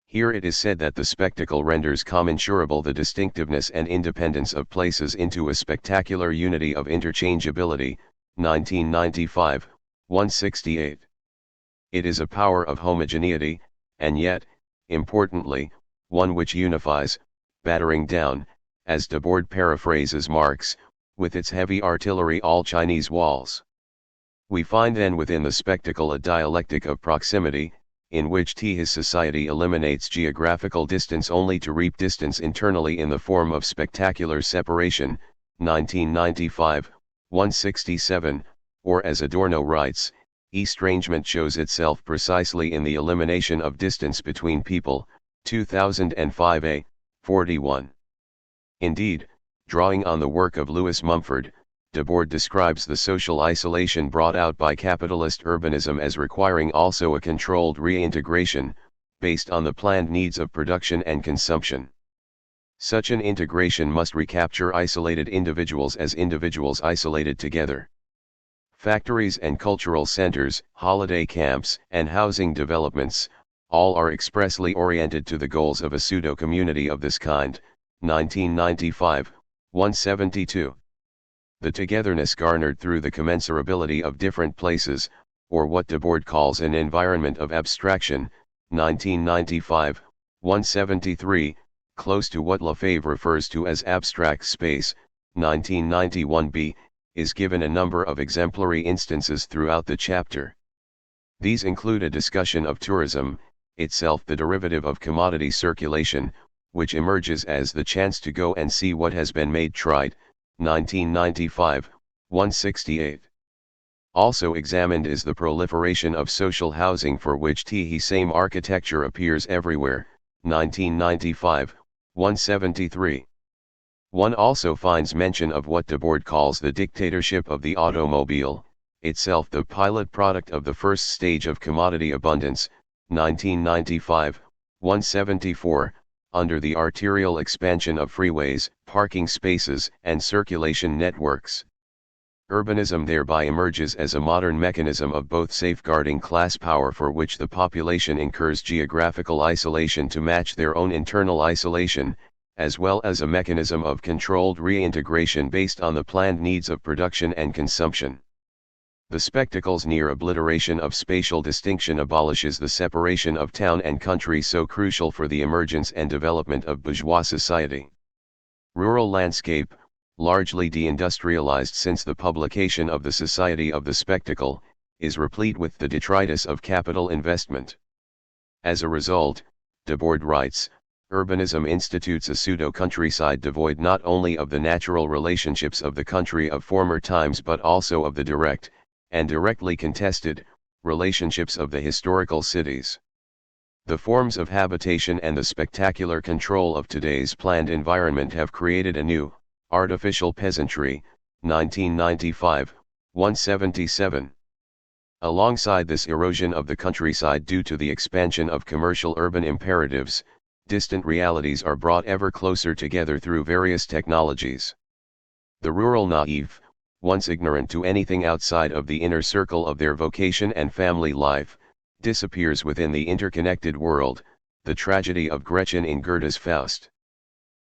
Here it is said that the spectacle renders commensurable the distinctiveness and independence of places into a spectacular unity of interchangeability. 1995, 168. It is a power of homogeneity, and yet, importantly, one which unifies, battering down, as Debord paraphrases Marx, with its heavy artillery all Chinese walls. We find then within the spectacle a dialectic of proximity, in which his society eliminates geographical distance only to reap distance internally in the form of spectacular separation. 1995, 167, or as Adorno writes, estrangement shows itself precisely in the elimination of distance between people. 2005a, 41. Indeed, drawing on the work of Louis Mumford, Debord describes the social isolation brought out by capitalist urbanism as requiring also a controlled reintegration, based on the planned needs of production and consumption. Such an integration must recapture isolated individuals as individuals isolated together. Factories and cultural centers, holiday camps, and housing developments, all are expressly oriented to the goals of a pseudo-community of this kind. 1995, 172. The togetherness garnered through the commensurability of different places, or what Debord calls an environment of abstraction. 1995, 173, close to what Lefebvre refers to as abstract space. 1991b, is given a number of exemplary instances throughout the chapter. These include a discussion of tourism, itself the derivative of commodity circulation, which emerges as the chance to go and see what has been made trite. 1995, 168. Also examined is the proliferation of social housing, for which the same architecture appears everywhere. 1995, 173. One also finds mention of what Debord calls the dictatorship of the automobile, itself the pilot product of the first stage of commodity abundance. 1995, 174. Under the arterial expansion of freeways, parking spaces, and circulation networks. Urbanism thereby emerges as a modern mechanism of both safeguarding class power, for which the population incurs geographical isolation to match their own internal isolation, as well as a mechanism of controlled reintegration based on the planned needs of production and consumption. The spectacle's near obliteration of spatial distinction abolishes the separation of town and country so crucial for the emergence and development of bourgeois society. Rural landscape, largely deindustrialized since the publication of the Society of the Spectacle, is replete with the detritus of capital investment. As a result, Debord writes, urbanism institutes a pseudo-countryside devoid not only of the natural relationships of the country of former times but also of the direct, and directly contested, relationships of the historical cities. The forms of habitation and the spectacular control of today's planned environment have created a new, artificial peasantry, 1995, 177. Alongside this erosion of the countryside due to the expansion of commercial urban imperatives, distant realities are brought ever closer together through various technologies. The rural naive, once ignorant to anything outside of the inner circle of their vocation and family life, disappears within the interconnected world, the tragedy of Gretchen in Goethe's Faust.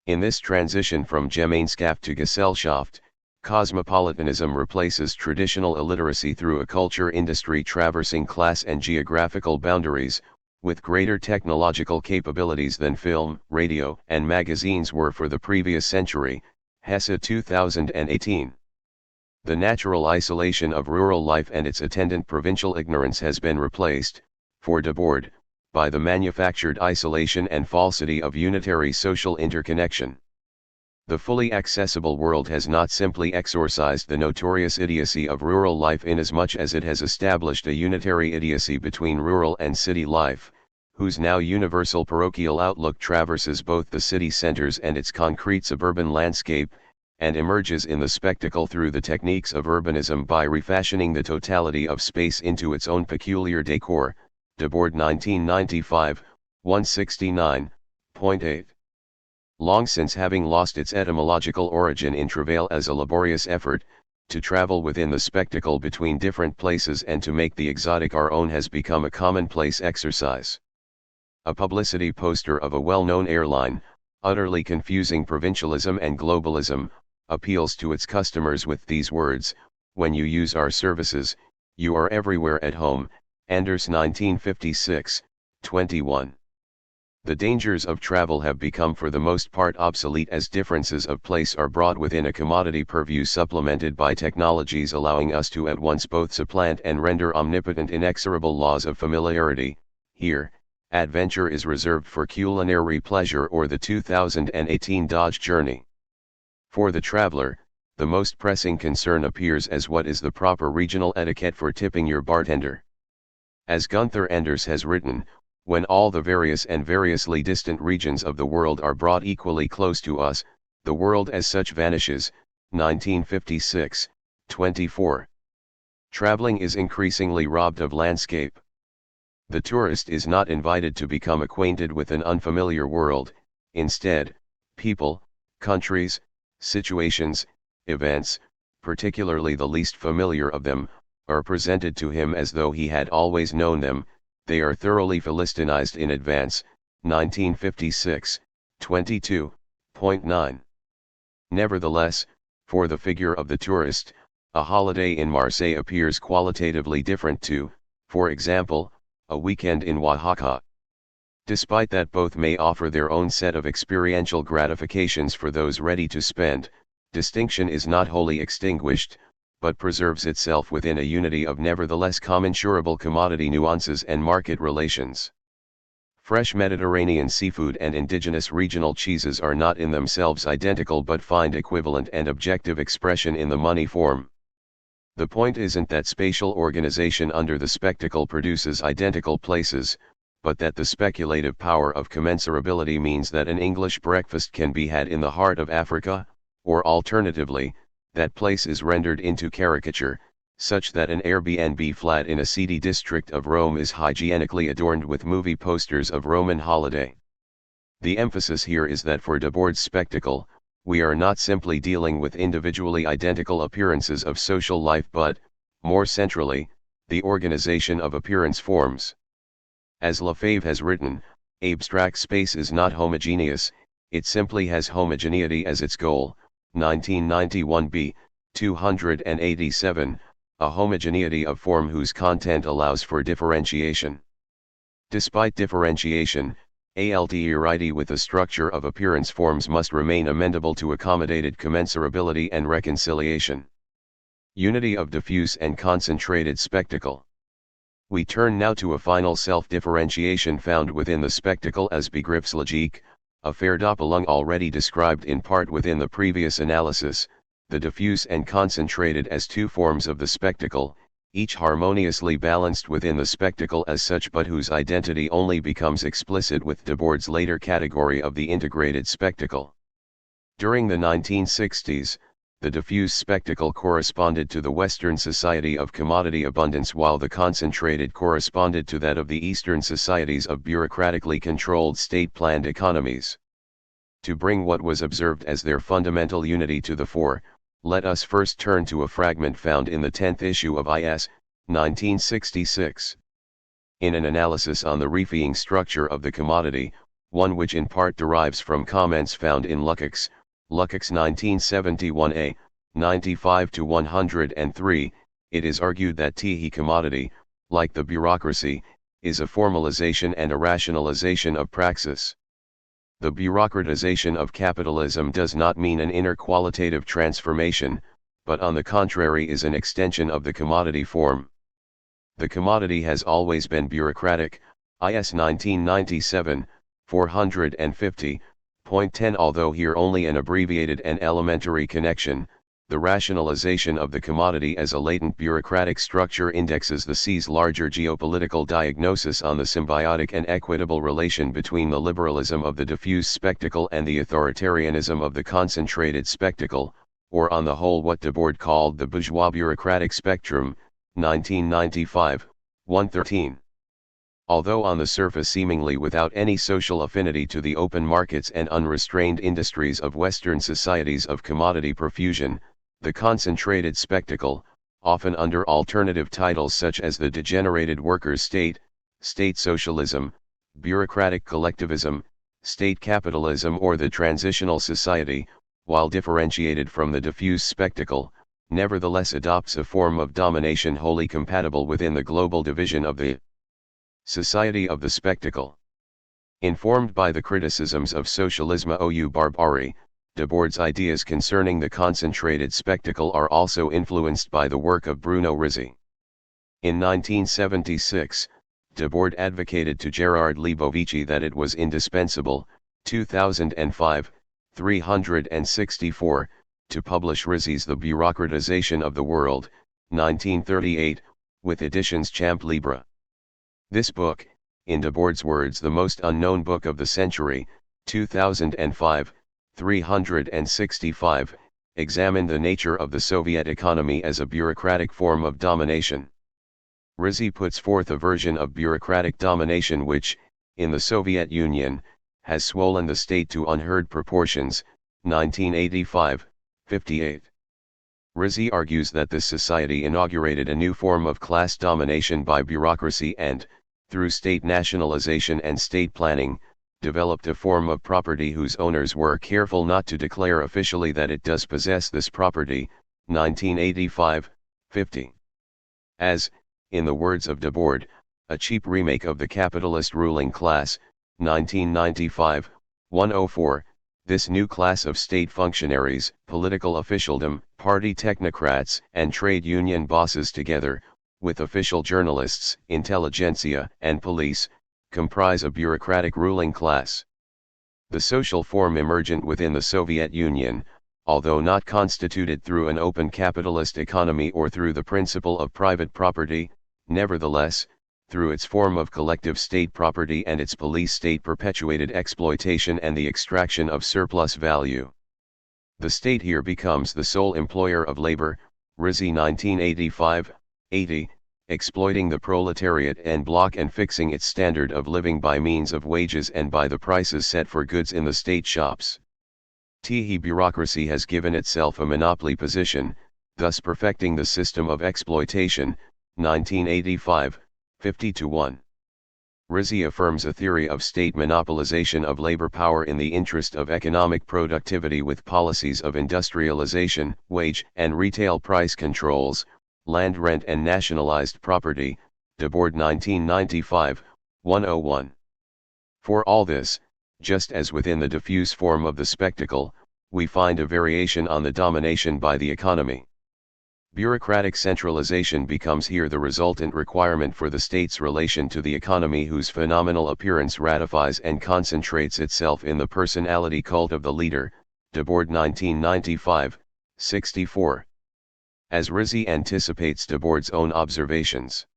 In this transition from Gemeinschaft to Gesellschaft, cosmopolitanism replaces traditional illiteracy through a culture industry traversing class and geographical boundaries, with greater technological capabilities than film, radio, and magazines were for the previous century, Hesse 2018. The natural isolation of rural life and its attendant provincial ignorance has been replaced, for Debord, by the manufactured isolation and falsity of unitary social interconnection. The fully accessible world has not simply exorcised the notorious idiocy of rural life inasmuch as it has established a unitary idiocy between rural and city life, whose now universal parochial outlook traverses both the city centers and its concrete suburban landscape, and emerges in the spectacle through the techniques of urbanism by refashioning the totality of space into its own peculiar decor. Debord 1995, 169.8. Long since having lost its etymological origin in travail as a laborious effort, to travel within the spectacle between different places and to make the exotic our own has become a commonplace exercise. A publicity poster of a well-known airline, utterly confusing provincialism and globalism, appeals to its customers with these words: "When you use our services, you are everywhere at home." Anders 1956, 21. The dangers of travel have become for the most part obsolete as differences of place are brought within a commodity purview supplemented by technologies allowing us to at once both supplant and render omnipotent inexorable laws of familiarity. Here, adventure is reserved for culinary pleasure or the 2018 Dodge Journey. For the traveler, the most pressing concern appears as what is the proper regional etiquette for tipping your bartender. As Gunther Anders has written, when all the various and variously distant regions of the world are brought equally close to us, the world as such vanishes. 1956, 24. Traveling is increasingly robbed of landscape. The tourist is not invited to become acquainted with an unfamiliar world. Instead, people, countries, situations, events, particularly the least familiar of them, are presented to him as though he had always known them. They are thoroughly Philistinized in advance. 1956, 22.9. Nevertheless, for the figure of the tourist, a holiday in Marseille appears qualitatively different to, for example, a weekend in Oaxaca. Despite that both may offer their own set of experiential gratifications for those ready to spend, distinction is not wholly extinguished, but preserves itself within a unity of nevertheless commensurable commodity nuances and market relations. Fresh Mediterranean seafood and indigenous regional cheeses are not in themselves identical but find equivalent and objective expression in the money form. The point isn't that spatial organization under the spectacle produces identical places, but that the speculative power of commensurability means that an English breakfast can be had in the heart of Africa, or alternatively, that place is rendered into caricature, such that an Airbnb flat in a seedy district of Rome is hygienically adorned with movie posters of Roman holiday. The emphasis here is that for Debord's spectacle, we are not simply dealing with individually identical appearances of social life but, more centrally, the organization of appearance forms. As Lefebvre has written, abstract space is not homogeneous, it simply has homogeneity as its goal, 1991b, 287, a homogeneity of form whose content allows for differentiation. Despite differentiation, alterity with the structure of appearance forms must remain amendable to accommodated commensurability and reconciliation. Unity of diffuse and concentrated spectacle. We turn now to a final self-differentiation found within the spectacle as Begriffslogik, a Verdoppelung already described in part within the previous analysis, the diffuse and concentrated as two forms of the spectacle, each harmoniously balanced within the spectacle as such but whose identity only becomes explicit with Debord's later category of the integrated spectacle. During the 1960s, the diffuse spectacle corresponded to the Western society of commodity abundance while the concentrated corresponded to that of the Eastern societies of bureaucratically controlled state-planned economies. To bring what was observed as their fundamental unity to the fore, let us first turn to a fragment found in the 10th issue of IS, 1966. In an analysis on the reefing structure of the commodity, one which in part derives from comments found in Lukács 1971a, 95-103, it is argued that the commodity, like the bureaucracy, is a formalization and a rationalization of praxis. The bureaucratization of capitalism does not mean an inner qualitative transformation, but on the contrary is an extension of the commodity form. The commodity has always been bureaucratic, IS 1997, 450.10 although here only an abbreviated and elementary connection, the rationalization of the commodity as a latent bureaucratic structure indexes the C's larger geopolitical diagnosis on the symbiotic and equitable relation between the liberalism of the diffuse spectacle and the authoritarianism of the concentrated spectacle, or on the whole what Debord called the bourgeois bureaucratic spectrum, 1995, 113. Although on the surface seemingly without any social affinity to the open markets and unrestrained industries of Western societies of commodity profusion, the concentrated spectacle, often under alternative titles such as the degenerated workers' state, state socialism, bureaucratic collectivism, state capitalism or the transitional society, while differentiated from the diffuse spectacle, nevertheless adopts a form of domination wholly compatible within the global division of the society of the spectacle. Informed by the criticisms of socialisme ou barbarie, Debord's ideas concerning the concentrated spectacle are also influenced by the work of Bruno Rizzi. In 1976, Debord advocated to Gerard Libovici that it was indispensable, 2005, 364, to publish Rizzi's The Bureaucratization of the World, 1938, with editions Champ Libre. This book, in Debord's words the most unknown book of the century, 2005, 365, examined the nature of the Soviet economy as a bureaucratic form of domination. Rizzi puts forth a version of bureaucratic domination which, in the Soviet Union, has swollen the state to unheard proportions, 1985, 58. Rizzi argues that this society inaugurated a new form of class domination by bureaucracy and, through state nationalization and state planning, developed a form of property whose owners were careful not to declare officially that it does possess this property, 1985, 50. As, in the words of Debord, a cheap remake of the capitalist ruling class, 1995, 104, this new class of state functionaries, political officialdom, party technocrats and trade union bosses together, with official journalists, intelligentsia and police, comprise a bureaucratic ruling class. The social form emergent within the Soviet Union, although not constituted through an open capitalist economy or through the principle of private property, nevertheless, through its form of collective state property and its police state-perpetuated exploitation and the extraction of surplus value. The state here becomes the sole employer of labor, Rizzi 1985, 80, exploiting the proletariat en bloc and fixing its standard of living by means of wages and by the prices set for goods in the state shops. The bureaucracy has given itself a monopoly position, thus perfecting the system of exploitation, 1985, 50-1. Rizzi affirms a theory of state monopolization of labor power in the interest of economic productivity with policies of industrialization, wage and retail price controls, land rent and nationalized property, Debord 1995, 101. For all this, just as within the diffuse form of the spectacle, we find a variation on the domination by the economy. Bureaucratic centralization becomes here the resultant requirement for the state's relation to the economy, whose phenomenal appearance ratifies and concentrates itself in the personality cult of the leader, Debord 1995, 64. As Rizzi anticipates Debord's own observations,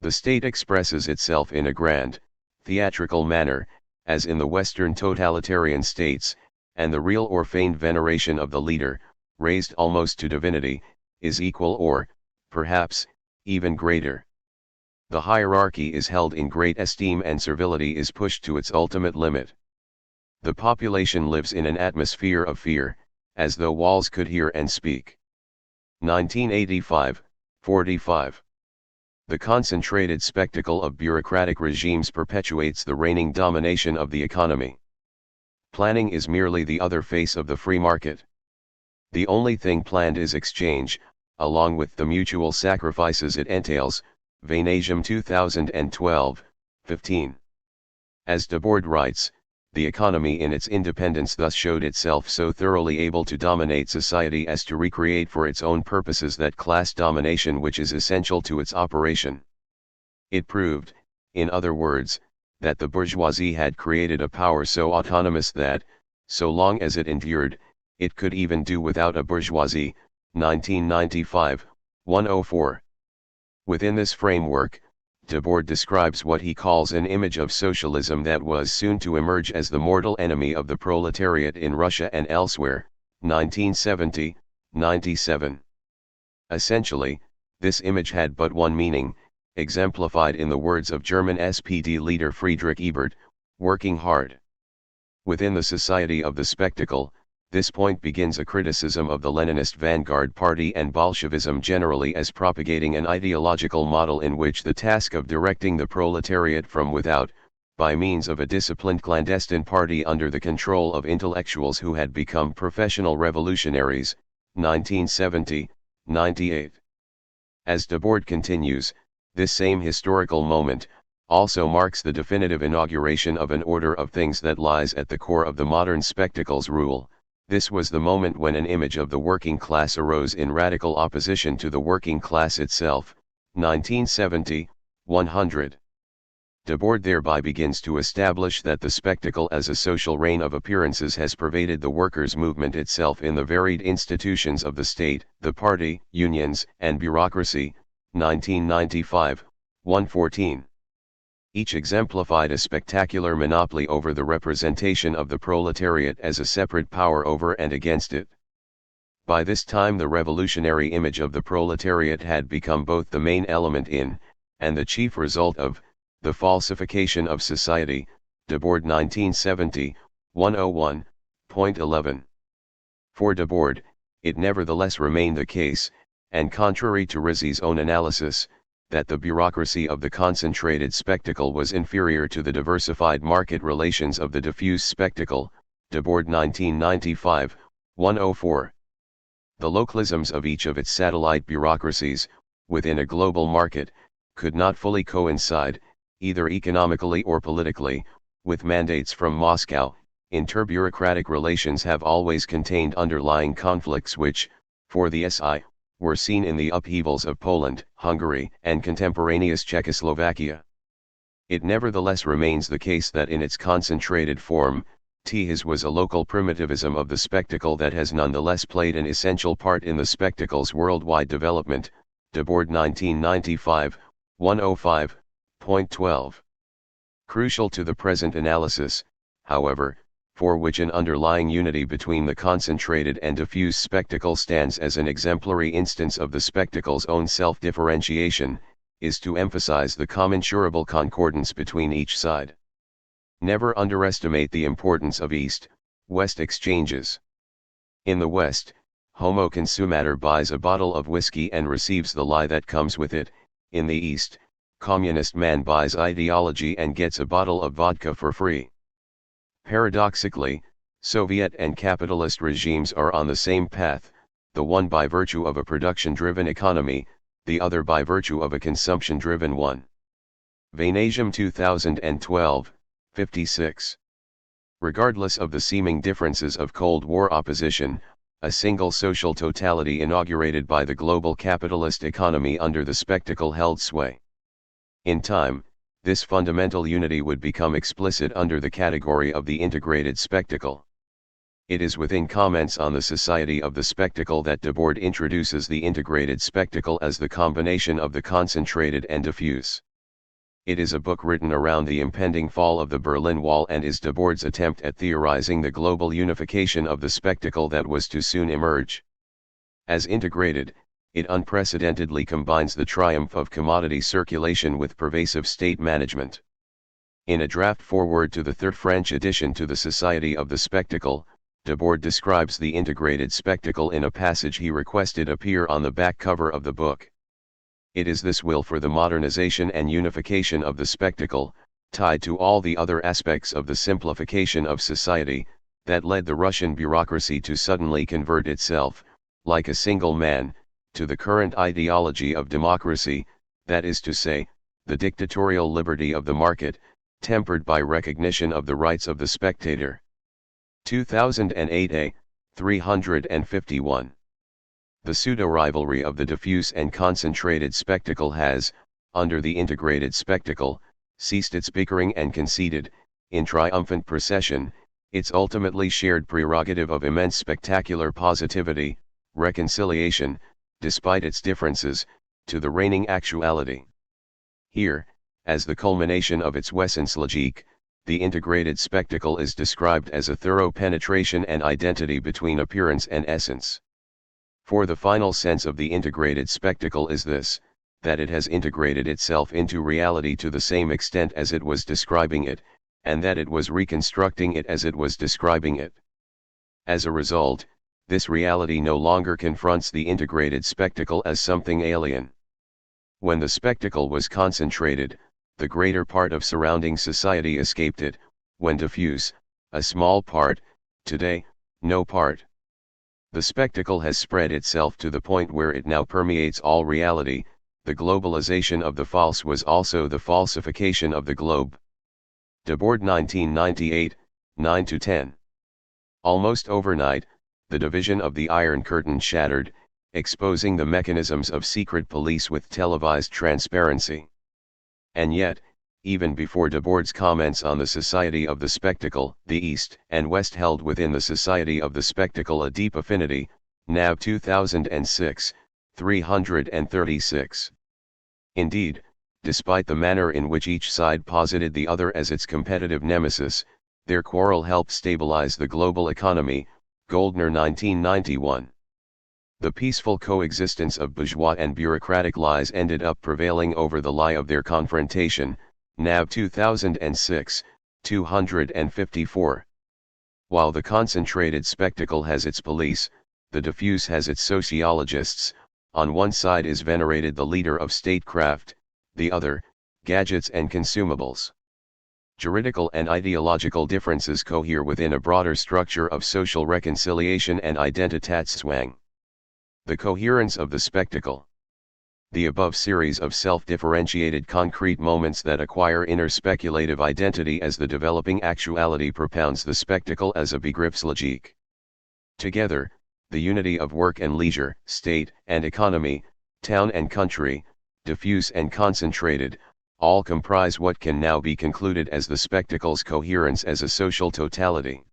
the state expresses itself in a grand, theatrical manner, as in the Western totalitarian states, and the real or feigned veneration of the leader, raised almost to divinity, is equal or, perhaps, even greater. The hierarchy is held in great esteem and servility is pushed to its ultimate limit. The population lives in an atmosphere of fear, as though walls could hear and speak. 1985, 45. The concentrated spectacle of bureaucratic regimes perpetuates the reigning domination of the economy. Planning is merely the other face of the free market. The only thing planned is exchange, along with the mutual sacrifices it entails, Vanasium 2012, 15. As Debord writes, the economy in its independence thus showed itself so thoroughly able to dominate society as to recreate for its own purposes that class domination which is essential to its operation. It proved, in other words, that the bourgeoisie had created a power so autonomous that, so long as it endured, it could even do without a bourgeoisie, 1995, 104. Within this framework, Debord describes what he calls an image of socialism that was soon to emerge as the mortal enemy of the proletariat in Russia and elsewhere, 1970, 97. Essentially, this image had but one meaning, exemplified in the words of German SPD leader Friedrich Ebert, working hard. Within the society of the spectacle, this point begins a criticism of the Leninist vanguard party and Bolshevism generally as propagating an ideological model in which the task of directing the proletariat from without, by means of a disciplined clandestine party under the control of intellectuals who had become professional revolutionaries, 1970, 98. As Debord continues, this same historical moment also marks the definitive inauguration of an order of things that lies at the core of the modern spectacle's rule. This was the moment when an image of the working class arose in radical opposition to the working class itself, 1970, 100. Debord thereby begins to establish that the spectacle as a social reign of appearances has pervaded the workers' movement itself in the varied institutions of the state, the party, unions, and bureaucracy, 1995, 114. Each exemplified a spectacular monopoly over the representation of the proletariat as a separate power over and against it. By this time the revolutionary image of the proletariat had become both the main element in, and the chief result of, the falsification of society, Debord 1970, 101.11. For Debord, it nevertheless remained the case, and contrary to Rizzi's own analysis, that the bureaucracy of the concentrated spectacle was inferior to the diversified market relations of the diffuse spectacle, Debord 1995, 104. The localisms of each of its satellite bureaucracies, within a global market, could not fully coincide, either economically or politically, with mandates from Moscow. Interbureaucratic relations have always contained underlying conflicts which, for the SI, were seen in the upheavals of Poland, Hungary, and contemporaneous Czechoslovakia. It nevertheless remains the case that in its concentrated form, his was a local primitivism of the spectacle that has nonetheless played an essential part in the spectacle's worldwide development, Debord 1995, 105.12. Crucial to the present analysis, however, for which an underlying unity between the concentrated and diffuse spectacle stands as an exemplary instance of the spectacle's own self-differentiation, is to emphasize the commensurable concordance between each side. Never underestimate the importance of East, West exchanges. In the West, Homo consumator buys a bottle of whiskey and receives the lie that comes with it. In the East, communist man buys ideology and gets a bottle of vodka for free. Paradoxically, Soviet and capitalist regimes are on the same path, the one by virtue of a production-driven economy, the other by virtue of a consumption-driven one. Vanasium 2012, 56. Regardless of the seeming differences of Cold War opposition, a single social totality inaugurated by the global capitalist economy under the spectacle held sway. In time, this fundamental unity would become explicit under the category of the integrated spectacle. It is within Comments on the Society of the Spectacle that Debord introduces the integrated spectacle as the combination of the concentrated and diffuse. It is a book written around the impending fall of the Berlin Wall and is Debord's attempt at theorizing the global unification of the spectacle that was to soon emerge. As integrated, it unprecedentedly combines the triumph of commodity circulation with pervasive state management. In a draft foreword to the third French edition to the Society of the Spectacle, Debord describes the integrated spectacle in a passage he requested appear on the back cover of the book. It is this will for the modernization and unification of the spectacle, tied to all the other aspects of the simplification of society, that led the Russian bureaucracy to suddenly convert itself, like a single man, to the current ideology of democracy, that is to say, the dictatorial liberty of the market, tempered by recognition of the rights of the spectator. 2008a, 351. The pseudo-rivalry of the diffuse and concentrated spectacle has, under the integrated spectacle, ceased its bickering and conceded, in triumphant procession, its ultimately shared prerogative of immense spectacular positivity, reconciliation, despite its differences, to the reigning actuality. Here, as the culmination of its Wesenslogique, the integrated spectacle is described as a thorough penetration and identity between appearance and essence. For the final sense of the integrated spectacle is this, that it has integrated itself into reality to the same extent as it was describing it, and that it was reconstructing it as it was describing it. As a result, this reality no longer confronts the integrated spectacle as something alien. When the spectacle was concentrated, the greater part of surrounding society escaped it; when diffuse, a small part; today, no part. The spectacle has spread itself to the point where it now permeates all reality. The globalization of the false was also the falsification of the globe. Debord 1998, 9-10. Almost overnight, the division of the Iron Curtain shattered, exposing the mechanisms of secret police with televised transparency. And yet, even before Debord's comments on the Society of the Spectacle, the East and West held within the Society of the Spectacle a deep affinity. Nav 2006, 336. Indeed, despite the manner in which each side posited the other as its competitive nemesis, their quarrel helped stabilize the global economy. Goldner 1991. The peaceful coexistence of bourgeois and bureaucratic lies ended up prevailing over the lie of their confrontation. Nav 2006, 254. While the concentrated spectacle has its police, the diffuse has its sociologists. On one side is venerated the leader of statecraft, the other, gadgets and consumables. Juridical and ideological differences cohere within a broader structure of social reconciliation and identitätszwang. The coherence of the spectacle. The above series of self-differentiated concrete moments that acquire inner speculative identity as the developing actuality propounds the spectacle as a Begriffslogique. Together, the unity of work and leisure, state and economy, town and country, diffuse and concentrated, all comprise what can now be concluded as the spectacle's coherence as a social totality.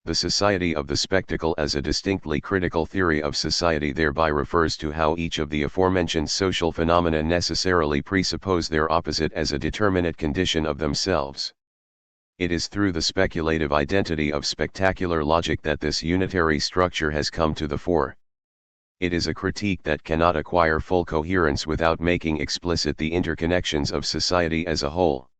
The Society of the Spectacle as a distinctly critical theory of society thereby refers to how each of the aforementioned social phenomena necessarily presuppose their opposite as a determinate condition of themselves. It is through the speculative identity of spectacular logic that this unitary structure has come to the fore. It is a critique that cannot acquire full coherence without making explicit the interconnections of society as a whole.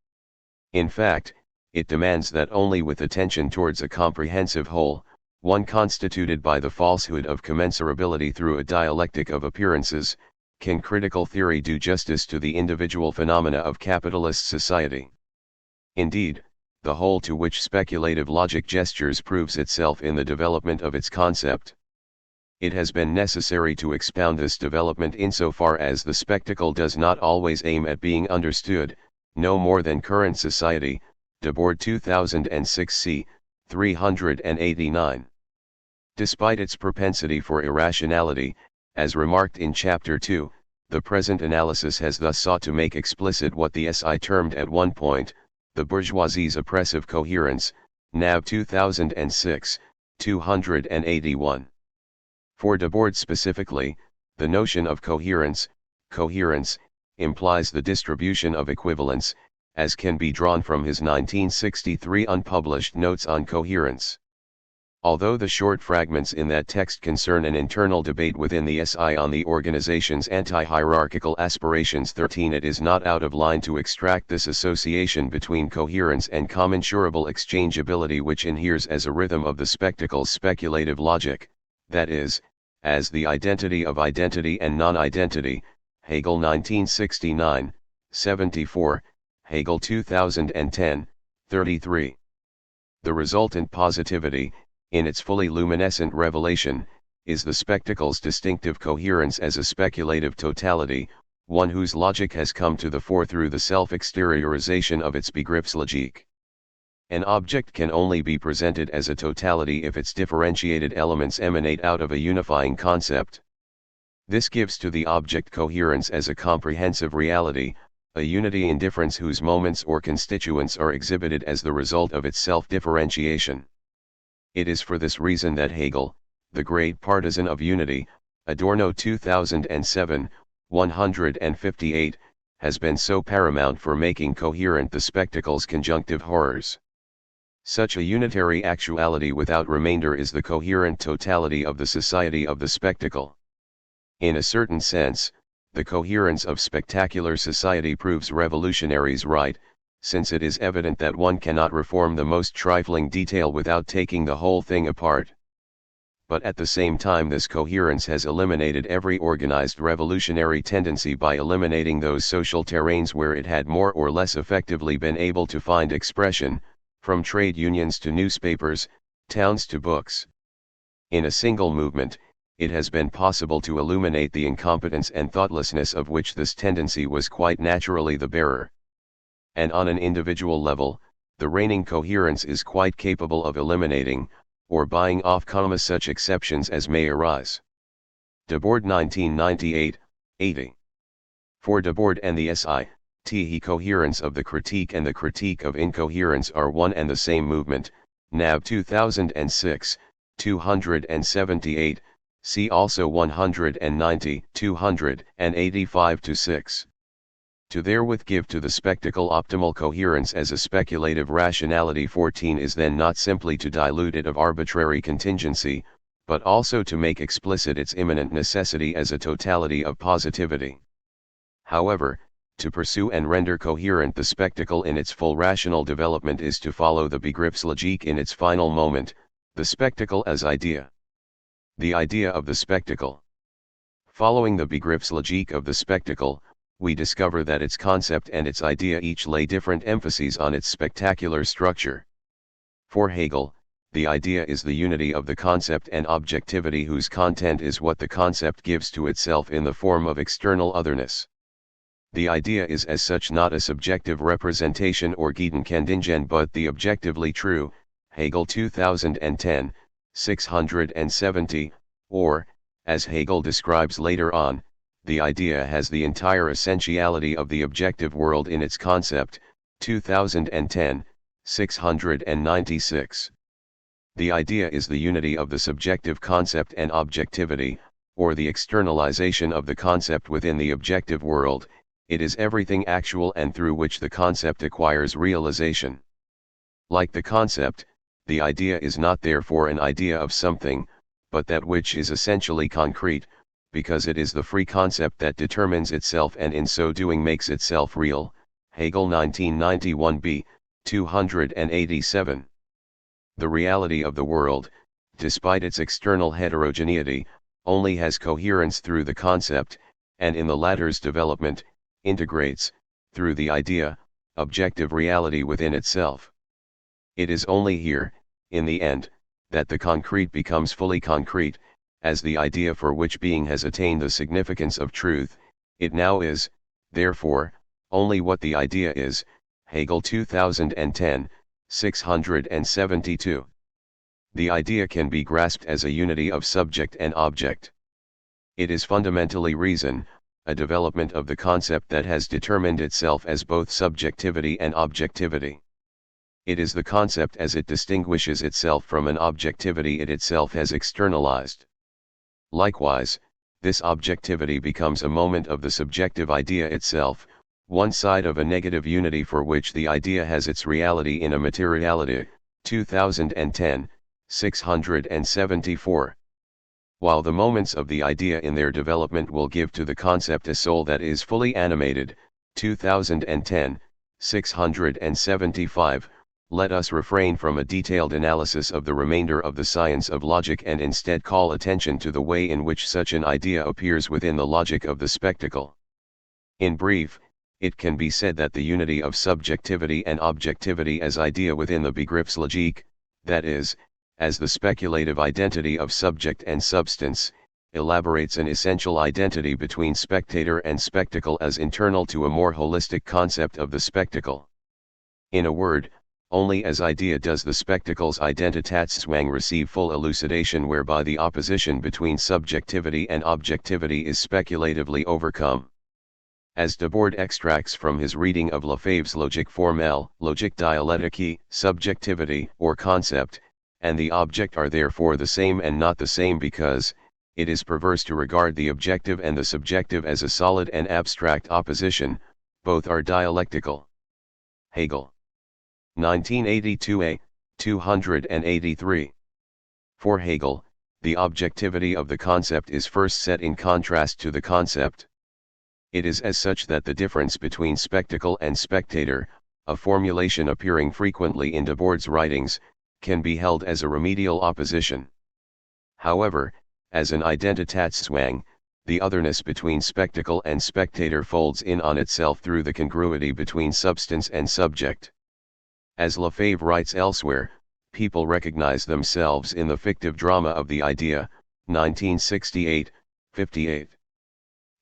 In fact, it demands that only with attention towards a comprehensive whole, one constituted by the falsehood of commensurability through a dialectic of appearances, can critical theory do justice to the individual phenomena of capitalist society. Indeed, the whole to which speculative logic gestures proves itself in the development of its concept. It has been necessary to expound this development insofar as the spectacle does not always aim at being understood, no more than current society, Debord 2006 c. 389. Despite its propensity for irrationality, as remarked in Chapter 2, the present analysis has thus sought to make explicit what the SI termed at one point, the bourgeoisie's oppressive coherence, Nav 2006, 281. For Debord specifically, the notion of coherence implies the distribution of equivalence, as can be drawn from his 1963 unpublished Notes on Coherence. Although the short fragments in that text concern an internal debate within the SI on the organization's anti-hierarchical aspirations 13, it is not out of line to extract this association between coherence and commensurable exchangeability which inheres as a rhythm of the spectacle's speculative logic, that is, as the identity of identity and non-identity, Hegel 1969, 74, Hegel 2010, 33. The resultant positivity, in its fully luminescent revelation, is the spectacle's distinctive coherence as a speculative totality, one whose logic has come to the fore through the self-exteriorization of its Begriffslogique. An object can only be presented as a totality if its differentiated elements emanate out of a unifying concept. This gives to the object coherence as a comprehensive reality, a unity in difference whose moments or constituents are exhibited as the result of its self-differentiation. It is for this reason that Hegel, the great partisan of unity, Adorno 2007, 158, has been so paramount for making coherent the spectacle's conjunctive horrors. Such a unitary actuality without remainder is the coherent totality of the society of the spectacle. In a certain sense, the coherence of spectacular society proves revolutionaries right, since it is evident that one cannot reform the most trifling detail without taking the whole thing apart. But at the same time this coherence has eliminated every organized revolutionary tendency by eliminating those social terrains where it had more or less effectively been able to find expression, from trade unions to newspapers, towns to books. In a single movement, it has been possible to illuminate the incompetence and thoughtlessness of which this tendency was quite naturally the bearer. And on an individual level, the reigning coherence is quite capable of eliminating, or buying off such exceptions as may arise. Debord 1998, 80. For Debord and the SI, the coherence of the critique and the critique of incoherence are one and the same movement, Nav 2006, 278, see also 190, 285-6. To therewith give to the spectacle optimal coherence as a speculative rationality 14 is then not simply to dilute it of arbitrary contingency, but also to make explicit its immanent necessity as a totality of positivity. However, to pursue and render coherent the spectacle in its full rational development is to follow the Begriffslogique in its final moment, the spectacle as idea. The idea of the spectacle. Following the Begriffslogique of the spectacle, we discover that its concept and its idea each lay different emphases on its spectacular structure. For Hegel, the idea is the unity of the concept and objectivity whose content is what the concept gives to itself in the form of external otherness. The idea is as such not a subjective representation or Gedankenningen but the objectively true, Hegel 2010, 670, or, as Hegel describes later on, the idea has the entire essentiality of the objective world in its concept, 2010, 696. The idea is the unity of the subjective concept and objectivity, or the externalization of the concept within the objective world. It is everything actual and through which the concept acquires realization. Like the concept, the idea is not therefore an idea of something, but that which is essentially concrete, because it is the free concept that determines itself and in so doing makes itself real, Hegel 1991b, 287. The reality of the world, despite its external heterogeneity, only has coherence through the concept, and in the latter's development, integrates, through the idea, objective reality within itself. It is only here, in the end, that the concrete becomes fully concrete, as the idea for which being has attained the significance of truth. It now is, therefore, only what the idea is. Hegel 2010, 672. The idea can be grasped as a unity of subject and object. It is fundamentally reason, a development of the concept that has determined itself as both subjectivity and objectivity. It is the concept as it distinguishes itself from an objectivity it itself has externalized. Likewise, this objectivity becomes a moment of the subjective idea itself, one side of a negative unity for which the idea has its reality in a materiality. 2010, 674. While the moments of the idea in their development will give to the concept a soul that is fully animated. 2010, 675. Let us refrain from a detailed analysis of the remainder of the science of logic and instead call attention to the way in which such an idea appears within the logic of the spectacle. In brief, it can be said that the unity of subjectivity and objectivity as idea within the Begriffslogik, that is, as the speculative identity of subject and substance, elaborates an essential identity between spectator and spectacle as internal to a more holistic concept of the spectacle. In a word, only as idea does the spectacle's Identitätszwang receive full elucidation, whereby the opposition between subjectivity and objectivity is speculatively overcome. As Debord extracts from his reading of Lefebvre's Logique formelle, Logique dialectique, subjectivity, or concept, and the object are therefore the same and not the same because, it is perverse to regard the objective and the subjective as a solid and abstract opposition, both are dialectical. Hegel. 1982a, 283. For Hegel, the objectivity of the concept is first set in contrast to the concept. It is as such that the difference between spectacle and spectator, a formulation appearing frequently in Debord's writings, can be held as a remedial opposition. However, as an Identitätszwang, the otherness between spectacle and spectator folds in on itself through the congruity between substance and subject. As Lefebvre writes elsewhere, people recognize themselves in the fictive drama of the idea, 1968, 58.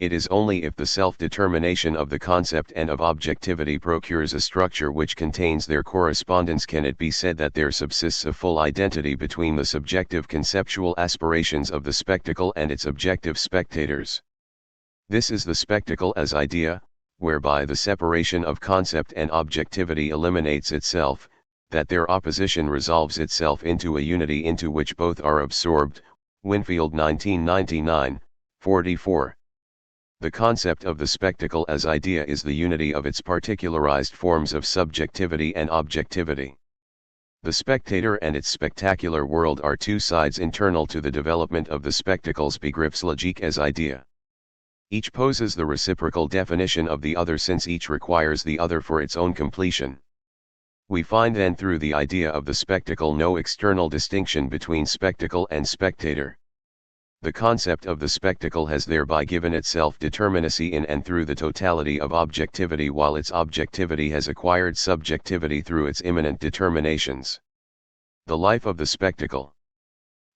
It is only if the self-determination of the concept and of objectivity procures a structure which contains their correspondence can it be said that there subsists a full identity between the subjective conceptual aspirations of the spectacle and its objective spectators. This is the spectacle as idea, whereby the separation of concept and objectivity eliminates itself, that their opposition resolves itself into a unity into which both are absorbed. Winfield 1999, 44. The concept of the spectacle as idea is the unity of its particularized forms of subjectivity and objectivity. The spectator and its spectacular world are two sides internal to the development of the spectacle's Begriffslogik as idea. Each poses the reciprocal definition of the other since each requires the other for its own completion. We find then through the idea of the spectacle no external distinction between spectacle and spectator. The concept of the spectacle has thereby given itself determinacy in and through the totality of objectivity, while its objectivity has acquired subjectivity through its immanent determinations. The life of the spectacle.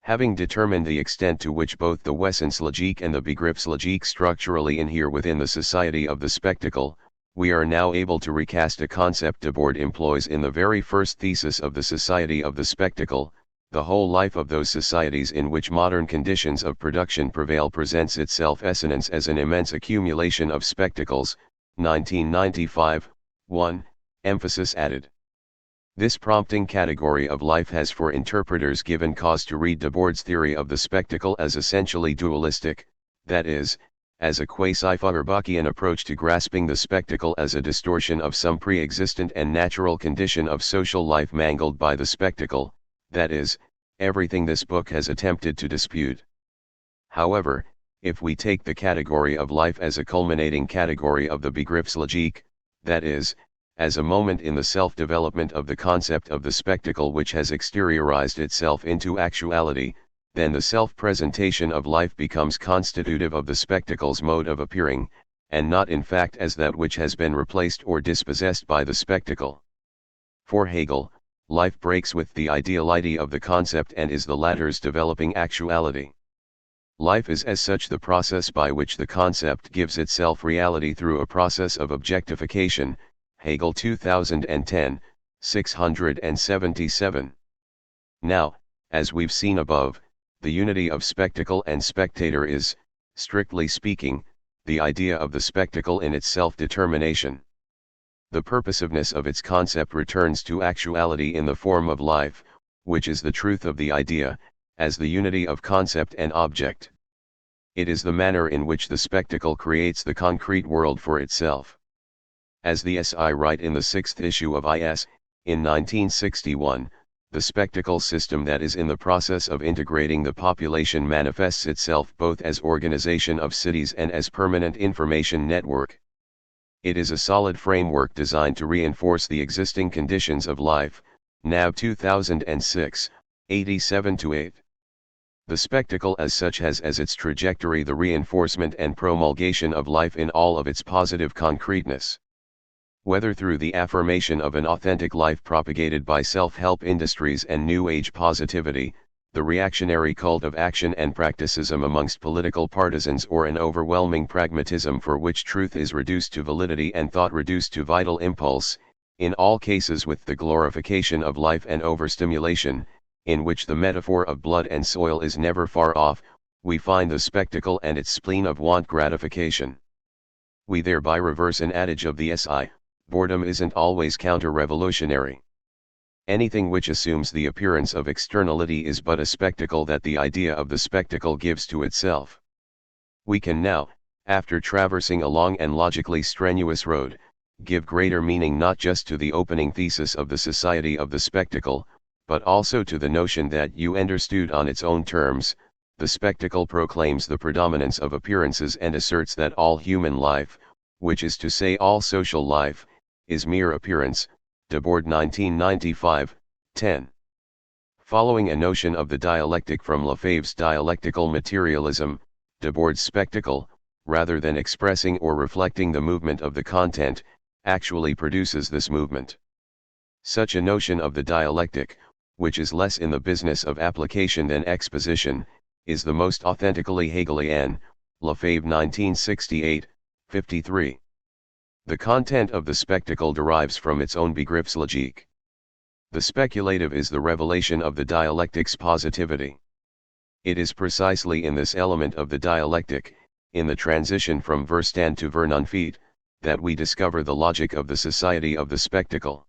Having determined the extent to which both the Wesenslogik and the Begriffslogik structurally inhere within the society of the spectacle, we are now able to recast a concept Debord employs in the very first thesis of the Society of the Spectacle. The whole life of those societies in which modern conditions of production prevail presents itself essence as an immense accumulation of spectacles. 1995, 1, emphasis added. This prompting category of life has for interpreters given cause to read Debord's theory of the spectacle as essentially dualistic, that is, as a quasi-Feuerbachian approach to grasping the spectacle as a distortion of some pre-existent and natural condition of social life mangled by the spectacle, that is, everything this book has attempted to dispute. However, if we take the category of life as a culminating category of the Begriffslogik, that is, as a moment in the self-development of the concept of the spectacle which has exteriorized itself into actuality, then the self-presentation of life becomes constitutive of the spectacle's mode of appearing, and not in fact as that which has been replaced or dispossessed by the spectacle. For Hegel, life breaks with the ideality of the concept and is the latter's developing actuality. Life is as such the process by which the concept gives itself reality through a process of objectification, Hegel 2010, 677. Now, as we've seen above, the unity of spectacle and spectator is, strictly speaking, the idea of the spectacle in its self-determination. The purposiveness of its concept returns to actuality in the form of life, which is the truth of the idea, as the unity of concept and object. It is the manner in which the spectacle creates the concrete world for itself. As the SI write in the 6th issue of IS, in 1961, the spectacle system that is in the process of integrating the population manifests itself both as organization of cities and as permanent information network. It is a solid framework designed to reinforce the existing conditions of life, NAV 2006, 87-8. The spectacle as such has as its trajectory the reinforcement and promulgation of life in all of its positive concreteness. Whether through the affirmation of an authentic life propagated by self-help industries and New Age positivity, the reactionary cult of action and practicism amongst political partisans, or an overwhelming pragmatism for which truth is reduced to validity and thought reduced to vital impulse, in all cases with the glorification of life and overstimulation, in which the metaphor of blood and soil is never far off, we find the spectacle and its spleen of want gratification. We thereby reverse an adage of the SI, boredom isn't always counter-revolutionary. Anything which assumes the appearance of externality is but a spectacle that the idea of the spectacle gives to itself. We can now, after traversing a long and logically strenuous road, give greater meaning not just to the opening thesis of the Society of the Spectacle, but also to the notion that, you understood on its own terms, the spectacle proclaims the predominance of appearances and asserts that all human life, which is to say all social life, is mere appearance. Debord 1995, 10. Following a notion of the dialectic from Lefebvre's dialectical materialism, Debord's spectacle, rather than expressing or reflecting the movement of the content, actually produces this movement. Such a notion of the dialectic, which is less in the business of application than exposition, is the most authentically Hegelian, Lefebvre 1968, 53. The content of the spectacle derives from its own Begriffslogik. The speculative is the revelation of the dialectic's positivity. It is precisely in this element of the dialectic, in the transition from Verstand to Vernunft, that we discover the logic of the Society of the Spectacle.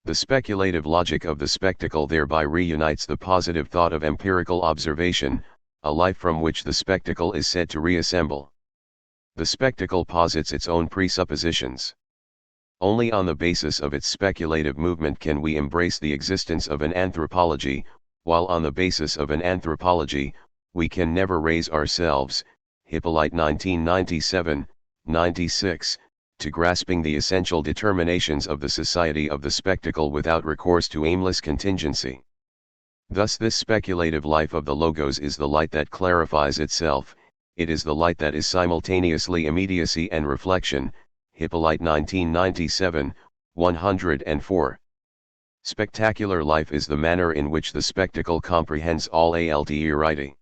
The speculative logic of the spectacle thereby reunites the positive thought of empirical observation, a life from which the spectacle is said to reassemble. The spectacle posits its own presuppositions. Only on the basis of its speculative movement can we embrace the existence of an anthropology, while on the basis of an anthropology, we can never raise ourselves, Hippolyte 1997, 96, to grasping the essential determinations of the Society of the Spectacle without recourse to aimless contingency. Thus this speculative life of the Logos is the light that clarifies itself, it is the light that is simultaneously immediacy and reflection, Hippolyte 1997, 104. Spectacular life is the manner in which the spectacle comprehends all Altérité.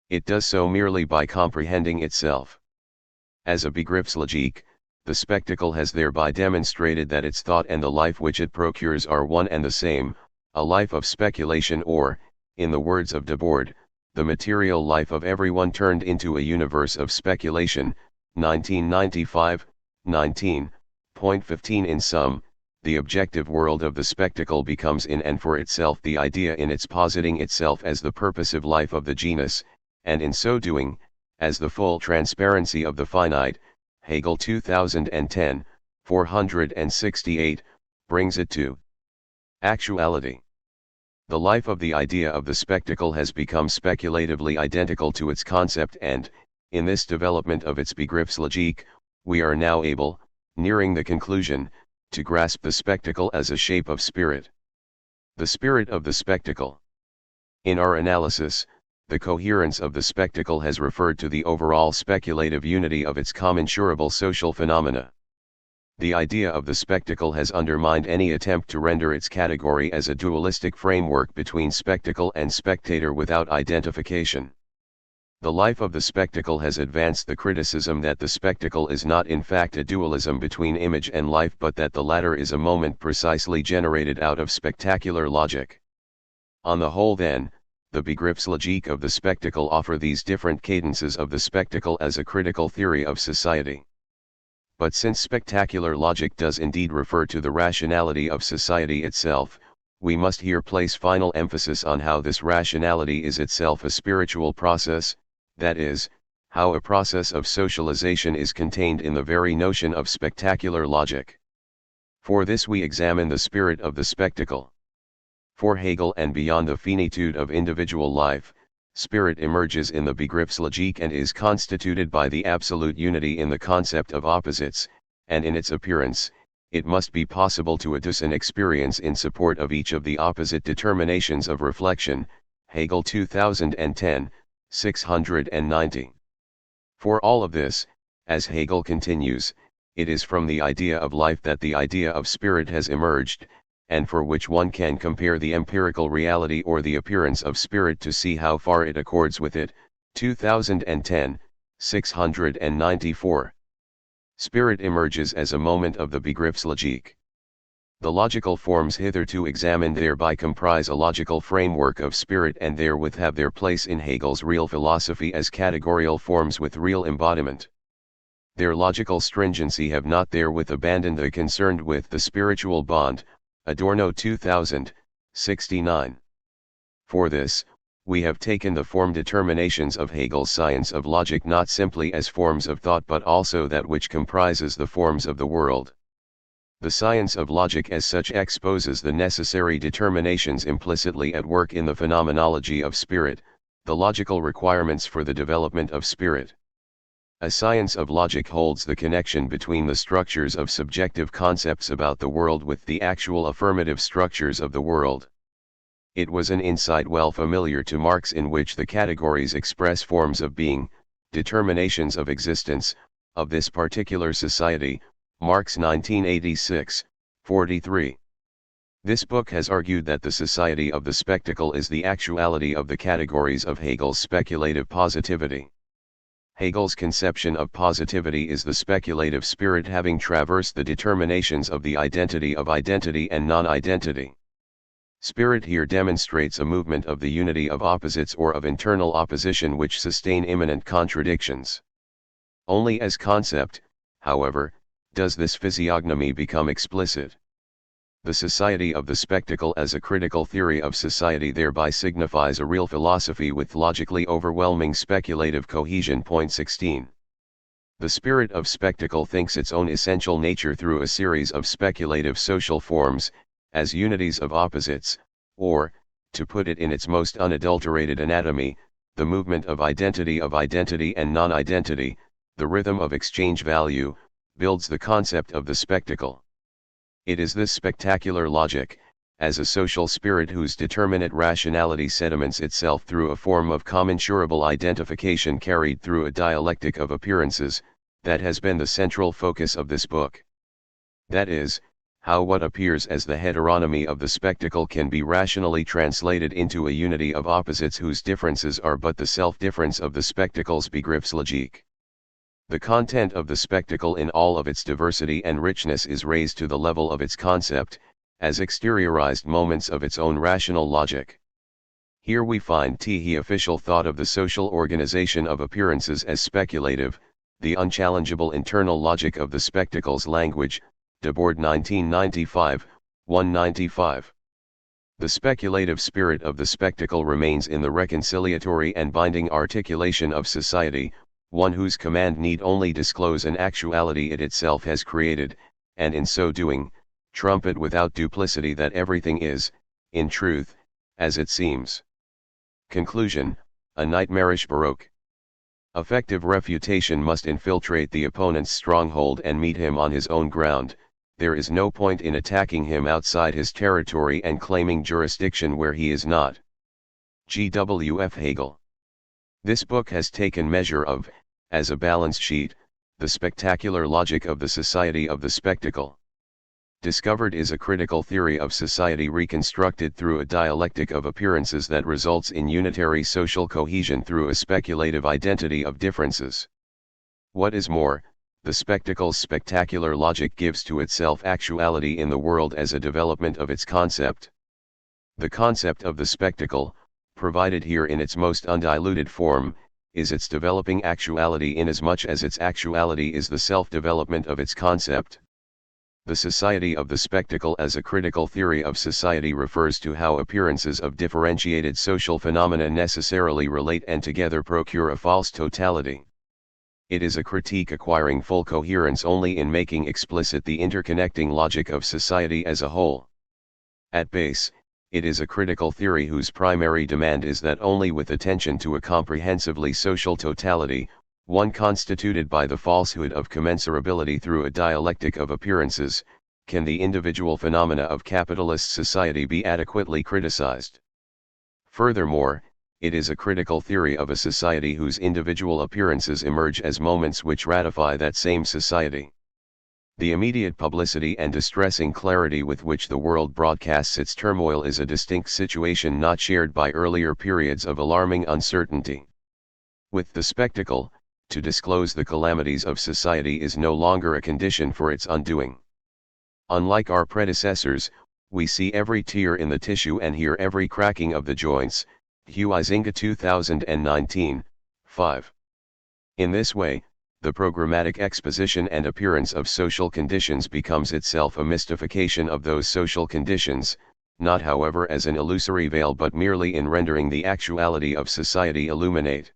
It does so merely by comprehending itself. As a Begriffslogik, the spectacle has thereby demonstrated that its thought and the life which it procures are one and the same, a life of speculation, or, in the words of Debord, the material life of everyone turned into a universe of speculation, 1995, 19.15. In sum, the objective world of the spectacle becomes in and for itself the idea in its positing itself as the purposive life of the genus, and in so doing, as the full transparency of the finite, Hegel 2010, 468, brings it to actuality. The life of the idea of the spectacle has become speculatively identical to its concept, and, in this development of its Begriffslogik, we are now able, nearing the conclusion, to grasp the spectacle as a shape of spirit. The spirit of the spectacle. In our analysis, the coherence of the spectacle has referred to the overall speculative unity of its commensurable social phenomena. The idea of the spectacle has undermined any attempt to render its category as a dualistic framework between spectacle and spectator without identification. The life of the spectacle has advanced the criticism that the spectacle is not in fact a dualism between image and life, but that the latter is a moment precisely generated out of spectacular logic. On the whole then, the Begriffslogique of the spectacle offer these different cadences of the spectacle as a critical theory of society. But since spectacular logic does indeed refer to the rationality of society itself, we must here place final emphasis on how this rationality is itself a spiritual process, that is, how a process of socialization is contained in the very notion of spectacular logic. For this we examine the spirit of the spectacle. For Hegel and beyond the finitude of individual life, spirit emerges in the Begriffslogique and is constituted by the absolute unity in the concept of opposites, and in its appearance, it must be possible to adduce an experience in support of each of the opposite determinations of reflection. Hegel 2010, 690. For all of this, as Hegel continues, it is from the idea of life that the idea of spirit has emerged, and for which one can compare the empirical reality or the appearance of spirit to see how far it accords with it. 2010, 694. Spirit emerges as a moment of the Begriffslogique. The logical forms hitherto examined thereby comprise a logical framework of spirit and therewith have their place in Hegel's real philosophy as categorial forms with real embodiment. Their logical stringency have not therewith abandoned the concern with the spiritual bond. Adorno 2000, 69. For this, we have taken the form determinations of Hegel's science of logic not simply as forms of thought but also that which comprises the forms of the world. The science of logic as such exposes the necessary determinations implicitly at work in the phenomenology of spirit, the logical requirements for the development of spirit. A science of logic holds the connection between the structures of subjective concepts about the world with the actual affirmative structures of the world. It was an insight well familiar to Marx in which the categories express forms of being, determinations of existence, of this particular society, Marx 1986, 43. This book has argued that the society of the spectacle is the actuality of the categories of Hegel's speculative positivity. Hegel's conception of positivity is the speculative spirit having traversed the determinations of the identity and non-identity. Spirit here demonstrates a movement of the unity of opposites or of internal opposition which sustain immanent contradictions. Only as concept, however, does this physiognomy become explicit. The society of the spectacle as a critical theory of society thereby signifies a real philosophy with logically overwhelming speculative cohesion. 16. The spirit of spectacle thinks its own essential nature through a series of speculative social forms, as unities of opposites, or, to put it in its most unadulterated anatomy, the movement of identity and non-identity, the rhythm of exchange value, builds the concept of the spectacle. It is this spectacular logic, as a social spirit whose determinate rationality sediments itself through a form of commensurable identification carried through a dialectic of appearances, that has been the central focus of this book. That is, how what appears as the heteronomy of the spectacle can be rationally translated into a unity of opposites whose differences are but the self-difference of the spectacle's Begriffslogique. The content of the spectacle in all of its diversity and richness is raised to the level of its concept, as exteriorized moments of its own rational logic. Here we find the official thought of the social organization of appearances as speculative, the unchallengeable internal logic of the spectacle's language, Debord 1995, 195. The speculative spirit of the spectacle remains in the reconciliatory and binding articulation of society, one whose command need only disclose an actuality it itself has created, and in so doing, trumpet without duplicity that everything is, in truth, as it seems. Conclusion, a nightmarish baroque. Effective refutation must infiltrate the opponent's stronghold and meet him on his own ground, there is no point in attacking him outside his territory and claiming jurisdiction where he is not. G.W.F. Hegel. This book has taken measure of, as a balance sheet, the spectacular logic of the society of the spectacle. Discovered is a critical theory of society reconstructed through a dialectic of appearances that results in unitary social cohesion through a speculative identity of differences. What is more, the spectacle's spectacular logic gives to itself actuality in the world as a development of its concept. The concept of the spectacle, provided here in its most undiluted form, is its developing actuality inasmuch as its actuality is the self-development of its concept. The society of the spectacle as a critical theory of society refers to how appearances of differentiated social phenomena necessarily relate and together procure a false totality. It is a critique acquiring full coherence only in making explicit the interconnecting logic of society as a whole. At base, it is a critical theory whose primary demand is that only with attention to a comprehensively social totality, one constituted by the falsehood of commensurability through a dialectic of appearances, can the individual phenomena of capitalist society be adequately criticized. Furthermore, it is a critical theory of a society whose individual appearances emerge as moments which ratify that same society. The immediate publicity and distressing clarity with which the world broadcasts its turmoil is a distinct situation not shared by earlier periods of alarming uncertainty. With the spectacle, to disclose the calamities of society is no longer a condition for its undoing. Unlike our predecessors, we see every tear in the tissue and hear every cracking of the joints. Huizinga 2019, 5. In this way, the programmatic exposition and appearance of social conditions becomes itself a mystification of those social conditions, not however as an illusory veil but merely in rendering the actuality of society illuminate.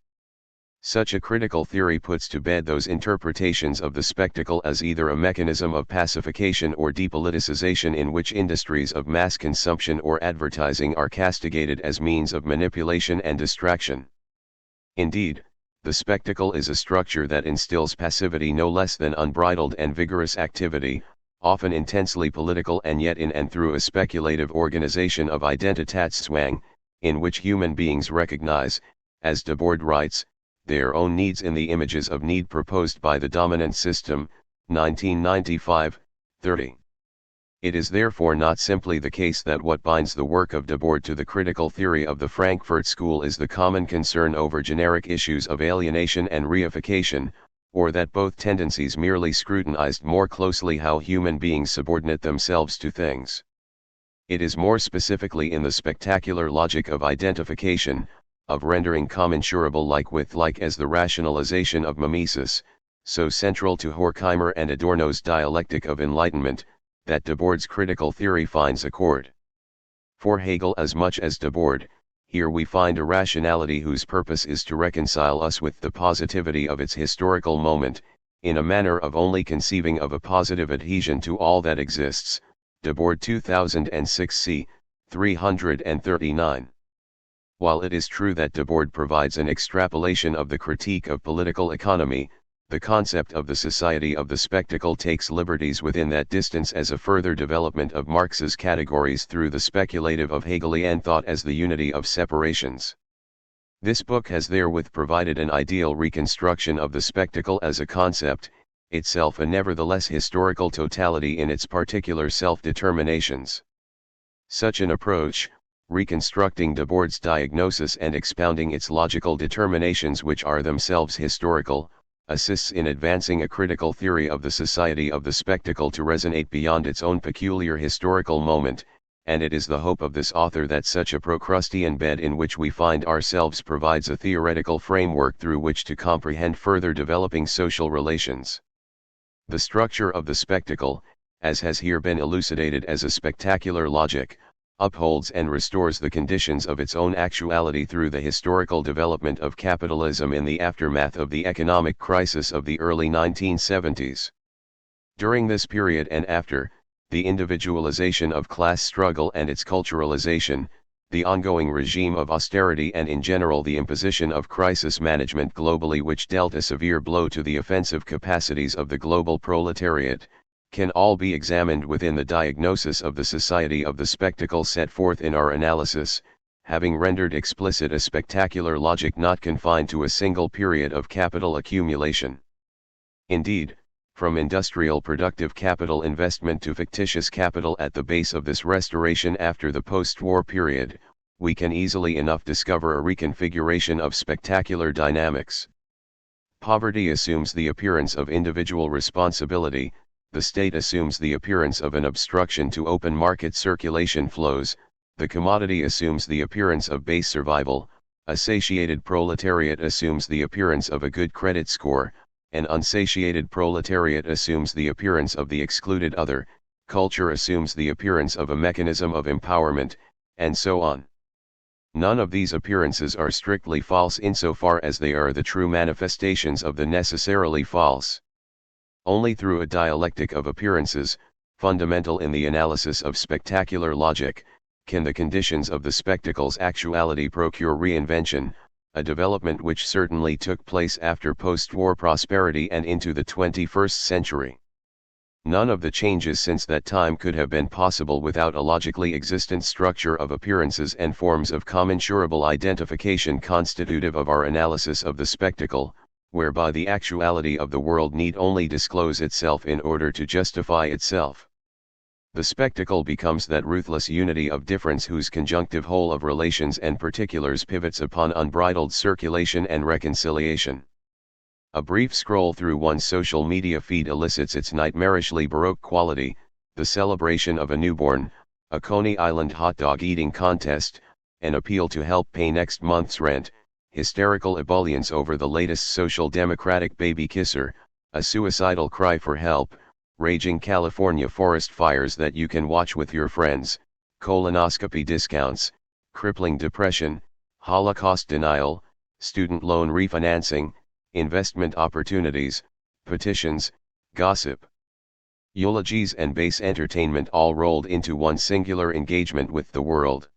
Such a critical theory puts to bed those interpretations of the spectacle as either a mechanism of pacification or depoliticization in which industries of mass consumption or advertising are castigated as means of manipulation and distraction. Indeed, the spectacle is a structure that instills passivity no less than unbridled and vigorous activity, often intensely political and yet in and through a speculative organization of Identitätszwang, in which human beings recognize, as Debord writes, their own needs in the images of need proposed by the dominant system, 1995, 30. It is therefore not simply the case that what binds the work of Debord to the critical theory of the Frankfurt School is the common concern over generic issues of alienation and reification, or that both tendencies merely scrutinized more closely how human beings subordinate themselves to things. It is more specifically in the spectacular logic of identification, of rendering commensurable like with like as the rationalization of mimesis, so central to Horkheimer and Adorno's dialectic of enlightenment, that Debord's critical theory finds accord. For Hegel as much as Debord, here we find a rationality whose purpose is to reconcile us with the positivity of its historical moment, in a manner of only conceiving of a positive adhesion to all that exists, Debord 2006 c. 339. While it is true that Debord provides an extrapolation of the critique of political economy, the concept of the society of the spectacle takes liberties within that distance as a further development of Marx's categories through the speculative of Hegelian thought as the unity of separations. This book has therewith provided an ideal reconstruction of the spectacle as a concept, itself a nevertheless historical totality in its particular self-determinations. Such an approach, reconstructing Debord's diagnosis and expounding its logical determinations which are themselves historical, assists in advancing a critical theory of the society of the spectacle to resonate beyond its own peculiar historical moment, and it is the hope of this author that such a Procrustean bed in which we find ourselves provides a theoretical framework through which to comprehend further developing social relations. The structure of the spectacle, as has here been elucidated as a spectacular logic, upholds and restores the conditions of its own actuality through the historical development of capitalism in the aftermath of the economic crisis of the early 1970s. During this period and after, the individualization of class struggle and its culturalization, the ongoing regime of austerity and in general the imposition of crisis management globally which dealt a severe blow to the offensive capacities of the global proletariat, can all be examined within the diagnosis of the society of the spectacle set forth in our analysis, having rendered explicit a spectacular logic not confined to a single period of capital accumulation. Indeed, from industrial productive capital investment to fictitious capital at the base of this restoration after the post-war period, we can easily enough discover a reconfiguration of spectacular dynamics. Poverty assumes the appearance of individual responsibility, the state assumes the appearance of an obstruction to open market circulation flows, the commodity assumes the appearance of base survival, a satiated proletariat assumes the appearance of a good credit score, an unsatiated proletariat assumes the appearance of the excluded other, culture assumes the appearance of a mechanism of empowerment, and so on. None of these appearances are strictly false insofar as they are the true manifestations of the necessarily false. Only through a dialectic of appearances, fundamental in the analysis of spectacular logic, can the conditions of the spectacle's actuality procure reinvention, a development which certainly took place after post-war prosperity and into the 21st century. None of the changes since that time could have been possible without a logically existent structure of appearances and forms of commensurable identification constitutive of our analysis of the spectacle, whereby the actuality of the world need only disclose itself in order to justify itself. The spectacle becomes that ruthless unity of difference whose conjunctive whole of relations and particulars pivots upon unbridled circulation and reconciliation. A brief scroll through one's social media feed elicits its nightmarishly baroque quality, the celebration of a newborn, a Coney Island hot dog eating contest, an appeal to help pay next month's rent, hysterical ebullience over the latest social democratic baby kisser, a suicidal cry for help, raging California forest fires that you can watch with your friends, colonoscopy discounts, crippling depression, Holocaust denial, student loan refinancing, investment opportunities, petitions, gossip, eulogies and base entertainment all rolled into one singular engagement with the world.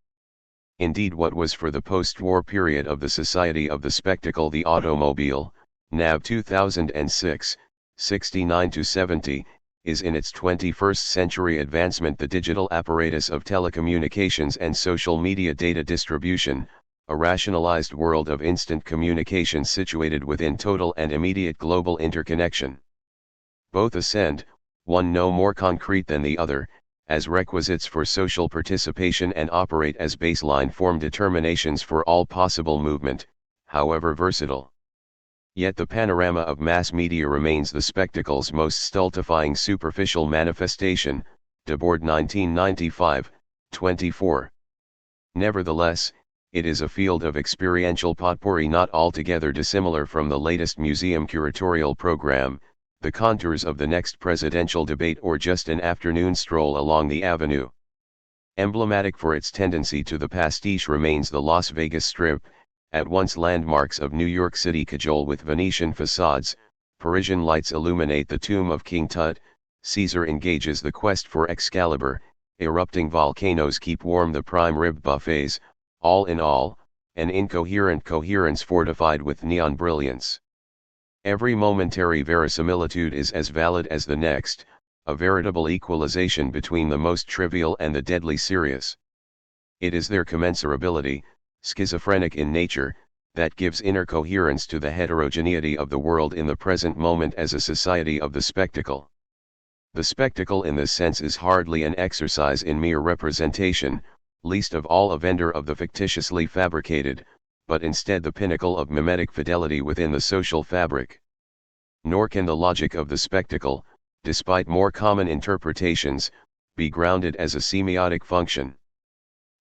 Indeed, what was for the post-war period of the Society of the Spectacle the automobile, NAV 2006, 69-70, is in its 21st century advancement the digital apparatus of telecommunications and social media data distribution, a rationalized world of instant communication situated within total and immediate global interconnection. Both ascend, one no more concrete than the other, as requisites for social participation and operate as baseline form determinations for all possible movement, however versatile. Yet the panorama of mass media remains the spectacle's most stultifying superficial manifestation, Debord 1995, 24. Nevertheless, it is a field of experiential potpourri not altogether dissimilar from the latest museum curatorial program, the contours of the next presidential debate or just an afternoon stroll along the avenue. Emblematic for its tendency to the pastiche remains the Las Vegas Strip, at once landmarks of New York City cajole with Venetian facades, Parisian lights illuminate the tomb of King Tut, Caesar engages the quest for Excalibur, erupting volcanoes keep warm the prime rib buffets, all in all, an incoherent coherence fortified with neon brilliance. Every momentary verisimilitude is as valid as the next, a veritable equalization between the most trivial and the deadly serious. It is their commensurability, schizophrenic in nature, that gives inner coherence to the heterogeneity of the world in the present moment as a society of the spectacle. The spectacle in this sense is hardly an exercise in mere representation, least of all a vendor of the fictitiously fabricated, but instead the pinnacle of mimetic fidelity within the social fabric. Nor can the logic of the spectacle, despite more common interpretations, be grounded as a semiotic function.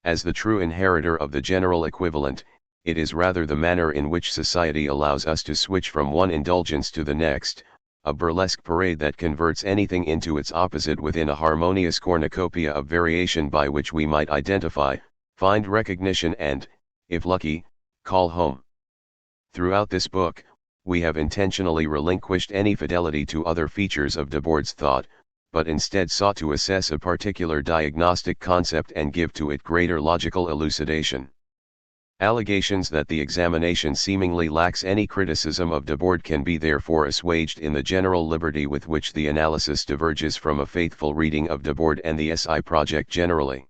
As the true inheritor of the general equivalent, it is rather the manner in which society allows us to switch from one indulgence to the next, a burlesque parade that converts anything into its opposite within a harmonious cornucopia of variation by which we might identify, find recognition and, if lucky, call home. Throughout this book, we have intentionally relinquished any fidelity to other features of Debord's thought, but instead sought to assess a particular diagnostic concept and give to it greater logical elucidation. Allegations that the examination seemingly lacks any criticism of Debord can be therefore assuaged in the general liberty with which the analysis diverges from a faithful reading of Debord and the SI project generally.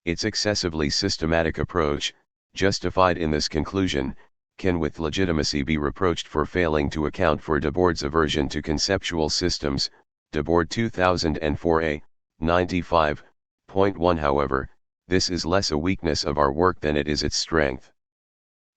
Its excessively systematic approach, justified in this conclusion, can with legitimacy be reproached for failing to account for Debord's aversion to conceptual systems, Debord 2004a, 95.1. However, this is less a weakness of our work than it is its strength.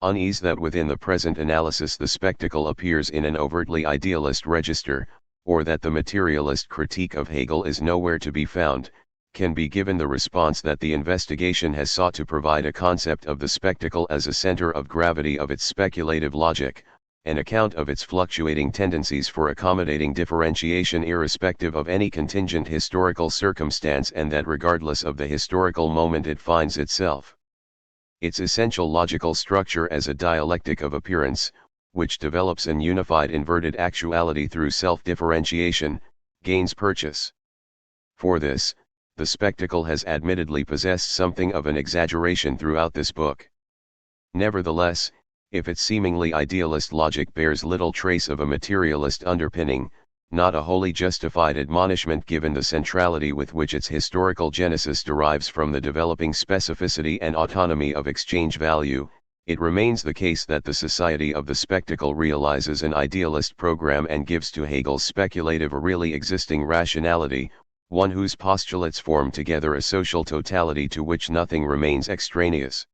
Unease that within the present analysis the spectacle appears in an overtly idealist register, or that the materialist critique of Hegel is nowhere to be found, can be given the response that the investigation has sought to provide a concept of the spectacle as a center of gravity of its speculative logic, an account of its fluctuating tendencies for accommodating differentiation irrespective of any contingent historical circumstance, and that regardless of the historical moment it finds itself. Its essential logical structure as a dialectic of appearance, which develops an unified inverted actuality through self-differentiation, gains purchase. For this, the spectacle has admittedly possessed something of an exaggeration throughout this book. Nevertheless, if its seemingly idealist logic bears little trace of a materialist underpinning, not a wholly justified admonishment given the centrality with which its historical genesis derives from the developing specificity and autonomy of exchange value, it remains the case that the Society of the Spectacle realizes an idealist program and gives to Hegel's speculative a really existing rationality, one whose postulates form together a social totality to which nothing remains extraneous.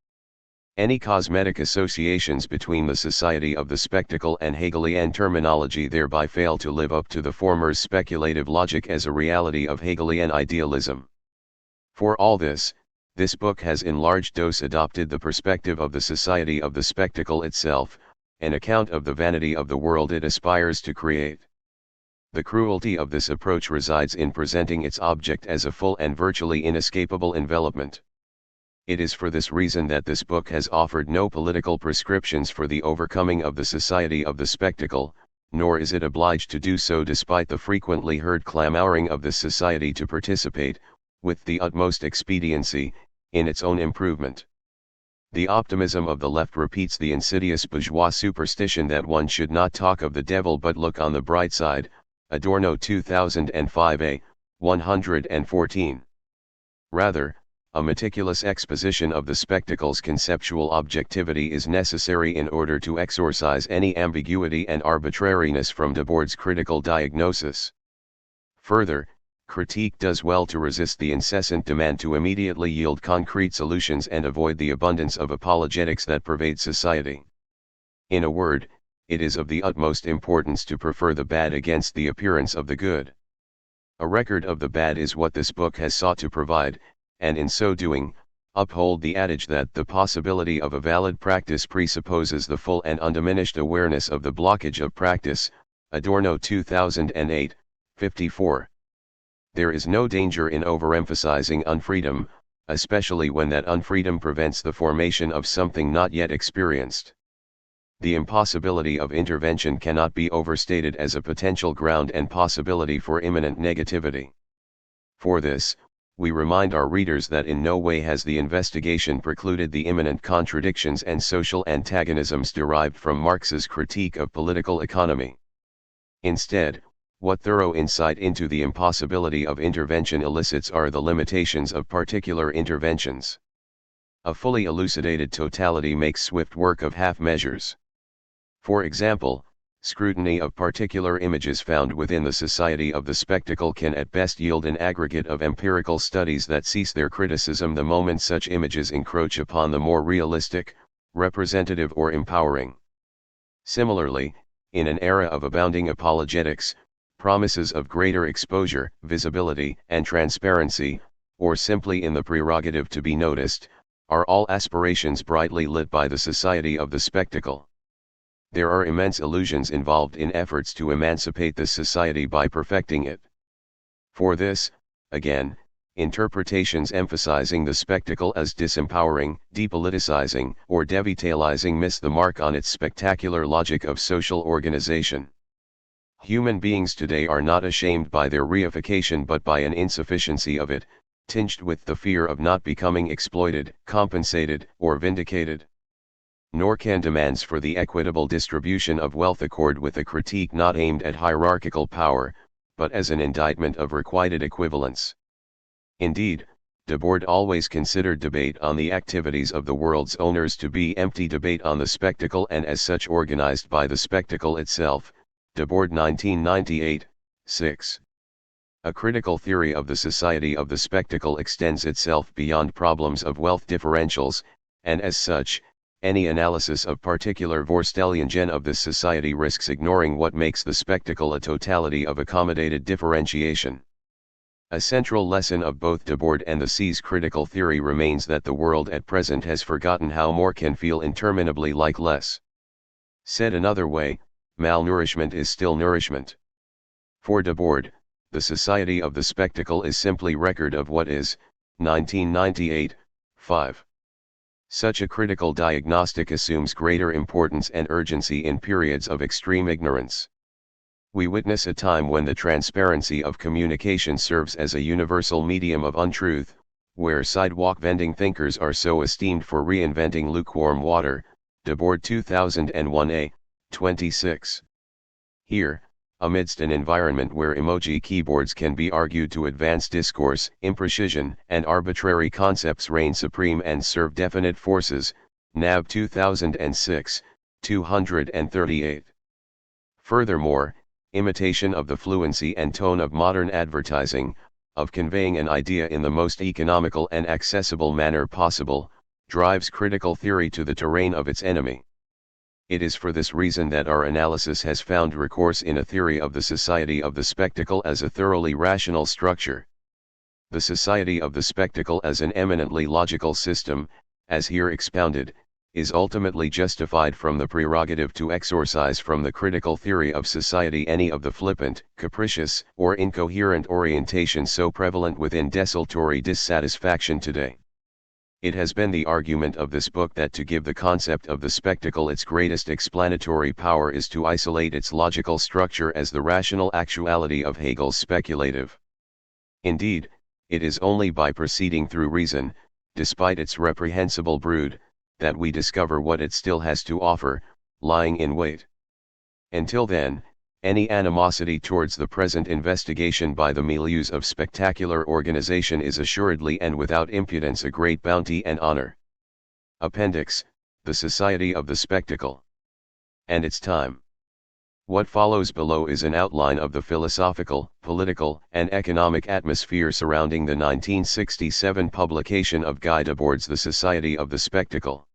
Any cosmetic associations between the Society of the Spectacle and Hegelian terminology thereby fail to live up to the former's speculative logic as a reality of Hegelian idealism. For all this book has in large dose adopted the perspective of the Society of the Spectacle itself, an account of the vanity of the world it aspires to create. The cruelty of this approach resides in presenting its object as a full and virtually inescapable envelopment. It is for this reason that this book has offered no political prescriptions for the overcoming of the Society of the Spectacle, nor is it obliged to do so despite the frequently heard clamoring of this society to participate, with the utmost expediency, in its own improvement. The optimism of the left repeats the insidious bourgeois superstition that one should not talk of the devil but look on the bright side, Adorno 2005a, 114. Rather, a meticulous exposition of the spectacle's conceptual objectivity is necessary in order to exorcise any ambiguity and arbitrariness from Debord's critical diagnosis. Further, critique does well to resist the incessant demand to immediately yield concrete solutions and avoid the abundance of apologetics that pervade society. In a word, it is of the utmost importance to prefer the bad against the appearance of the good. A record of the bad is what this book has sought to provide, and in so doing, uphold the adage that the possibility of a valid practice presupposes the full and undiminished awareness of the blockage of practice, Adorno 2008, 54. There is no danger in overemphasizing unfreedom, especially when that unfreedom prevents the formation of something not yet experienced. The impossibility of intervention cannot be overstated as a potential ground and possibility for imminent negativity. For this, we remind our readers that in no way has the investigation precluded the imminent contradictions and social antagonisms derived from Marx's critique of political economy. Instead, what thorough insight into the impossibility of intervention elicits are the limitations of particular interventions. A fully elucidated totality makes swift work of half measures. For example, scrutiny of particular images found within the Society of the Spectacle can at best yield an aggregate of empirical studies that cease their criticism the moment such images encroach upon the more realistic, representative or empowering. Similarly, in an era of abounding apologetics, promises of greater exposure, visibility, and transparency, or simply in the prerogative to be noticed, are all aspirations brightly lit by the Society of the Spectacle. There are immense illusions involved in efforts to emancipate this society by perfecting it. For this, again, interpretations emphasizing the spectacle as disempowering, depoliticizing, or devitalizing miss the mark on its spectacular logic of social organization. Human beings today are not ashamed by their reification but by an insufficiency of it, tinged with the fear of not becoming exploited, compensated, or vindicated. Nor can demands for the equitable distribution of wealth accord with a critique not aimed at hierarchical power, but as an indictment of requited equivalence. Indeed, Debord always considered debate on the activities of the world's owners to be empty debate on the spectacle and as such organized by the spectacle itself. Debord 1998, 6. A critical theory of the society of the spectacle extends itself beyond problems of wealth differentials, and as such, any analysis of particular Vorstellungen of this society risks ignoring what makes the spectacle a totality of accommodated differentiation. A central lesson of both Debord and the C's critical theory remains that the world at present has forgotten how more can feel interminably like less. Said another way, malnourishment is still nourishment. For Debord, the society of the spectacle is simply record of what is. 1998, 5. Such a critical diagnostic assumes greater importance and urgency in periods of extreme ignorance. We witness a time when the transparency of communication serves as a universal medium of untruth, where sidewalk vending thinkers are so esteemed for reinventing lukewarm water. Debord 2001a, 26. Here, amidst an environment where emoji keyboards can be argued to advance discourse, imprecision and arbitrary concepts reign supreme and serve definite forces. NAB 2006, 238. Furthermore, imitation of the fluency and tone of modern advertising, of conveying an idea in the most economical and accessible manner possible, drives critical theory to the terrain of its enemy. It is for this reason that our analysis has found recourse in a theory of the society of the spectacle as a thoroughly rational structure. The society of the spectacle as an eminently logical system, as here expounded, is ultimately justified from the prerogative to exorcise from the critical theory of society any of the flippant, capricious, or incoherent orientation so prevalent within desultory dissatisfaction today. It has been the argument of this book that to give the concept of the spectacle its greatest explanatory power is to isolate its logical structure as the rational actuality of Hegel's speculative. Indeed, it is only by proceeding through reason, despite its reprehensible brood, that we discover what it still has to offer, lying in wait. Until then, any animosity towards the present investigation by the milieus of spectacular organization is assuredly and without impudence a great bounty and honor. Appendix, the Society of the Spectacle. And its time. What follows below is an outline of the philosophical, political, and economic atmosphere surrounding the 1967 publication of Guy Debord's The Society of the Spectacle.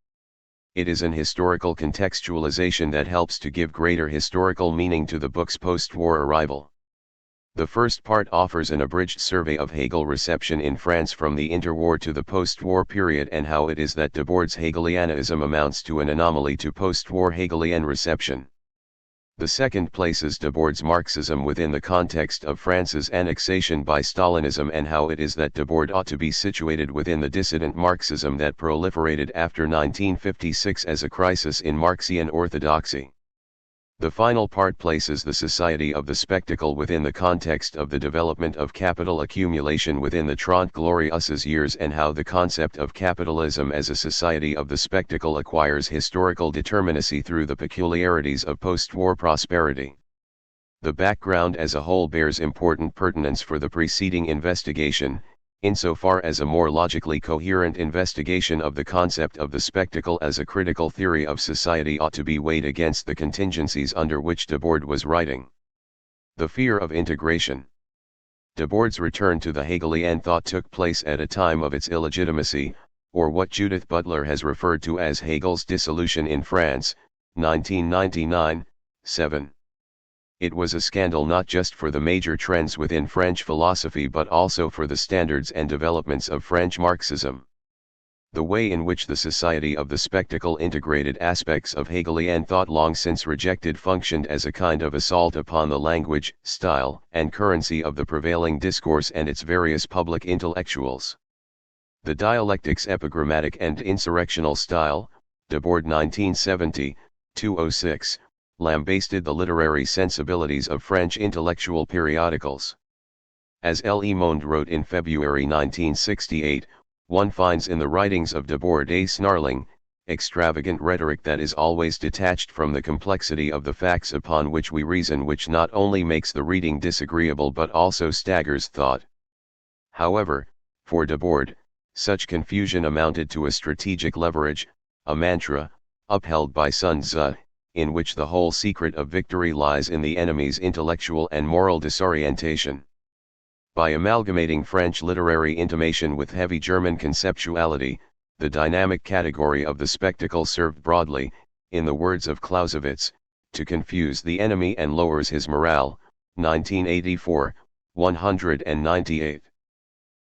It is an historical contextualization that helps to give greater historical meaning to the book's post-war arrival. The first part offers an abridged survey of Hegel reception in France from the interwar to the post-war period and how it is that Debord's Hegelianism amounts to an anomaly to post-war Hegelian reception. The second places Debord's Marxism within the context of France's annexation by Stalinism and how it is that Debord ought to be situated within the dissident Marxism that proliferated after 1956 as a crisis in Marxian orthodoxy. The final part places the society of the spectacle within the context of the development of capital accumulation within the Trente Glorieuses years and how the concept of capitalism as a society of the spectacle acquires historical determinacy through the peculiarities of post-war prosperity. The background as a whole bears important pertinence for the preceding investigation, insofar as a more logically coherent investigation of the concept of the spectacle as a critical theory of society ought to be weighed against the contingencies under which Debord was writing. The fear of integration. Debord's return to the Hegelian thought took place at a time of its illegitimacy, or what Judith Butler has referred to as Hegel's dissolution in France, 1999, 7. It was a scandal not just for the major trends within French philosophy but also for the standards and developments of French Marxism. The way in which the society of the spectacle integrated aspects of Hegelian thought long since rejected functioned as a kind of assault upon the language, style, and currency of the prevailing discourse and its various public intellectuals. The dialectics epigrammatic and insurrectional style, Debord 1970, 206, lambasted the literary sensibilities of French intellectual periodicals. As Le Monde wrote in February 1968, one finds in the writings of Debord a snarling, extravagant rhetoric that is always detached from the complexity of the facts upon which we reason, which not only makes the reading disagreeable but also staggers thought. However, for Debord, such confusion amounted to a strategic leverage, a mantra, upheld by Sun Tzu, in which the whole secret of victory lies in the enemy's intellectual and moral disorientation. By amalgamating French literary intimation with heavy German conceptuality, the dynamic category of the spectacle served broadly, in the words of Clausewitz, to confuse the enemy and lowers his morale, 1984, 198.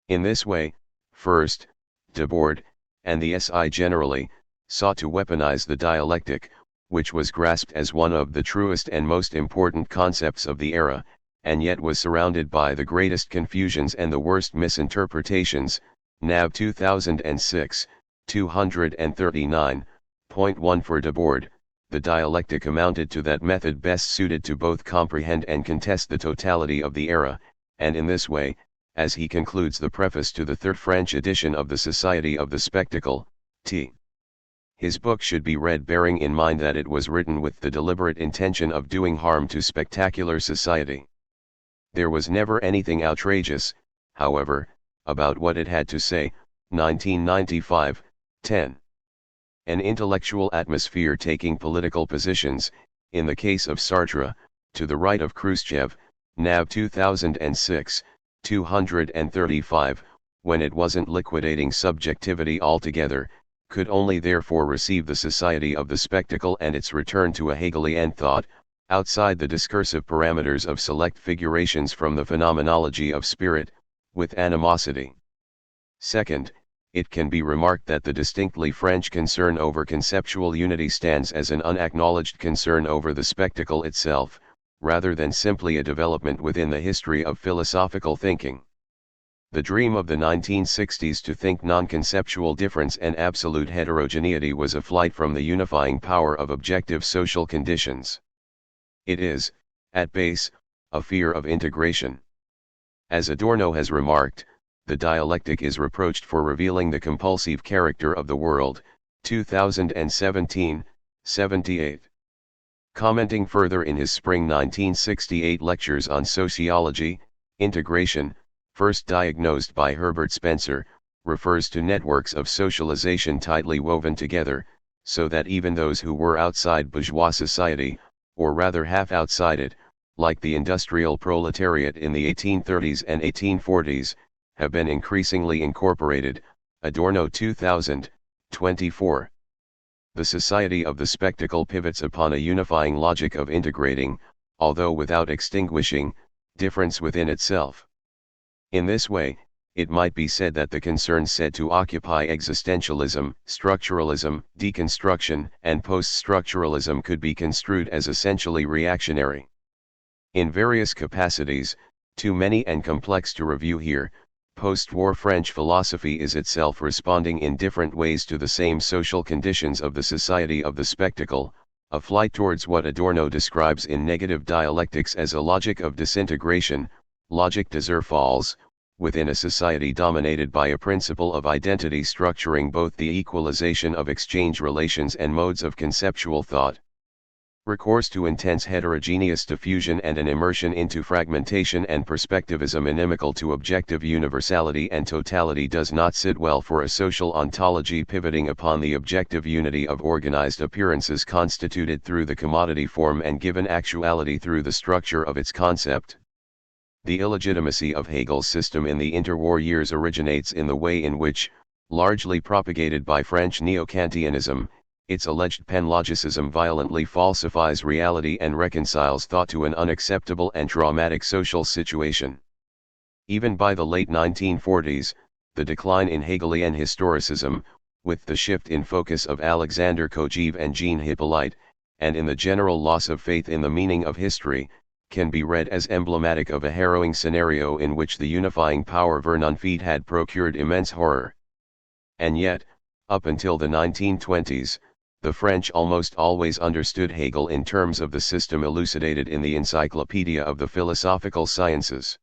In this way, first, Debord, and the SI generally, sought to weaponize the dialectic, which was grasped as one of the truest and most important concepts of the era, and yet was surrounded by the greatest confusions and the worst misinterpretations. NAV 2006, 239.1. For Debord, the dialectic amounted to that method best suited to both comprehend and contest the totality of the era, and in this way, as he concludes the preface to the third French edition of the Society of the Spectacle, t. His book should be read bearing in mind that it was written with the deliberate intention of doing harm to spectacular society. There was never anything outrageous, however, about what it had to say. 1995, 10. An intellectual atmosphere taking political positions, in the case of Sartre, to the right of Khrushchev, NAV 2006, 235, when it wasn't liquidating subjectivity altogether, could only therefore receive the Society of the Spectacle and its return to a Hegelian thought, outside the discursive parameters of select figurations from the phenomenology of spirit, with animosity. Second, it can be remarked that the distinctly French concern over conceptual unity stands as an unacknowledged concern over the spectacle itself, rather than simply a development within the history of philosophical thinking. The dream of the 1960s to think non-conceptual difference and absolute heterogeneity was a flight from the unifying power of objective social conditions. It is, at base, a fear of integration. As Adorno has remarked, the dialectic is reproached for revealing the compulsive character of the world, 2017, 78. Commenting further in his spring 1968 lectures on sociology, integration, first diagnosed by Herbert Spencer, refers to networks of socialization tightly woven together, so that even those who were outside bourgeois society, or rather half outside it, like the industrial proletariat in the 1830s and 1840s, have been increasingly incorporated. Adorno 2000, 24. The Society of the Spectacle pivots upon a unifying logic of integrating, although without extinguishing, difference within itself. In this way, it might be said that the concerns said to occupy existentialism, structuralism, deconstruction, and post-structuralism could be construed as essentially reactionary. In various capacities, too many and complex to review here, post-war French philosophy is itself responding in different ways to the same social conditions of the Society of the Spectacle, a flight towards what Adorno describes in negative dialectics as a logic of disintegration, logic des zerfalls, within a society dominated by a principle of identity structuring both the equalization of exchange relations and modes of conceptual thought. Recourse to intense heterogeneous diffusion and an immersion into fragmentation and perspectivism inimical to objective universality and totality does not sit well for a social ontology pivoting upon the objective unity of organized appearances constituted through the commodity form and given actuality through the structure of its concept. The illegitimacy of Hegel's system in the interwar years originates in the way in which, largely propagated by French neo-Kantianism, its alleged panlogicism violently falsifies reality and reconciles thought to an unacceptable and traumatic social situation. Even by the late 1940s, the decline in Hegelian historicism, with the shift in focus of Alexander Kojève and Jean Hippolyte, and in the general loss of faith in the meaning of history, can be read as emblematic of a harrowing scenario in which the unifying power Vernunft had procured immense horror. And yet, up until the 1920s, the French almost always understood Hegel in terms of the system elucidated in the Encyclopedia of the Philosophical Sciences.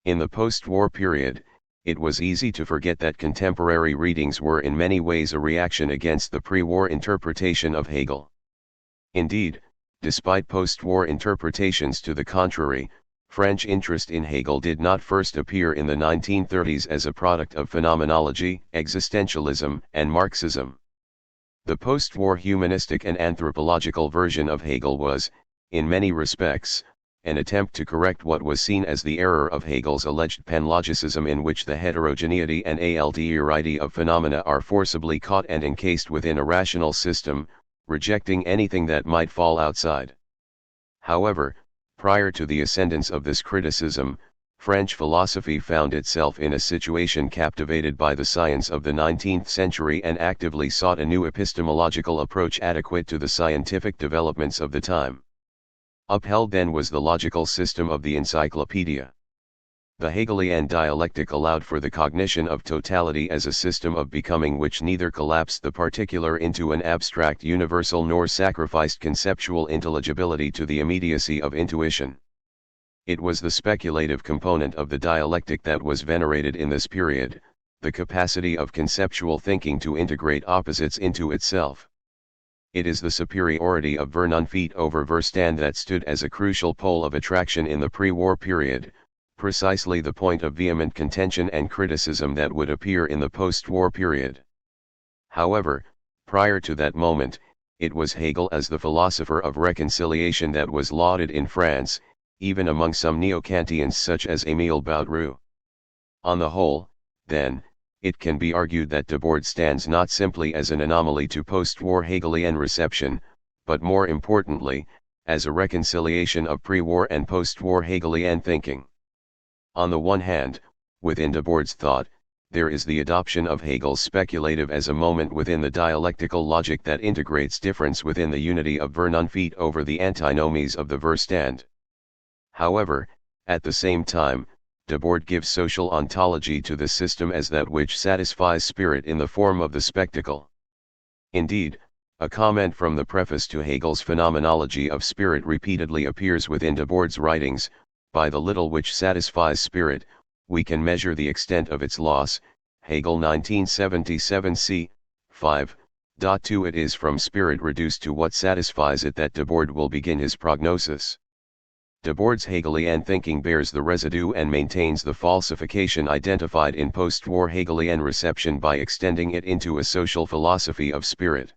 In the post-war period, it was easy to forget that contemporary readings were in many ways a reaction against the pre-war interpretation of Hegel. Indeed, despite post-war interpretations to the contrary, French interest in Hegel did not first appear in the 1930s as a product of phenomenology, existentialism, and Marxism. The post-war humanistic and anthropological version of Hegel was, in many respects, an attempt to correct what was seen as the error of Hegel's alleged panlogicism, in which the heterogeneity and alterity of phenomena are forcibly caught and encased within a rational system, rejecting anything that might fall outside. However, prior to the ascendance of this criticism, French philosophy found itself in a situation captivated by the science of the 19th century and actively sought a new epistemological approach adequate to the scientific developments of the time. Upheld then was the logical system of the encyclopedia. The Hegelian dialectic allowed for the cognition of totality as a system of becoming which neither collapsed the particular into an abstract universal nor sacrificed conceptual intelligibility to the immediacy of intuition. It was the speculative component of the dialectic that was venerated in this period, the capacity of conceptual thinking to integrate opposites into itself. It is the superiority of ver non-fit over verstand that stood as a crucial pole of attraction in the pre-war period, precisely the point of vehement contention and criticism that would appear in the post-war period. However, prior to that moment, it was Hegel as the philosopher of reconciliation that was lauded in France, even among some neo-Kantians such as Émile Baudereau. On the whole, then, it can be argued that Debord stands not simply as an anomaly to post-war Hegelian reception, but more importantly, as a reconciliation of pre-war and post-war Hegelian thinking. On the one hand, within Debord's thought, there is the adoption of Hegel's speculative as a moment within the dialectical logic that integrates difference within the unity of ver non-fit over the antinomies of the verstand. However, at the same time, Debord gives social ontology to the system as that which satisfies spirit in the form of the spectacle. Indeed, a comment from the preface to Hegel's Phenomenology of Spirit repeatedly appears within Debord's writings: by the little which satisfies spirit, we can measure the extent of its loss. Hegel 1977 c. 5. 2. It is from spirit reduced to what satisfies it that Debord will begin his prognosis. Debord's Hegelian thinking bears the residue and maintains the falsification identified in post-war Hegelian reception by extending it into a social philosophy of spirit.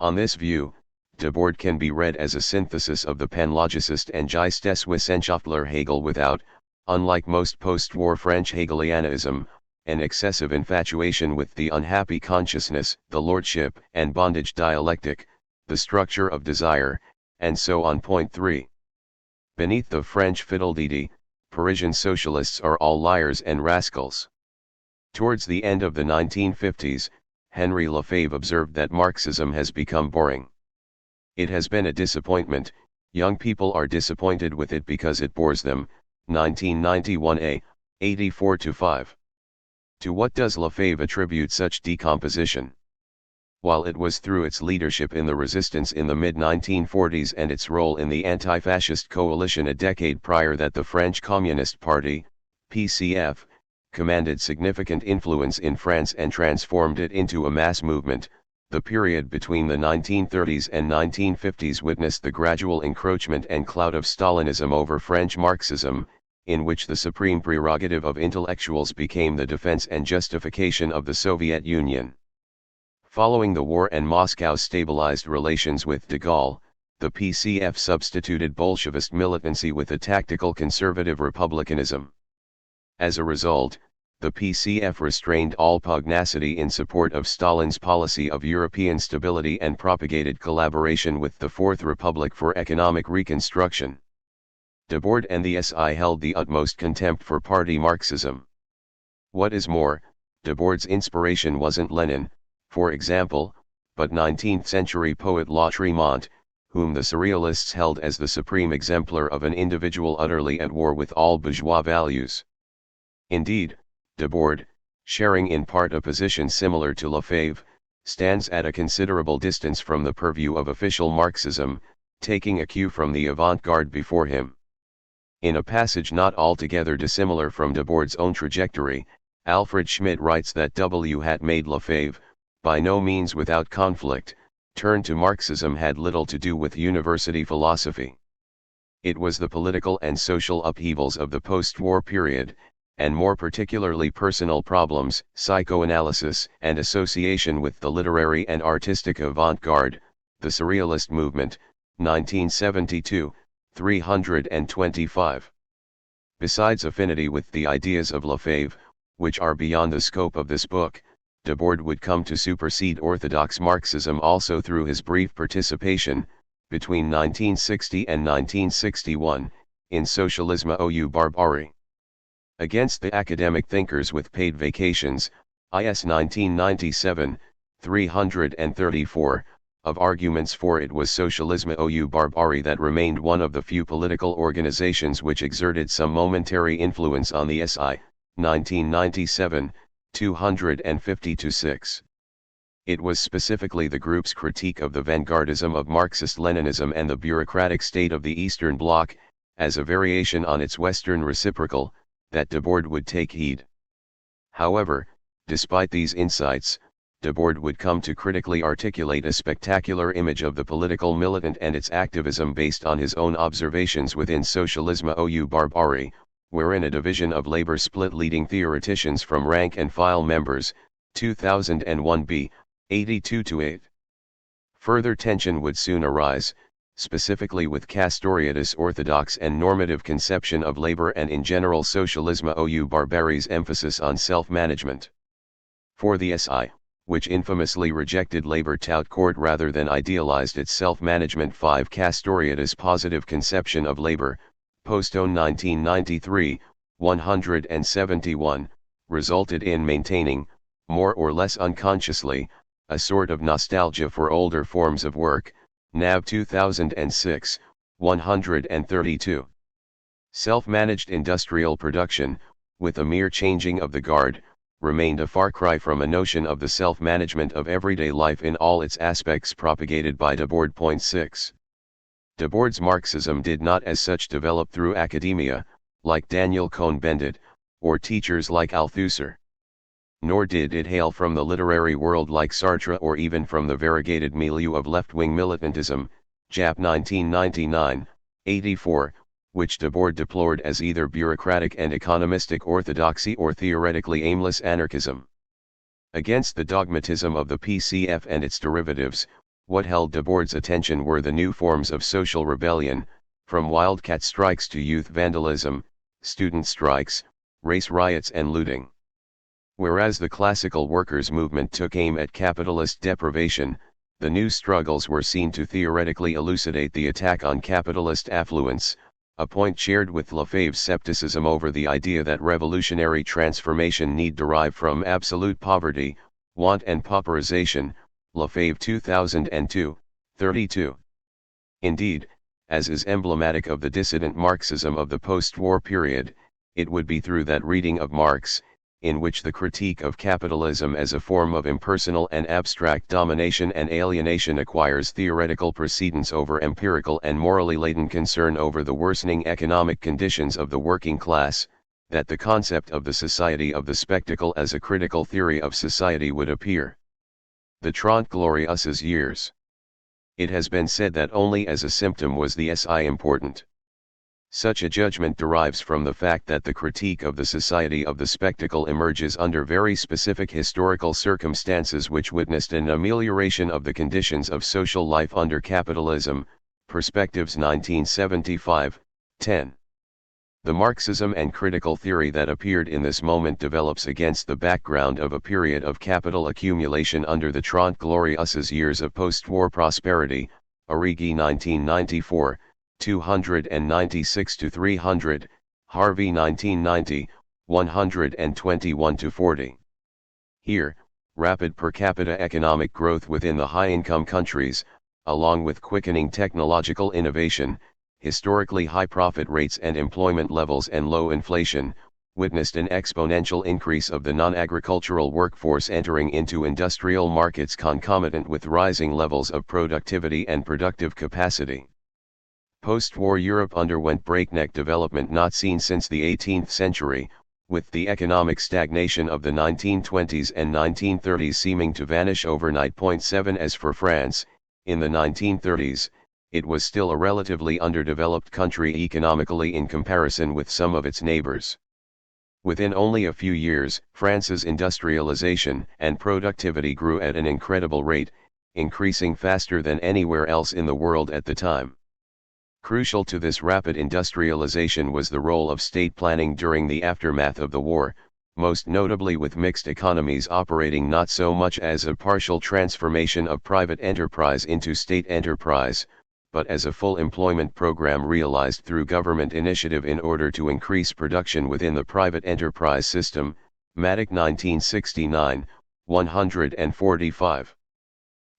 On this view, Debord can be read as a synthesis of the panlogicist and Geisteswissenschaftler Hegel without, unlike most post-war French Hegelianism, an excessive infatuation with the unhappy consciousness, the lordship and bondage dialectic, the structure of desire, and so on. Point 3. Beneath the French fiddle-dee-dee, Parisian socialists are all liars and rascals. Towards the end of the 1950s, Henry Lefebvre observed that Marxism has become boring. It has been a disappointment, young people are disappointed with it because it bores them. 1991a, 84-5. To what does Lefebvre attribute such decomposition? While it was through its leadership in the resistance in the mid-1940s and its role in the anti-fascist coalition a decade prior that the French Communist Party, PCF, commanded significant influence in France and transformed it into a mass movement, the period between the 1930s and 1950s witnessed the gradual encroachment and clout of Stalinism over French Marxism, in which the supreme prerogative of intellectuals became the defense and justification of the Soviet Union. Following the war and Moscow stabilized relations with de Gaulle, the PCF substituted Bolshevist militancy with a tactical conservative republicanism. As a result, the PCF restrained all pugnacity in support of Stalin's policy of European stability and propagated collaboration with the Fourth Republic for economic reconstruction. Debord and the SI held the utmost contempt for party Marxism. What is more, Debord's inspiration wasn't Lenin, for example, but 19th-century poet La Tremont, whom the Surrealists held as the supreme exemplar of an individual utterly at war with all bourgeois values. Indeed, Debord, sharing in part a position similar to Lefebvre, stands at a considerable distance from the purview of official Marxism, taking a cue from the avant-garde before him. In a passage not altogether dissimilar from Debord's own trajectory, Alfred Schmidt writes that W. had made Lefebvre, by no means without conflict, turn to Marxism had little to do with university philosophy. It was the political and social upheavals of the post-war period, and more particularly personal problems, psychoanalysis, and association with the literary and artistic avant-garde, the Surrealist movement, 1972, 325. Besides affinity with the ideas of Lefebvre, which are beyond the scope of this book, Debord would come to supersede orthodox Marxism also through his brief participation, between 1960 and 1961, in Socialisme ou Barbarie. Against the academic thinkers with paid vacations, IS 1997, 334, of arguments for it was Socialisme ou Barbarie that remained one of the few political organizations which exerted some momentary influence on the SI, 1997, 250-6. It was specifically the group's critique of the vanguardism of Marxist-Leninism and the bureaucratic state of the Eastern Bloc, as a variation on its Western reciprocal, that Debord would take heed. However, despite these insights, Debord would come to critically articulate a spectacular image of the political militant and its activism based on his own observations within Socialisme ou Barbarie, wherein a division of labor split leading theoreticians from rank and file members, 2001b, 82-8. Further tension would soon arise, specifically with Castoriadis' orthodox and normative conception of labor and in general Socialisme ou Barbarie's emphasis on self-management. For the SI, which infamously rejected labor tout court rather than idealized its self-management, 5 Castoriadis' positive conception of labor, Postone 1993, 171, resulted in maintaining, more or less unconsciously, a sort of nostalgia for older forms of work, NAV 2006, 132. Self-managed industrial production, with a mere changing of the guard, remained a far cry from a notion of the self-management of everyday life in all its aspects propagated by Debord. 6. Debord's Marxism did not as such develop through academia, like Daniel Cohn-Bendit, or teachers like Althusser. Nor did it hail from the literary world like Sartre or even from the variegated milieu of left-wing militantism, Jap 1999, 84, which Debord deplored as either bureaucratic and economistic orthodoxy or theoretically aimless anarchism. Against the dogmatism of the PCF and its derivatives, what held Debord's attention were the new forms of social rebellion, from wildcat strikes to youth vandalism, student strikes, race riots and looting. Whereas the classical workers' movement took aim at capitalist deprivation, the new struggles were seen to theoretically elucidate the attack on capitalist affluence, a point shared with Lefebvre's scepticism over the idea that revolutionary transformation need derive from absolute poverty, want and pauperization, Lefebvre 2002, 32. Indeed, as is emblematic of the dissident Marxism of the post-war period, it would be through that reading of Marx, in which the critique of capitalism as a form of impersonal and abstract domination and alienation acquires theoretical precedence over empirical and morally laden concern over the worsening economic conditions of the working class, that the concept of the society of the spectacle as a critical theory of society would appear. The Trente Glorieuses years. It has been said that only as a symptom was the SI important. Such a judgment derives from the fact that the critique of the society of the spectacle emerges under very specific historical circumstances which witnessed an amelioration of the conditions of social life under capitalism, Perspectives 1975, 10. The Marxism and critical theory that appeared in this moment develops against the background of a period of capital accumulation under the Trente Glorieuses years of post-war prosperity, Arrighi 1994, 296-300, Harvey 1990, 121-40. Here, rapid per capita economic growth within the high-income countries, along with quickening technological innovation, historically high profit rates and employment levels and low inflation, witnessed an exponential increase of the non-agricultural workforce entering into industrial markets concomitant with rising levels of productivity and productive capacity. Post-war Europe underwent breakneck development not seen since the 18th century, with the economic stagnation of the 1920s and 1930s seeming to vanish overnight. 7 As for France, in the 1930s, it was still a relatively underdeveloped country economically in comparison with some of its neighbors. Within only a few years, France's industrialization and productivity grew at an incredible rate, increasing faster than anywhere else in the world at the time. Crucial to this rapid industrialization was the role of state planning during the aftermath of the war, most notably with mixed economies operating not so much as a partial transformation of private enterprise into state enterprise, but as a full employment program realized through government initiative in order to increase production within the private enterprise system. Matic 1969, 145.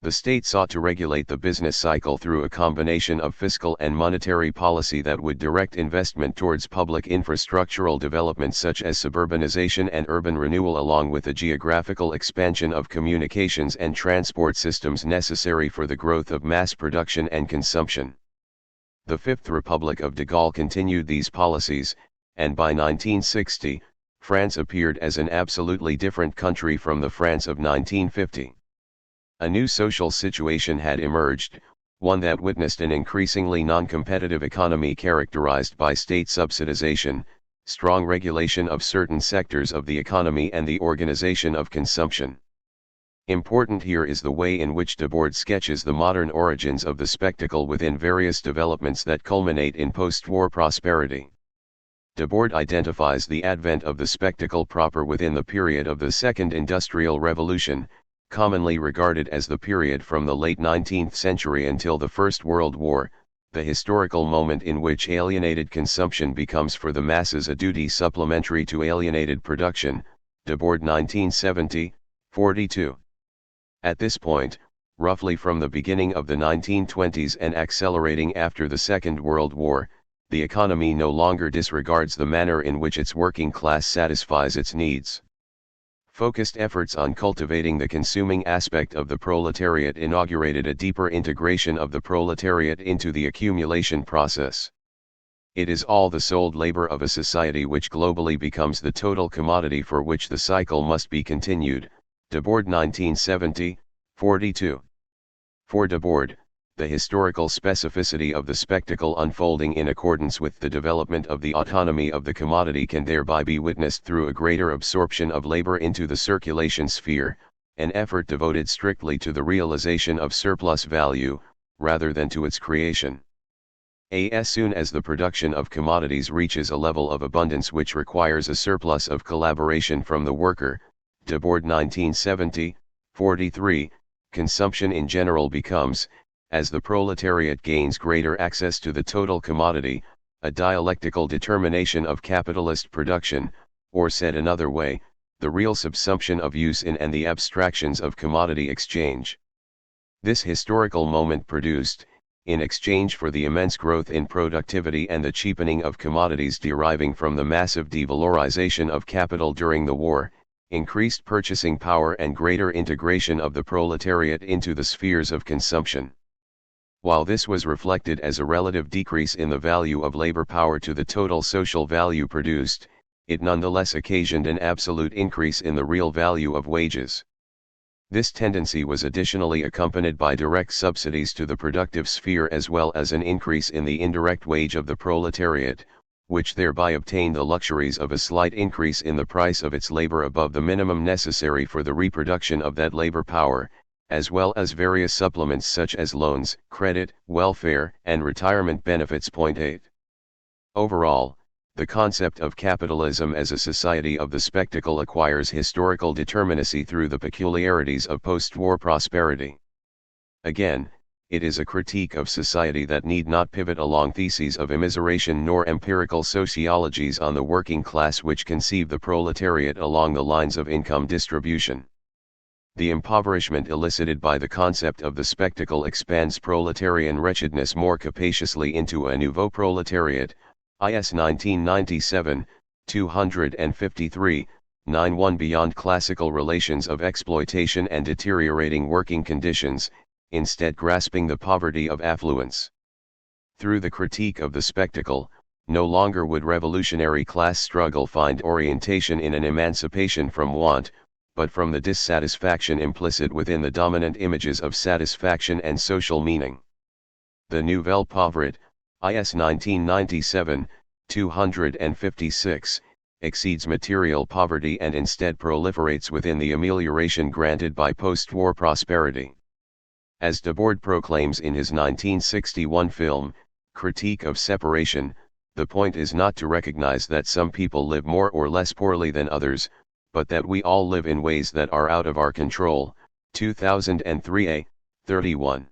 The state sought to regulate the business cycle through a combination of fiscal and monetary policy that would direct investment towards public infrastructural development such as suburbanization and urban renewal, along with the geographical expansion of communications and transport systems necessary for the growth of mass production and consumption. The Fifth Republic of de Gaulle continued these policies, and by 1960, France appeared as an absolutely different country from the France of 1950. A new social situation had emerged, one that witnessed an increasingly non-competitive economy characterized by state subsidization, strong regulation of certain sectors of the economy, and the organization of consumption. Important here is the way in which Debord sketches the modern origins of the spectacle within various developments that culminate in post-war prosperity. Debord identifies the advent of the spectacle proper within the period of the Second Industrial Revolution, commonly regarded as the period from the late 19th century until the First World War, the historical moment in which alienated consumption becomes for the masses a duty supplementary to alienated production. Debord 1970, 42. At this point, roughly from the beginning of the 1920s and accelerating after the Second World War, the economy no longer disregards the manner in which its working class satisfies its needs. Focused efforts on cultivating the consuming aspect of the proletariat inaugurated a deeper integration of the proletariat into the accumulation process. It is all the sold labor of a society which globally becomes the total commodity for which the cycle must be continued. Debord 1970, 42. For Debord, the historical specificity of the spectacle unfolding in accordance with the development of the autonomy of the commodity can thereby be witnessed through a greater absorption of labor into the circulation sphere, an effort devoted strictly to the realization of surplus value, rather than to its creation. As soon as the production of commodities reaches a level of abundance which requires a surplus of collaboration from the worker, Debord 1970, 43, consumption in general becomes, as the proletariat gains greater access to the total commodity, a dialectical determination of capitalist production, or said another way, the real subsumption of use in and the abstractions of commodity exchange. This historical moment produced, in exchange for the immense growth in productivity and the cheapening of commodities deriving from the massive devalorization of capital during the war, increased purchasing power and greater integration of the proletariat into the spheres of consumption. While this was reflected as a relative decrease in the value of labor power to the total social value produced, it nonetheless occasioned an absolute increase in the real value of wages. This tendency was additionally accompanied by direct subsidies to the productive sphere as well as an increase in the indirect wage of the proletariat, which thereby obtained the luxuries of a slight increase in the price of its labor above the minimum necessary for the reproduction of that labor power, as well as various supplements such as loans, credit, welfare, and retirement benefits. 8. Overall, the concept of capitalism as a society of the spectacle acquires historical determinacy through the peculiarities of post-war prosperity. Again, it is a critique of society that need not pivot along theses of immiseration nor empirical sociologies on the working class which conceive the proletariat along the lines of income distribution. The impoverishment elicited by the concept of the spectacle expands proletarian wretchedness more capaciously into a nouveau proletariat, IS 1997, 253, 91 beyond classical relations of exploitation and deteriorating working conditions, instead grasping the poverty of affluence. Through the critique of the spectacle, No longer would revolutionary class struggle find orientation in an emancipation from want, but from the dissatisfaction implicit within the dominant images of satisfaction and social meaning. The Nouvelle Pauvreté, IS 1997, 256, exceeds material poverty and instead proliferates within the amelioration granted by post-war prosperity. As Debord proclaims in his 1961 film, Critique of Separation, the point is not to recognize that some people live more or less poorly than others, but that we all live in ways that are out of our control. 2003a, 31.